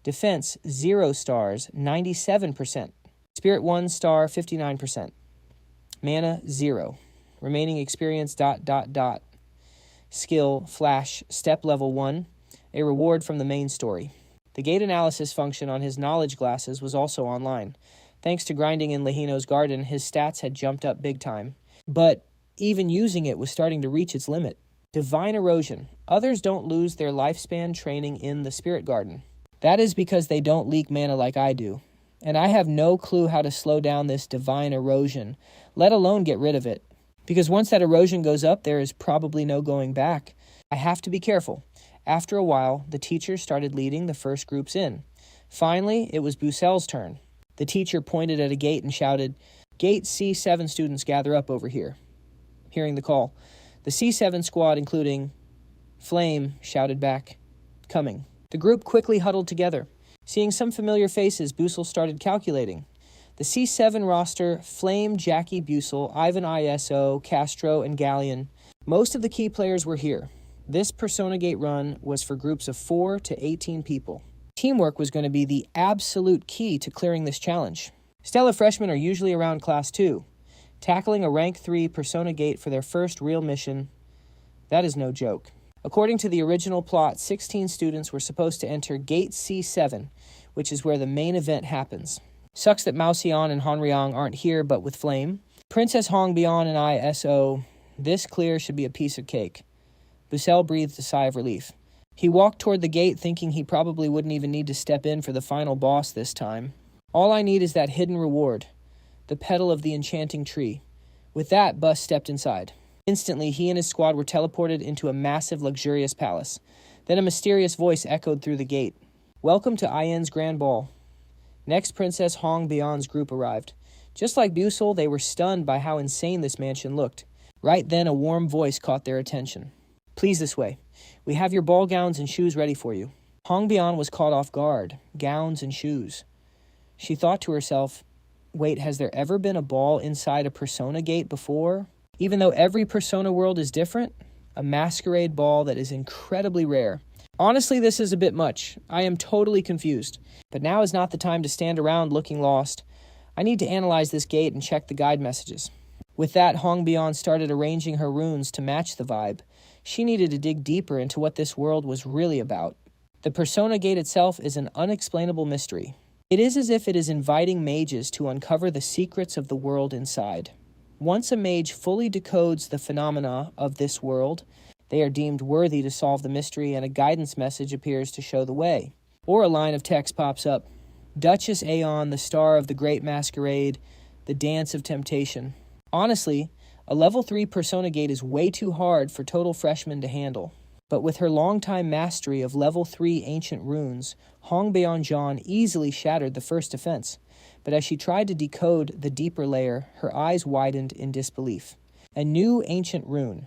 Defense, 0 stars, 97%. Spirit, 1 star, 59%. Mana, 0. Remaining experience, ... Skill, Flash, Step Level 1, a reward from the main story. The gate analysis function on his knowledge glasses was also online. Thanks to grinding in Lahino's garden, his stats had jumped up big time. But even using it was starting to reach its limit. Divine Erosion. Others don't lose their lifespan training in the Spirit Garden. That is because they don't leak mana like I do. And I have no clue how to slow down this Divine Erosion, let alone get rid of it. Because once that erosion goes up, there is probably no going back. I have to be careful. After a while, the teachers started leading the first groups in. Finally, it was Busell's turn. The teacher pointed at a gate and shouted, "Gate C7 students, gather up over here." Hearing the call, the C7 squad, including Flame, shouted back, "Coming." The group quickly huddled together. Seeing some familiar faces, Busell started calculating. The C7 roster, Flame, Jackie, Busell, Ivan ISO, Castro, and Galleon. Most of the key players were here. This Persona Gate run was for groups of 4 to 18 people. Teamwork was going to be the absolute key to clearing this challenge. Stella freshmen are usually around Class 2. Tackling a Rank 3 Persona Gate for their first real mission, that is no joke. According to the original plot, 16 students were supposed to enter Gate C7, which is where the main event happens. Sucks that Mao Xian and Hanriang aren't here, but with Flame. Princess Hong Bian and ISO, this clear should be a piece of cake. Busell breathed a sigh of relief. He walked toward the gate thinking he probably wouldn't even need to step in for the final boss this time. All I need is that hidden reward, the petal of the enchanting tree. With that, Bus stepped inside. Instantly, he and his squad were teleported into a massive, luxurious palace. Then a mysterious voice echoed through the gate. "Welcome to Ian's Grand Ball." Next, Princess Hong Bian's group arrived. Just like Busell, they were stunned by how insane this mansion looked. Right then, a warm voice caught their attention. "Please, this way. We have your ball gowns and shoes ready for you." Hongbian was caught off guard, gowns and shoes. She thought to herself, wait, has there ever been a ball inside a Persona gate before? Even though every Persona world is different, a masquerade ball that is incredibly rare. Honestly, this is a bit much. I am totally confused. But now is not the time to stand around looking lost. I need to analyze this gate and check the guide messages. With that, Hongbian started arranging her runes to match the vibe. She needed to dig deeper into what this world was really about. The Persona Gate itself is an unexplainable mystery. It is as if it is inviting mages to uncover the secrets of the world inside. Once a mage fully decodes the phenomena of this world, they are deemed worthy to solve the mystery, and a guidance message appears to show the way. Or a line of text pops up. Duchess Aeon, the star of the great masquerade, the dance of temptation. Honestly, a level 3 Persona Gate is way too hard for total freshmen to handle. But with her longtime mastery of level 3 ancient runes, Hongbian easily shattered the first defense. But as she tried to decode the deeper layer, her eyes widened in disbelief. A new ancient rune.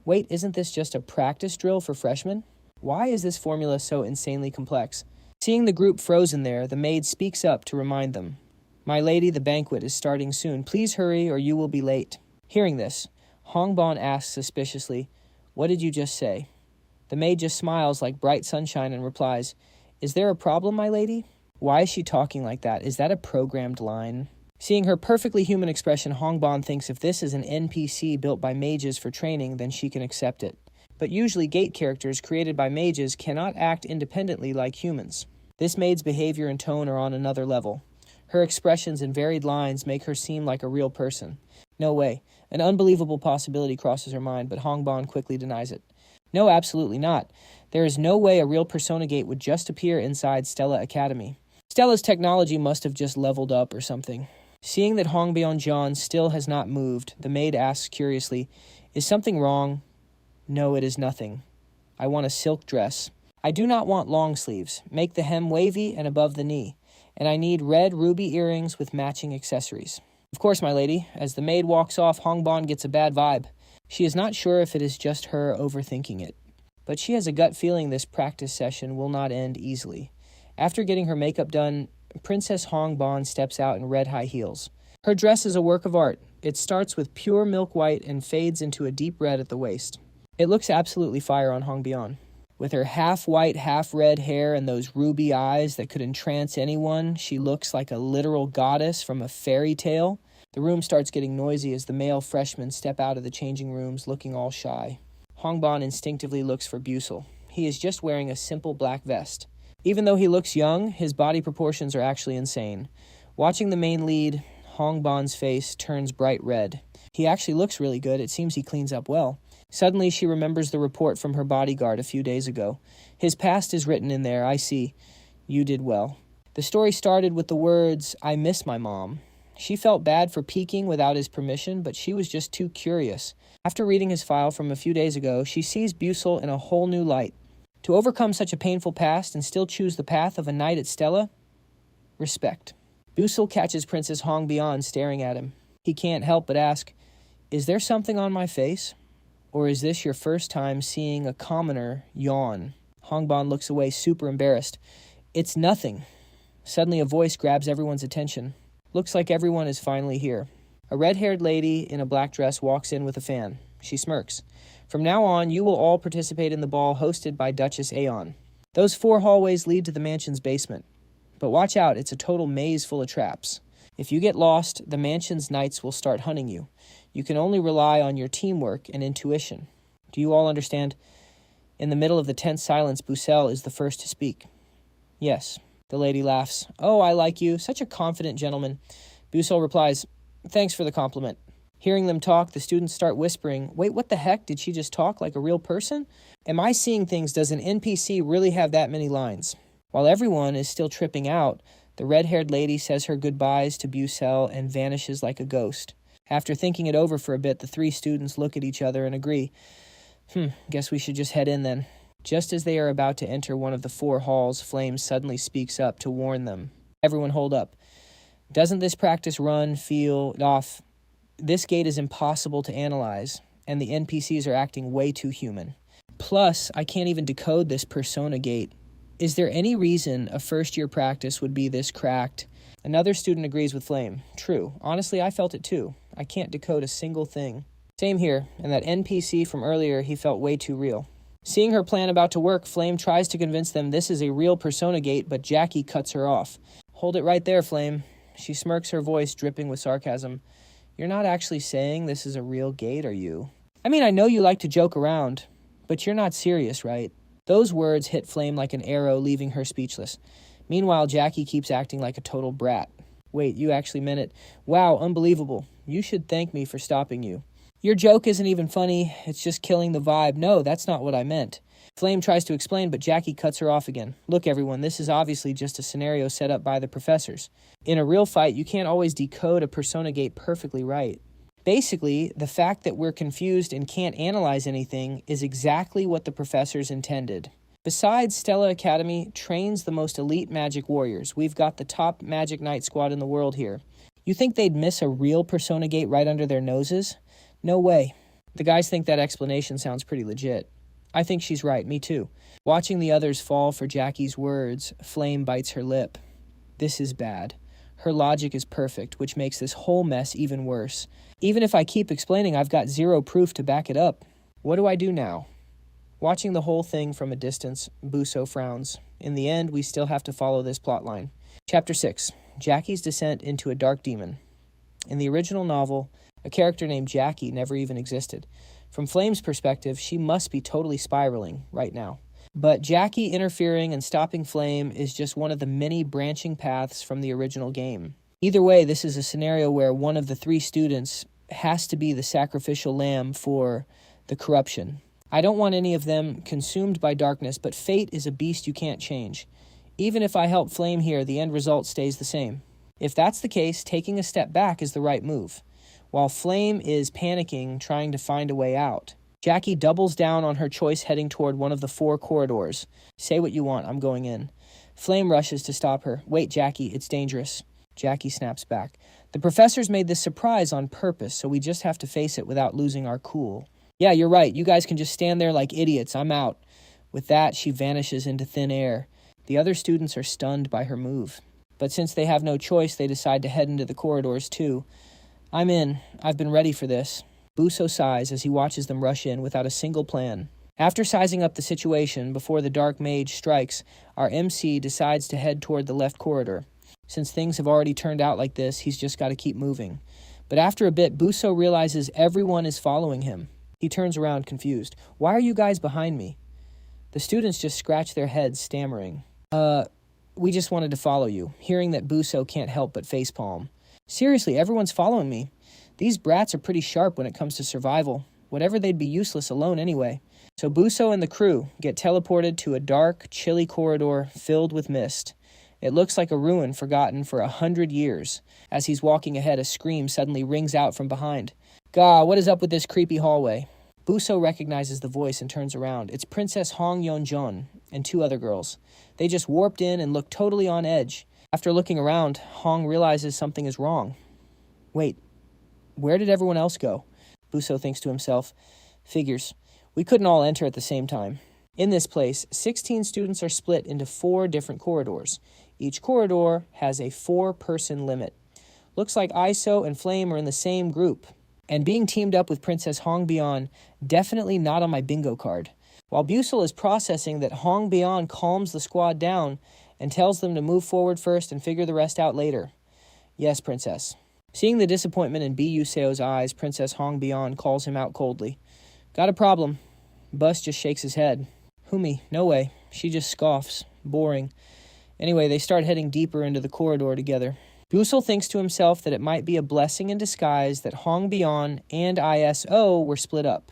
Wait, isn't this just a practice drill for freshmen? Why is this formula so insanely complex? Seeing the group frozen there, the maid speaks up to remind them. My lady, the banquet is starting soon. Please hurry or you will be late. Hearing this, Hongbian asks suspiciously, what did you just say? The maid just smiles like bright sunshine and replies, is there a problem, my lady? Why is she talking like that? Is that a programmed line? Seeing her perfectly human expression, Hongbian thinks if this is an NPC built by mages for training, then she can accept it. But usually gate characters created by mages cannot act independently like humans. This maid's behavior and tone are on another level. Her expressions and varied lines make her seem like a real person. No way. An unbelievable possibility crosses her mind, but Hongbian quickly denies it. No, absolutely not. There is no way a real Persona Gate would just appear inside Stella Academy. Stella's technology must have just leveled up or something. Seeing that Hongbian still has not moved, the maid asks curiously, is something wrong? No, it is nothing. I want a silk dress. I do not want long sleeves. Make the hem wavy and above the knee. And I need red ruby earrings with matching accessories. Of course, my lady. As the maid walks off, Hongbian gets a bad vibe. She is not sure if it is just her overthinking it. But she has a gut feeling this practice session will not end easily. After getting her makeup done, Princess Hongbian steps out in red high heels. Her dress is a work of art. It starts with pure milk white and fades into a deep red at the waist. It looks absolutely fire on Hongbian. With her half-white, half-red hair and those ruby eyes that could entrance anyone, she looks like a literal goddess from a fairy tale. The room starts getting noisy as the male freshmen step out of the changing rooms looking all shy. Hongbian instinctively looks for Busell. He is just wearing a simple black vest. Even though he looks young, his body proportions are actually insane. Watching the main lead, Hongbian's face turns bright red. He actually looks really good. It seems he cleans up well. Suddenly, she remembers the report from her bodyguard a few days ago. His past is written in there, I see. You did well. The story started with the words, I miss my mom. She felt bad for peeking without his permission, but she was just too curious. After reading his file from a few days ago, she sees Busell in a whole new light. To overcome such a painful past and still choose the path of a knight at Stella? Respect. Busell catches Princess Hongbian staring at him. He can't help but ask, is there something on my face? Or is this your first time seeing a commoner yawn? Hongbian looks away, super embarrassed. It's nothing. Suddenly a voice grabs everyone's attention. Looks like everyone is finally here. A red-haired lady in a black dress walks in with a fan. She smirks. From now on, you will all participate in the ball hosted by Duchess Aeon. Those 4 hallways lead to the mansion's basement. But watch out, it's a total maze full of traps. If you get lost, the mansion's knights will start hunting you. You can only rely on your teamwork and intuition. Do you all understand? In the middle of the tense silence, Busell is the first to speak. Yes. The lady laughs. Oh, I like you. Such a confident gentleman. Busell replies, thanks for the compliment. Hearing them talk, the students start whispering, wait, what the heck? Did she just talk like a real person? Am I seeing things? Does an NPC really have that many lines? While everyone is still tripping out, the red-haired lady says her goodbyes to Busell and vanishes like a ghost. After thinking it over for a bit, the 3 students look at each other and agree. Guess we should just head in then. Just as they are about to enter one of the 4 halls, Flame suddenly speaks up to warn them. Everyone hold up. Doesn't this practice run, feel off? This gate is impossible to analyze, and the NPCs are acting way too human. Plus, I can't even decode this Persona Gate. Is there any reason a first-year practice would be this cracked? Another student agrees with Flame. True. Honestly, I felt it too. I can't decode a single thing. Same here, and that NPC from earlier, he felt way too real. Seeing her plan about to work, Flame tries to convince them this is a real persona gate, but Jackie cuts her off. Hold it right there, Flame. She smirks, her voice dripping with sarcasm. You're not actually saying this is a real gate, are you? I mean, I know you like to joke around, but you're not serious, right? Those words hit Flame like an arrow, leaving her speechless. Meanwhile, Jackie keeps acting like a total brat. Wait, you actually meant it. Wow, unbelievable. You should thank me for stopping you. Your joke isn't even funny. It's just killing the vibe. No, that's not what I meant. Flame tries to explain, but Jackie cuts her off again. Look, everyone, this is obviously just a scenario set up by the professors. In a real fight, you can't always decode a persona gate perfectly right. Basically, the fact that we're confused and can't analyze anything is exactly what the professors intended. Besides, Stella Academy trains the most elite magic warriors. We've got the top magic knight squad in the world here. You think they'd miss a real persona gate right under their noses? No way. The guys think that explanation sounds pretty legit. I think she's right, me too. Watching the others fall for Jackie's words, Flame bites her lip. This is bad. Her logic is perfect, which makes this whole mess even worse. Even if I keep explaining, I've got zero proof to back it up. What do I do now? Watching the whole thing from a distance, Busell frowns. In the end, we still have to follow this plotline. Chapter 6. Jackie's Descent into a Dark Demon. In the original novel, a character named Jackie never even existed. From Flame's perspective, she must be totally spiraling right now. But Jackie interfering and stopping Flame is just one of the many branching paths from the original game. Either way, this is a scenario where one of the three students has to be the sacrificial lamb for the corruption. I don't want any of them consumed by darkness, but fate is a beast you can't change. Even if I help Flame here, the end result stays the same. If that's the case, taking a step back is the right move. While Flame is panicking, trying to find a way out, Jackie doubles down on her choice, heading toward one of the 4 corridors. Say what you want, I'm going in. Flame rushes to stop her. Wait, Jackie, it's dangerous. Jackie snaps back. The professors made this surprise on purpose, so we just have to face it without losing our cool. Yeah, you're right. You guys can just stand there like idiots. I'm out. With that, she vanishes into thin air. The other students are stunned by her move. But since they have no choice, they decide to head into the corridors too. I'm in. I've been ready for this. Busell sighs as he watches them rush in without a single plan. After sizing up the situation before the dark mage strikes, our MC decides to head toward the left corridor. Since things have already turned out like this, he's just got to keep moving. But after a bit, Busell realizes everyone is following him. He turns around confused. Why are you guys behind me? The students just scratch their heads, stammering. We just wanted to follow you, hearing that Busell can't help but facepalm. Seriously, everyone's following me. These brats are pretty sharp when it comes to survival. Whatever, they'd be useless alone anyway. So Busell and the crew get teleported to a dark, chilly corridor filled with mist. It looks like a ruin forgotten for 100 years. As he's walking ahead, a scream suddenly rings out from behind. Gah, what is up with this creepy hallway? Busell recognizes the voice and turns around. It's Princess Hong Yeonjeon and 2 other girls. They just warped in and look totally on edge. After looking around, Hong realizes something is wrong. Wait, where did everyone else go? Busell thinks to himself. Figures. We couldn't all enter at the same time. In this place, 16 students are split into 4 different corridors. Each corridor has a 4-person limit. Looks like ISO and Flame are in the same group. And being teamed up with Princess Hong Bian, definitely not on my bingo card. While Busell is processing that Hong Bian calms the squad down and tells them to move forward first and figure the rest out later. Yes, Princess. Seeing the disappointment in B. Yuseo's eyes, Princess Hong Bian calls him out coldly. Got a problem. Bus just shakes his head. Humi, no way. She just scoffs. Boring. Anyway, they start heading deeper into the corridor together. Busell thinks to himself that it might be a blessing in disguise that Hong Bian and ISO were split up.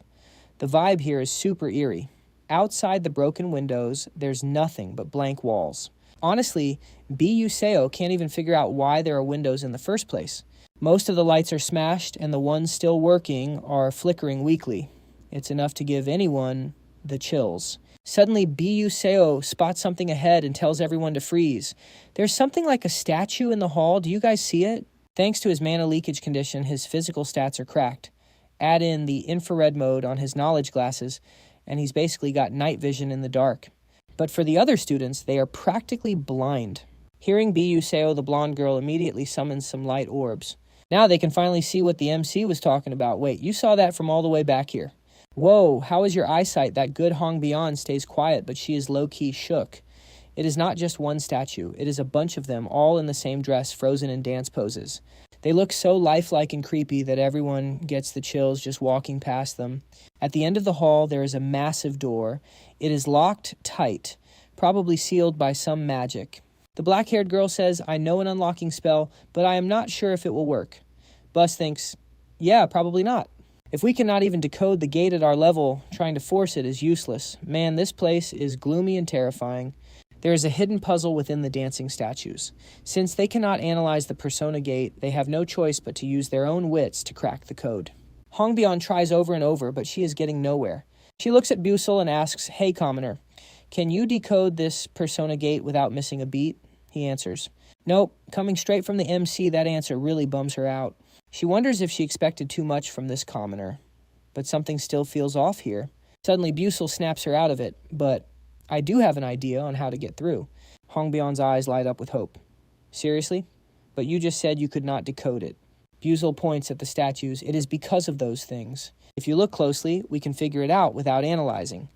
The vibe here is super eerie. Outside the broken windows, there's nothing but blank walls. Honestly, B. Yuseo can't even figure out why there are windows in the first place. Most of the lights are smashed, and the ones still working are flickering weakly. It's enough to give anyone the chills. Suddenly, B. Yuseo spots something ahead and tells everyone to freeze. There's something like a statue in the hall. Do you guys see it? Thanks to his mana leakage condition, his physical stats are cracked. Add in the infrared mode on his knowledge glasses, and he's basically got night vision in the dark. But for the other students, they are practically blind. Hearing Busell, the blonde girl, immediately summons some light orbs. Now they can finally see what the MC was talking about. Wait, you saw that from all the way back here. Whoa, how is your eyesight? That good Hong Bian stays quiet, but she is low-key shook. It is not just one statue. It is a bunch of them, all in the same dress, frozen in dance poses. They look so lifelike and creepy that everyone gets the chills just walking past them. At the end of the hall, there is a massive door. It is locked tight, probably sealed by some magic. The black-haired girl says, I know an unlocking spell, but I am not sure if it will work. Bus thinks, yeah, probably not. If we cannot even decode the gate at our level, trying to force it is useless. Man, this place is gloomy and terrifying. There is a hidden puzzle within the dancing statues. Since they cannot analyze the persona gate, they have no choice but to use their own wits to crack the code. Hongbian tries over and over, but she is getting nowhere. She looks at Busell and asks, hey, commoner, can you decode this persona gate without missing a beat? He answers, nope, coming straight from the MC, that answer really bums her out. She wonders if she expected too much from this commoner. But something still feels off here. Suddenly, Busell snaps her out of it, but I do have an idea on how to get through. Hongbian's eyes light up with hope. Seriously? But you just said you could not decode it. Busell points at the statues. It is because of those things. If you look closely, we can figure it out without analyzing.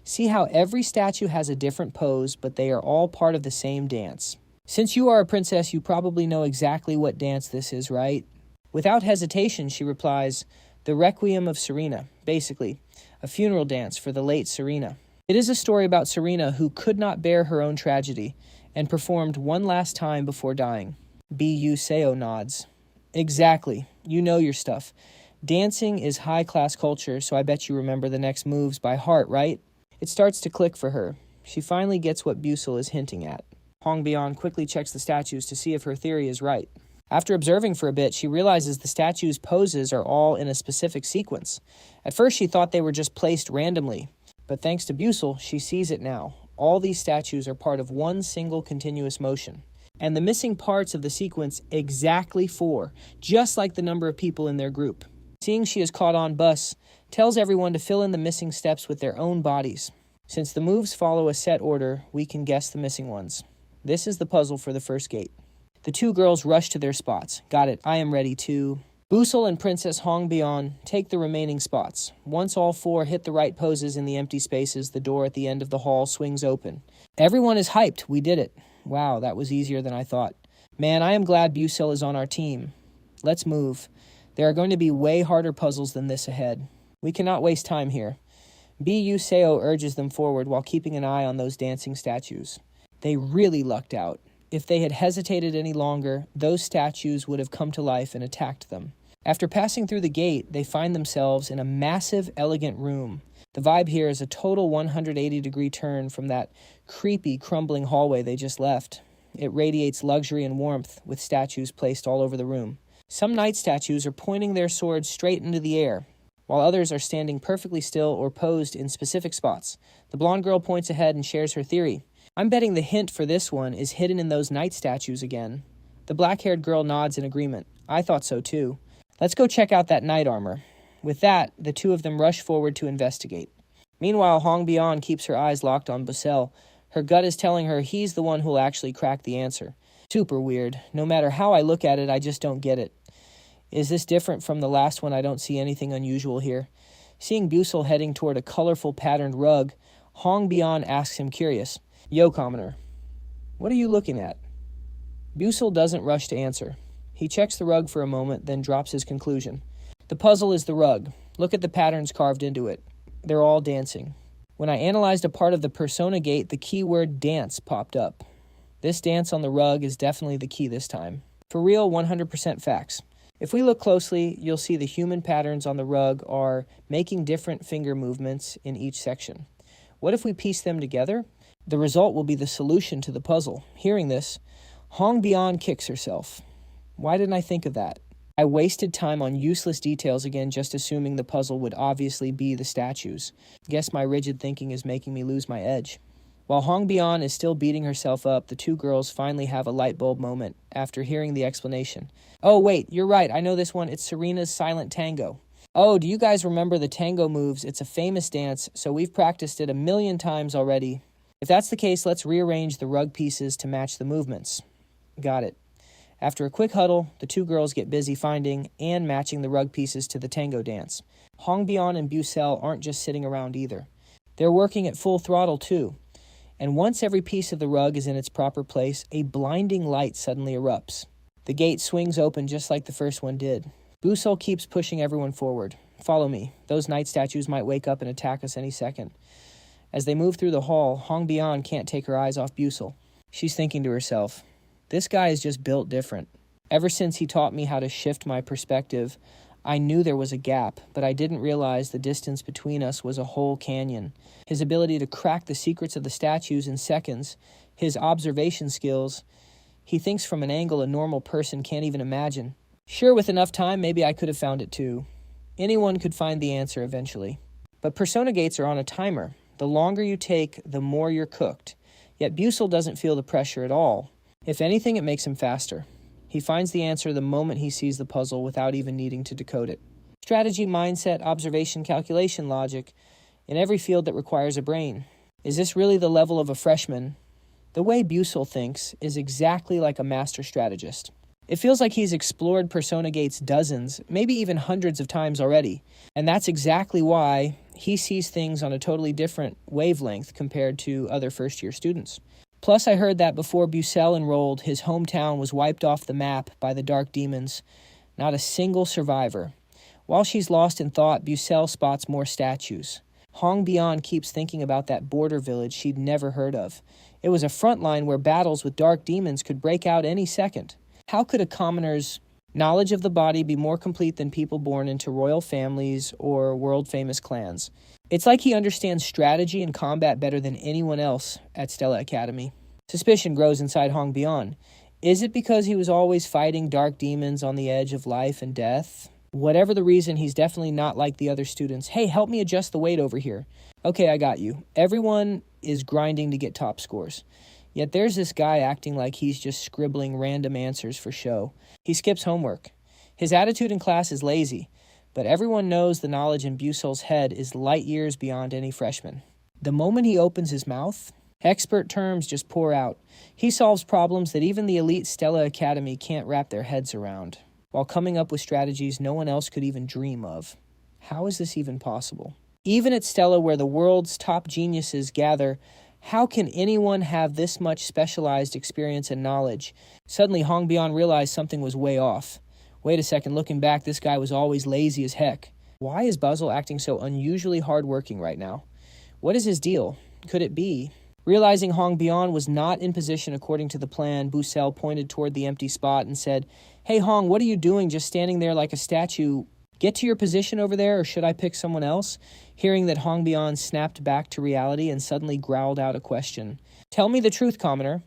See how every statue has a different pose, but they are all part of the same dance. Since you are a princess, you probably know exactly what dance this is, right? Without hesitation, she replies, the Requiem of Serena, basically, a funeral dance for the late Serena. It is a story about Serena who could not bear her own tragedy and performed one last time before dying. Busell nods. Exactly. You know your stuff. Dancing is high-class culture, so I bet you remember the next moves by heart, right? It starts to click for her. She finally gets what Busell is hinting at. Hongbian quickly checks the statues to see if her theory is right. After observing for a bit, she realizes the statues' poses are all in a specific sequence. At first, she thought they were just placed randomly. But thanks to Busell, she sees it now. All these statues are part of one single continuous motion. And the missing parts of the sequence exactly 4, just like the number of people in their group. Seeing she is caught on, Bus tells everyone to fill in the missing steps with their own bodies. Since the moves follow a set order, we can guess the missing ones. This is the puzzle for the first gate. The two girls rush to their spots. Got it, I am ready to... Busell and Princess Hongbian take the remaining spots. Once all 4 hit the right poses in the empty spaces, the door at the end of the hall swings open. Everyone is hyped. We did it. Wow, that was easier than I thought. Man, I am glad Busell is on our team. Let's move. There are going to be way harder puzzles than this ahead. We cannot waste time here. Busell urges them forward while keeping an eye on those dancing statues. They really lucked out. If they had hesitated any longer, those statues would have come to life and attacked them. After passing through the gate, they find themselves in a massive, elegant room. The vibe here is a total 180-degree turn from that creepy, crumbling hallway they just left. It radiates luxury and warmth, with statues placed all over the room. Some knight statues are pointing their swords straight into the air, while others are standing perfectly still or posed in specific spots. The blonde girl points ahead and shares her theory. I'm betting the hint for this one is hidden in those knight statues again. The black-haired girl nods in agreement. I thought so too. Let's go check out that knight armor. With that, the two of them rush forward to investigate. Meanwhile, Hongbian keeps her eyes locked on Busell. Her gut is telling her he's the one who'll actually crack the answer. Super weird. No matter how I look at it, I just don't get it. Is this different from the last one? I don't see anything unusual here. Seeing Busell heading toward a colorful patterned rug, Hongbian asks him curious, Yo, commoner, what are you looking at? Busell doesn't rush to answer. He checks the rug for a moment, then drops his conclusion. The puzzle is the rug. Look at the patterns carved into it. They're all dancing. When I analyzed a part of the persona gate, the keyword dance popped up. This dance on the rug is definitely the key this time. For real, 100% facts. If we look closely, you'll see the human patterns on the rug are making different finger movements in each section. What if we piece them together? The result will be the solution to the puzzle. Hearing this, Hongbian kicks herself. Why didn't I think of that? I wasted time on useless details again, just assuming the puzzle would obviously be the statues. Guess my rigid thinking is making me lose my edge. While Hongbian is still beating herself up, the two girls finally have a light bulb moment after hearing the explanation. Oh wait, you're right, I know this one, it's Serena's Silent Tango. Oh, do you guys remember the tango moves? It's a famous dance, so we've practiced it 1,000,000 times already. If that's the case, let's rearrange the rug pieces to match the movements. Got it. After a quick huddle, the two girls get busy finding and matching the rug pieces to the tango dance. Hongbion and Busell aren't just sitting around either. They're working at full throttle too. And once every piece of the rug is in its proper place, a blinding light suddenly erupts. The gate swings open just like the first one did. Busell keeps pushing everyone forward. Follow me. Those night statues might wake up and attack us any second. As they move through the hall, Hongbion can't take her eyes off Busell. She's thinking to herself, this guy is just built different. Ever since he taught me how to shift my perspective, I knew there was a gap, but I didn't realize the distance between us was a whole canyon. His ability to crack the secrets of the statues in seconds, his observation skills, he thinks from an angle a normal person can't even imagine. Sure, with enough time, maybe I could have found it too. Anyone could find the answer eventually. But persona gates are on a timer. The longer you take, the more you're cooked. Yet Busell doesn't feel the pressure at all. If anything, it makes him faster. He finds the answer the moment he sees the puzzle without even needing to decode it. Strategy, mindset, observation, calculation, logic, in every field that requires a brain. Is this really the level of a freshman? The way Busell thinks is exactly like a master strategist. It feels like he's explored persona gates dozens, maybe even hundreds of times already. And that's exactly why he sees things on a totally different wavelength compared to other first-year students. Plus, I heard that before Busell enrolled, his hometown was wiped off the map by the dark demons. Not a single survivor. While she's lost in thought, Busell spots more statues. Hongbion keeps thinking about that border village she'd never heard of. It was a front line where battles with dark demons could break out any second. How could a commoner's knowledge of the body be more complete than people born into royal families or world-famous clans? It's like he understands strategy and combat better than anyone else at Stella Academy. Suspicion grows inside Hongbion. Is it because he was always fighting dark demons on the edge of life and death? Whatever the reason, he's definitely not like the other students. Hey, help me adjust the weight over here. Okay, I got you. Everyone is grinding to get top scores. Yet there's this guy acting like he's just scribbling random answers for show. He skips homework. His attitude in class is lazy, but everyone knows the knowledge in Busell's head is light years beyond any freshman. The moment he opens his mouth, expert terms just pour out. He solves problems that even the elite Stella Academy can't wrap their heads around, while coming up with strategies no one else could even dream of. How is this even possible? Even at Stella, where the world's top geniuses gather, how can anyone have this much specialized experience and knowledge? Suddenly, Hongbion realized something was way off. Wait a second, looking back, this guy was always lazy as heck. Why is Busell acting so unusually hardworking right now? What is his deal? Could it be? Realizing Hongbion was not in position according to the plan, Busell pointed toward the empty spot and said, Hey Hong, what are you doing just standing there like a statue? Get to your position over there, or should I pick someone else? Hearing that, Hongbion snapped back to reality and suddenly growled out a question. Tell me the truth, commoner.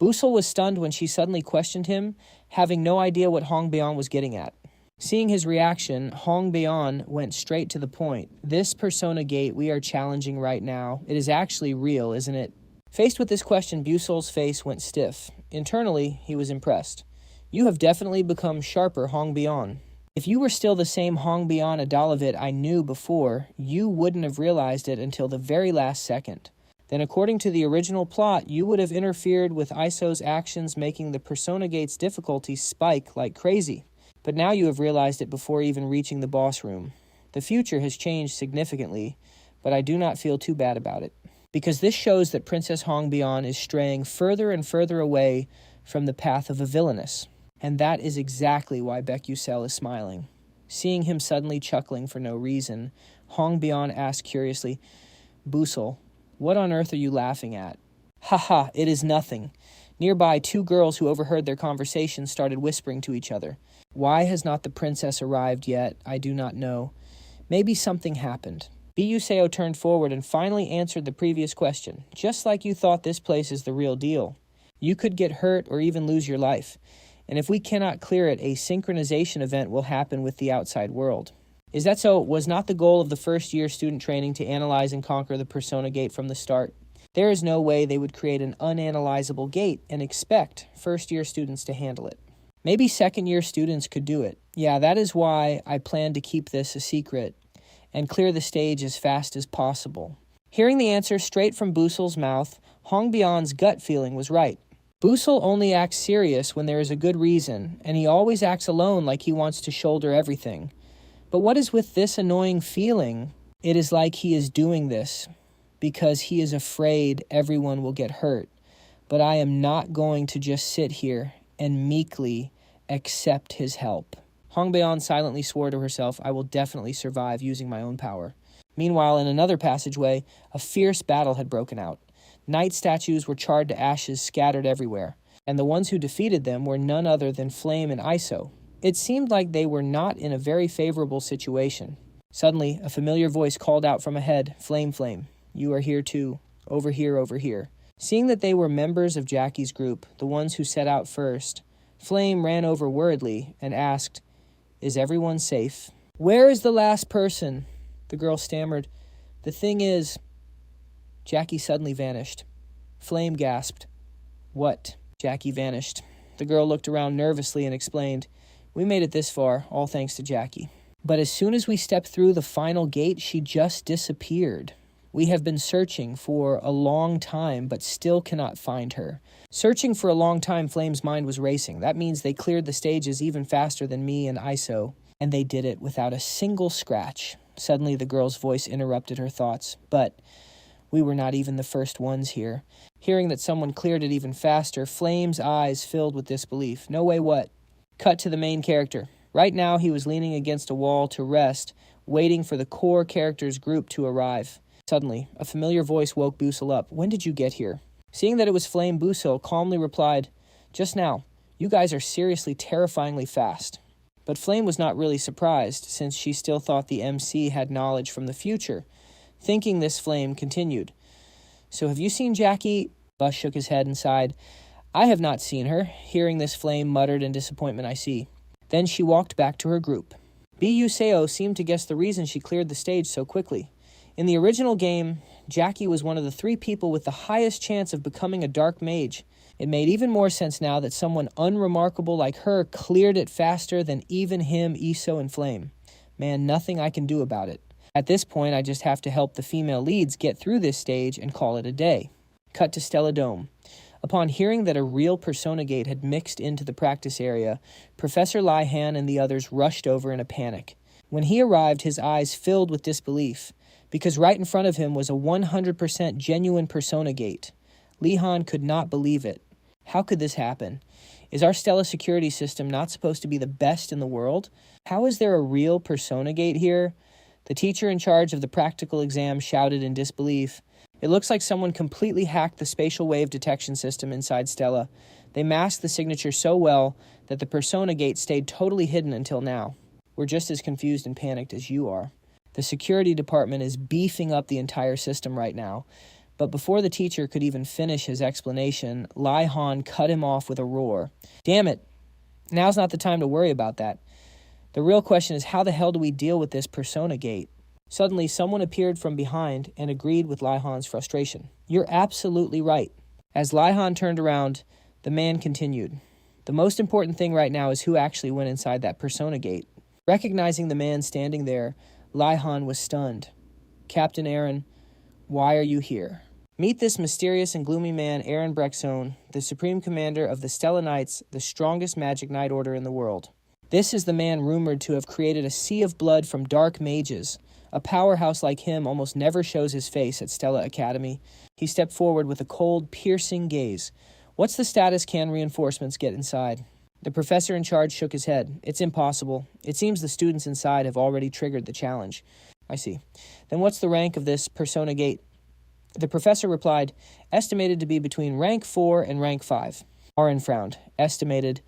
Busell was stunned when she suddenly questioned him, having no idea what Hongbion was getting at. Seeing his reaction, Hongbion went straight to the point. This persona gate we are challenging right now, it is actually real, isn't it? Faced with this question, Busell's face went stiff. Internally, he was impressed. You have definitely become sharper, Hongbion. If you were still the same Hongbion Adalovit I knew before, you wouldn't have realized it until the very last second. Then according to the original plot, you would have interfered with ISO's actions, making the persona gate's difficulty spike like crazy. But now you have realized it before even reaching the boss room. The future has changed significantly, but I do not feel too bad about it. Because this shows that Princess Hongbion is straying further and further away from the path of a villainess. And that is exactly why Busell is smiling. Seeing him suddenly chuckling for no reason, Hongbion asked curiously, Busell, what on earth are you laughing at? Haha, it is nothing. Nearby, two girls who overheard their conversation started whispering to each other. Why has not the princess arrived yet? I do not know. Maybe something happened. Busell turned forward and finally answered the previous question. Just like you thought this place is the real deal. You could get hurt or even lose your life. And if we cannot clear it, a synchronization event will happen with the outside world. Is that so? Was not the goal of the first-year student training to analyze and conquer the persona gate from the start? There is no way they would create an unanalyzable gate and expect first-year students to handle it. Maybe second-year students could do it. Yeah, that is why I plan to keep this a secret and clear the stage as fast as possible. Hearing the answer straight from Busell's mouth, Hong Bion's gut feeling was right. Busell only acts serious when there is a good reason, and he always acts alone like he wants to shoulder everything. But what is with this annoying feeling? It is like he is doing this because he is afraid everyone will get hurt. But I am not going to just sit here and meekly accept his help. Hong Bion silently swore to herself, I will definitely survive using my own power. Meanwhile, in another passageway, a fierce battle had broken out. Knight statues were charred to ashes scattered everywhere, and the ones who defeated them were none other than Flame and Iso. It seemed like they were not in a very favorable situation. Suddenly, a familiar voice called out from ahead, Flame, Flame, you are here too. Over here, over here. Seeing that they were members of Jackie's group, the ones who set out first, Flame ran over worriedly and asked, is everyone safe? Where is the last person? The girl stammered. The thing is... Jackie suddenly vanished. Flame gasped. What? Jackie vanished. The girl looked around nervously and explained, we made it this far, all thanks to Jackie. But as soon as we stepped through the final gate, she just disappeared. We have been searching for a long time, but still cannot find her. Searching for a long time, Flame's mind was racing. That means they cleared the stages even faster than me and Iso, and they did it without a single scratch. Suddenly, the girl's voice interrupted her thoughts. But we were not even the first ones here. Hearing that someone cleared it even faster, Flame's eyes filled with disbelief. No way what? Cut to the main character. Right now, he was leaning against a wall to rest, waiting for the core characters group to arrive. Suddenly, a familiar voice woke Busell up. When did you get here? Seeing that it was Flame, Busell calmly replied, just now. You guys are seriously terrifyingly fast. But Flame was not really surprised, since she still thought the MC had knowledge from the future. Thinking this, Flame continued. So have you seen Jackie? Bus shook his head and sighed. I have not seen her. Hearing this, Flame muttered in disappointment, I see. Then she walked back to her group. B.U. Seo seemed to guess the reason she cleared the stage so quickly. In the original game, Jackie was one of the 3 people with the highest chance of becoming a dark mage. It made even more sense now that someone unremarkable like her cleared it faster than even him, Iso, and Flame. Man, nothing I can do about it. At this point, I just have to help the female leads get through this stage and call it a day. Cut to Stella Dome. Upon hearing that a real Persona Gate had mixed into the practice area, Professor Lihan and the others rushed over in a panic. When he arrived, his eyes filled with disbelief, because right in front of him was a 100% genuine Persona Gate. Lihan could not believe it. How could this happen? Is our Stella security system not supposed to be the best in the world? How is there a real Persona Gate here? The teacher in charge of the practical exam shouted in disbelief. It looks like someone completely hacked the spatial wave detection system inside Stella. They masked the signature so well that the Persona Gate stayed totally hidden until now. We're just as confused and panicked as you are. The security department is beefing up the entire system right now. But before the teacher could even finish his explanation, Lai Han cut him off with a roar. Damn it! Now's not the time to worry about that. The real question is, how the hell do we deal with this Persona Gate? Suddenly, someone appeared from behind and agreed with Lai Han's frustration. You're absolutely right. As Lai Han turned around, the man continued. The most important thing right now is who actually went inside that Persona Gate. Recognizing the man standing there, Lai Han was stunned. Captain Aaron, why are you here? Meet this mysterious and gloomy man, Aaron Brexone, the Supreme Commander of the Stella Knights, the strongest magic knight order in the world. This is the man rumored to have created a sea of blood from dark mages. A powerhouse like him almost never shows his face at Stella Academy. He stepped forward with a cold, piercing gaze. What's the status? Can reinforcements get inside? The professor in charge shook his head. It's impossible. It seems the students inside have already triggered the challenge. I see. Then what's the rank of this Persona Gate? The professor replied, estimated to be between rank 4 and rank 5. Aaron frowned. Estimated.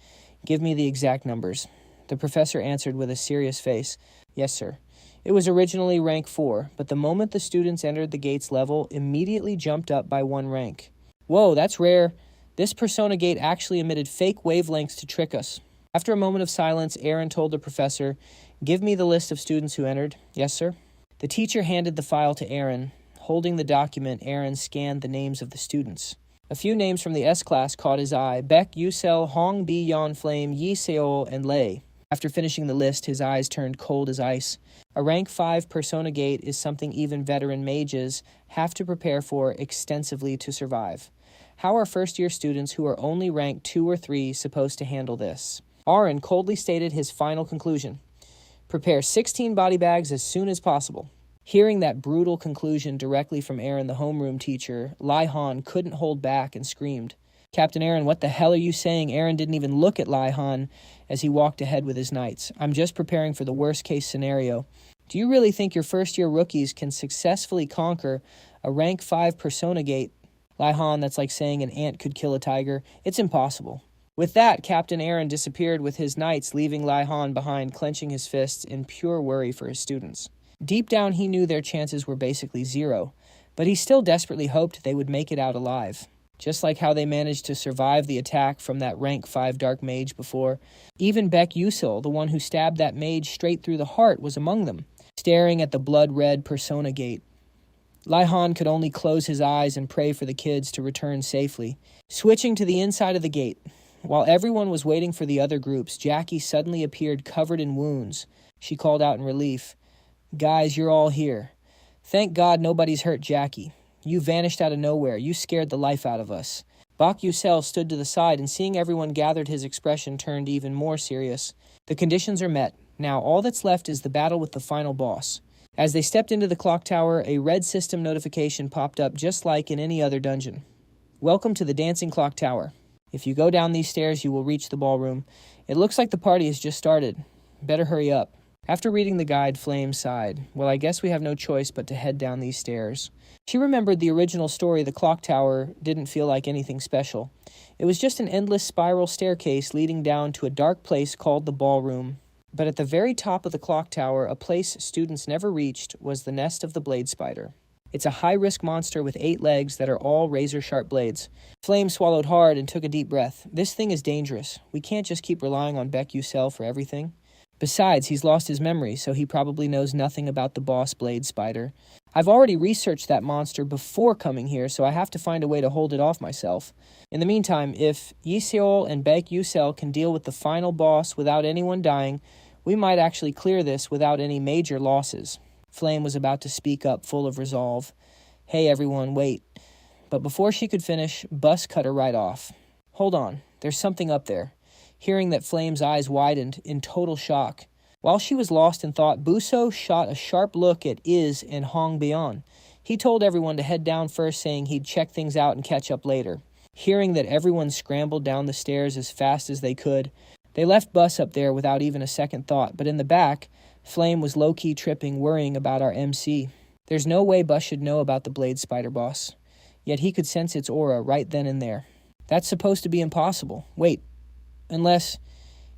Give me the exact numbers. The professor answered with a serious face. Yes, sir. It was originally rank 4, but the moment the students entered the gate's level, immediately jumped up by 1 rank. Whoa, that's rare. This Persona Gate actually emitted fake wavelengths to trick us. After a moment of silence, Aaron told the professor, give me the list of students who entered. Yes, sir. The teacher handed the file to Aaron. Holding the document, Aaron scanned the names of the students. A few names from the S class caught his eye. Beck, Yusel, Hong Bi Yan Flame, Yi Seol, and Lei. After finishing the list, his eyes turned cold as ice. A rank 5 persona gate is something even veteran mages have to prepare for extensively to survive. How are first-year students who are only ranked 2 or 3 supposed to handle this? Aaron coldly stated his final conclusion. Prepare 16 body bags as soon as possible. Hearing that brutal conclusion directly from Aaron, the homeroom teacher, Lai Han couldn't hold back and screamed, Captain Aaron, what the hell are you saying? Aaron didn't even look at Lai Han as he walked ahead with his knights. I'm just preparing for the worst-case scenario. Do you really think your first-year rookies can successfully conquer a rank 5 persona gate? Lai Han, that's like saying an ant could kill a tiger. It's impossible. With that, Captain Aaron disappeared with his knights, leaving Lai Han behind, clenching his fists in pure worry for his students. Deep down, he knew their chances were basically 0, but he still desperately hoped they would make it out alive. Just like how they managed to survive the attack from that rank 5 dark mage before. Even Busell, the one who stabbed that mage straight through the heart, was among them, staring at the blood-red persona gate. Lai Han could only close his eyes and pray for the kids to return safely. Switching to the inside of the gate. While everyone was waiting for the other groups, Jackie suddenly appeared covered in wounds. She called out in relief, Guys, you're all here. Thank God nobody's hurt Jackie. You vanished out of nowhere. You scared the life out of us. Busell stood to the side, and seeing everyone gathered, his expression turned even more serious. The conditions are met. Now all that's left is the battle with the final boss. As they stepped into the clock tower, a red system notification popped up just like in any other dungeon. Welcome to the Dancing Clock Tower. If you go down these stairs, you will reach the ballroom. It looks like the party has just started. Better hurry up. After reading the guide, Flame sighed. Well, I guess we have no choice but to head down these stairs. She remembered the original story. The clock tower didn't feel like anything special. It was just an endless spiral staircase leading down to a dark place called the ballroom. But at the very top of the clock tower, a place students never reached, was the nest of the blade spider. It's a high-risk monster with 8 legs that are all razor-sharp blades. Flame swallowed hard and took a deep breath. This thing is dangerous. We can't just keep relying on Busell for everything. Besides, he's lost his memory, so he probably knows nothing about the boss blade spider. I've already researched that monster before coming here, so I have to find a way to hold it off myself. In the meantime, if Isekai and Busell can deal with the final boss without anyone dying, we might actually clear this without any major losses. Flame was about to speak up, full of resolve. Hey everyone, wait. But before she could finish, Bus cut her right off. Hold on, there's something up there. Hearing that, Flame's eyes widened in total shock. While she was lost in thought, Busell shot a sharp look at Iz and Hong Bian. He told everyone to head down first, saying he'd check things out and catch up later. Hearing that everyone scrambled down the stairs as fast as they could, they left Bus up there without even a second thought. But in the back, Flame was low-key tripping, worrying about our MC. There's no way Bus should know about the Blade Spider boss. Yet he could sense its aura right then and there. That's supposed to be impossible. Wait. Unless...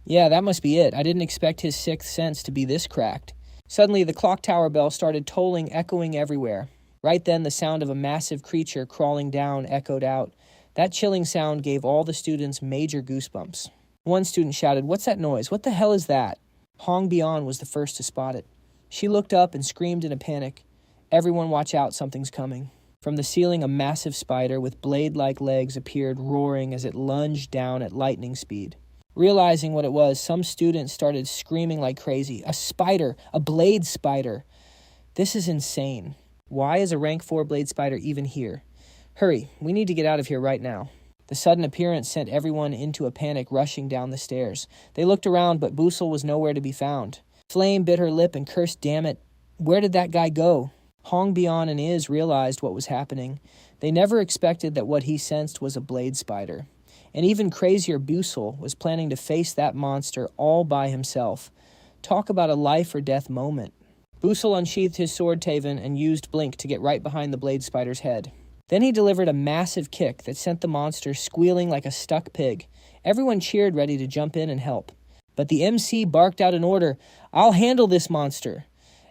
Yeah, that must be it. I didn't expect his 6th sense to be this cracked. Suddenly, the clock tower bell started tolling, echoing everywhere. Right then, the sound of a massive creature crawling down echoed out. That chilling sound gave all the students major goosebumps. One student shouted, "What's that noise? What the hell is that?" Hong Bian was the first to spot it. She looked up and screamed in a panic. "Everyone watch out, something's coming." From the ceiling, a massive spider with blade-like legs appeared, roaring as it lunged down at lightning speed. Realizing what it was, some students started screaming like crazy. "A spider! A blade spider! This is insane. Why is a rank 4 blade spider even here? Hurry, we need to get out of here right now." The sudden appearance sent everyone into a panic, rushing down the stairs. They looked around, but Busell was nowhere to be found. Flame bit her lip and cursed, "Damn it, where did that guy go?" Hong Bian and Iz realized what was happening. They never expected that what he sensed was a blade spider. And even crazier, Busell was planning to face that monster all by himself. Talk about a life-or-death moment. Busell unsheathed his sword Taven and used Blink to get right behind the blade spider's head. Then he delivered a massive kick that sent the monster squealing like a stuck pig. Everyone cheered, ready to jump in and help. But the MC barked out an order, "I'll handle this monster.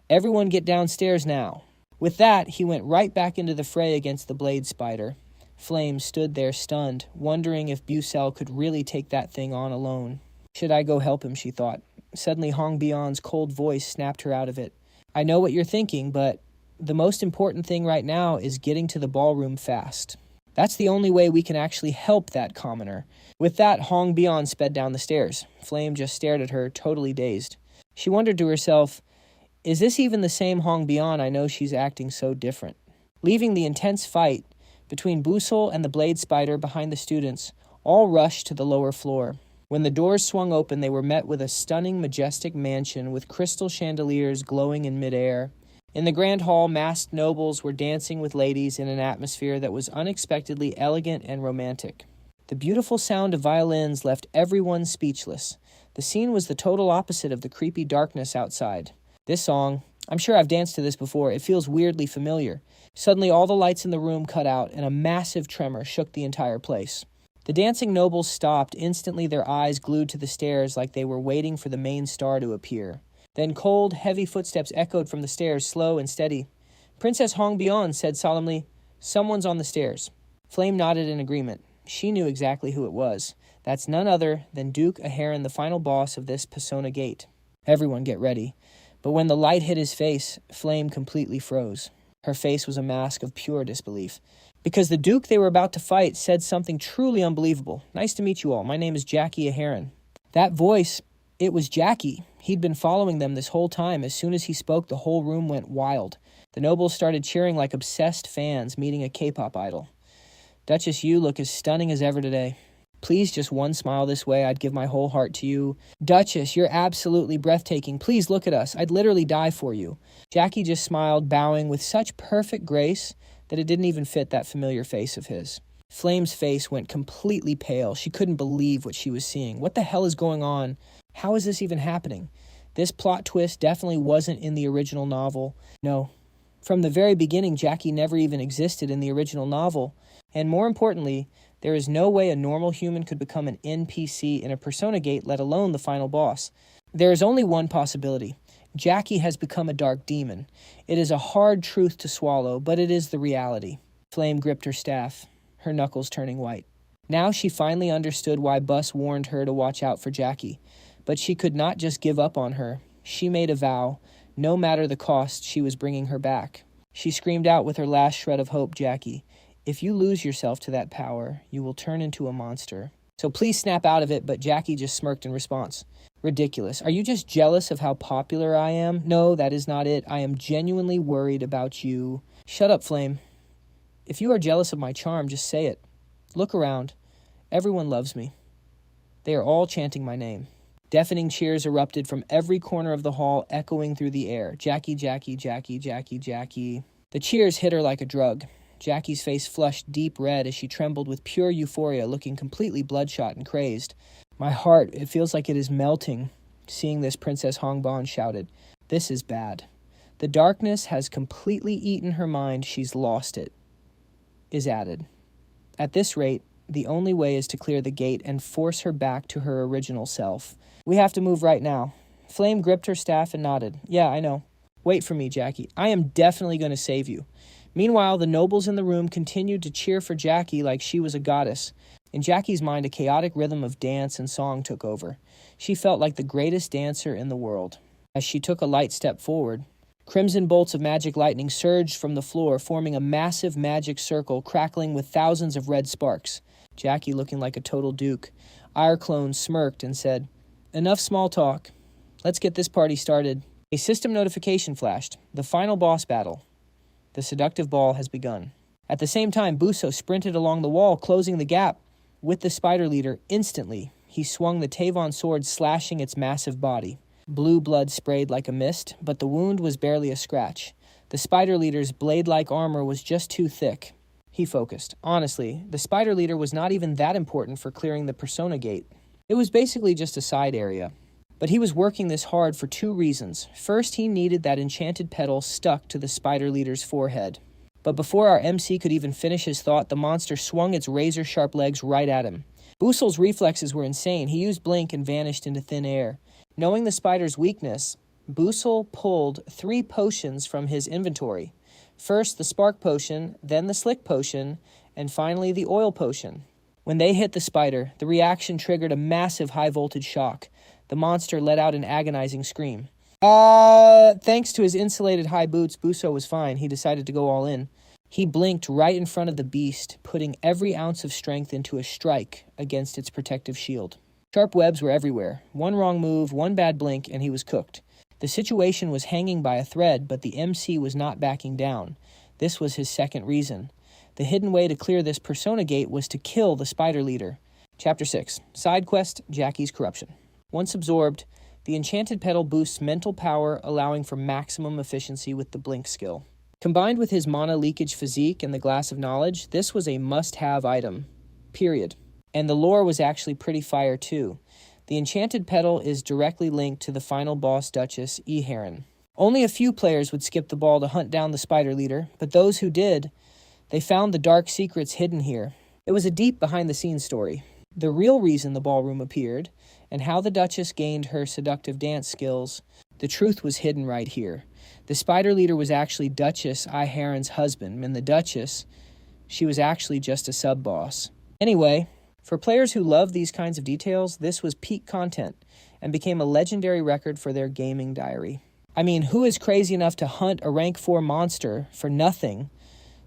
Everyone get downstairs now." With that, he went right back into the fray against the blade spider. Flame stood there stunned, wondering if Busell could really take that thing on alone. "Should I go help him?" she thought. Suddenly, Hong Bian's cold voice snapped her out of it. "I know what you're thinking, but the most important thing right now is getting to the ballroom fast." That's the only way we can actually help that commoner. With that, Hong Bian sped down the stairs. Flame just stared at her, totally dazed. She wondered to herself, is this even the same Hong Bian I know? She's acting so different. Leaving the intense fight between Busell and the Blade Spider behind the students, all rushed to the lower floor. When the doors swung open, they were met with a stunning, majestic mansion with crystal chandeliers glowing in midair. In the grand hall, masked nobles were dancing with ladies in an atmosphere that was unexpectedly elegant and romantic. The beautiful sound of violins left everyone speechless. The scene was the total opposite of the creepy darkness outside. This song, I'm sure I've danced to this before, it feels weirdly familiar. Suddenly, all the lights in the room cut out, and a massive tremor shook the entire place. The dancing nobles stopped, instantly their eyes glued to the stairs like they were waiting for the main star to appear. Then cold, heavy footsteps echoed from the stairs, slow and steady. Princess Hong Bian said solemnly, "Someone's on the stairs." Flame nodded in agreement. She knew exactly who it was. That's none other than Duke Aheron, the final boss of this Persona Gate. Everyone get ready. But when the light hit his face, Flame completely froze. Her face was a mask of pure disbelief. Because the Duke they were about to fight said something truly unbelievable. "Nice to meet you all. My name is Jackie Aheron." That voice, it was Jackie. He'd been following them this whole time. As soon as he spoke, the whole room went wild. The nobles started cheering like obsessed fans meeting a K-pop idol. "Duchess, you look as stunning as ever today. Please, just one smile this way. I'd give my whole heart to you. Duchess, you're absolutely breathtaking. Please look at us. I'd literally die for you." Jackie just smiled, bowing with such perfect grace that it didn't even fit that familiar face of his. Flame's face went completely pale. She couldn't believe what she was seeing. What the hell is going on? How is this even happening? This plot twist definitely wasn't in the original novel. No. From the very beginning, Jackie never even existed in the original novel. And more importantly, there is no way a normal human could become an NPC in a Persona Gate, let alone the final boss. There is only one possibility. Jackie has become a dark demon. It is a hard truth to swallow, but it is the reality. Flame gripped her staff, her knuckles turning white. Now she finally understood why Bus warned her to watch out for Jackie. But she could not just give up on her. She made a vow. No matter the cost, she was bringing her back. She screamed out with her last shred of hope, "Jackie, if you lose yourself to that power, you will turn into a monster. So please snap out of it," but Jackie just smirked in response. "Ridiculous. Are you just jealous of how popular I am? No, that is not it. I am genuinely worried about you." "Shut up, Flame. If you are jealous of my charm, just say it. Look around. Everyone loves me. They are all chanting my name." Deafening cheers erupted from every corner of the hall, echoing through the air. "Jackie, Jackie, Jackie, Jackie, Jackie." The cheers hit her like a drug. Jackie's face flushed deep red as she trembled with pure euphoria, looking completely bloodshot and crazed. "My heart, it feels like it is melting." Seeing this, Princess Hong Bian shouted, "This is bad. The darkness has completely eaten her mind. She's lost it," is added. "At this rate, the only way is to clear the gate and force her back to her original self. We have to move right now." Flame gripped her staff and nodded. "Yeah, I know. Wait for me, Jackie. I am definitely going to save you." Meanwhile, the nobles in the room continued to cheer for Jackie like she was a goddess. In Jackie's mind, a chaotic rhythm of dance and song took over. She felt like the greatest dancer in the world. As she took a light step forward, crimson bolts of magic lightning surged from the floor, forming a massive magic circle crackling with thousands of red sparks. Jackie, looking like a total duke, Ire Clone smirked and said, "Enough small talk. Let's get this party started." A system notification flashed. The final boss battle. The seductive ball has begun. At the same time, Busell sprinted along the wall, closing the gap with the spider leader. Instantly, he swung the Tavon sword, slashing its massive body. Blue blood sprayed like a mist, but the wound was barely a scratch. The spider leader's blade-like armor was just too thick. He focused. Honestly, the spider leader was not even that important for clearing the Persona Gate. It was basically just a side area. But he was working this hard for two reasons. First, he needed that enchanted petal stuck to the spider leader's forehead. But before our MC could even finish his thought, the monster swung its razor-sharp legs right at him. Busell's reflexes were insane. He used Blink and vanished into thin air. Knowing the spider's weakness, Busell pulled 3 potions from his inventory. First, the Spark Potion, then the Slick Potion, and finally the Oil Potion. When they hit the spider, the reaction triggered a massive high-voltage shock. The monster let out an agonizing scream. Thanks to his insulated high boots, Busell was fine. He decided to go all in. He blinked right in front of the beast, putting every ounce of strength into a strike against its protective shield. Sharp webs were everywhere. One wrong move, one bad blink, and he was cooked. The situation was hanging by a thread, but the MC was not backing down. This was his second reason. The hidden way to clear this persona gate was to kill the spider leader. Chapter 6. Side Quest, Jackie's Corruption. Once absorbed, the enchanted petal boosts mental power, allowing for maximum efficiency with the blink skill. Combined with his mana leakage physique and the glass of knowledge, this was a must-have item. Period. And the lore was actually pretty fire too. The enchanted petal is directly linked to the final boss Duchess, Heron. Only a few players would skip the ball to hunt down the spider leader, but those who did, they found the dark secrets hidden here. It was a deep behind-the-scenes story. The real reason the ballroom appeared, and how the Duchess gained her seductive dance skills, the truth was hidden right here. The spider leader was actually Duchess Heron's husband, and the Duchess, she was actually just a sub-boss. Anyway, for players who love these kinds of details, this was peak content, and became a legendary record for their gaming diary. I mean, who is crazy enough to hunt a rank 4 monster for nothing?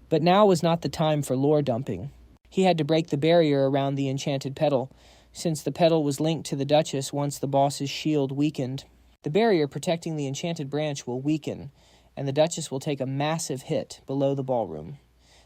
But now was not the time for lore dumping. He had to break the barrier around the enchanted petal, since the petal was linked to the Duchess once the boss's shield weakened. The barrier protecting the enchanted branch will weaken, and the Duchess will take a massive hit below the ballroom.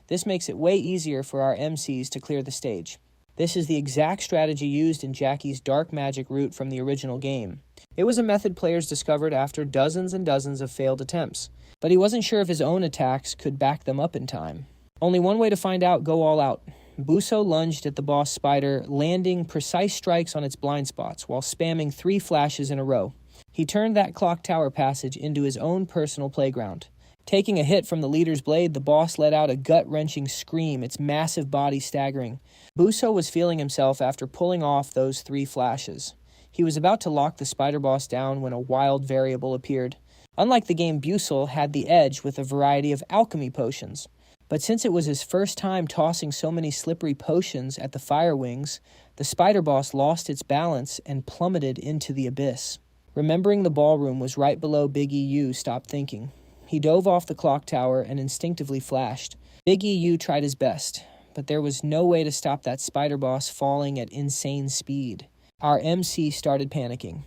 This makes it way easier for our MCs to clear the stage. This is the exact strategy used in Jackie's dark magic route from the original game. It was a method players discovered after dozens and dozens of failed attempts, but he wasn't sure if his own attacks could back them up in time. Only one way to find out: go all out. Busell lunged at the boss spider, landing precise strikes on its blind spots while spamming 3 flashes in a row. He turned that clock tower passage into his own personal playground. Taking a hit from the leader's blade, the boss let out a gut-wrenching scream, its massive body staggering. Busell was feeling himself after pulling off those 3 flashes. He was about to lock the spider boss down when a wild variable appeared. Unlike the game, Busell had the edge with a variety of alchemy potions. But since it was his first time tossing so many slippery potions at the fire wings, the spider boss lost its balance and plummeted into the abyss. Remembering the ballroom was right below Big EU stopped thinking. He dove off the clock tower and instinctively flashed. Big EU tried his best, but there was no way to stop that spider boss falling at insane speed. Our MC started panicking.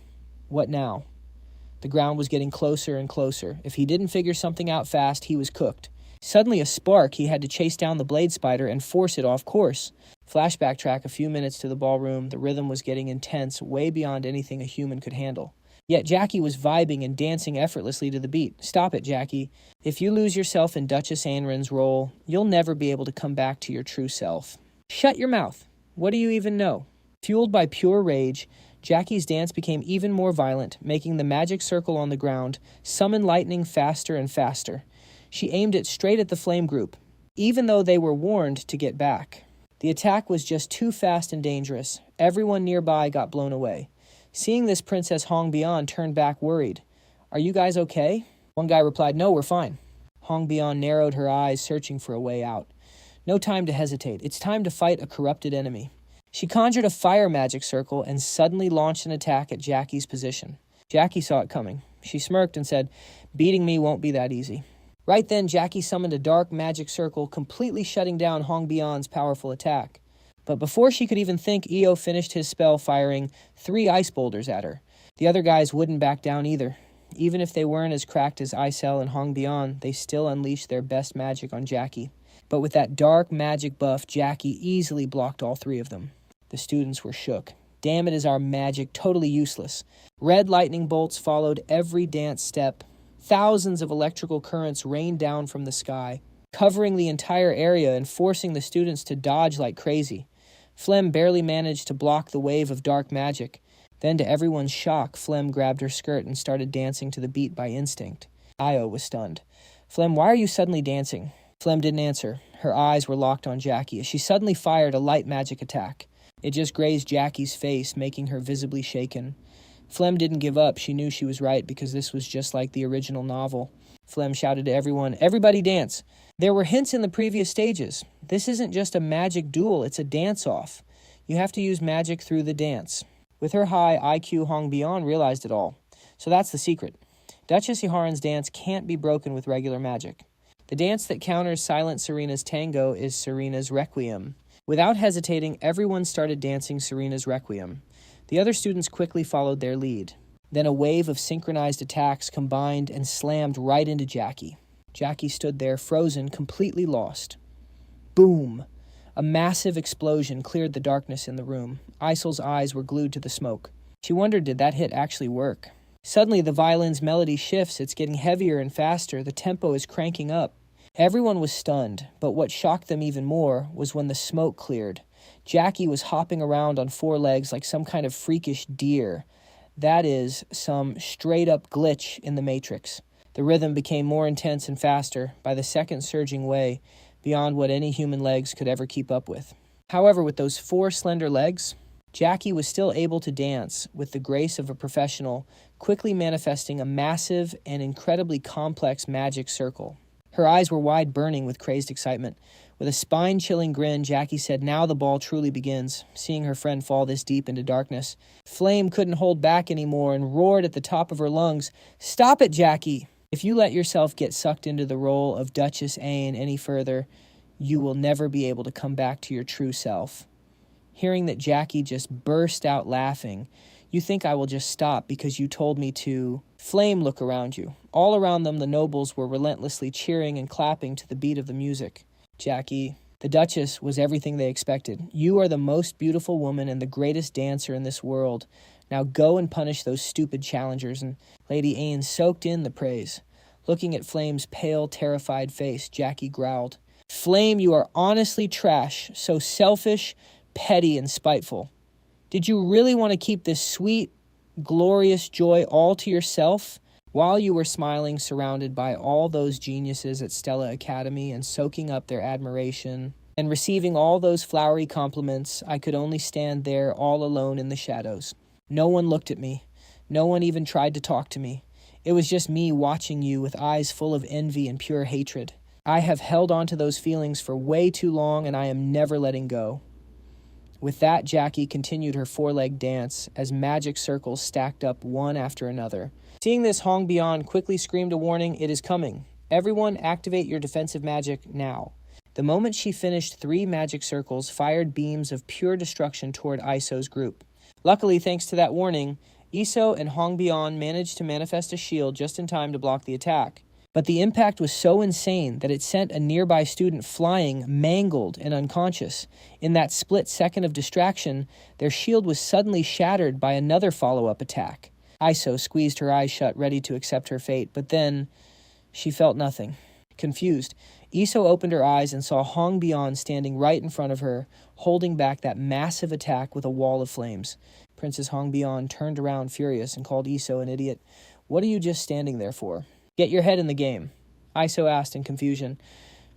What now? The ground was getting closer and closer. If he didn't figure something out fast, he was cooked. Suddenly a spark, he had to chase down the blade spider and force it off course. Flashback track a few minutes to the ballroom. The rhythm was getting intense, way beyond anything a human could handle. Yet Jackie was vibing and dancing effortlessly to the beat. Stop it, Jackie. If you lose yourself in Duchess Anrin's role, you'll never be able to come back to your true self. Shut your mouth. What do you even know? Fueled by pure rage, Jackie's dance became even more violent, making the magic circle on the ground summon lightning faster and faster. She aimed it straight at the flame group, even though they were warned to get back. The attack was just too fast and dangerous. Everyone nearby got blown away. Seeing this, Princess Hong Bian turned back worried. "Are you guys okay?" One guy replied, "No, we're fine." Hong Bian narrowed her eyes, searching for a way out. No time to hesitate. It's time to fight a corrupted enemy. She conjured a fire magic circle and suddenly launched an attack at Jackie's position. Jackie saw it coming. She smirked and said, "Beating me won't be that easy." Right then, Jackie summoned a dark magic circle, completely shutting down Hong Bian's powerful attack. But before she could even think, Io finished his spell, firing 3 ice boulders at her. The other guys wouldn't back down either. Even if they weren't as cracked as Isel and Hong Bian, they still unleashed their best magic on Jackie. But with that dark magic buff, Jackie easily blocked all 3 of them. The students were shook. Damn it, is our magic totally useless. Red lightning bolts followed every dance step. Thousands of electrical currents rained down from the sky, covering the entire area and forcing the students to dodge like crazy. Flem barely managed to block the wave of dark magic. Then, to everyone's shock, Flem grabbed her skirt and started dancing to the beat by instinct. Io was stunned. "Flem, why are you suddenly dancing?" Flem didn't answer. Her eyes were locked on Jackie as she suddenly fired a light magic attack. It just grazed Jackie's face, making her visibly shaken. Flem didn't give up. She knew she was right because this was just like the original novel. Flem shouted to everyone, "Everybody dance!" There were hints in the previous stages. This isn't just a magic duel, it's a dance-off. You have to use magic through the dance. With her high IQ, Hong Bian realized it all. So that's the secret. Duchess Iharon's dance can't be broken with regular magic. The dance that counters Silent Serena's tango is Serena's Requiem. Without hesitating, everyone started dancing Serena's Requiem. The other students quickly followed their lead. Then a wave of synchronized attacks combined and slammed right into Jackie. Jackie stood there, frozen, completely lost. Boom! A massive explosion cleared the darkness in the room. Isol's eyes were glued to the smoke. She wondered, did that hit actually work? Suddenly, the violin's melody shifts. It's getting heavier and faster. The tempo is cranking up. Everyone was stunned, but what shocked them even more was when the smoke cleared. Jackie was hopping around on four legs like some kind of freakish deer. That is, some straight-up glitch in the Matrix. The rhythm became more intense and faster, by the second surging way, beyond what any human legs could ever keep up with. However, with those four slender legs, Jackie was still able to dance with the grace of a professional, quickly manifesting a massive and incredibly complex magic circle. Her eyes were wide, burning with crazed excitement. With a spine-chilling grin, Jackie said, "Now the ball truly begins," seeing her friend fall this deep into darkness. Flame couldn't hold back anymore and roared at the top of her lungs, "Stop it, Jackie! If you let yourself get sucked into the role of Duchess Ayn any further, you will never be able to come back to your true self." Hearing that Jackie just burst out laughing, "You think I will just stop because you told me to?" Flame, look around you. All around them, the nobles were relentlessly cheering and clapping to the beat of the music. Jackie, the Duchess was everything they expected. "You are the most beautiful woman and the greatest dancer in this world. Now go and punish those stupid challengers." And Lady Ayn soaked in the praise. Looking at Flame's pale, terrified face, Jackie growled, "Flame, you are honestly trash, so selfish, petty, and spiteful. Did you really want to keep this sweet, glorious joy all to yourself? While you were smiling, surrounded by all those geniuses at Stella Academy and soaking up their admiration and receiving all those flowery compliments, I could only stand there all alone in the shadows. No one looked at me. No one even tried to talk to me. It was just me watching you with eyes full of envy and pure hatred. I have held on to those feelings for way too long, and I am never letting go." With that, Jackie continued her four-leg dance as magic circles stacked up one after another. Seeing this, Hong Bian quickly screamed a warning, "It is coming. Everyone activate your defensive magic now." The moment she finished 3 magic circles, fired beams of pure destruction toward Iso's group. Luckily, thanks to that warning, Iso and Hong Bian managed to manifest a shield just in time to block the attack. But the impact was so insane that it sent a nearby student flying, mangled, and unconscious. In that split second of distraction, their shield was suddenly shattered by another follow-up attack. Iso squeezed her eyes shut, ready to accept her fate, but then she felt nothing. Confused, Iso opened her eyes and saw Hong Bian standing right in front of her, holding back that massive attack with a wall of flames. Princess Hong Bian turned around furious and called Iso an idiot. "What are you just standing there for? Get your head in the game." Iso asked in confusion.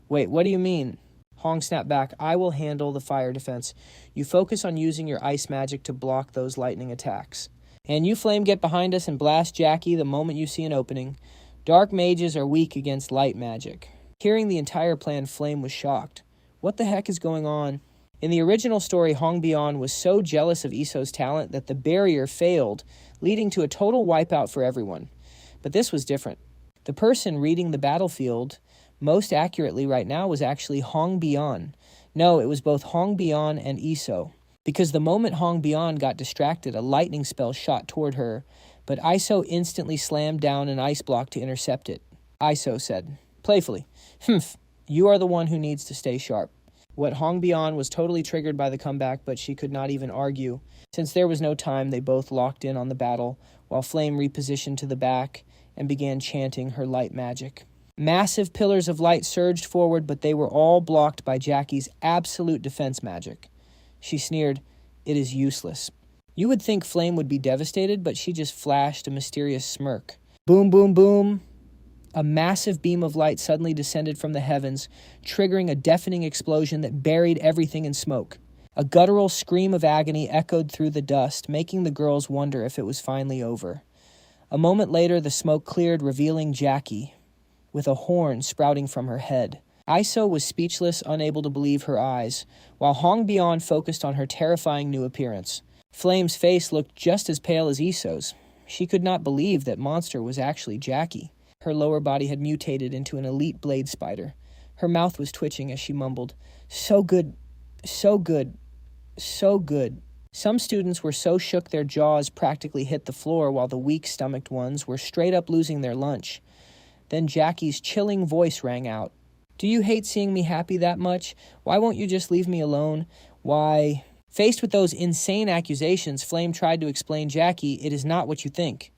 "Wait, what do you mean?" Hong snapped back. "I will handle the fire defense. You focus on using your ice magic to block those lightning attacks. And you, Flame, get behind us and blast Jackie the moment you see an opening. Dark mages are weak against light magic." Hearing the entire plan, Flame was shocked. What the heck is going on? In the original story, Hong Bian was so jealous of Iso's talent that the barrier failed, leading to a total wipeout for everyone. But this was different. The person reading the battlefield most accurately right now was actually Hong Bian. No, it was both Hong Bian and Iso. Because the moment Hong Bian got distracted, a lightning spell shot toward her, but Iso instantly slammed down an ice block to intercept it. Iso said, playfully, "Humph, you are the one who needs to stay sharp." What Hong Bian was totally triggered by the comeback, but she could not even argue. Since there was no time, they both locked in on the battle, while Flame repositioned to the back and began chanting her light magic. Massive pillars of light surged forward, but they were all blocked by Jackie's absolute defense magic. She sneered, "It is useless." You would think Flame would be devastated, but she just flashed a mysterious smirk. Boom, boom, boom. A massive beam of light suddenly descended from the heavens, triggering a deafening explosion that buried everything in smoke. A guttural scream of agony echoed through the dust, making the girls wonder if it was finally over. A moment later, the smoke cleared, revealing Jackie, with a horn sprouting from her head. Iso was speechless, unable to believe her eyes, while Hong Bian focused on her terrifying new appearance. Flame's face looked just as pale as Iso's. She could not believe that monster was actually Jackie. Her lower body had mutated into an elite blade spider. Her mouth was twitching as she mumbled, "So good, so good, so good." Some students were so shook their jaws practically hit the floor, while the weak-stomached ones were straight up losing their lunch. Then Jackie's chilling voice rang out. "Do you hate seeing me happy that much? Why won't you just leave me alone? Why?" Faced with those insane accusations, Flame tried to explain Jackie, "It is not what you think.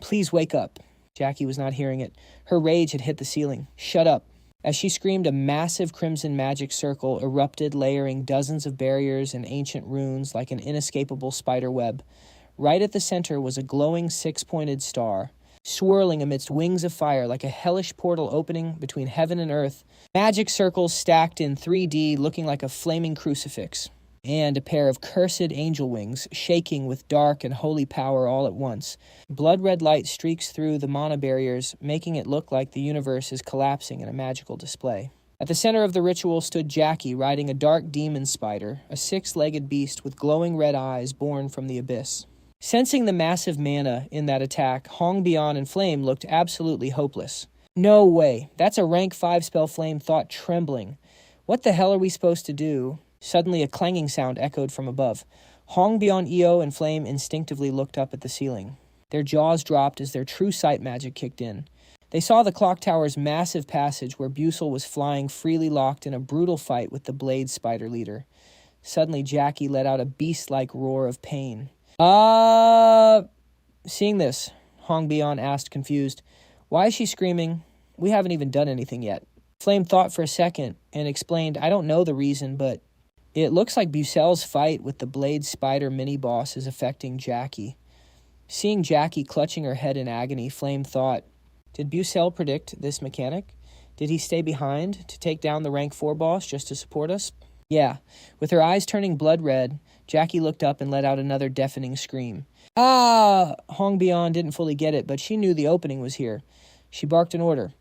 Please wake up." Jackie was not hearing it. Her rage had hit the ceiling. "Shut up." As she screamed, a massive crimson magic circle erupted, layering dozens of barriers and ancient runes like an inescapable spider web. Right at the center was a glowing six-pointed star, swirling amidst wings of fire like a hellish portal opening between heaven and earth. Magic circles stacked in 3D, looking like a flaming crucifix, and a pair of cursed angel wings, shaking with dark and holy power all at once. Blood-red light streaks through the mana barriers, making it look like the universe is collapsing in a magical display. At the center of the ritual stood Jackie, riding a dark demon spider, a six-legged beast with glowing red eyes born from the abyss. Sensing the massive mana in that attack, Hong Bian and Flame looked absolutely hopeless. "No way. That's a rank 5 spell," Flame thought, trembling. "What the hell are we supposed to do?" Suddenly, a clanging sound echoed from above. Hong Bian, Io, and Flame instinctively looked up at the ceiling. Their jaws dropped as their true sight magic kicked in. They saw the clock tower's massive passage where Busell was flying freely, locked in a brutal fight with the blade spider leader. Suddenly, Jackie let out a beast-like roar of pain. Seeing this, Hong Bian asked, confused, "Why is she screaming? We haven't even done anything yet." Flame thought for a second and explained, "I don't know the reason, but it looks like Busell's fight with the blade spider mini-boss is affecting Jackie." Seeing Jackie clutching her head in agony, Flame thought, did Busell predict this mechanic? Did he stay behind to take down the rank 4 boss just to support us? Yeah. With her eyes turning blood red, Jackie looked up and let out another deafening scream. "Ah!" Hong Bian didn't fully get it, but she knew the opening was here. She barked an order.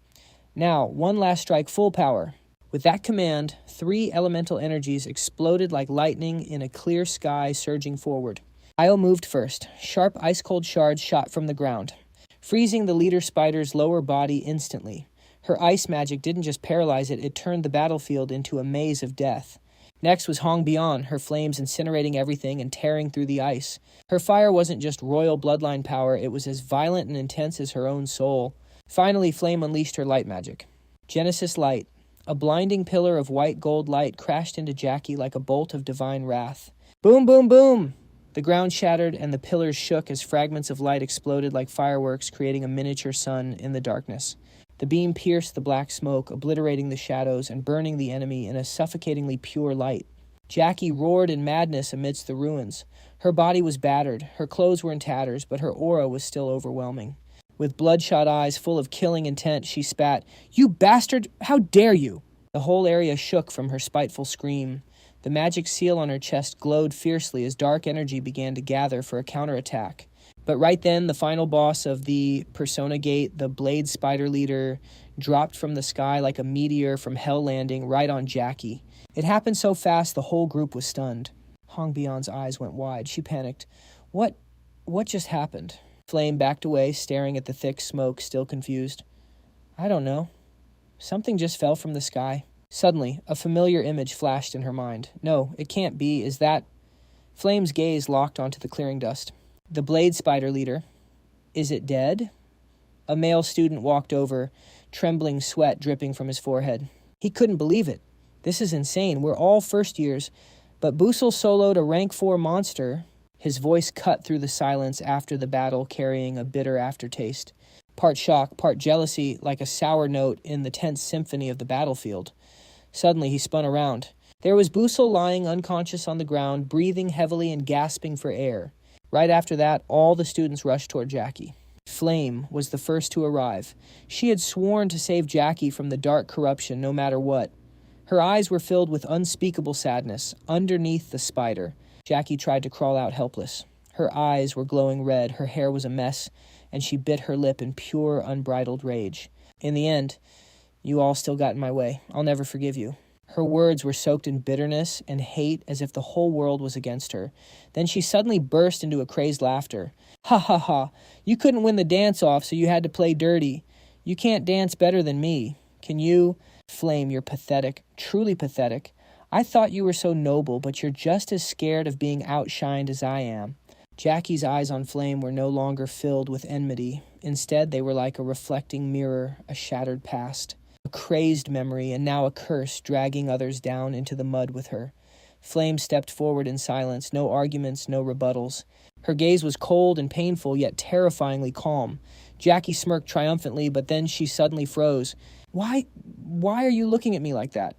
"Now, one last strike, full power." With that command, 3 elemental energies exploded like lightning in a clear sky surging forward. Io moved first. Sharp, ice-cold shards shot from the ground, freezing the leader spider's lower body instantly. Her ice magic didn't just paralyze it, it turned the battlefield into a maze of death. Next was Hong Bian, her flames incinerating everything and tearing through the ice. Her fire wasn't just royal bloodline power, it was as violent and intense as her own soul. Finally, Flame unleashed her light magic. Genesis Light. A blinding pillar of white gold light crashed into Jackie like a bolt of divine wrath. Boom, boom, boom! The ground shattered and the pillars shook as fragments of light exploded like fireworks, creating a miniature sun in the darkness. The beam pierced the black smoke, obliterating the shadows and burning the enemy in a suffocatingly pure light. Jackie roared in madness amidst the ruins. Her body was battered, her clothes were in tatters, but her aura was still overwhelming. With bloodshot eyes full of killing intent, she spat, "You bastard! How dare you!" The whole area shook from her spiteful scream. The magic seal on her chest glowed fiercely as dark energy began to gather for a counterattack. But right then, the final boss of the Persona Gate, the Blade Spider Leader, dropped from the sky like a meteor from hell, landing right on Jackie. It happened so fast the whole group was stunned. Hong Bian's eyes went wide. She panicked. What just happened?" Flame backed away, staring at the thick smoke, still confused. "I don't know. Something just fell from the sky." Suddenly, a familiar image flashed in her mind. "No, it can't be. Is that..." Flame's gaze locked onto the clearing dust. "The Blade Spider Leader. Is it dead?" A male student walked over, trembling, sweat dripping from his forehead. He couldn't believe it. "This is insane. We're all first years. But Busell soloed a rank 4 monster." His voice cut through the silence after the battle, carrying a bitter aftertaste. Part shock, part jealousy, like a sour note in the tense symphony of the battlefield. Suddenly, he spun around. There was Busell lying unconscious on the ground, breathing heavily and gasping for air. Right after that, all the students rushed toward Jackie. Flame was the first to arrive. She had sworn to save Jackie from the dark corruption no matter what. Her eyes were filled with unspeakable sadness. Underneath the spider, Jackie tried to crawl out helpless. Her eyes were glowing red, her hair was a mess, and she bit her lip in pure, unbridled rage. In the end, "You all still got in my way. I'll never forgive you." Her words were soaked in bitterness and hate, as if the whole world was against her. Then she suddenly burst into a crazed laughter. "Ha ha ha! You couldn't win the dance-off, so you had to play dirty. You can't dance better than me. Can you? Flame, you're pathetic, truly pathetic. I thought you were so noble, but you're just as scared of being outshined as I am. Jackie's eyes on Flame were no longer filled with enmity. Instead, they were like a reflecting mirror, a shattered past, a crazed memory, and now a curse dragging others down into the mud with her. Flame stepped forward in silence, no arguments, no rebuttals. Her gaze was cold and painful, yet terrifyingly calm. Jackie smirked triumphantly, but then she suddenly froze. Why are you looking at me like that?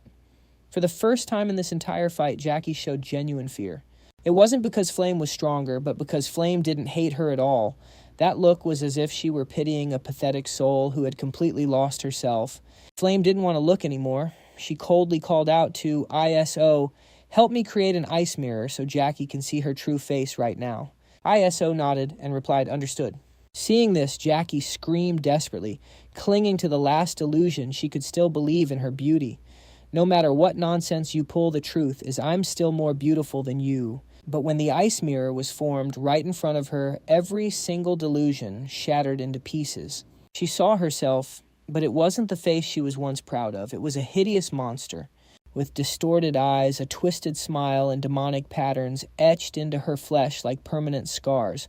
For the first time in this entire fight, Jackie showed genuine fear. It wasn't because Flame was stronger, but because Flame didn't hate her at all. That look was as if she were pitying a pathetic soul who had completely lost herself. Flame didn't want to look anymore. She coldly called out to ISO, "Help me create an ice mirror so Jackie can see her true face right now." ISO nodded and replied, "Understood." Seeing this, Jackie screamed desperately, clinging to the last illusion she could still believe in her beauty. No matter what nonsense you pull, the truth is I'm still more beautiful than you. But when the ice mirror was formed right in front of her, every single delusion shattered into pieces. She saw herself, but it wasn't the face she was once proud of. It was a hideous monster, with distorted eyes, a twisted smile, and demonic patterns etched into her flesh like permanent scars.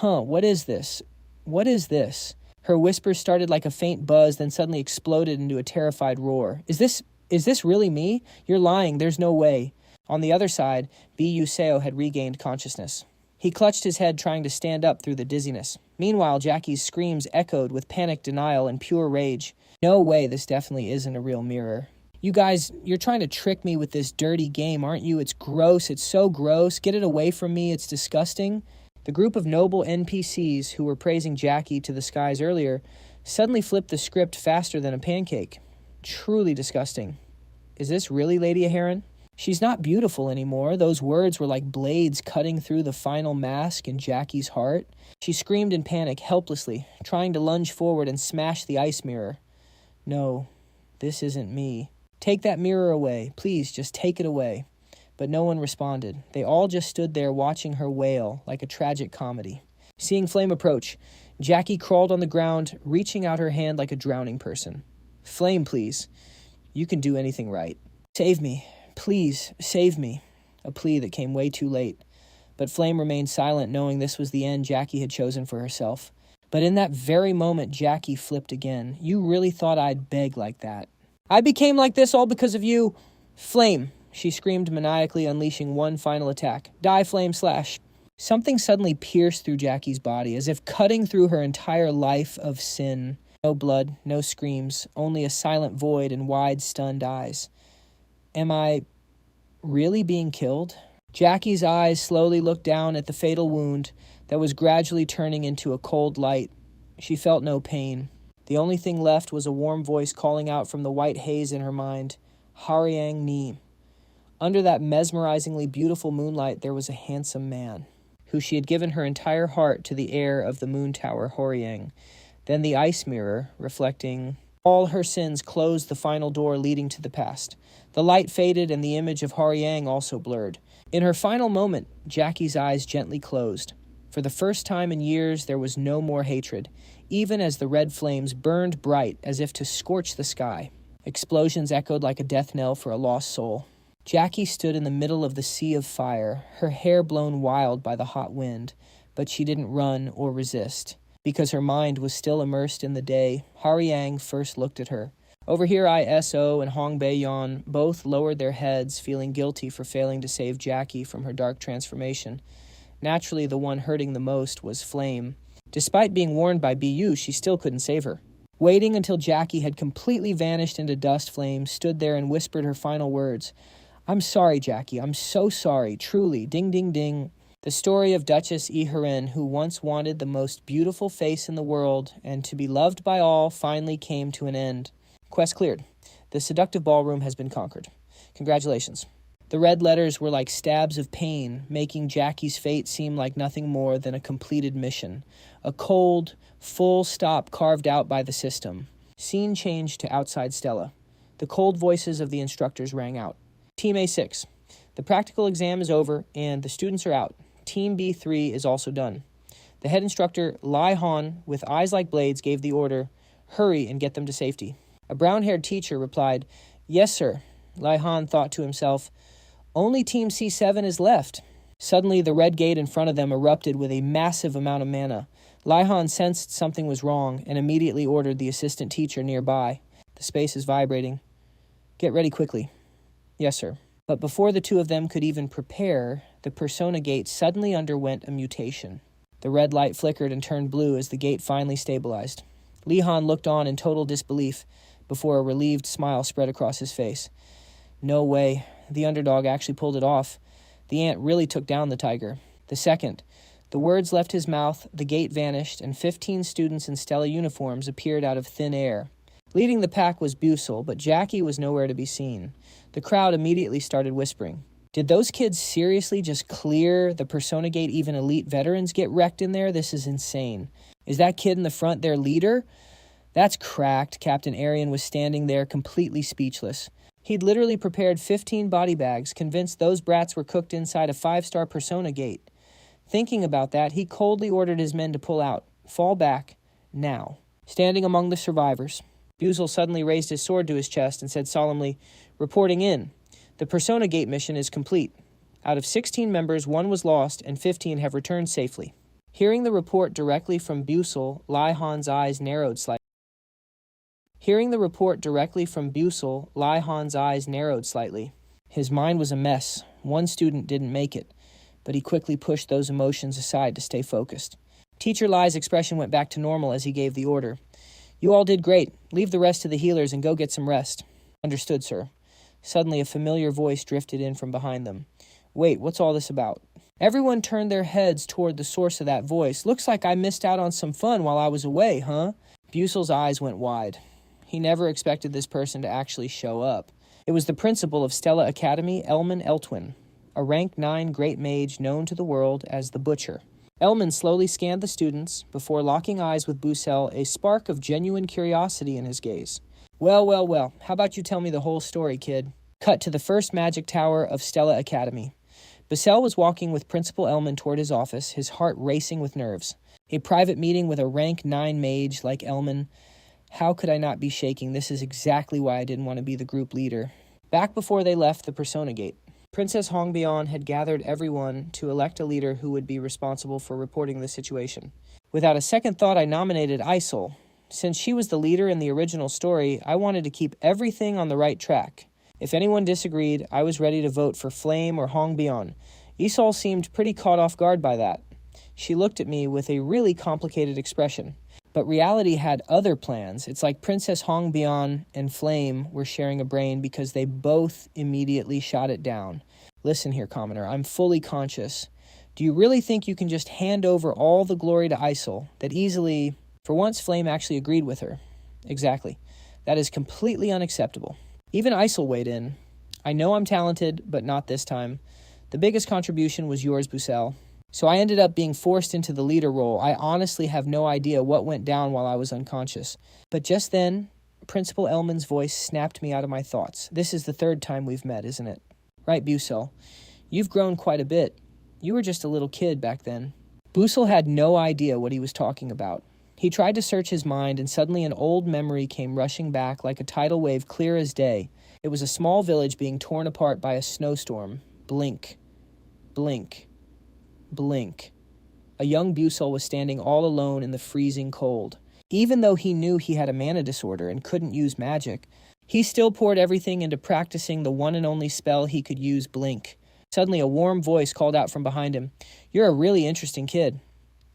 What is this? What is this? Her whispers started like a faint buzz, then suddenly exploded into a terrified roar. Is this really me? You're lying. There's no way. On the other side, B.U. Seo had regained consciousness. He clutched his head, trying to stand up through the dizziness. Meanwhile, Jackie's screams echoed with panic, denial, and pure rage. No way, this definitely isn't a real mirror. You guys, you're trying to trick me with this dirty game, aren't you? It's gross. It's so gross. Get it away from me. It's disgusting. The group of noble NPCs who were praising Jackie to the skies earlier suddenly flipped the script faster than a pancake. Truly disgusting. Is this really Lady Aheron? She's not beautiful anymore. Those words were like blades cutting through the final mask in Jackie's heart. She screamed in panic, helplessly, trying to lunge forward and smash the ice mirror. No, this isn't me. Take that mirror away. Please, just take it away. But no one responded. They all just stood there watching her wail like a tragic comedy. Seeing Flame approach, Jackie crawled on the ground, reaching out her hand like a drowning person. Flame, please. You can do anything right. Save me. Please, save me. A plea that came way too late. But Flame remained silent, knowing this was the end Jackie had chosen for herself. But in that very moment, Jackie flipped again. You really thought I'd beg like that? I became like this all because of you. Flame, she screamed maniacally, unleashing one final attack. Die, Flame, slash. Something suddenly pierced through Jackie's body, as if cutting through her entire life of sin. No blood, no screams, only a silent void and wide, stunned eyes. Am I really being killed? Jackie's eyes slowly looked down at the fatal wound that was gradually turning into a cold light. She felt no pain. The only thing left was a warm voice calling out from the white haze in her mind, Haryang Ni. Under that mesmerizingly beautiful moonlight, there was a handsome man, who she had given her entire heart to the heir of the moon tower, Haryang. Then the ice mirror, reflecting all her sins, closed the final door leading to the past. The light faded and the image of Haryang also blurred. In her final moment, Jackie's eyes gently closed. For the first time in years, there was no more hatred, even as the red flames burned bright as if to scorch the sky. Explosions echoed like a death knell for a lost soul. Jackie stood in the middle of the sea of fire, her hair blown wild by the hot wind, but she didn't run or resist. Because her mind was still immersed in the day, Haryang first looked at her. Over here, ISO and Hong Bae-yeon both lowered their heads, feeling guilty for failing to save Jackie from her dark transformation. Naturally, the one hurting the most was Flame. Despite being warned by BU, she still couldn't save her. Waiting until Jackie had completely vanished into dust, Flame stood there and whispered her final words. I'm sorry, Jackie. I'm so sorry. Truly. Ding, ding, ding. The story of Duchess Isekai, who once wanted the most beautiful face in the world and to be loved by all, finally came to an end. Quest cleared. The seductive ballroom has been conquered. Congratulations. The red letters were like stabs of pain, making Jackie's fate seem like nothing more than a completed mission. A cold, full stop carved out by the system. Scene changed to outside Stella. The cold voices of the instructors rang out. Team A6. The practical exam is over and the students are out. Team B3 is also done. The head instructor, Lai Han, with eyes like blades, gave the order, Hurry and get them to safety." A brown-haired teacher replied, "Yes, sir." Lai-han thought to himself, "Only Team C7 is left." Suddenly, the red gate in front of them erupted with a massive amount of mana. Lai-han sensed something was wrong and immediately ordered the assistant teacher nearby. "The space is vibrating. Get ready quickly." "Yes, sir." But before the two of them could even prepare, the persona gate suddenly underwent a mutation. The red light flickered and turned blue as the gate finally stabilized. Li-han looked on in total disbelief before a relieved smile spread across his face. No way. The underdog actually pulled it off. The ant really took down the tiger. The second the words left his mouth, the gate vanished, and 15 students in Stella uniforms appeared out of thin air. Leading the pack was Busell, but Jackie was nowhere to be seen. The crowd immediately started whispering. Did those kids seriously just clear the persona gate? Even elite veterans get wrecked in there? This is insane. Is that kid in the front their leader? That's cracked. Captain Arian was standing there completely speechless. He'd literally prepared 15 body bags, convinced those brats were cooked inside a 5-star persona gate. Thinking about that, he coldly ordered his men to pull out. Fall back. Now. Standing among the survivors, Busell suddenly raised his sword to his chest and said solemnly, "Reporting in. The persona gate mission is complete. Out of 16 members, 1 was lost and 15 have returned safely." Hearing the report directly from Busell, Lai-han's eyes narrowed slightly. His mind was a mess. 1 student didn't make it, but he quickly pushed those emotions aside to stay focused. Teacher Lai's expression went back to normal as he gave the order. "You all did great. Leave the rest to the healers and go get some rest." "Understood, sir." Suddenly, a familiar voice drifted in from behind them. "Wait, what's all this about?" Everyone turned their heads toward the source of that voice. "Looks like I missed out on some fun while I was away, huh?" Busell's eyes went wide. He never expected this person to actually show up. It was the principal of Stella Academy, Elman Eltwin, a rank 9 great mage known to the world as the Butcher. Elman slowly scanned the students before locking eyes with Busell, a spark of genuine curiosity in his gaze. Well, how about you tell me the whole story, kid?" Cut to the first magic tower of Stella Academy. Busell was walking with Principal Elman toward his office, his heart racing with nerves. A private meeting with a rank 9 mage like Elman. How could I not be shaking? This is exactly why I didn't want to be the group leader. Back before they left the persona gate, Princess Hongbian had gathered everyone to elect a leader who would be responsible for reporting the situation. Without a second thought, I nominated Isol. Since she was the leader in the original story, I wanted to keep everything on the right track. If anyone disagreed, I was ready to vote for Flame or Hongbian. Isol seemed pretty caught off guard by that. She looked at me with a really complicated expression. But reality had other plans. It's like Princess Hongbian and Flame were sharing a brain because they both immediately shot it down. "Listen here, Commoner, I'm fully conscious. Do you really think you can just hand over all the glory to Isol that easily..." For once, Flame actually agreed with her. "Exactly. That is completely unacceptable." Even Isol weighed in. "I know I'm talented, but not this time. The biggest contribution was yours, Busell. So I ended up being forced into the leader role. I honestly have no idea what went down while I was unconscious." But just then, Principal Elman's voice snapped me out of my thoughts. "This is the 3rd time we've met, isn't it?" "Right, Busell. You've grown quite a bit. You were just a little kid back then." Busell had no idea what he was talking about. He tried to search his mind, and suddenly an old memory came rushing back like a tidal wave, clear as day. It was a small village being torn apart by a snowstorm. Blink. Blink. Blink. A young Busell was standing all alone in the freezing cold. Even though he knew he had a mana disorder and couldn't use magic, he still poured everything into practicing the one and only spell he could use, Blink. Suddenly, a warm voice called out from behind him, "You're a really interesting kid."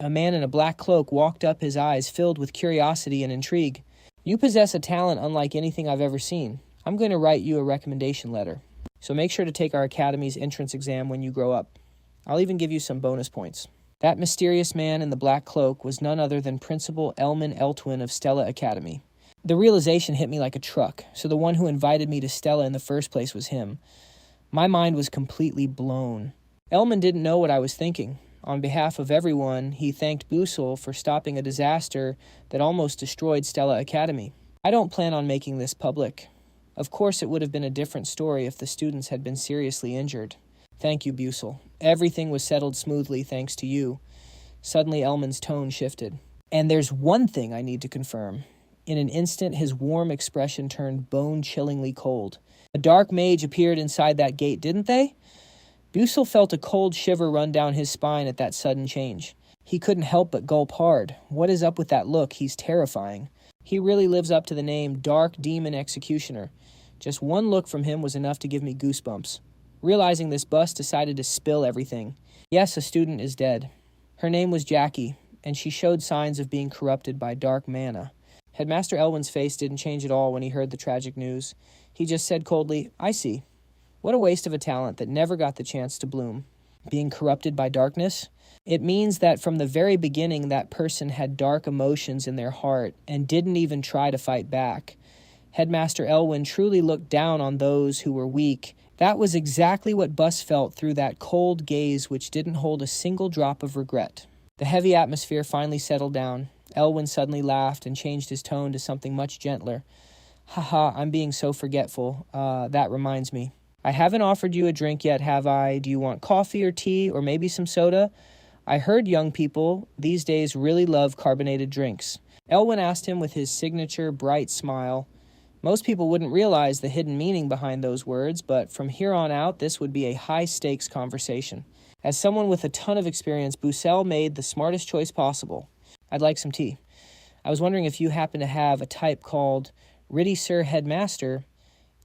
A man in a black cloak walked up, his eyes filled with curiosity and intrigue. "You possess a talent unlike anything I've ever seen. I'm going to write you a recommendation letter. So make sure to take our academy's entrance exam when you grow up. I'll even give you some bonus points." That mysterious man in the black cloak was none other than Principal Elman Eltwin of Stella Academy. The realization hit me like a truck, so the one who invited me to Stella in the first place was him. My mind was completely blown. Elman didn't know what I was thinking. On behalf of everyone, he thanked Busell for stopping a disaster that almost destroyed Stella Academy. I don't plan on making this public. Of course, it would have been a different story if the students had been seriously injured. Thank you, Busell. Everything was settled smoothly thanks to you. Suddenly, Elman's tone shifted. "And there's one thing I need to confirm. In an instant, his warm expression turned bone-chillingly cold. A dark mage appeared inside that gate, didn't they? Busell felt a cold shiver run down his spine at that sudden change. He couldn't help but gulp hard. What is up with that look? He's terrifying. He really lives up to the name Dark Demon Executioner. Just one look from him was enough to give me goosebumps. Realizing this, Bus decided to spill everything. Yes, a student is dead. Her name was Jackie, and she showed signs of being corrupted by dark mana. Headmaster Elwin's face didn't change at all when he heard the tragic news. He just said coldly, "I see. What a waste of a talent that never got the chance to bloom. Being corrupted by darkness? It means that from the very beginning that person had dark emotions in their heart and didn't even try to fight back. Headmaster Elwin truly looked down on those who were weak. That was exactly what Bus felt through that cold gaze which didn't hold a single drop of regret." The heavy atmosphere finally settled down. Elwin suddenly laughed and changed his tone to something much gentler. "Haha, I'm being so forgetful. That reminds me. I haven't offered you a drink yet, have I? Do you want coffee or tea or maybe some soda? I heard young people these days really love carbonated drinks." Elwin asked him with his signature bright smile. Most people wouldn't realize the hidden meaning behind those words, but from here on out, this would be a high-stakes conversation. As someone with a ton of experience, Busell made the smartest choice possible. "I'd like some tea. I was wondering if you happen to have a type called Riddy Sir Headmaster."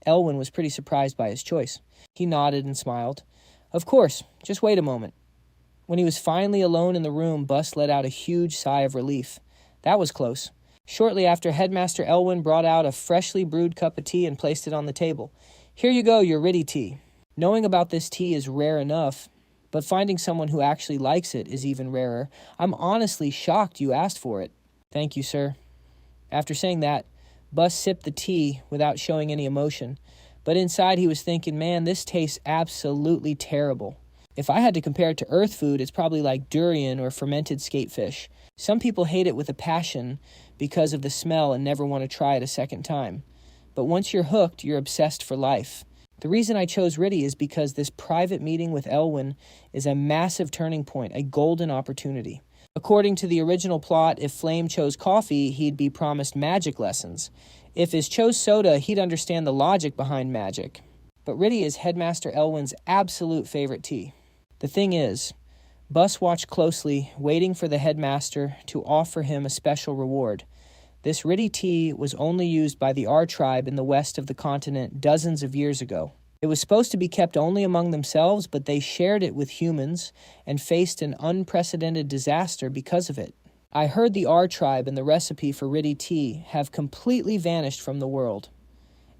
Elwin was pretty surprised by his choice. He nodded and smiled. "Of course, just wait a moment." When he was finally alone in the room, Bus let out a huge sigh of relief. That was close. Shortly after, Headmaster Elwin brought out a freshly brewed cup of tea and placed it on the table. "Here you go, your Riddy tea. Knowing about this tea is rare enough, but finding someone who actually likes it is even rarer. I'm honestly shocked you asked for it." "Thank you, sir." After saying that, Bus sipped the tea without showing any emotion, but inside he was thinking, man, this tastes absolutely terrible. If I had to compare it to earth food, it's probably like durian or fermented skatefish. Some people hate it with a passion because of the smell and never want to try it a second time. But once you're hooked, you're obsessed for life. The reason I chose Riddy is because this private meeting with Elwin is a massive turning point, a golden opportunity. According to the original plot, if Flame chose coffee, he'd be promised magic lessons. If Is chose soda, he'd understand the logic behind magic. But Riddy is Headmaster Elwin's absolute favorite tea. The thing is, Bus watched closely, waiting for the headmaster to offer him a special reward. This Riddy tea was only used by the R tribe in the west of the continent dozens of years ago. It was supposed to be kept only among themselves, but they shared it with humans and faced an unprecedented disaster because of it. I heard the R tribe and the recipe for Riddy tea have completely vanished from the world.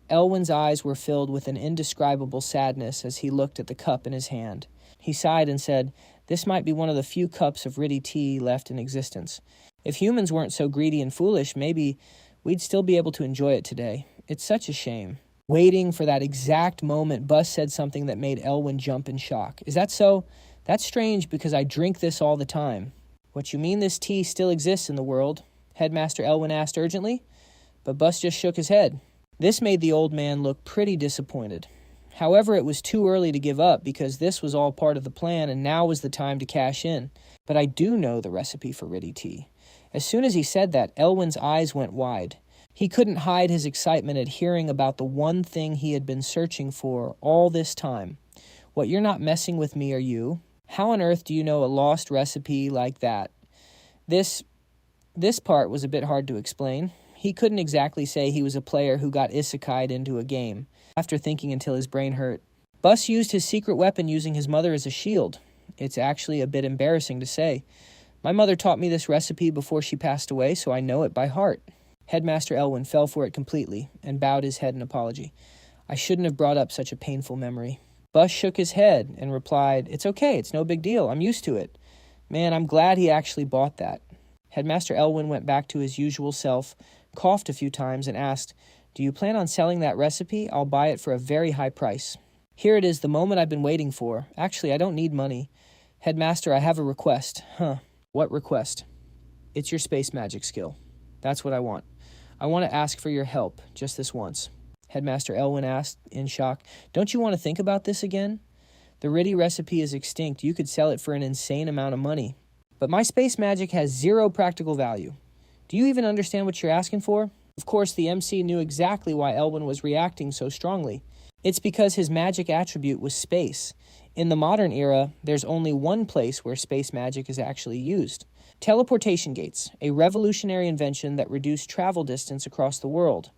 Elwin's eyes were filled with an indescribable sadness as he looked at the cup in his hand. He sighed and said, "This might be one of the few cups of Riddy tea left in existence. If humans weren't so greedy and foolish, maybe we'd still be able to enjoy it today. It's such a shame." Waiting for that exact moment, Bus said something that made Elwin jump in shock. "Is that so? That's strange because I drink this all the time." "What you mean this tea still exists in the world?" Headmaster Elwin asked urgently. But Bus just shook his head. This made the old man look pretty disappointed. However, it was too early to give up because this was all part of the plan and now was the time to cash in. "But I do know the recipe for Riddy tea." As soon as he said that, Elwin's eyes went wide. He couldn't hide his excitement at hearing about the one thing he had been searching for all this time. "What, you're not messing with me, are you? How on earth do you know a lost recipe like that?" This part was a bit hard to explain. He couldn't exactly say he was a player who got isekai'd into a game. After thinking until his brain hurt, Bus used his secret weapon using his mother as a shield. It's actually a bit embarrassing to say. My mother taught me this recipe before she passed away, so I know it by heart. Headmaster Elwin fell for it completely and bowed his head in apology. "I shouldn't have brought up such a painful memory." Bus shook his head and replied, "It's okay, it's no big deal, I'm used to it. Man, I'm glad he actually bought that." Headmaster Elwin went back to his usual self, coughed a few times, and asked, "Do you plan on selling that recipe? I'll buy it for a very high price." "Here it is, the moment I've been waiting for. Actually, I don't need money. Headmaster, I have a request." "Huh, what request?" "It's your space magic skill. That's what I want. I want to ask for your help, just this once." Headmaster Elwin asked, in shock, "Don't you want to think about this again? The Riddy recipe is extinct. You could sell it for an insane amount of money. But my space magic has zero practical value. Do you even understand what you're asking for?" Of course, the MC knew exactly why Elwin was reacting so strongly. It's because his magic attribute was space. In the modern era, there's only one place where space magic is actually used. Teleportation gates, a revolutionary invention that reduced travel distance across the world,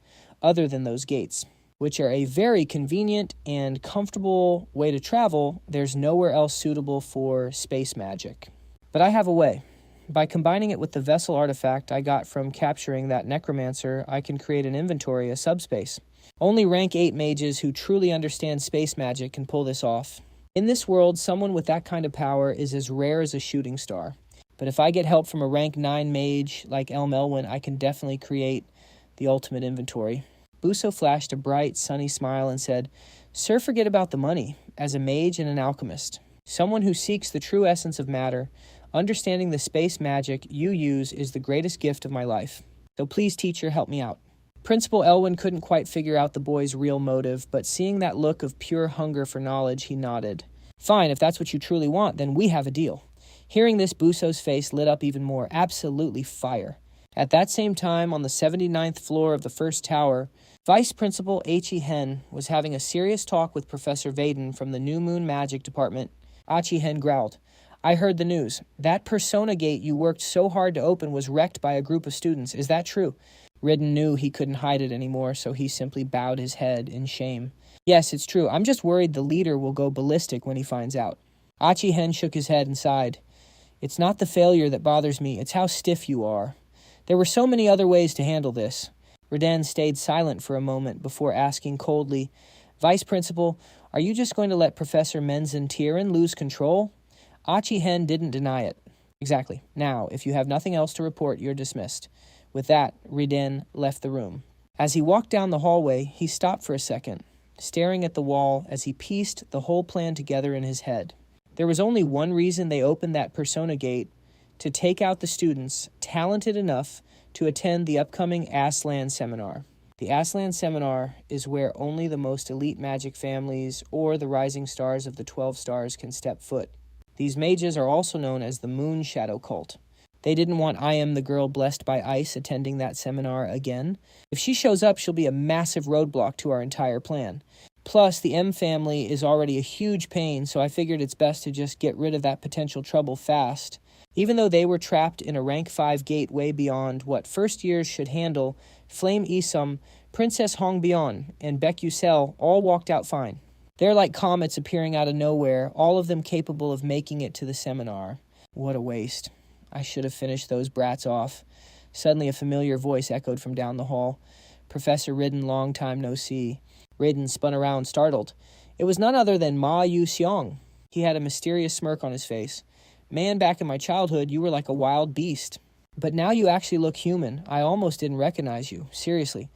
other than those gates, which are a very convenient and comfortable way to travel. There's nowhere else suitable for space magic. But I have a way. By combining it with the vessel artifact I got from capturing that necromancer, I can create an inventory of subspace. Only rank 8 mages who truly understand space magic can pull this off. In this world, someone with that kind of power is as rare as a shooting star. But if I get help from a rank 9 mage like Elwin, I can definitely create the ultimate inventory. Busell flashed a bright, sunny smile and said, "Sir, forget about the money. As a mage and an alchemist, someone who seeks the true essence of matter, understanding the space magic you use is the greatest gift of my life. So please, teacher, help me out." Principal Elwin couldn't quite figure out the boy's real motive, but seeing that look of pure hunger for knowledge, he nodded. "Fine, if that's what you truly want, then we have a deal." Hearing this, Busell's face lit up even more. Absolutely fire. At that same time, on the 79th floor of the first tower, Vice Principal H.E. Hen was having a serious talk with Professor Vaden from the New Moon Magic Department. H.E. Hen growled, "I heard the news. That persona gate you worked so hard to open was wrecked by a group of students. Is that true?" Ridden knew he couldn't hide it anymore, so he simply bowed his head in shame. "Yes, it's true. I'm just worried the leader will go ballistic when he finds out." H.E. Hen shook his head and sighed. "It's not the failure that bothers me. It's how stiff you are. There were so many other ways to handle this." Radan stayed silent for a moment before asking coldly, "Vice Principal, are you just going to let Professor Menzen-Tieren lose control?" H.E. Hen didn't deny it. "Exactly. Now, if you have nothing else to report, you're dismissed." With that, Radan left the room. As he walked down the hallway, he stopped for a second, staring at the wall as he pieced the whole plan together in his head. There was only one reason they opened that persona gate: to take out the students talented enough to attend the upcoming Aslan Seminar. The Aslan Seminar is where only the most elite magic families or the rising stars of the 12 stars can step foot. These mages are also known as the Moon Shadow Cult. They didn't want I Am the Girl Blessed by Ice attending that seminar again. If she shows up, she'll be a massive roadblock to our entire plan. Plus, the M family is already a huge pain, so I figured it's best to just get rid of that potential trouble fast. Even though they were trapped in a rank 5 gate way beyond what first years should handle, Flame Isum, Princess Hongbyeon, and Busell all walked out fine. They're like comets appearing out of nowhere, all of them capable of making it to the seminar. What a waste. I should have finished those brats off. Suddenly a familiar voice echoed from down the hall. "Professor Ridden, long time no see." Ridden spun around, startled. It was none other than Ma Yu-seong. He had a mysterious smirk on his face. "Man, back in my childhood, you were like a wild beast. But now you actually look human. I almost didn't recognize you. Seriously.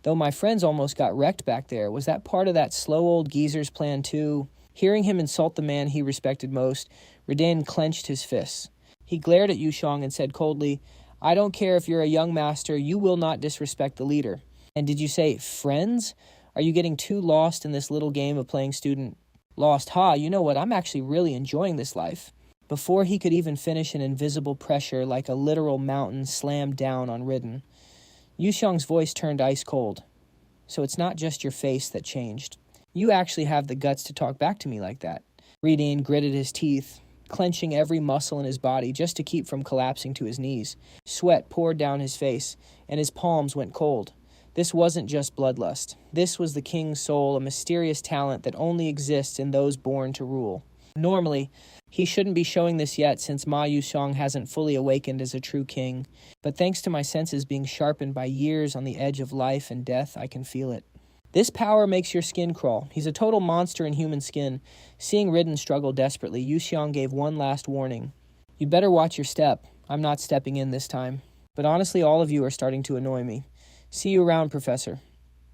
Though my friends almost got wrecked back there. Was that part of that slow old geezer's plan too?" Hearing him insult the man he respected most, Radan clenched his fists. He glared at Yu-seong and said coldly, "I don't care if you're a young master, you will not disrespect the leader." "And did you say friends? Are you getting too lost in this little game of playing student?" "Lost? Ha, you know what, I'm actually really enjoying this life." Before he could even finish, an invisible pressure like a literal mountain slammed down on Ridden. Yu-seong's voice turned ice cold. "So it's not just your face that changed. You actually have the guts to talk back to me like that." Ridden gritted his teeth, clenching every muscle in his body just to keep from collapsing to his knees. Sweat poured down his face, and his palms went cold. This wasn't just bloodlust. This was the king's soul, a mysterious talent that only exists in those born to rule. Normally, he shouldn't be showing this yet since Ma Yu-seong hasn't fully awakened as a true king, but thanks to my senses being sharpened by years on the edge of life and death, I can feel it. This power makes your skin crawl. He's a total monster in human skin. Seeing Ridden struggle desperately, Yu-seong gave one last warning. "You better watch your step. I'm not stepping in this time. But honestly, all of you are starting to annoy me. See you around, Professor."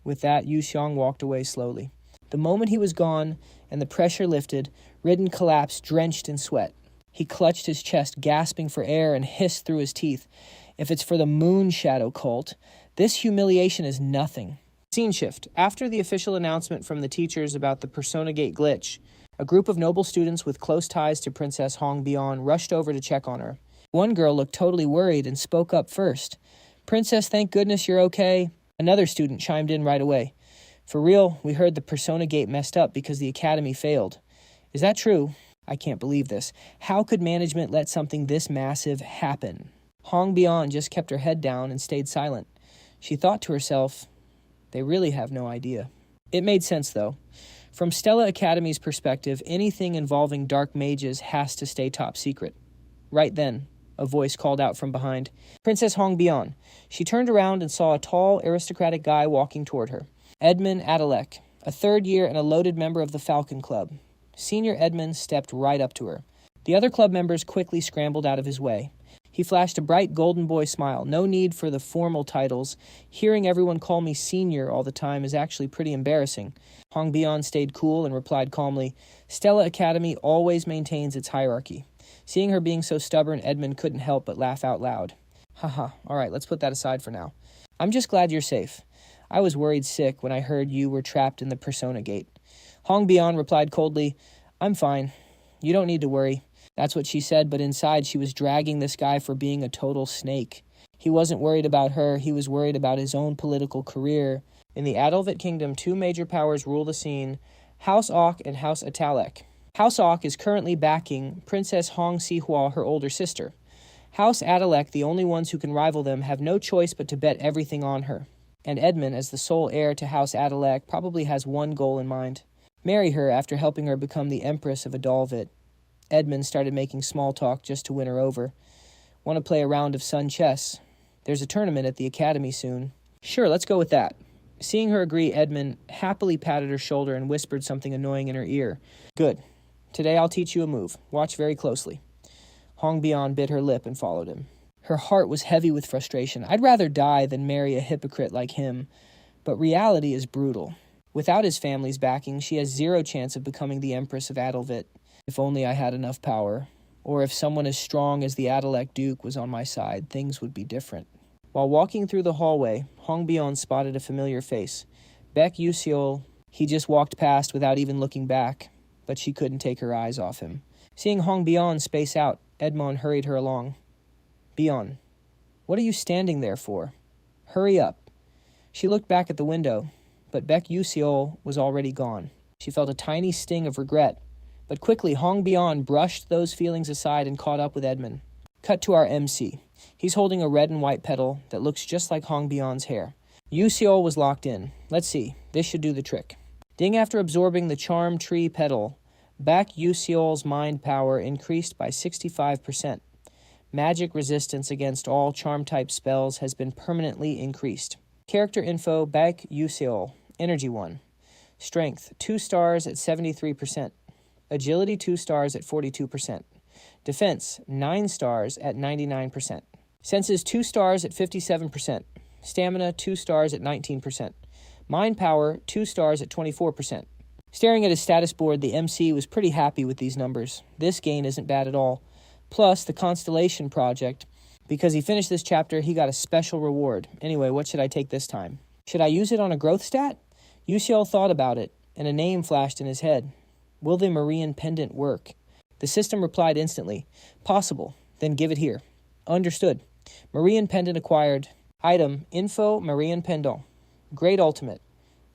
With that, Yu-seong walked away slowly. The moment he was gone and the pressure lifted, Ridden collapsed, drenched in sweat. He clutched his chest, gasping for air, and hissed through his teeth. If it's for the Moon Shadow Cult, this humiliation is nothing. Scene shift. After the official announcement from the teachers about the Persona Gate glitch, a group of noble students with close ties to Princess Hongbyeon rushed over to check on her. One girl looked totally worried and spoke up first. "Princess, thank goodness you're okay." Another student chimed in right away. For real, we heard the Persona Gate messed up because the academy failed. Is that true? I can't believe this. How could management let something this massive happen? Hong Bian just kept her head down and stayed silent. She thought to herself, they really have no idea. It made sense, though. From Stella Academy's perspective, anything involving dark mages has to stay top secret. Right then, a voice called out from behind, Princess Hong Bian. She turned around and saw a tall, aristocratic guy walking toward her. Edmund Adalek, a third year and a loaded member of the Falcon Club. Senior Edmund stepped right up to her. The other club members quickly scrambled out of his way. He flashed a bright golden boy smile. No need for the formal titles. Hearing everyone call me senior all the time is actually pretty embarrassing. Hong Bian stayed cool and replied calmly, Stella Academy always maintains its hierarchy. Seeing her being so stubborn, Edmund couldn't help but laugh out loud. Haha, all right, let's put that aside for now. I'm just glad you're safe. I was worried sick when I heard you were trapped in the Persona Gate. Hong Bian replied coldly, I'm fine. You don't need to worry. That's what she said, but inside she was dragging this guy for being a total snake. He wasn't worried about her, he was worried about his own political career. In the Adalvit Kingdom, two major powers rule the scene, House Auk and House Atalek. House Auk is currently backing Princess Hong Sihua, her older sister. House Adalek, the only ones who can rival them, have no choice but to bet everything on her. And Edmund, as the sole heir to House Adalek, probably has one goal in mind. Marry her after helping her become the Empress of Adalvit. Edmund started making small talk just to win her over. Want to play a round of sun chess? There's a tournament at the academy soon. Sure, let's go with that. Seeing her agree, Edmund happily patted her shoulder and whispered something annoying in her ear. Good. Today I'll teach you a move. Watch very closely. Hong Bian bit her lip and followed him. Her heart was heavy with frustration. I'd rather die than marry a hypocrite like him. But reality is brutal. Without his family's backing, she has zero chance of becoming the Empress of Adalvit. If only I had enough power. Or if someone as strong as the Adalek Duke was on my side, things would be different. While walking through the hallway, Hong Bian spotted a familiar face. Baek Yuseol. He just walked past without even looking back, but she couldn't take her eyes off him. Seeing Hong Bian space out, Edmond hurried her along. Bian, what are you standing there for? Hurry up. She looked back at the window, but Baek Yuseol was already gone. She felt a tiny sting of regret, but quickly Hong Bian brushed those feelings aside and caught up with Edmund. Cut to our MC. He's holding a red and white petal that looks just like Hong Bian's hair. Yuseol was locked in. Let's see. This should do the trick. Ding after absorbing the charm tree petal, Baek Yuseol's mind power increased by 65%. Magic resistance against all charm-type spells has been permanently increased. Character info, Baek Yuseol. Energy 1. Strength, 2 stars at 73%. Agility, 2 stars at 42%. Defense, 9 stars at 99%. Senses, 2 stars at 57%. Stamina, 2 stars at 19%. Mind power, 2 stars at 24%. Staring at his status board, the MC was pretty happy with these numbers. This gain isn't bad at all. Plus, the Constellation Project. Because he finished this chapter, he got a special reward. Anyway, what should I take this time? Should I use it on a growth stat? Yuseol thought about it, and a name flashed in his head. Will the Marian Pendant work? The system replied instantly. Possible. Then give it here. Understood. Marian Pendant acquired. Item, Info Marian Pendant. Great Ultimate.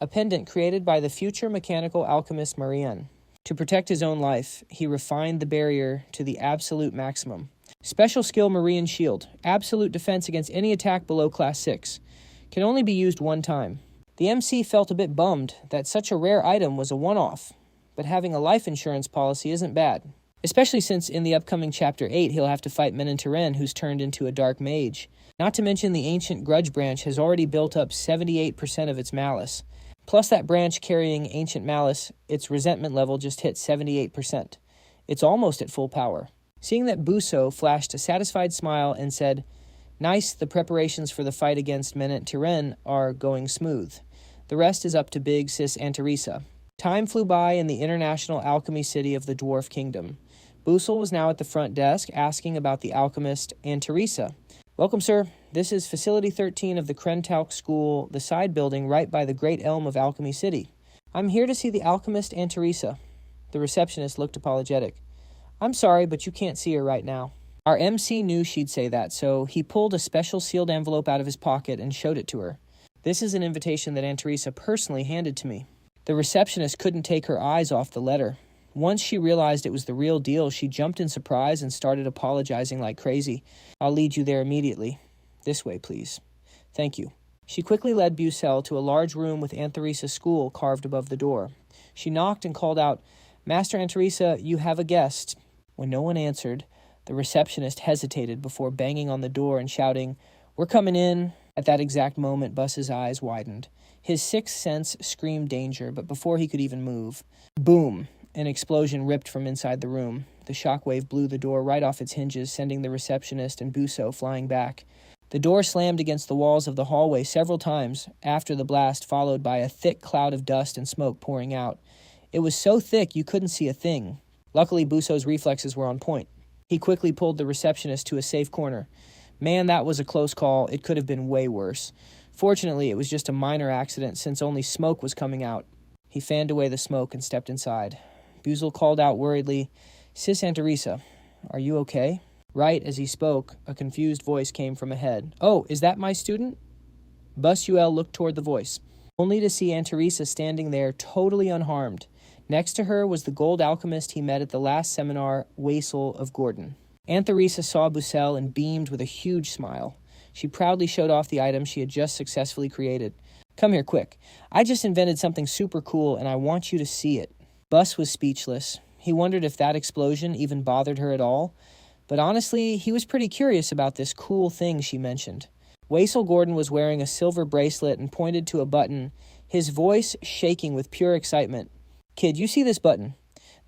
A pendant created by the future mechanical alchemist Marian. To protect his own life, he refined the barrier to the absolute maximum. Special skill Marian Shield. Absolute defense against any attack below Class 6. Can only be used one time. The MC felt a bit bummed that such a rare item was a one-off, but having a life insurance policy isn't bad. Especially since in the upcoming Chapter 8 he'll have to fight Menon Teren, who's turned into a dark mage. Not to mention the ancient grudge branch has already built up 78% of its malice. Plus that branch carrying ancient malice, its resentment level just hit 78%. It's almost at full power. Seeing that Busell flashed a satisfied smile and said, Nice, the preparations for the fight against Menon Teren are going smooth. The rest is up to Big Sis Anteresa. Time flew by in the international alchemy city of the Dwarf Kingdom. Busell was now at the front desk asking about the alchemist Anteresa. Welcome, sir. This is Facility 13 of the Krentalk School, the side building right by the Great Elm of Alchemy City. I'm here to see the alchemist Anteresa. The receptionist looked apologetic. I'm sorry, but you can't see her right now. Our MC knew she'd say that, so he pulled a special sealed envelope out of his pocket and showed it to her. This is an invitation that Aunt Teresa personally handed to me. The receptionist couldn't take her eyes off the letter. Once she realized it was the real deal, she jumped in surprise and started apologizing like crazy. I'll lead you there immediately. This way, please. Thank you. She quickly led Busell to a large room with Aunt Teresa's school carved above the door. She knocked and called out, Master Aunt Teresa, you have a guest. When no one answered, the receptionist hesitated before banging on the door and shouting, We're coming in. At that exact moment, Bus's eyes widened. His sixth sense screamed danger, but before he could even move, boom! An explosion ripped from inside the room. The shockwave blew the door right off its hinges, sending the receptionist and Busell flying back. The door slammed against the walls of the hallway several times after the blast, followed by a thick cloud of dust and smoke pouring out. It was so thick you couldn't see a thing. Luckily, Busell's reflexes were on point. He quickly pulled the receptionist to a safe corner. Man, that was a close call. It could have been way worse. Fortunately, it was just a minor accident since only smoke was coming out. He fanned away the smoke and stepped inside. Busell called out worriedly, Sis Aunt Teresa, are you okay? Right as he spoke, a confused voice came from ahead. Oh, is that my student? Busell looked toward the voice, only to see Aunt Teresa standing there totally unharmed. Next to her was the gold alchemist he met at the last seminar, Wasel of Gordon. Aunt Teresa saw Busell and beamed with a huge smile. She proudly showed off the item she had just successfully created. Come here quick. I just invented something super cool and I want you to see it. Bus was speechless. He wondered if that explosion even bothered her at all. But honestly, he was pretty curious about this cool thing she mentioned. Wasel Gordon was wearing a silver bracelet and pointed to a button, his voice shaking with pure excitement. Kid, you see this button?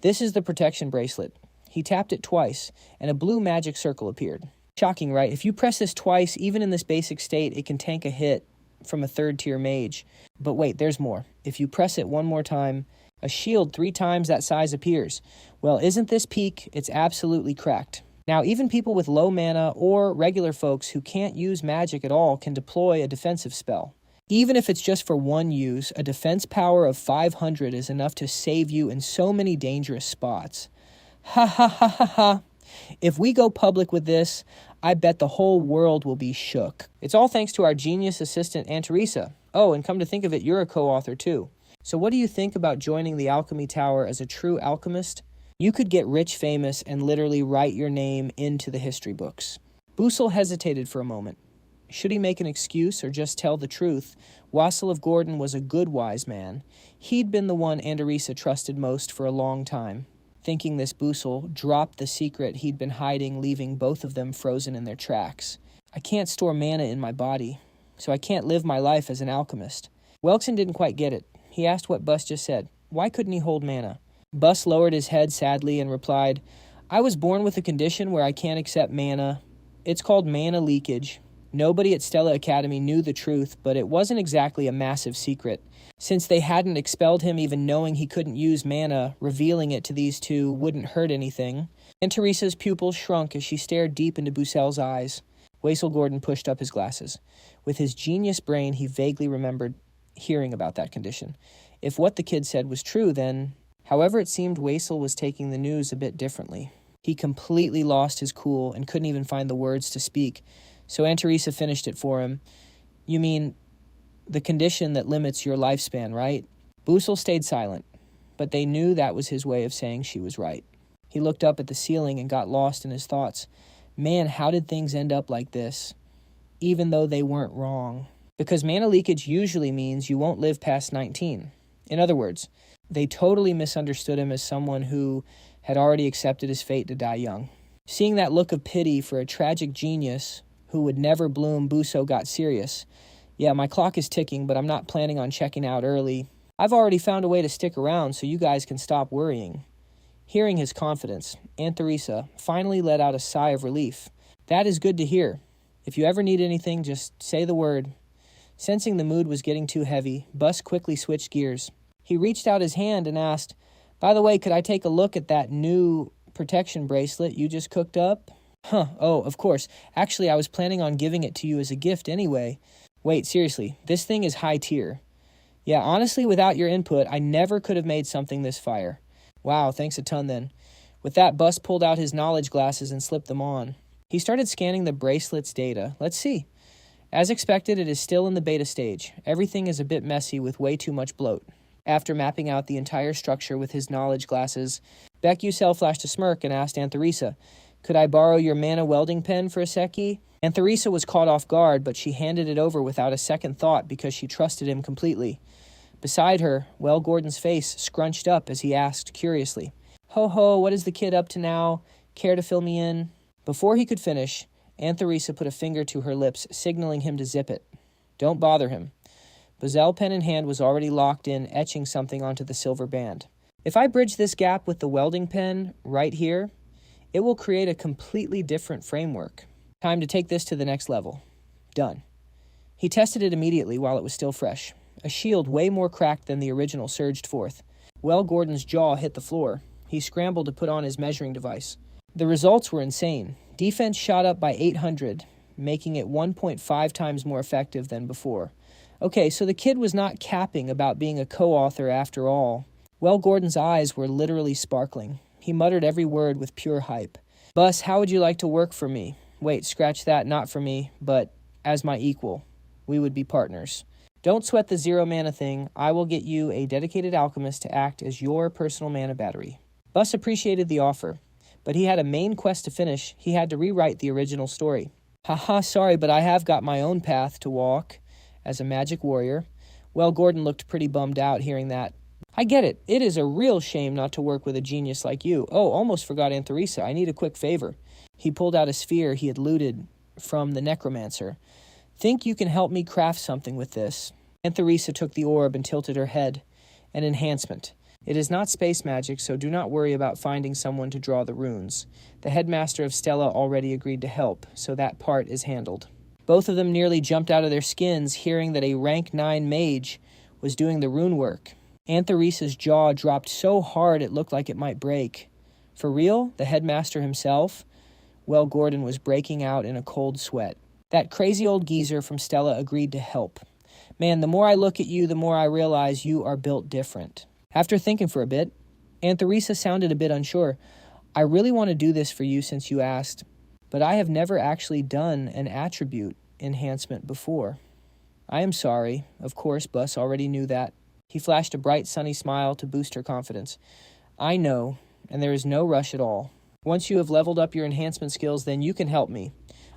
This is the protection bracelet. He tapped it twice, and a blue magic circle appeared. Shocking, right? If you press this twice, even in this basic state, it can tank a hit from a third-tier mage. But wait, there's more. If you press it one more time, a shield 3 times that size appears. Well, isn't this peak? It's absolutely cracked. Now, even people with low mana or regular folks who can't use magic at all can deploy a defensive spell. Even if it's just for one use, a defense power of 500 is enough to save you in so many dangerous spots. Ha ha ha ha ha. If we go public with this, I bet the whole world will be shook. It's all thanks to our genius assistant, Aunt Teresa. Oh, and come to think of it, you're a co-author too. So what do you think about joining the Alchemy Tower as a true alchemist? You could get rich famous and literally write your name into the history books. Busell hesitated for a moment. Should he make an excuse or just tell the truth? Wasel of Gordon was a good wise man. He'd been the one Aunt Teresa trusted most for a long time. Thinking this, Busell dropped the secret he'd been hiding, leaving both of them frozen in their tracks. I can't store mana in my body, so I can't live my life as an alchemist. Welkson didn't quite get it. He asked what Bus just said. Why couldn't he hold mana? Bus lowered his head sadly and replied, I was born with a condition where I can't accept mana. It's called mana leakage. Nobody at Stella Academy knew the truth, but it wasn't exactly a massive secret. Since they hadn't expelled him even knowing he couldn't use mana, revealing it to these two wouldn't hurt anything. Aunt Teresa's pupils shrunk as she stared deep into Busell's eyes. Wasel Gordon pushed up his glasses. With his genius brain, he vaguely remembered hearing about that condition. If what the kid said was true, then... However, it seemed Wasel was taking the news a bit differently. He completely lost his cool and couldn't even find the words to speak. So Aunt Teresa finished it for him. You mean the condition that limits your lifespan, right? Busell stayed silent, but they knew that was his way of saying she was right. He looked up at the ceiling and got lost in his thoughts. Man, how did things end up like this? Even though they weren't wrong. Because mana leakage usually means you won't live past 19. In other words, they totally misunderstood him as someone who had already accepted his fate to die young. Seeing that look of pity for a tragic genius who would never bloom, Busell got serious. Yeah, my clock is ticking, but I'm not planning on checking out early. I've already found a way to stick around so you guys can stop worrying. Hearing his confidence, Aunt Teresa finally let out a sigh of relief. That is good to hear. If you ever need anything, just say the word. Sensing the mood was getting too heavy, Bus quickly switched gears. He reached out his hand and asked, By the way, could I take a look at that new protection bracelet you just cooked up? Oh, of course. Actually, I was planning on giving it to you as a gift anyway. Wait, seriously, this thing is high tier. Yeah, honestly, without your input, I never could have made something this fire. Wow, thanks a ton then. With that, Bus pulled out his knowledge glasses and slipped them on. He started scanning the bracelet's data. Let's see. As expected, it is still in the beta stage. Everything is a bit messy with way too much bloat. After mapping out the entire structure with his knowledge glasses, Busell flashed a smirk and asked Antharisa, "Could I borrow your mana welding pen for a secchi?" Antharisa was caught off guard, but she handed it over without a second thought because she trusted him completely. Beside her, Gordon's face scrunched up as he asked curiously, "Ho ho, what is the kid up to now? Care to fill me in?" Before he could finish, Antharisa put a finger to her lips, signaling him to zip it. "Don't bother him." Busell, pen in hand, was already locked in, etching something onto the silver band. "If I bridge this gap with the welding pen right here, it will create a completely different framework. Time to take this to the next level." Done. He tested it immediately while it was still fresh. A shield way more cracked than the original surged forth. Gordon's jaw hit the floor. He scrambled to put on his measuring device. The results were insane. Defense shot up by 800, making it 1.5 times more effective than before. Okay, so the kid was not capping about being a co-author after all. Gordon's eyes were literally sparkling. He muttered every word with pure hype. "Bus, how would you like to work for me? Wait, scratch that, not for me, but as my equal. We would be partners. Don't sweat the 0 mana thing. I will get you a dedicated alchemist to act as your personal mana battery." Bus appreciated the offer, but he had a main quest to finish. He had to rewrite the original story. "Haha, sorry, but I have got my own path to walk as a magic warrior." Gordon looked pretty bummed out hearing that. "I get it. It is a real shame not to work with a genius like you. Oh, almost forgot Antharisa. I need a quick favor." He pulled out a sphere he had looted from the necromancer. "Think you can help me craft something with this?" Antharisa took the orb and tilted her head. "An enhancement. It is not space magic, so do not worry about finding someone to draw the runes. The headmaster of Stella already agreed to help, so that part is handled." Both of them nearly jumped out of their skins hearing that a rank 9 mage was doing the rune work. Antharisa's jaw dropped so hard it looked like it might break. For real? The headmaster himself? Gordon was breaking out in a cold sweat. That crazy old geezer from Stella agreed to help. Man, the more I look at you, the more I realize you are built different. After thinking for a bit, Antharisa sounded a bit unsure. "I really want to do this for you since you asked, but I have never actually done an attribute enhancement before." "I am sorry." Of course, Bus already knew that. He flashed a bright, sunny smile to boost her confidence. "I know, and there is no rush at all. Once you have leveled up your enhancement skills, then you can help me.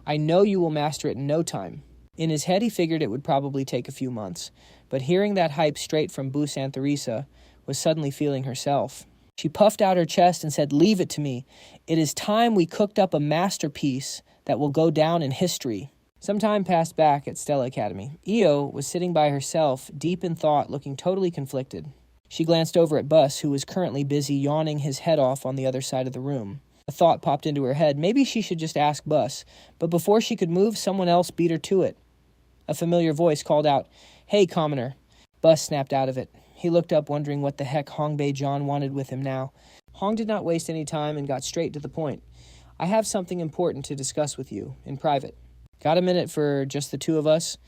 I know you will master it in no time." In his head, he figured it would probably take a few months, but hearing that hype straight from Bus Antharisa was suddenly feeling herself. She puffed out her chest and said, "Leave it to me. It is time we cooked up a masterpiece that will go down in history." Some time passed back at Stella Academy. Io was sitting by herself, deep in thought, looking totally conflicted. She glanced over at Bus, who was currently busy yawning his head off on the other side of the room. A thought popped into her head. Maybe she should just ask Bus, but before she could move, someone else beat her to it. A familiar voice called out, "Hey, commoner." Bus snapped out of it. He looked up, wondering what the heck Hongbei John wanted with him now. Hong did not waste any time and got straight to the point. "I have something important to discuss with you, in private. Got a minute for just the two of us?"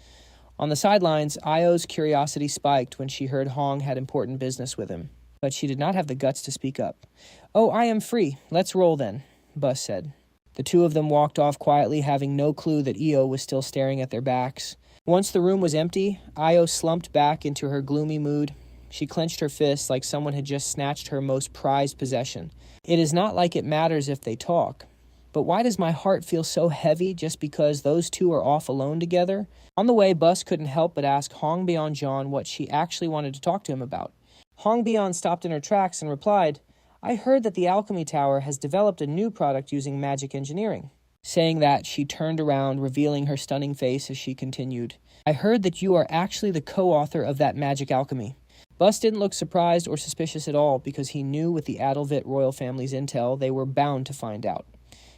On the sidelines, Io's curiosity spiked when she heard Hong had important business with him, but she did not have the guts to speak up. "Oh, I am free. Let's roll then," Bus said. The two of them walked off quietly, having no clue that Io was still staring at their backs. Once the room was empty, Io slumped back into her gloomy mood. She clenched her fists like someone had just snatched her most prized possession. "It is not like it matters if they talk. But why does my heart feel so heavy just because those two are off alone together?" On the way, Bus couldn't help but ask Hong Byeon-jeon what she actually wanted to talk to him about. Hong Byeon stopped in her tracks and replied, "I heard that the Alchemy Tower has developed a new product using magic engineering." Saying that, she turned around, revealing her stunning face as she continued, "I heard that you are actually the co-author of that magic alchemy." Bus didn't look surprised or suspicious at all because he knew with the Adelvit royal family's intel they were bound to find out.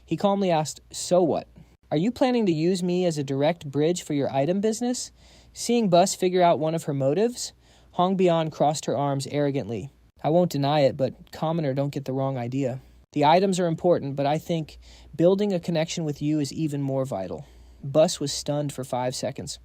He calmly asked, "So what? Are you planning to use me as a direct bridge for your item business?" Seeing Bus figure out one of her motives, Hong Byeon crossed her arms arrogantly. "I won't deny it, but commoner, don't get the wrong idea. The items are important, but I think building a connection with you is even more vital." Bus was stunned for 5 seconds.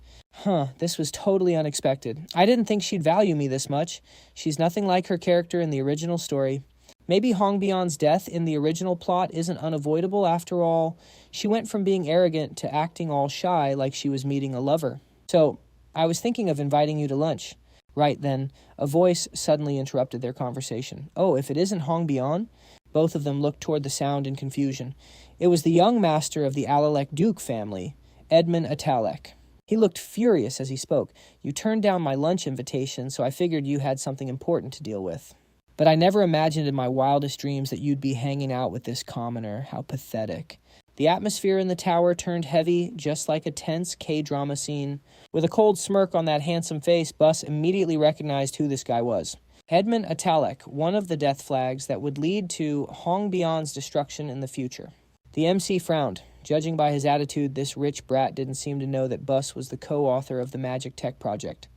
This was totally unexpected. I didn't think she'd value me this much. She's nothing like her character in the original story. Maybe Hongbion's death in the original plot isn't unavoidable after all. She went from being arrogant to acting all shy like she was meeting a lover. So, I was thinking of inviting you to lunch. Right then, a voice suddenly interrupted their conversation. Oh, if it isn't Hongbion? Both of them looked toward the sound in confusion. It was the young master of the Alalek Duke family, Edmund Atalek. He looked furious as he spoke. You turned down my lunch invitation, so I figured you had something important to deal with. But I never imagined in my wildest dreams that you'd be hanging out with this commoner. How pathetic. The atmosphere in the tower turned heavy, just like a tense K-drama scene. With a cold smirk on that handsome face, Bus immediately recognized who this guy was. Edmund Atalek, one of the death flags that would lead to Hongbion's destruction in the future. The MC frowned. Judging by his attitude, this rich brat didn't seem to know that Bus was the co-author of the Magic Tech project.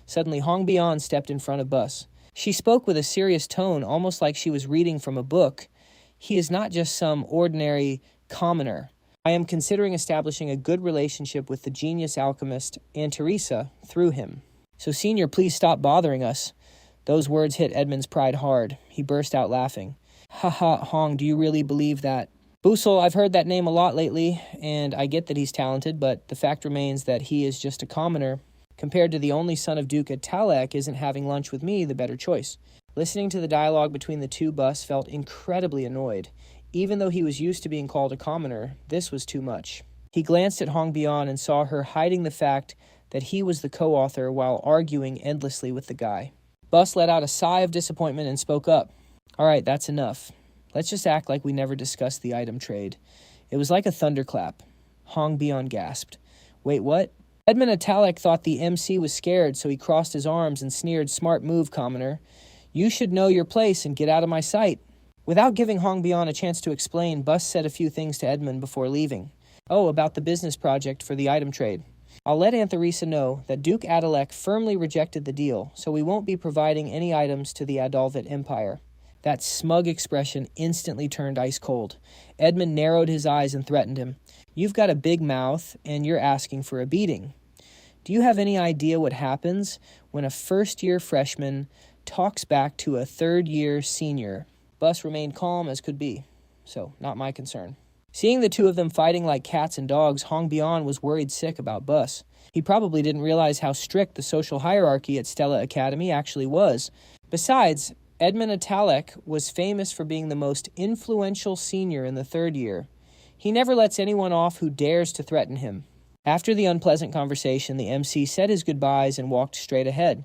Suddenly, Hongbion stepped in front of Bus. She spoke with a serious tone, almost like she was reading from a book. He is not just some ordinary commoner. I am considering establishing a good relationship with the genius alchemist and Teresa through him. So, Senior, please stop bothering us. Those words hit Edmund's pride hard. He burst out laughing. Haha, Hong, do you really believe that? Busell, I've heard that name a lot lately, and I get that he's talented, but the fact remains that he is just a commoner. Compared to the only son of Duke Atalek, isn't having lunch with me the better choice? Listening to the dialogue between the two, Bus felt incredibly annoyed. Even though he was used to being called a commoner, this was too much. He glanced at Hongbion and saw her hiding the fact that he was the co-author while arguing endlessly with the guy. Bus let out a sigh of disappointment and spoke up. All right, that's enough. Let's just act like we never discussed the item trade. It was like a thunderclap. Hongbion gasped. Wait, what? Edmund Atalek thought the MC was scared, so he crossed his arms and sneered, smart move, commoner. You should know your place and get out of my sight. Without giving Hongbion a chance to explain, Bus said a few things to Edmund before leaving. Oh, about the business project for the item trade. I'll let Aunt Theresa know that Duke Adelek firmly rejected the deal, so we won't be providing any items to the Adalvit Empire. That smug expression instantly turned ice cold. Edmund narrowed his eyes and threatened him. You've got a big mouth, and you're asking for a beating. Do you have any idea what happens when a first-year freshman talks back to a third-year senior? Bus remained calm as could be, so not my concern. Seeing the two of them fighting like cats and dogs, Hongbion was worried sick about Bus. He probably didn't realize how strict the social hierarchy at Stella Academy actually was. Besides, Edmund Atalek was famous for being the most influential senior in the third year. He never lets anyone off who dares to threaten him. After the unpleasant conversation, the MC said his goodbyes and walked straight ahead.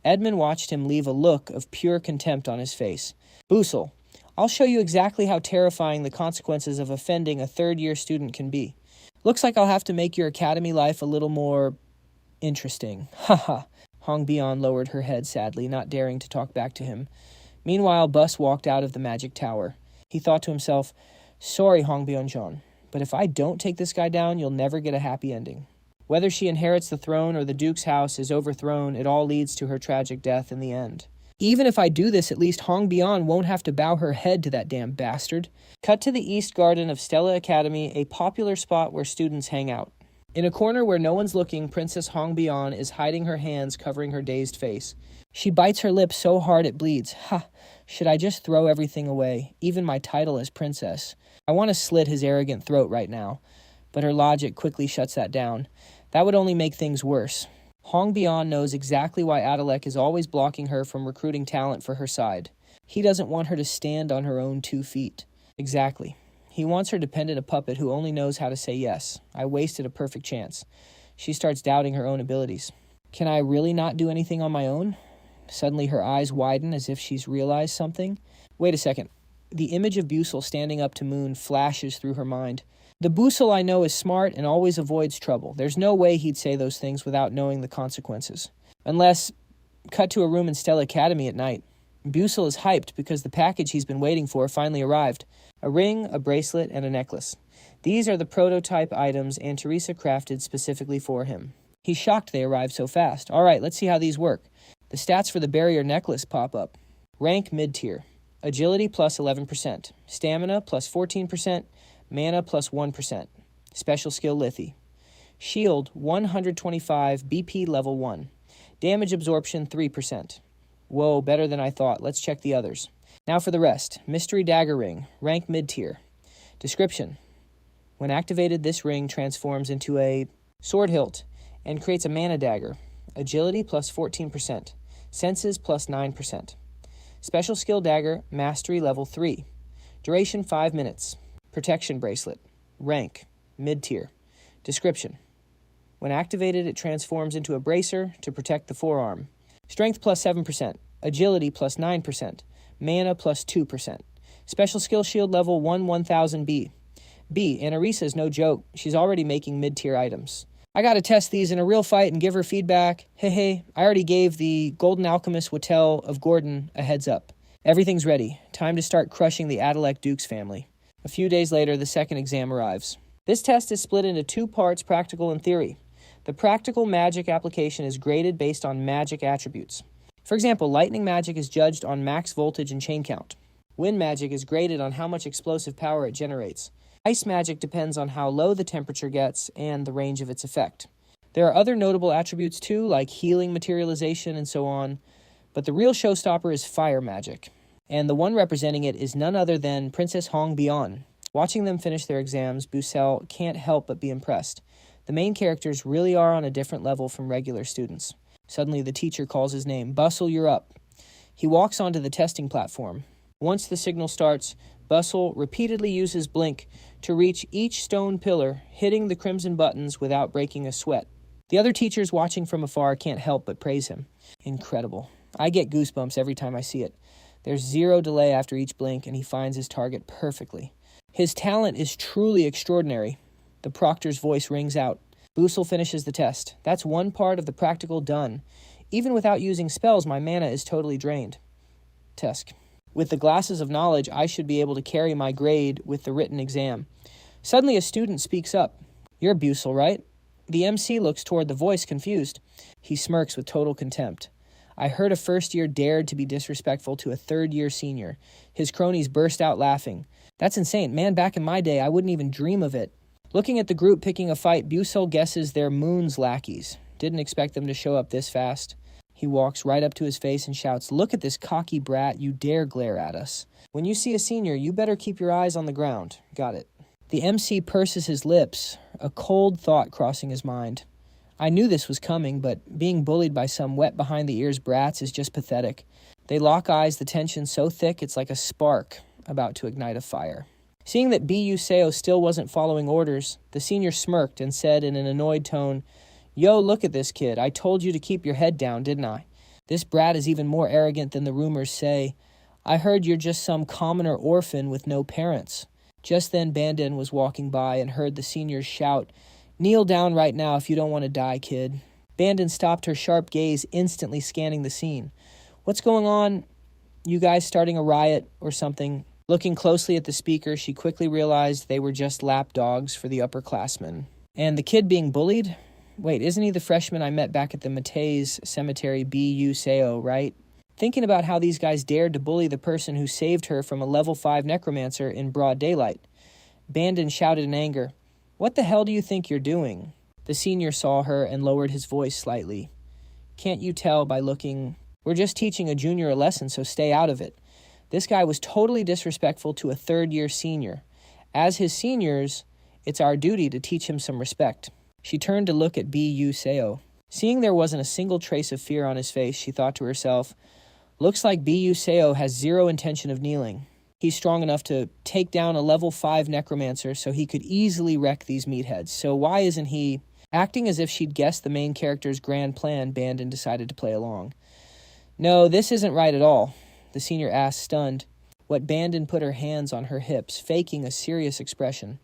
Edmund watched him leave a look of pure contempt on his face. Busell, I'll show you exactly how terrifying the consequences of offending a third-year student can be. Looks like I'll have to make your academy life a little more interesting. Haha. Hongbion lowered her head sadly, not daring to talk back to him. Meanwhile, Bus walked out of the magic tower. He thought to himself, sorry, Hongbion-jeon, but if I don't take this guy down, you'll never get a happy ending. Whether she inherits the throne or the Duke's house is overthrown, it all leads to her tragic death in the end. Even if I do this, at least Hongbion won't have to bow her head to that damn bastard. Cut to the East Garden of Stella Academy, a popular spot where students hang out. In a corner where no one's looking, Princess Hongbion is hiding her hands, covering her dazed face. She bites her lip so hard it bleeds. Ha! Should I just throw everything away, even my title as princess? I want to slit his arrogant throat right now. But her logic quickly shuts that down. That would only make things worse. Hongbion knows exactly why Adelek is always blocking her from recruiting talent for her side. He doesn't want her to stand on her own 2 feet. Exactly. He wants her dependent a puppet who only knows how to say yes. I wasted a perfect chance. She starts doubting her own abilities. Can I really not do anything on my own? Suddenly her eyes widen as if she's realized something. Wait a second. The image of Busell standing up to Moon flashes through her mind. The Busell I know is smart and always avoids trouble. There's no way he'd say those things without knowing the consequences. Unless, cut to a room in Stella Academy at night. Busell is hyped because the package he's been waiting for finally arrived. A ring, a bracelet, and a necklace. These are the prototype items Aunt Teresa crafted specifically for him. He's shocked they arrived so fast. All right, let's see how these work. The stats for the barrier necklace pop up. Rank mid-tier. Agility plus 11%. Stamina plus 14%. Mana plus 1%. Special skill Lithy. Shield 125 BP level 1. Damage absorption 3%. Whoa, better than I thought. Let's check the others. Now for the rest. Mystery Dagger Ring, rank mid-tier. Description: when activated, this ring transforms into a sword hilt and creates a mana dagger. Agility plus 14%. Senses plus 9%. Special skill dagger, mastery level 3. Duration 5 minutes. Protection bracelet. Rank mid-tier. Description: when activated, it transforms into a bracer to protect the forearm. Strength plus 7%. Agility plus 9%. Mana plus 2%. Special skill shield level 1000 B. Annarisa is no joke. She's already making mid-tier items. I gotta test these in a real fight and give her feedback. Hey, I already gave the Golden Alchemist Wattel of Gordon a heads up. Everything's ready. Time to start crushing the Adelac Dukes family. A few days later, the second exam arrives. This test is split into 2 parts, practical and theory. The practical magic application is graded based on magic attributes. For example, lightning magic is judged on max voltage and chain count. Wind magic is graded on how much explosive power it generates. Ice magic depends on how low the temperature gets and the range of its effect. There are other notable attributes too, like healing, materialization, and so on, but the real showstopper is fire magic, and the one representing it is none other than Princess Hong Bian. Watching them finish their exams, Busell can't help but be impressed. The main characters really are on a different level from regular students. Suddenly, the teacher calls his name. Busell, you're up. He walks onto the testing platform. Once the signal starts, Busell repeatedly uses Blink to reach each stone pillar, hitting the crimson buttons without breaking a sweat. The other teachers watching from afar can't help but praise him. Incredible. I get goosebumps every time I see it. There's 0 delay after each blink, and he finds his target perfectly. His talent is truly extraordinary. The proctor's voice rings out. Busell finishes the test. That's one part of the practical done. Even without using spells, my mana is totally drained. Tesk. With the glasses of knowledge, I should be able to carry my grade with the written exam. Suddenly, a student speaks up. You're Busell, right? The MC looks toward the voice, confused. He smirks with total contempt. I heard a first-year dared to be disrespectful to a third-year senior. His cronies burst out laughing. That's insane. Man, back in my day, I wouldn't even dream of it. Looking at the group picking a fight, Busell guesses they're Moon's lackeys. Didn't expect them to show up this fast. He walks right up to his face and shouts, "Look at this cocky brat, you dare glare at us. When you see a senior, you better keep your eyes on the ground." Got it. The MC purses his lips, a cold thought crossing his mind. I knew this was coming, but being bullied by some wet-behind-the-ears brats is just pathetic. They lock eyes, the tension so thick it's like a spark about to ignite a fire. Seeing that B.U. Seo still wasn't following orders, the senior smirked and said in an annoyed tone, "Yo, look at this kid. I told you to keep your head down, didn't I? This brat is even more arrogant than the rumors say. I heard you're just some commoner orphan with no parents." Just then, Bandin was walking by and heard the seniors shout, "Kneel down right now if you don't want to die, kid." Bandin stopped her sharp gaze, instantly scanning the scene. "What's going on? You guys starting a riot or something?" Looking closely at the speaker, she quickly realized they were just lapdogs for the upperclassmen. And the kid being bullied? Wait, isn't he the freshman I met back at the Mateys Cemetery, B.U. Seo, right? Thinking about how these guys dared to bully the person who saved her from a level 5 necromancer in broad daylight. Bandin shouted in anger, "What the hell do you think you're doing?" The senior saw her and lowered his voice slightly. "Can't you tell by looking? We're just teaching a junior a lesson, so stay out of it." This guy was totally disrespectful to a third-year senior. As his seniors, it's our duty to teach him some respect. She turned to look at B.U. Seo. Seeing there wasn't a single trace of fear on his face, she thought to herself, "Looks like B.U. Seo has zero intention of kneeling. He's strong enough to take down a level 5 necromancer, so he could easily wreck these meatheads. So why isn't he..." Acting as if she'd guessed the main character's grand plan, Bandin decided to play along. "No, this isn't right at all," the senior asked, stunned. What Bandin put her hands on her hips, faking a serious expression.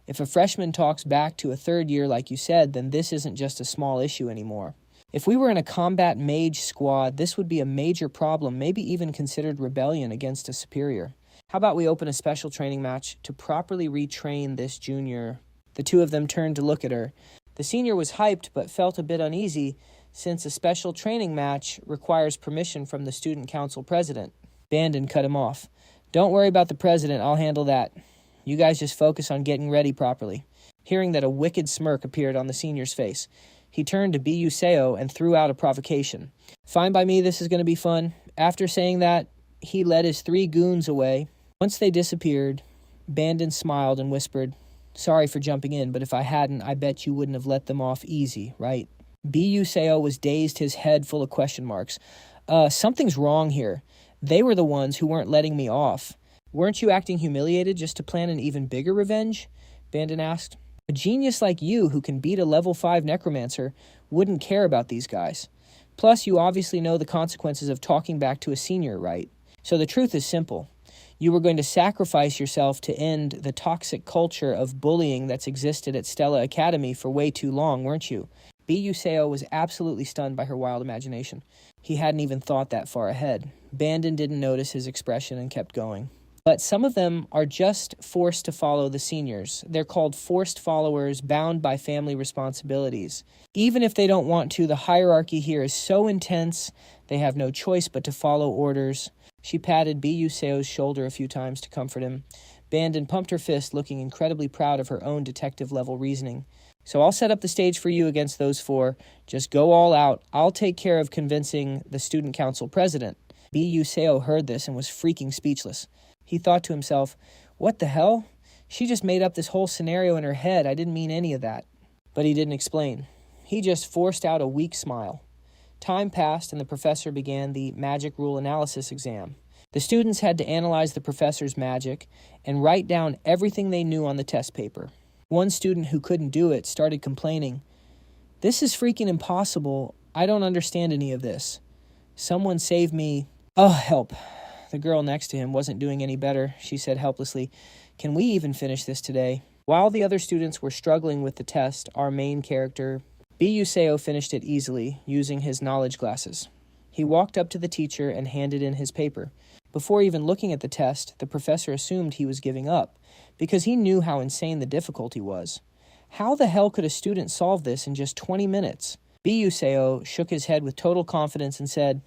"If a freshman talks back to a third year like you said, then this isn't just a small issue anymore. If we were in a combat mage squad, this would be a major problem, maybe even considered rebellion against a superior. How about we open a special training match to properly retrain this junior?" The two of them turned to look at her. The senior was hyped but felt a bit uneasy, since a special training match requires permission from the student council president. Bandin cut him off. "Don't worry about the president, I'll handle that. You guys just focus on getting ready properly." Hearing that, a wicked smirk appeared on the senior's face. He turned to B.U. Seo and threw out a provocation. "Fine by me, this is going to be fun." After saying that, he led his 3 goons away. Once they disappeared, Bandon smiled and whispered, "Sorry for jumping in, but if I hadn't, I bet you wouldn't have let them off easy, right?" Busell was dazed, his head full of question marks. Something's wrong here. They were the ones who weren't letting me off. Weren't you acting humiliated just to plan an even bigger revenge? Bandon asked. A genius like you who can beat a level 5 necromancer wouldn't care about these guys. Plus, you obviously know the consequences of talking back to a senior, right? So the truth is simple. You were going to sacrifice yourself to end the toxic culture of bullying that's existed at Stella Academy for way too long, weren't you? Busell was absolutely stunned by her wild imagination. He hadn't even thought that far ahead. Bandon didn't notice his expression and kept going. But some of them are just forced to follow the seniors. They're called forced followers, bound by family responsibilities. Even if they don't want to, the hierarchy here is so intense, they have no choice but to follow orders. She patted Busell's shoulder a few times to comfort him. Bandon pumped her fist, looking incredibly proud of her own detective-level reasoning. So I'll set up the stage for you against those 4. Just go all out. I'll take care of convincing the student council president. Busell heard this and was freaking speechless. He thought to himself, what the hell? She just made up this whole scenario in her head. I didn't mean any of that. But he didn't explain. He just forced out a weak smile. Time passed and the professor began the magic rule analysis exam. The students had to analyze the professor's magic and write down everything they knew on the test paper. One student who couldn't do it started complaining, "This is freaking impossible. I don't understand any of this. Someone save me. Oh, help." The girl next to him wasn't doing any better. She said helplessly, "Can we even finish this today?" While the other students were struggling with the test, our main character, Busell, finished it easily, using his knowledge glasses. He walked up to the teacher and handed in his paper. Before even looking at the test, the professor assumed he was giving up, because he knew how insane the difficulty was. How the hell could a student solve this in just 20 minutes? Busell shook his head with total confidence and said,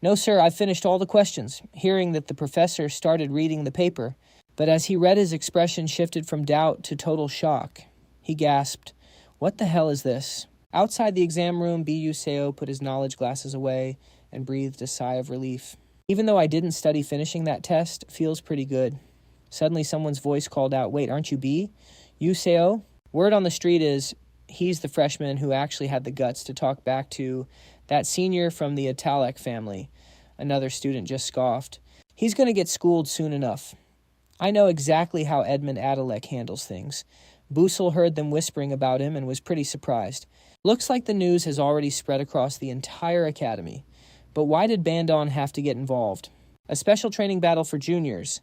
"No, sir, I've finished all the questions," hearing that the professor started reading the paper. But as he read, his expression shifted from doubt to total shock. He gasped, "What the hell is this?" Outside the exam room, Busell put his knowledge glasses away and breathed a sigh of relief. "Even though I didn't study, finishing that test feels pretty good." Suddenly someone's voice called out, "Wait, aren't you B? Busell?" Word on the street is he's the freshman who actually had the guts to talk back to that senior from the Italek family. Another student just scoffed. "He's going to get schooled soon enough. I know exactly how Edmund Adalek handles things." Busell heard them whispering about him and was pretty surprised. Looks like the news has already spread across the entire academy. But why did Bandon have to get involved? A special training battle for juniors.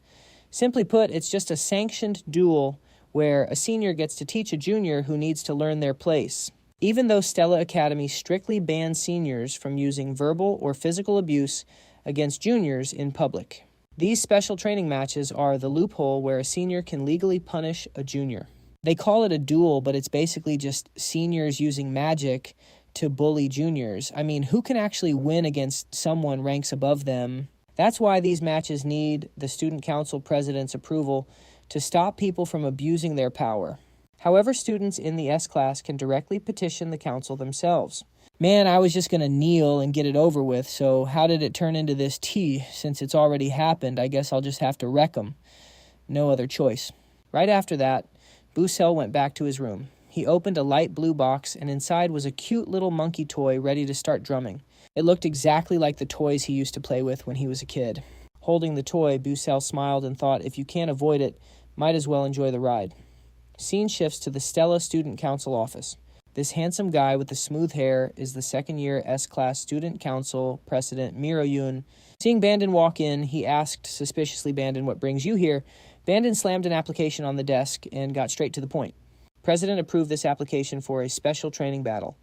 Simply put, it's just a sanctioned duel where a senior gets to teach a junior who needs to learn their place. Even though Stella Academy strictly bans seniors from using verbal or physical abuse against juniors in public. These special training matches are the loophole where a senior can legally punish a junior. They call it a duel, but it's basically just seniors using magic to bully juniors. I mean, who can actually win against someone ranks above them? That's why these matches need the student council president's approval to stop people from abusing their power. However, students in the S class can directly petition the council themselves. Man, I was just going to kneel and get it over with, so how did it turn into this T? Since it's already happened, I guess I'll just have to wreck 'em. No other choice. Right after that, Busell went back to his room. He opened a light blue box, and inside was a cute little monkey toy ready to start drumming. It looked exactly like the toys he used to play with when he was a kid. Holding the toy, Busell smiled and thought, if you can't avoid it, might as well enjoy the ride. Scene shifts to the Stella Student Council office. This handsome guy with the smooth hair is the second-year S-Class Student Council President Miro-Yun. Seeing Bandon walk in, he asked suspiciously, "Bandon, what brings you here?" Bandon slammed an application on the desk and got straight to the point. President approved this application for a special training battle.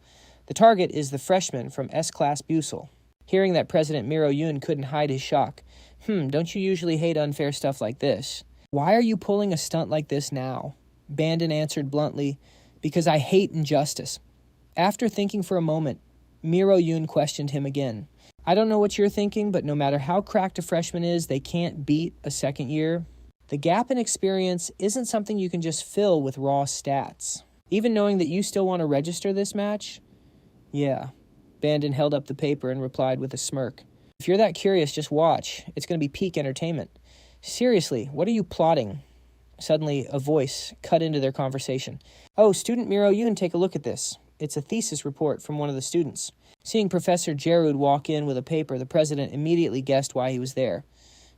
The target is the freshman from S-Class Busell. Hearing that President Miro-Yun couldn't hide his shock. Don't you usually hate unfair stuff like this? Why are you pulling a stunt like this now? Bandon answered bluntly, "Because I hate injustice." After thinking for a moment, Miro-Yun questioned him again. "I don't know what you're thinking, but no matter how cracked a freshman is, they can't beat a second year. The gap in experience isn't something you can just fill with raw stats. Even knowing that you still want to register this match?" "Yeah." Bandon held up the paper and replied with a smirk. If you're that curious, just watch. It's going to be peak entertainment. Seriously, what are you plotting? Suddenly, a voice cut into their conversation. Oh, student Miro Yoon, take a look at this. It's a thesis report from one of the students. Seeing Professor Jarud walk in with a paper, the president immediately guessed why he was there.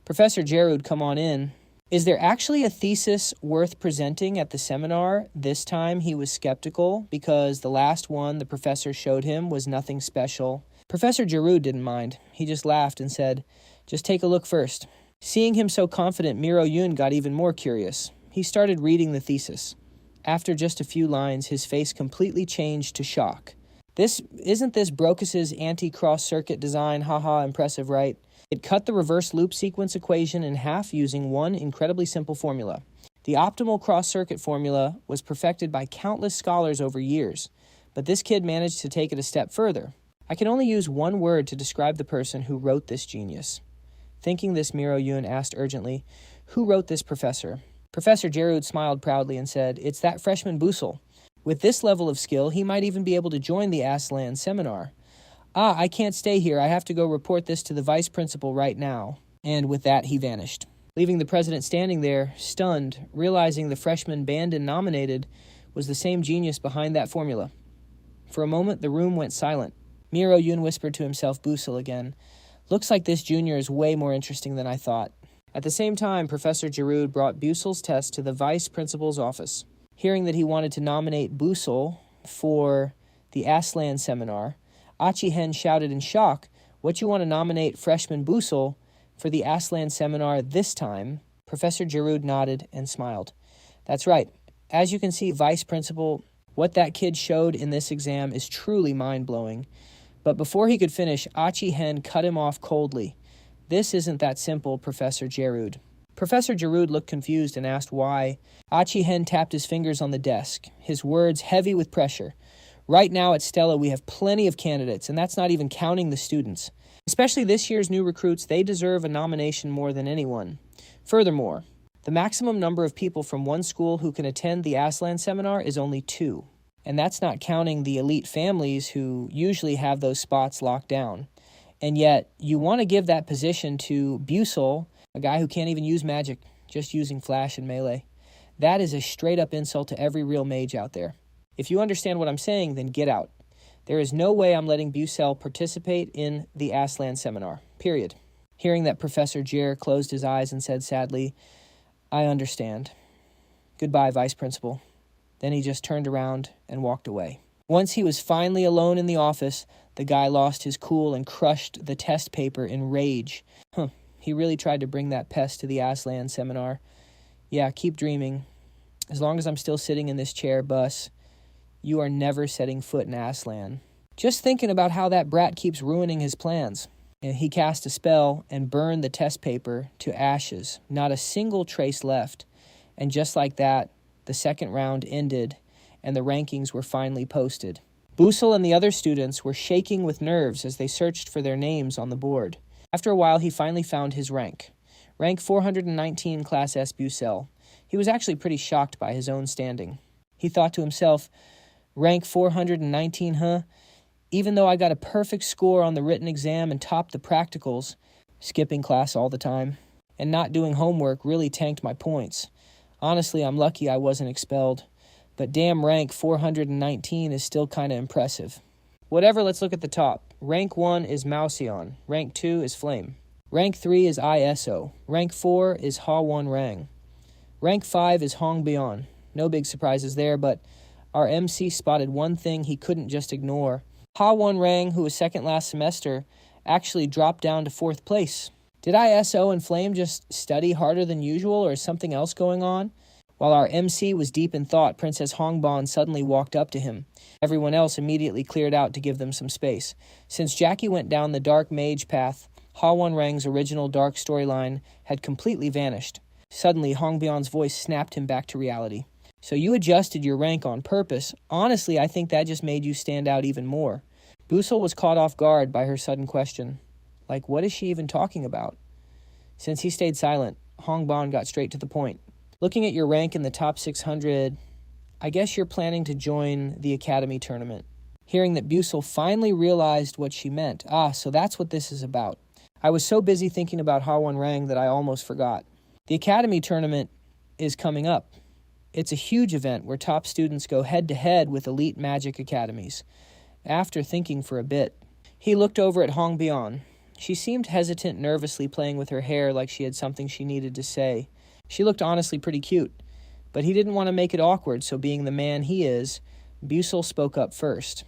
Professor Jarud, come on in. Is there actually a thesis worth presenting at the seminar? This time he was skeptical because the last one the professor showed him was nothing special. Professor Jarud didn't mind. He just laughed and said, just take a look first. Seeing him so confident, Miro Yoon got even more curious. He started reading the thesis. After just a few lines, his face completely changed to shock. Isn't this Brocus's anti-cross-circuit design? Haha, impressive, right? It cut the reverse loop sequence equation in half using one incredibly simple formula. The optimal cross-circuit formula was perfected by countless scholars over years, but this kid managed to take it a step further. I can only use one word to describe the person who wrote this genius. Thinking this, Miro Yoon asked urgently, who wrote this, Professor? Professor Jarud smiled proudly and said, it's that freshman Busell. With this level of skill, he might even be able to join the Aslan seminar. I can't stay here. I have to go report this to the vice principal right now. And with that, he vanished, leaving the president standing there, stunned, realizing the freshman banned and nominated was the same genius behind that formula. For a moment, the room went silent. Miro Yoon whispered to himself, Busell again. Looks like this junior is way more interesting than I thought. At the same time, Professor Jarud brought Busell's test to the vice principal's office. Hearing that he wanted to nominate Busell for the Aslan seminar, Achi Hen shouted in shock, what you want to nominate freshman Busell for the Aslan seminar this time? Professor Jarud nodded and smiled. That's right. As you can see, vice principal, what that kid showed in this exam is truly mind-blowing. But before he could finish, Achi Hen cut him off coldly. This isn't that simple, Professor Jarud. Professor Jarud looked confused and asked why. Achi Hen tapped his fingers on the desk, his words heavy with pressure. Right now at Stella, we have plenty of candidates, and that's not even counting the students. Especially this year's new recruits, they deserve a nomination more than anyone. Furthermore, the maximum number of people from one school who can attend the Aslan seminar is only 2. And that's not counting the elite families who usually have those spots locked down. And yet, you want to give that position to Busell, a guy who can't even use magic, just using flash and melee. That is a straight-up insult to every real mage out there. If you understand what I'm saying, then get out. There is no way I'm letting Busell participate in the Aslan seminar. Period. Hearing that, Professor Jer closed his eyes and said sadly, I understand. Goodbye, Vice Principal. Then he just turned around and walked away. Once he was finally alone in the office, the guy lost his cool and crushed the test paper in rage. He really tried to bring that pest to the Aslan seminar. Yeah, keep dreaming. As long as I'm still sitting in this chair, Bus, you are never setting foot in Aslan. Just thinking about how that brat keeps ruining his plans. He cast a spell and burned the test paper to ashes. Not a single trace left. And just like that, the second round ended, and the rankings were finally posted. Busell and the other students were shaking with nerves as they searched for their names on the board. After a while, he finally found his rank. Rank 419, Class S Busell. He was actually pretty shocked by his own standing. He thought to himself, rank 419, huh? Even though I got a perfect score on the written exam and topped the practicals, skipping class all the time, and not doing homework really tanked my points. Honestly, I'm lucky I wasn't expelled, but damn rank 419 is still kind of impressive. Whatever, let's look at the top. Rank 1 is Mouseon. Rank 2 is Flame. Rank 3 is ISO. Rank 4 is Ha Won Rang. Rank 5 is Hong Bion. No big surprises there, but our MC spotted one thing he couldn't just ignore. Ha Won Rang, who was second last semester, actually dropped down to 4th place. Did ISO and Flame just study harder than usual, or is something else going on? While our MC was deep in thought, Princess Hongbon suddenly walked up to him. Everyone else immediately cleared out to give them some space. Since Jackie went down the dark mage path, Ha Won Rang's original dark storyline had completely vanished. Suddenly, Hongbion's voice snapped him back to reality. So you adjusted your rank on purpose. Honestly, I think that just made you stand out even more. Busell was caught off guard by her sudden question. Like, what is she even talking about? Since he stayed silent, Hongbon got straight to the point. Looking at your rank in the top 600, I guess you're planning to join the Academy tournament. Hearing that Busell finally realized what she meant. So that's what this is about. I was so busy thinking about Hawon Rang that I almost forgot. The Academy tournament is coming up. It's a huge event where top students go head-to-head with elite magic academies. After thinking for a bit, he looked over at Hong Bian. She seemed hesitant, nervously playing with her hair like she had something she needed to say. She looked honestly pretty cute, but he didn't want to make it awkward, so being the man he is, Busell spoke up first.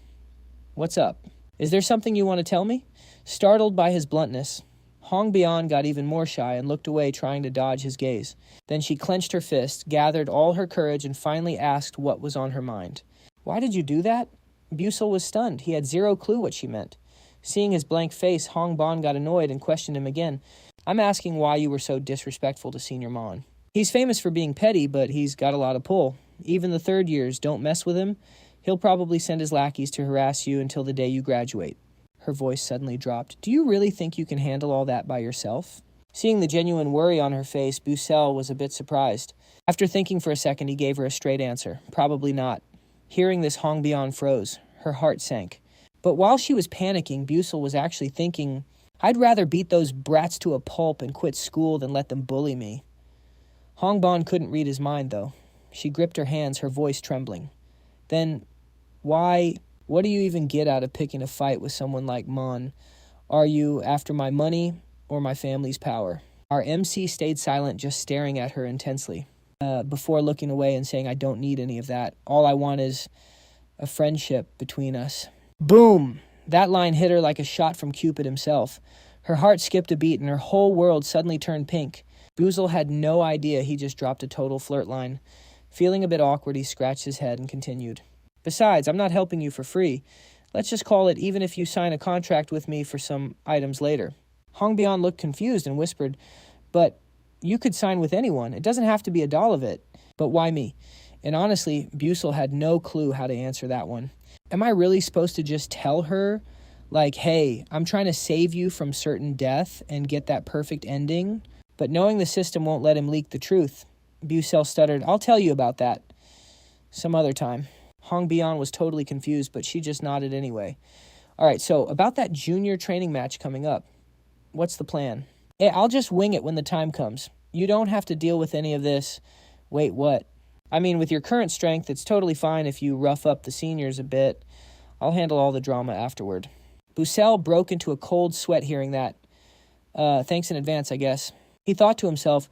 "What's up? Is there something you want to tell me?" Startled by his bluntness, Hong Bian got even more shy and looked away, trying to dodge his gaze. Then she clenched her fist, gathered all her courage, and finally asked what was on her mind. "Why did you do that?" Busell was stunned. He had zero clue what she meant. Seeing his blank face, Hong Ban got annoyed and questioned him again. "I'm asking why you were so disrespectful to Senior Mon. He's famous for being petty, but he's got a lot of pull. Even the third years, don't mess with him. He'll probably send his lackeys to harass you until the day you graduate." Her voice suddenly dropped. "Do you really think you can handle all that by yourself?" Seeing the genuine worry on her face, Busell was a bit surprised. After thinking for a second, he gave her a straight answer. "Probably not." Hearing this, Hong Bian froze. Her heart sank. But while she was panicking, Busell was actually thinking, "I'd rather beat those brats to a pulp and quit school than let them bully me." Hong Ban couldn't read his mind, though. She gripped her hands, her voice trembling. "Then, what do you even get out of picking a fight with someone like Mon? Are you after my money or my family's power?" Our MC stayed silent, just staring at her intensely, before looking away and saying, "I don't need any of that. All I want is a friendship between us." Boom! That line hit her like a shot from Cupid himself. Her heart skipped a beat and her whole world suddenly turned pink. Busell had no idea he just dropped a total flirt line. Feeling a bit awkward, he scratched his head and continued. "Besides, I'm not helping you for free. Let's just call it even if you sign a contract with me for some items later." Hong Bian looked confused and whispered, "But you could sign with anyone. It doesn't have to be a doll of it." But why me? And honestly, Busell had no clue how to answer that one. Am I really supposed to just tell her, like, "Hey, I'm trying to save you from certain death and get that perfect ending"? But knowing the system won't let him leak the truth, Busell stuttered, "I'll tell you about that some other time." Hong Bian was totally confused, but she just nodded anyway. "All right, so about that junior training match coming up, what's the plan?" "I'll just wing it when the time comes. You don't have to deal with any of this." "Wait, what?" "I mean, with your current strength, it's totally fine if you rough up the seniors a bit. I'll handle all the drama afterward." Busell broke into a cold sweat hearing that. Thanks in advance, I guess." He thought to himself,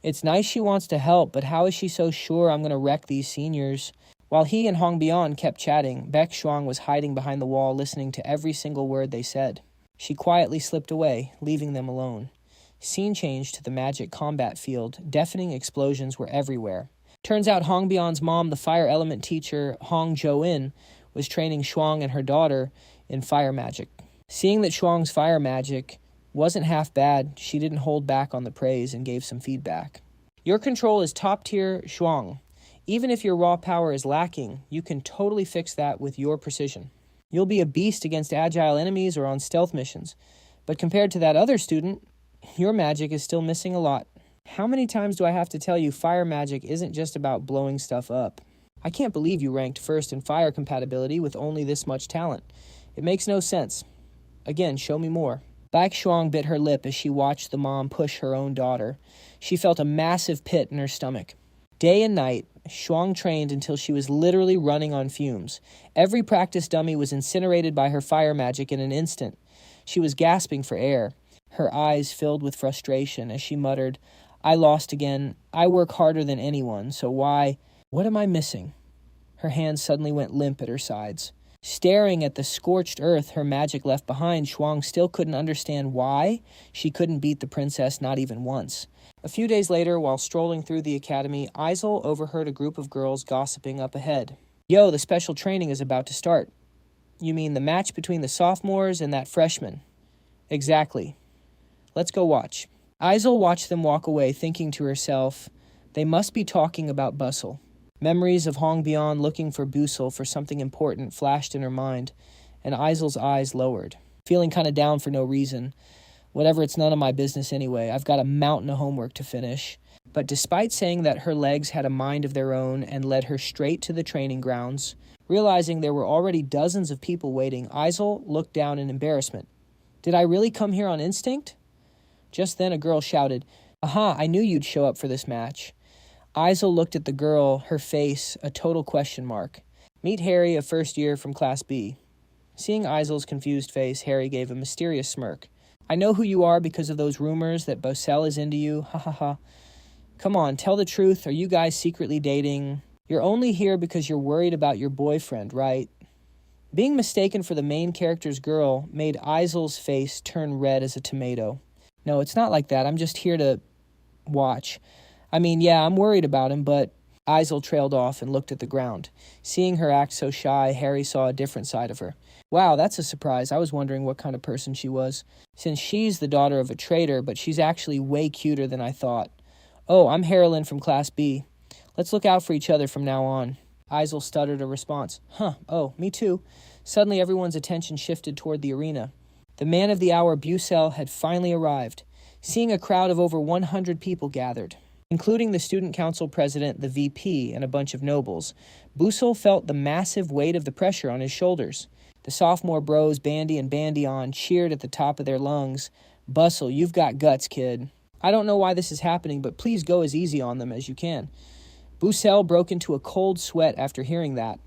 "It's nice she wants to help, but how is she so sure I'm going to wreck these seniors?" While he and Hong Bian kept chatting, Baek Shuang was hiding behind the wall, listening to every single word they said. She quietly slipped away, leaving them alone. Scene changed to the magic combat field. Deafening explosions were everywhere. Turns out Hong Bian's mom, the fire element teacher Hong Jo-in, was training Shuang and her daughter in fire magic. Seeing that Shuang's fire magic wasn't half bad, she didn't hold back on the praise and gave some feedback. "Your control is top tier, Shuang. Even if your raw power is lacking, you can totally fix that with your precision. You'll be a beast against agile enemies or on stealth missions. But compared to that other student, your magic is still missing a lot. How many times do I have to tell you fire magic isn't just about blowing stuff up? I can't believe you ranked first in fire compatibility with only this much talent. It makes no sense. Again, show me more." Baek Shuang bit her lip as she watched the mom push her own daughter. She felt a massive pit in her stomach. Day and night, Shuang trained until she was literally running on fumes. Every practice dummy was incinerated by her fire magic in an instant. She was gasping for air, her eyes filled with frustration as she muttered, "I lost again. I work harder than anyone, so why? What am I missing?" Her hands suddenly went limp at her sides. Staring at the scorched earth her magic left behind, Shuang still couldn't understand why she couldn't beat the princess not even once. A few days later, while strolling through the academy, Isel overheard a group of girls gossiping up ahead. "Yo, the special training is about to start." "You mean the match between the sophomores and that freshman?" "Exactly. Let's go watch." Isel watched them walk away, thinking to herself, they must be talking about Busell. Memories of Hong Bian looking for Busell for something important flashed in her mind, and Isel's eyes lowered. Feeling kind of down for no reason. Whatever, it's none of my business anyway. I've got a mountain of homework to finish. But despite saying that her legs had a mind of their own and led her straight to the training grounds, realizing there were already dozens of people waiting, Isel looked down in embarrassment. "Did I really come here on instinct? Just then a girl shouted, "Aha, I knew you'd show up for this match." Isel looked at the girl, her face a total question mark. Meet Harry, a first year from Class B. Seeing Isel's confused face, Harry gave a mysterious smirk. "I know who you are because of those rumors that Busell is into you, ha ha ha. Come on, tell the truth, are you guys secretly dating? You're only here because you're worried about your boyfriend, right?" Being mistaken for the main character's girl made Isel's face turn red as a tomato. "No, it's not like that, I'm just here to watch. I mean, yeah, I'm worried about him, but..." Isel trailed off and looked at the ground. Seeing her act so shy, Harry saw a different side of her. Wow, that's a surprise. I was wondering what kind of person she was. Since she's the daughter of a trader, but she's actually way cuter than I thought. "Oh, I'm Harolyn from Class B. Let's look out for each other from now on." Isel stuttered a response. "Huh, oh, me too." Suddenly everyone's attention shifted toward the arena. The man of the hour, Busell, had finally arrived. Seeing a crowd of over 100 people gathered, including the student council president, the VP, and a bunch of nobles, Busell felt the massive weight of the pressure on his shoulders. The sophomore bros, Bandy and Bandyon, cheered at the top of their lungs. "Busell, you've got guts, kid. I don't know why this is happening, but please go as easy on them as you can." Busell broke into a cold sweat after hearing that.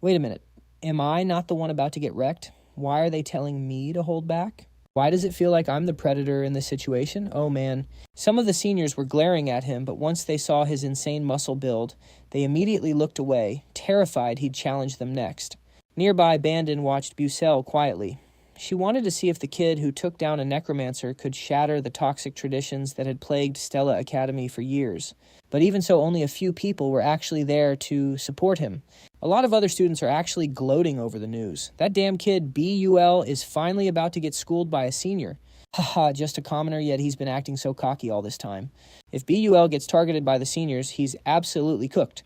Wait a minute. Am I not the one about to get wrecked? Why are they telling me to hold back? Why does it feel like I'm the predator in this situation? Oh man. Some of the seniors were glaring at him, but once they saw his insane muscle build, they immediately looked away, terrified he'd challenge them next. Nearby, Bandon watched Busell quietly. She wanted to see if the kid who took down a necromancer could shatter the toxic traditions that had plagued Stella Academy for years. But even so, only a few people were actually there to support him. A lot of other students are actually gloating over the news. That damn kid, BUL, is finally about to get schooled by a senior. Haha, just a commoner, yet he's been acting so cocky all this time. If BUL gets targeted by the seniors, he's absolutely cooked.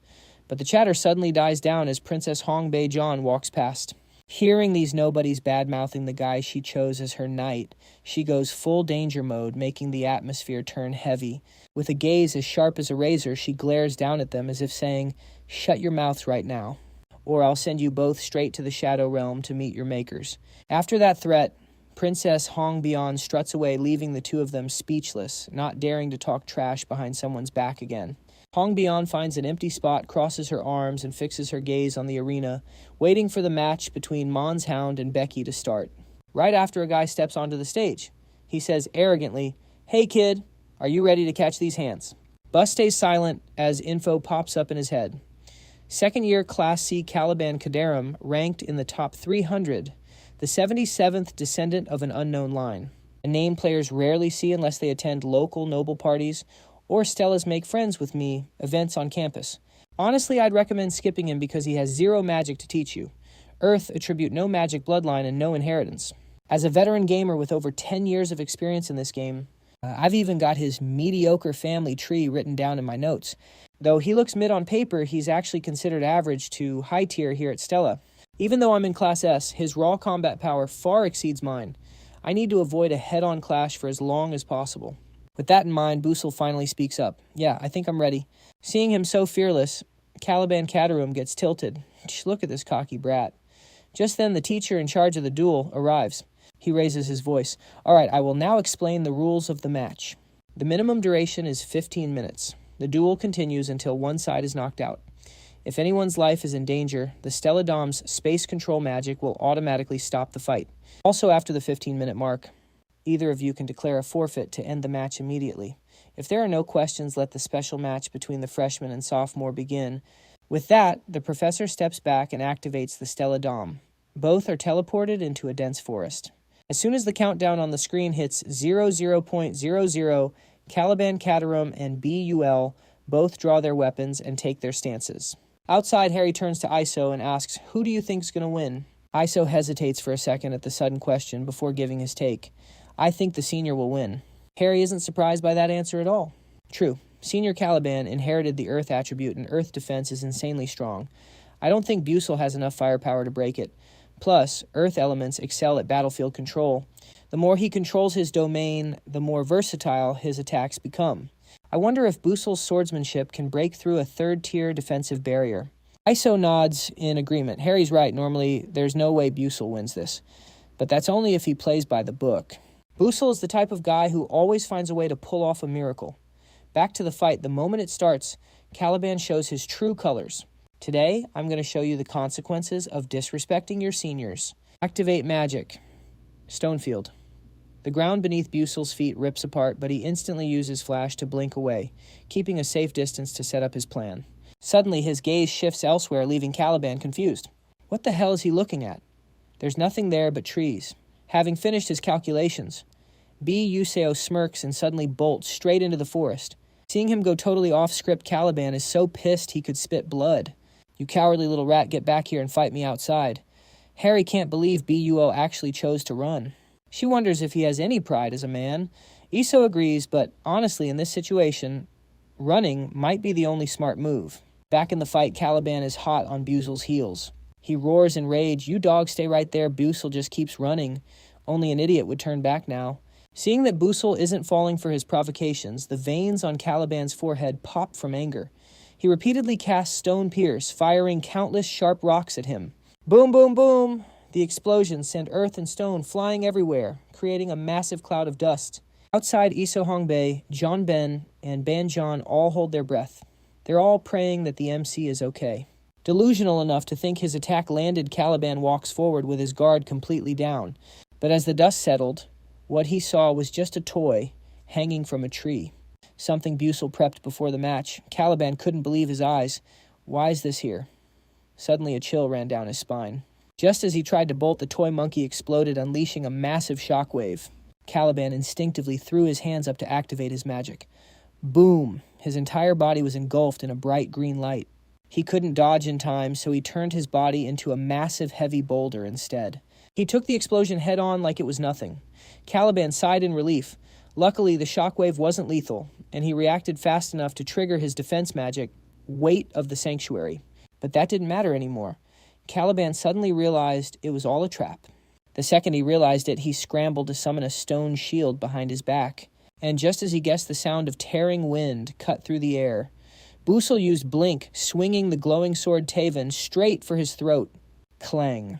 But the chatter suddenly dies down as Princess Hong Bei-John walks past. Hearing these nobodies bad-mouthing the guy she chose as her knight, she goes full danger mode, making the atmosphere turn heavy. With a gaze as sharp as a razor, she glares down at them as if saying, "Shut your mouths right now, or I'll send you both straight to the Shadow Realm to meet your makers." After that threat, Princess Hong Beyond struts away, leaving the two of them speechless, not daring to talk trash behind someone's back again. Hong Beyond finds an empty spot, crosses her arms, and fixes her gaze on the arena, waiting for the match between Mon's Hound and Becky to start. Right after a guy steps onto the stage, he says arrogantly, "Hey kid, are you ready to catch these hands?" Bus stays silent as info pops up in his head. Second-year Class C Caliban Kadarum ranked in the top 300, the 77th descendant of an unknown line, a name players rarely see unless they attend local noble parties or Stella's Make Friends with Me events on campus. Honestly, I'd recommend skipping him because he has zero magic to teach you. Earth attribute no magic bloodline and no inheritance. As a veteran gamer with over 10 years of experience in this game, I've even got his mediocre family tree written down in my notes. Though he looks mid on paper, he's actually considered average to high tier here at Stella. Even though I'm in Class S, his raw combat power far exceeds mine. I need to avoid a head-on clash for as long as possible. With that in mind, Busell finally speaks up. "Yeah, I think I'm ready." Seeing him so fearless, Caliban Kadarum gets tilted. Look at this cocky brat. Just then, the teacher in charge of the duel arrives. He raises his voice. "All right, I will now explain the rules of the match. The minimum duration is 15 minutes. The duel continues until one side is knocked out. If anyone's life is in danger, the Stella Dom's space control magic will automatically stop the fight. Also, after the 15-minute mark, either of you can declare a forfeit to end the match immediately. If there are no questions, let the special match between the freshman and sophomore begin. With that, the professor steps back and activates the Stella Dom. Both are teleported into a dense forest. As soon as the countdown on the screen hits 00.00, Caliban Kadarum and BUL both draw their weapons and take their stances. Outside, Harry turns to Iso and asks, "Who do you think's going to win?" Iso hesitates for a second at the sudden question before giving his take. "I think the senior will win." Harry isn't surprised by that answer at all. True, Senior Caliban inherited the Earth attribute and Earth defense is insanely strong. I don't think Busell has enough firepower to break it. Plus, Earth elements excel at battlefield control. The more he controls his domain, the more versatile his attacks become. I wonder if Busell's swordsmanship can break through a third-tier defensive barrier. Iso nods in agreement. Harry's right, normally there's no way Busell wins this. But that's only if he plays by the book. Busell is the type of guy who always finds a way to pull off a miracle. Back to the fight, the moment it starts, Caliban shows his true colors. Today, I'm going to show you the consequences of disrespecting your seniors. Activate magic. Stonefield. The ground beneath Busell's feet rips apart, but he instantly uses Flash to blink away, keeping a safe distance to set up his plan. Suddenly, his gaze shifts elsewhere, leaving Caliban confused. What the hell is he looking at? There's nothing there but trees. Having finished his calculations, Yuseo smirks and suddenly bolts straight into the forest. Seeing him go totally off-script, Caliban is so pissed he could spit blood. You cowardly little rat, get back here and fight me outside. Harry can't believe Buo actually chose to run. She wonders if he has any pride as a man. Iso agrees, but honestly, in this situation, running might be the only smart move. Back in the fight, Caliban is hot on Busell's heels. He roars in rage, "You dog, stay right there, Busell just keeps running. Only an idiot would turn back now." Seeing that Busell isn't falling for his provocations, the veins on Caliban's forehead pop from anger. He repeatedly casts Stone Pierce, firing countless sharp rocks at him. Boom, boom, boom! The explosions send earth and stone flying everywhere, creating a massive cloud of dust. Outside Iso Hongbei, John Ben and Banjon all hold their breath. They're all praying that the MC is okay. Delusional enough to think his attack landed, Caliban walks forward with his guard completely down. But as the dust settled, what he saw was just a toy hanging from a tree. Something Busell prepped before the match. Caliban couldn't believe his eyes. Why is this here? Suddenly a chill ran down his spine. Just as he tried to bolt, the toy monkey exploded, unleashing a massive shockwave. Caliban instinctively threw his hands up to activate his magic. Boom! His entire body was engulfed in a bright green light. He couldn't dodge in time, so he turned his body into a massive heavy boulder instead. He took the explosion head-on like it was nothing. Caliban sighed in relief. Luckily, the shockwave wasn't lethal, and he reacted fast enough to trigger his defense magic, Weight of the Sanctuary. But that didn't matter anymore. Caliban suddenly realized it was all a trap. The second he realized it, he scrambled to summon a stone shield behind his back. And just as he guessed, the sound of tearing wind cut through the air. Busell used Blink, swinging the glowing sword Taven straight for his throat. Clang.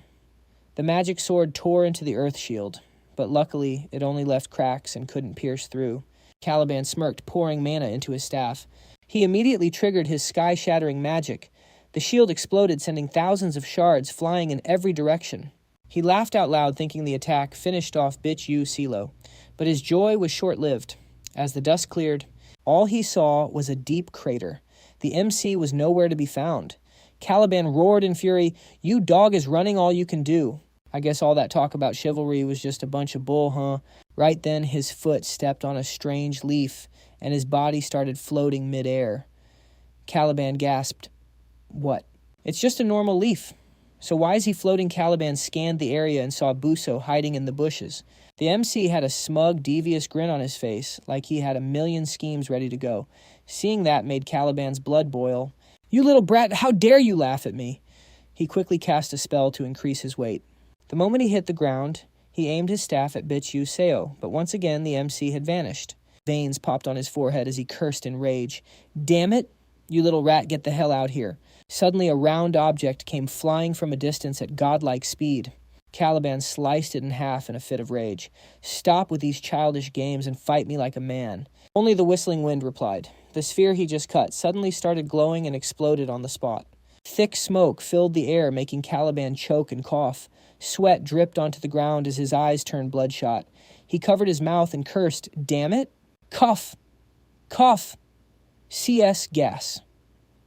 The magic sword tore into the earth shield, but luckily it only left cracks and couldn't pierce through. Caliban smirked, pouring mana into his staff. He immediately triggered his sky-shattering magic. The shield exploded, sending thousands of shards flying in every direction. He laughed out loud, thinking the attack finished off Bitch U CeeLo. But his joy was short-lived. As the dust cleared, all he saw was a deep crater. The MC was nowhere to be found. Caliban roared in fury, "You dog is running all you can do." I guess all that talk about chivalry was just a bunch of bull, huh? Right then, his foot stepped on a strange leaf, and his body started floating mid-air. Caliban gasped, "What? It's just a normal leaf." So why is he floating? Caliban scanned the area and saw Busell hiding in the bushes. The MC had a smug, devious grin on his face, like he had a million schemes ready to go. Seeing that made Caliban's blood boil. "You little brat, how dare you laugh at me?" He quickly cast a spell to increase his weight. The moment he hit the ground, he aimed his staff at Bitch Yuseo, but once again the MC had vanished. Veins popped on his forehead as he cursed in rage. "Damn it! You little rat, get the hell out here." Suddenly a round object came flying from a distance at godlike speed. Caliban sliced it in half in a fit of rage. "Stop with these childish games and fight me like a man." Only the whistling wind replied. The sphere he just cut suddenly started glowing and exploded on the spot. Thick smoke filled the air, making Caliban choke and cough. Sweat dripped onto the ground as his eyes turned bloodshot. He covered his mouth and cursed, "Damn it! Cough! Cough! CS gas."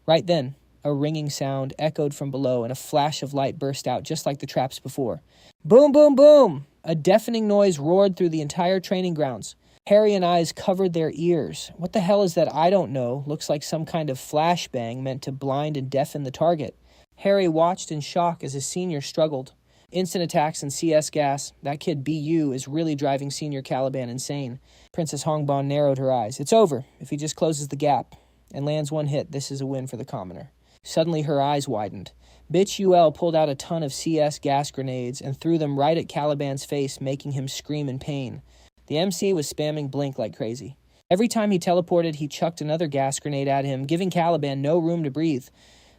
Right then, a ringing sound echoed from below, and a flash of light burst out just like the traps before. Boom, boom, boom! A deafening noise roared through the entire training grounds. Harry and eyes covered their ears. What the hell is that? I don't know. Looks like some kind of flashbang meant to blind and deafen the target. Harry watched in shock as his senior struggled. Instant attacks and CS gas. That kid BU is really driving Senior Caliban insane. Princess Hongbon narrowed her eyes. It's over. If he just closes the gap and lands one hit, this is a win for the commoner. Suddenly her eyes widened. Bitch UL pulled out a ton of CS gas grenades and threw them right at Caliban's face, making him scream in pain. The MC was spamming Blink like crazy. Every time he teleported, he chucked another gas grenade at him, giving Caliban no room to breathe.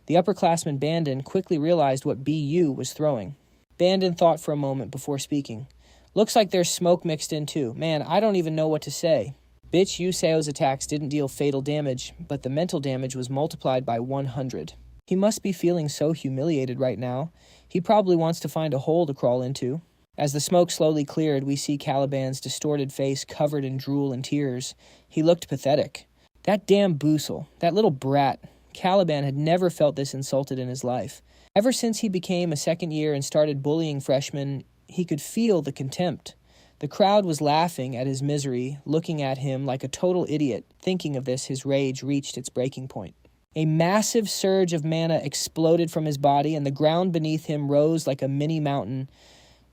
The upperclassman Bandon quickly realized what BU was throwing. Bandon thought for a moment before speaking. Looks like there's smoke mixed in too. Man, I don't even know what to say. Bitch Yuseo's attacks didn't deal fatal damage, but the mental damage was multiplied by 100. He must be feeling so humiliated right now. He probably wants to find a hole to crawl into. As the smoke slowly cleared, we see Caliban's distorted face covered in drool and tears. He looked pathetic. That damn Busell, that little brat. Caliban had never felt this insulted in his life. Ever since he became a second year and started bullying freshmen, he could feel the contempt. The crowd was laughing at his misery, looking at him like a total idiot. Thinking of this, his rage reached its breaking point. A massive surge of mana exploded from his body, and the ground beneath him rose like a mini mountain.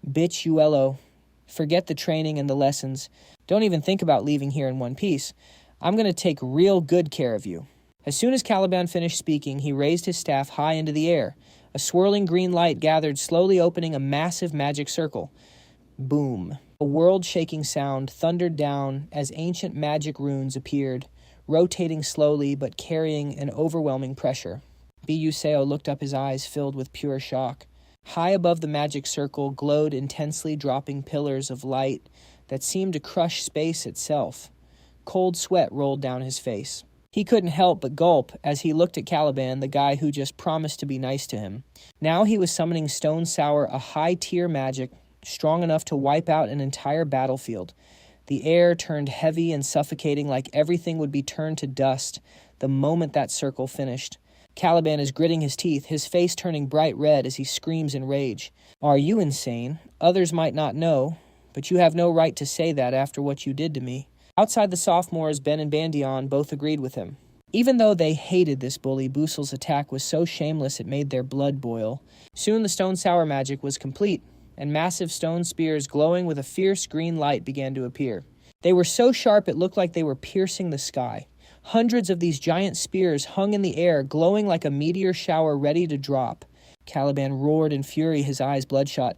Bitch Uello, forget the training and the lessons. Don't even think about leaving here in one piece. I'm going to take real good care of you. As soon as Caliban finished speaking, he raised his staff high into the air. A swirling green light gathered, slowly opening a massive magic circle. Boom. A world-shaking sound thundered down as ancient magic runes appeared, rotating slowly but carrying an overwhelming pressure. Yuseo looked up, his eyes filled with pure shock. High above the magic circle glowed intensely dropping pillars of light that seemed to crush space itself. Cold sweat rolled down his face. He couldn't help but gulp as he looked at Caliban, the guy who just promised to be nice to him. Now he was summoning Stone Sour, a high-tier magic strong enough to wipe out an entire battlefield. The air turned heavy and suffocating, like everything would be turned to dust the moment that circle finished. Caliban is gritting his teeth, his face turning bright red as he screams in rage. Are you insane? Others might not know, but you have no right to say that after what you did to me. Outside, the sophomores, Ben and Bandion, both agreed with him. Even though they hated this bully, Busell's attack was so shameless it made their blood boil. Soon the Stone Sour magic was complete, and massive stone spears glowing with a fierce green light began to appear. They were so sharp it looked like they were piercing the sky. Hundreds of these giant spears hung in the air, glowing like a meteor shower ready to drop. Caliban roared in fury, his eyes bloodshot.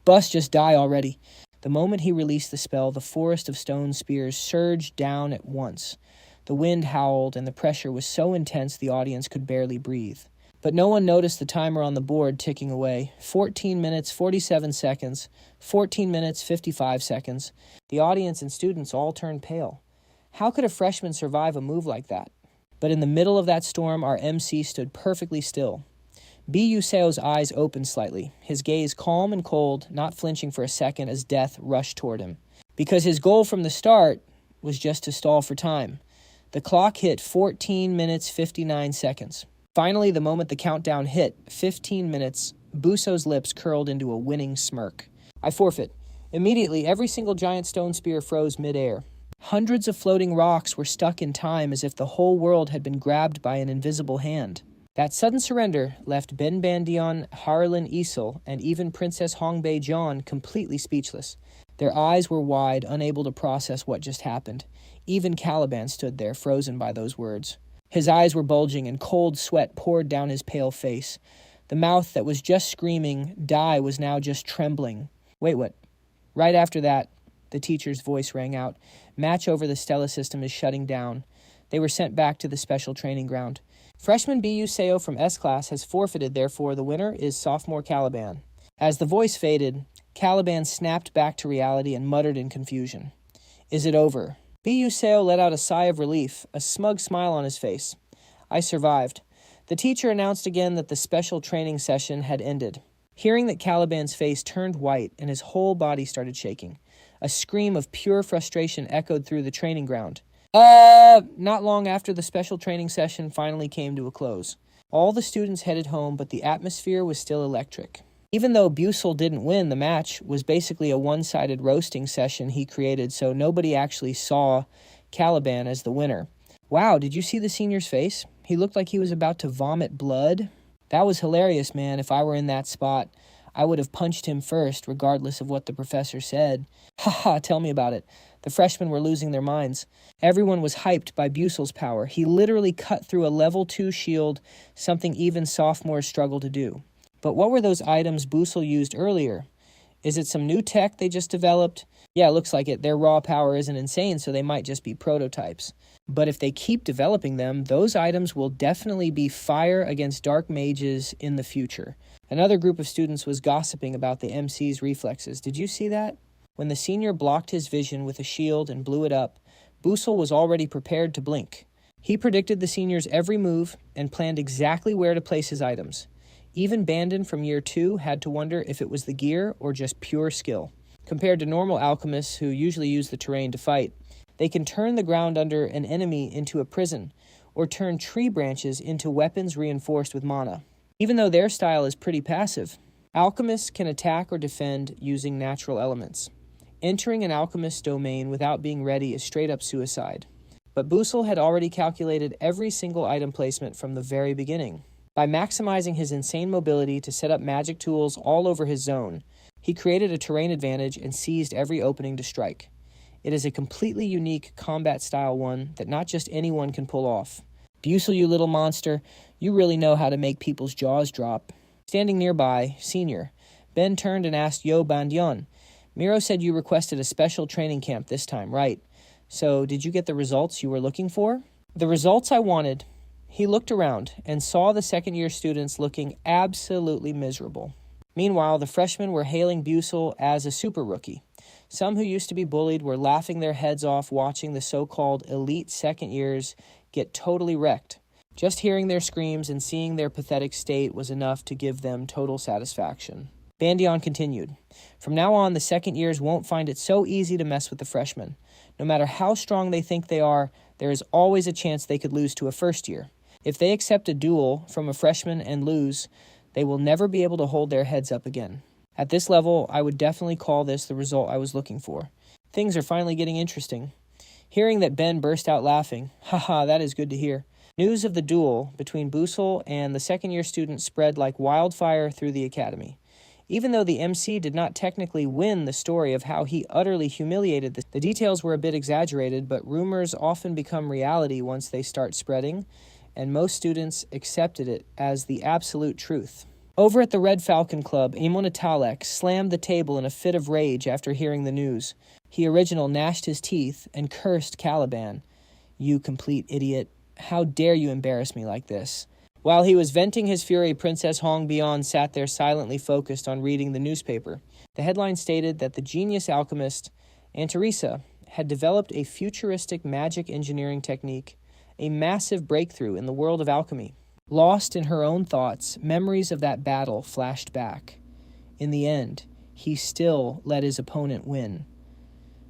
Bust, just die already. The moment he released the spell, the forest of stone spears surged down at once. The wind howled, and the pressure was so intense the audience could barely breathe. But no one noticed the timer on the board ticking away. 14 minutes, 47 seconds. 14 minutes, 55 seconds. The audience and students all turned pale. How could a freshman survive a move like that? But in the middle of that storm, our MC stood perfectly still. Yuseo's eyes opened slightly, his gaze calm and cold, not flinching for a second as death rushed toward him. Because his goal from the start was just to stall for time. The clock hit 14 minutes, 59 seconds. Finally, the moment the countdown hit, 15 minutes, Busell's lips curled into a winning smirk. I forfeit. Immediately, every single giant stone spear froze midair. Hundreds of floating rocks were stuck in time as if the whole world had been grabbed by an invisible hand. That sudden surrender left Ben Bandion, Harlan Isel, and even Princess Hongbei John completely speechless. Their eyes were wide, unable to process what just happened. Even Caliban stood there, frozen by those words. His eyes were bulging and cold sweat poured down his pale face. The mouth that was just screaming, die, was now just trembling. Wait, what? Right after that, the teacher's voice rang out. Match over the Stella system is shutting down. They were sent back to the special training ground. Freshman Yuseo from S-Class has forfeited, therefore the winner is sophomore Caliban. As the voice faded, Caliban snapped back to reality and muttered in confusion. Is it over? Yuseo let out a sigh of relief, a smug smile on his face. I survived. The teacher announced again that the special training session had ended. Hearing that, Caliban's face turned white and his whole body started shaking. A scream of pure frustration echoed through the training ground. Not long after the special training session finally came to a close. All the students headed home, but the atmosphere was still electric. Even though Busell didn't win, the match was basically a one-sided roasting session he created, so nobody actually saw Caliban as the winner. Wow, did you see the senior's face? He looked like he was about to vomit blood. That was hilarious, man. If I were in that spot, I would have punched him first, regardless of what the professor said. Haha, tell me about it. The freshmen were losing their minds. Everyone was hyped by Busell's power. He literally cut through a level 2 shield, something even sophomores struggle to do. But what were those items Busell used earlier? Is it some new tech they just developed? Yeah, it looks like it. Their raw power isn't insane, so they might just be prototypes. But if they keep developing them, those items will definitely be fire against dark mages in the future. Another group of students was gossiping about the MC's reflexes. Did you see that? When the senior blocked his vision with a shield and blew it up, Busell was already prepared to blink. He predicted the senior's every move and planned exactly where to place his items. Even Bandon from year 2 had to wonder if it was the gear or just pure skill. Compared to normal alchemists who usually use the terrain to fight, they can turn the ground under an enemy into a prison, or turn tree branches into weapons reinforced with mana. Even though their style is pretty passive, alchemists can attack or defend using natural elements. Entering an alchemist's domain without being ready is straight up suicide. But Busell had already calculated every single item placement from the very beginning. By maximizing his insane mobility to set up magic tools all over his zone, he created a terrain advantage and seized every opening to strike. It is a completely unique combat-style one that not just anyone can pull off. Busell, you little monster, you really know how to make people's jaws drop. Standing nearby, Senior, Ben turned and asked Yo Bandyon, Miro said you requested a special training camp this time, right? So, did you get the results you were looking for? The results I wanted. He looked around and saw the second-year students looking absolutely miserable. Meanwhile, the freshmen were hailing Busell as a super rookie. Some who used to be bullied were laughing their heads off watching the so-called elite second years get totally wrecked. Just hearing their screams and seeing their pathetic state was enough to give them total satisfaction. Bandyon continued. From now on, the second years won't find it so easy to mess with the freshmen. No matter how strong they think they are, there is always a chance they could lose to a first year. If they accept a duel from a freshman and lose, they will never be able to hold their heads up again. At this level, I would definitely call this the result I was looking for. Things are finally getting interesting. Hearing that Ben burst out laughing, haha, that is good to hear. News of the duel between Busell and the second-year student spread like wildfire through the academy. Even though the MC did not technically win the story of how he utterly humiliated the details were a bit exaggerated, but rumors often become reality once they start spreading, and most students accepted it as the absolute truth. Over at the Red Falcon Club, Amon Atalek slammed the table in a fit of rage after hearing the news. He original gnashed his teeth and cursed Caliban. You complete idiot. How dare you embarrass me like this? While he was venting his fury, Princess Hong Beyond sat there silently focused on reading the newspaper. The headline stated that the genius alchemist, Anteresa, had developed a futuristic magic engineering technique, a massive breakthrough in the world of alchemy. Lost in her own thoughts, memories of that battle flashed back. In the end, he still let his opponent win.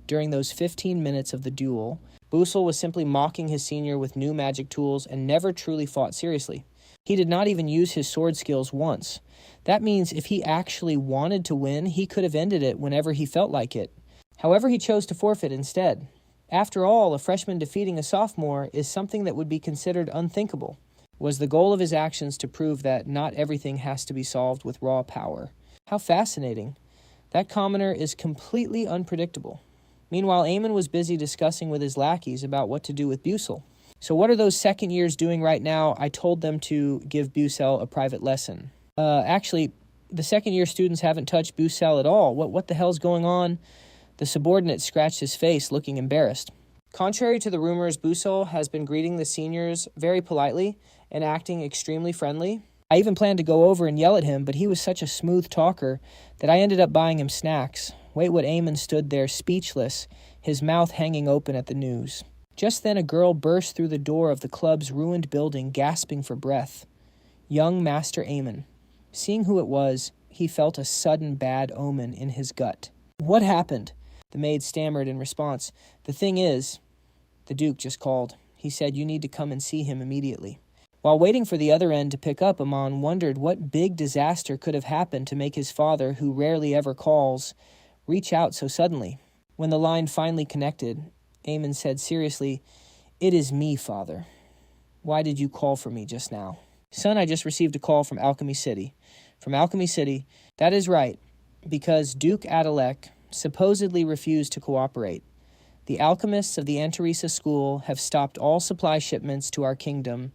During those 15 minutes of the duel, Busell was simply mocking his senior with new magic tools and never truly fought seriously. He did not even use his sword skills once. That means if he actually wanted to win, he could have ended it whenever he felt like it. However, he chose to forfeit instead. After all, a freshman defeating a sophomore is something that would be considered unthinkable. Was the goal of his actions to prove that not everything has to be solved with raw power? How fascinating. That commoner is completely unpredictable. Meanwhile, Amon was busy discussing with his lackeys about what to do with Busell. So what are those second years doing right now? I told them to give Busell a private lesson. Actually, the second year students haven't touched Busell at all. What the hell's going on? The subordinate scratched his face, looking embarrassed. Contrary to the rumors, Busell has been greeting the seniors very politely and acting extremely friendly. I even planned to go over and yell at him, but he was such a smooth talker that I ended up buying him snacks. Wait what Amon stood there speechless, his mouth hanging open at the news. Just then a girl burst through the door of the club's ruined building, gasping for breath. Young Master Amon. Seeing who it was, he felt a sudden bad omen in his gut. What happened? The maid stammered in response. The thing is, the Duke just called. He said you need to come and see him immediately. While waiting for the other end to pick up, Amon wondered what big disaster could have happened to make his father, who rarely ever calls, reach out so suddenly. When the line finally connected, Amon said seriously, It is me, Father. Why did you call for me just now? Son, I just received a call from Alchemy City. From Alchemy City, that is right, because Duke Adalek supposedly refused to cooperate. The alchemists of the Anteresa School have stopped all supply shipments to our kingdom.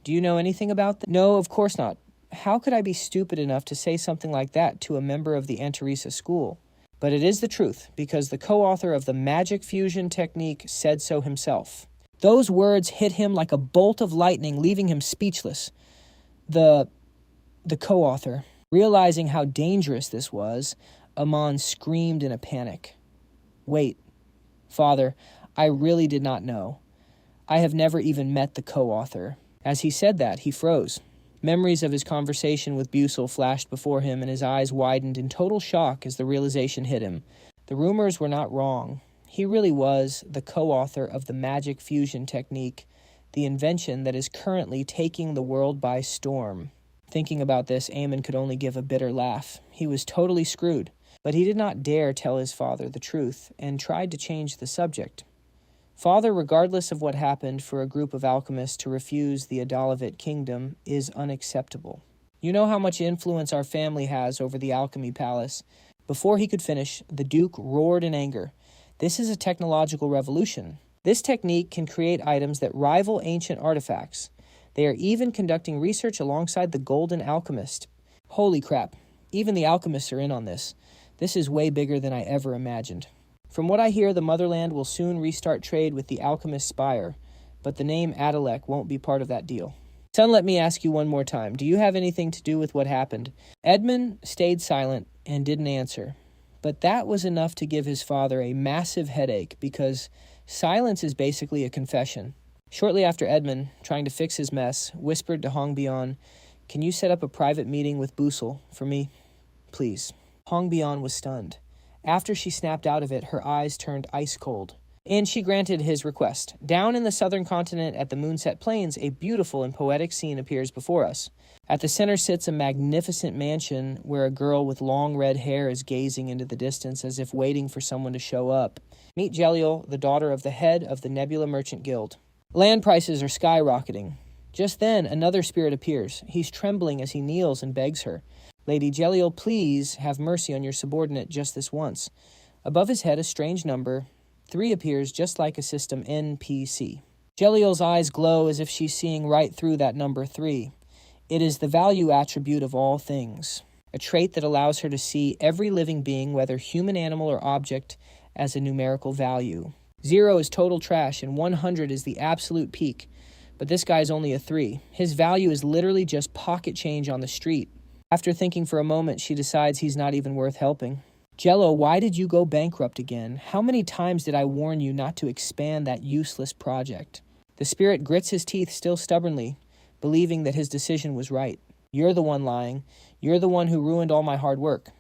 Do you know anything about that? No, of course not. How could I be stupid enough to say something like that to a member of the Anteresa School? But it is the truth, because the co-author of the magic fusion technique said so himself. Those words hit him like a bolt of lightning, leaving him speechless. The co-author. Realizing how dangerous this was, Amon screamed in a panic. Wait, Father, I really did not know. I have never even met the co-author. As he said that, he froze. Memories of his conversation with Busell flashed before him, and his eyes widened in total shock as the realization hit him. The rumors were not wrong. He really was the co-author of the magic fusion technique, the invention that is currently taking the world by storm. Thinking about this, Eamon could only give a bitter laugh. He was totally screwed, but he did not dare tell his father the truth, and tried to change the subject. Father, regardless of what happened, for a group of alchemists to refuse the Adalavit kingdom is unacceptable. You know how much influence our family has over the alchemy palace. Before he could finish, the Duke roared in anger. This is a technological revolution. This technique can create items that rival ancient artifacts. They are even conducting research alongside the Golden Alchemist. Holy crap, even the alchemists are in on this. This is way bigger than I ever imagined. From what I hear, the motherland will soon restart trade with the Alchemist Spire, but the name Adalek won't be part of that deal. Son, let me ask you one more time. Do you have anything to do with what happened? Edmund stayed silent and didn't answer, but that was enough to give his father a massive headache, because silence is basically a confession. Shortly after, Edmund, trying to fix his mess, whispered to Hongbian, "Can you set up a private meeting with Busell for me? Please." Hongbian was stunned. After she snapped out of it, her eyes turned ice cold. And she granted his request. Down in the southern continent at the Moonset Plains, a beautiful and poetic scene appears before us. At the center sits a magnificent mansion where a girl with long red hair is gazing into the distance as if waiting for someone to show up. Meet Jeliel, the daughter of the head of the Nebula Merchant Guild. Land prices are skyrocketing. Just then, another spirit appears. He's trembling as he kneels and begs her. "Lady Jeliel, please have mercy on your subordinate just this once." Above his head, a strange number, 3, appears just like a system NPC. Jeliel's eyes glow as if she's seeing right through that number 3. It is the value attribute of all things, a trait that allows her to see every living being, whether human, animal, or object, as a numerical value. 0 is total trash, and 100 is the absolute peak. But this guy's only a 3. His value is literally just pocket change on the street. After thinking for a moment, she decides he's not even worth helping. "Jello, why did you go bankrupt again? How many times did I warn you not to expand that useless project?" The spirit grits his teeth still stubbornly, believing that his decision was right. "You're the one lying. You're the one who ruined all my hard work."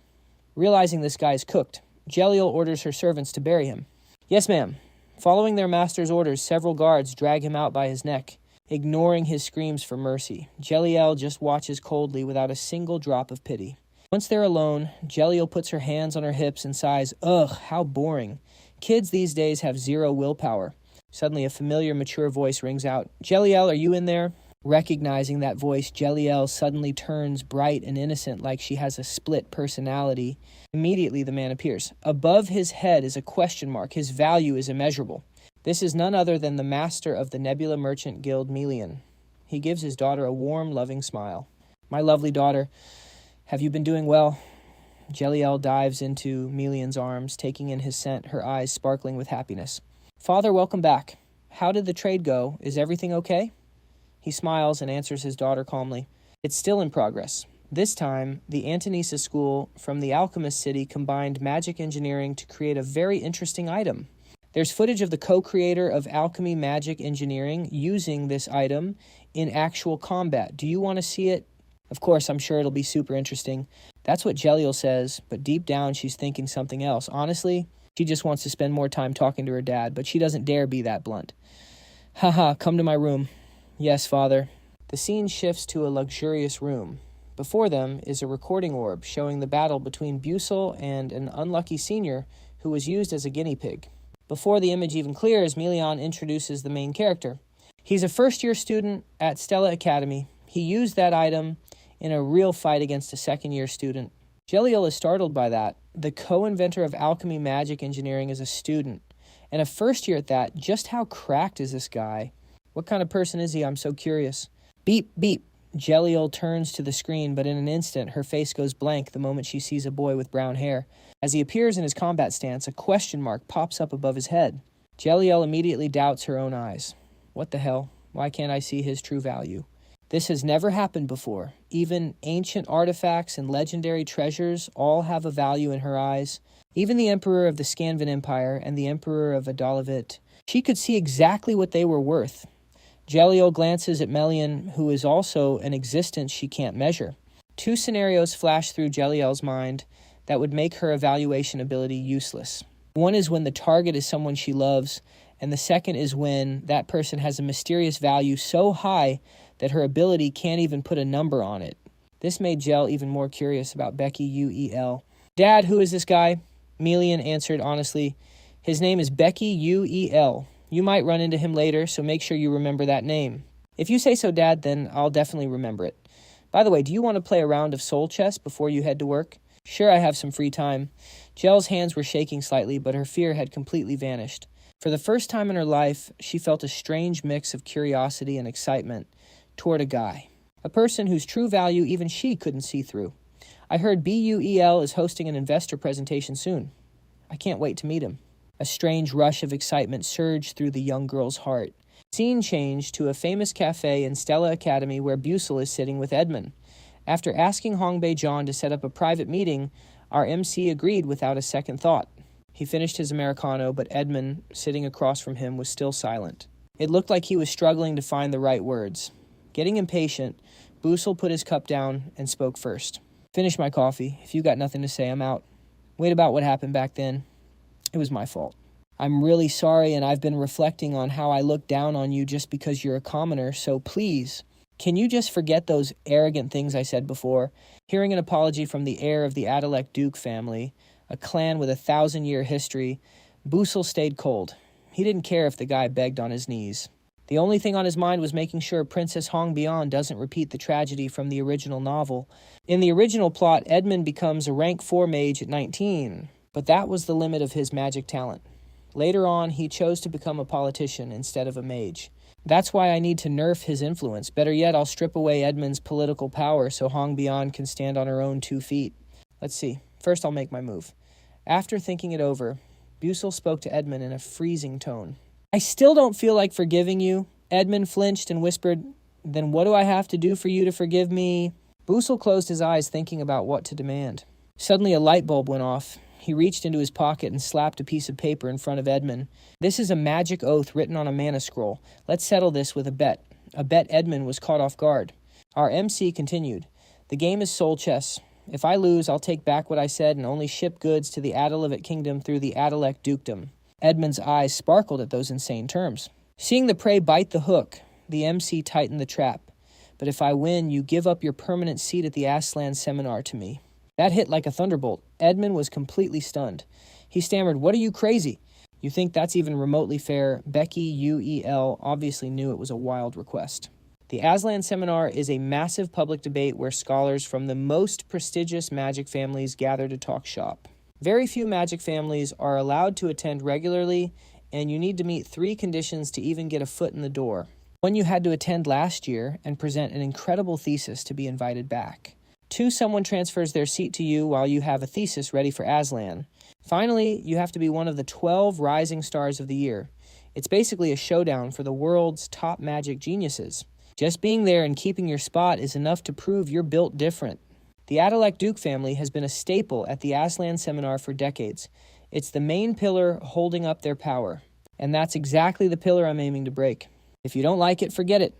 Realizing this guy is cooked, Jeliel orders her servants to bury him. "Yes, ma'am." Following their master's orders, several guards drag him out by his neck. Ignoring his screams for mercy, Jeliel just watches coldly without a single drop of pity. Once they're alone, Jeliel puts her hands on her hips and sighs, "Ugh, how boring. Kids these days have 0 willpower." Suddenly, a familiar, mature voice rings out. "Jeliel, are you in there?" Recognizing that voice, Jeliel suddenly turns bright and innocent, like she has a split personality. Immediately, the man appears. Above his head is a question mark. His value is immeasurable. This is none other than the master of the Nebula Merchant Guild, Melian. He gives his daughter a warm, loving smile. "My lovely daughter, have you been doing well?" Jeliel dives into Melian's arms, taking in his scent, her eyes sparkling with happiness. "Father, welcome back. How did the trade go? Is everything okay?" He smiles and answers his daughter calmly. "It's still in progress. This time, the Antonisa School from the Alchemist City combined magic engineering to create a very interesting item. There's footage of the co-creator of Alchemy Magic Engineering using this item in actual combat. Do you want to see it?" Of course, I'm sure it'll be super interesting. That's what Jeliel says, but deep down she's thinking something else. Honestly, she just wants to spend more time talking to her dad, but she doesn't dare be that blunt. "Haha, come to my room." "Yes, father." The scene shifts to a luxurious room. Before them is a recording orb showing the battle between Busell and an unlucky senior who was used as a guinea pig. Before the image even clears, Melian introduces the main character. He's a first-year student at Stella Academy. He used that item in a real fight against a second-year student. Jeliel is startled by that. The co-inventor of alchemy magic engineering is a student, and a first year at that. Just how cracked is this guy? What kind of person is he? I'm so curious. Beep, beep. Jeliel turns to the screen, but in an instant, her face goes blank the moment she sees a boy with brown hair. As he appears in his combat stance, a question mark pops up above his head. Jeliel immediately doubts her own eyes. What the hell? Why can't I see his true value? This has never happened before. Even ancient artifacts and legendary treasures all have a value in her eyes. Even the Emperor of the Scanvan Empire and the Emperor of Adalavit, she could see exactly what they were worth. Gelio glances at Melian, who is also an existence she can't measure. Two scenarios flash through Geliel's mind that would make her evaluation ability useless. One is when the target is someone she loves, and the second is when that person has a mysterious value so high that her ability can't even put a number on it. This made Gel even more curious about Becky Uel. "Dad, who is this guy?" Melian answered honestly. "His name is Becky Uel. You might run into him later, so make sure you remember that name." "If you say so, Dad, then I'll definitely remember it. By the way, do you want to play a round of soul chess before you head to work?" "Sure, I have some free time." Gel's hands were shaking slightly, but her fear had completely vanished. For the first time in her life, she felt a strange mix of curiosity and excitement toward a guy. A person whose true value even she couldn't see through. "I heard BUEL is hosting an investor presentation soon. I can't wait to meet him." A strange rush of excitement surged through the young girl's heart. Scene changed to a famous cafe in Stella Academy where Busell is sitting with Edmund. After asking Hongbei John to set up a private meeting, our MC agreed without a second thought. He finished his Americano, but Edmund, sitting across from him, was still silent. It looked like he was struggling to find the right words. Getting impatient, Busell put his cup down and spoke first. "Finish my coffee. If you got nothing to say, I'm out. Wait about what happened back then. It was my fault. I'm really sorry, and I've been reflecting on how I looked down on you just because you're a commoner, so please, can you just forget those arrogant things I said before?" Hearing an apology from the heir of the Adalec Duke family, a clan with a 1,000-year history, Busell stayed cold. He didn't care if the guy begged on his knees. The only thing on his mind was making sure Princess Hongbian doesn't repeat the tragedy from the original novel. In the original plot, Edmund becomes a rank 4 mage at 19, but that was the limit of his magic talent. Later on, he chose to become a politician instead of a mage. That's why I need to nerf his influence. Better yet, I'll strip away Edmund's political power so Hongbian can stand on her own 2 feet. Let's see. First, I'll make my move. After thinking it over, Busell spoke to Edmund in a freezing tone. "I still don't feel like forgiving you." Edmund flinched and whispered, "Then what do I have to do for you to forgive me?" Busell closed his eyes, thinking about what to demand. Suddenly, a light bulb went off. He reached into his pocket and slapped a piece of paper in front of Edmund. "This is a magic oath written on a mana scroll. Let's settle this with a bet." A bet Edmund was caught off guard. Our MC continued. "The game is soul chess. If I lose, I'll take back what I said and only ship goods to the Adalevit Kingdom through the Adalec Dukedom." Edmund's eyes sparkled at those insane terms. Seeing the prey bite the hook, the MC tightened the trap. "But if I win, you give up your permanent seat at the Aslan seminar to me." That hit like a thunderbolt. Edmund was completely stunned. He stammered, "What, are you crazy? You think that's even remotely fair?" Becky Uel obviously knew it was a wild request. The Aslan Seminar is a massive public debate where scholars from the most prestigious magic families gather to talk shop. Very few magic families are allowed to attend regularly, and you need to meet 3 conditions to even get a foot in the door. One, you had to attend last year and present an incredible thesis to be invited back. 2, someone transfers their seat to you while you have a thesis ready for Aslan. Finally, you have to be one of the 12 rising stars of the year. It's basically a showdown for the world's top magic geniuses. Just being there and keeping your spot is enough to prove you're built different. The Adalec Duke family has been a staple at the Aslan Seminar for decades. It's the main pillar holding up their power. And that's exactly the pillar I'm aiming to break. If you don't like it, forget it.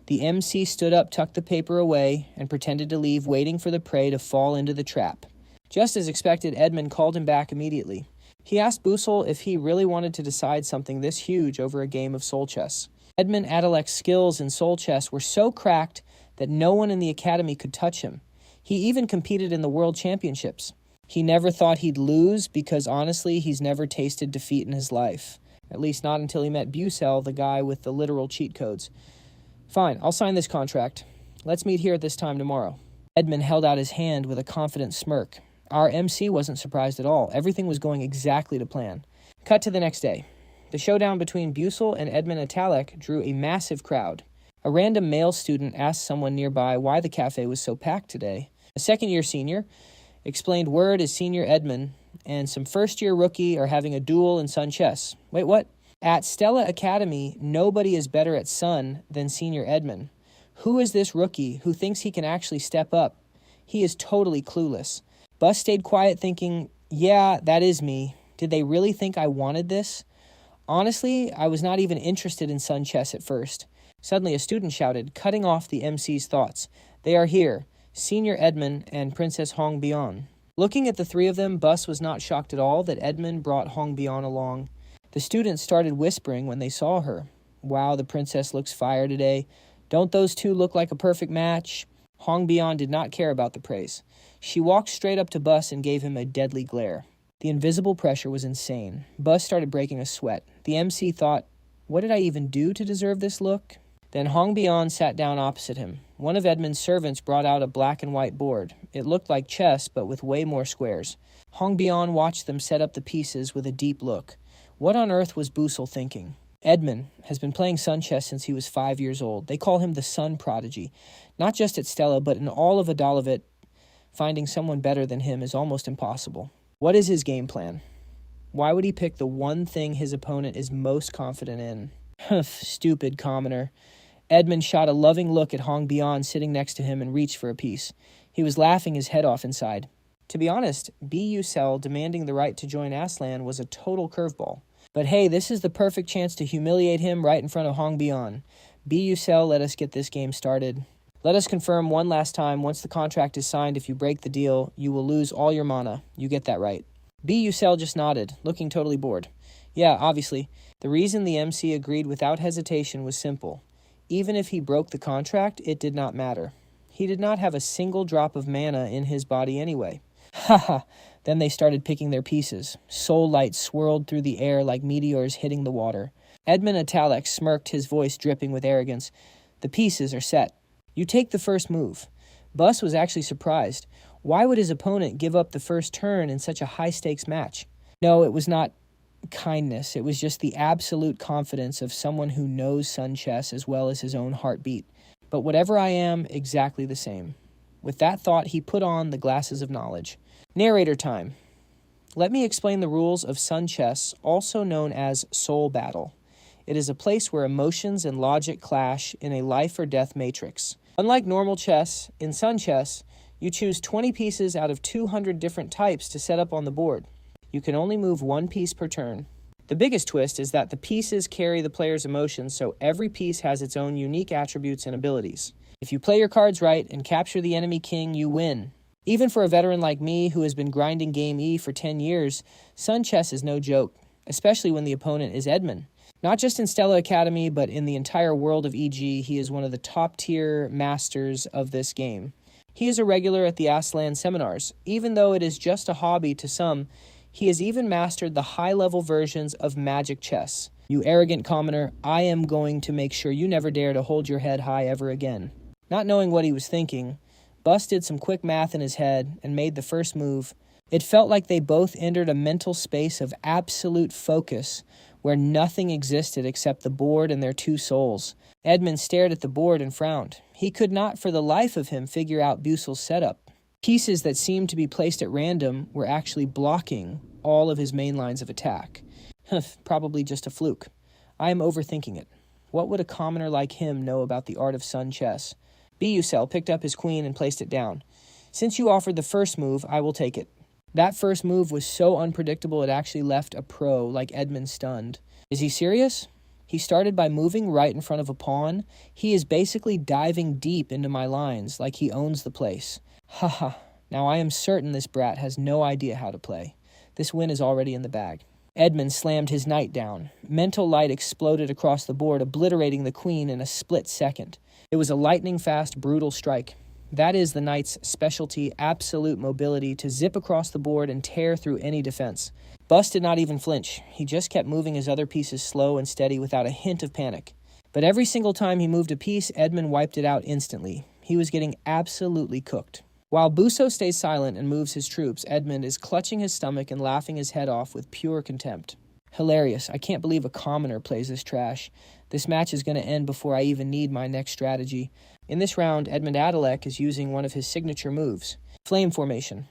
The MC stood up, tucked the paper away, and pretended to leave, waiting for the prey to fall into the trap. Just as expected, Edmund called him back immediately. He asked Busell if he really wanted to decide something this huge over a game of soul chess. Edmund Adelec's skills in soul chess were so cracked that no one in the academy could touch him. He even competed in the world championships. He never thought he'd lose because, honestly, he's never tasted defeat in his life. At least not until he met Busell, the guy with the literal cheat codes. "Fine, I'll sign this contract. Let's meet here at this time tomorrow." Edmund held out his hand with a confident smirk. Our MC wasn't surprised at all. Everything was going exactly to plan. Cut to the next day. The showdown between Busell and Edmund Atalek drew a massive crowd. A random male student asked someone nearby why the cafe was so packed today. A second-year senior explained word is Senior Edmund, and some first-year rookie are having a duel in Sun chess. Wait, what? At Stella Academy, nobody is better at Sun than Senior Edmund. Who is this rookie who thinks he can actually step up? He is totally clueless. Bus stayed quiet thinking, Yeah, that is me. Did they really think I wanted this? Honestly, I was not even interested in Sun Chess at first. Suddenly, a student shouted, cutting off the MC's thoughts. They are here, Senior Edmund and Princess Hong Bian. Looking at the three of them, Bus was not shocked at all that Edmund brought Hong Bian along. The students started whispering when they saw her. Wow, the princess looks fire today. Don't those two look like a perfect match? Hong Bian did not care about the praise. She walked straight up to Bus and gave him a deadly glare. The invisible pressure was insane. Bus started breaking a sweat. The MC thought, what did I even do to deserve this look? Then Hong Bian sat down opposite him. One of Edmund's servants brought out a black and white board. It looked like chess, but with way more squares. Hong Bian watched them set up the pieces with a deep look. What on earth was Busell thinking? Edmund has been playing sun chess since he was 5 years old. They call him the Sun Prodigy. Not just at Stella, but in all of Adalovit, finding someone better than him is almost impossible. What is his game plan? Why would he pick the one thing his opponent is most confident in? Stupid commoner. Edmund shot a loving look at Hong Bian sitting next to him and reached for a piece. He was laughing his head off inside. To be honest, Busell demanding the right to join Aslan was a total curveball. But hey, this is the perfect chance to humiliate him right in front of Hong Bian. Busell, let us get this game started. Let us confirm one last time, once the contract is signed, if you break the deal, you will lose all your mana. You get that right. Busell just nodded, looking totally bored. Yeah, obviously. The reason the MC agreed without hesitation was simple. Even if he broke the contract, it did not matter. He did not have a single drop of mana in his body anyway. Haha. Then they started picking their pieces. Soul light swirled through the air like meteors hitting the water. Edmund Atalek smirked, his voice dripping with arrogance. The pieces are set. You take the first move. Bus was actually surprised. Why would his opponent give up the first turn in such a high-stakes match? No, it was not kindness. It was just the absolute confidence of someone who knows sun chess as well as his own heartbeat. But whatever I am, exactly the same. With that thought, he put on the glasses of knowledge. Narrator time. Let me explain the rules of sun chess, also known as soul battle. It is a place where emotions and logic clash in a life-or-death matrix. Unlike normal chess, in sun chess, you choose 20 pieces out of 200 different types to set up on the board. You can only move one piece per turn. The biggest twist is that the pieces carry the player's emotions, so every piece has its own unique attributes and abilities. If you play your cards right and capture the enemy king, you win. Even for a veteran like me who has been grinding Game E for 10 years, sun chess is no joke, especially when the opponent is Edmund. Not just in Stella Academy, but in the entire world of EG, he is one of the top-tier masters of this game. He is a regular at the Aslan seminars. Even though it is just a hobby to some, he has even mastered the high-level versions of Magic Chess. You arrogant commoner, I am going to make sure you never dare to hold your head high ever again. Not knowing what he was thinking, Bus did some quick math in his head and made the first move. It felt like they both entered a mental space of absolute focus, where nothing existed except the board and their two souls. Edmund stared at the board and frowned. He could not for the life of him figure out Busell's setup. Pieces that seemed to be placed at random were actually blocking all of his main lines of attack. Probably just a fluke. I am overthinking it. What would a commoner like him know about the art of sun chess? Busell picked up his queen and placed it down. Since you offered the first move, I will take it. That first move was so unpredictable it actually left a pro like Edmund stunned. Is he serious? He started by moving right in front of a pawn. He is basically diving deep into my lines like he owns the place. Haha. Now I am certain this brat has no idea how to play. This win is already in the bag. Edmund slammed his knight down. Mental light exploded across the board, obliterating the queen in a split second. It was a lightning-fast, brutal strike. That is the knight's specialty, absolute mobility, to zip across the board and tear through any defense. Bus did not even flinch. He just kept moving his other pieces slow and steady without a hint of panic. But every single time he moved a piece, Edmund wiped it out instantly. He was getting absolutely cooked. While Busell stays silent and moves his troops, Edmund is clutching his stomach and laughing his head off with pure contempt. Hilarious. I can't believe a commoner plays this trash. This match is going to end before I even need my next strategy. In this round, Edmund Adelek is using one of his signature moves, Flame Formation,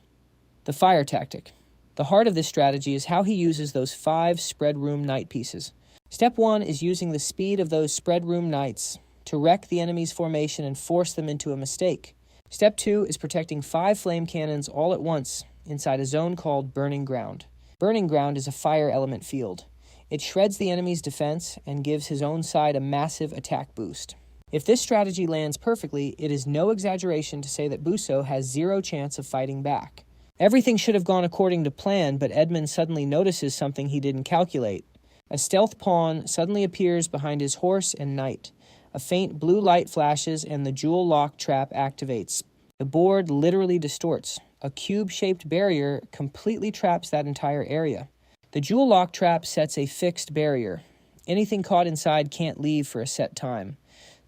the fire tactic. The heart of this strategy is how he uses those 5 spread room knight pieces. Step 1 is using the speed of those spread room knights to wreck the enemy's formation and force them into a mistake. Step 2 is protecting 5 flame cannons all at once inside a zone called Burning Ground. Burning Ground is a fire element field. It shreds the enemy's defense and gives his own side a massive attack boost. If this strategy lands perfectly, it is no exaggeration to say that Busell has zero chance of fighting back. Everything should have gone according to plan, but Edmund suddenly notices something he didn't calculate. A stealth pawn suddenly appears behind his horse and knight. A faint blue light flashes and the jewel lock trap activates. The board literally distorts. A cube-shaped barrier completely traps that entire area. The jewel lock trap sets a fixed barrier. Anything caught inside can't leave for a set time.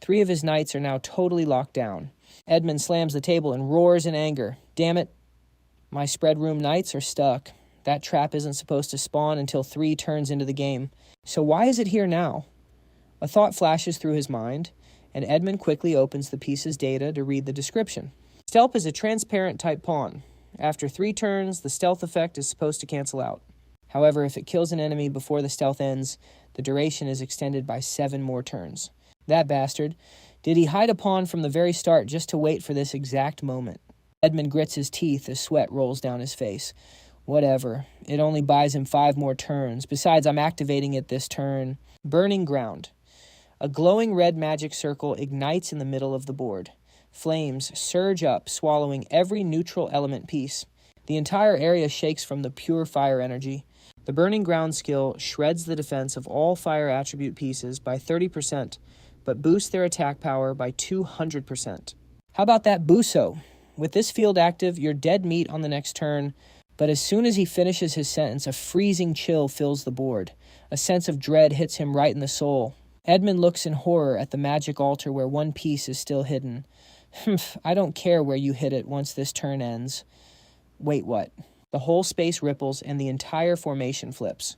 3 of his knights are now totally locked down. Edmund slams the table and roars in anger. Damn it. My spread room knights are stuck. That trap isn't supposed to spawn until 3 turns into the game. So why is it here now? A thought flashes through his mind, and Edmund quickly opens the piece's data to read the description. Stealth is a transparent type pawn. After 3 turns, the stealth effect is supposed to cancel out. However, if it kills an enemy before the stealth ends, the duration is extended by 7 more turns. That bastard. Did he hide a pawn from the very start just to wait for this exact moment? Edmund grits his teeth as sweat rolls down his face. Whatever. It only buys him 5 more turns. Besides, I'm activating it this turn. Burning Ground. A glowing red magic circle ignites in the middle of the board. Flames surge up, swallowing every neutral element piece. The entire area shakes from the pure fire energy. The Burning Ground skill shreds the defense of all fire attribute pieces by 30%, but boosts their attack power by 200%. How about that Busell? With this field active, you're dead meat on the next turn, but as soon as he finishes his sentence, a freezing chill fills the board. A sense of dread hits him right in the soul. Edmund looks in horror at the magic altar where one piece is still hidden. I don't care where you hit it once this turn ends. Wait, what? The whole space ripples and the entire formation flips.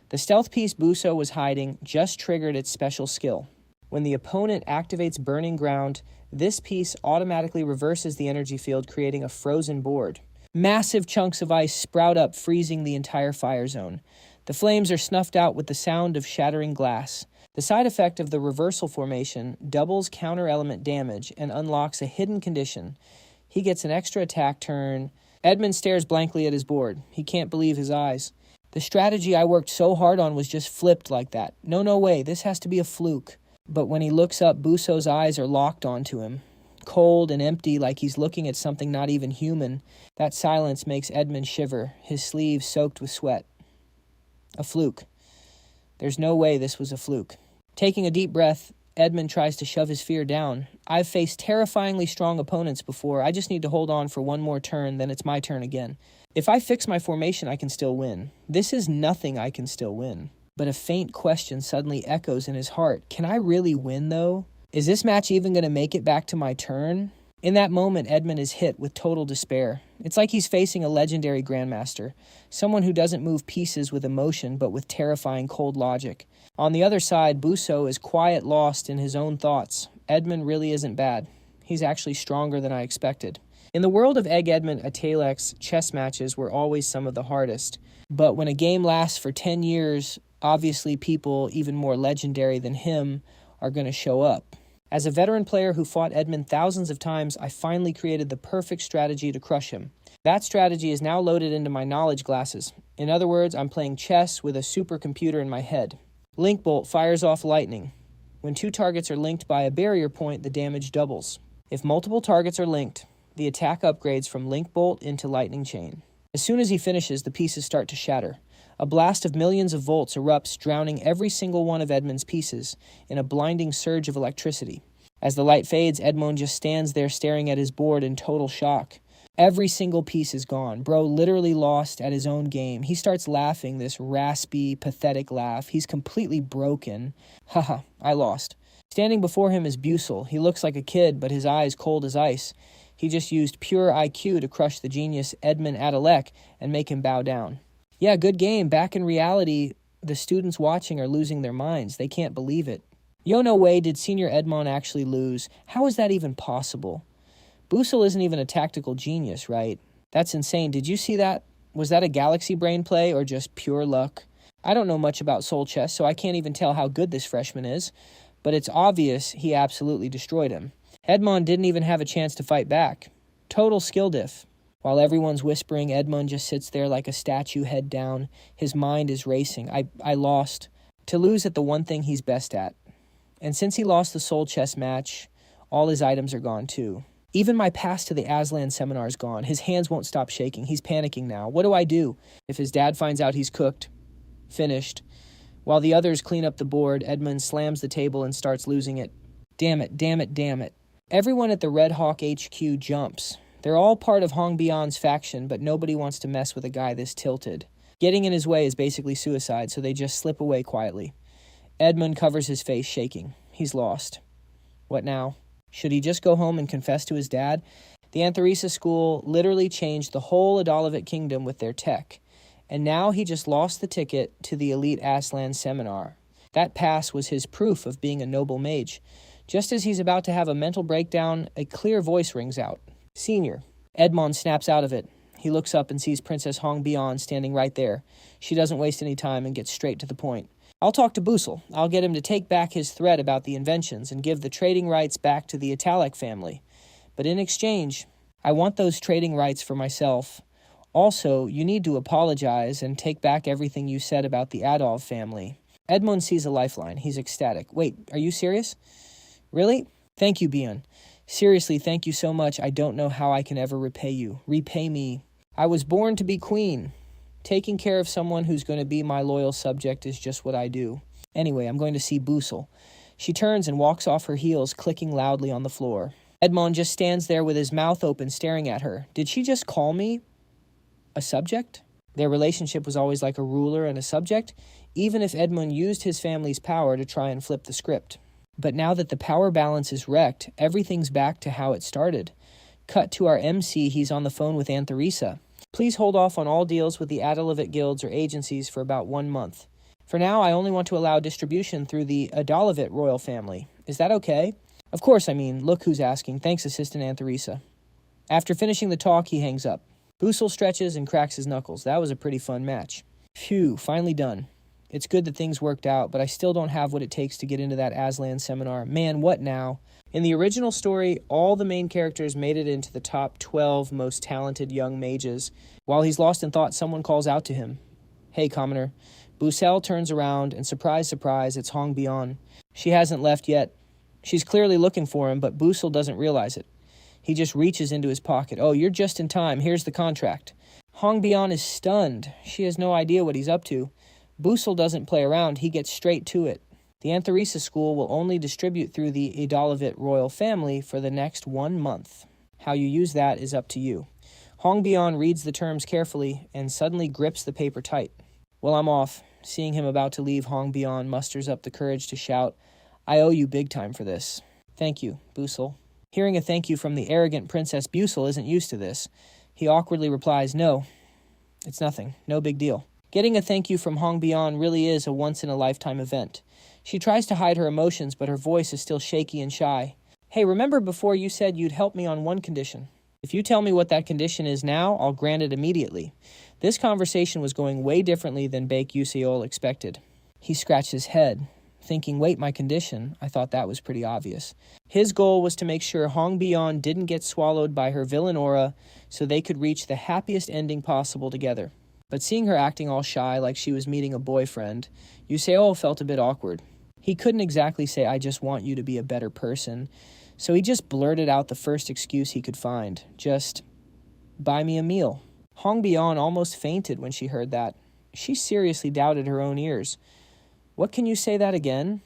The stealth piece Busell was hiding just triggered its special skill. When the opponent activates Burning Ground, this piece automatically reverses the energy field, creating a frozen board. Massive chunks of ice sprout up, freezing the entire fire zone. The flames are snuffed out with the sound of shattering glass. The side effect of the reversal formation doubles counter-element damage and unlocks a hidden condition. He gets an extra attack turn. Edmund stares blankly at his board. He can't believe his eyes. The strategy I worked so hard on was just flipped like that. No way, this has to be a fluke. But when he looks up, Busell's eyes are locked onto him. Cold and empty, like he's looking at something not even human. That silence makes Edmund shiver, his sleeves soaked with sweat. A fluke. There's no way this was a fluke. Taking a deep breath, Edmund tries to shove his fear down. I've faced terrifyingly strong opponents before. I just need to hold on for 1 more turn, then it's my turn again. If I fix my formation, I can still win. This is nothing I can still win. But a faint question suddenly echoes in his heart. Can I really win, though? Is this match even going to make it back to my turn? In that moment, Edmund is hit with total despair. It's like he's facing a legendary grandmaster, someone who doesn't move pieces with emotion but with terrifying cold logic. On the other side, Busell is quiet, lost in his own thoughts. Edmund really isn't bad. He's actually stronger than I expected. In the world of Egg Edmund Atelek's chess matches were always some of the hardest. But when a game lasts for 10 years, obviously people even more legendary than him are going to show up. As a veteran player who fought Edmund thousands of times, I finally created the perfect strategy to crush him. That strategy is now loaded into my knowledge glasses. In other words, I'm playing chess with a supercomputer in my head. Link Bolt fires off lightning. When 2 targets are linked by a barrier point, the damage doubles. If multiple targets are linked, the attack upgrades from Link Bolt into Lightning Chain. As soon as he finishes, the pieces start to shatter. A blast of millions of volts erupts, drowning every single one of Edmund's pieces in a blinding surge of electricity. As the light fades, Edmund just stands there staring at his board in total shock. Every single piece is gone. Bro literally lost at his own game. He starts laughing, this raspy, pathetic laugh. He's completely broken. Haha, I lost. Standing before him is Busell. He looks like a kid, but his eyes cold as ice. He just used pure IQ to crush the genius Edmund Atelek and make him bow down. Yeah, good game. Back in reality, the students watching are losing their minds. They can't believe it. No way did Senior Edmond actually lose. How is that even possible? Busell isn't even a tactical genius, right? That's insane. Did you see that? Was that a galaxy brain play or just pure luck? I don't know much about Soul Chess, so I can't even tell how good this freshman is, but it's obvious he absolutely destroyed him. Edmond didn't even have a chance to fight back. Total skill diff. While everyone's whispering, Edmund just sits there like a statue, head down. His mind is racing. I lost. To lose at the one thing he's best at. And since he lost the soul chess match, all his items are gone too. Even my pass to the Aslan seminar is gone. His hands won't stop shaking. He's panicking now. What do I do? If his dad finds out he's cooked, finished. While the others clean up the board, Edmund slams the table and starts losing it. Damn it, damn it, damn it. Everyone at the Red Hawk HQ jumps. They're all part of Hong Bion's faction, but nobody wants to mess with a guy this tilted. Getting in his way is basically suicide, so they just slip away quietly. Edmund covers his face, shaking. He's lost. What now? Should he just go home and confess to his dad? The Antharesa school literally changed the whole Adalavit kingdom with their tech. And now he just lost the ticket to the elite Aslan seminar. That pass was his proof of being a noble mage. Just as he's about to have a mental breakdown, a clear voice rings out. Senior. Edmond snaps out of it. He looks up and sees Princess Hong Bion standing right there. She doesn't waste any time and gets straight to the point. I'll talk to Busell. I'll get him to take back his threat about the inventions and give the trading rights back to the Italic family. But in exchange, I want those trading rights for myself. Also, you need to apologize and take back everything you said about the Adolf family. Edmund sees a lifeline. He's ecstatic. Wait, are you serious? Really? Thank you, Bion. Seriously, thank you so much. I don't know how I can ever repay you. Repay me. I was born to be queen. Taking care of someone who's going to be my loyal subject is just what I do. Anyway, I'm going to see Busell. She turns and walks off her heels, clicking loudly on the floor. Edmond just stands there with his mouth open, staring at her. Did she just call me a subject? Their relationship was always like a ruler and a subject, even if Edmund used his family's power to try and flip the script. But now that the power balance is wrecked, everything's back to how it started. Cut to our MC, he's on the phone with Antharesa. Please hold off on all deals with the Adalavit guilds or agencies for about 1 month. For now, I only want to allow distribution through the Adalavit royal family. Is that okay? Of course, look who's asking. Thanks, Assistant Antharesa. After finishing the talk, he hangs up. Busell stretches and cracks his knuckles. That was a pretty fun match. Phew, finally done. It's good that things worked out, but I still don't have what it takes to get into that Aslan seminar. Man, what now? In the original story, all the main characters made it into the top 12 most talented young mages. While he's lost in thought, someone calls out to him. Hey, commoner. Busell turns around, and surprise, surprise, it's Hong Bion. She hasn't left yet. She's clearly looking for him, but Busell doesn't realize it. He just reaches into his pocket. Oh, you're just in time. Here's the contract. Hong Bion is stunned. She has no idea what he's up to. Busell doesn't play around. He gets straight to it. The Antharesa school will only distribute through the Adalavit royal family for the next 1 month. How you use that is up to you. Hong Bion reads the terms carefully and suddenly grips the paper tight. Well, I'm off. Seeing him about to leave, Hong Bion musters up the courage to shout, I owe you big time for this. Thank you, Busell. Hearing a thank you from the arrogant Princess Busell isn't used to this. He awkwardly replies, No, it's nothing. No big deal. Getting a thank you from Hong Bion really is a once-in-a-lifetime event. She tries to hide her emotions, but her voice is still shaky and shy. Hey, remember before you said you'd help me on one condition? If you tell me what that condition is now, I'll grant it immediately. This conversation was going way differently than Baek Yuseol expected. He scratched his head, thinking, wait, my condition? I thought that was pretty obvious. His goal was to make sure Hong Bion didn't get swallowed by her villain aura so they could reach the happiest ending possible together. But seeing her acting all shy like she was meeting a boyfriend, Yuseol felt a bit awkward. He couldn't exactly say, I just want you to be a better person, so he just blurted out the first excuse he could find. Just, buy me a meal. Hong Bion almost fainted when she heard that. She seriously doubted her own ears. What can you say that again?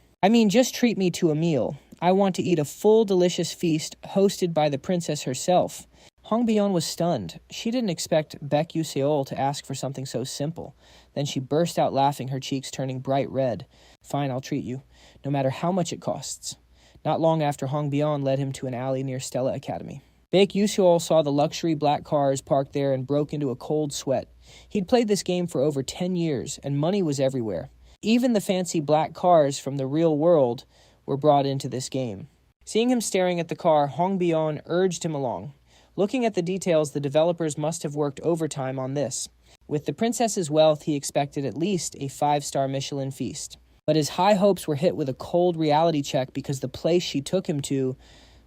Just treat me to a meal. I want to eat a full, delicious feast hosted by the princess herself. Hong Bion was stunned. She didn't expect Baek Yuseol to ask for something so simple. Then she burst out laughing, her cheeks turning bright red. Fine, I'll treat you, no matter how much it costs. Not long after, Hong Bion led him to an alley near Stella Academy. Baek Yuseol saw the luxury black cars parked there and broke into a cold sweat. He'd played this game for over 10 years, and money was everywhere. Even the fancy black cars from the real world were brought into this game. Seeing him staring at the car, Hong Bion urged him along. Looking at the details, the developers must have worked overtime on this. With the princess's wealth, he expected at least a 5-star Michelin feast. But his high hopes were hit with a cold reality check because the place she took him to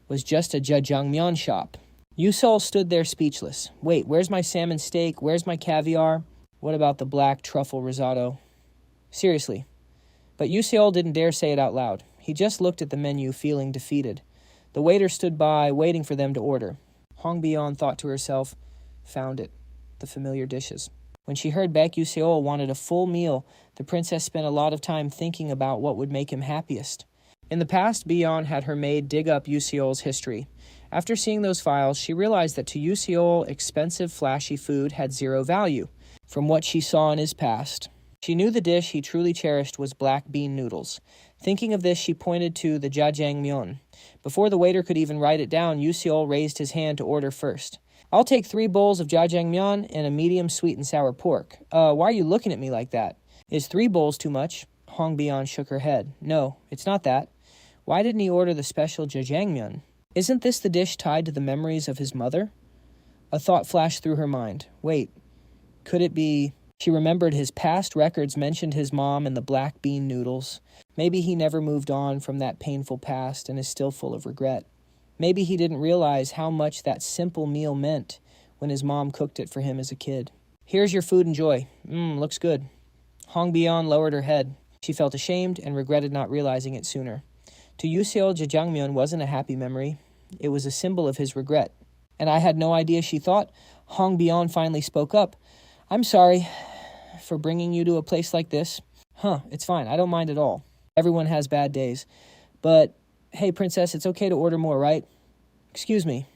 was just a jjajangmyeon shop. Yusol stood there speechless. Wait, where's my salmon steak? Where's my caviar? What about the black truffle risotto? Seriously. But Yusol didn't dare say it out loud. He just looked at the menu, feeling defeated. The waiter stood by, waiting for them to order. Hong Bion thought to herself, found it, the familiar dishes. When she heard Baek Yusol wanted a full meal, the princess spent a lot of time thinking about what would make him happiest. In the past, Bion had her maid dig up Yuseol's history. After seeing those files, she realized that to Yuseol, expensive, flashy food had zero value, from what she saw in his past. She knew the dish he truly cherished was black bean noodles. Thinking of this, she pointed to the jjajangmyeon. Before the waiter could even write it down, Yuseol raised his hand to order first. I'll take 3 bowls of jjajangmyeon and a medium sweet and sour pork. Why are you looking at me like that? Is 3 bowls too much? Hong Bion shook her head. No, it's not that. Why didn't he order the special jjajangmyeon? Isn't this the dish tied to the memories of his mother? A thought flashed through her mind. Wait, could it be... She remembered his past records mentioned his mom and the black bean noodles. Maybe he never moved on from that painful past and is still full of regret. Maybe he didn't realize how much that simple meal meant when his mom cooked it for him as a kid. Here's your food, enjoy. Looks good. Hong Bion lowered her head. She felt ashamed and regretted not realizing it sooner. To Yuseo, jjajangmyeon wasn't a happy memory. It was a symbol of his regret. And I had no idea, she thought. Hong Bion finally spoke up. I'm sorry for bringing you to a place like this. It's fine. I don't mind at all. Everyone has bad days. But, hey, princess, it's okay to order more, right? Excuse me.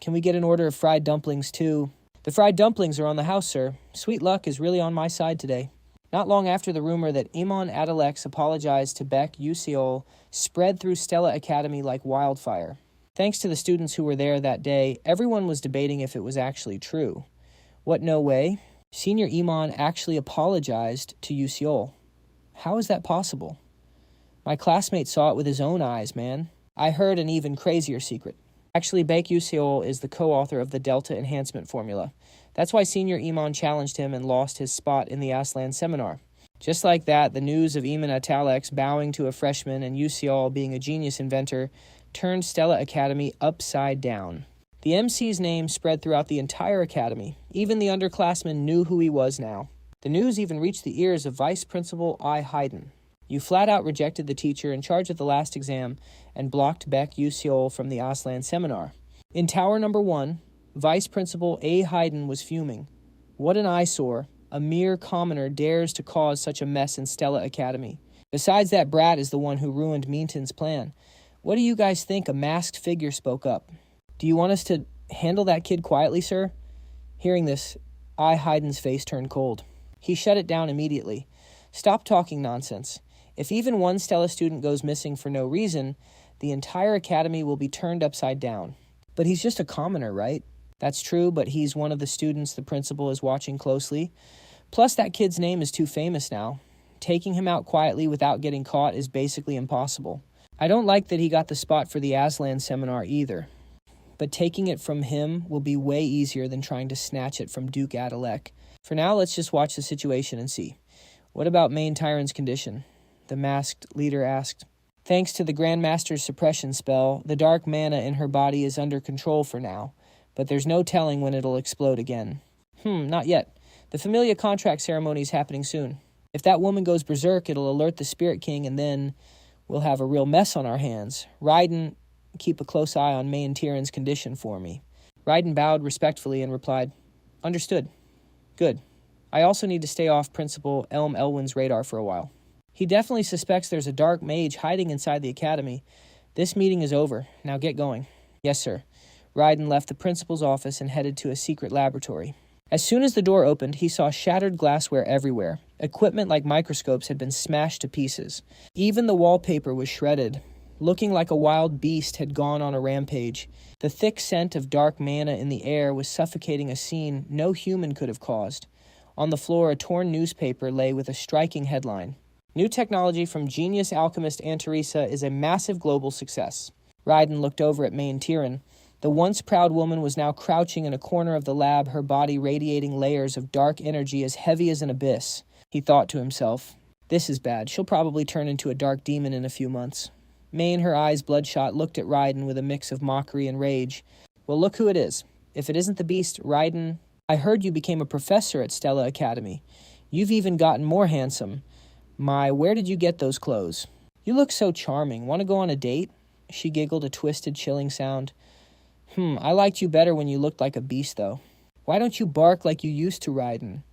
Can we get an order of fried dumplings, too? The fried dumplings are on the house, sir. Sweet luck is really on my side today. Not long after the rumor that Imon Adalex apologized to Baek Yuseol spread through Stella Academy like wildfire. Thanks to the students who were there that day, everyone was debating if it was actually true. What, no way? Senior Imon actually apologized to Yuseol. How is that possible? My classmate saw it with his own eyes, man. I heard an even crazier secret. Actually, Baek Yuseol is the co-author of the Delta Enhancement Formula. That's why Senior Imon challenged him and lost his spot in the Aslan seminar. Just like that, the news of Iman Atalex bowing to a freshman and Yuseol being a genius inventor turned Stella Academy upside down. The MC's name spread throughout the entire academy. Even the underclassmen knew who he was now. The news even reached the ears of Vice Principal I. Hayden. You flat out rejected the teacher in charge of the last exam and blocked Baek Yuseol from the Aslan seminar. In Tower Number 1, Vice Principal A. Hayden was fuming. What an eyesore. A mere commoner dares to cause such a mess in Stella Academy. Besides, that brat is the one who ruined Meanton's plan. What do you guys think? A masked figure spoke up. Do you want us to handle that kid quietly, sir? Hearing this, I. Hayden's face turned cold. He shut it down immediately. Stop talking nonsense. If even one Stella student goes missing for no reason, the entire academy will be turned upside down. But he's just a commoner, right? That's true, but he's one of the students the principal is watching closely. Plus, that kid's name is too famous now. Taking him out quietly without getting caught is basically impossible. I don't like that he got the spot for the Aslan seminar either. But taking it from him will be way easier than trying to snatch it from Duke Adalek. For now, let's just watch the situation and see. What about Main Tyron's condition? The masked leader asked. Thanks to the Grandmaster's suppression spell, the dark mana in her body is under control for now, but there's no telling when it'll explode again. Not yet. The Familia contract ceremony is happening soon. If that woman goes berserk, it'll alert the Spirit King, and then we'll have a real mess on our hands. Raiden, keep a close eye on Main Tyron's condition for me. Raiden bowed respectfully and replied, Understood. Good. I also need to stay off Principal Elm Elwin's radar for a while. He definitely suspects there's a dark mage hiding inside the academy. This meeting is over. Now get going. Yes, sir. Raiden left the principal's office and headed to a secret laboratory. As soon as the door opened, he saw shattered glassware everywhere. Equipment like microscopes had been smashed to pieces. Even the wallpaper was shredded. Looking like a wild beast had gone on a rampage. The thick scent of dark mana in the air was suffocating a scene no human could have caused. On the floor, a torn newspaper lay with a striking headline. New technology from genius alchemist Anteresa is a massive global success. Raiden looked over at Main Tyron. The once proud woman was now crouching in a corner of the lab, her body radiating layers of dark energy as heavy as an abyss. He thought to himself, this is bad. She'll probably turn into a dark demon in a few months. Main, her eyes bloodshot, looked at Raiden with a mix of mockery and rage. Well, look who it is. If it isn't the beast, Raiden. I heard you became a professor at Stella Academy. You've even gotten more handsome. My, where did you get those clothes? You look so charming. Want to go on a date? She giggled, a twisted, chilling sound. I liked you better when you looked like a beast, though. Why don't you bark like you used to, Raiden?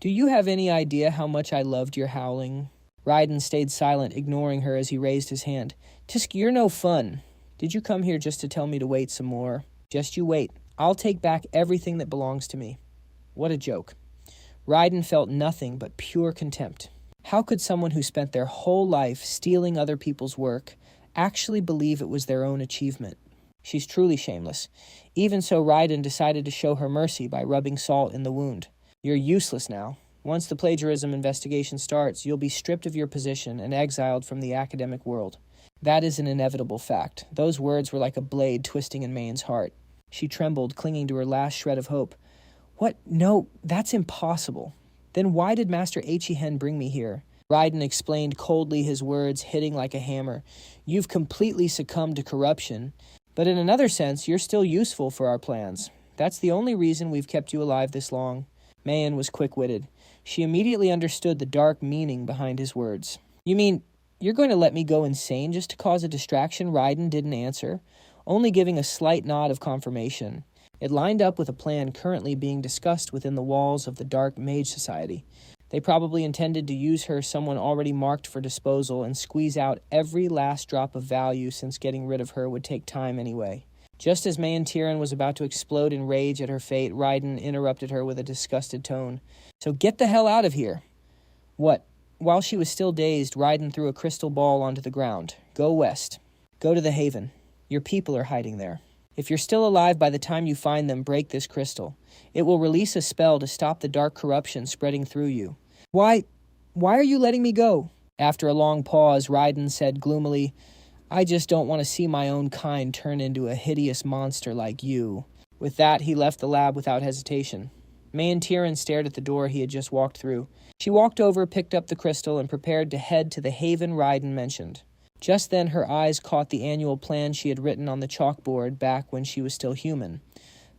Do you have any idea how much I loved your howling? Raiden stayed silent, ignoring her as he raised his hand. Tisk, you're no fun. Did you come here just to tell me to wait some more? Just you wait. I'll take back everything that belongs to me. What a joke. Raiden felt nothing but pure contempt. How could someone who spent their whole life stealing other people's work actually believe it was their own achievement? She's truly shameless. Even so, Raiden decided to show her mercy by rubbing salt in the wound. You're useless now. Once the plagiarism investigation starts, you'll be stripped of your position and exiled from the academic world. That is an inevitable fact. Those words were like a blade twisting in Mayon's heart. She trembled, clinging to her last shred of hope. What? No, that's impossible. Then why did Master Ichihen bring me here? Raiden explained coldly, his words hitting like a hammer. You've completely succumbed to corruption, but in another sense, you're still useful for our plans. That's the only reason we've kept you alive this long. Mayan was quick-witted. She immediately understood the dark meaning behind his words. You mean, you're going to let me go insane just to cause a distraction? Raiden didn't answer, only giving a slight nod of confirmation. It lined up with a plan currently being discussed within the walls of the Dark Mage Society. They probably intended to use her, someone already marked for disposal, and squeeze out every last drop of value, since getting rid of her would take time anyway. Just as Mayan Tyran was about to explode in rage at her fate, Raiden interrupted her with a disgusted tone. So get the hell out of here. What? While she was still dazed, Raiden threw a crystal ball onto the ground. Go west. Go to the Haven. Your people are hiding there. If you're still alive by the time you find them, break this crystal. It will release a spell to stop the dark corruption spreading through you. Why are you letting me go? After a long pause, Raiden said gloomily, I just don't want to see my own kind turn into a hideous monster like you. With that, he left the lab without hesitation. Mayan Tyran stared at the door he had just walked through. She walked over, picked up the crystal, and prepared to head to the haven Raiden mentioned. Just then, her eyes caught the annual plan she had written on the chalkboard back when she was still human.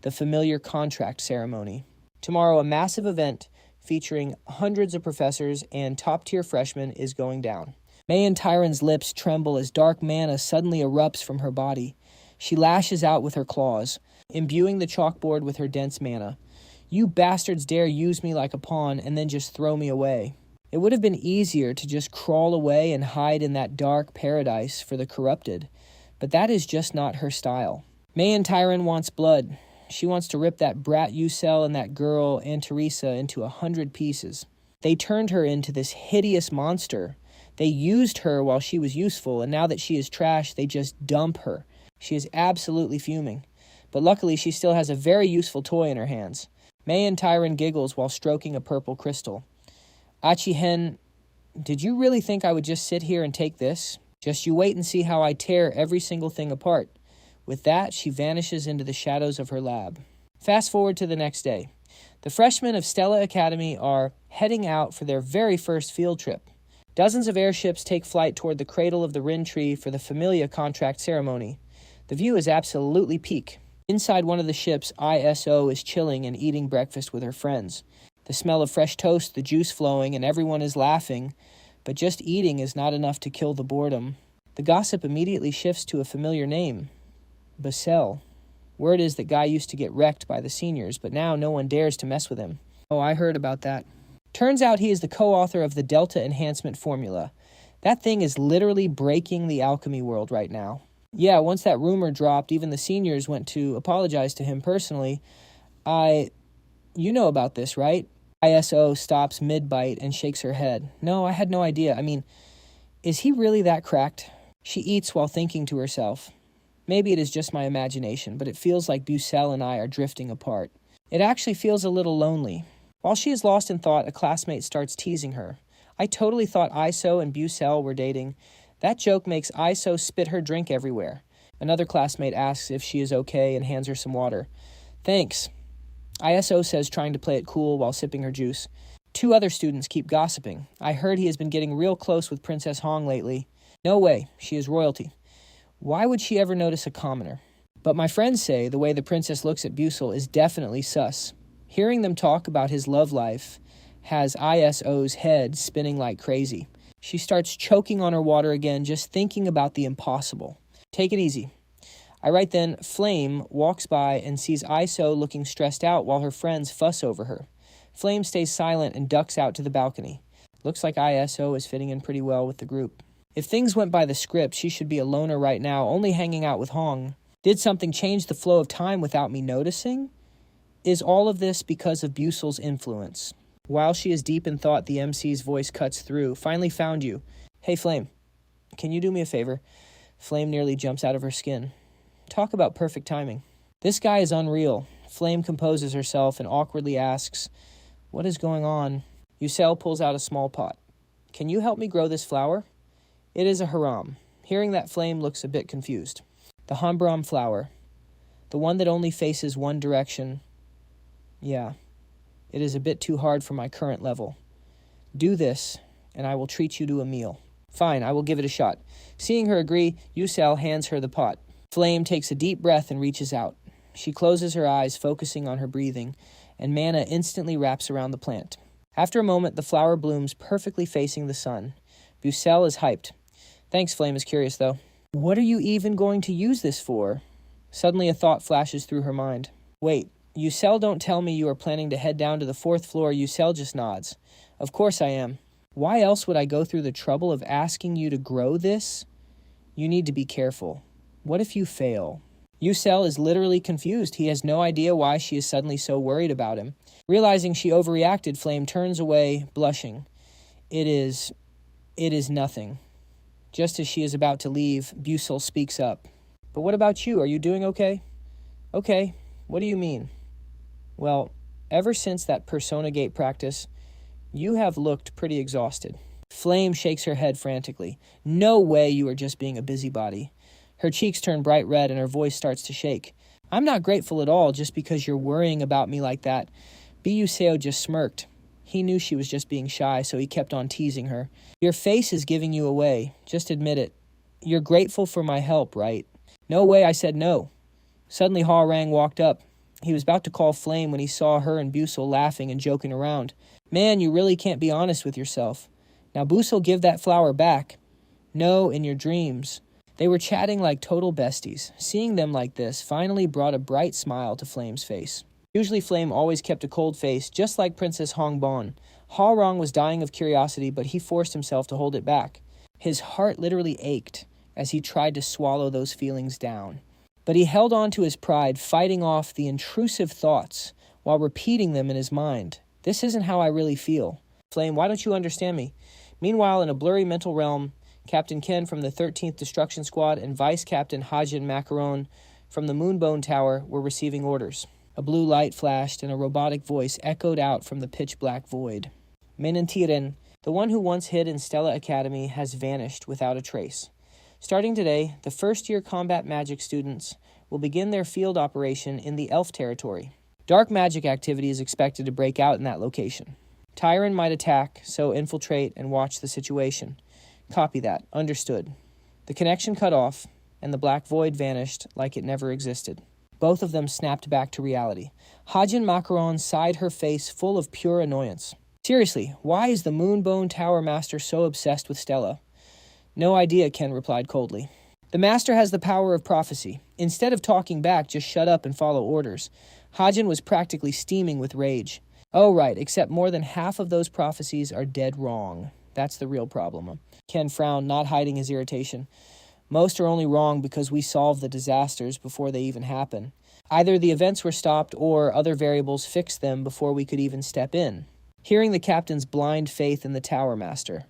The familiar contract ceremony. Tomorrow, a massive event featuring hundreds of professors and top-tier freshmen is going down. Mayan Tyran's lips tremble as dark mana suddenly erupts from her body. She lashes out with her claws, imbuing the chalkboard with her dense mana. You bastards dare use me like a pawn and then just throw me away. It would have been easier to just crawl away and hide in that dark paradise for the corrupted, but that is just not her style. Mayan Tyran wants blood. She wants to rip that brat Busell and that girl, Aunt Teresa, into 100 pieces. They turned her into this hideous monster. They used her while she was useful, and now that she is trash, they just dump her. She is absolutely fuming. But luckily, she still has a very useful toy in her hands. Mayan Tyran giggles while stroking a purple crystal. Ichihen, did you really think I would just sit here and take this? Just you wait and see how I tear every single thing apart. With that, she vanishes into the shadows of her lab. Fast forward to the next day. The freshmen of Stella Academy are heading out for their very first field trip. Dozens of airships take flight toward the cradle of the Rin Tree for the Familia contract ceremony. The view is absolutely peak. Inside one of the ships, ISO is chilling and eating breakfast with her friends. The smell of fresh toast, the juice flowing, and everyone is laughing, but just eating is not enough to kill the boredom. The gossip immediately shifts to a familiar name, Busell. Word is that guy used to get wrecked by the seniors, but now no one dares to mess with him. Oh, I heard about that. Turns out he is the co-author of the Delta Enhancement Formula. That thing is literally breaking the alchemy world right now. Yeah, once that rumor dropped, even the seniors went to apologize to him personally. You know about this, right? ISO stops mid-bite and shakes her head. No, I had no idea. I mean, is he really that cracked? She eats while thinking to herself. Maybe it is just my imagination, but it feels like Busell and I are drifting apart. It actually feels a little lonely. While she is lost in thought, a classmate starts teasing her. I totally thought ISO and Busell were dating. That joke makes ISO spit her drink everywhere. Another classmate asks if she is okay and hands her some water. Thanks. ISO says, trying to play it cool while sipping her juice. Two other students keep gossiping. I heard he has been getting real close with Princess Hong lately. No way, she is royalty. Why would she ever notice a commoner? But my friends say the way the princess looks at Busell is definitely sus. Hearing them talk about his love life has ISO's head spinning like crazy. She starts choking on her water again, just thinking about the impossible. Take it easy. I write then, Flame walks by and sees ISO looking stressed out while her friends fuss over her. Flame stays silent and ducks out to the balcony. Looks like ISO is fitting in pretty well with the group. If things went by the script, she should be a loner right now, only hanging out with Hong. Did something change the flow of time without me noticing? Is all of this because of Busell's influence? While she is deep in thought, the MC's voice cuts through. Finally found you. Hey, Flame, can you do me a favor? Flame nearly jumps out of her skin. Talk about perfect timing. This guy is unreal. Flame composes herself and awkwardly asks, what is going on? Busell pulls out a small pot. Can you help me grow this flower? It is a haram. Hearing that, Flame looks a bit confused. The Hambram flower. The one that only faces one direction. Yeah, it is a bit too hard for my current level. Do this, and I will treat you to a meal. Fine, I will give it a shot. Seeing her agree, Busell hands her the pot. Flame takes a deep breath and reaches out. She closes her eyes, focusing on her breathing, and mana instantly wraps around the plant. After a moment, the flower blooms perfectly facing the sun. Busell is hyped. Thanks, Flame is curious, though. What are you even going to use this for? Suddenly a thought flashes through her mind. Wait, Busell, don't tell me you are planning to head down to the 4th floor. Busell just nods. Of course I am. Why else would I go through the trouble of asking you to grow this? You need to be careful. What if you fail? Busell is literally confused. He has no idea why she is suddenly so worried about him. Realizing she overreacted, Flame turns away, blushing. It is nothing. Just as she is about to leave, Busell speaks up. But what about you? Are you doing okay? Okay. What do you mean? Well, ever since that Persona Gate practice, you have looked pretty exhausted. Flame shakes her head frantically. No way you are just being a busybody. Her cheeks turn bright red and her voice starts to shake. I'm not grateful at all just because you're worrying about me like that. Busell just smirked. He knew she was just being shy, so he kept on teasing her. Your face is giving you away. Just admit it. You're grateful for my help, right? No way, I said no. Suddenly Ha Rang walked up. He was about to call Flame when he saw her and Busell laughing and joking around. Man, you really can't be honest with yourself. Now Busell, give that flower back. No, in your dreams. They were chatting like total besties. Seeing them like this finally brought a bright smile to Flame's face. Usually Flame always kept a cold face, just like Princess Hong Bon. Ha Rong was dying of curiosity, but he forced himself to hold it back. His heart literally ached as he tried to swallow those feelings down. But he held on to his pride, fighting off the intrusive thoughts while repeating them in his mind. This isn't how I really feel. Flame, why don't you understand me? Meanwhile, in a blurry mental realm, Captain Ken from the 13th Destruction Squad and Vice Captain Hajin Macaron from the Moonbone Tower were receiving orders. A blue light flashed and a robotic voice echoed out from the pitch-black void. Menentiren, the one who once hid in Stella Academy, has vanished without a trace. Starting today, the first-year combat magic students will begin their field operation in the Elf territory. Dark magic activity is expected to break out in that location. Tyron might attack, so infiltrate and watch the situation. Copy that. Understood. The connection cut off, and the black void vanished like it never existed. Both of them snapped back to reality. Hajin Macaron sighed, her face full of pure annoyance. Seriously, why is the Moonbone Tower Master so obsessed with Stella? No idea, Ken replied coldly. The Master has the power of prophecy. Instead of talking back, just shut up and follow orders. Hajin was practically steaming with rage. Oh, right, except more than half of those prophecies are dead wrong. That's the real problem. Ken frowned, not hiding his irritation. Most are only wrong because we solve the disasters before they even happen. Either the events were stopped or other variables fixed them before we could even step in. Hearing the captain's blind faith in the Tower Master,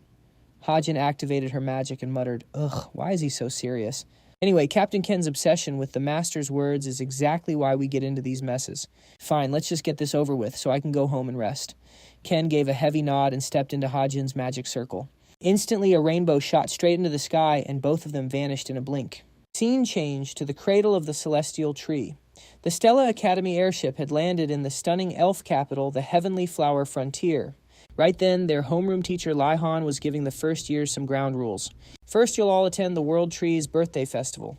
Hajin activated her magic and muttered, Ugh, why is he so serious? Anyway, Captain Ken's obsession with the Master's words is exactly why we get into these messes. Fine, let's just get this over with so I can go home and rest. Ken gave a heavy nod and stepped into Hajin's magic circle. Instantly, a rainbow shot straight into the sky, and both of them vanished in a blink. Scene changed to the cradle of the celestial tree. The Stella Academy airship had landed in the stunning elf capital, the Heavenly Flower Frontier. Right then, their homeroom teacher Lai Han was giving the first years some ground rules. First, you'll all attend the World Tree's birthday festival.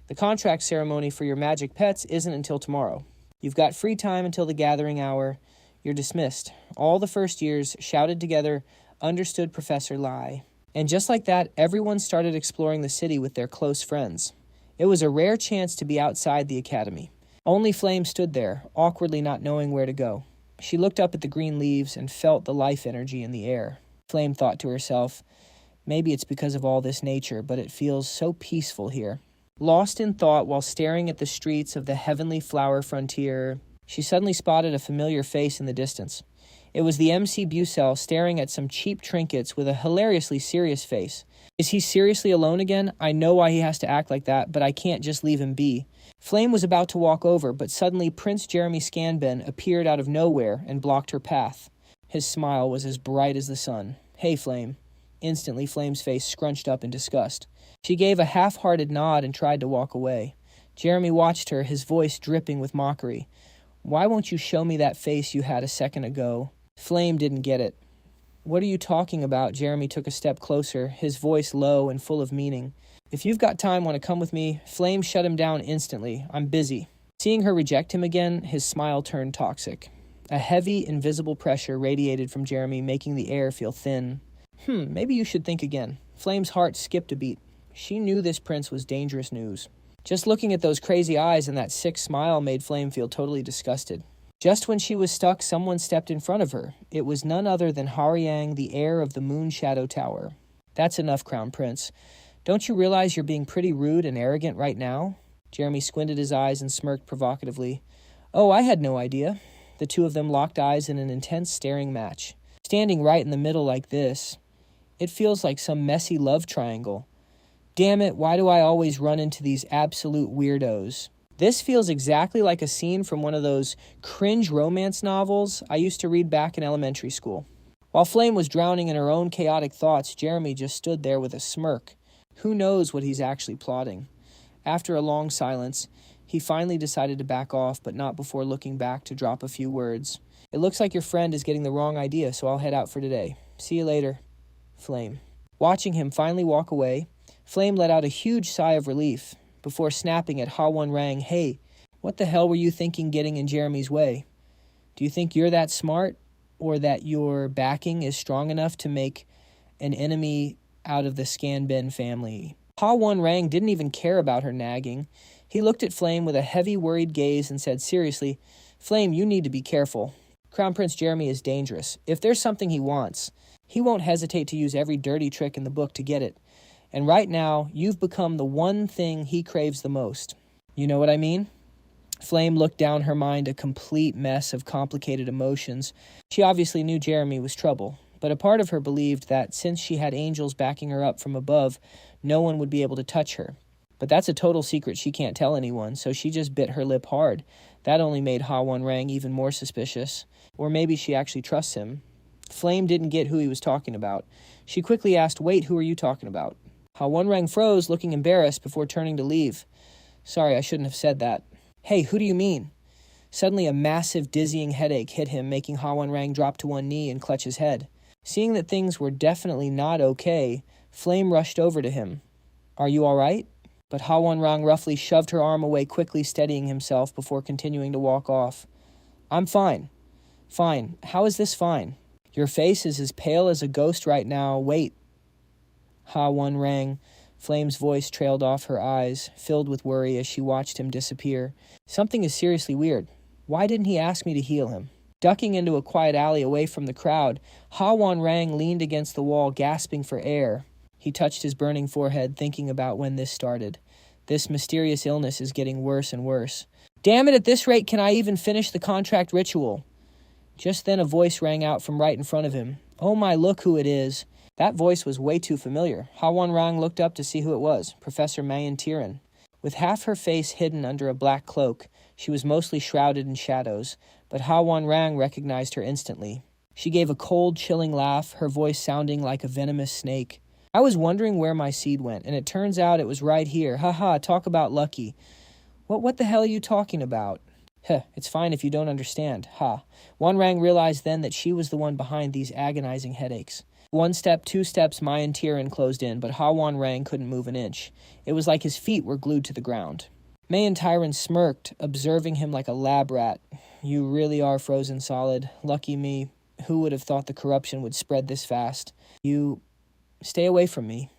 The contract ceremony for your magic pets isn't until tomorrow. You've got free time until the gathering hour. You're dismissed. All the first years shouted together, "Understood, Professor Lai." And just like that, everyone started exploring the city with their close friends. It was a rare chance to be outside the academy. Only Flame stood there, awkwardly not knowing where to go. She looked up at the green leaves and felt the life energy in the air. Flame thought to herself, maybe it's because of all this nature, but it feels so peaceful here. Lost in thought while staring at the streets of the heavenly flower frontier, she suddenly spotted a familiar face in the distance. It was the MC Busell staring at some cheap trinkets with a hilariously serious face. Is he seriously alone again? I know why he has to act like that, but I can't just leave him be. Flame was about to walk over, but suddenly Prince Jeremy Scanben appeared out of nowhere and blocked her path. His smile was as bright as the sun. "Hey, Flame." Instantly, Flame's face scrunched up in disgust. She gave a half-hearted nod and tried to walk away. Jeremy watched her, his voice dripping with mockery. "Why won't you show me that face you had a second ago?" Flame didn't get it. "What are you talking about?" Jeremy took a step closer, his voice low and full of meaning. "If you've got time, want to come with me?" Flame shut him down instantly. "I'm busy." Seeing her reject him again, his smile turned toxic. A heavy, invisible pressure radiated from Jeremy, making the air feel thin. Maybe you should think again." Flame's heart skipped a beat. She knew this prince was dangerous news. Just looking at those crazy eyes and that sick smile made Flame feel totally disgusted. Just when she was stuck, someone stepped in front of her. It was none other than Haoyang, the heir of the Moon Shadow Tower. "That's enough, Crown Prince. Don't you realize you're being pretty rude and arrogant right now?" Jeremy squinted his eyes and smirked provocatively. "Oh, I had no idea." The two of them locked eyes in an intense staring match. Standing right in the middle like this, it feels like some messy love triangle. Damn it, why do I always run into these absolute weirdos? This feels exactly like a scene from one of those cringe romance novels I used to read back in elementary school. While Flame was drowning in her own chaotic thoughts, Jeremy just stood there with a smirk. Who knows what he's actually plotting? After a long silence, he finally decided to back off, but not before looking back to drop a few words. "It looks like your friend is getting the wrong idea, so I'll head out for today. See you later, Flame." Watching him finally walk away, Flame let out a huge sigh of relief before snapping at Ha-Won-Rang, "Hey, what the hell were you thinking getting in Jeremy's way? Do you think you're that smart, or that your backing is strong enough to make an enemy out of the Scanben family?" Ha-Won-Rang didn't even care about her nagging. He looked at Flame with a heavy, worried gaze and said, "Seriously, Flame, you need to be careful. Crown Prince Jeremy is dangerous. If there's something he wants, he won't hesitate to use every dirty trick in the book to get it. And right now, you've become the one thing he craves the most. You know what I mean?" Flame looked down her mind, a complete mess of complicated emotions. She obviously knew Jeremy was trouble, but a part of her believed that since she had angels backing her up from above, no one would be able to touch her. But that's a total secret she can't tell anyone, so she just bit her lip hard. That only made Ha-Won-Rang even more suspicious. Or maybe she actually trusts him. Flame didn't get who he was talking about. She quickly asked, "Wait, who are you talking about?" Ha-Won-Rang froze, looking embarrassed before turning to leave. "Sorry, I shouldn't have said that." "Hey, who do you mean?" Suddenly a massive, dizzying headache hit him, making Ha-Won-Rang drop to one knee and clutch his head. Seeing that things were definitely not okay, Flame rushed over to him. "Are you all right?" But Ha-Won-Rang roughly shoved her arm away, quickly steadying himself before continuing to walk off. "I'm fine." "Fine? How is this fine? Your face is as pale as a ghost right now. Wait." Ha-Won-Rang. Flame's voice trailed off her eyes, filled with worry as she watched him disappear. "Something is seriously weird. Why didn't he ask me to heal him?" Ducking into a quiet alley away from the crowd, Ha-Won-Rang leaned against the wall, gasping for air. He touched his burning forehead, thinking about when this started. This mysterious illness is getting worse and worse. "Damn it, at this rate, can I even finish the contract ritual?" Just then a voice rang out from right in front of him. "Oh my, look who it is." That voice was way too familiar. Ha-Won-Rang looked up to see who it was, Professor Mayan Tiran. With half her face hidden under a black cloak, she was mostly shrouded in shadows, but Ha-Won-Rang recognized her instantly. She gave a cold, chilling laugh, her voice sounding like a venomous snake. "I was wondering where my seed went, and it turns out it was right here. Ha, talk about lucky. What the hell are you talking about?" It's fine if you don't understand. Ha. Won-Rang realized then that she was the one behind these agonizing headaches. One step, two steps, Mayan Tiran closed in, but Hawan Rang couldn't move an inch. It was like his feet were glued to the ground. Mayan Tiran smirked, observing him like a lab rat. You really are frozen solid. Lucky me. Who would have thought the corruption would spread this fast? You... Stay away from me.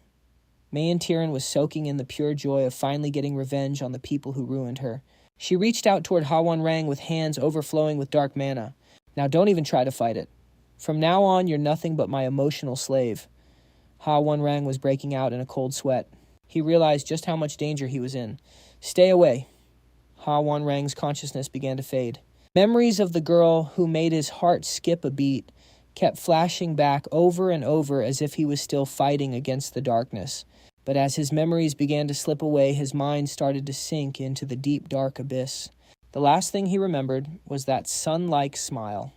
Mayan Tiran was soaking in the pure joy of finally getting revenge on the people who ruined her. She reached out toward Hawan Rang with hands overflowing with dark mana. Now don't even try to fight it. From now on, you're nothing but my emotional slave. Hawan Rang was breaking out in a cold sweat. He realized just how much danger he was in. Stay away. Hawan Rang's consciousness began to fade. Memories of the girl who made his heart skip a beat kept flashing back over and over as if he was still fighting against the darkness. But as his memories began to slip away, his mind started to sink into the deep, dark abyss. The last thing he remembered was that sun-like smile.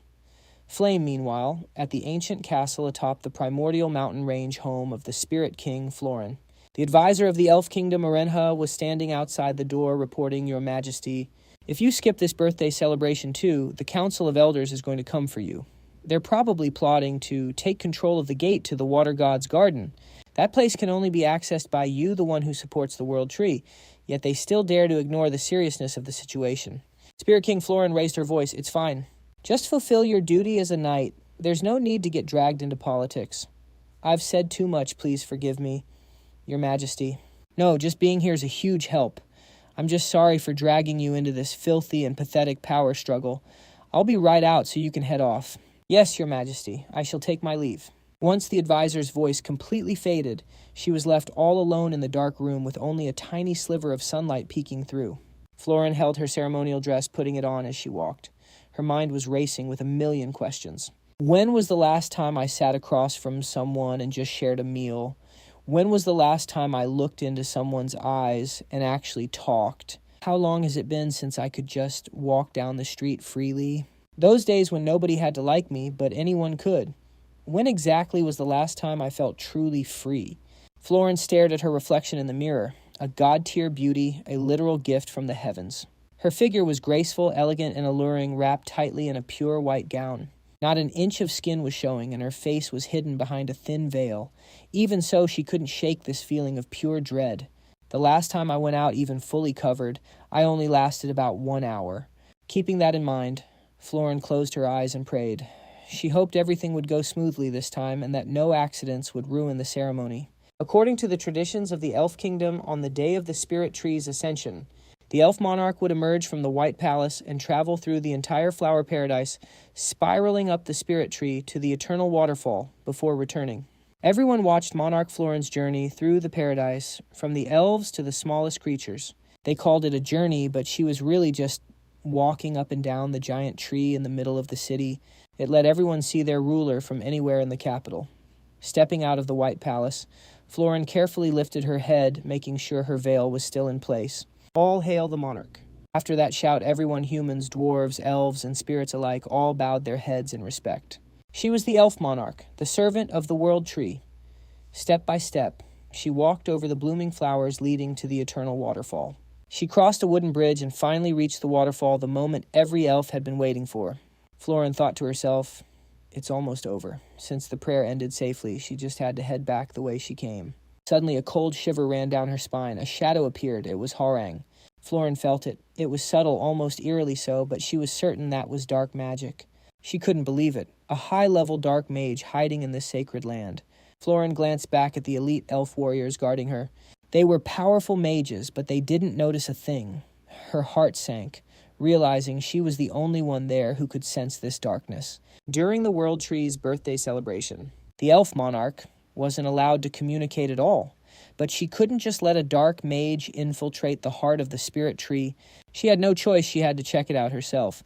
Flame, meanwhile, at the ancient castle atop the primordial mountain range home of the spirit king, Florin. The advisor of the elf kingdom, Manhwa, was standing outside the door reporting, Your Majesty, if you skip this birthday celebration too, the Council of Elders is going to come for you. They're probably plotting to take control of the gate to the water god's garden. That place can only be accessed by you, the one who supports the world tree, yet they still dare to ignore the seriousness of the situation. Spirit King Florin raised her voice. It's fine. Just fulfill your duty as a knight. There's no need to get dragged into politics. I've said too much, please forgive me, Your Majesty. No, just being here is a huge help. I'm just sorry for dragging you into this filthy and pathetic power struggle. I'll be right out so you can head off. Yes, Your Majesty, I shall take my leave. Once the advisor's voice completely faded, she was left all alone in the dark room with only a tiny sliver of sunlight peeking through. Florin held her ceremonial dress, putting it on as she walked. Her mind was racing with a million questions. When was the last time I sat across from someone and just shared a meal? When was the last time I looked into someone's eyes and actually talked? How long has it been since I could just walk down the street freely? Those days when nobody had to like me, but anyone could. When exactly was the last time I felt truly free? Florin stared at her reflection in the mirror, a god-tier beauty, a literal gift from the heavens. Her figure was graceful, elegant, and alluring, wrapped tightly in a pure white gown. Not an inch of skin was showing, and her face was hidden behind a thin veil. Even so, she couldn't shake this feeling of pure dread. The last time I went out even fully covered, I only lasted about 1 hour. Keeping that in mind, Florin closed her eyes and prayed. She hoped everything would go smoothly this time and that no accidents would ruin the ceremony. According to the traditions of the Elf Kingdom, on the day of the Spirit Tree's ascension, the Elf Monarch would emerge from the White Palace and travel through the entire flower paradise, spiraling up the Spirit Tree to the Eternal Waterfall before returning. Everyone watched Monarch Florin's journey through the paradise, from the elves to the smallest creatures. They called it a journey, but she was really just walking up and down the giant tree in the middle of the city. It let everyone see their ruler from anywhere in the capital. Stepping out of the White Palace, Florin carefully lifted her head, making sure her veil was still in place. All hail the monarch. After that shout, everyone, humans, dwarves, elves, and spirits alike, all bowed their heads in respect. She was the elf monarch, the servant of the world tree. Step by step, she walked over the blooming flowers leading to the eternal waterfall. She crossed a wooden bridge and finally reached the waterfall the moment every elf had been waiting for. Florin thought to herself, it's almost over. Since the prayer ended safely, she just had to head back the way she came. Suddenly, a cold shiver ran down her spine. A shadow appeared. It was Harang. Florin felt it. It was subtle, almost eerily so, but she was certain that was dark magic. She couldn't believe it. A high-level dark mage hiding in this sacred land. Florin glanced back at the elite elf warriors guarding her. They were powerful mages, but they didn't notice a thing. Her heart sank, realizing she was the only one there who could sense this darkness. During the World Tree's birthday celebration, the elf monarch wasn't allowed to communicate at all. But she couldn't just let a dark mage infiltrate the heart of the spirit tree. She had no choice. She had to check it out herself.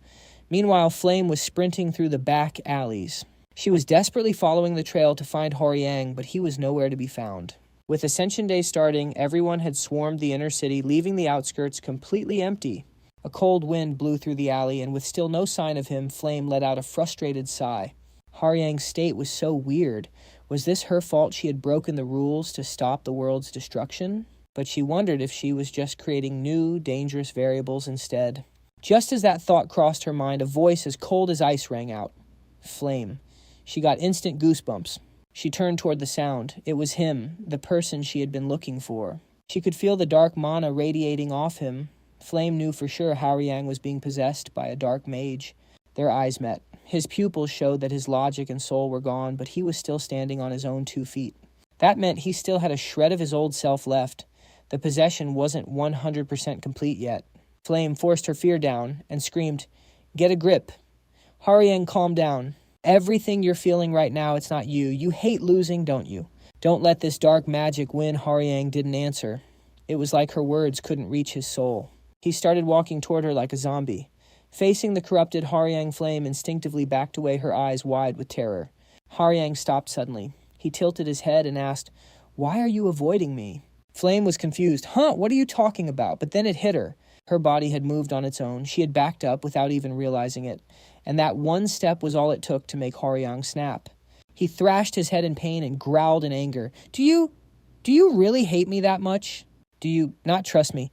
Meanwhile, Flame was sprinting through the back alleys. She was desperately following the trail to find Horyang, but he was nowhere to be found. With Ascension Day starting, everyone had swarmed the inner city, leaving the outskirts completely empty. A cold wind blew through the alley, and with still no sign of him, Flame let out a frustrated sigh. Horyang's state was so weird. Was this her fault she had broken the rules to stop the world's destruction? But she wondered if she was just creating new, dangerous variables instead. Just as that thought crossed her mind, a voice as cold as ice rang out. Flame. She got instant goosebumps. She turned toward the sound. It was him, the person she had been looking for. She could feel the dark mana radiating off him. Flame knew for sure Haoryang was being possessed by a dark mage. Their eyes met. His pupils showed that his logic and soul were gone, but he was still standing on his own 2 feet. That meant he still had a shred of his old self left. The possession wasn't 100% complete yet. Flame forced her fear down and screamed, "Get a grip." Haoryang, calm down. Everything you're feeling right now, it's not you. You hate losing, don't you? Don't let this dark magic win. Haoryang didn't answer. It was like her words couldn't reach his soul. He started walking toward her like a zombie. Facing the corrupted Haoryang, Flame instinctively backed away, her eyes wide with terror. Haoryang stopped suddenly. He tilted his head and asked, "Why are you avoiding me?" Flame was confused. "Huh? What are you talking about?" But then it hit her. Her body had moved on its own. She had backed up without even realizing it. And that one step was all it took to make Haoryang snap. He thrashed his head in pain and growled in anger. Do you really hate me that much? Do you not trust me?"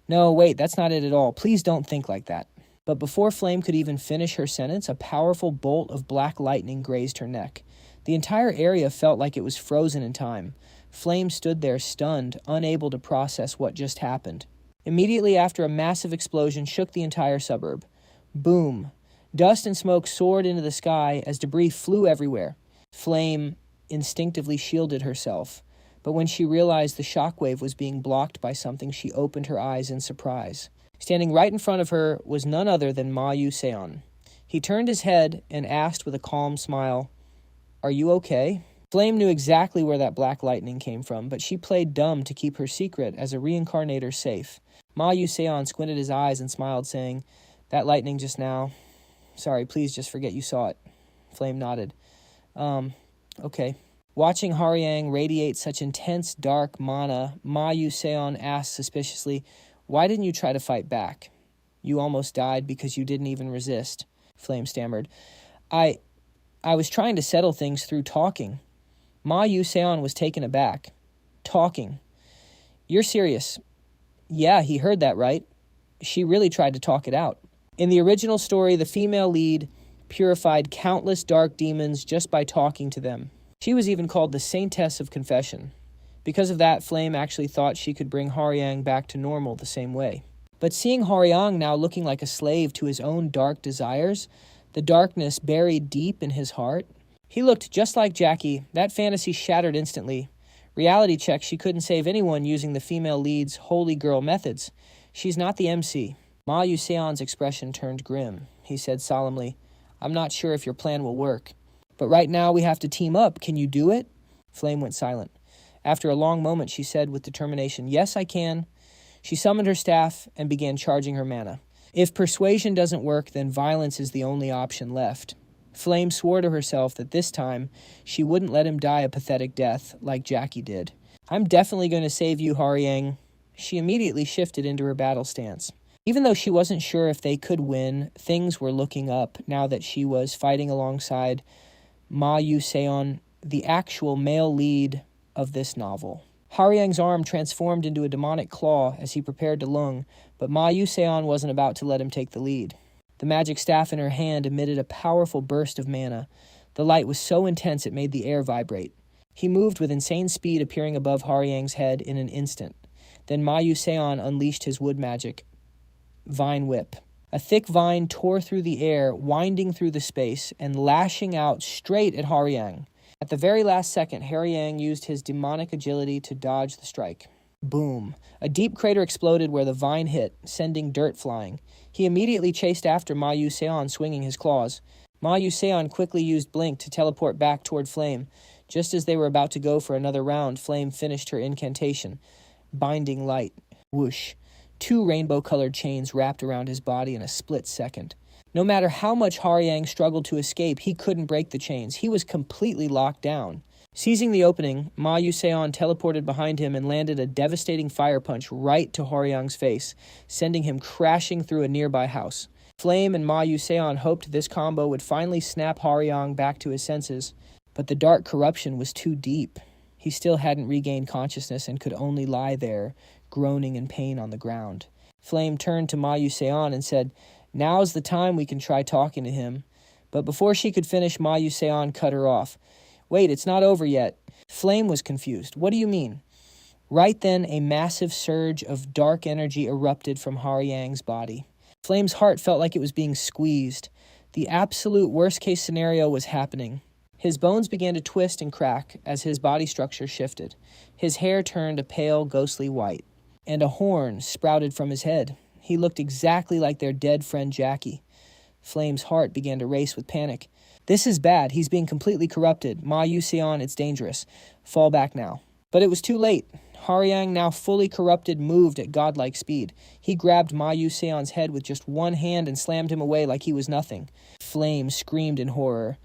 "No, wait, that's not it at all. Please don't think like that." But before Flame could even finish her sentence, a powerful bolt of black lightning grazed her neck. The entire area felt like it was frozen in time. Flame stood there stunned, unable to process what just happened. Immediately after, a massive explosion shook the entire suburb. Boom. Dust and smoke soared into the sky as debris flew everywhere. Flame instinctively shielded herself, but when she realized the shockwave was being blocked by something, she opened her eyes in surprise. Standing right in front of her was none other than Ma Yu-seon. He turned his head and asked with a calm smile, "Are you okay?" Flame knew exactly where that black lightning came from, but she played dumb to keep her secret as a reincarnator safe. Ma Yu-seon squinted his eyes and smiled, saying, "That lightning just now. Sorry, please just forget you saw it." Flame nodded. Okay. Watching Haoryang radiate such intense dark mana, Ma Yu-seon asked suspiciously, "Why didn't you try to fight back?" "You almost died because you didn't even resist," Flame stammered. I was trying to settle things through talking." Ma Yu-seon was taken aback. "Talking? You're serious?" "Yeah, he heard that right. She really tried to talk it out." In the original story, the female lead purified countless dark demons just by talking to them. She was even called the Saintess of Confession. Because of that, Flame actually thought she could bring Haoryang back to normal the same way. But seeing Haoryang now looking like a slave to his own dark desires, the darkness buried deep in his heart, he looked just like Jackie. That fantasy shattered instantly. Reality check, she couldn't save anyone using the female lead's holy girl methods. She's not the MC. Ma Yu-seon's expression turned grim. He said solemnly, "I'm not sure if your plan will work. But right now we have to team up. Can you do it?" Flame went silent. After a long moment, she said with determination, "Yes, I can." She summoned her staff and began charging her mana. If persuasion doesn't work, then violence is the only option left. Flame swore to herself that this time she wouldn't let him die a pathetic death like Jackie did. "I'm definitely going to save you, Haoryang." She immediately shifted into her battle stance. Even though she wasn't sure if they could win, things were looking up now that she was fighting alongside Ma Yu-seon, the actual male lead of this novel. Haoryang's arm transformed into a demonic claw as he prepared to lung, but Ma Yu-seon wasn't about to let him take the lead. The magic staff in her hand emitted a powerful burst of mana. The light was so intense it made the air vibrate. He moved with insane speed, appearing above Haoryang's head in an instant. Then Ma Yu-seon unleashed his wood magic, Vine Whip. A thick vine tore through the air, winding through the space and lashing out straight at Haoryang. At the very last second, Haoryang used his demonic agility to dodge the strike. Boom. A deep crater exploded where the vine hit, sending dirt flying. He immediately chased after Ma Yu-seon, swinging his claws. Ma Yu-seon quickly used Blink to teleport back toward Flame. Just as they were about to go for another round, Flame finished her incantation. Binding Light. Whoosh. 2 rainbow-colored chains wrapped around his body in a split second. No matter how much Haoryang struggled to escape, he couldn't break the chains. He was completely locked down. Seizing the opening, Ma Yu-seon teleported behind him and landed a devastating fire punch right to Haoryang's face, sending him crashing through a nearby house. Flame and Ma Yu-seon hoped this combo would finally snap Haoryang back to his senses, but the dark corruption was too deep. He still hadn't regained consciousness and could only lie there, groaning in pain on the ground. Flame turned to Ma Yu-seon and said, "Now's the time we can try talking to him." But before she could finish, Ma Yu-seon cut her off. Wait, it's not over yet. Flame was confused. What do you mean? Right then, a massive surge of dark energy erupted from Haryang's body. Flame's heart felt like it was being squeezed. The absolute worst-case scenario was happening. His bones began to twist and crack as his body structure shifted. His hair turned a pale, ghostly white, and a horn sprouted from his head. He looked exactly like their dead friend Jackie. Flame's heart began to race with panic. This is bad. He's being completely corrupted. Ma Yuseon, it's dangerous. Fall back now. But it was too late. Haryang, now fully corrupted, moved at godlike speed. He grabbed Ma Yuseon's head with just one hand and slammed him away like he was nothing. Flame screamed in horror.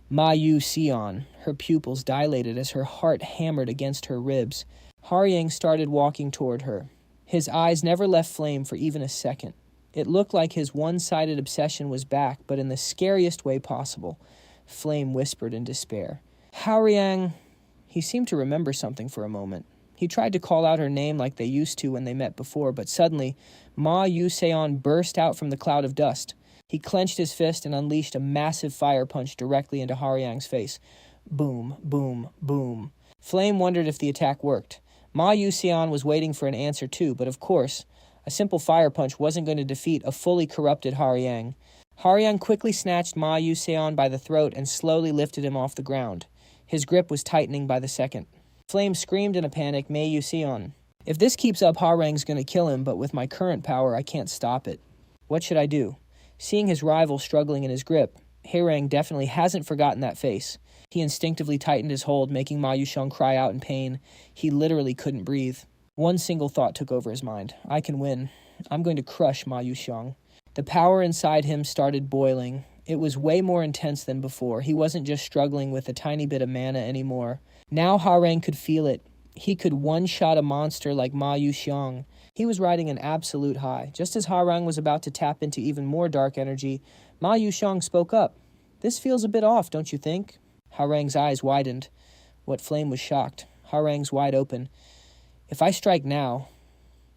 Ma Yuseon, her pupils dilated as her heart hammered against her ribs. Haryang started walking toward her. His eyes never left Flame for even a second. It looked like his one-sided obsession was back, but in the scariest way possible. Flame whispered in despair. Haryang... He seemed to remember something for a moment. He tried to call out her name like they used to when they met before, but suddenly, Ma Yuseon burst out from the cloud of dust. He clenched his fist and unleashed a massive fire punch directly into Haryang's face. Boom, boom, boom. Flame wondered if the attack worked. Ma Yuseon was waiting for an answer too, but of course, a simple fire punch wasn't going to defeat a fully corrupted Haryang. Haryang quickly snatched Ma Yuseon by the throat and slowly lifted him off the ground. His grip was tightening by the second. Flame screamed in a panic, Ma Yuseon. If this keeps up, Haryang's going to kill him, but with my current power, I can't stop it. What should I do? Seeing his rival struggling in his grip, Haryang definitely hasn't forgotten that face. He instinctively tightened his hold, making Ma Yuseon cry out in pain. He literally couldn't breathe. One single thought took over his mind. I can win. I'm going to crush Ma Yuseon. The power inside him started boiling. It was way more intense than before. He wasn't just struggling with a tiny bit of mana anymore. Now Haryang could feel it. He could one-shot a monster like Ma Yuseon. He was riding an absolute high. Just as Haryang was about to tap into even more dark energy, Ma Yuseon spoke up. This feels a bit off, don't you think? Haryang's eyes widened. What Flame was shocked. Haryang's wide open. If I strike now...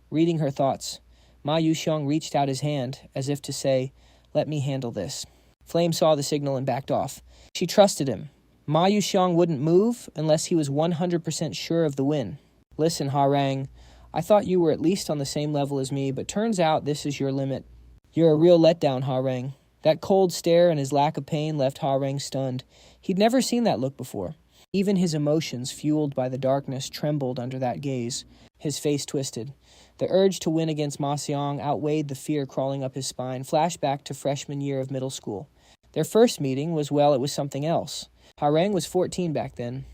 Reading her thoughts, Ma Yuseon reached out his hand, as if to say, let me handle this. Flame saw the signal and backed off. She trusted him. Ma Yuseon wouldn't move unless he was 100% sure of the win. Listen, Haryang, I thought you were at least on the same level as me, but turns out this is your limit. You're a real letdown, Haryang. That cold stare and his lack of pain left Haryang stunned. He'd never seen that look before. Even his emotions, fueled by the darkness, trembled under that gaze. His face twisted. The urge to win against Ma Seong outweighed the fear crawling up his spine, flashback to freshman year of middle school. Their first meeting was, well, it was something else. Haryang was 14 back then.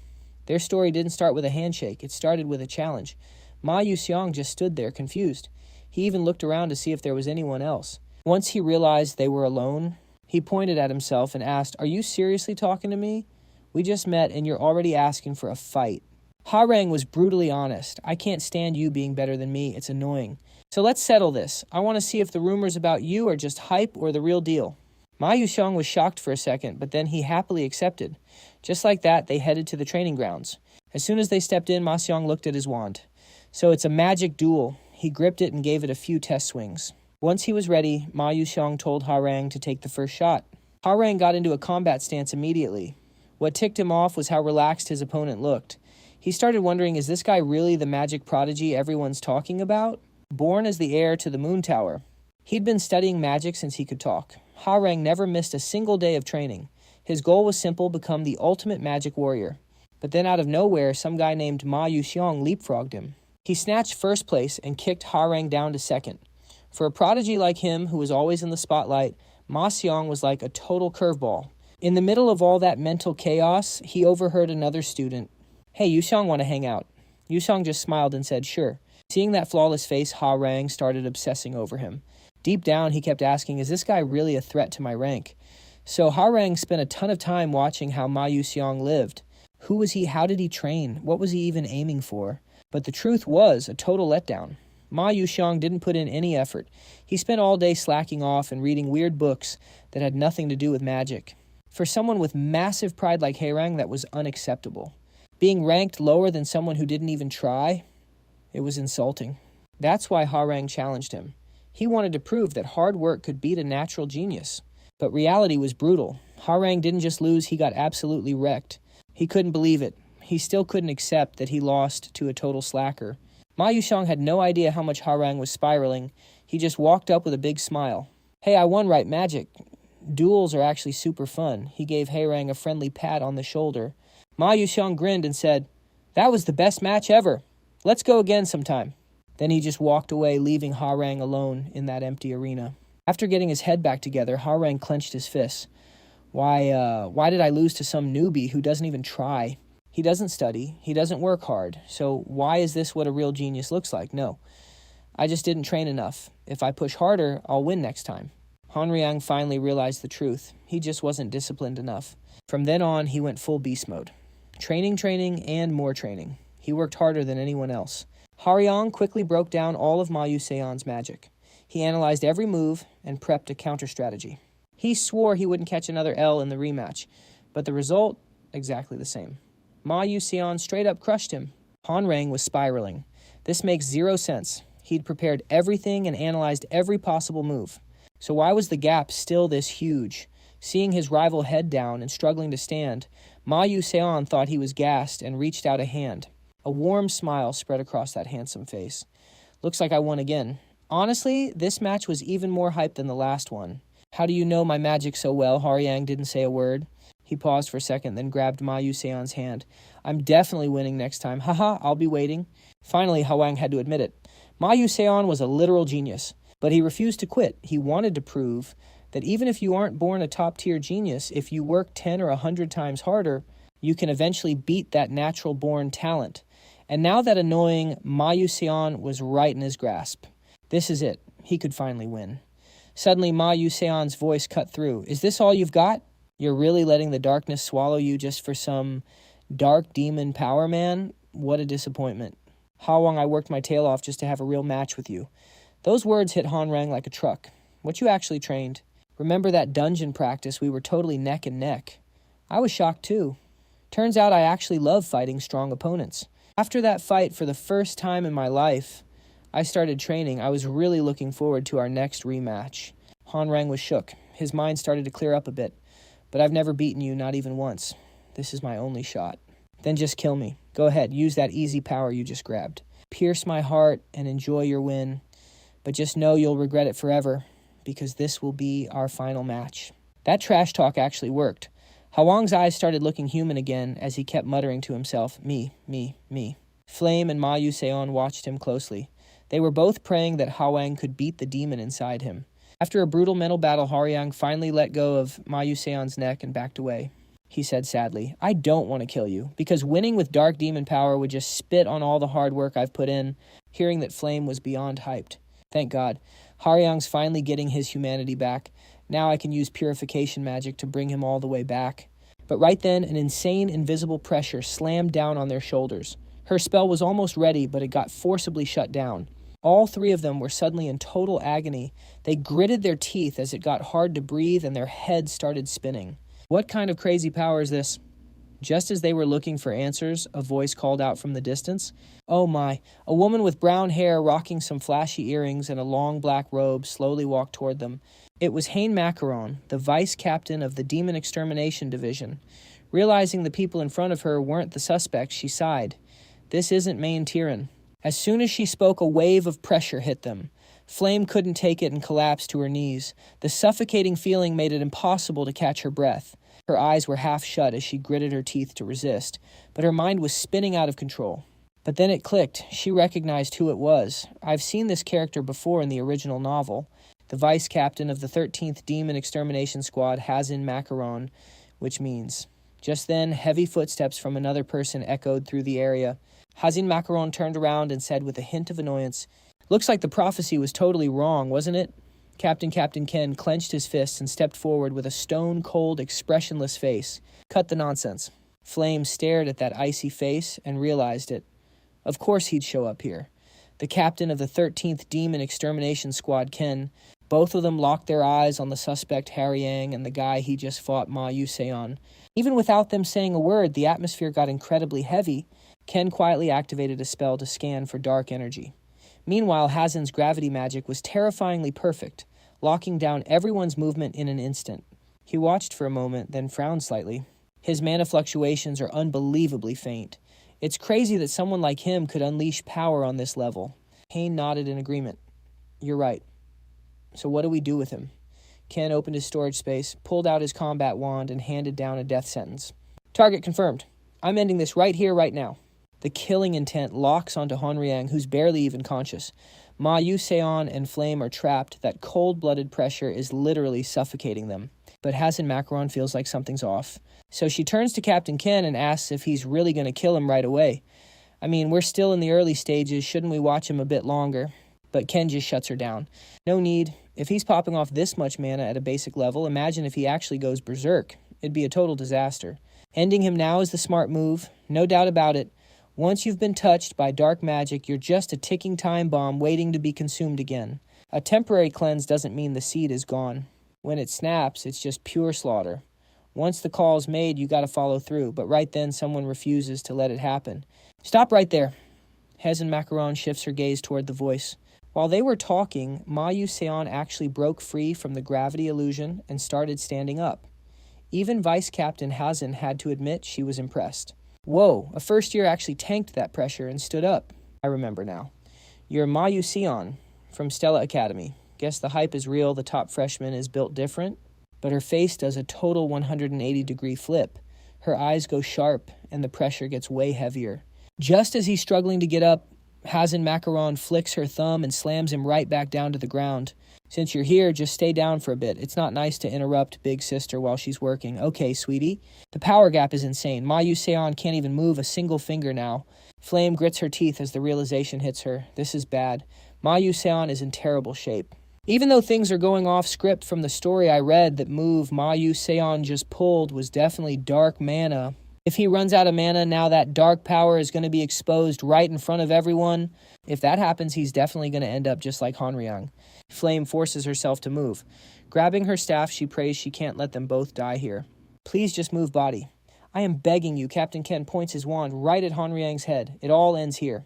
Their story didn't start with a handshake. It started with a challenge. Ma Yuseong just stood there, confused. He even looked around to see if there was anyone else. Once he realized they were alone, he pointed at himself and asked, Are you seriously talking to me? We just met and you're already asking for a fight. Haryang was brutally honest. I can't stand you being better than me. It's annoying. So let's settle this. I want to see if the rumors about you are just hype or the real deal. Ma Yuseong was shocked for a second, but then he happily accepted. Just like that, they headed to the training grounds. As soon as they stepped in, Ma Seong looked at his wand. So it's a magic duel. He gripped it and gave it a few test swings. Once he was ready, Ma Yuseong told Haryang to take the first shot. Haryang got into a combat stance immediately. What ticked him off was how relaxed his opponent looked. He started wondering, is this guy really the magic prodigy everyone's talking about? Born as the heir to the Moon Tower. He'd been studying magic since he could talk. Haryang never missed a single day of training. His goal was simple, become the ultimate magic warrior. But then out of nowhere, some guy named Ma Yuseong leapfrogged him. He snatched first place and kicked Haryang down to second. For a prodigy like him, who was always in the spotlight, Ma Seong was like a total curveball. In the middle of all that mental chaos, he overheard another student. Hey, Yuseong want to hang out? Yuseong just smiled and said, sure. Seeing that flawless face, Haryang started obsessing over him. Deep down, he kept asking, is this guy really a threat to my rank? So Haryang spent a ton of time watching how Ma Yuseong lived. Who was he? How did he train? What was he even aiming for? But the truth was a total letdown. Ma Yuseong didn't put in any effort. He spent all day slacking off and reading weird books that had nothing to do with magic. For someone with massive pride like Haryang, that was unacceptable. Being ranked lower than someone who didn't even try, it was insulting. That's why Haryang challenged him. He wanted to prove that hard work could beat a natural genius. But reality was brutal. Haryang didn't just lose, he got absolutely wrecked. He couldn't believe it. He still couldn't accept that he lost to a total slacker. Ma Yuxiang had no idea how much Harang was spiraling. He just walked up with a big smile. "Hey, I won right magic. Duels are actually super fun." He gave Harang a friendly pat on the shoulder. Ma Yuxiang grinned and said, "That was the best match ever. Let's go again sometime." Then he just walked away, leaving Harang alone in that empty arena. After getting his head back together, Harang clenched his fists. Why did I lose to some newbie who doesn't even try? He doesn't study. He doesn't work hard. So why is this what a real genius looks like? No. I just didn't train enough. If I push harder, I'll win next time. Hanriang finally realized the truth. He just wasn't disciplined enough. From then on, he went full beast mode. Training, and more training. He worked harder than anyone else. Haryang quickly broke down all of Ma Yuseon's magic. He analyzed every move and prepped a counter strategy. He swore he wouldn't catch another L in the rematch, but the result, exactly the same. Ma Yuseon straight up crushed him. Hanrang was spiraling. This makes zero sense. He'd prepared everything and analyzed every possible move. So why was the gap still this huge? Seeing his rival head down and struggling to stand, Ma Yuseon thought he was gassed and reached out a hand. A warm smile spread across that handsome face. "Looks like I won again. Honestly, this match was even more hype than the last one." "How do you know my magic so well?" Haryang didn't say a word. He paused for a second, then grabbed Ma Yuseon's hand. "I'm definitely winning next time. Haha, I'll be waiting." Finally, Hwang had to admit it. Ma Yuseon was a literal genius, but he refused to quit. He wanted to prove that even if you aren't born a top-tier genius, if you work 10 or 100 times harder, you can eventually beat that natural-born talent. And now that annoying Ma Yuseon was right in his grasp. This is it. He could finally win. Suddenly, Ma Yuseon's voice cut through. "Is this all you've got? You're really letting the darkness swallow you just for some dark demon power man? What a disappointment. Hwang, I worked my tail off just to have a real match with you." Those words hit Hanrang like a truck. "What you actually trained? Remember that dungeon practice? We were totally neck and neck." I was shocked too. Turns out I actually love fighting strong opponents. After that fight, for the first time in my life, I started training. I was really looking forward to our next rematch. Hanrang was shook. His mind started to clear up a bit. "But I've never beaten you, not even once. This is my only shot." "Then just kill me. Go ahead, use that easy power you just grabbed. Pierce my heart and enjoy your win. But just know you'll regret it forever, because this will be our final match." That trash talk actually worked. Hwang's eyes started looking human again as he kept muttering to himself, "Me, me, me." Flame and Ma Yuseon watched him closely. They were both praying that Hwang could beat the demon inside him. After a brutal mental battle, Haryang finally let go of Ma Yuseon's neck and backed away. He said sadly, "I don't want to kill you, because winning with dark demon power would just spit on all the hard work I've put in." Hearing that Flame was beyond hyped. Thank God. Haryang's finally getting his humanity back. Now I can use purification magic to bring him all the way back. But right then, an insane invisible pressure slammed down on their shoulders. Her spell was almost ready, but it got forcibly shut down. All three of them were suddenly in total agony. They gritted their teeth as it got hard to breathe and their heads started spinning. What kind of crazy power is this? Just as they were looking for answers, a voice called out from the distance. Oh my, a woman with brown hair rocking some flashy earrings and a long black robe slowly walked toward them. It was Hain Macaron, the vice captain of the Demon Extermination Division. Realizing the people in front of her weren't the suspects, she sighed. This isn't Main Tyrann. As soon as she spoke, a wave of pressure hit them. Flame couldn't take it and collapsed to her knees. The suffocating feeling made it impossible to catch her breath. Her eyes were half shut as she gritted her teeth to resist, but her mind was spinning out of control. But then it clicked. She recognized who it was. I've seen this character before in the original novel. The vice captain of the 13th Demon Extermination Squad, Hain Macaron, which means... Just then, heavy footsteps from another person echoed through the area. Hain Macaron turned around and said with a hint of annoyance, "Looks like the prophecy was totally wrong, wasn't it?" Captain Ken clenched his fists and stepped forward with a stone-cold, expressionless face. "Cut the nonsense." Flame stared at that icy face and realized it. Of course he'd show up here. The captain of the 13th Demon Extermination Squad, Ken. Both of them locked their eyes on the suspect Haryang and the guy he just fought, Ma Yuseon. Even without them saying a word, the atmosphere got incredibly heavy. Ken quietly activated a spell to scan for dark energy. Meanwhile, Hazin's gravity magic was terrifyingly perfect, locking down everyone's movement in an instant. He watched for a moment, then frowned slightly. His mana fluctuations are unbelievably faint. It's crazy that someone like him could unleash power on this level. Kane nodded in agreement. You're right. So what do we do with him? Ken opened his storage space, pulled out his combat wand, and handed down a death sentence. Target confirmed. I'm ending this right here, right now. The killing intent locks onto Honryang, who's barely even conscious. Ma Yu Seon and Flame are trapped. That cold-blooded pressure is literally suffocating them. But Hazen Macaron feels like something's off. So she turns to Captain Ken and asks if he's really going to kill him right away. I mean, we're still in the early stages. Shouldn't we watch him a bit longer? But Ken just shuts her down. No need. If he's popping off this much mana at a basic level, imagine if he actually goes berserk. It'd be a total disaster. Ending him now is the smart move. No doubt about it. Once you've been touched by dark magic, you're just a ticking time bomb waiting to be consumed again. A temporary cleanse doesn't mean the seed is gone. When it snaps, it's just pure slaughter. Once the call's made, you gotta follow through, but right then someone refuses to let it happen. Stop right there. Hazen Macaron shifts her gaze toward the voice. While they were talking, Ma Yu Seon actually broke free from the gravity illusion and started standing up. Even Vice Captain Hazen had to admit she was impressed. Whoa, a first year actually tanked that pressure and stood up. I remember now. You're Ma Yu Seon from Stella Academy. Guess the hype is real, the top freshman is built different. But her face does a total 180-degree flip. Her eyes go sharp, and the pressure gets way heavier. Just as he's struggling to get up, Hazen Macaron flicks her thumb and slams him right back down to the ground. Since you're here, just stay down for a bit. It's not nice to interrupt Big Sister while she's working. Okay, sweetie. The power gap is insane. Ma Yu Seon can't even move a single finger now. Flame grits her teeth as the realization hits her. This is bad. Ma Yu Seon is in terrible shape. Even though things are going off script from the story I read, that move Ma Yu Seon just pulled was definitely dark mana. If he runs out of mana, now that dark power is going to be exposed right in front of everyone. If that happens, he's definitely going to end up just like Honryang. Flame forces herself to move. Grabbing her staff, she prays she can't let them both die here. Please just move body. I am begging you. Captain Ken points his wand right at Honryang's head. It all ends here.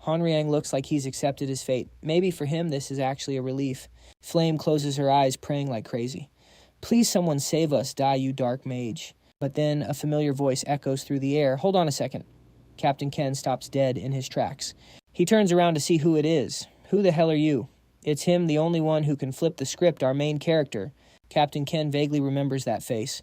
Honryang looks like he's accepted his fate. Maybe for him this is actually a relief. Flame closes her eyes, praying like crazy. Please someone save us, die you dark mage. But then a familiar voice echoes through the air. Hold on a second. Captain Ken stops dead in his tracks. He turns around to see who it is. Who the hell are you? It's him, the only one who can flip the script, our main character. Captain Ken vaguely remembers that face.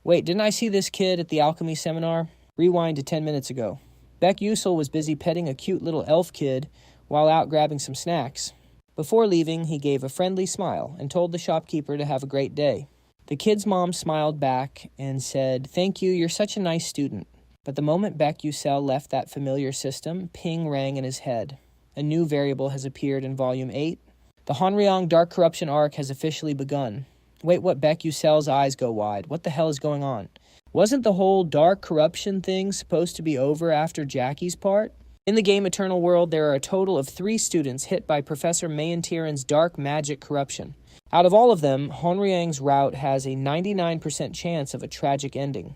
Wait, didn't I see this kid at the alchemy seminar? Rewind to 10 minutes ago. Beck Usel was busy petting a cute little elf kid while out grabbing some snacks. Before leaving, he gave a friendly smile and told the shopkeeper to have a great day. The kid's mom smiled back and said, "Thank you, you're such a nice student." But the moment Beck Usel left that familiar system, ping rang in his head. A new variable has appeared in Volume 8. The Honryang Dark Corruption arc has officially begun. Wait, what? Beck Usel's eyes go wide. What the hell is going on? Wasn't the whole Dark Corruption thing supposed to be over after Jackie's part? In the game Eternal World, there are a total of 3 students hit by Professor Mayantiran's Dark Magic Corruption. Out of all of them, Honryang's route has a 99% chance of a tragic ending.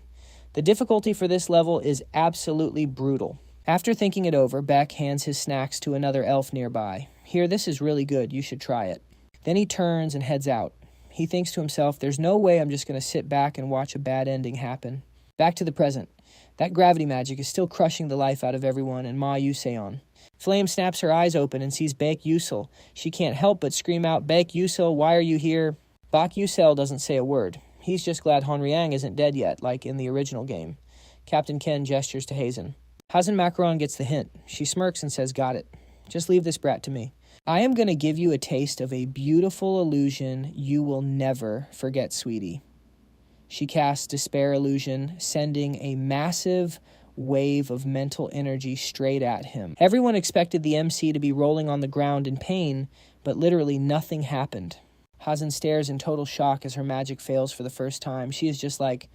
The difficulty for this level is absolutely brutal. After thinking it over, Beck hands his snacks to another elf nearby. Here, this is really good. You should try it. Then he turns and heads out. He thinks to himself, there's no way I'm just going to sit back and watch a bad ending happen. Back to the present. That gravity magic is still crushing the life out of everyone and Ma Yu Seon. Flame snaps her eyes open and sees Baek Yusel. She can't help but scream out, "Baek Yusel, why are you here?" Bak Yusel doesn't say a word. He's just glad Honryang isn't dead yet, like in the original game. Captain Ken gestures to Hazen. Hazen Macaron gets the hint. She smirks and says, "Got it. Just leave this brat to me. I am going to give you a taste of a beautiful illusion you will never forget, sweetie." She casts Despair Illusion, sending a massive wave of mental energy straight at him. Everyone expected the MC to be rolling on the ground in pain, but literally nothing happened. Hazen stares in total shock as her magic fails for the first time. She is just like,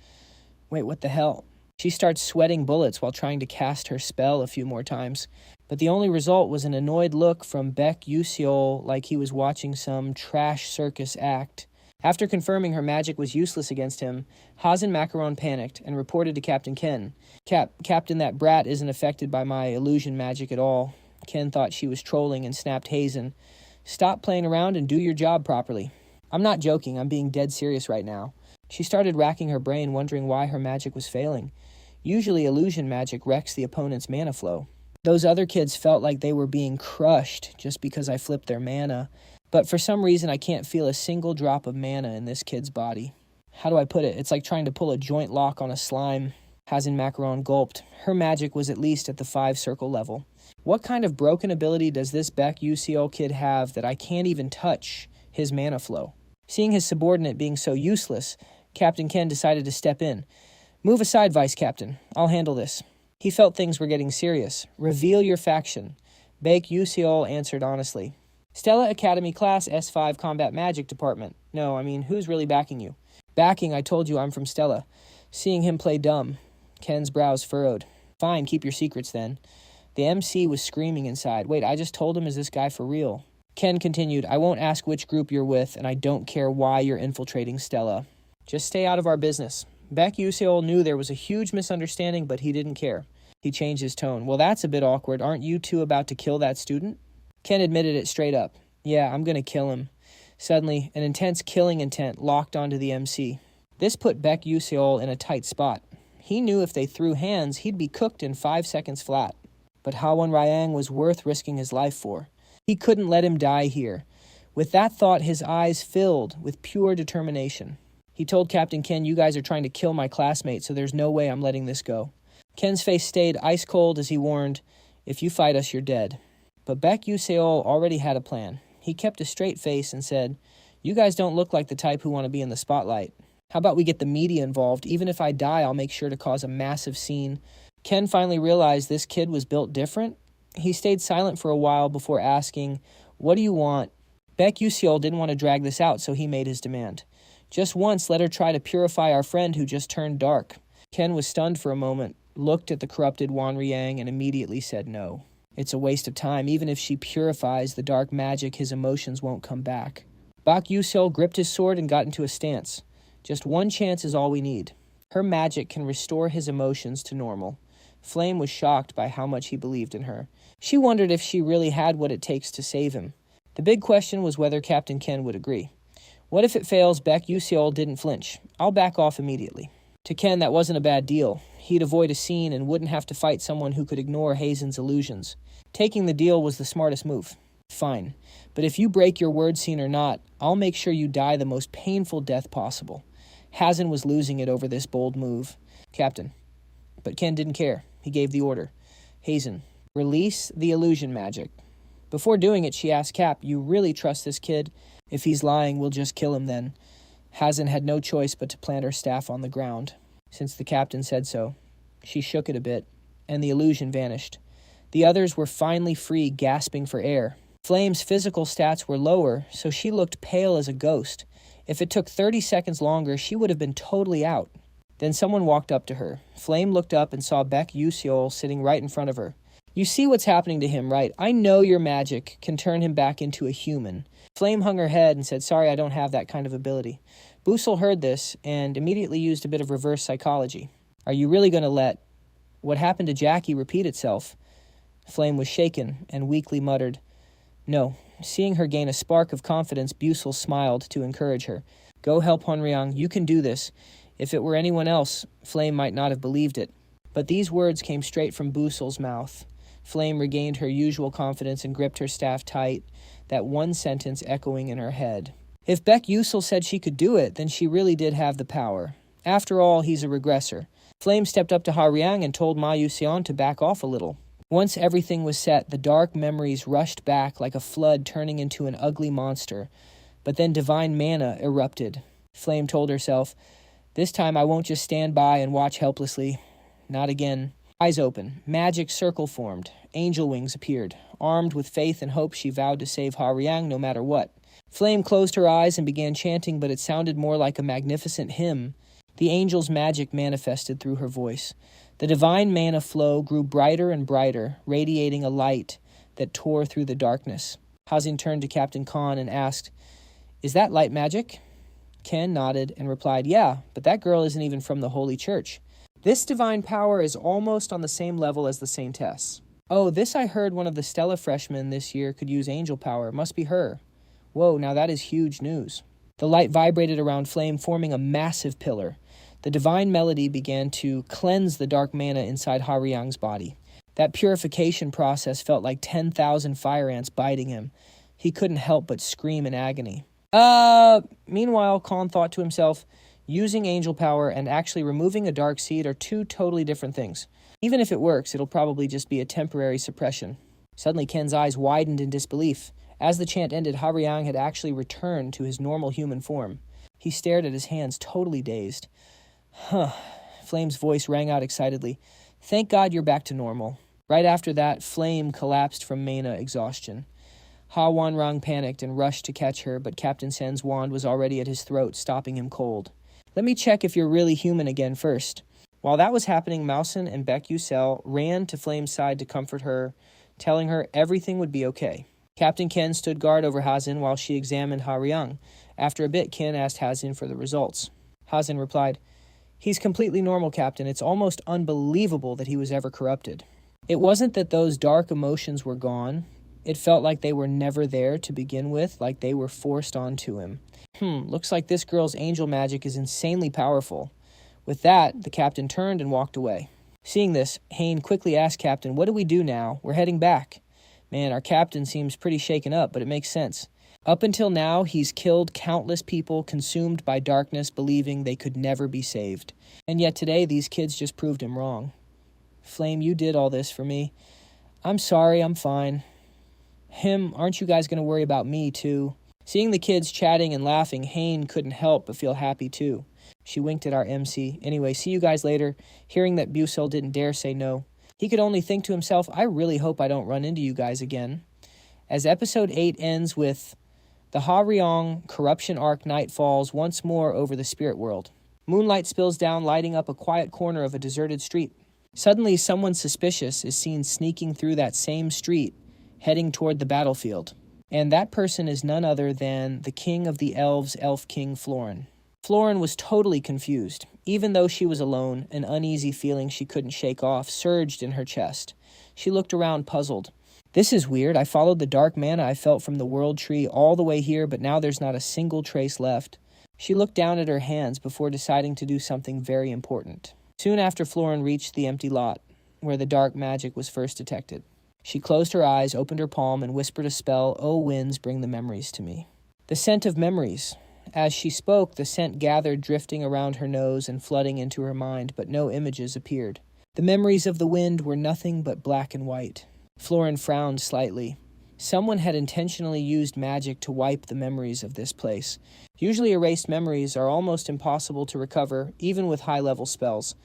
wait, what the hell? She starts sweating bullets while trying to cast her spell a few more times, but the only result was an annoyed look from Baek Yuseol, like he was watching some trash circus act. After confirming her magic was useless against him, Hazen Macaron panicked and reported to Captain Ken. Captain, that brat isn't affected by my illusion magic at all." Ken thought she was trolling and snapped Hazen. "Stop playing around and do your job properly." "I'm not joking, I'm being dead serious right now. She started racking her brain, wondering why her magic was failing. Usually illusion magic wrecks the opponent's mana flow. Those other kids felt like they were being crushed just because I flipped their mana, but for some reason I can't feel a single drop of mana in this kid's body. How do I put it? It's like trying to pull a joint lock on a slime. Hazin Macaron gulped. Her magic was at least at the 5-circle level. What kind of broken ability does this Beck UCL kid have that I can't even touch his mana flow? Seeing his subordinate being so useless, Captain Ken decided to step in. Move aside, Vice Captain. I'll handle this. He felt things were getting serious. Reveal your faction. Beck UCL answered honestly. Stella Academy Class S5 Combat Magic Department. No, I mean, who's really backing you? Backing, I told you I'm from Stella. Seeing him play dumb. Ken's brows furrowed. Fine, keep your secrets then. The MC was screaming inside. Wait, I just told him, is this guy for real? Ken continued, I won't ask which group you're with, and I don't care why you're infiltrating Stella. Just stay out of our business. Beck Useol knew there was a huge misunderstanding, but he didn't care. He changed his tone. Well, that's a bit awkward. Aren't you two about to kill that student? Ken admitted it straight up. Yeah, I'm gonna kill him. Suddenly, an intense killing intent locked onto the MC. This put Beck Useol in a tight spot. He knew if they threw hands, he'd be cooked in 5 seconds flat. But Hawan Ryang was worth risking his life for. He couldn't let him die here. With that thought, his eyes filled with pure determination. He told Captain Ken, you guys are trying to kill my classmate, so there's no way I'm letting this go. Ken's face stayed ice cold as he warned, if you fight us, you're dead. But Beck Useol already had a plan. He kept a straight face and said, you guys don't look like the type who want to be in the spotlight. How about we get the media involved? Even if I die, I'll make sure to cause a massive scene. Ken finally realized this kid was built different. He stayed silent for a while before asking, what do you want? Beck Useol didn't want to drag this out, so he made his demand. Just once, let her try to purify our friend who just turned dark. Ken was stunned for a moment, looked at the corrupted Wan Riang, and immediately said no. It's a waste of time. Even if she purifies the dark magic, his emotions won't come back. Bak Useol gripped his sword and got into a stance. Just one chance is all we need. Her magic can restore his emotions to normal. Flame was shocked by how much he believed in her. She wondered if she really had what it takes to save him. The big question was whether Captain Ken would agree. What if it fails? Beck Useol didn't flinch. I'll back off immediately. To Ken, that wasn't a bad deal. He'd avoid a scene and wouldn't have to fight someone who could ignore Hazen's illusions. Taking the deal was the smartest move. Fine. But if you break your word, scene or not, I'll make sure you die the most painful death possible. Hazen was losing it over this bold move. Captain. But Ken didn't care. He gave the order. Hazen, release the illusion magic. Before doing it, she asked Cap, you really trust this kid? If he's lying, we'll just kill him then. Hazen had no choice but to plant her staff on the ground. Since the captain said so, she shook it a bit, and the illusion vanished. The others were finally free, gasping for air. Flame's physical stats were lower, so she looked pale as a ghost. If it took 30 seconds longer, she would have been totally out. Then someone walked up to her. Flame looked up and saw Beck Useol sitting right in front of her. You see what's happening to him, right? I know your magic can turn him back into a human. Flame hung her head and said, sorry, I don't have that kind of ability. Busell heard this and immediately used a bit of reverse psychology. Are you really going to let what happened to Jackie repeat itself? Flame was shaken and weakly muttered, no. Seeing her gain a spark of confidence, Busell smiled to encourage her. Go help Honryang. You can do this. If it were anyone else, Flame might not have believed it. But these words came straight from Busell's mouth. Flame regained her usual confidence and gripped her staff tight, that one sentence echoing in her head. If Beck Useol said she could do it, then she really did have the power. After all, he's a regressor. Flame stepped up to Haryang and told Ma Yuseon to back off a little. Once everything was set, the dark memories rushed back like a flood turning into an ugly monster. But then divine mana erupted. Flame told herself, this time I won't just stand by and watch helplessly. Not again. Eyes open. Magic circle formed. Angel wings appeared. Armed with faith and hope, she vowed to save Haryang no matter what. Flame closed her eyes and began chanting, but it sounded more like a magnificent hymn. The angel's magic manifested through her voice. The divine mana flow grew brighter and brighter, radiating a light that tore through the darkness. Hazin turned to Captain Khan and asked, is that light magic? Ken nodded and replied, yeah, but that girl isn't even from the Holy Church. This divine power is almost on the same level as the Saintess. Oh, this I heard one of the Stella freshmen this year could use angel power. Must be her. Whoa, now that is huge news. The light vibrated around Flame, forming a massive pillar. The divine melody began to cleanse the dark mana inside Haryang's body. That purification process felt like 10,000 fire ants biting him. He couldn't help but scream in agony. Meanwhile, Khan thought to himself, using angel power and actually removing a dark seed are two totally different things. Even if it works, it'll probably just be a temporary suppression. Suddenly, Ken's eyes widened in disbelief. As the chant ended, Haryang had actually returned to his normal human form. He stared at his hands, totally dazed. Flame's voice rang out excitedly. Thank God you're back to normal. Right after that, Flame collapsed from mana exhaustion. Ha Wanrang panicked and rushed to catch her, but Captain Sen's wand was already at his throat, stopping him cold. Let me check if you're really human again first. While that was happening, Mousen and Busell ran to Flame's side to comfort her, telling her everything would be okay. Captain Ken stood guard over Hazin while she examined Haryang. After a bit, Ken asked Hazin for the results. Hazin replied, He's completely normal, Captain. It's almost unbelievable that he was ever corrupted. It wasn't that those dark emotions were gone. It felt like they were never there to begin with, like they were forced onto him. Looks like this girl's angel magic is insanely powerful. With that, the captain turned and walked away. Seeing this, Hayne quickly asked Captain, What do we do now? We're heading back. Man, our captain seems pretty shaken up, but it makes sense. Up until now, he's killed countless people consumed by darkness, believing they could never be saved. And yet today, these kids just proved him wrong. Flame, you did all this for me. I'm sorry, I'm fine. Aren't you guys going to worry about me, too? Seeing the kids chatting and laughing, Hayne couldn't help but feel happy, too. She winked at our MC. Anyway, see you guys later. Hearing that Busell didn't dare say no, he could only think to himself, I really hope I don't run into you guys again. As episode 8 ends with the Haryang corruption arc night falls once more over the spirit world. Moonlight spills down, lighting up a quiet corner of a deserted street. Suddenly, someone suspicious is seen sneaking through that same street, heading toward the battlefield. And that person is none other than the king of the elves, Elf King Florin. Florin was totally confused. Even though she was alone, an uneasy feeling she couldn't shake off surged in her chest. She looked around, puzzled. This is weird. I followed the dark mana I felt from the world tree all the way here, but now there's not a single trace left. She looked down at her hands before deciding to do something very important. Soon after Florin reached the empty lot, where the dark magic was first detected. She closed her eyes, opened her palm, and whispered a spell, "Oh winds, bring the memories to me." The scent of memories. As she spoke, the scent gathered, drifting around her nose and flooding into her mind, but no images appeared. The memories of the wind were nothing but black and white. Florin frowned slightly. Someone had intentionally used magic to wipe the memories of this place. Usually erased memories are almost impossible to recover, even with high-level spells.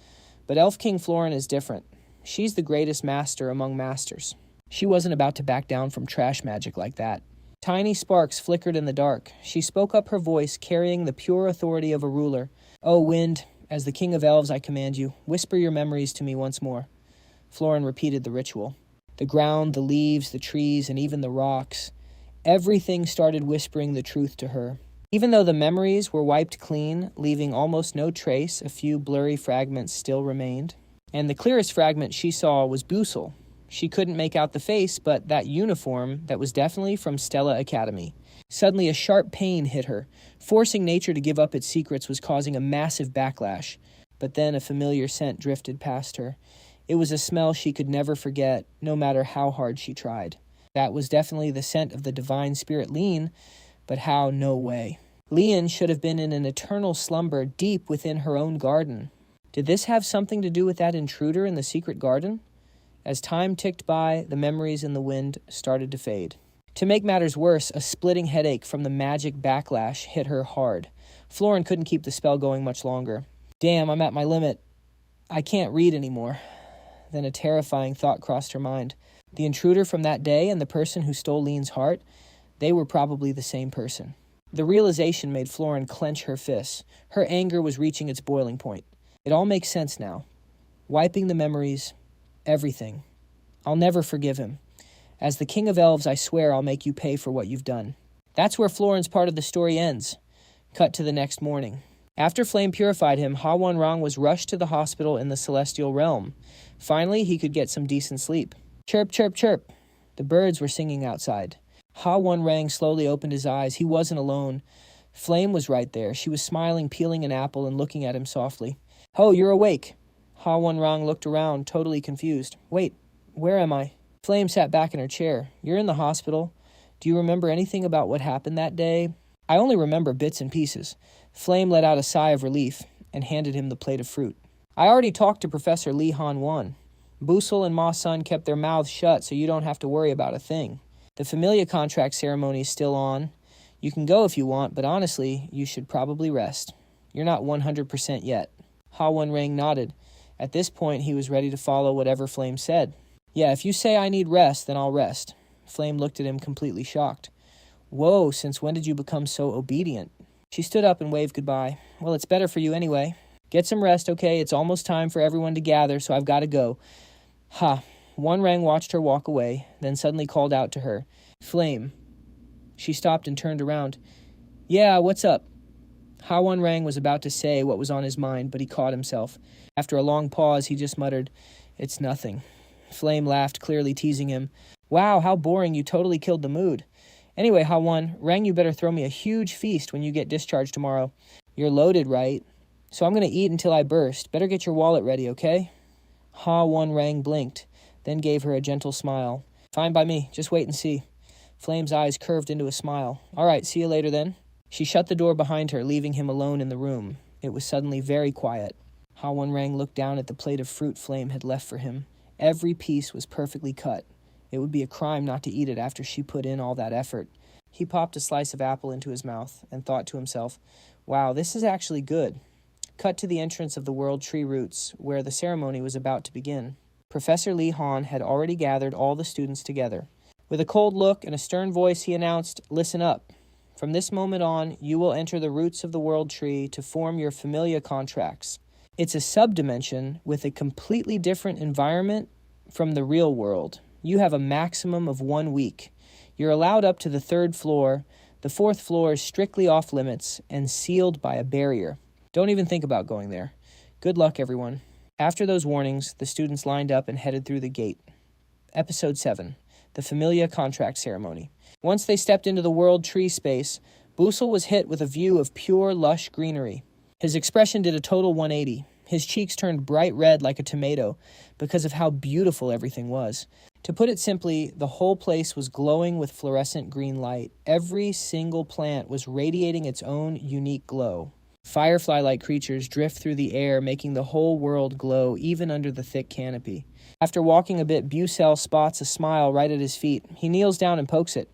But Elf King Florin is different. She's the greatest master among masters. She wasn't about to back down from trash magic like that. Tiny sparks flickered in the dark. She spoke up, her voice carrying the pure authority of a ruler. "Oh, wind, as the king of elves I command you, whisper your memories to me once more." Florin repeated the ritual. The ground, the leaves, the trees, and even the rocks. Everything started whispering the truth to her. Even though the memories were wiped clean, leaving almost no trace, a few blurry fragments still remained. And the clearest fragment she saw was Busell. She couldn't make out the face, but that uniform that was definitely from Stella Academy. Suddenly a sharp pain hit her. Forcing nature to give up its secrets was causing a massive backlash. But then a familiar scent drifted past her. It was a smell she could never forget, no matter how hard she tried. That was definitely the scent of the divine spirit Lean, but how? No way. Lean should have been in an eternal slumber deep within her own garden. Did this have something to do with that intruder in the secret garden? As time ticked by, the memories in the wind started to fade. To make matters worse, a splitting headache from the magic backlash hit her hard. Florin couldn't keep the spell going much longer. Damn, I'm at my limit. I can't read anymore. Then a terrifying thought crossed her mind. The intruder from that day and the person who stole Lean's heart, they were probably the same person. The realization made Florin clench her fists. Her anger was reaching its boiling point. It all makes sense now. Wiping the memories, everything. I'll never forgive him. As the king of elves, I swear I'll make you pay for what you've done. That's where Florin's part of the story ends. Cut to the next morning. After Flame purified him, Ha Wanrang was rushed to the hospital in the celestial realm. Finally, he could get some decent sleep. Chirp, chirp, chirp. The birds were singing outside. Ha Wanrang slowly opened his eyes. He wasn't alone. Flame was right there. She was smiling, peeling an apple, and looking at him softly. "Oh, you're awake." Ha Won-rang looked around, totally confused. "Wait, where am I?" Flame sat back in her chair. "You're in the hospital. Do you remember anything about what happened that day?" "I only remember bits and pieces." Flame let out a sigh of relief and handed him the plate of fruit. "I already talked to Professor Lee Han-won. Busell and Ma Sun kept their mouths shut, so you don't have to worry about a thing. The familia contract ceremony is still on. You can go if you want, but honestly, you should probably rest. You're not 100% yet." Ha Won-rang nodded. At this point, he was ready to follow whatever Flame said. "Yeah, if you say I need rest, then I'll rest." Flame looked at him completely shocked. "Whoa, since when did you become so obedient?" She stood up and waved goodbye. "Well, it's better for you anyway. Get some rest, okay? It's almost time for everyone to gather, so I've got to go." Ha. Won-rang watched her walk away, then suddenly called out to her. "Flame." She stopped and turned around. "Yeah, what's up?" Ha Won-rang was about to say what was on his mind, but he caught himself. After a long pause, he just muttered, "It's nothing." Flame laughed, clearly teasing him. "Wow, how boring, you totally killed the mood. Anyway, Ha Won-rang, you better throw me a huge feast when you get discharged tomorrow. You're loaded, right? So I'm going to eat until I burst. Better get your wallet ready, okay?" Ha Won-rang blinked, then gave her a gentle smile. "Fine by me, just wait and see." Flame's eyes curved into a smile. "All right, see you later then." She shut the door behind her, leaving him alone in the room. It was suddenly very quiet. Ha Won-rang looked down at the plate of fruit Flame had left for him. Every piece was perfectly cut. It would be a crime not to eat it after she put in all that effort. He popped a slice of apple into his mouth and thought to himself, "Wow, this is actually good." Cut to the entrance of the World Tree Roots, where the ceremony was about to begin. Professor Lee Han had already gathered all the students together. With a cold look and a stern voice, he announced, "Listen up. From this moment on, you will enter the roots of the World Tree to form your familia contracts. It's a subdimension with a completely different environment from the real world. You have a maximum of 1 week. You're allowed up to the 3rd floor. The 4th floor is strictly off limits and sealed by a barrier. Don't even think about going there. Good luck, everyone." After those warnings, the students lined up and headed through the gate. Episode 7. The Familia Contract Ceremony. Once they stepped into the World Tree space, Busell was hit with a view of pure, lush greenery. His expression did a total 180. His cheeks turned bright red like a tomato because of how beautiful everything was. To put it simply, the whole place was glowing with fluorescent green light. Every single plant was radiating its own unique glow. Firefly-like creatures drift through the air, making the whole world glow, even under the thick canopy. After walking a bit, Busell spots a smile right at his feet. He kneels down and pokes it.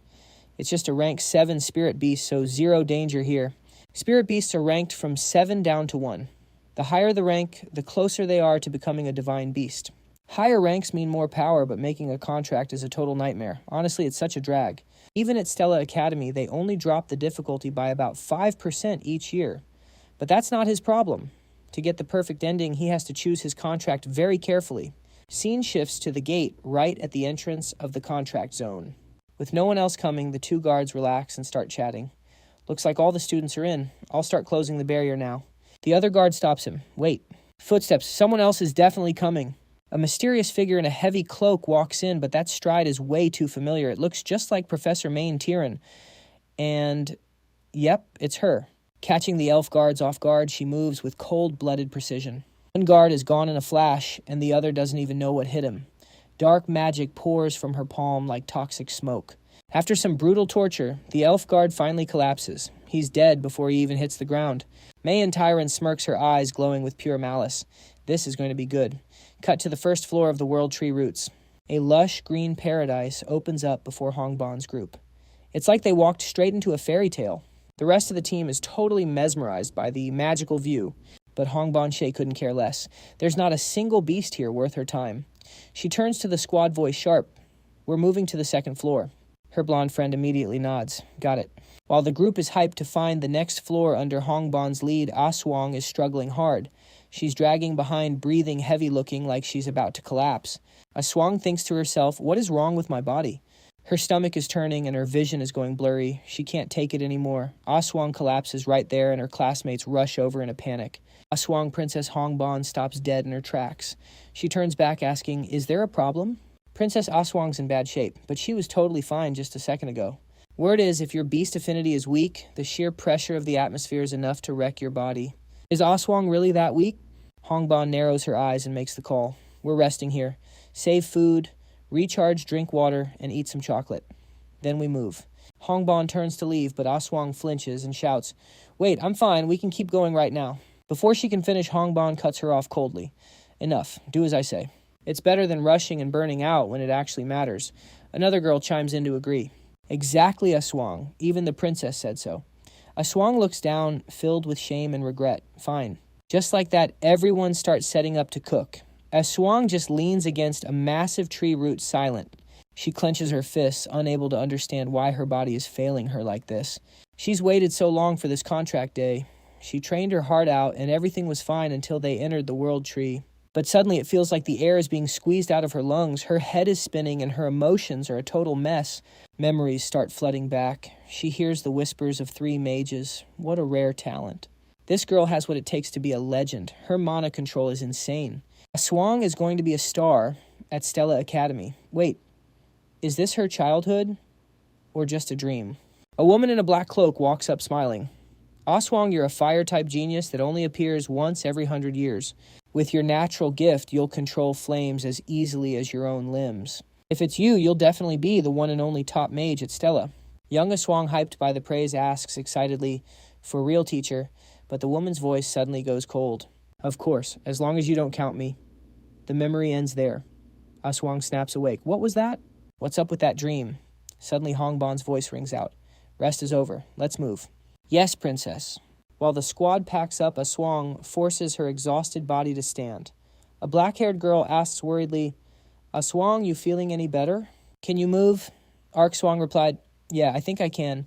It's just a rank 7 spirit beast, so 0 danger here. Spirit beasts are ranked from 7 down to 1. The higher the rank, the closer they are to becoming a divine beast. Higher ranks mean more power, but making a contract is a total nightmare. Honestly, it's such a drag. Even at Stella Academy, they only drop the difficulty by about 5% each year. But that's not his problem. To get the perfect ending, he has to choose his contract very carefully. Scene shifts to the gate right at the entrance of the contract zone. With no one else coming, the 2 guards relax and start chatting. "Looks like all the students are in. I'll start closing the barrier now." The other guard stops him. "Wait." Footsteps. Someone else is definitely coming. A mysterious figure in a heavy cloak walks in, but that stride is way too familiar. It looks just like Professor Main Tyran. And, yep, it's her. Catching the elf guards off guard, she moves with cold-blooded precision. One guard is gone in a flash, and the other doesn't even know what hit him. Dark magic pours from her palm like toxic smoke. After some brutal torture, the elf guard finally collapses. He's dead before he even hits the ground. Mayan Tyran smirks, her eyes glowing with pure malice. This is going to be good. Cut to the 1st floor of the World Tree Roots. A lush green paradise opens up before Hongbon's group. It's like they walked straight into a fairy tale. The rest of the team is totally mesmerized by the magical view, but Hongbon Shay couldn't care less. There's not a single beast here worth her time. She turns to the squad voice sharp. "We're moving to the 2nd floor. Her blonde friend immediately nods. "Got it." While the group is hyped to find the next floor under Hongbon's lead, Aswang is struggling hard. She's dragging behind, breathing heavy, looking like she's about to collapse. Aswang thinks to herself, "What is wrong with my body?" Her stomach is turning and her vision is going blurry. She can't take it anymore. Aswang collapses right there and her classmates rush over in a panic. Aswang Princess Hongbon stops dead in her tracks. She turns back asking, "Is there a problem?" Princess Aswang's in bad shape, but she was totally fine just a second ago. Word is, if your beast affinity is weak, the sheer pressure of the atmosphere is enough to wreck your body. Is Aswang really that weak? Hongbon narrows her eyes and makes the call. We're resting here. Save food, recharge, drink water, and eat some chocolate. Then we move. Hongbon turns to leave, but Aswang flinches and shouts, "Wait, I'm fine. We can keep going right now." Before she can finish, Hongbon cuts her off coldly. "Enough. Do as I say." It's better than rushing and burning out when it actually matters. Another girl chimes in to agree. Exactly, Aswang. Even the princess said so. Aswang looks down, filled with shame and regret. Fine. Just like that, everyone starts setting up to cook. Aswang just leans against a massive tree root silent. She clenches her fists, unable to understand why her body is failing her like this. She's waited so long for this contract day. She trained her heart out, and everything was fine until they entered the world tree. But suddenly it feels like the air is being squeezed out of her lungs. Her head is spinning, and her emotions are a total mess. Memories start flooding back. She hears the whispers of 3 mages. What a rare talent. This girl has what it takes to be a legend. Her mana control is insane. Aswang is going to be a star at Stella Academy. Wait, is this her childhood or just a dream? A woman in a black cloak walks up smiling. Aswang, you're a fire-type genius that only appears once every 100 years. With your natural gift, you'll control flames as easily as your own limbs. If it's you, you'll definitely be the one and only top mage at Stella. Young Aswang, hyped by the praise, asks excitedly, "For real, teacher?" But the woman's voice suddenly goes cold. "Of course, as long as you don't count me." The memory ends there. Aswang snaps awake. "What was that?" "What's up with that dream?" Suddenly Hongbon's voice rings out. "Rest is over. Let's move." "Yes, princess." While the squad packs up, Aswang forces her exhausted body to stand. A black-haired girl asks worriedly, "Aswang, you feeling any better? Can you move?" Swang replied, "Yeah, I think I can."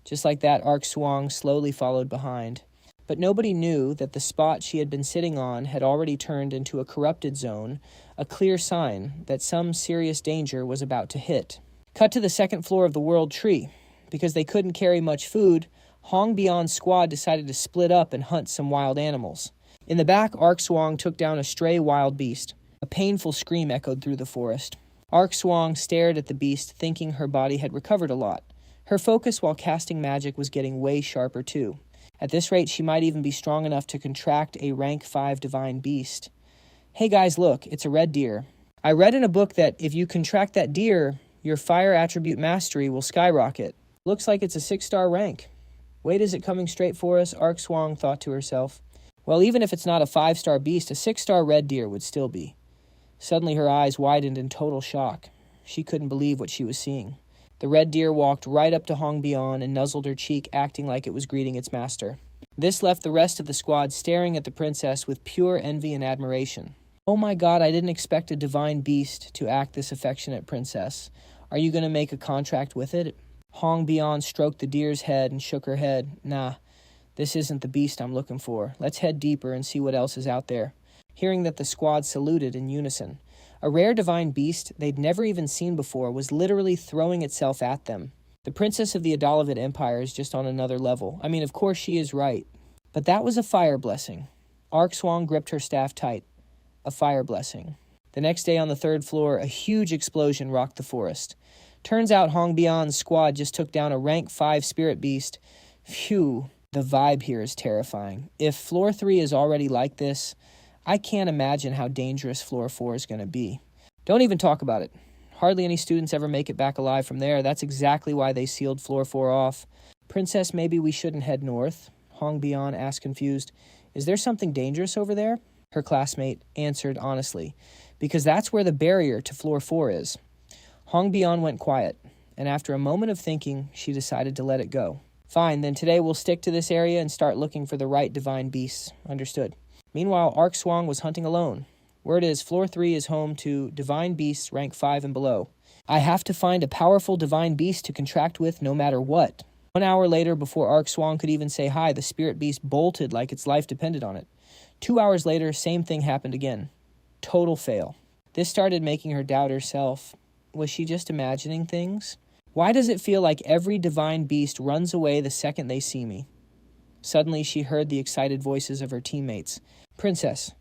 Just like that, Swang slowly followed behind. But nobody knew that the spot she had been sitting on had already turned into a corrupted zone, a clear sign that some serious danger was about to hit. Cut to the second floor of the World Tree. Because they couldn't carry much food, Hong Beyond's squad decided to split up and hunt some wild animals. In the back, Swang took down a stray wild beast. A painful scream echoed through the forest. Swang stared at the beast, thinking her body had recovered a lot. Her focus while casting magic was getting way sharper too. At this rate, she might even be strong enough to contract a rank 5 divine beast. "Hey guys, look, it's a red deer. I read in a book that if you contract that deer, your fire attribute mastery will skyrocket. Looks like it's a 6-star rank." "Wait, is it coming straight for us?" Swang thought to herself. Well, even if it's not a 5-star beast, a 6-star red deer would still be. Suddenly her eyes widened in total shock. She couldn't believe what she was seeing. The red deer walked right up to Hong Beyond and nuzzled her cheek, acting like it was greeting its master. This left the rest of the squad staring at the princess with pure envy and admiration. "Oh my god, I didn't expect a divine beast to act this affectionate, princess. Are you going to make a contract with it?" Hong Beyond stroked the deer's head and shook her head. "Nah, this isn't the beast I'm looking for. Let's head deeper and see what else is out there." Hearing that, the squad saluted in unison. A rare divine beast they'd never even seen before was literally throwing itself at them. The princess of the Adalavid Empire is just on another level. I mean, of course she is right. But that was a fire blessing. Swang gripped her staff tight. A fire blessing. The next day on the 3rd floor, a huge explosion rocked the forest. Turns out Hong Beyond's squad just took down a rank 5 spirit beast. Phew, the vibe here is terrifying. If floor 3 is already like this, I can't imagine how dangerous floor 4 is going to be. Don't even talk about it. Hardly any students ever make it back alive from there. That's exactly why they sealed floor 4 off. "Princess, maybe we shouldn't head north?" Hong Beyond asked confused. "Is there something dangerous over there?" Her classmate answered honestly, "Because that's where the barrier to floor 4 is." Hong Beyond went quiet, and after a moment of thinking, she decided to let it go. "Fine, then today we'll stick to this area and start looking for the right divine beasts." Understood. Meanwhile, Swang was hunting alone. Word is, floor 3 is home to divine beasts rank 5 and below. I have to find a powerful divine beast to contract with no matter what. 1 hour later, before Swang could even say hi, the spirit beast bolted like its life depended on it. 2 hours later, same thing happened again. Total fail. This started making her doubt herself. Was she just imagining things? Why does it feel like every divine beast runs away the second they see me? Suddenly, she heard the excited voices of her teammates. "Princess,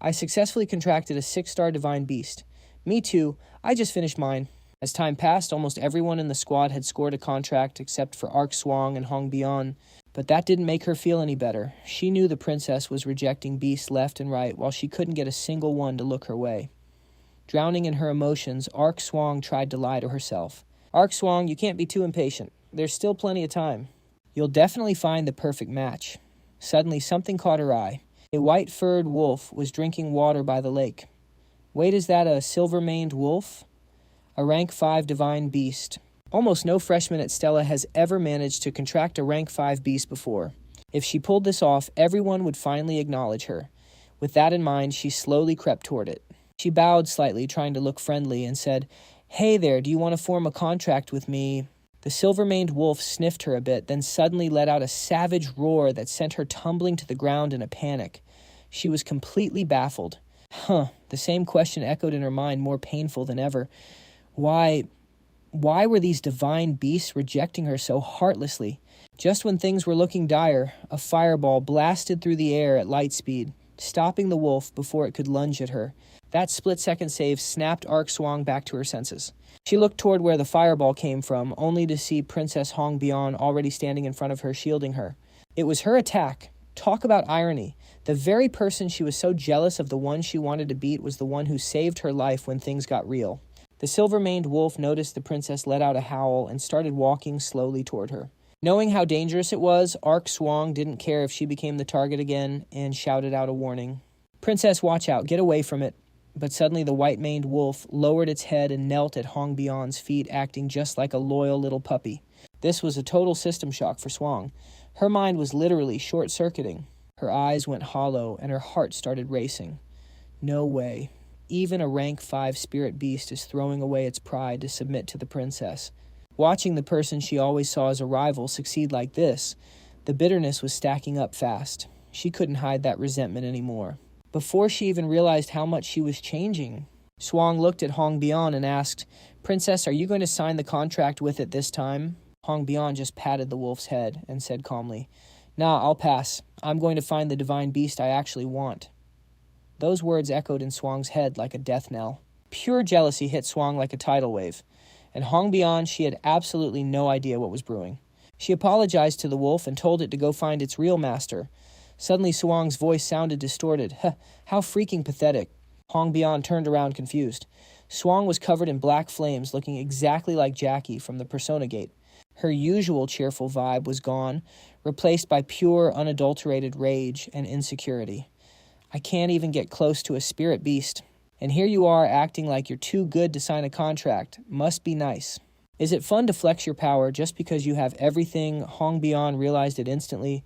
I successfully contracted a 6-star divine beast." "Me too. I just finished mine." As time passed, almost everyone in the squad had scored a contract except for Arc Swang and Hong Bian, but that didn't make her feel any better. She knew the princess was rejecting beasts left and right while she couldn't get a single one to look her way. Drowning in her emotions, Arc Swang tried to lie to herself. Arc Swang, you can't be too impatient. There's still plenty of time. You'll definitely find the perfect match. Suddenly, something caught her eye. A white-furred wolf was drinking water by the lake. Wait, is that a silver-maned wolf? A rank 5 divine beast. Almost no freshman at Stella has ever managed to contract a rank 5 beast before. If she pulled this off, everyone would finally acknowledge her. With that in mind, she slowly crept toward it. She bowed slightly, trying to look friendly, and said, "Hey there, do you want to form a contract with me?" The silver-maned wolf sniffed her a bit, then suddenly let out a savage roar that sent her tumbling to the ground in a panic. She was completely baffled. The same question echoed in her mind, more painful than ever. Why were these divine beasts rejecting her so heartlessly? Just when things were looking dire, a fireball blasted through the air at light speed, stopping the wolf before it could lunge at her. That split-second save snapped Arc Swang back to her senses. She looked toward where the fireball came from, only to see Princess Hong Bian already standing in front of her, shielding her. It was her attack. Talk about irony. The very person she was so jealous of, the one she wanted to beat, was the one who saved her life when things got real. The silver-maned wolf noticed the princess let out a howl and started walking slowly toward her. Knowing how dangerous it was, Arc Swang didn't care if she became the target again and shouted out a warning. "Princess, watch out, get away from it." But suddenly the white-maned wolf lowered its head and knelt at Hong Bian's feet, acting just like a loyal little puppy. This was a total system shock for Swang. Her mind was literally short-circuiting. Her eyes went hollow and her heart started racing. No way. Even a rank 5 spirit beast is throwing away its pride to submit to the princess. Watching the person she always saw as a rival succeed like this, the bitterness was stacking up fast. She couldn't hide that resentment anymore. Before she even realized how much she was changing, Swang looked at Hong Bian and asked, "Princess, are you going to sign the contract with it this time?" Hong Bian just patted the wolf's head and said calmly, "Nah, I'll pass. I'm going to find the divine beast I actually want." Those words echoed in Swang's head like a death knell. Pure jealousy hit Swang like a tidal wave. And Hong Bian, she had absolutely no idea what was brewing. She apologized to the wolf and told it to go find its real master. Suddenly Swang's voice sounded distorted. How freaking pathetic. Hong Bian turned around confused. Swang was covered in black flames, looking exactly like Jackie from the Persona Gate. Her usual cheerful vibe was gone, replaced by pure, unadulterated rage and insecurity. "I can't even get close to a spirit beast. And here you are acting like you're too good to sign a contract. Must be nice." Is it fun to flex your power just because you have everything? Hong Bian realized it instantly.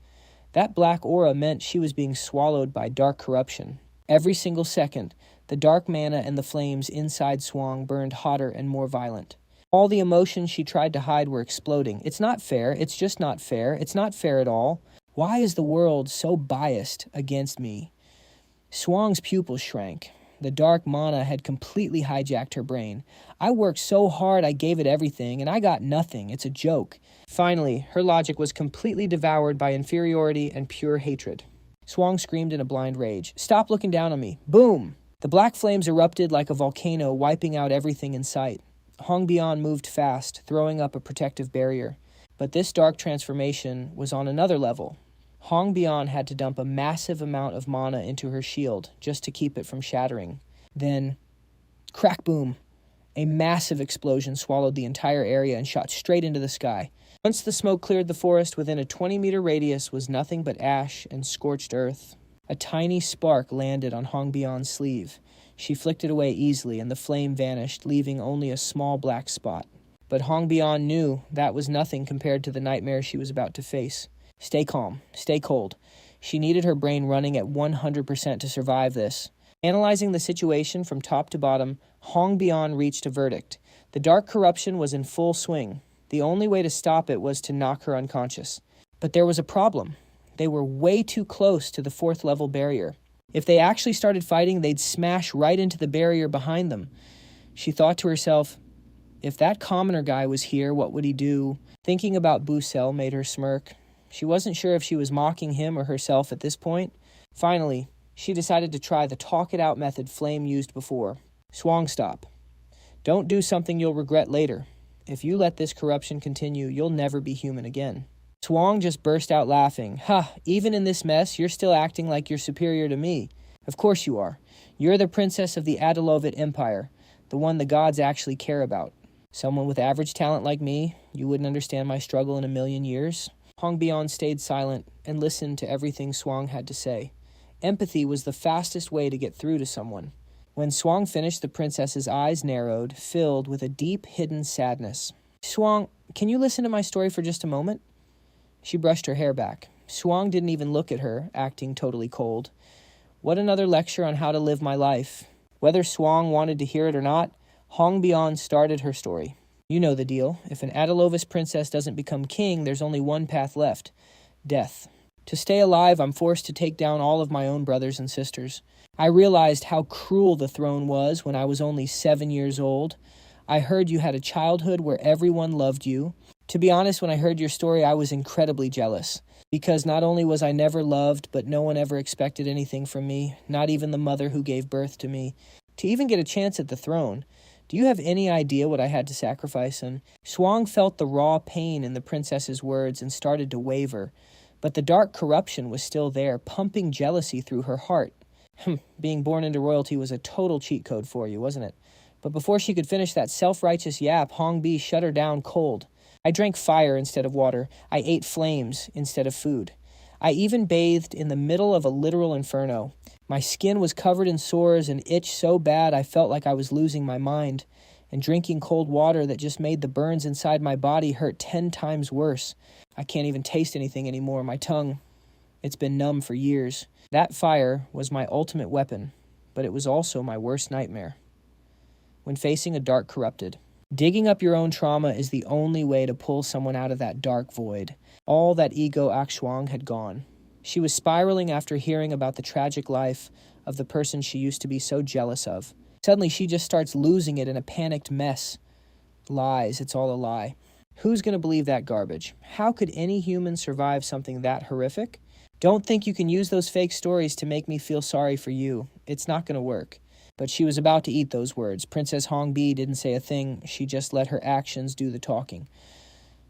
That black aura meant she was being swallowed by dark corruption. Every single second, the dark mana and the flames inside Swang burned hotter and more violent. All the emotions she tried to hide were exploding. It's not fair. It's just not fair. It's not fair at all. Why is the world so biased against me? Swang's pupils shrank. The dark mana had completely hijacked her brain. I worked so hard, I gave it everything, and I got nothing. It's a joke. Finally, her logic was completely devoured by inferiority and pure hatred. Swang screamed in a blind rage. "Stop looking down on me." Boom! The black flames erupted like a volcano, wiping out everything in sight. Hong Bian moved fast, throwing up a protective barrier. But this dark transformation was on another level. Hong Bian had to dump a massive amount of mana into her shield just to keep it from shattering. Then, crack boom! A massive explosion swallowed the entire area and shot straight into the sky. Once the smoke cleared the forest, within a 20-meter radius was nothing but ash and scorched earth. A tiny spark landed on Hong Bian's sleeve. She flicked it away easily, and the flame vanished, leaving only a small black spot. But Hong Bian knew that was nothing compared to the nightmare she was about to face. Stay calm. Stay cold. She needed her brain running at 100% to survive this. Analyzing the situation from top to bottom, Hong Bian reached a verdict. The dark corruption was in full swing. The only way to stop it was to knock her unconscious. But there was a problem. They were way too close to the 4th level barrier. If they actually started fighting, they'd smash right into the barrier behind them. She thought to herself, if that commoner guy was here, what would he do? Thinking about Busell made her smirk. She wasn't sure if she was mocking him or herself at this point. Finally, she decided to try the talk-it-out method Flame used before. Swang stop. Don't do something you'll regret later. If you let this corruption continue, you'll never be human again. Swang just burst out laughing. Ha, even in this mess, you're still acting like you're superior to me. Of course you are. You're the princess of the Adalovit Empire, the one the gods actually care about. Someone with average talent like me, you wouldn't understand my struggle in a million years. Hongbion stayed silent and listened to everything Swang had to say. Empathy was the fastest way to get through to someone. When Swang finished, the princess's eyes narrowed, filled with a deep, hidden sadness. Swang, can you listen to my story for just a moment? She brushed her hair back. Swang didn't even look at her, acting totally cold. What another lecture on how to live my life. Whether Swang wanted to hear it or not, Hongbion started her story. You know the deal. If an Adalovis princess doesn't become king, there's only one path left. Death. To stay alive, I'm forced to take down all of my own brothers and sisters. I realized how cruel the throne was when I was only 7 years old. I heard you had a childhood where everyone loved you. To be honest, when I heard your story, I was incredibly jealous. Because not only was I never loved, but no one ever expected anything from me, not even the mother who gave birth to me. To even get a chance at the throne. Do you have any idea what I had to sacrifice? And Swang felt the raw pain in the princess's words and started to waver. But the dark corruption was still there, pumping jealousy through her heart. Being born into royalty was a total cheat code for you, wasn't it? But before she could finish that self-righteous yap, Hongbi shut her down cold. I drank fire instead of water. I ate flames instead of food. I even bathed in the middle of a literal inferno. My skin was covered in sores and itched so bad I felt like I was losing my mind. And drinking cold water that just made the burns inside my body hurt 10 times worse. I can't even taste anything anymore. My tongue, it's been numb for years. That fire was my ultimate weapon, but it was also my worst nightmare. When facing a dark corrupted, digging up your own trauma is the only way to pull someone out of that dark void. All that ego Akshuang had gone. She was spiraling after hearing about the tragic life of the person she used to be so jealous of. Suddenly she just starts losing it in a panicked mess. Lies, it's all a lie. Who's going to believe that garbage? How could any human survive something that horrific? Don't think you can use those fake stories to make me feel sorry for you. It's not going to work. But she was about to eat those words. Princess Hongbi didn't say a thing. She just let her actions do the talking.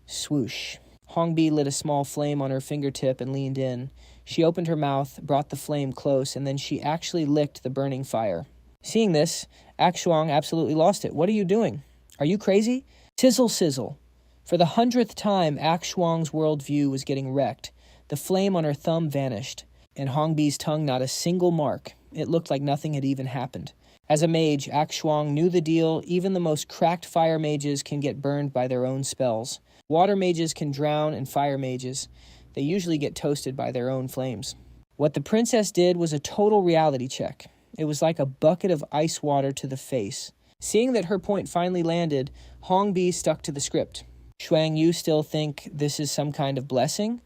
Swoosh. Hongbi lit a small flame on her fingertip and leaned in. She opened her mouth, brought the flame close, and then she actually licked the burning fire. Seeing this, Akshuang absolutely lost it. What are you doing? Are you crazy? Sizzle, sizzle. For the 100th time, Akshuang's worldview was getting wrecked. The flame on her thumb vanished, and Hongbi's tongue not a single mark. It looked like nothing had even happened. As a mage, Akshuang knew the deal. Even the most cracked fire mages can get burned by their own spells. Water mages can drown, and fire mages, they usually get toasted by their own flames. What the princess did was a total reality check. It was like a bucket of ice water to the face. Seeing that her point finally landed, Hongbi stuck to the script. Shuang, you still think this is some kind of blessing?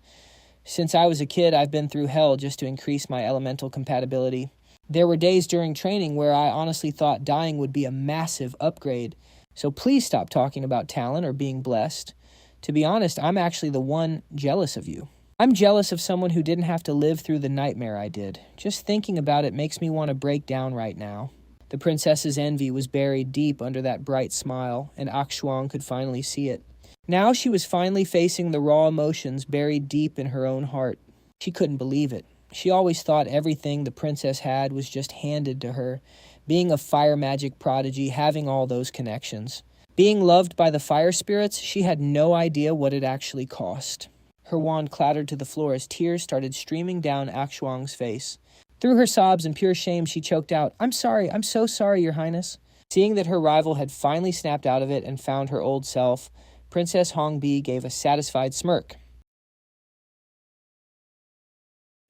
Since I was a kid, I've been through hell just to increase my elemental compatibility. There were days during training where I honestly thought dying would be a massive upgrade. So please stop talking about talent or being blessed. To be honest, I'm actually the one jealous of you. I'm jealous of someone who didn't have to live through the nightmare I did. Just thinking about it makes me want to break down right now. The princess's envy was buried deep under that bright smile, and Akshuang could finally see it. Now she was finally facing the raw emotions buried deep in her own heart. She couldn't believe it. She always thought everything the princess had was just handed to her. Being a fire magic prodigy, having all those connections. Being loved by the fire spirits, she had no idea what it actually cost. Her wand clattered to the floor as tears started streaming down Akshuang's face. Through her sobs and pure shame, she choked out, I'm so sorry, Your Highness. Seeing that her rival had finally snapped out of it and found her old self, Princess Hongbi gave a satisfied smirk.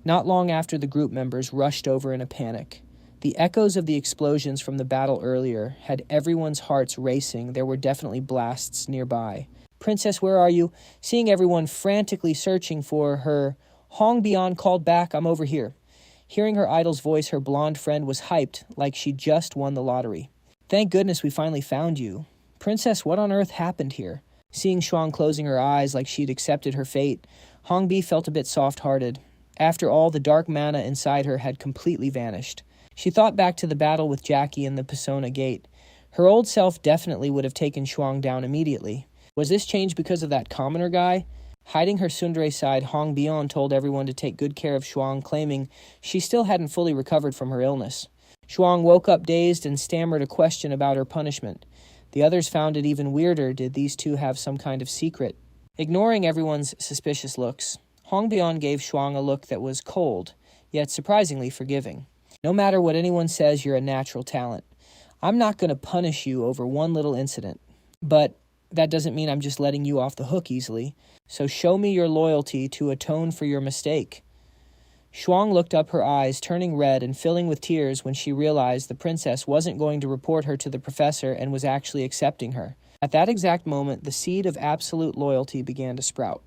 Not long after, the group members rushed over in a panic. The echoes of the explosions from the battle earlier had everyone's hearts racing. There were definitely blasts nearby. Princess, where are you? Seeing everyone frantically searching for her, Hongbian called back, I'm over here. Hearing her idol's voice, her blonde friend was hyped like she just won the lottery. Thank goodness we finally found you. Princess, what on earth happened here? Seeing Shuang closing her eyes like she'd accepted her fate, Hongbi felt a bit soft-hearted. After all, the dark mana inside her had completely vanished. She thought back to the battle with Jackie in the Persona Gate. Her old self definitely would have taken Shuang down immediately. Was this change because of that commoner guy? Hiding her tsundere side, Hong Bion told everyone to take good care of Shuang, claiming she still hadn't fully recovered from her illness. Shuang woke up dazed and stammered a question about her punishment. The others found it even weirder. Did these two have some kind of secret? Ignoring everyone's suspicious looks, Hong Bion gave Shuang a look that was cold, yet surprisingly forgiving. No matter what anyone says, you're a natural talent. I'm not going to punish you over one little incident, but that doesn't mean I'm just letting you off the hook easily. So show me your loyalty to atone for your mistake. Shuang looked up, her eyes turning red and filling with tears when she realized the princess wasn't going to report her to the professor and was actually accepting her. At that exact moment, the seed of absolute loyalty began to sprout.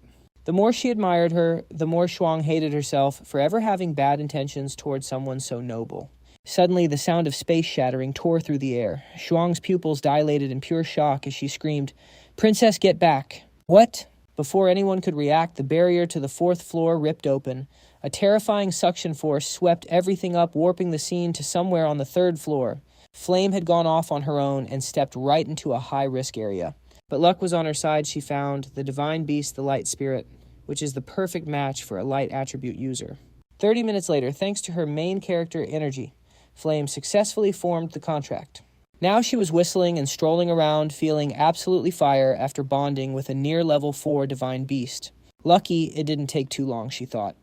The more she admired her, the more Shuang hated herself for ever having bad intentions towards someone so noble. Suddenly, the sound of space shattering tore through the air. Shuang's pupils dilated in pure shock as she screamed, "Princess, get back!" "What?" Before anyone could react, the barrier to the 4th floor ripped open. A terrifying suction force swept everything up, warping the scene to somewhere on the 3rd floor. Flame had gone off on her own and stepped right into a high-risk area. But luck was on her side. She found the divine beast, the light spirit, which is the perfect match for a light attribute user. 30 minutes later, thanks to her main character energy, Flame successfully formed the contract. Now she was whistling and strolling around, feeling absolutely fire after bonding with a near level 4 divine beast. Lucky it didn't take too long, she thought.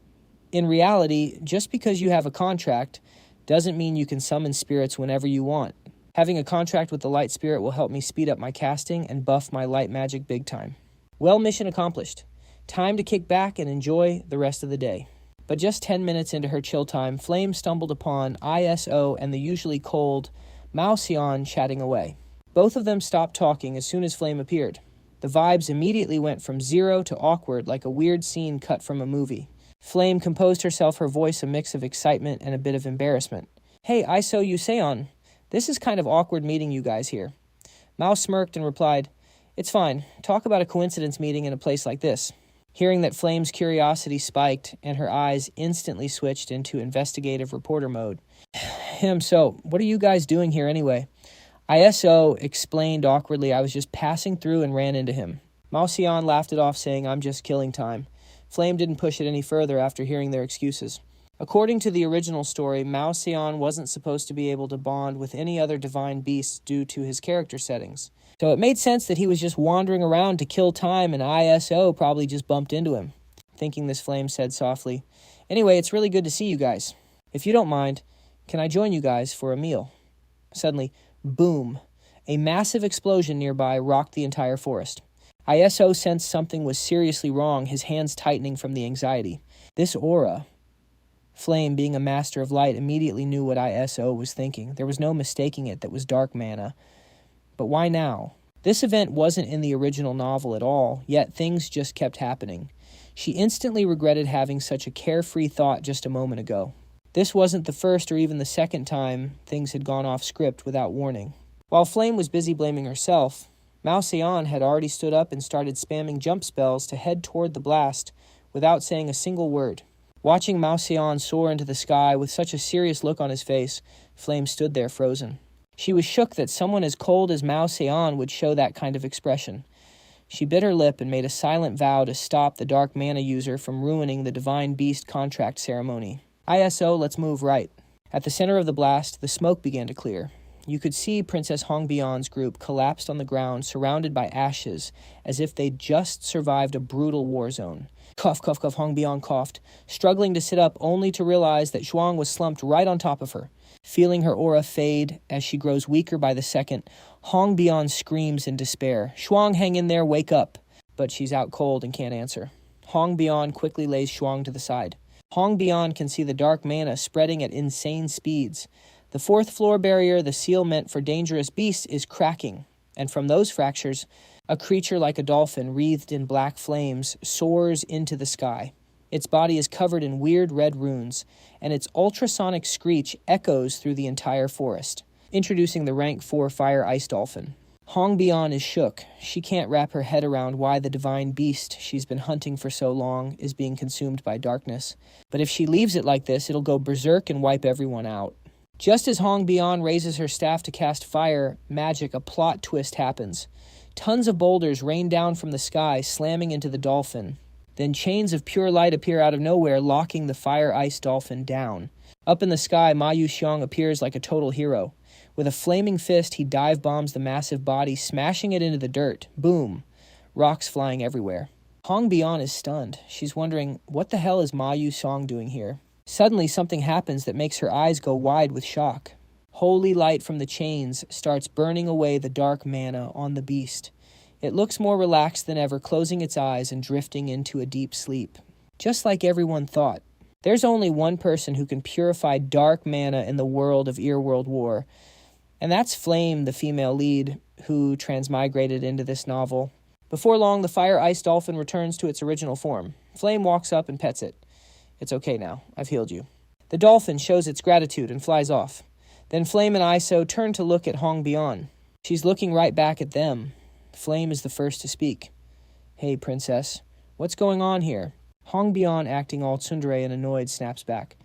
In reality, just because you have a contract doesn't mean you can summon spirits whenever you want. Having a contract with the light spirit will help me speed up my casting and buff my light magic big time. Well, mission accomplished. Time to kick back and enjoy the rest of the day. But just 10 minutes into her chill time, Flame stumbled upon ISO and the usually cold Mao Xian chatting away. Both of them stopped talking as soon as Flame appeared. The vibes immediately went from 0 to awkward, like a weird scene cut from a movie. Flame composed herself, her voice a mix of excitement and a bit of embarrassment. "Hey, Iso Yuseon, this is kind of awkward meeting you guys here." Mao smirked and replied, "It's fine. Talk about a coincidence meeting in a place like this." Hearing that Flame's curiosity spiked and her eyes instantly switched into investigative reporter mode. So, what are you guys doing here anyway?" ISO explained awkwardly, "I was just passing through and ran into him." Mao Xian laughed it off, saying, "I'm just killing time." Flame didn't push it any further after hearing their excuses. According to the original story, Mao Xian wasn't supposed to be able to bond with any other divine beasts due to his character settings. So it made sense that he was just wandering around to kill time and ISO probably just bumped into him. Thinking this, Flame said softly, "Anyway, it's really good to see you guys. If you don't mind, can I join you guys for a meal?" Suddenly, boom! A massive explosion nearby rocked the entire forest. ISO sensed something was seriously wrong, his hands tightening from the anxiety. This aura... Flame, being a master of light, immediately knew what ISO was thinking. There was no mistaking it, that was dark mana. But why now? This event wasn't in the original novel at all, yet things just kept happening. She instantly regretted having such a carefree thought just a moment ago. This wasn't the first or even the second time things had gone off script without warning. While Flame was busy blaming herself, Mao Xian had already stood up and started spamming jump spells to head toward the blast without saying a single word. Watching Mao Xian soar into the sky with such a serious look on his face, Flame stood there frozen. She was shook that someone as cold as Mao Xian would show that kind of expression. She bit her lip and made a silent vow to stop the dark mana user from ruining the divine beast contract ceremony. ISO, let's move right. At the center of the blast, the smoke began to clear. You could see Princess Hong Bion's group collapsed on the ground, surrounded by ashes, as if they'd just survived a brutal war zone. Cough, cough, cough, Hong Bion coughed, struggling to sit up only to realize that Shuang was slumped right on top of her. Feeling her aura fade as she grows weaker by the second, Hong Bion screams in despair. "Shuang, hang in there, wake up." But she's out cold and can't answer. Hong Bion quickly lays Shuang to the side. Hong Bion can see the dark mana spreading at insane speeds. The 4th floor barrier, the seal meant for dangerous beasts, is cracking. And from those fractures, a creature like a dolphin wreathed in black flames soars into the sky. Its body is covered in weird red runes, and its ultrasonic screech echoes through the entire forest, introducing the rank 4 fire ice dolphin. Hong Bion is shook. She can't wrap her head around why the divine beast she's been hunting for so long is being consumed by darkness. But if she leaves it like this, it'll go berserk and wipe everyone out. Just as Hong Bian raises her staff to cast fire magic, a plot twist happens. Tons of boulders rain down from the sky, slamming into the dolphin. Then chains of pure light appear out of nowhere, locking the fire-ice dolphin down. Up in the sky, Ma Yuxiong appears like a total hero. With a flaming fist, he dive bombs the massive body, smashing it into the dirt. Boom. Rocks flying everywhere. Hong Bian is stunned. She's wondering, what the hell is Ma Yuxiong doing here? Suddenly, something happens that makes her eyes go wide with shock. Holy light from the chains starts burning away the dark mana on the beast. It looks more relaxed than ever, closing its eyes and drifting into a deep sleep. Just like everyone thought. There's only one person who can purify dark mana in the world of Earworld War, and that's Flame, the female lead, who transmigrated into this novel. Before long, the fire-ice dolphin returns to its original form. Flame walks up and pets it. It's okay now. I've healed you. The dolphin shows its gratitude and flies off. Then Flame and Iso turn to look at Hong Bian. She's looking right back at them. Flame is the first to speak. Hey, princess. What's going on here? Hong Bian, acting all tsundere and annoyed, snaps back.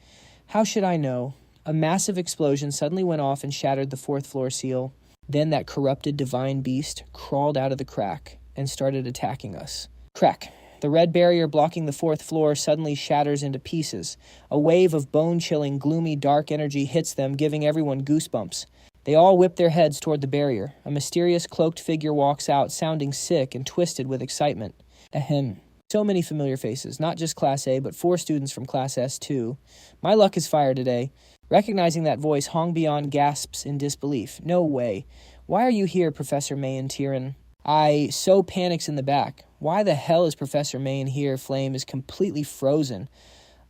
How should I know? A massive explosion suddenly went off and shattered the 4th floor seal. Then that corrupted divine beast crawled out of the crack and started attacking us. Crack. The red barrier blocking the 4th floor suddenly shatters into pieces. A wave of bone-chilling, gloomy, dark energy hits them, giving everyone goosebumps. They all whip their heads toward the barrier. A mysterious, cloaked figure walks out, sounding sick and twisted with excitement. Ahem. So many familiar faces, not just Class A, but 4 students from Class S, too. My luck is fire today. Recognizing that voice, Hong Bian gasps in disbelief. No way. Why are you here, Professor Mayan Tyran? So panics in the back. Why the hell is Professor Mayan here? Flame is completely frozen.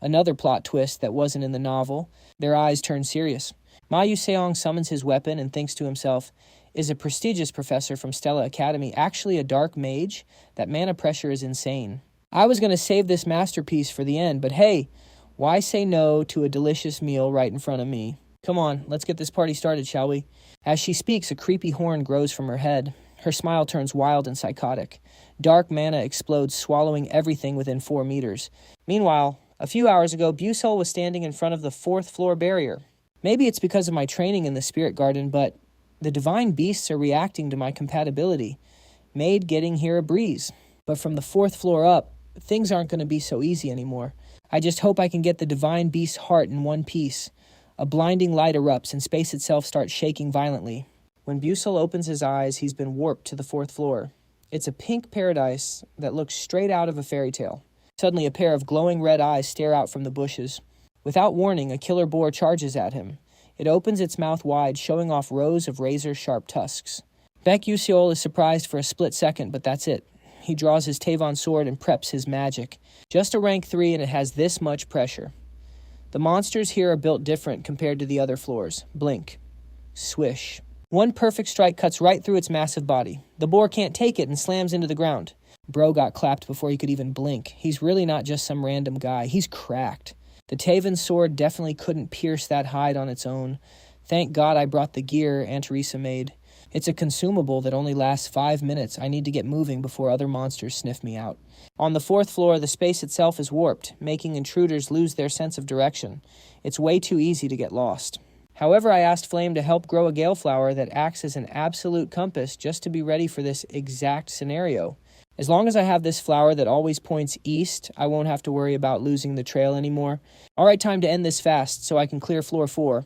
Another plot twist that wasn't in the novel. Their eyes turn serious. Ma Yuseong summons his weapon and thinks to himself, is a prestigious professor from Stella Academy actually a dark mage? That mana pressure is insane. I was going to save this masterpiece for the end, but hey, why say no to a delicious meal right in front of me? Come on, let's get this party started, shall we? As she speaks, a creepy horn grows from her head. Her smile turns wild and psychotic. Dark mana explodes, swallowing everything within 4 meters. Meanwhile, a few hours ago, Busell was standing in front of the 4th floor barrier. Maybe it's because of my training in the Spirit Garden, but the divine beasts are reacting to my compatibility. Made getting here a breeze. But from the 4th floor up, things aren't going to be so easy anymore. I just hope I can get the divine beast's heart in one piece. A blinding light erupts and space itself starts shaking violently. When Busell opens his eyes, he's been warped to the 4th floor. It's a pink paradise that looks straight out of a fairy tale. Suddenly, a pair of glowing red eyes stare out from the bushes. Without warning, a killer boar charges at him. It opens its mouth wide, showing off rows of razor-sharp tusks. Baek Yuseol is surprised for a split second, but that's it. He draws his Tavon sword and preps his magic. Just a rank 3, and it has this much pressure. The monsters here are built different compared to the other floors. Blink. Swish. One perfect strike cuts right through its massive body. The boar can't take it and slams into the ground. Bro got clapped before he could even blink. He's really not just some random guy. He's cracked. The Taven sword definitely couldn't pierce that hide on its own. Thank God I brought the gear Aunt Teresa made. It's a consumable that only lasts 5 minutes. I need to get moving before other monsters sniff me out. On the 4th floor, the space itself is warped, making intruders lose their sense of direction. It's way too easy to get lost. However, I asked Flame to help grow a gale flower that acts as an absolute compass just to be ready for this exact scenario. As long as I have this flower that always points east, I won't have to worry about losing the trail anymore. Alright, time to end this fast so I can clear floor 4.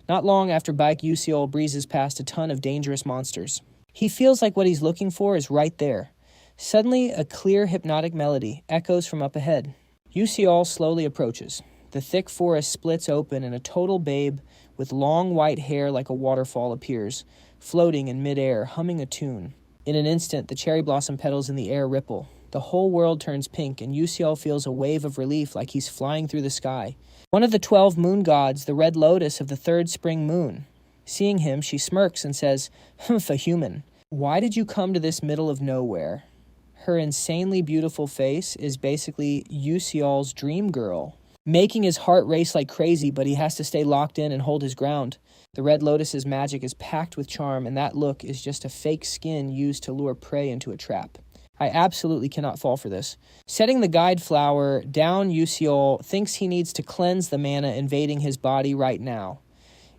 Not long after Baek Yuseol breezes past a ton of dangerous monsters. He feels like what he's looking for is right there. Suddenly, a clear hypnotic melody echoes from up ahead. Yuseol slowly approaches. The thick forest splits open and a total babe with long white hair like a waterfall appears, floating in midair, humming a tune. In an instant, the cherry blossom petals in the air ripple. The whole world turns pink, and Yuseol feels a wave of relief like he's flying through the sky. One of the 12 moon gods, the red lotus of the 3rd spring moon. Seeing him, she smirks and says, "Humph, a human. Why did you come to this middle of nowhere?" Her insanely beautiful face is basically Yuseol's dream girl, making his heart race like crazy, but he has to stay locked in and hold his ground. The Red Lotus's magic is packed with charm, and that look is just a fake skin used to lure prey into a trap. I absolutely cannot fall for this. Setting the guide flower down, Yuseol thinks he needs to cleanse the mana invading his body right now.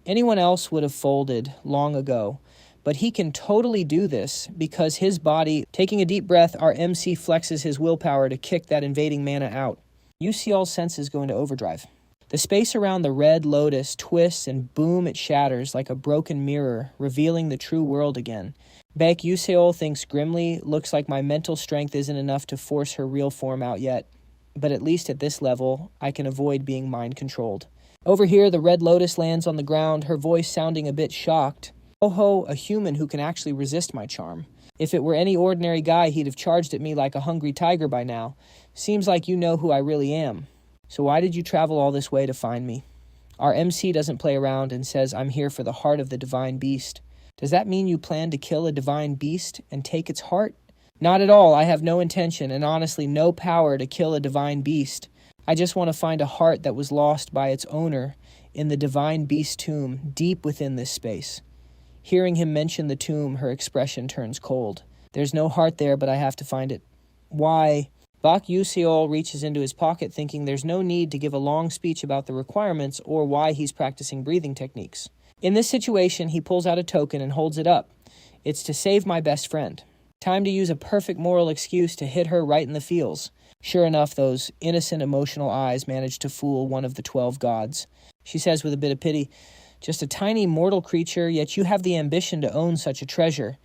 Anyone else would have folded long ago, but he can totally do this because his body, taking a deep breath, our MC flexes his willpower to kick that invading mana out. Yuseol's senses go into overdrive. The space around the red lotus twists and boom, it shatters like a broken mirror, revealing the true world again. Baek Yuseol thinks grimly, looks like my mental strength isn't enough to force her real form out yet. But at least at this level, I can avoid being mind-controlled. Over here, the red lotus lands on the ground, her voice sounding a bit shocked. Oh ho, a human who can actually resist my charm. If it were any ordinary guy, he'd have charged at me like a hungry tiger by now. Seems like you know who I really am. So why did you travel all this way to find me? Our MC doesn't play around and says I'm here for the heart of the divine beast. Does that mean you plan to kill a divine beast and take its heart? Not at all. I have no intention and honestly no power to kill a divine beast. I just want to find a heart that was lost by its owner in the divine beast tomb deep within this space. Hearing him mention the tomb, her expression turns cold. There's no heart there, but I have to find it. Why? Baek Yuseol reaches into his pocket thinking there's no need to give a long speech about the requirements or why he's practicing breathing techniques. In this situation, he pulls out a token and holds it up. It's to save my best friend. Time to use a perfect moral excuse to hit her right in the feels. Sure enough, those innocent emotional eyes manage to fool one of the 12 gods. She says with a bit of pity, just a tiny mortal creature, yet you have the ambition to own such a treasure.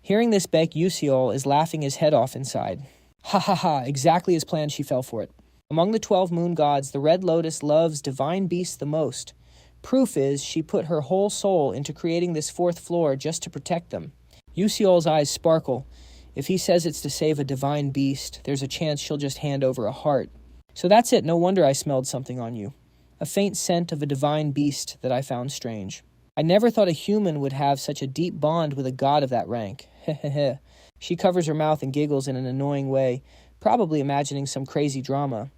Hearing this, Baek Yuseol is laughing his head off inside. Ha ha ha, exactly as planned, she fell for it. Among the 12 moon gods, the red lotus loves divine beasts the most. Proof is she put her whole soul into creating this fourth floor just to protect them. Yuseol's eyes sparkle. If he says it's to save a divine beast, there's a chance she'll just hand over a heart. So that's it, no wonder I smelled something on you. A faint scent of a divine beast that I found strange. I never thought a human would have such a deep bond with a god of that rank. Heh. She covers her mouth and giggles in an annoying way, probably imagining some crazy drama.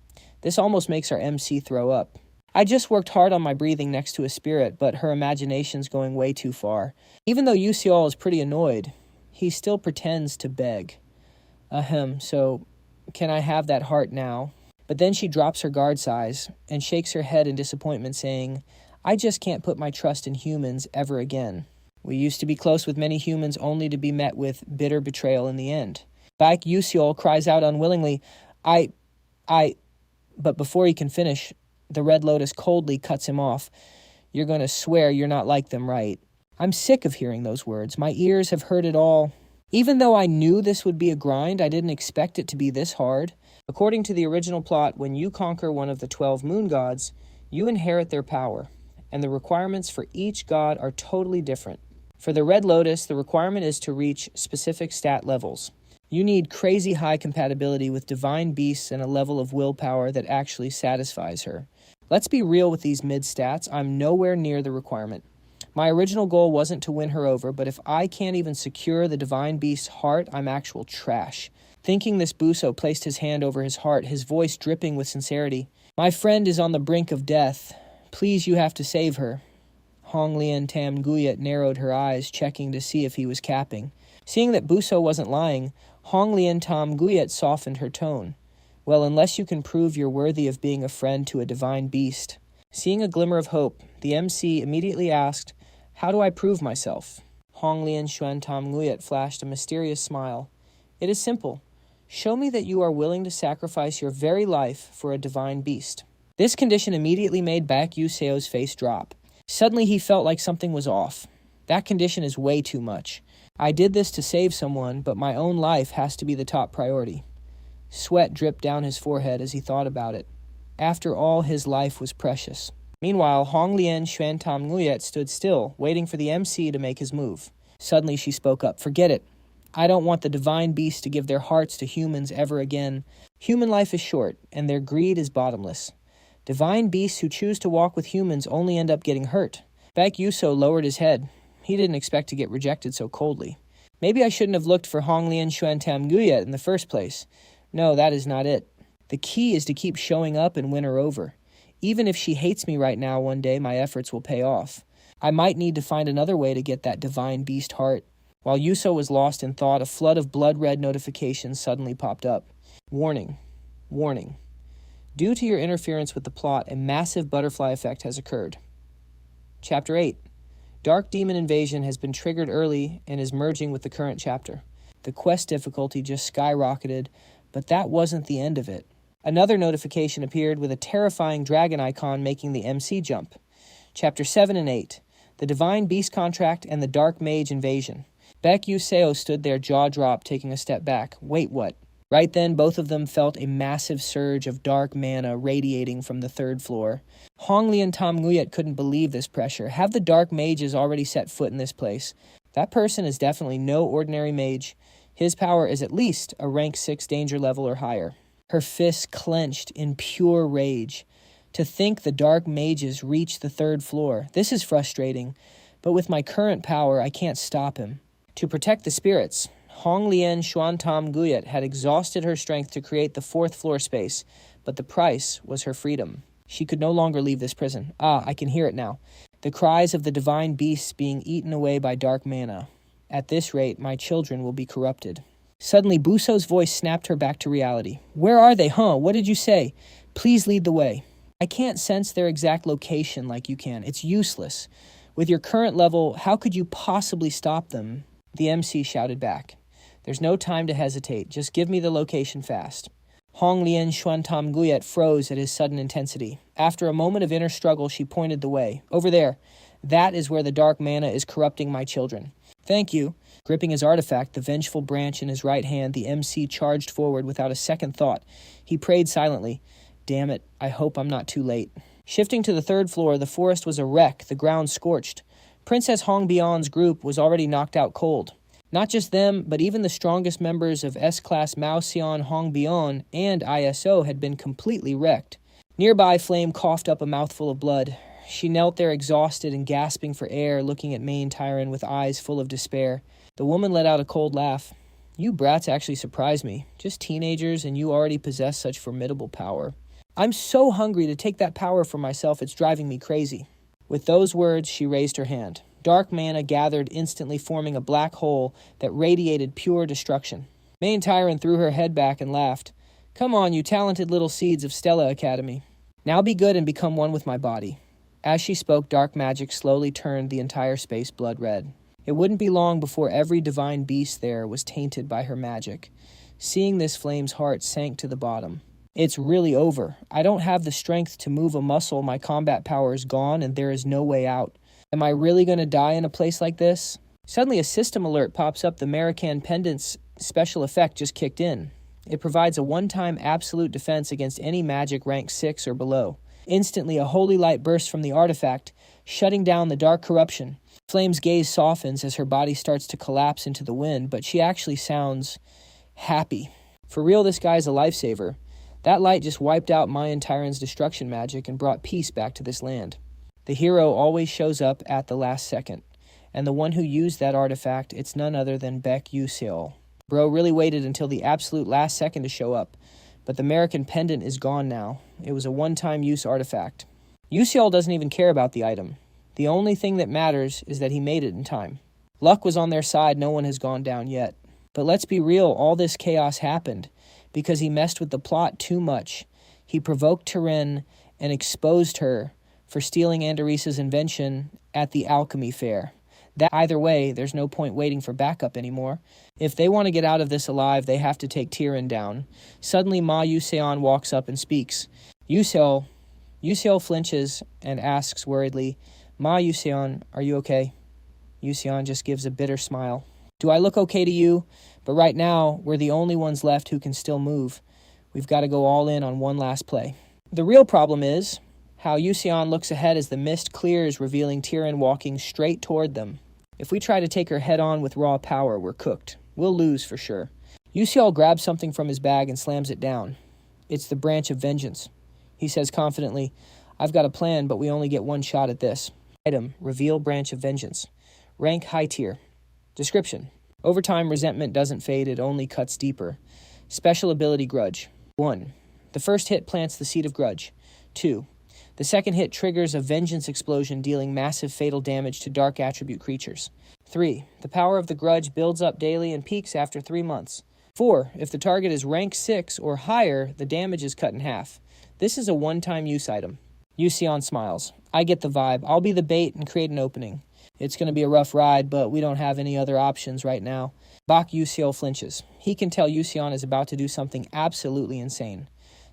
This almost makes our MC throw up. I just worked hard on my breathing next to a spirit, but her imagination's going way too far. Even though Yuseol is pretty annoyed, he still pretends to beg. So can I have that heart now? But then she drops her guard size and shakes her head in disappointment, saying, I just can't put my trust in humans ever again. We used to be close with many humans only to be met with bitter betrayal in the end. Baek Yuseol cries out unwillingly, But before he can finish, the red lotus coldly cuts him off. You're going to swear you're not like them, right? I'm sick of hearing those words. My ears have heard it all. Even though I knew this would be a grind, I didn't expect it to be this hard. According to the original plot, when you conquer one of the 12 moon gods, you inherit their power, and the requirements for each god are totally different. For the red lotus, the requirement is to reach specific stat levels. You need crazy high compatibility with divine beasts and a level of willpower that actually satisfies her. Let's be real with these mid-stats, I'm nowhere near the requirement. My original goal wasn't to win her over, but if I can't even secure the divine beast's heart, I'm actual trash. Thinking this, Busell placed his hand over his heart, his voice dripping with sincerity. My friend is on the brink of death. Please, you have to save her. Hong Lian Tam Guyet narrowed her eyes, checking to see if he was capping. Seeing that Busell wasn't lying, Hong Lian Tam Guyet softened her tone. Well, unless you can prove you're worthy of being a friend to a divine beast. Seeing a glimmer of hope, the MC immediately asked, How do I prove myself? Hong Lian Xuan Tam Guyet flashed a mysterious smile. It is simple. Show me that you are willing to sacrifice your very life for a divine beast. This condition immediately made Baek Yuseol's face drop. Suddenly he felt like something was off. That condition is way too much. I did this to save someone, but my own life has to be the top priority. Sweat dripped down his forehead as he thought about it. After all, his life was precious. Meanwhile, Hong Lian Xuan Tam Guyet stood still, waiting for the MC to make his move. Suddenly she spoke up. Forget it. I don't want the divine beasts to give their hearts to humans ever again. Human life is short, and their greed is bottomless. Divine beasts who choose to walk with humans only end up getting hurt. Baek Yuseol lowered his head. He didn't expect to get rejected so coldly. Maybe I shouldn't have looked for Hong Lian Xuan Tam Guyet in the first place. No, that is not it. The key is to keep showing up and win her over. Even if she hates me right now, one day my efforts will pay off. I might need to find another way to get that divine beast heart. While Yuseol was lost in thought, a flood of blood-red notifications suddenly popped up. Warning. Warning. Due to your interference with the plot, a massive butterfly effect has occurred. Chapter 8. Dark Demon Invasion has been triggered early and is merging with the current chapter. The quest difficulty just skyrocketed, but that wasn't the end of it. Another notification appeared with a terrifying dragon icon making the MC jump. Chapter 7 and 8. The Divine Beast Contract and the Dark Mage Invasion. Baek Yuseo stood there jaw-dropped, taking a step back. Wait, what? Right then, both of them felt a massive surge of dark mana radiating from the third floor. Hongli and Tom Nguyet couldn't believe this pressure. Have the dark mages already set foot in this place? That person is definitely no ordinary mage. His power is at least a rank 6 danger level or higher. Her fists clenched in pure rage. To think the dark mages reached the third floor. This is frustrating, but with my current power, I can't stop him. To protect the spirits, Hong Lian Xuantam Guyet had exhausted her strength to create the fourth floor space, but the price was her freedom. She could no longer leave this prison. I can hear it now. The cries of the divine beasts being eaten away by dark mana. At this rate, my children will be corrupted. Suddenly, Busell's voice snapped her back to reality. Where are they, huh? What did you say? Please lead the way. I can't sense their exact location like you can. It's useless. With your current level, how could you possibly stop them? The MC shouted back. There's no time to hesitate. Just give me the location fast. Hong Lian Xuantam Guyet froze at his sudden intensity. After a moment of inner struggle, she pointed the way. Over there. That is where the dark mana is corrupting my children. Thank you. Gripping his artifact, the vengeful branch in his right hand, the MC charged forward without a second thought. He prayed silently. Damn it, I hope I'm not too late. Shifting to the third floor, the forest was a wreck, the ground scorched. Princess Hong Bion's group was already knocked out cold. Not just them, but even the strongest members of S-Class Mao Xian Hong Bion and ISO had been completely wrecked. Nearby, Flame coughed up a mouthful of blood. She knelt there exhausted and gasping for air, looking at Main Tyran with eyes full of despair. The woman let out a cold laugh. You brats actually surprise me. Just teenagers, and you already possess such formidable power. I'm so hungry to take that power for myself, it's driving me crazy. With those words, she raised her hand. Dark mana gathered, instantly forming a black hole that radiated pure destruction. Main Tyran threw her head back and laughed. Come on, you talented little seeds of Stella Academy. Now be good and become one with my body. As she spoke, dark magic slowly turned the entire space blood red. It wouldn't be long before every divine beast there was tainted by her magic. Seeing this, Flame's heart sank to the bottom. It's really over. I don't have the strength to move a muscle, my combat power is gone, and there is no way out. Am I really going to die in a place like this? Suddenly a system alert pops up. The Marican Pendant's special effect just kicked in. It provides a one-time absolute defense against any magic rank 6 or below. Instantly, a holy light bursts from the artifact, shutting down the dark corruption. Flame's gaze softens as her body starts to collapse into the wind, but she actually sounds happy. For real, this guy's a lifesaver. That light just wiped out Mayan Tyran's destruction magic and brought peace back to this land. The hero always shows up at the last second, and the one who used that artifact, it's none other than Baek Yuseo. Bro really waited until the absolute last second to show up, but the American Pendant is gone now. It was a one-time use artifact. Yuseo doesn't even care about the item. The only thing that matters is that he made it in time. Luck was on their side, no one has gone down yet. But let's be real, all this chaos happened because he messed with the plot too much. He provoked Tyran and exposed her for stealing Andarisa's invention at the alchemy fair. That either way, there's no point waiting for backup anymore. If they want to get out of this alive, they have to take Tyran down. Suddenly, Ma Yuseon walks up and speaks. Yuseo flinches and asks worriedly, Ma Yuseon, are you okay? Yuseon just gives a bitter smile. Do I look okay to you? But right now, we're the only ones left who can still move. We've got to go all in on one last play. The real problem is how Yuseon looks ahead as the mist clears, revealing Tyran walking straight toward them. If we try to take her head on with raw power, we're cooked. We'll lose for sure. Yuseon grabs something from his bag and slams it down. It's the Branch of Vengeance. He says confidently, I've got a plan, but we only get one shot at this. Item, reveal Branch of Vengeance. Rank high tier. Description. Over time, resentment doesn't fade, it only cuts deeper. Special ability Grudge. 1. The first hit plants the seed of grudge. 2. The second hit triggers a vengeance explosion, dealing massive fatal damage to dark attribute creatures. 3. The power of the grudge builds up daily and peaks after 3 months. 4. If the target is rank 6 or higher, the damage is cut in half. This is a one-time use item. Yusion smiles. I get the vibe. I'll be the bait and create an opening. It's going to be a rough ride, but we don't have any other options right now. Bak Yusio flinches. He can tell Yusion is about to do something absolutely insane.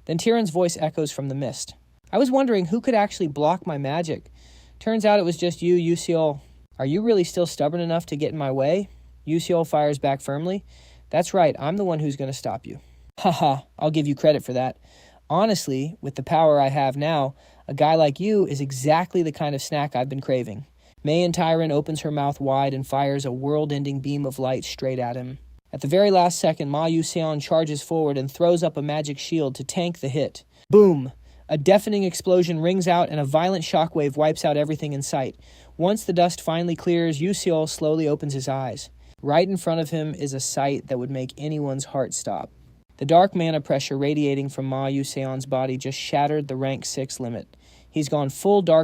Then Tyron's voice echoes from the mist. I was wondering who could actually block my magic. Turns out it was just you, Yusiol. Are you really still stubborn enough to get in my way? Yusiol fires back firmly. That's right, I'm the one who's going to stop you. Haha, I'll give you credit for that. Honestly, with the power I have now, a guy like you is exactly the kind of snack I've been craving. Mei Tyron opens her mouth wide and fires a world-ending beam of light straight at him. At the very last second, Ma Yuseon charges forward and throws up a magic shield to tank the hit. Boom! A deafening explosion rings out and a violent shockwave wipes out everything in sight. Once the dust finally clears, Yuseol slowly opens his eyes. Right in front of him is a sight that would make anyone's heart stop. The dark mana pressure radiating from Ma Yuseon's body just shattered the rank 6 limit. He's gone full dark